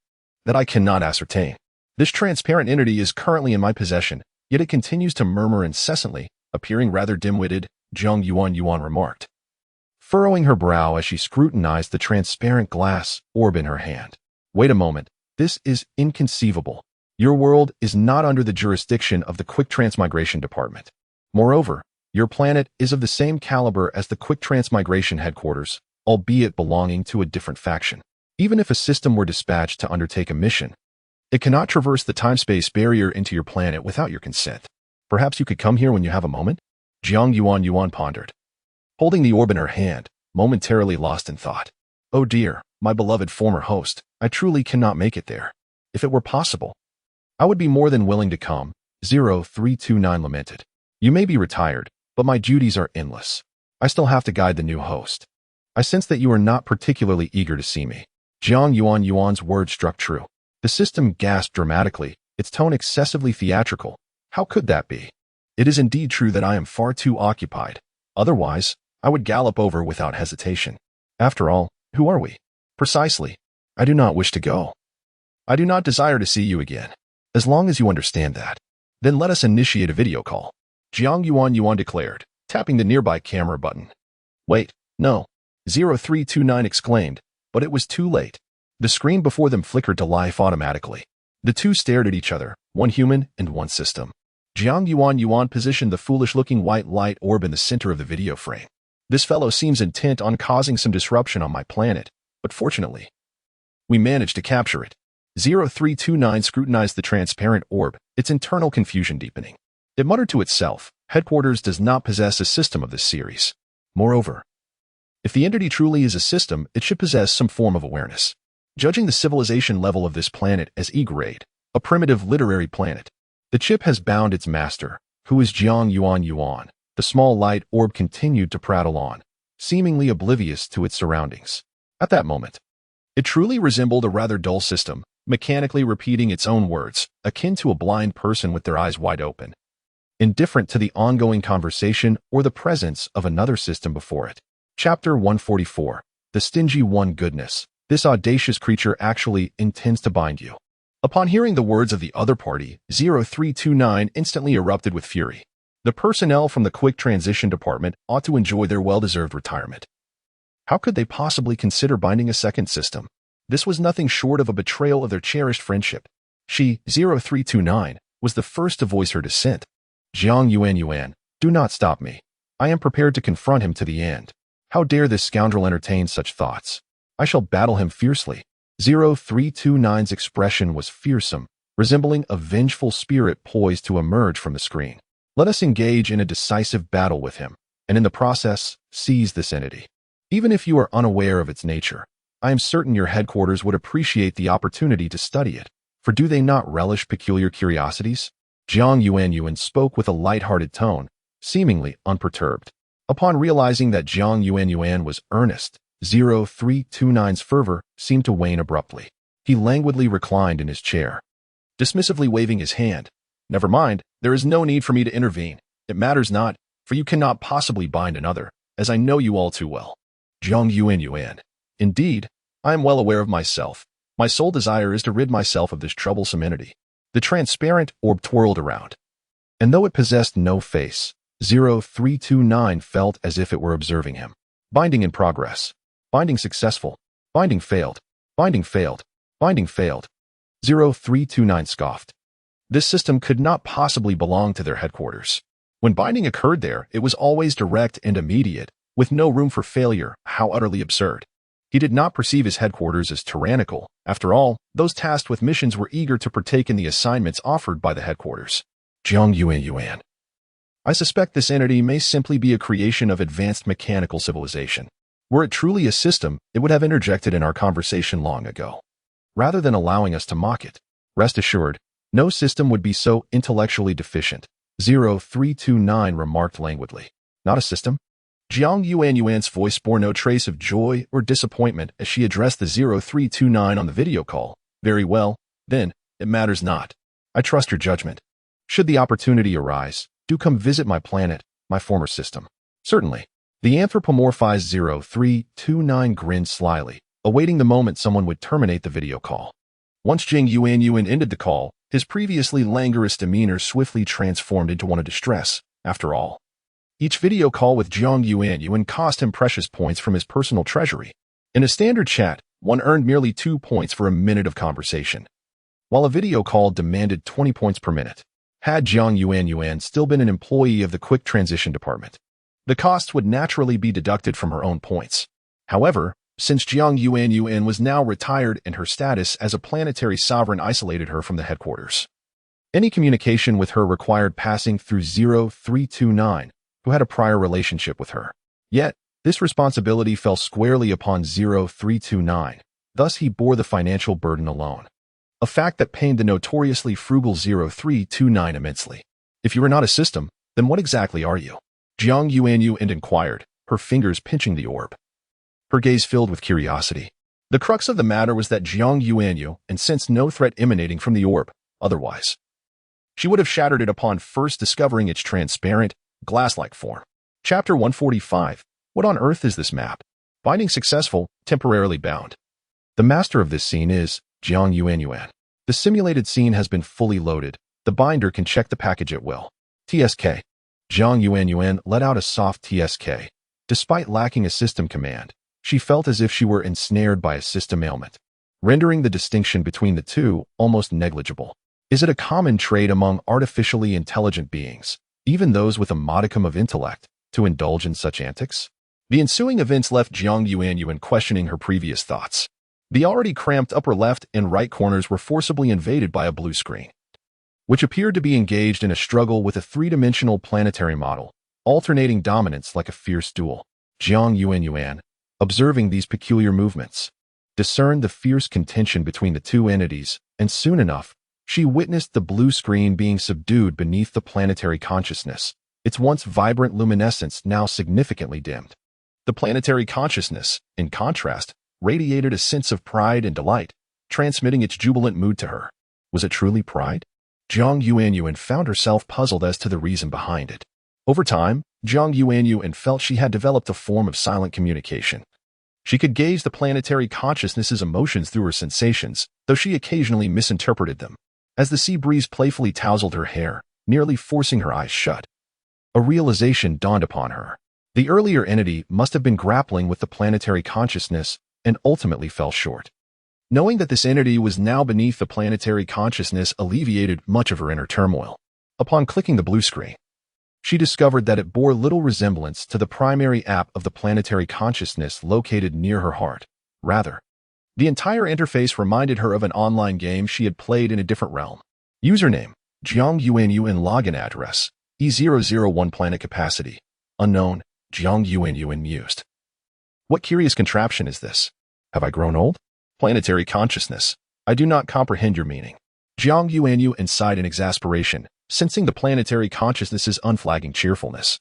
That I cannot ascertain. This transparent entity is currently in my possession, yet it continues to murmur incessantly, appearing rather dim-witted, Jiang Yuanyuan remarked, furrowing her brow as she scrutinized the transparent glass orb in her hand. Wait a moment. This is inconceivable. Your world is not under the jurisdiction of the Quick Transmigration Department. Moreover, your planet is of the same caliber as the Quick Transmigration headquarters, albeit belonging to a different faction. Even if a system were dispatched to undertake a mission, it cannot traverse the time-space barrier into your planet without your consent. Perhaps you could come here when you have a moment? Jiang Yuanyuan pondered, holding the orb in her hand, momentarily lost in thought. Oh dear, my beloved former host, I truly cannot make it there. If it were possible, I would be more than willing to come, 0329 lamented. You may be retired, but my duties are endless. I still have to guide the new host. I sense that you are not particularly eager to see me. Jiang Yuanyuan's words struck true. The system gasped dramatically, its tone excessively theatrical. How could that be? It is indeed true that I am far too occupied. Otherwise, I would gallop over without hesitation. After all, who are we? Precisely. I do not wish to go. I do not desire to see you again. As long as you understand that, then let us initiate a video call. Jiang Yuanyuan declared, tapping the nearby camera button. Wait, no. 0329 exclaimed, but it was too late. The screen before them flickered to life automatically. The two stared at each other, one human and one system. Jiang Yuanyuan positioned the foolish-looking white light orb in the center of the video frame. This fellow seems intent on causing some disruption on my planet, but fortunately, we managed to capture it. 0329 scrutinized the transparent orb, its internal confusion deepening. It muttered to itself, headquarters does not possess a system of this series. Moreover, if the entity truly is a system, it should possess some form of awareness. Judging the civilization level of this planet as E-grade, a primitive literary planet, the chip has bound its master, who is Jiang Yuanyuan. The small light orb continued to prattle on, seemingly oblivious to its surroundings. At that moment, it truly resembled a rather dull system, mechanically repeating its own words, akin to a blind person with their eyes wide open, indifferent to the ongoing conversation or the presence of another system before it. Chapter 144, The Stingy One Goodness. This audacious creature actually intends to bind you. Upon hearing the words of the other party, 0329 instantly erupted with fury. The personnel from the Quick Transition Department ought to enjoy their well-deserved retirement. How could they possibly consider binding a second system? This was nothing short of a betrayal of their cherished friendship. She, 0329, was the first to voice her dissent. Jiang Yuanyuan, do not stop me. I am prepared to confront him to the end. How dare this scoundrel entertain such thoughts? I shall battle him fiercely. 0329's expression was fearsome, resembling a vengeful spirit poised to emerge from the screen. Let us engage in a decisive battle with him, and in the process, seize this entity. Even if you are unaware of its nature, I am certain your headquarters would appreciate the opportunity to study it, for do they not relish peculiar curiosities? Jiang Yuanyuan spoke with a light-hearted tone, seemingly unperturbed. Upon realizing that Jiang Yuanyuan was earnest, 0329's fervor seemed to wane abruptly. He languidly reclined in his chair, dismissively waving his hand. Never mind, there is no need for me to intervene. It matters not, for you cannot possibly bind another, as I know you all too well. Jiang Yuanyuan. Indeed, I am well aware of myself. My sole desire is to rid myself of this troublesome entity. The transparent orb twirled around, and though it possessed no face, 0329 felt as if it were observing him. Binding in progress. Binding successful. Binding failed. Binding failed. Binding failed. 0329 scoffed. This system could not possibly belong to their headquarters. When binding occurred there, it was always direct and immediate, with no room for failure. How utterly absurd. He did not perceive his headquarters as tyrannical. After all, those tasked with missions were eager to partake in the assignments offered by the headquarters. Jiang Yuanyuan. I suspect this entity may simply be a creation of advanced mechanical civilization. Were it truly a system, it would have interjected in our conversation long ago, rather than allowing us to mock it. Rest assured, no system would be so intellectually deficient, 0329 remarked languidly. Not a system? Jiang Yuanyuan's voice bore no trace of joy or disappointment as she addressed the 0329 on the video call. Very well, then, it matters not. I trust your judgment. Should the opportunity arise, do come visit my planet, my former system. Certainly. The anthropomorphized 0329 grinned slyly, awaiting the moment someone would terminate the video call. Once Jiang Yuanyuan ended the call, his previously languorous demeanor swiftly transformed into one of distress. After all, each video call with Jiang Yuanyuan cost him precious points from his personal treasury. In a standard chat, one earned merely 2 points for a minute of conversation, while a video call demanded 20 points per minute. Had Jiang Yuanyuan still been an employee of the Quick Transition Department, the costs would naturally be deducted from her own points. However, since Jiang Yuanyuan was now retired and her status as a planetary sovereign isolated her from the headquarters, any communication with her required passing through 0329, who had a prior relationship with her. Yet, this responsibility fell squarely upon 0329, thus he bore the financial burden alone. A fact that pained the notoriously frugal 0329 immensely. If you are not a system, then what exactly are you? Jiang Yuanyuan inquired, her fingers pinching the orb, her gaze filled with curiosity. The crux of the matter was that Jiang Yuanyuan sensed no threat emanating from the orb. Otherwise, she would have shattered it upon first discovering its transparent, glass-like form. Chapter 145. What on earth is this map? Binding successful, temporarily bound. The master of this scene is Jiang Yuanyuan. The simulated scene has been fully loaded. The binder can check the package at will. TSK. Jiang Yuanyuan let out a soft TSK. Despite lacking a system command, she felt as if she were ensnared by a system ailment, rendering the distinction between the two almost negligible. Is it a common trait among artificially intelligent beings, even those with a modicum of intellect, to indulge in such antics? The ensuing events left Jiang Yuanyuan questioning her previous thoughts. The already cramped upper left and right corners were forcibly invaded by a blue screen, which appeared to be engaged in a struggle with a three-dimensional planetary model, alternating dominance like a fierce duel. Jiang Yuanyuan, observing these peculiar movements, discerned the fierce contention between the two entities, and soon enough, she witnessed the blue screen being subdued beneath the planetary consciousness, its once vibrant luminescence now significantly dimmed. The planetary consciousness, in contrast, radiated a sense of pride and delight, transmitting its jubilant mood to her. Was it truly pride? Jiang Yuanyuan found herself puzzled as to the reason behind it. Over time, Jiang Yuanyuan felt she had developed a form of silent communication. She could gauge the planetary consciousness's emotions through her sensations, though she occasionally misinterpreted them. As the sea breeze playfully tousled her hair, nearly forcing her eyes shut, a realization dawned upon her. The earlier entity must have been grappling with the planetary consciousness and ultimately fell short. Knowing that this entity was now beneath the planetary consciousness alleviated much of her inner turmoil. Upon clicking the blue screen, she discovered that it bore little resemblance to the primary app of the planetary consciousness located near her heart. Rather, the entire interface reminded her of an online game she had played in a different realm. Username, Jiang Yuanyuan. Login address, E001. Planet capacity, unknown. Jiang Yuanyuan mused. What curious contraption is this? Have I grown old? Planetary consciousness. I do not comprehend your meaning. Jiang Yuanyuan sighed in exasperation, sensing the planetary consciousness's unflagging cheerfulness,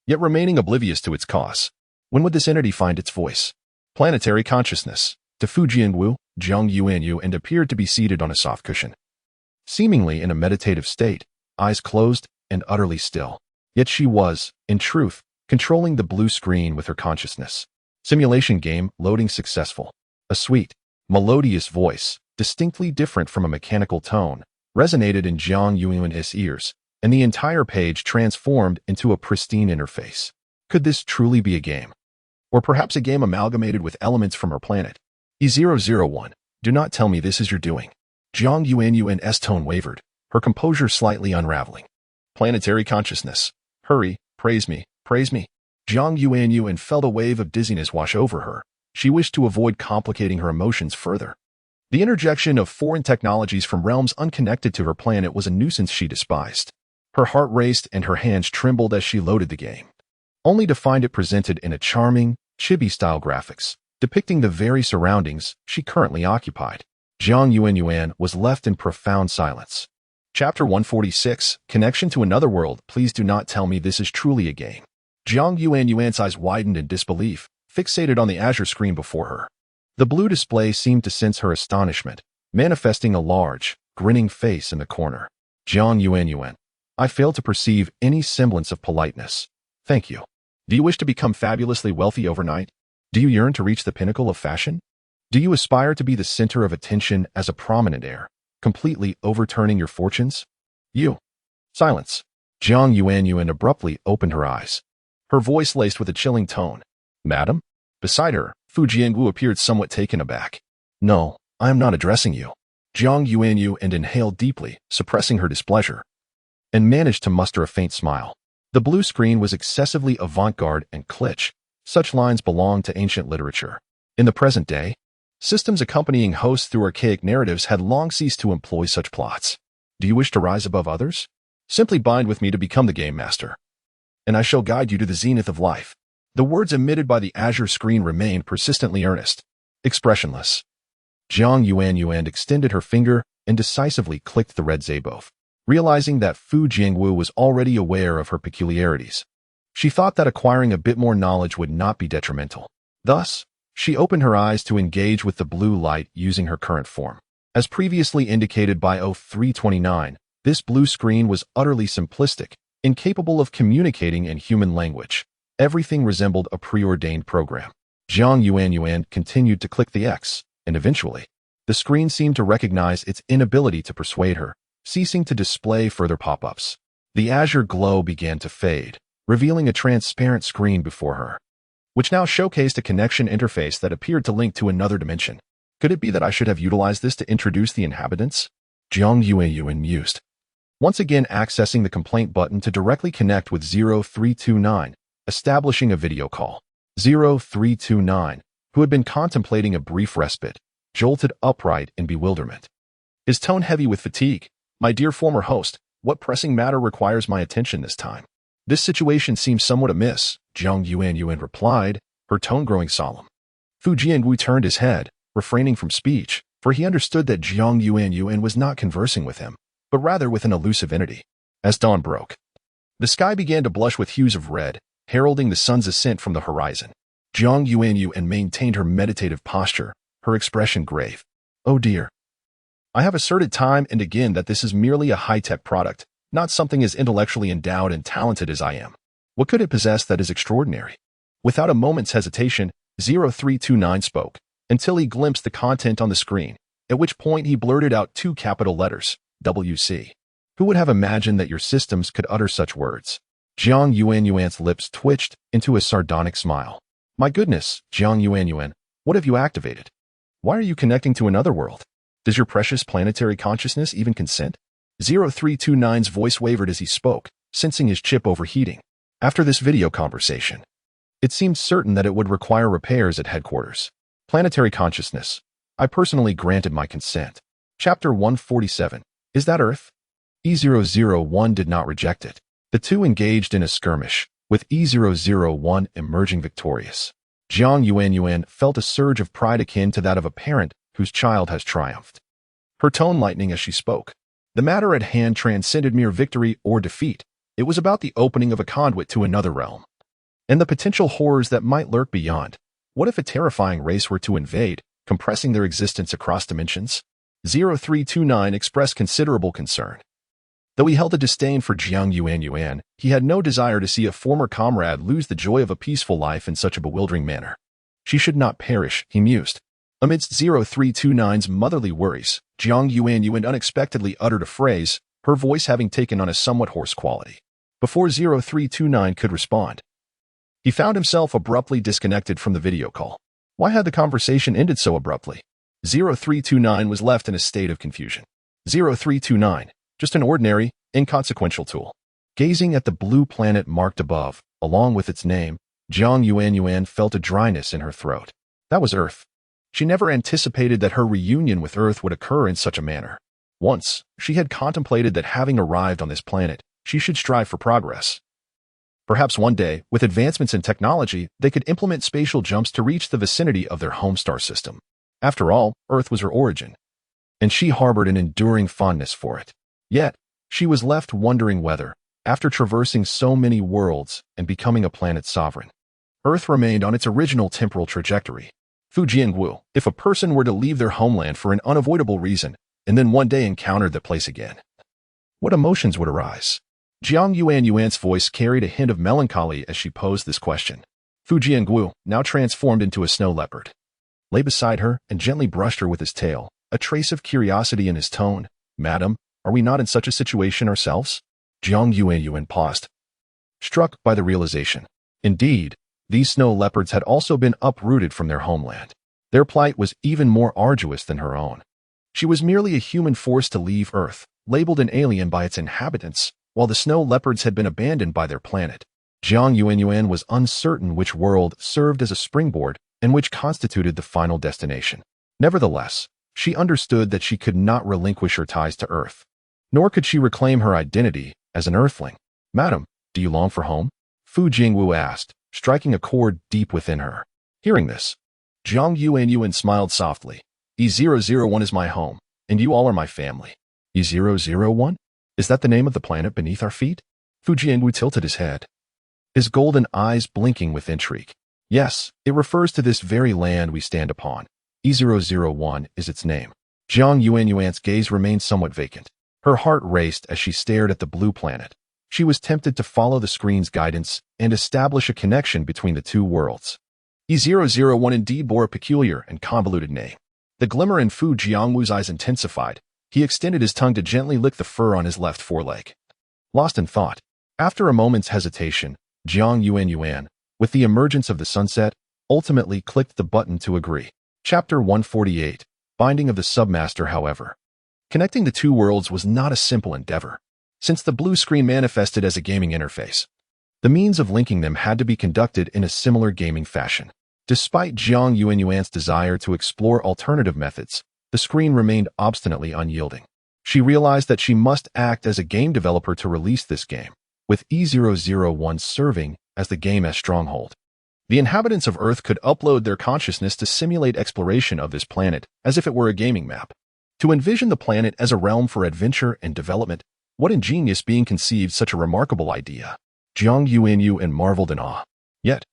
yet remaining oblivious to its cause. When would this entity find its voice? Planetary consciousness. To Fujianwu, Jiang Yuanyuan appeared to be seated on a soft cushion, seemingly in a meditative state, eyes closed and utterly still. Yet she was, in truth, controlling the blue screen with her consciousness. Simulation game loading successful. A sweet, melodious voice, distinctly different from a mechanical tone, resonated in Jiang Yuanyuan's ears, and the entire page transformed into a pristine interface. Could this truly be a game? Or perhaps a game amalgamated with elements from our planet? E001, do not tell me this is your doing. Jiang Yuanyuan's tone wavered, her composure slightly unraveling. Planetary consciousness. Hurry, praise me, praise me. Jiang Yuanyuan felt a wave of dizziness wash over her. She wished to avoid complicating her emotions further. The interjection of foreign technologies from realms unconnected to her planet was a nuisance she despised. Her heart raced and her hands trembled as she loaded the game, only to find it presented in a charming, chibi-style graphics, depicting the very surroundings she currently occupied. Jiang Yuanyuan was left in profound silence. Chapter 146, Connection to Another World. Please do not tell me this is truly a game. Jiang Yuanyuan's eyes widened in disbelief, fixated on the azure screen before her. The blue display seemed to sense her astonishment, manifesting a large, grinning face in the corner. Jiang Yuanyuan, I fail to perceive any semblance of politeness. Thank you. Do you wish to become fabulously wealthy overnight? Do you yearn to reach the pinnacle of fashion? Do you aspire to be the center of attention as a prominent heir, completely overturning your fortunes? You. Silence. Jiang Yuanyuan abruptly opened her eyes, her voice laced with a chilling tone. Madam? Beside her, Fu Jiangu appeared somewhat taken aback. No, I am not addressing you. Jiang Yuanyuan inhaled deeply, suppressing her displeasure, and managed to muster a faint smile. The blue screen was excessively avant-garde and kitsch. Such lines belonged to ancient literature. In the present day, systems accompanying hosts through archaic narratives had long ceased to employ such plots. Do you wish to rise above others? Simply bind with me to become the game master, and I shall guide you to the zenith of life. The words emitted by the azure screen remained persistently earnest, expressionless. Jiang Yuanyuan extended her finger and decisively clicked the red Zaboth, realizing that Fu Jiangwu was already aware of her peculiarities. She thought that acquiring a bit more knowledge would not be detrimental. Thus, she opened her eyes to engage with the blue light using her current form. As previously indicated by O329, this blue screen was utterly simplistic, incapable of communicating in human language. Everything resembled a preordained program. Jiang Yuanyuan continued to click the X, and eventually, the screen seemed to recognize its inability to persuade her, ceasing to display further pop-ups. The azure glow began to fade, revealing a transparent screen before her, which now showcased a connection interface that appeared to link to another dimension. Could it be that I should have utilized this to introduce the inhabitants? Jiang Yuanyuan mused, once again accessing the complaint button to directly connect with 0329, establishing a video call. 0329, who had been contemplating a brief respite, jolted upright in bewilderment, his tone heavy with fatigue. My dear former host, what pressing matter requires my attention this time? This situation seems somewhat amiss, Jiang Yuanyuan replied, her tone growing solemn. Fu Jiangu turned his head, refraining from speech, for he understood that Jiang Yuanyuan was not conversing with him, but rather with an elusive entity. As dawn broke, the sky began to blush with hues of red, heralding the sun's ascent from the horizon. Jiang Yuanyuan maintained her meditative posture, her expression grave. Oh dear. I have asserted time and again that this is merely a high-tech product, not something as intellectually endowed and talented as I am. What could it possess that is extraordinary? Without a moment's hesitation, 0329 spoke, until he glimpsed the content on the screen, at which point he blurted out two capital letters, WC. Who would have imagined that your systems could utter such words? Jiang Yuanyuan's lips twitched into a sardonic smile. My goodness, Jiang Yuanyuan, what have you activated? Why are you connecting to another world? Does your precious planetary consciousness even consent? 0329's voice wavered as he spoke, sensing his chip overheating. After this video conversation, it seemed certain that it would require repairs at headquarters. Planetary consciousness. I personally granted my consent. Chapter 147. Is that Earth? E001 did not reject it. The two engaged in a skirmish, with E001 emerging victorious. Jiang Yuanyuan felt a surge of pride akin to that of a parent whose child has triumphed. Her tone lightening as she spoke. The matter at hand transcended mere victory or defeat. It was about the opening of a conduit to another realm, and the potential horrors that might lurk beyond. What if a terrifying race were to invade, compressing their existence across dimensions? 0329 expressed considerable concern. Though he held a disdain for Jiang Yuanyuan, he had no desire to see a former comrade lose the joy of a peaceful life in such a bewildering manner. She should not perish, he mused. Amidst 0329's motherly worries, Jiang Yuanyuan unexpectedly uttered a phrase, her voice having taken on a somewhat hoarse quality. Before 0329 could respond, he found himself abruptly disconnected from the video call. Why had the conversation ended so abruptly? 0329 was left in a state of confusion. 0329, just an ordinary, inconsequential tool. Gazing at the blue planet marked above, along with its name, Jiang Yuanyuan felt a dryness in her throat. That was Earth. She never anticipated that her reunion with Earth would occur in such a manner. Once, she had contemplated that having arrived on this planet, she should strive for progress. Perhaps one day, with advancements in technology, they could implement spatial jumps to reach the vicinity of their home star system. After all, Earth was her origin, and she harbored an enduring fondness for it. Yet, she was left wondering whether, after traversing so many worlds and becoming a planet sovereign, Earth remained on its original temporal trajectory. Fu Jiangwu, if a person were to leave their homeland for an unavoidable reason, and then one day encountered the place again, what emotions would arise? Jiang Yuanyuan's voice carried a hint of melancholy as she posed this question. Fu Jiangwu, now transformed into a snow leopard, lay beside her and gently brushed her with his tail, a trace of curiosity in his tone. Madam, are we not in such a situation ourselves? Jiang Yuanyuan paused, struck by the realization. Indeed, these snow leopards had also been uprooted from their homeland. Their plight was even more arduous than her own. She was merely a human forced to leave Earth, labeled an alien by its inhabitants, while the snow leopards had been abandoned by their planet. Jiang Yuanyuan was uncertain which world served as a springboard and which constituted the final destination. Nevertheless, she understood that she could not relinquish her ties to Earth, nor could she reclaim her identity as an Earthling. Madam, do you long for home? Fu Jingwu asked, striking a chord deep within her. Hearing this, Jiang Yuanyuan smiled softly. E001 is my home, and you all are my family. E001? Is that the name of the planet beneath our feet? Fu Jiangwu tilted his head, his golden eyes blinking with intrigue. Yes, it refers to this very land we stand upon. E001 is its name. Jiang Yuanyuan's gaze remained somewhat vacant. Her heart raced as she stared at the blue planet. She was tempted to follow the screen's guidance and establish a connection between the two worlds. E001 indeed bore a peculiar and convoluted name. The glimmer in Fu Jiangwu's eyes intensified. He extended his tongue to gently lick the fur on his left foreleg. Lost in thought, after a moment's hesitation, Jiang Yuanyuan, with the emergence of the sunset, ultimately clicked the button to agree. Chapter 148, Binding of the Submaster. However, connecting the two worlds was not a simple endeavor. Since the blue screen manifested as a gaming interface, the means of linking them had to be conducted in a similar gaming fashion. Despite Jiang Yuanyuan's desire to explore alternative methods, the screen remained obstinately unyielding. She realized that she must act as a game developer to release this game, with E001 serving as the game's stronghold. The inhabitants of Earth could upload their consciousness to simulate exploration of this planet as if it were a gaming map. To envision the planet as a realm for adventure and development, what ingenious being conceived such a remarkable idea? Jiang Yuanyuan marveled in awe. Yet,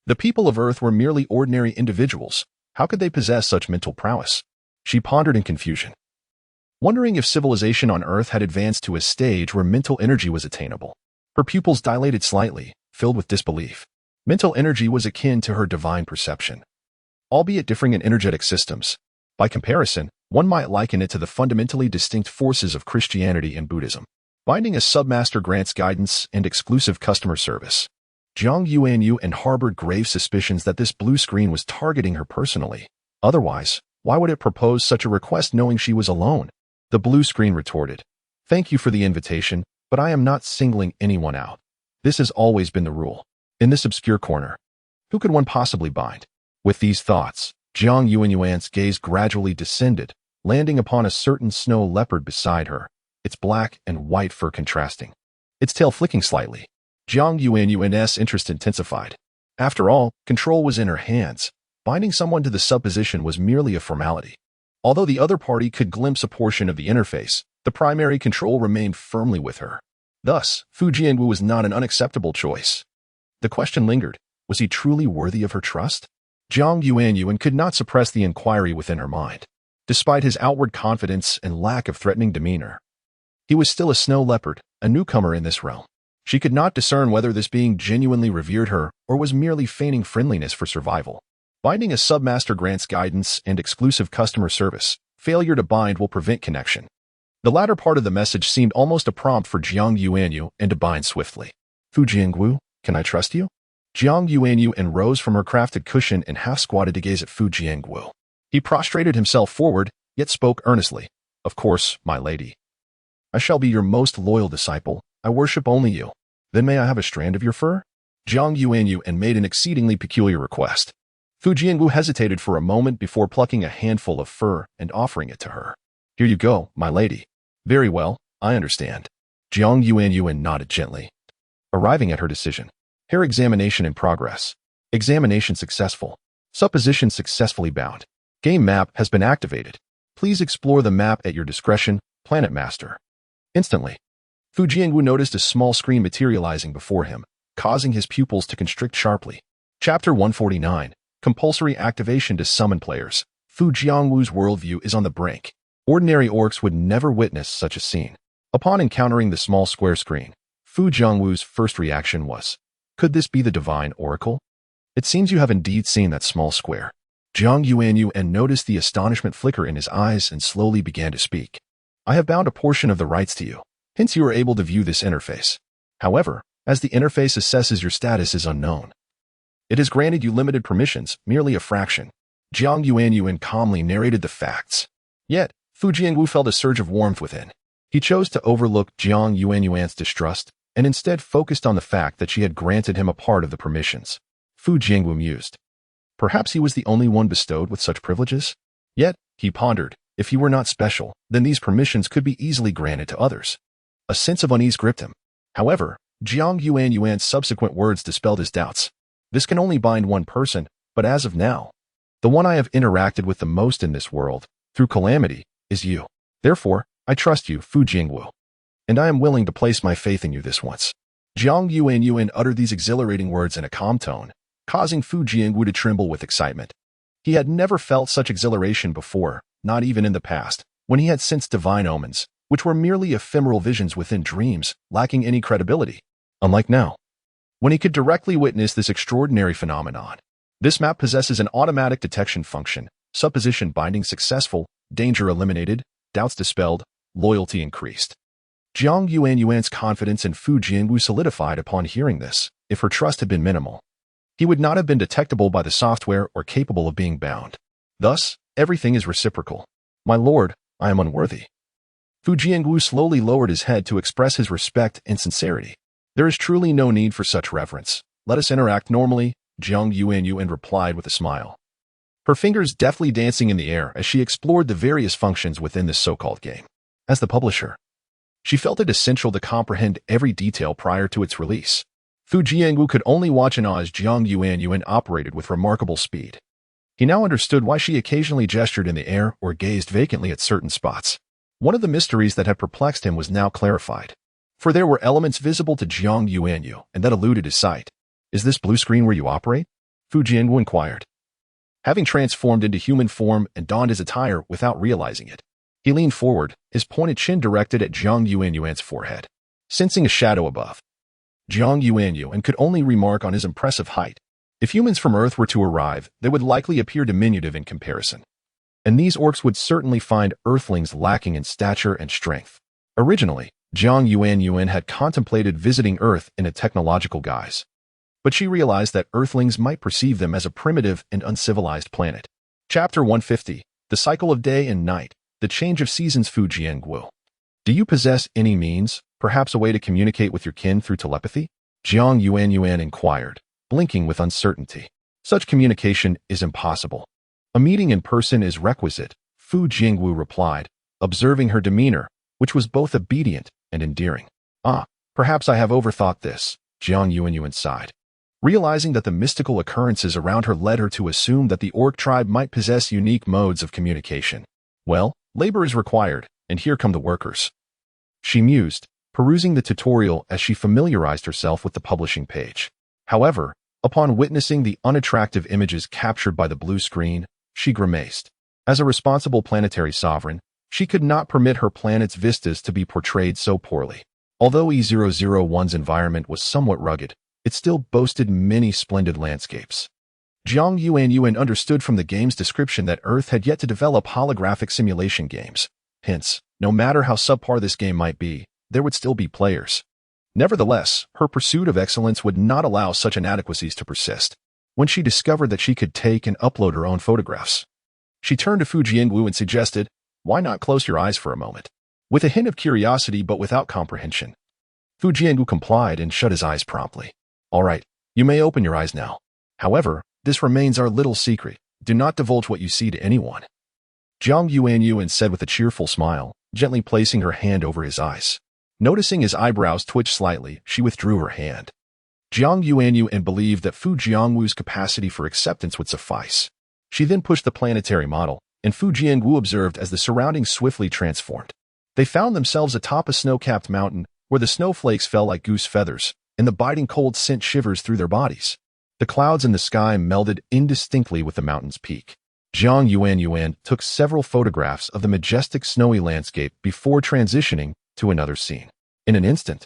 the people of Earth were merely ordinary individuals. How could they possess such mental prowess? She pondered in confusion, wondering if civilization on Earth had advanced to a stage where mental energy was attainable. Her pupils dilated slightly, filled with disbelief. Mental energy was akin to her divine perception, albeit differing in energetic systems. By comparison, one might liken it to the fundamentally distinct forces of Christianity and Buddhism. Binding a submaster grants guidance and exclusive customer service. Jiang Yuanyuan harbored grave suspicions that this blue screen was targeting her personally. Otherwise, why would it propose such a request knowing she was alone? The blue screen retorted, "Thank you for the invitation, but I am not singling anyone out. This has always been the rule. In this obscure corner, who could one possibly bind?" With these thoughts, Jiang Yuanyuan's gaze gradually descended, landing upon a certain snow leopard beside her, its black and white fur contrasting, its tail flicking slightly. Jiang Yuanyuan's interest intensified. After all, control was in her hands. Binding someone to the supposition was merely a formality. Although the other party could glimpse a portion of the interface, the primary control remained firmly with her. Thus, Fu Jiangu was not an unacceptable choice. The question lingered, was he truly worthy of her trust? Jiang Yuanyuan could not suppress the inquiry within her mind. Despite his outward confidence and lack of threatening demeanor, he was still a snow leopard, a newcomer in this realm. She could not discern whether this being genuinely revered her or was merely feigning friendliness for survival. Binding a submaster grants guidance and exclusive customer service. Failure to bind will prevent connection. The latter part of the message seemed almost a prompt for Jiang Yuanyuan to bind swiftly. Fu Jiangu, can I trust you? Jiang Yuanyuan rose from her crafted cushion and half-squatted to gaze at Fu Jiangu. He prostrated himself forward, yet spoke earnestly. Of course, my lady. I shall be your most loyal disciple. I worship only you. Then may I have a strand of your fur? Jiang Yuanyuan made an exceedingly peculiar request. Fu Jiangu hesitated for a moment before plucking a handful of fur and offering it to her. Here you go, my lady. Very well, I understand. Jiang Yuanyuan nodded gently, arriving at her decision. Hair examination in progress. Examination successful. Supposition successfully bound. Game map has been activated. Please explore the map at your discretion, Planet Master. Instantly, Fu Jiangu noticed a small screen materializing before him, causing his pupils to constrict sharply. Chapter 149. Compulsory activation to summon players. Fu Jiangu's worldview is on the brink. Ordinary orcs would never witness such a scene. Upon encountering the small square screen, Fu Jiangu's first reaction was, could this be the divine oracle? It seems you have indeed seen that small square. Jiang Yuanyuan noticed the astonishment flicker in his eyes and slowly began to speak. I have bound a portion of the rights to you, hence you are able to view this interface. However, as the interface assesses your status is unknown, it has granted you limited permissions, merely a fraction. Jiang Yuanyuan calmly narrated the facts. Yet, Fu Jiangu felt a surge of warmth within. He chose to overlook Jiang Yuanyuan's distrust and instead focused on the fact that she had granted him a part of the permissions. Fu Jiangu mused. Perhaps he was the only one bestowed with such privileges? Yet, he pondered, if he were not special, then these permissions could be easily granted to others. A sense of unease gripped him. However, Jiang Yuanyuan's subsequent words dispelled his doubts. This can only bind one person, but as of now, the one I have interacted with the most in this world, through calamity, is you. Therefore, I trust you, Fu Jiangu, and I am willing to place my faith in you this once. Jiang Yuanyuan uttered these exhilarating words in a calm tone, causing Fu Jiangu to tremble with excitement. He had never felt such exhilaration before, not even in the past, when he had sensed divine omens, which were merely ephemeral visions within dreams, lacking any credibility. Unlike now, when he could directly witness this extraordinary phenomenon. This map possesses an automatic detection function, supposition binding successful, danger eliminated, doubts dispelled, loyalty increased. Jiang Yuanyuan's confidence in Fu Jiangu solidified upon hearing this. If her trust had been minimal, he would not have been detectable by the software or capable of being bound. Thus, everything is reciprocal. My lord, I am unworthy. Fu Jiangu slowly lowered his head to express his respect and sincerity. There is truly no need for such reverence. Let us interact normally, Jiang Yuanyuan replied with a smile. Her fingers deftly dancing in the air as she explored the various functions within this so-called game. As the publisher, she felt it essential to comprehend every detail prior to its release. Fu Jiangu could only watch in awe as Jiang Yuanyuan operated with remarkable speed. He now understood why she occasionally gestured in the air or gazed vacantly at certain spots. One of the mysteries that had perplexed him was now clarified. For there were elements visible to Jiang Yuanyuan and that eluded his sight. Is this blue screen where you operate? Fu Jiangu inquired. Having transformed into human form and donned his attire without realizing it, he leaned forward, his pointed chin directed at Jiang Yuanyuan's forehead. Sensing a shadow above, Jiang Yuanyuan could only remark on his impressive height. If humans from Earth were to arrive, they would likely appear diminutive in comparison. And these orcs would certainly find Earthlings lacking in stature and strength. Originally, Jiang Yuanyuan had contemplated visiting Earth in a technological guise, but she realized that Earthlings might perceive them as a primitive and uncivilized planet. Chapter 150. The Cycle of Day and Night. The Change of Seasons. Fu Jiangu. Do you possess any means, perhaps a way to communicate with your kin through telepathy? Jiang Yuanyuan inquired, blinking with uncertainty. Such communication is impossible. A meeting in person is requisite, Fu Jiangu replied, observing her demeanor, which was both obedient and endearing. Perhaps I have overthought this, Jiang Yuanyuan sighed. realizing that the mystical occurrences around her led her to assume that the orc tribe might possess unique modes of communication. Well, labor is required, and here come the workers. She mused, perusing the tutorial as she familiarized herself with the publishing page. However, upon witnessing the unattractive images captured by the blue screen, she grimaced. As a responsible planetary sovereign, she could not permit her planet's vistas to be portrayed so poorly. Although E001's environment was somewhat rugged, it still boasted many splendid landscapes. Jiang Yuanyuan understood from the game's description that Earth had yet to develop holographic simulation games. Hence, no matter how subpar this game might be, there would still be players. Nevertheless, her pursuit of excellence would not allow such inadequacies to persist. When she discovered that she could take and upload her own photographs, she turned to Fu Jiangwu and suggested, "Why not close your eyes for a moment?" With a hint of curiosity but without comprehension, Fu Jiangwu complied and shut his eyes promptly. "All right, you may open your eyes now. However, this remains our little secret. Do not divulge what you see to anyone." Jiang Yuanyuan said with a cheerful smile, gently placing her hand over his eyes. Noticing his eyebrows twitch slightly, she withdrew her hand. Jiang Yuanyuan believed that Fu Jiangwu's capacity for acceptance would suffice. She then pushed the planetary model, and Fu Jiangwu observed as the surroundings swiftly transformed. They found themselves atop a snow-capped mountain, where the snowflakes fell like goose feathers, and the biting cold sent shivers through their bodies. The clouds in the sky melded indistinctly with the mountain's peak. Jiang Yuanyuan took several photographs of the majestic snowy landscape before transitioning to another scene. In an instant,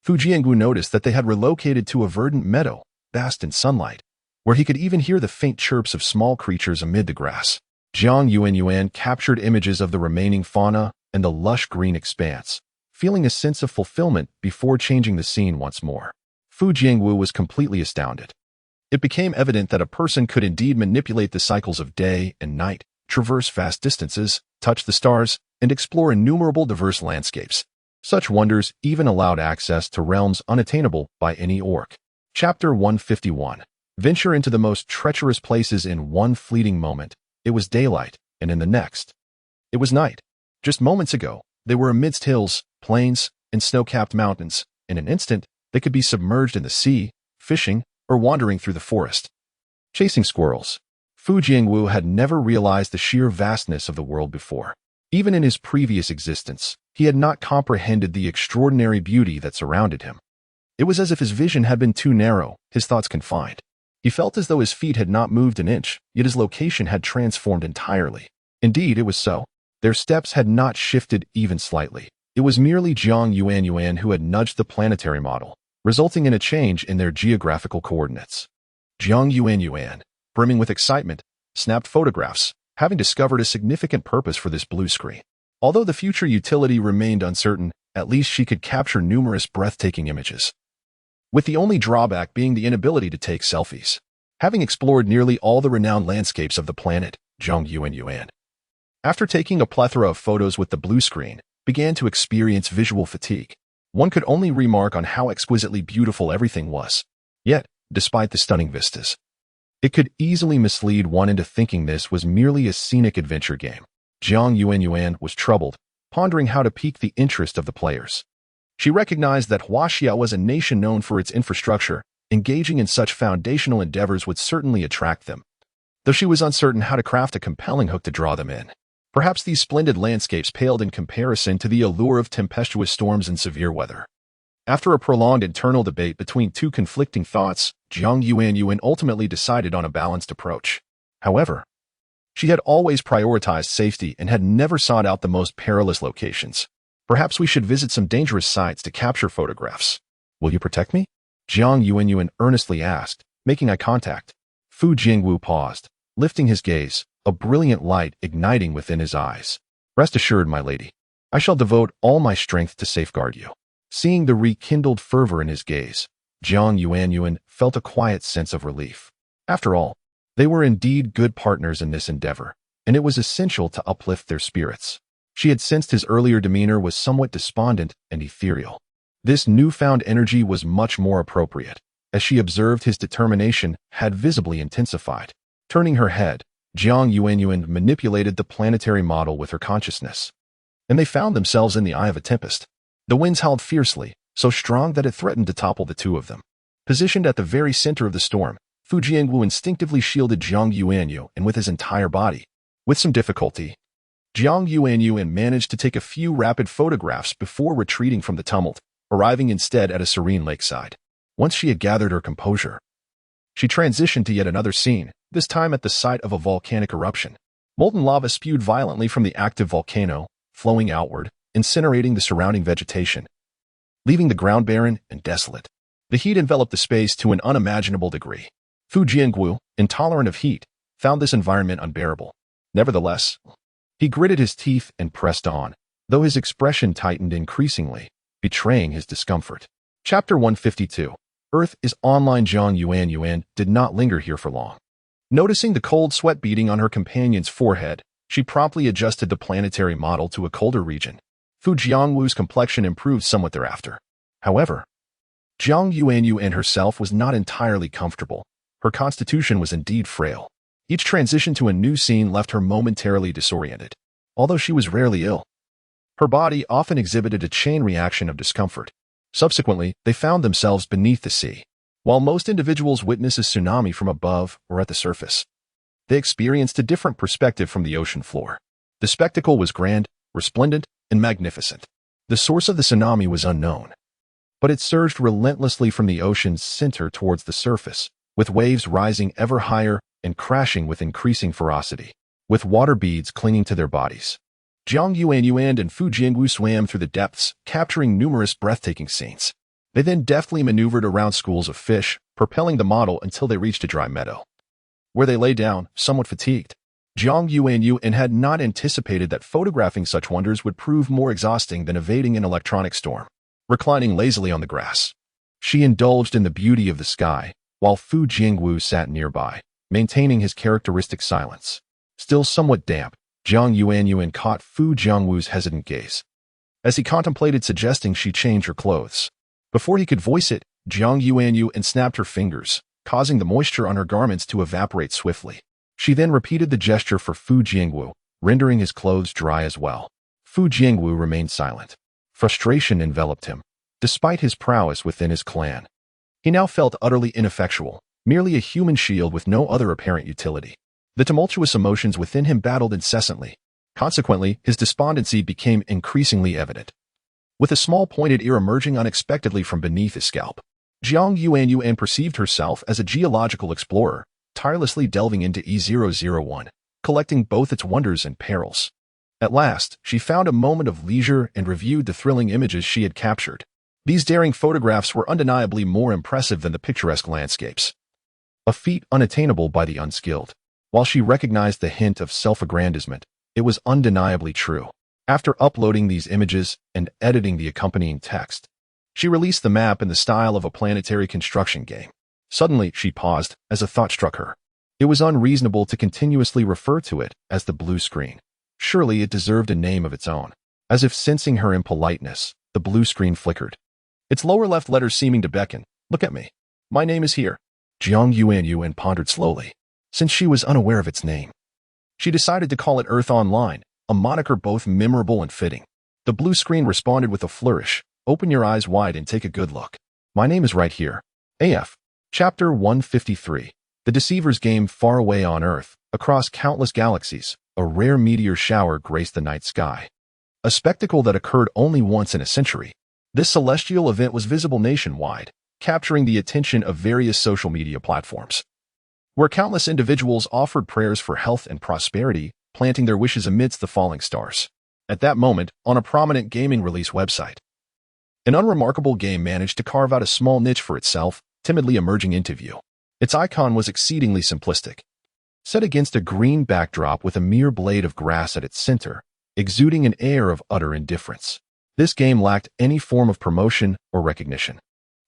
Fu Jiangwu noticed that they had relocated to a verdant meadow, bathed in sunlight, where he could even hear the faint chirps of small creatures amid the grass. Jiang Yuanyuan captured images of the remaining fauna and the lush green expanse, feeling a sense of fulfillment before changing the scene once more. Fu Jiangwu was completely astounded. It became evident that a person could indeed manipulate the cycles of day and night, traverse vast distances, touch the stars, and explore innumerable diverse landscapes. Such wonders even allowed access to realms unattainable by any orc. Chapter 151. Venture into the most treacherous places in one fleeting moment. It was daylight, and in the next, it was night. Just moments ago, they were amidst hills, plains, and snow-capped mountains. In an instant, they could be submerged in the sea, fishing, or wandering through the forest, chasing squirrels. Fu Jiangwu had never realized the sheer vastness of the world before. Even in his previous existence, he had not comprehended the extraordinary beauty that surrounded him. It was as if his vision had been too narrow, his thoughts confined. He felt as though his feet had not moved an inch, yet his location had transformed entirely. Indeed, it was so. Their steps had not shifted even slightly. It was merely Jiang Yuanyuan who had nudged the planetary model, resulting in a change in their geographical coordinates. Jiang Yuanyuan, brimming with excitement, snapped photographs, having discovered a significant purpose for this blue screen. Although the future utility remained uncertain, at least she could capture numerous breathtaking images, with the only drawback being the inability to take selfies. Having explored nearly all the renowned landscapes of the planet, Jiang Yuanyuan, after taking a plethora of photos with the blue screen, began to experience visual fatigue. One could only remark on how exquisitely beautiful everything was. Yet, despite the stunning vistas, it could easily mislead one into thinking this was merely a scenic adventure game. Jiang Yuanyuan was troubled, pondering how to pique the interest of the players. She recognized that Huaxia was a nation known for its infrastructure. Engaging in such foundational endeavors would certainly attract them, though she was uncertain how to craft a compelling hook to draw them in. Perhaps these splendid landscapes paled in comparison to the allure of tempestuous storms and severe weather. After a prolonged internal debate between two conflicting thoughts, Jiang Yuanyuan ultimately decided on a balanced approach. However, she had always prioritized safety and had never sought out the most perilous locations. Perhaps we should visit some dangerous sites to capture photographs. Will you protect me? Jiang Yuanyuan earnestly asked, making eye contact. Fu Jiangwu paused, lifting his gaze, a brilliant light igniting within his eyes. Rest assured, my lady, I shall devote all my strength to safeguard you. Seeing the rekindled fervor in his gaze, Jiang Yuanyuan felt a quiet sense of relief. After all, they were indeed good partners in this endeavor, and it was essential to uplift their spirits. She had sensed his earlier demeanor was somewhat despondent and ethereal. This newfound energy was much more appropriate, as she observed his determination had visibly intensified. Turning her head, Jiang Yuanyuan manipulated the planetary model with her consciousness, and they found themselves in the eye of a tempest. The winds howled fiercely, so strong that it threatened to topple the two of them. Positioned at the very center of the storm, Fu Jiangwu instinctively shielded Jiang Yuanyuan with his entire body. With some difficulty, Jiang Yuanyuan managed to take a few rapid photographs before retreating from the tumult, arriving instead at a serene lakeside. Once she had gathered her composure, she transitioned to yet another scene, this time at the site of a volcanic eruption. Molten lava spewed violently from the active volcano, flowing outward, incinerating the surrounding vegetation, leaving the ground barren and desolate. The heat enveloped the space to an unimaginable degree. Fu Jiangwu, intolerant of heat, found this environment unbearable. Nevertheless, he gritted his teeth and pressed on, though his expression tightened increasingly, betraying his discomfort. Chapter 152. Earth is online. Jiang Yuanyuan did not linger here for long. Noticing the cold sweat beading on her companion's forehead, she promptly adjusted the planetary model to a colder region. Fu Jiangwu's complexion improved somewhat thereafter. However, Jiang Yuanyuan herself was not entirely comfortable. Her constitution was indeed frail. Each transition to a new scene left her momentarily disoriented. Although she was rarely ill, her body often exhibited a chain reaction of discomfort. Subsequently, they found themselves beneath the sea. While most individuals witness a tsunami from above or at the surface, they experienced a different perspective from the ocean floor. The spectacle was grand, resplendent, and magnificent. The source of the tsunami was unknown, but it surged relentlessly from the ocean's center towards the surface, with waves rising ever higher and crashing with increasing ferocity, with water beads clinging to their bodies. Jiang Yuanyuan and Fu Jiangwu swam through the depths, capturing numerous breathtaking scenes. They then deftly maneuvered around schools of fish, propelling the model until they reached a dry meadow, where they lay down, somewhat fatigued. Jiang Yuanyuan had not anticipated that photographing such wonders would prove more exhausting than evading an electronic storm. Reclining lazily on the grass, she indulged in the beauty of the sky, while Fu Jiangwu sat nearby, maintaining his characteristic silence. Still somewhat damp, Jiang Yuanyuan caught Fu Jiangwu's hesitant gaze, as he contemplated suggesting she change her clothes. Before he could voice it, Jiang Yuanyuan snapped her fingers, causing the moisture on her garments to evaporate swiftly. She then repeated the gesture for Fu Jiangwu, rendering his clothes dry as well. Fu Jiangwu remained silent. Frustration enveloped him. Despite his prowess within his clan, he now felt utterly ineffectual, merely a human shield with no other apparent utility. The tumultuous emotions within him battled incessantly. Consequently, his despondency became increasingly evident, with a small pointed ear emerging unexpectedly from beneath his scalp. Jiang Yuanyuan perceived herself as a geological explorer, tirelessly delving into E001, collecting both its wonders and perils. At last, she found a moment of leisure and reviewed the thrilling images she had captured. These daring photographs were undeniably more impressive than the picturesque landscapes, a feat unattainable by the unskilled. While she recognized the hint of self-aggrandizement, it was undeniably true. After uploading these images and editing the accompanying text, she released the map in the style of a planetary construction game. Suddenly, she paused as a thought struck her. It was unreasonable to continuously refer to it as the blue screen. Surely it deserved a name of its own. As if sensing her impoliteness, the blue screen flickered, its lower left letters seeming to beckon. Look at me. My name is here. Jiang Yuanyuan pondered slowly. Since she was unaware of its name, she decided to call it Earth Online, a moniker both memorable and fitting. The blue screen responded with a flourish. Open your eyes wide and take a good look. My name is right here. AF. Chapter 153. The Deceiver's Game. Far away on Earth, across countless galaxies, a rare meteor shower graced the night sky. A spectacle that occurred only once in a century. This celestial event was visible nationwide, capturing the attention of various social media platforms, where countless individuals offered prayers for health and prosperity, planting their wishes amidst the falling stars. At that moment, on a prominent gaming release website, an unremarkable game managed to carve out a small niche for itself, timidly emerging into view. Its icon was exceedingly simplistic, set against a green backdrop with a mere blade of grass at its center, exuding an air of utter indifference. This game lacked any form of promotion or recognition,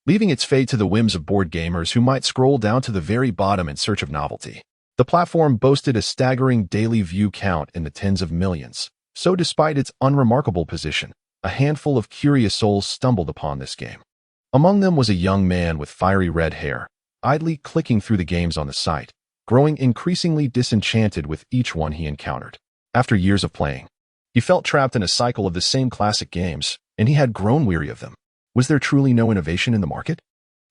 leaving its fate to the whims of bored gamers who might scroll down to the very bottom in search of novelty. The platform boasted a staggering daily view count in the tens of millions, so despite its unremarkable position, a handful of curious souls stumbled upon this game. Among them was a young man with fiery red hair, idly clicking through the games on the site, growing increasingly disenchanted with each one he encountered. After years of playing, he felt trapped in a cycle of the same classic games, and he had grown weary of them. Was there truly no innovation in the market?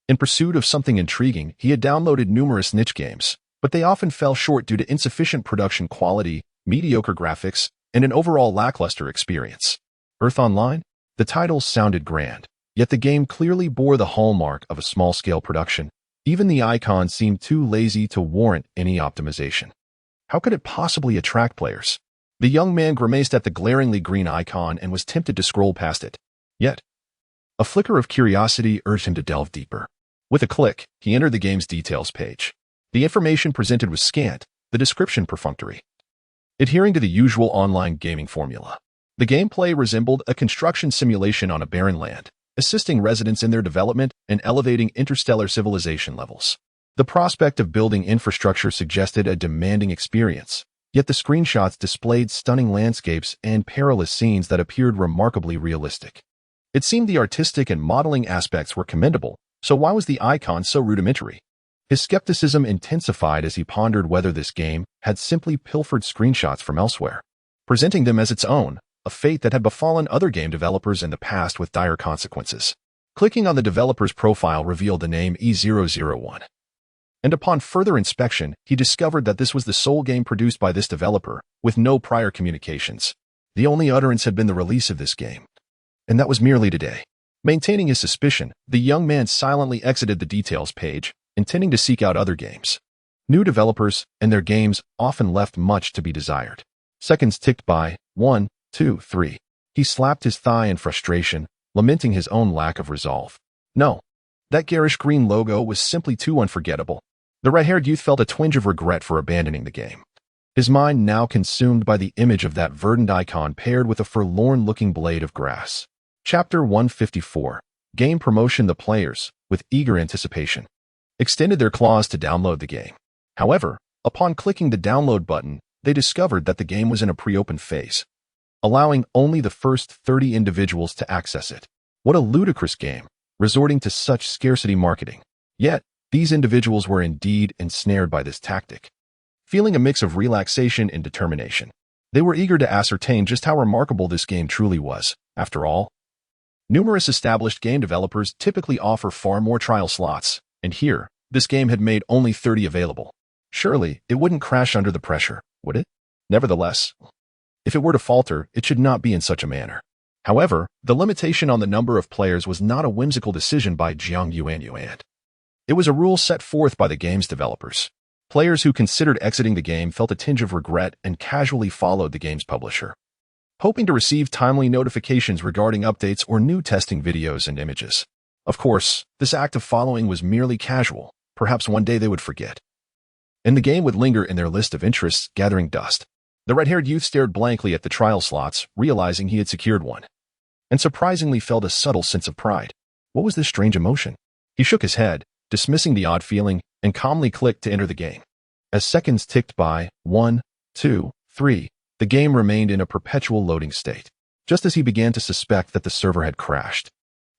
In pursuit of something intriguing, he had downloaded numerous niche games, but they often fell short due to insufficient production quality, mediocre graphics, and an overall lackluster experience. Earth Online? The title sounded grand, yet the game clearly bore the hallmark of a small-scale production. Even the icon seemed too lazy to warrant any optimization. How could it possibly attract players? The young man grimaced at the glaringly green icon and was tempted to scroll past it. Yet, a flicker of curiosity urged him to delve deeper. With a click, he entered the game's details page. The information presented was scant, the description perfunctory. Adhering to the usual online gaming formula, the gameplay resembled a construction simulation on a barren land, assisting residents in their development and elevating interstellar civilization levels. The prospect of building infrastructure suggested a demanding experience, yet the screenshots displayed stunning landscapes and perilous scenes that appeared remarkably realistic. It seemed the artistic and modeling aspects were commendable, so why was the icon so rudimentary? His skepticism intensified as he pondered whether this game had simply pilfered screenshots from elsewhere, presenting them as its own, a fate that had befallen other game developers in the past with dire consequences. Clicking on the developer's profile revealed the name E001. And upon further inspection, he discovered that this was the sole game produced by this developer, with no prior communications. The only utterance had been the release of this game. And that was merely today. Maintaining his suspicion, the young man silently exited the details page, intending to seek out other games. New developers and their games often left much to be desired. Seconds ticked by, 1, 2, 3. He slapped his thigh in frustration, lamenting his own lack of resolve. No, that garish green logo was simply too unforgettable. The red-haired youth felt a twinge of regret for abandoning the game. His mind now consumed by the image of that verdant icon paired with a forlorn-looking blade of grass. Chapter 154. Game promotion. The players, with eager anticipation, extended their claws to download the game. However, upon clicking the download button, they discovered that the game was in a pre-open phase, allowing only the first 30 individuals to access it. What a ludicrous game, resorting to such scarcity marketing. Yet, these individuals were indeed ensnared by this tactic. Feeling a mix of relaxation and determination, they were eager to ascertain just how remarkable this game truly was. After all, numerous established game developers typically offer far more trial slots, and here, this game had made only 30 available. Surely, it wouldn't crash under the pressure, would it? Nevertheless, if it were to falter, it should not be in such a manner. However, the limitation on the number of players was not a whimsical decision by Jiang Yuanyuan. It was a rule set forth by the game's developers. Players who considered exiting the game felt a tinge of regret and casually followed the game's publisher, hoping to receive timely notifications regarding updates or new testing videos and images. Of course, this act of following was merely casual. Perhaps one day they would forget, and the game would linger in their list of interests, gathering dust. The red-haired youth stared blankly at the trial slots, realizing he had secured one, and surprisingly felt a subtle sense of pride. What was this strange emotion? He shook his head, dismissing the odd feeling, and calmly clicked to enter the game. As seconds ticked by, 1, 2, 3, the game remained in a perpetual loading state. Just as he began to suspect that the server had crashed,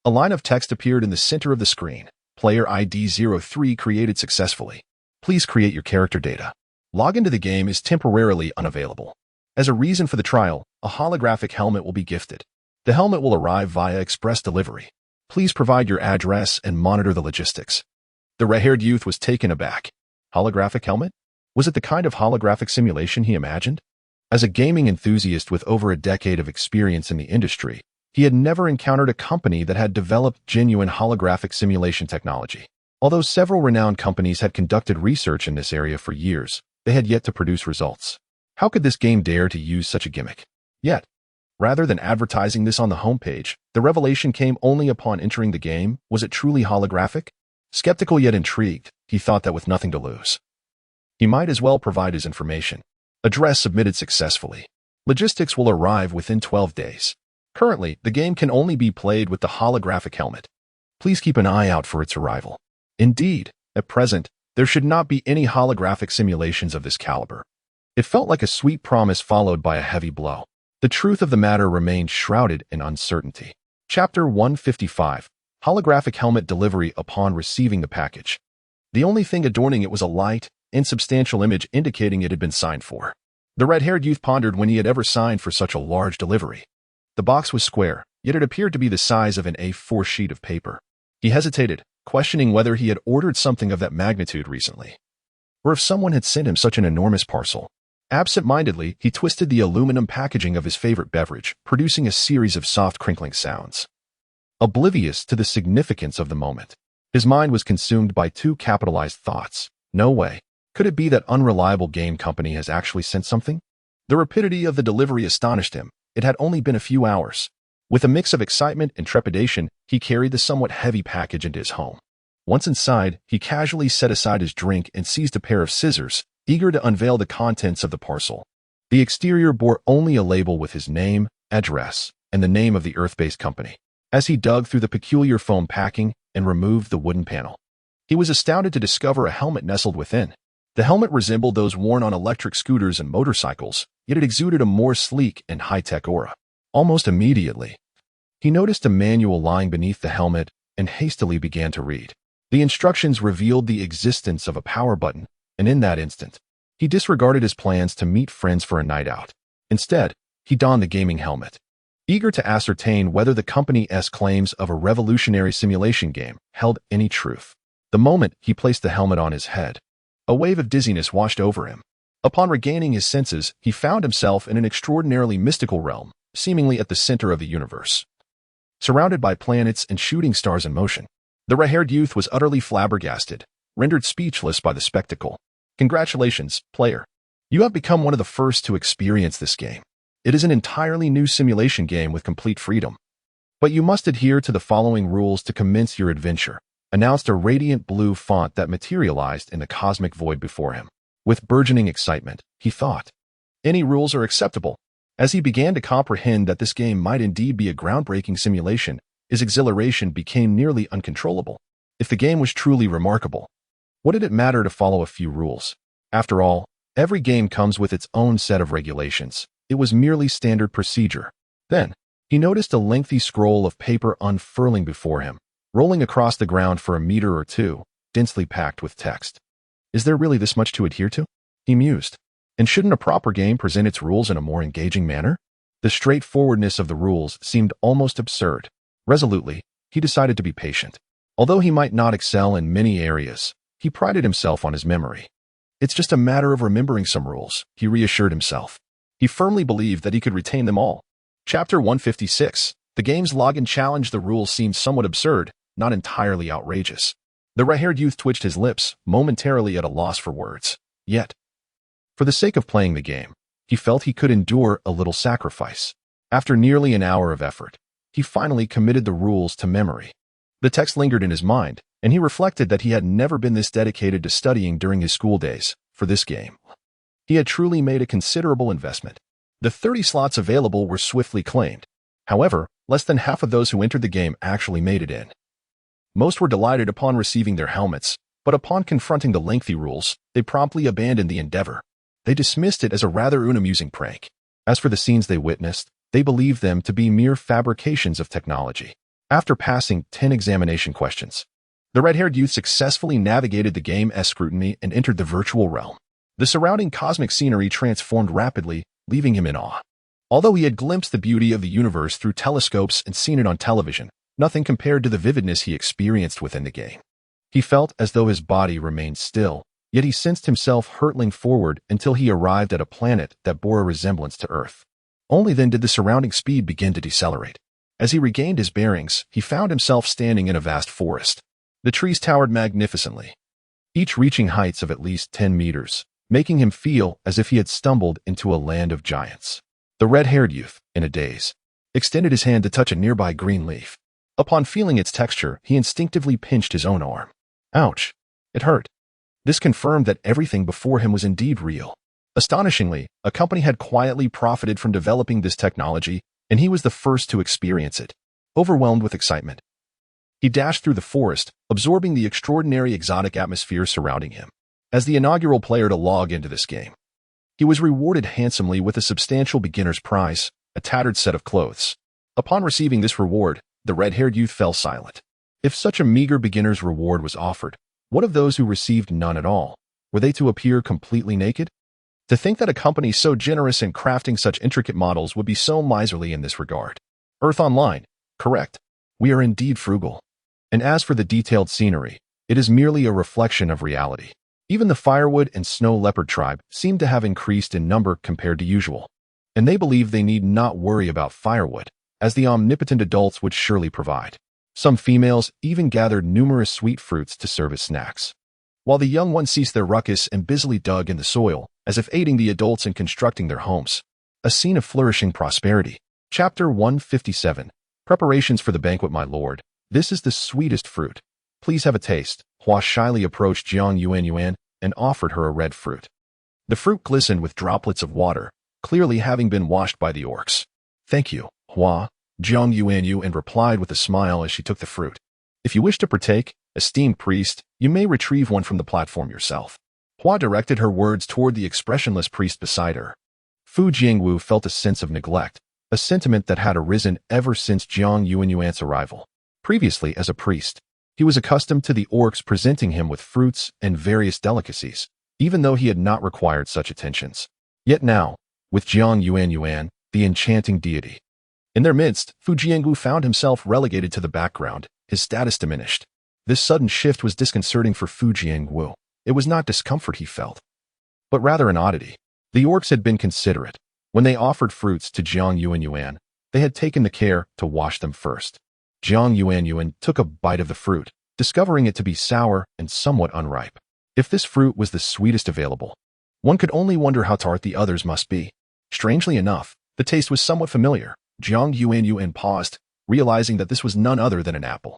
a line of text appeared in the center of the screen. Player ID 03 created successfully. Please create your character data. Login to the game is temporarily unavailable. As a reason for the trial, a holographic helmet will be gifted. The helmet will arrive via express delivery. Please provide your address and monitor the logistics. The red-haired youth was taken aback. Holographic helmet? Was it the kind of holographic simulation he imagined? As a gaming enthusiast with over a decade of experience in the industry, he had never encountered a company that had developed genuine holographic simulation technology. Although several renowned companies had conducted research in this area for years, they had yet to produce results. How could this game dare to use such a gimmick? Yet, rather than advertising this on the homepage, the revelation came only upon entering the game. Was it truly holographic? Skeptical yet intrigued, he thought that with nothing to lose, he might as well provide his information. Address submitted successfully. Logistics will arrive within 12 days. Currently, the game can only be played with the holographic helmet. Please keep an eye out for its arrival. Indeed, at present, there should not be any holographic simulations of this caliber. It felt like a sweet promise followed by a heavy blow. The truth of the matter remained shrouded in uncertainty. Chapter 155. Holographic helmet delivery upon receiving the package. The only thing adorning it was a light, insubstantial image indicating it had been signed for. The red-haired youth pondered when he had ever signed for such a large delivery. The box was square, yet it appeared to be the size of an A4 sheet of paper. He hesitated, questioning whether he had ordered something of that magnitude recently, or if someone had sent him such an enormous parcel. Absent-mindedly, he twisted the aluminum packaging of his favorite beverage, producing a series of soft crinkling sounds. Oblivious to the significance of the moment, his mind was consumed by two capitalized thoughts. No way. Could it be that unreliable game company has actually sent something? The rapidity of the delivery astonished him. It had only been a few hours. With a mix of excitement and trepidation, he carried the somewhat heavy package into his home. Once inside, he casually set aside his drink and seized a pair of scissors, eager to unveil the contents of the parcel. The exterior bore only a label with his name, address, and the name of the Earth-based company. As he dug through the peculiar foam packing and removed the wooden panel, he was astounded to discover a helmet nestled within. The helmet resembled those worn on electric scooters and motorcycles, yet it exuded a more sleek and high-tech aura. Almost immediately, he noticed a manual lying beneath the helmet and hastily began to read. The instructions revealed the existence of a power button, and in that instant, he disregarded his plans to meet friends for a night out. Instead, he donned the gaming helmet, eager to ascertain whether the company's claims of a revolutionary simulation game held any truth. The moment he placed the helmet on his head, a wave of dizziness washed over him. Upon regaining his senses, he found himself in an extraordinarily mystical realm, seemingly at the center of the universe. Surrounded by planets and shooting stars in motion, the red-haired youth was utterly flabbergasted, rendered speechless by the spectacle. Congratulations, player. You have become one of the first to experience this game. It is an entirely new simulation game with complete freedom. But you must adhere to the following rules to commence your adventure, announced a radiant blue font that materialized in the cosmic void before him. With burgeoning excitement, he thought, any rules are acceptable. As he began to comprehend that this game might indeed be a groundbreaking simulation, his exhilaration became nearly uncontrollable. If the game was truly remarkable, what did it matter to follow a few rules? After all, every game comes with its own set of regulations. It was merely standard procedure. Then, he noticed a lengthy scroll of paper unfurling before him, rolling across the ground for a meter or two, densely packed with text. Is there really this much to adhere to? He mused. And shouldn't a proper game present its rules in a more engaging manner? The straightforwardness of the rules seemed almost absurd. Resolutely, he decided to be patient. Although he might not excel in many areas, he prided himself on his memory. It's just a matter of remembering some rules, he reassured himself. He firmly believed that he could retain them all. Chapter 156. The game's login challenge. The rules seemed somewhat absurd, not entirely outrageous. The red-haired youth twitched his lips, momentarily at a loss for words. Yet, for the sake of playing the game, he felt he could endure a little sacrifice. After nearly an hour of effort, he finally committed the rules to memory. The text lingered in his mind, and he reflected that he had never been this dedicated to studying during his school days. For this game, he had truly made a considerable investment. The 30 slots available were swiftly claimed. However, less than half of those who entered the game actually made it in. Most were delighted upon receiving their helmets, but upon confronting the lengthy rules, they promptly abandoned the endeavor. They dismissed it as a rather unamusing prank. As for the scenes they witnessed, they believed them to be mere fabrications of technology. After passing 10 examination questions, the red-haired youth successfully navigated the game's scrutiny and entered the virtual realm. The surrounding cosmic scenery transformed rapidly, leaving him in awe. Although he had glimpsed the beauty of the universe through telescopes and seen it on television, nothing compared to the vividness he experienced within the game. He felt as though his body remained still, yet he sensed himself hurtling forward until he arrived at a planet that bore a resemblance to Earth. Only then did the surrounding speed begin to decelerate. As he regained his bearings, he found himself standing in a vast forest. The trees towered magnificently, each reaching heights of at least 10 meters, making him feel as if he had stumbled into a land of giants. The red-haired youth, in a daze, extended his hand to touch a nearby green leaf. Upon feeling its texture, he instinctively pinched his own arm. Ouch! It hurt. This confirmed that everything before him was indeed real. Astonishingly, a company had quietly profited from developing this technology, and he was the first to experience it. Overwhelmed with excitement, he dashed through the forest, absorbing the extraordinary exotic atmosphere surrounding him. As the inaugural player to log into this game, he was rewarded handsomely with a substantial beginner's prize, a tattered set of clothes. Upon receiving this reward, the red-haired youth fell silent. If such a meager beginner's reward was offered, what of those who received none at all? Were they to appear completely naked? To think that a company so generous in crafting such intricate models would be so miserly in this regard. Earth Online. Correct. We are indeed frugal. And as for the detailed scenery, it is merely a reflection of reality. Even the firewood and snow leopard tribe seem to have increased in number compared to usual, and they believe they need not worry about firewood, as the omnipotent adults would surely provide. Some females even gathered numerous sweet fruits to serve as snacks, while the young ones ceased their ruckus and busily dug in the soil, as if aiding the adults in constructing their homes. A scene of flourishing prosperity. Chapter 157. Preparations for the banquet, my lord. This is the sweetest fruit. Please have a taste. Hua shyly approached Jiang Yuanyuan and offered her a red fruit. The fruit glistened with droplets of water, clearly having been washed by the orcs. Thank you, Hua, Jiang Yuanyuan replied with a smile as she took the fruit. If you wish to partake, esteemed priest, you may retrieve one from the platform yourself. Hua directed her words toward the expressionless priest beside her. Fu Jiangwu felt a sense of neglect, a sentiment that had arisen ever since Jiang Yuanyuan's arrival. Previously, as a priest, he was accustomed to the orcs presenting him with fruits and various delicacies, even though he had not required such attentions. Yet now, with Jiang Yuanyuan, the enchanting deity in their midst, Fu Jiangwu found himself relegated to the background, his status diminished. This sudden shift was disconcerting for Fu Jiangwu. It was not discomfort he felt, but rather an oddity. The orcs had been considerate. When they offered fruits to Jiang Yuanyuan, they had taken the care to wash them first. Jiang Yuanyuan took a bite of the fruit, discovering it to be sour and somewhat unripe. If this fruit was the sweetest available, one could only wonder how tart the others must be. Strangely enough, the taste was somewhat familiar. Jiang Yuanyuan paused, realizing that this was none other than an apple.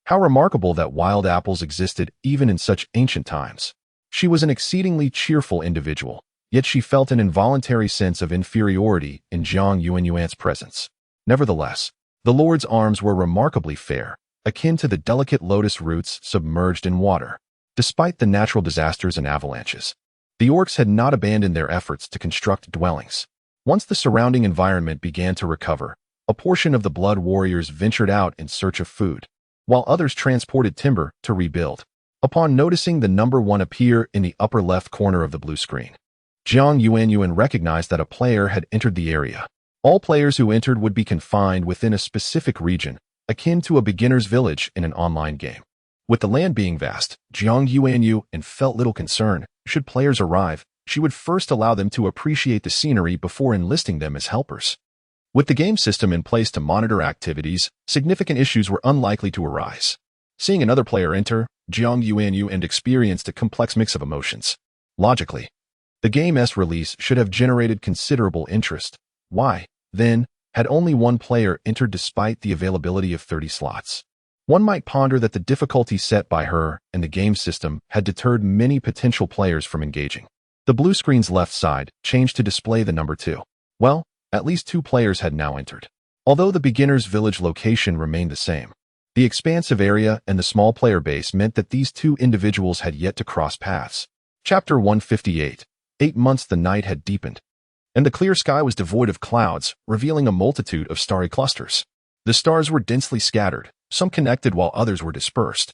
How remarkable that wild apples existed even in such ancient times. She was an exceedingly cheerful individual, yet she felt an involuntary sense of inferiority in Jiang Yuanyuan's presence. Nevertheless, the Lord's arms were remarkably fair, akin to the delicate lotus roots submerged in water. Despite the natural disasters and avalanches, the orcs had not abandoned their efforts to construct dwellings. Once the surrounding environment began to recover, a portion of the blood warriors ventured out in search of food, while others transported timber to rebuild. Upon noticing the number 1 appear in the upper left corner of the blue screen, Jiang Yuanyuan recognized that a player had entered the area. All players who entered would be confined within a specific region, akin to a beginner's village in an online game. With the land being vast, Jiang Yuanyuan felt little concern. Should players arrive, she would first allow them to appreciate the scenery before enlisting them as helpers. With the game system in place to monitor activities, significant issues were unlikely to arise. Seeing another player enter, Jiang Yuanyuan experienced a complex mix of emotions. Logically, the game's release should have generated considerable interest. Why, then, had only 1 player entered despite the availability of 30 slots? One might ponder that the difficulty set by her and the game system had deterred many potential players from engaging. The blue screen's left side changed to display the number 2. Well, at least 2 players had now entered. Although the beginner's village location remained the same, the expansive area and the small player base meant that these 2 individuals had yet to cross paths. Chapter 158. 8 months the night had deepened, and the clear sky was devoid of clouds, revealing a multitude of starry clusters. The stars were densely scattered, some connected while others were dispersed.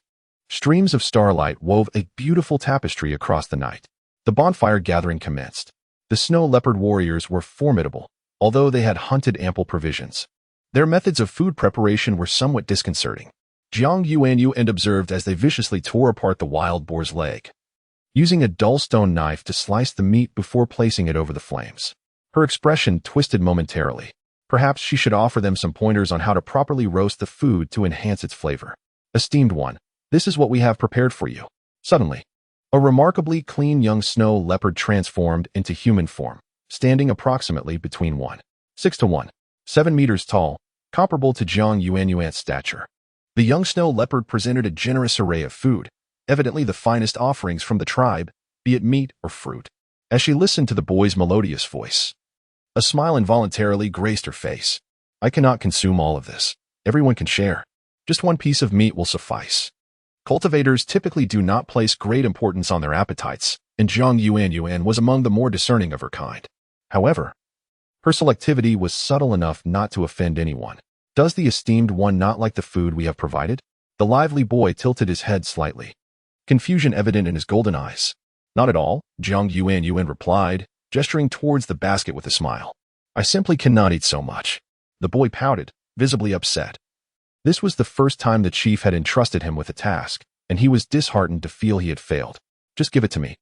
Streams of starlight wove a beautiful tapestry across the night. The bonfire gathering commenced. The snow leopard warriors were formidable, although they had hunted ample provisions. Their methods of food preparation were somewhat disconcerting. Jiang Yuanyuan observed as they viciously tore apart the wild boar's leg, using a dull stone knife to slice the meat before placing it over the flames. Her expression twisted momentarily. Perhaps she should offer them some pointers on how to properly roast the food to enhance its flavor. Esteemed one, this is what we have prepared for you. Suddenly, a remarkably clean young snow leopard transformed into human form, standing approximately between 1.6 to 1.7 meters tall, comparable to Jiang Yuanyuan's stature. The young snow leopard presented a generous array of food, evidently the finest offerings from the tribe, be it meat or fruit. As she listened to the boy's melodious voice, a smile involuntarily graced her face. I cannot consume all of this. Everyone can share. Just 1 piece of meat will suffice. Cultivators typically do not place great importance on their appetites, and Jiang Yuanyuan was among the more discerning of her kind. However, her selectivity was subtle enough not to offend anyone. Does the esteemed one not like the food we have provided? The lively boy tilted his head slightly, confusion evident in his golden eyes. Not at all, Jiang Yuanyuan replied, gesturing towards the basket with a smile. I simply cannot eat so much. The boy pouted, visibly upset. This was the first time the chief had entrusted him with a task, and he was disheartened to feel he had failed. "Just give it to me,"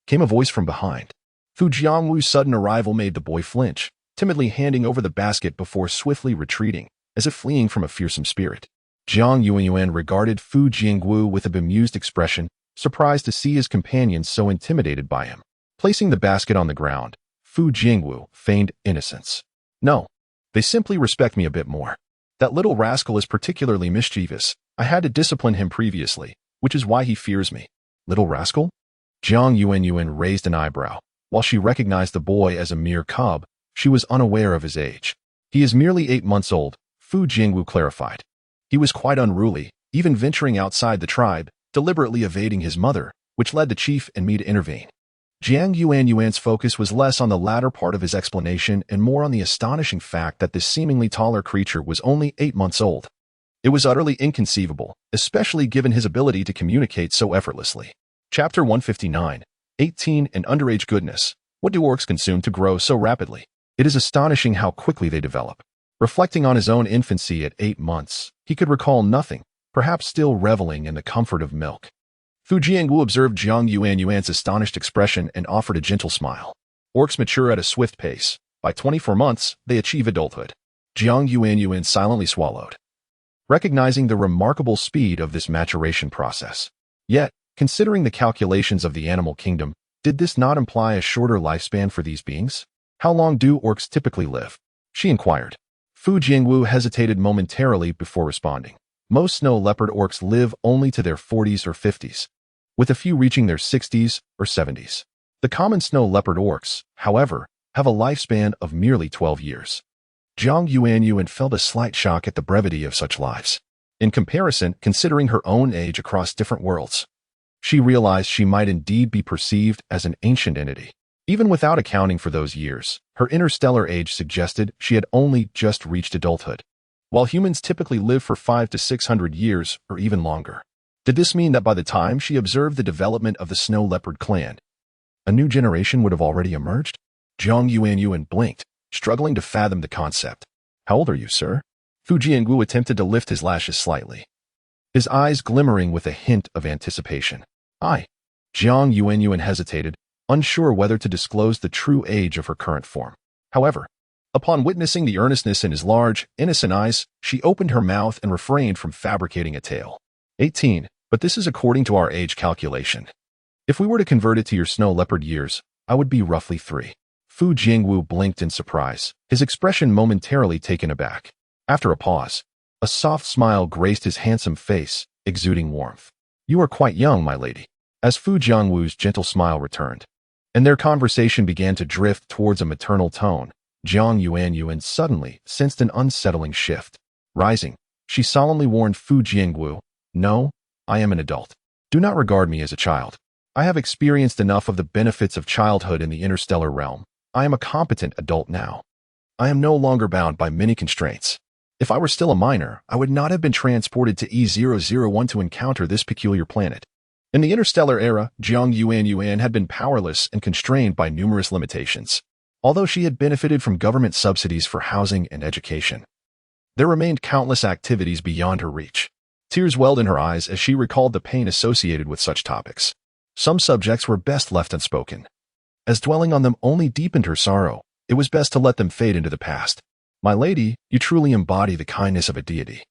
came a voice from behind. Fu Jiangwu's sudden arrival made the boy flinch, timidly handing over the basket before swiftly retreating, as if fleeing from a fearsome spirit. Jiang Yuanyuan regarded Fu Jiangwu with a bemused expression, surprised to see his companions so intimidated by him. Placing the basket on the ground, Fu Jiangwu feigned innocence. "No, they simply respect me a bit more. That little rascal is particularly mischievous. I had to discipline him previously, which is why he fears me." "Little rascal?" Jiang Yuanyuan raised an eyebrow. While she recognized the boy as a mere cub, she was unaware of his age. "He is merely 8 months old," Fu Jiangwu clarified. "He was quite unruly, even venturing outside the tribe, deliberately evading his mother, which led the chief and me to intervene." Jiang Yuanyuan's focus was less on the latter part of his explanation and more on the astonishing fact that this seemingly taller creature was only 8 months old. It was utterly inconceivable, especially given his ability to communicate so effortlessly. Chapter 159, 18 and Underage Goodness. What do orcs consume to grow so rapidly? It is astonishing how quickly they develop. Reflecting on his own infancy at 8 months, he could recall nothing, perhaps still reveling in the comfort of milk. Fu Jiangwu observed Jiang Yuanyuan's astonished expression and offered a gentle smile. Orcs mature at a swift pace. By 24 months, they achieve adulthood. Jiang Yuanyuan silently swallowed, recognizing the remarkable speed of this maturation process. Yet, considering the calculations of the animal kingdom, did this not imply a shorter lifespan for these beings? "How long do orcs typically live?" she inquired. Fu Jiangwu hesitated momentarily before responding. Most snow leopard orcs live only to their 40s or 50s, with a few reaching their 60s or 70s. The common snow leopard orcs, however, have a lifespan of merely 12 years. Jiang Yuanyuan felt a slight shock at the brevity of such lives. In comparison, considering her own age across different worlds, she realized she might indeed be perceived as an ancient entity. Even without accounting for those years, her interstellar age suggested she had only just reached adulthood, while humans typically live for 500 to 600 years or even longer. Did this mean that by the time she observed the development of the snow leopard clan, a new generation would have already emerged? Jiang Yuanyuan blinked, struggling to fathom the concept. "How old are you, sir?" Fu Jiangwu attempted to lift his lashes slightly, his eyes glimmering with a hint of anticipation. Jiang Yuanyuan hesitated, unsure whether to disclose the true age of her current form. However, upon witnessing the earnestness in his large, innocent eyes, she opened her mouth and refrained from fabricating a tale. 18, but this is according to our age calculation. If we were to convert it to your snow leopard years, I would be roughly 3. Fu Jiangwu blinked in surprise, his expression momentarily taken aback. After a pause, a soft smile graced his handsome face, exuding warmth. "You are quite young, my lady." As Fu Jiangwu's gentle smile returned, and their conversation began to drift towards a maternal tone, Jiang Yuanyuan suddenly sensed an unsettling shift. Rising, she solemnly warned Fu Jiangwu, "No, I am an adult. Do not regard me as a child. I have experienced enough of the benefits of childhood in the interstellar realm. I am a competent adult now. I am no longer bound by many constraints. If I were still a minor, I would not have been transported to E001 to encounter this peculiar planet." In the interstellar era, Jiang Yuanyuan had been powerless and constrained by numerous limitations. Although she had benefited from government subsidies for housing and education, there remained countless activities beyond her reach. Tears welled in her eyes as she recalled the pain associated with such topics. Some subjects were best left unspoken, as dwelling on them only deepened her sorrow. It was best to let them fade into the past. "My lady, you truly embody the kindness of a deity,"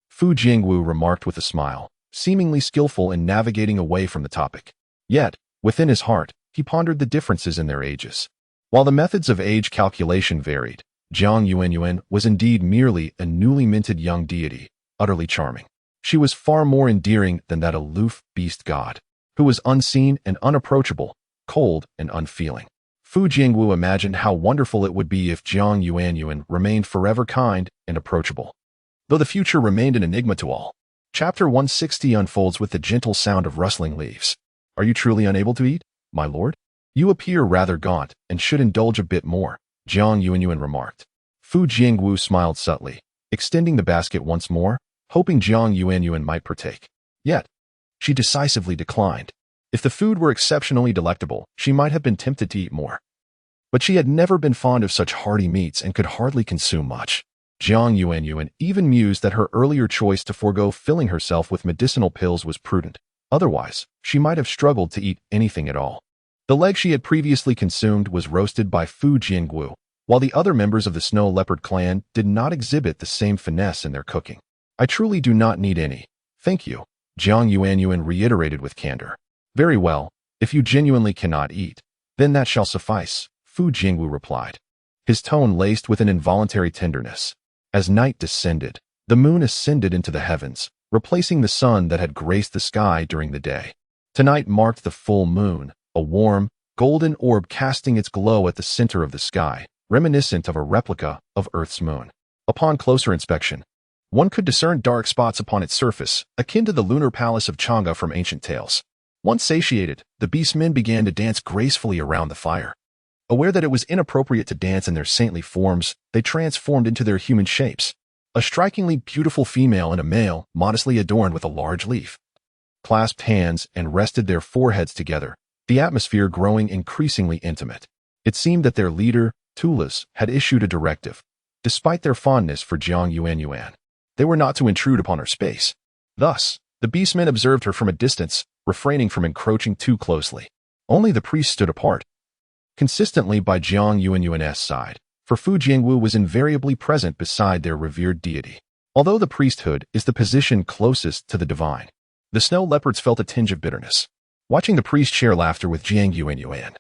Fu Jiangwu remarked with a smile, seemingly skillful in navigating away from the topic. Yet, within his heart, he pondered the differences in their ages. While the methods of age calculation varied, Jiang Yuanyuan was indeed merely a newly minted young deity, utterly charming. She was far more endearing than that aloof beast god, who was unseen and unapproachable, cold and unfeeling. Fu Jiangwu imagined how wonderful it would be if Jiang Yuanyuan remained forever kind and approachable, though the future remained an enigma to all. Chapter 160 unfolds with the gentle sound of rustling leaves. "Are you truly unable to eat, my lord? You appear rather gaunt and should indulge a bit more," Jiang Yuanyuan remarked. Fu Jiangwu smiled subtly, extending the basket once more, hoping Jiang Yuanyuan might partake. Yet, she decisively declined. If the food were exceptionally delectable, she might have been tempted to eat more. But she had never been fond of such hearty meats and could hardly consume much. Jiang Yuanyuan even mused that her earlier choice to forego filling herself with medicinal pills was prudent. Otherwise, she might have struggled to eat anything at all. The leg she had previously consumed was roasted by Fu Jiangwu, while the other members of the snow leopard clan did not exhibit the same finesse in their cooking. I truly do not need any. Thank you, Jiang Yuanyuan reiterated with candor. Very well, if you genuinely cannot eat, then that shall suffice, Fu Jiangwu replied, his tone laced with an involuntary tenderness. As night descended, the moon ascended into the heavens, replacing the sun that had graced the sky during the day. Tonight marked the full moon, a warm, golden orb casting its glow at the center of the sky, reminiscent of a replica of Earth's moon. Upon closer inspection, one could discern dark spots upon its surface, akin to the lunar palace of Chang'e from ancient tales. Once satiated, the beastmen began to dance gracefully around the fire. Aware that it was inappropriate to dance in their saintly forms, they transformed into their human shapes. A strikingly beautiful female and a male, modestly adorned with a large leaf, clasped hands and rested their foreheads together, the atmosphere growing increasingly intimate. It seemed that their leader, Tulas, had issued a directive. Despite their fondness for Jiang Yuanyuan, they were not to intrude upon her space. Thus, the beastmen observed her from a distance, refraining from encroaching too closely. Only the priest stood apart, consistently by Jiang Yuanyuan's side, for Fu Jiangwu was invariably present beside their revered deity. Although the priesthood is the position closest to the divine, the snow leopards felt a tinge of bitterness, watching the priest share laughter with Jiang Yuanyuan.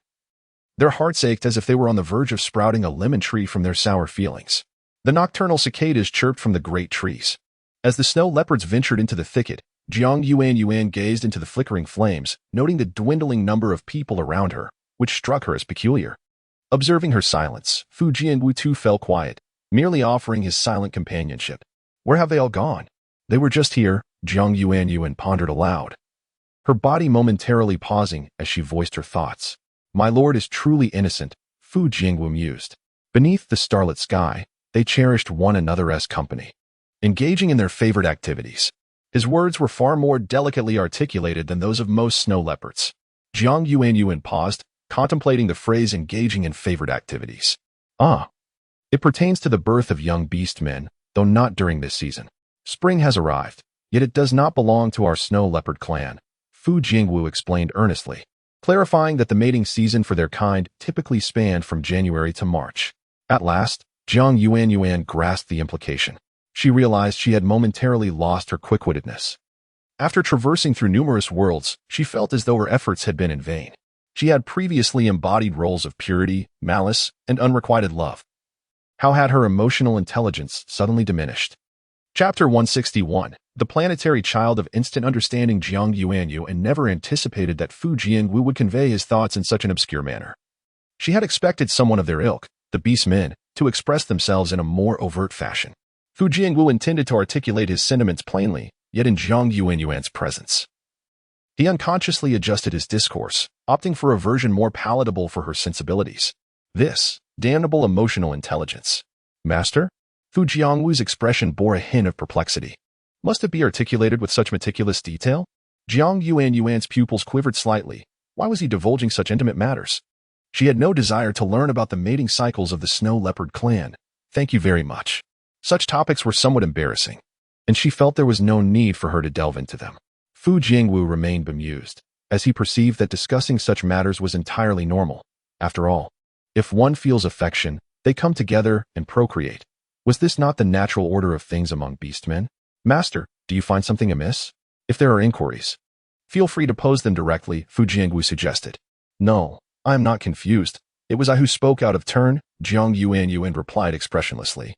Their hearts ached as if they were on the verge of sprouting a lemon tree from their sour feelings. The nocturnal cicadas chirped from the great trees. As the snow leopards ventured into the thicket, Jiang Yuanyuan gazed into the flickering flames, noting the dwindling number of people around her, which struck her as peculiar. Observing her silence, Fu Jiangwu too fell quiet, merely offering his silent companionship. Where have they all gone? They were just here, Jiang Yuanyuan pondered aloud, her body momentarily pausing as she voiced her thoughts. My lord is truly innocent, Fu Jiangwu mused. Beneath the starlit sky, they cherished one another's company, engaging in their favorite activities. His words were far more delicately articulated than those of most snow leopards. Jiang Yuanyuan paused, contemplating the phrase engaging in favorite activities. Ah, it pertains to the birth of young beastmen, though not during this season. Spring has arrived, yet it does not belong to our snow leopard clan, Fu Jiangwu explained earnestly, clarifying that the mating season for their kind typically spanned from January to March. At last, Jiang Yuanyuan grasped the implication. She realized she had momentarily lost her quick-wittedness. After traversing through numerous worlds, she felt as though her efforts had been in vain. She had previously embodied roles of purity, malice, and unrequited love. How had her emotional intelligence suddenly diminished? Chapter 161. The planetary child of instant understanding. Jiang Yuanyuan never anticipated that Fu Jiangwu would convey his thoughts in such an obscure manner. She had expected someone of their ilk, the beastmen, to express themselves in a more overt fashion. Fu Jiangwu intended to articulate his sentiments plainly, yet in Jiang Yuanyuan's presence. He unconsciously adjusted his discourse, opting for a version more palatable for her sensibilities. This damnable emotional intelligence. Master? Fu Jiangwu's expression bore a hint of perplexity. Must it be articulated with such meticulous detail? Jiang Yuanyuan's pupils quivered slightly. Why was he divulging such intimate matters? She had no desire to learn about the mating cycles of the snow leopard clan. Thank you very much. Such topics were somewhat embarrassing, and she felt there was no need for her to delve into them. Fu Jiangwu remained bemused, as he perceived that discussing such matters was entirely normal. After all, if one feels affection, they come together and procreate. Was this not the natural order of things among beastmen? Master, do you find something amiss? If there are inquiries, feel free to pose them directly, Fu Jiangwu suggested. No, I am not confused. It was I who spoke out of turn, Jiang Yuanyuan replied expressionlessly,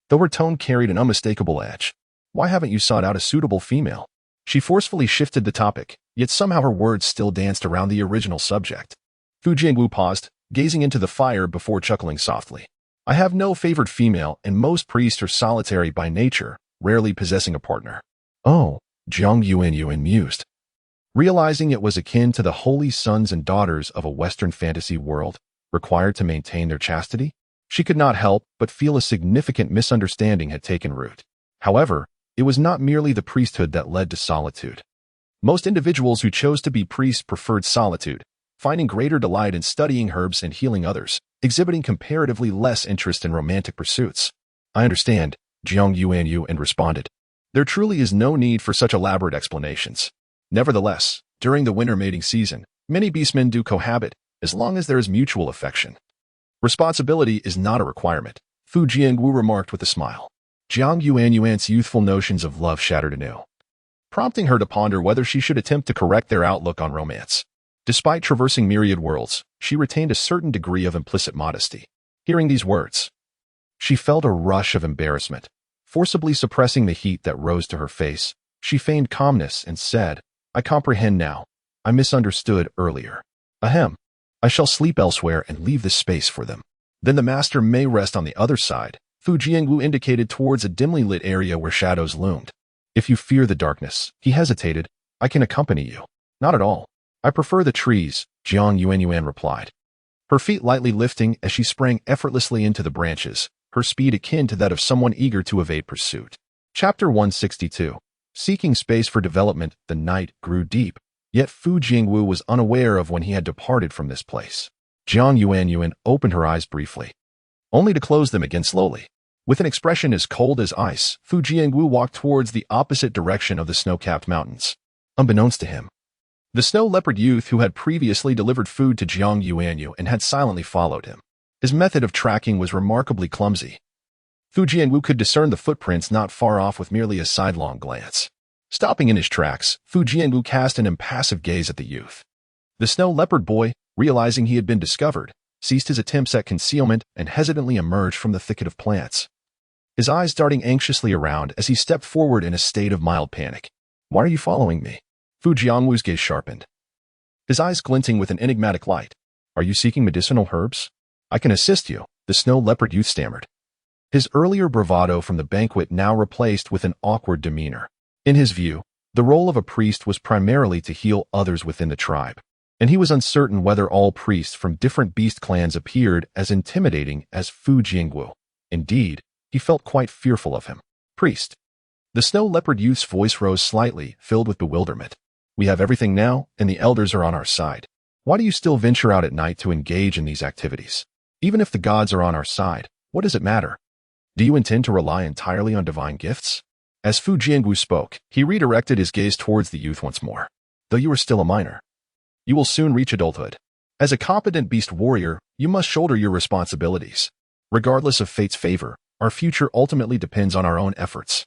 though her tone carried an unmistakable edge. Why haven't you sought out a suitable female? She forcefully shifted the topic, yet somehow her words still danced around the original subject. Fu Jiangwu paused, gazing into the fire before chuckling softly. I have no favored female, and most priests are solitary by nature, rarely possessing a partner. Oh, Jiang Yuanyuan mused, realizing it was akin to the holy sons and daughters of a Western fantasy world, required to maintain their chastity. She could not help but feel a significant misunderstanding had taken root. However, it was not merely the priesthood that led to solitude. Most individuals who chose to be priests preferred solitude, finding greater delight in studying herbs and healing others, exhibiting comparatively less interest in romantic pursuits. I understand, Jiang Yuanyuan responded. There truly is no need for such elaborate explanations. Nevertheless, during the winter mating season, many beastmen do cohabit, as long as there is mutual affection. Responsibility is not a requirement, Fu Jiangwu remarked with a smile. Jiang Yuanyuan's youthful notions of love shattered anew, prompting her to ponder whether she should attempt to correct their outlook on romance. Despite traversing myriad worlds, she retained a certain degree of implicit modesty. Hearing these words, she felt a rush of embarrassment. Forcibly suppressing the heat that rose to her face, she feigned calmness and said, I comprehend now. I misunderstood earlier. Ahem. I shall sleep elsewhere and leave this space for them. Then the master may rest on the other side, Fu Jiangwu indicated towards a dimly lit area where shadows loomed. If you fear the darkness, he hesitated, I can accompany you. Not at all. I prefer the trees, Jiang Yuanyuan replied. Her feet lightly lifting as she sprang effortlessly into the branches, her speed akin to that of someone eager to evade pursuit. Chapter 162. Seeking space for development, the night grew deep, yet Fu Jiangwu was unaware of when he had departed from this place. Jiang Yuanyuan opened her eyes briefly, only to close them again slowly. With an expression as cold as ice, Fu Jiangwu walked towards the opposite direction of the snow-capped mountains. Unbeknownst to him, the snow leopard youth who had previously delivered food to Jiang Yuanyuan and had silently followed him. His method of tracking was remarkably clumsy. Fu Jiangwu could discern the footprints not far off with merely a sidelong glance. Stopping in his tracks, Fu Jiangwu cast an impassive gaze at the youth. The snow leopard boy, realizing he had been discovered, ceased his attempts at concealment and hesitantly emerged from the thicket of plants, his eyes darting anxiously around as he stepped forward in a state of mild panic. Why are you following me? Fu Jiangwu's gaze sharpened, his eyes glinting with an enigmatic light. Are you seeking medicinal herbs? I can assist you, the snow leopard youth stammered, his earlier bravado from the banquet now replaced with an awkward demeanor. In his view, the role of a priest was primarily to heal others within the tribe, and he was uncertain whether all priests from different beast clans appeared as intimidating as Fu Jiangwu. Indeed, he felt quite fearful of him. Priest. The snow leopard youth's voice rose slightly, filled with bewilderment. We have everything now, and the elders are on our side. Why do you still venture out at night to engage in these activities? Even if the gods are on our side, what does it matter? Do you intend to rely entirely on divine gifts? As Fu Jiangwu spoke, he redirected his gaze towards the youth once more. Though you are still a minor, you will soon reach adulthood. As a competent beast warrior, you must shoulder your responsibilities. Regardless of fate's favor, our future ultimately depends on our own efforts.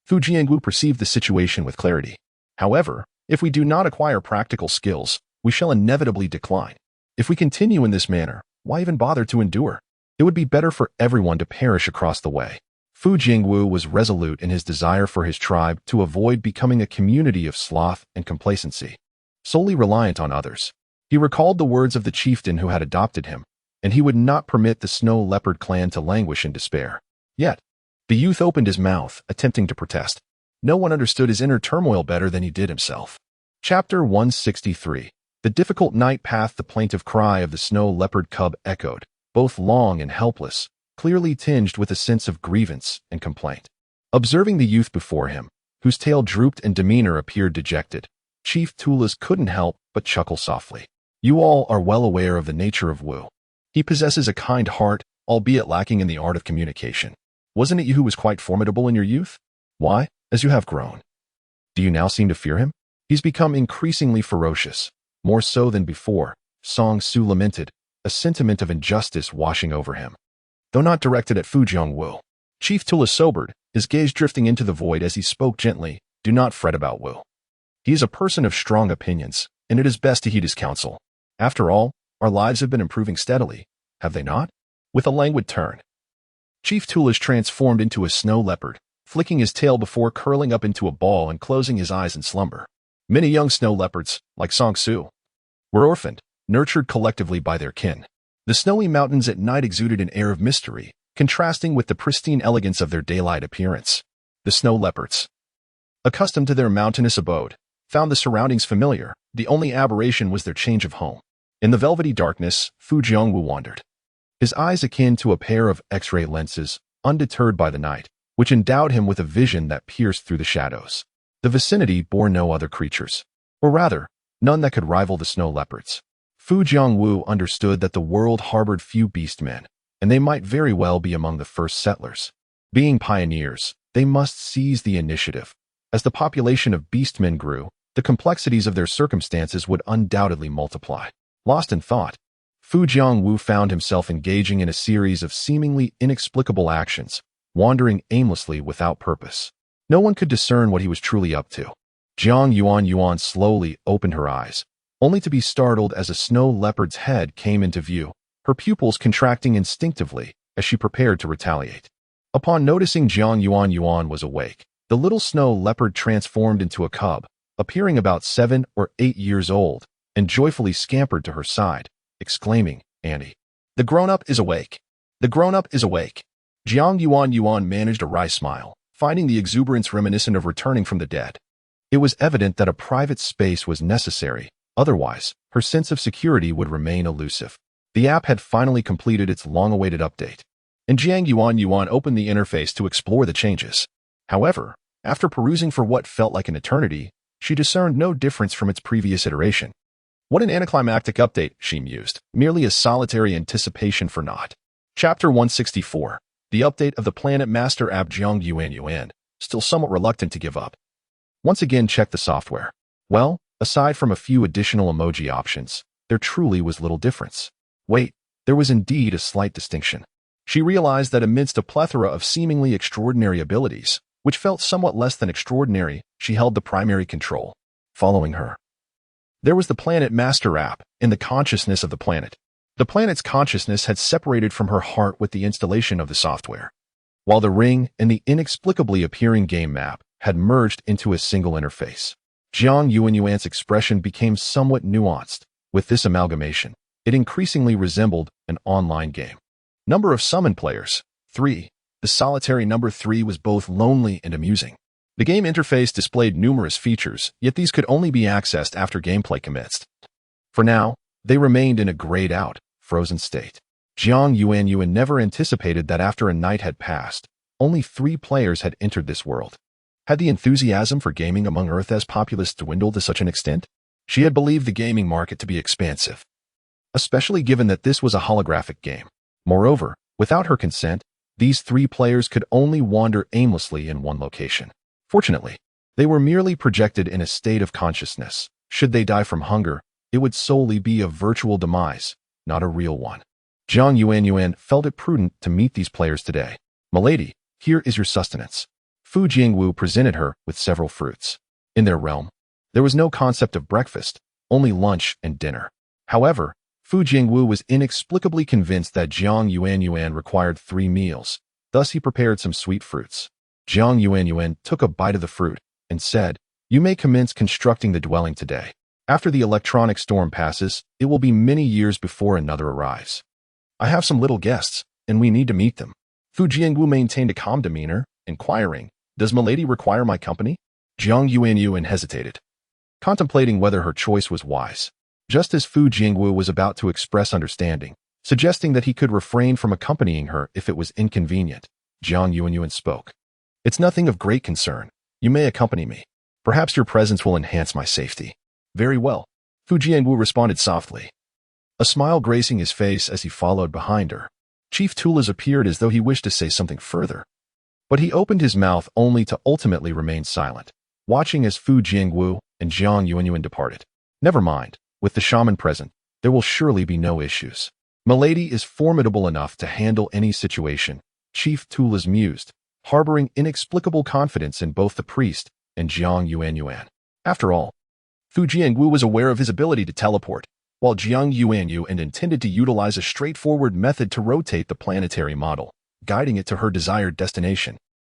Fu Jiangwu perceived the situation with clarity. However, if we do not acquire practical skills, we shall inevitably decline. If we continue in this manner, why even bother to endure? It would be better for everyone to perish across the way. Fu Jiangwu was resolute in his desire for his tribe to avoid becoming a community of sloth and complacency, solely reliant on others. He recalled the words of the chieftain who had adopted him, and he would not permit the snow leopard clan to languish in despair. Yet, the youth opened his mouth, attempting to protest. No one understood his inner turmoil better than he did himself. Chapter 163. The difficult night path. The plaintive cry of the snow leopard cub echoed, both long and helpless, clearly tinged with a sense of grievance and complaint. Observing the youth before him, whose tail drooped and demeanor appeared dejected, Chief Tulas couldn't help but chuckle softly. You all are well aware of the nature of Wu. He possesses a kind heart, albeit lacking in the art of communication. Wasn't it you who was quite formidable in your youth? Why, as you have grown, do you now seem to fear him? He's become increasingly ferocious, more so than before, Song Su lamented, a sentiment of injustice washing over him. Though not directed at Fu Jiangwu, Chief Tulas sobered, his gaze drifting into the void as he spoke gently. Do not fret about Wu. He is a person of strong opinions, and it is best to heed his counsel. After all, our lives have been improving steadily, have they not? With a languid turn, Chief Tulas transformed into a snow leopard, flicking his tail before curling up into a ball and closing his eyes in slumber. Many young snow leopards, like Song Su, were orphaned, nurtured collectively by their kin. The snowy mountains at night exuded an air of mystery, contrasting with the pristine elegance of their daylight appearance. The snow leopards, accustomed to their mountainous abode, found the surroundings familiar. The only aberration was their change of home. In the velvety darkness, Fu Jiangwu wandered, his eyes akin to a pair of X-ray lenses, undeterred by the night, which endowed him with a vision that pierced through the shadows. The vicinity bore no other creatures, or rather, none that could rival the snow leopards. Fu Jiangwu understood that the world harbored few beastmen, and they might very well be among the first settlers. Being pioneers, they must seize the initiative. As the population of beastmen grew, the complexities of their circumstances would undoubtedly multiply. Lost in thought, Fu Jiangwu found himself engaging in a series of seemingly inexplicable actions, wandering aimlessly without purpose. No one could discern what he was truly up to. Jiang Yuanyuan slowly opened her eyes, only to be startled as a snow leopard's head came into view, her pupils contracting instinctively as she prepared to retaliate. Upon noticing Jiang Yuanyuan was awake, the little snow leopard transformed into a cub, appearing about 7 or 8 years old, and joyfully scampered to her side, exclaiming, "Annie, the grown-up is awake! The grown-up is awake!" Jiang Yuanyuan managed a wry smile, finding the exuberance reminiscent of returning from the dead. It was evident that a private space was necessary, otherwise, her sense of security would remain elusive. The app had finally completed its long-awaited update, and Jiang Yuanyuan opened the interface to explore the changes. However, after perusing for what felt like an eternity, she discerned no difference from its previous iteration. What an anticlimactic update, she mused, merely a solitary anticipation for naught. Chapter 164. The update of the Planet Master app. Jiang Yuanyuan, still somewhat reluctant to give up, once again checked the software. Well, aside from a few additional emoji options, there truly was little difference. Wait, there was indeed a slight distinction. She realized that amidst a plethora of seemingly extraordinary abilities, which felt somewhat less than extraordinary, she held the primary control. Following her, there was the Planet Master app, in the consciousness of the planet. The planet's consciousness had separated from her heart with the installation of the software, while the ring and the inexplicably appearing game map had merged into a single interface. Jiang Yuanyuan's expression became somewhat nuanced. With this amalgamation, it increasingly resembled an online game. Number of summoned players, 3. The solitary number 3 was both lonely and amusing. The game interface displayed numerous features, yet these could only be accessed after gameplay commenced. For now, they remained in a grayed-out, frozen state. Jiang Yuanyuan never anticipated that after a night had passed, only 3 players had entered this world. Had the enthusiasm for gaming among Earth's populace dwindled to such an extent? She had believed the gaming market to be expansive, especially given that this was a holographic game. Moreover, without her consent, these 3 players could only wander aimlessly in one location. Fortunately, they were merely projected in a state of consciousness. Should they die from hunger, it would solely be a virtual demise, not a real one. Jiang Yuanyuan felt it prudent to meet these players today. "Milady, here is your sustenance." Fu Jiangwu presented her with several fruits. In their realm, there was no concept of breakfast, only lunch and dinner. However, Fu Jiangwu was inexplicably convinced that Jiang Yuanyuan required 3 meals, thus he prepared some sweet fruits. Jiang Yuanyuan took a bite of the fruit and said, "You may commence constructing the dwelling today. After the electronic storm passes, it will be many years before another arrives. I have some little guests, and we need to meet them." Fu Jiangwu maintained a calm demeanor, inquiring, "Does milady require my company?" Jiang Yuanyuan hesitated, contemplating whether her choice was wise. Just as Fu Jiangwu was about to express understanding, suggesting that he could refrain from accompanying her if it was inconvenient, Jiang Yuanyuan spoke. "It's nothing of great concern. You may accompany me. Perhaps your presence will enhance my safety." "Very well," Fu Jiangwu responded softly, a smile gracing his face as he followed behind her. Chief Tulas appeared as though he wished to say something further, but he opened his mouth only to ultimately remain silent, watching as Fu Jiangwu and Jiang Yuanyuan departed. "Never mind, with the shaman present, there will surely be no issues. Milady is formidable enough to handle any situation," Chief Tulas mused, harboring inexplicable confidence in both the priest and Jiang Yuanyuan. After all, Fu Jiangwu was aware of his ability to teleport, while Jiang Yuanyuan intended to utilize a straightforward method to rotate the planetary model, guiding it to her desired destination.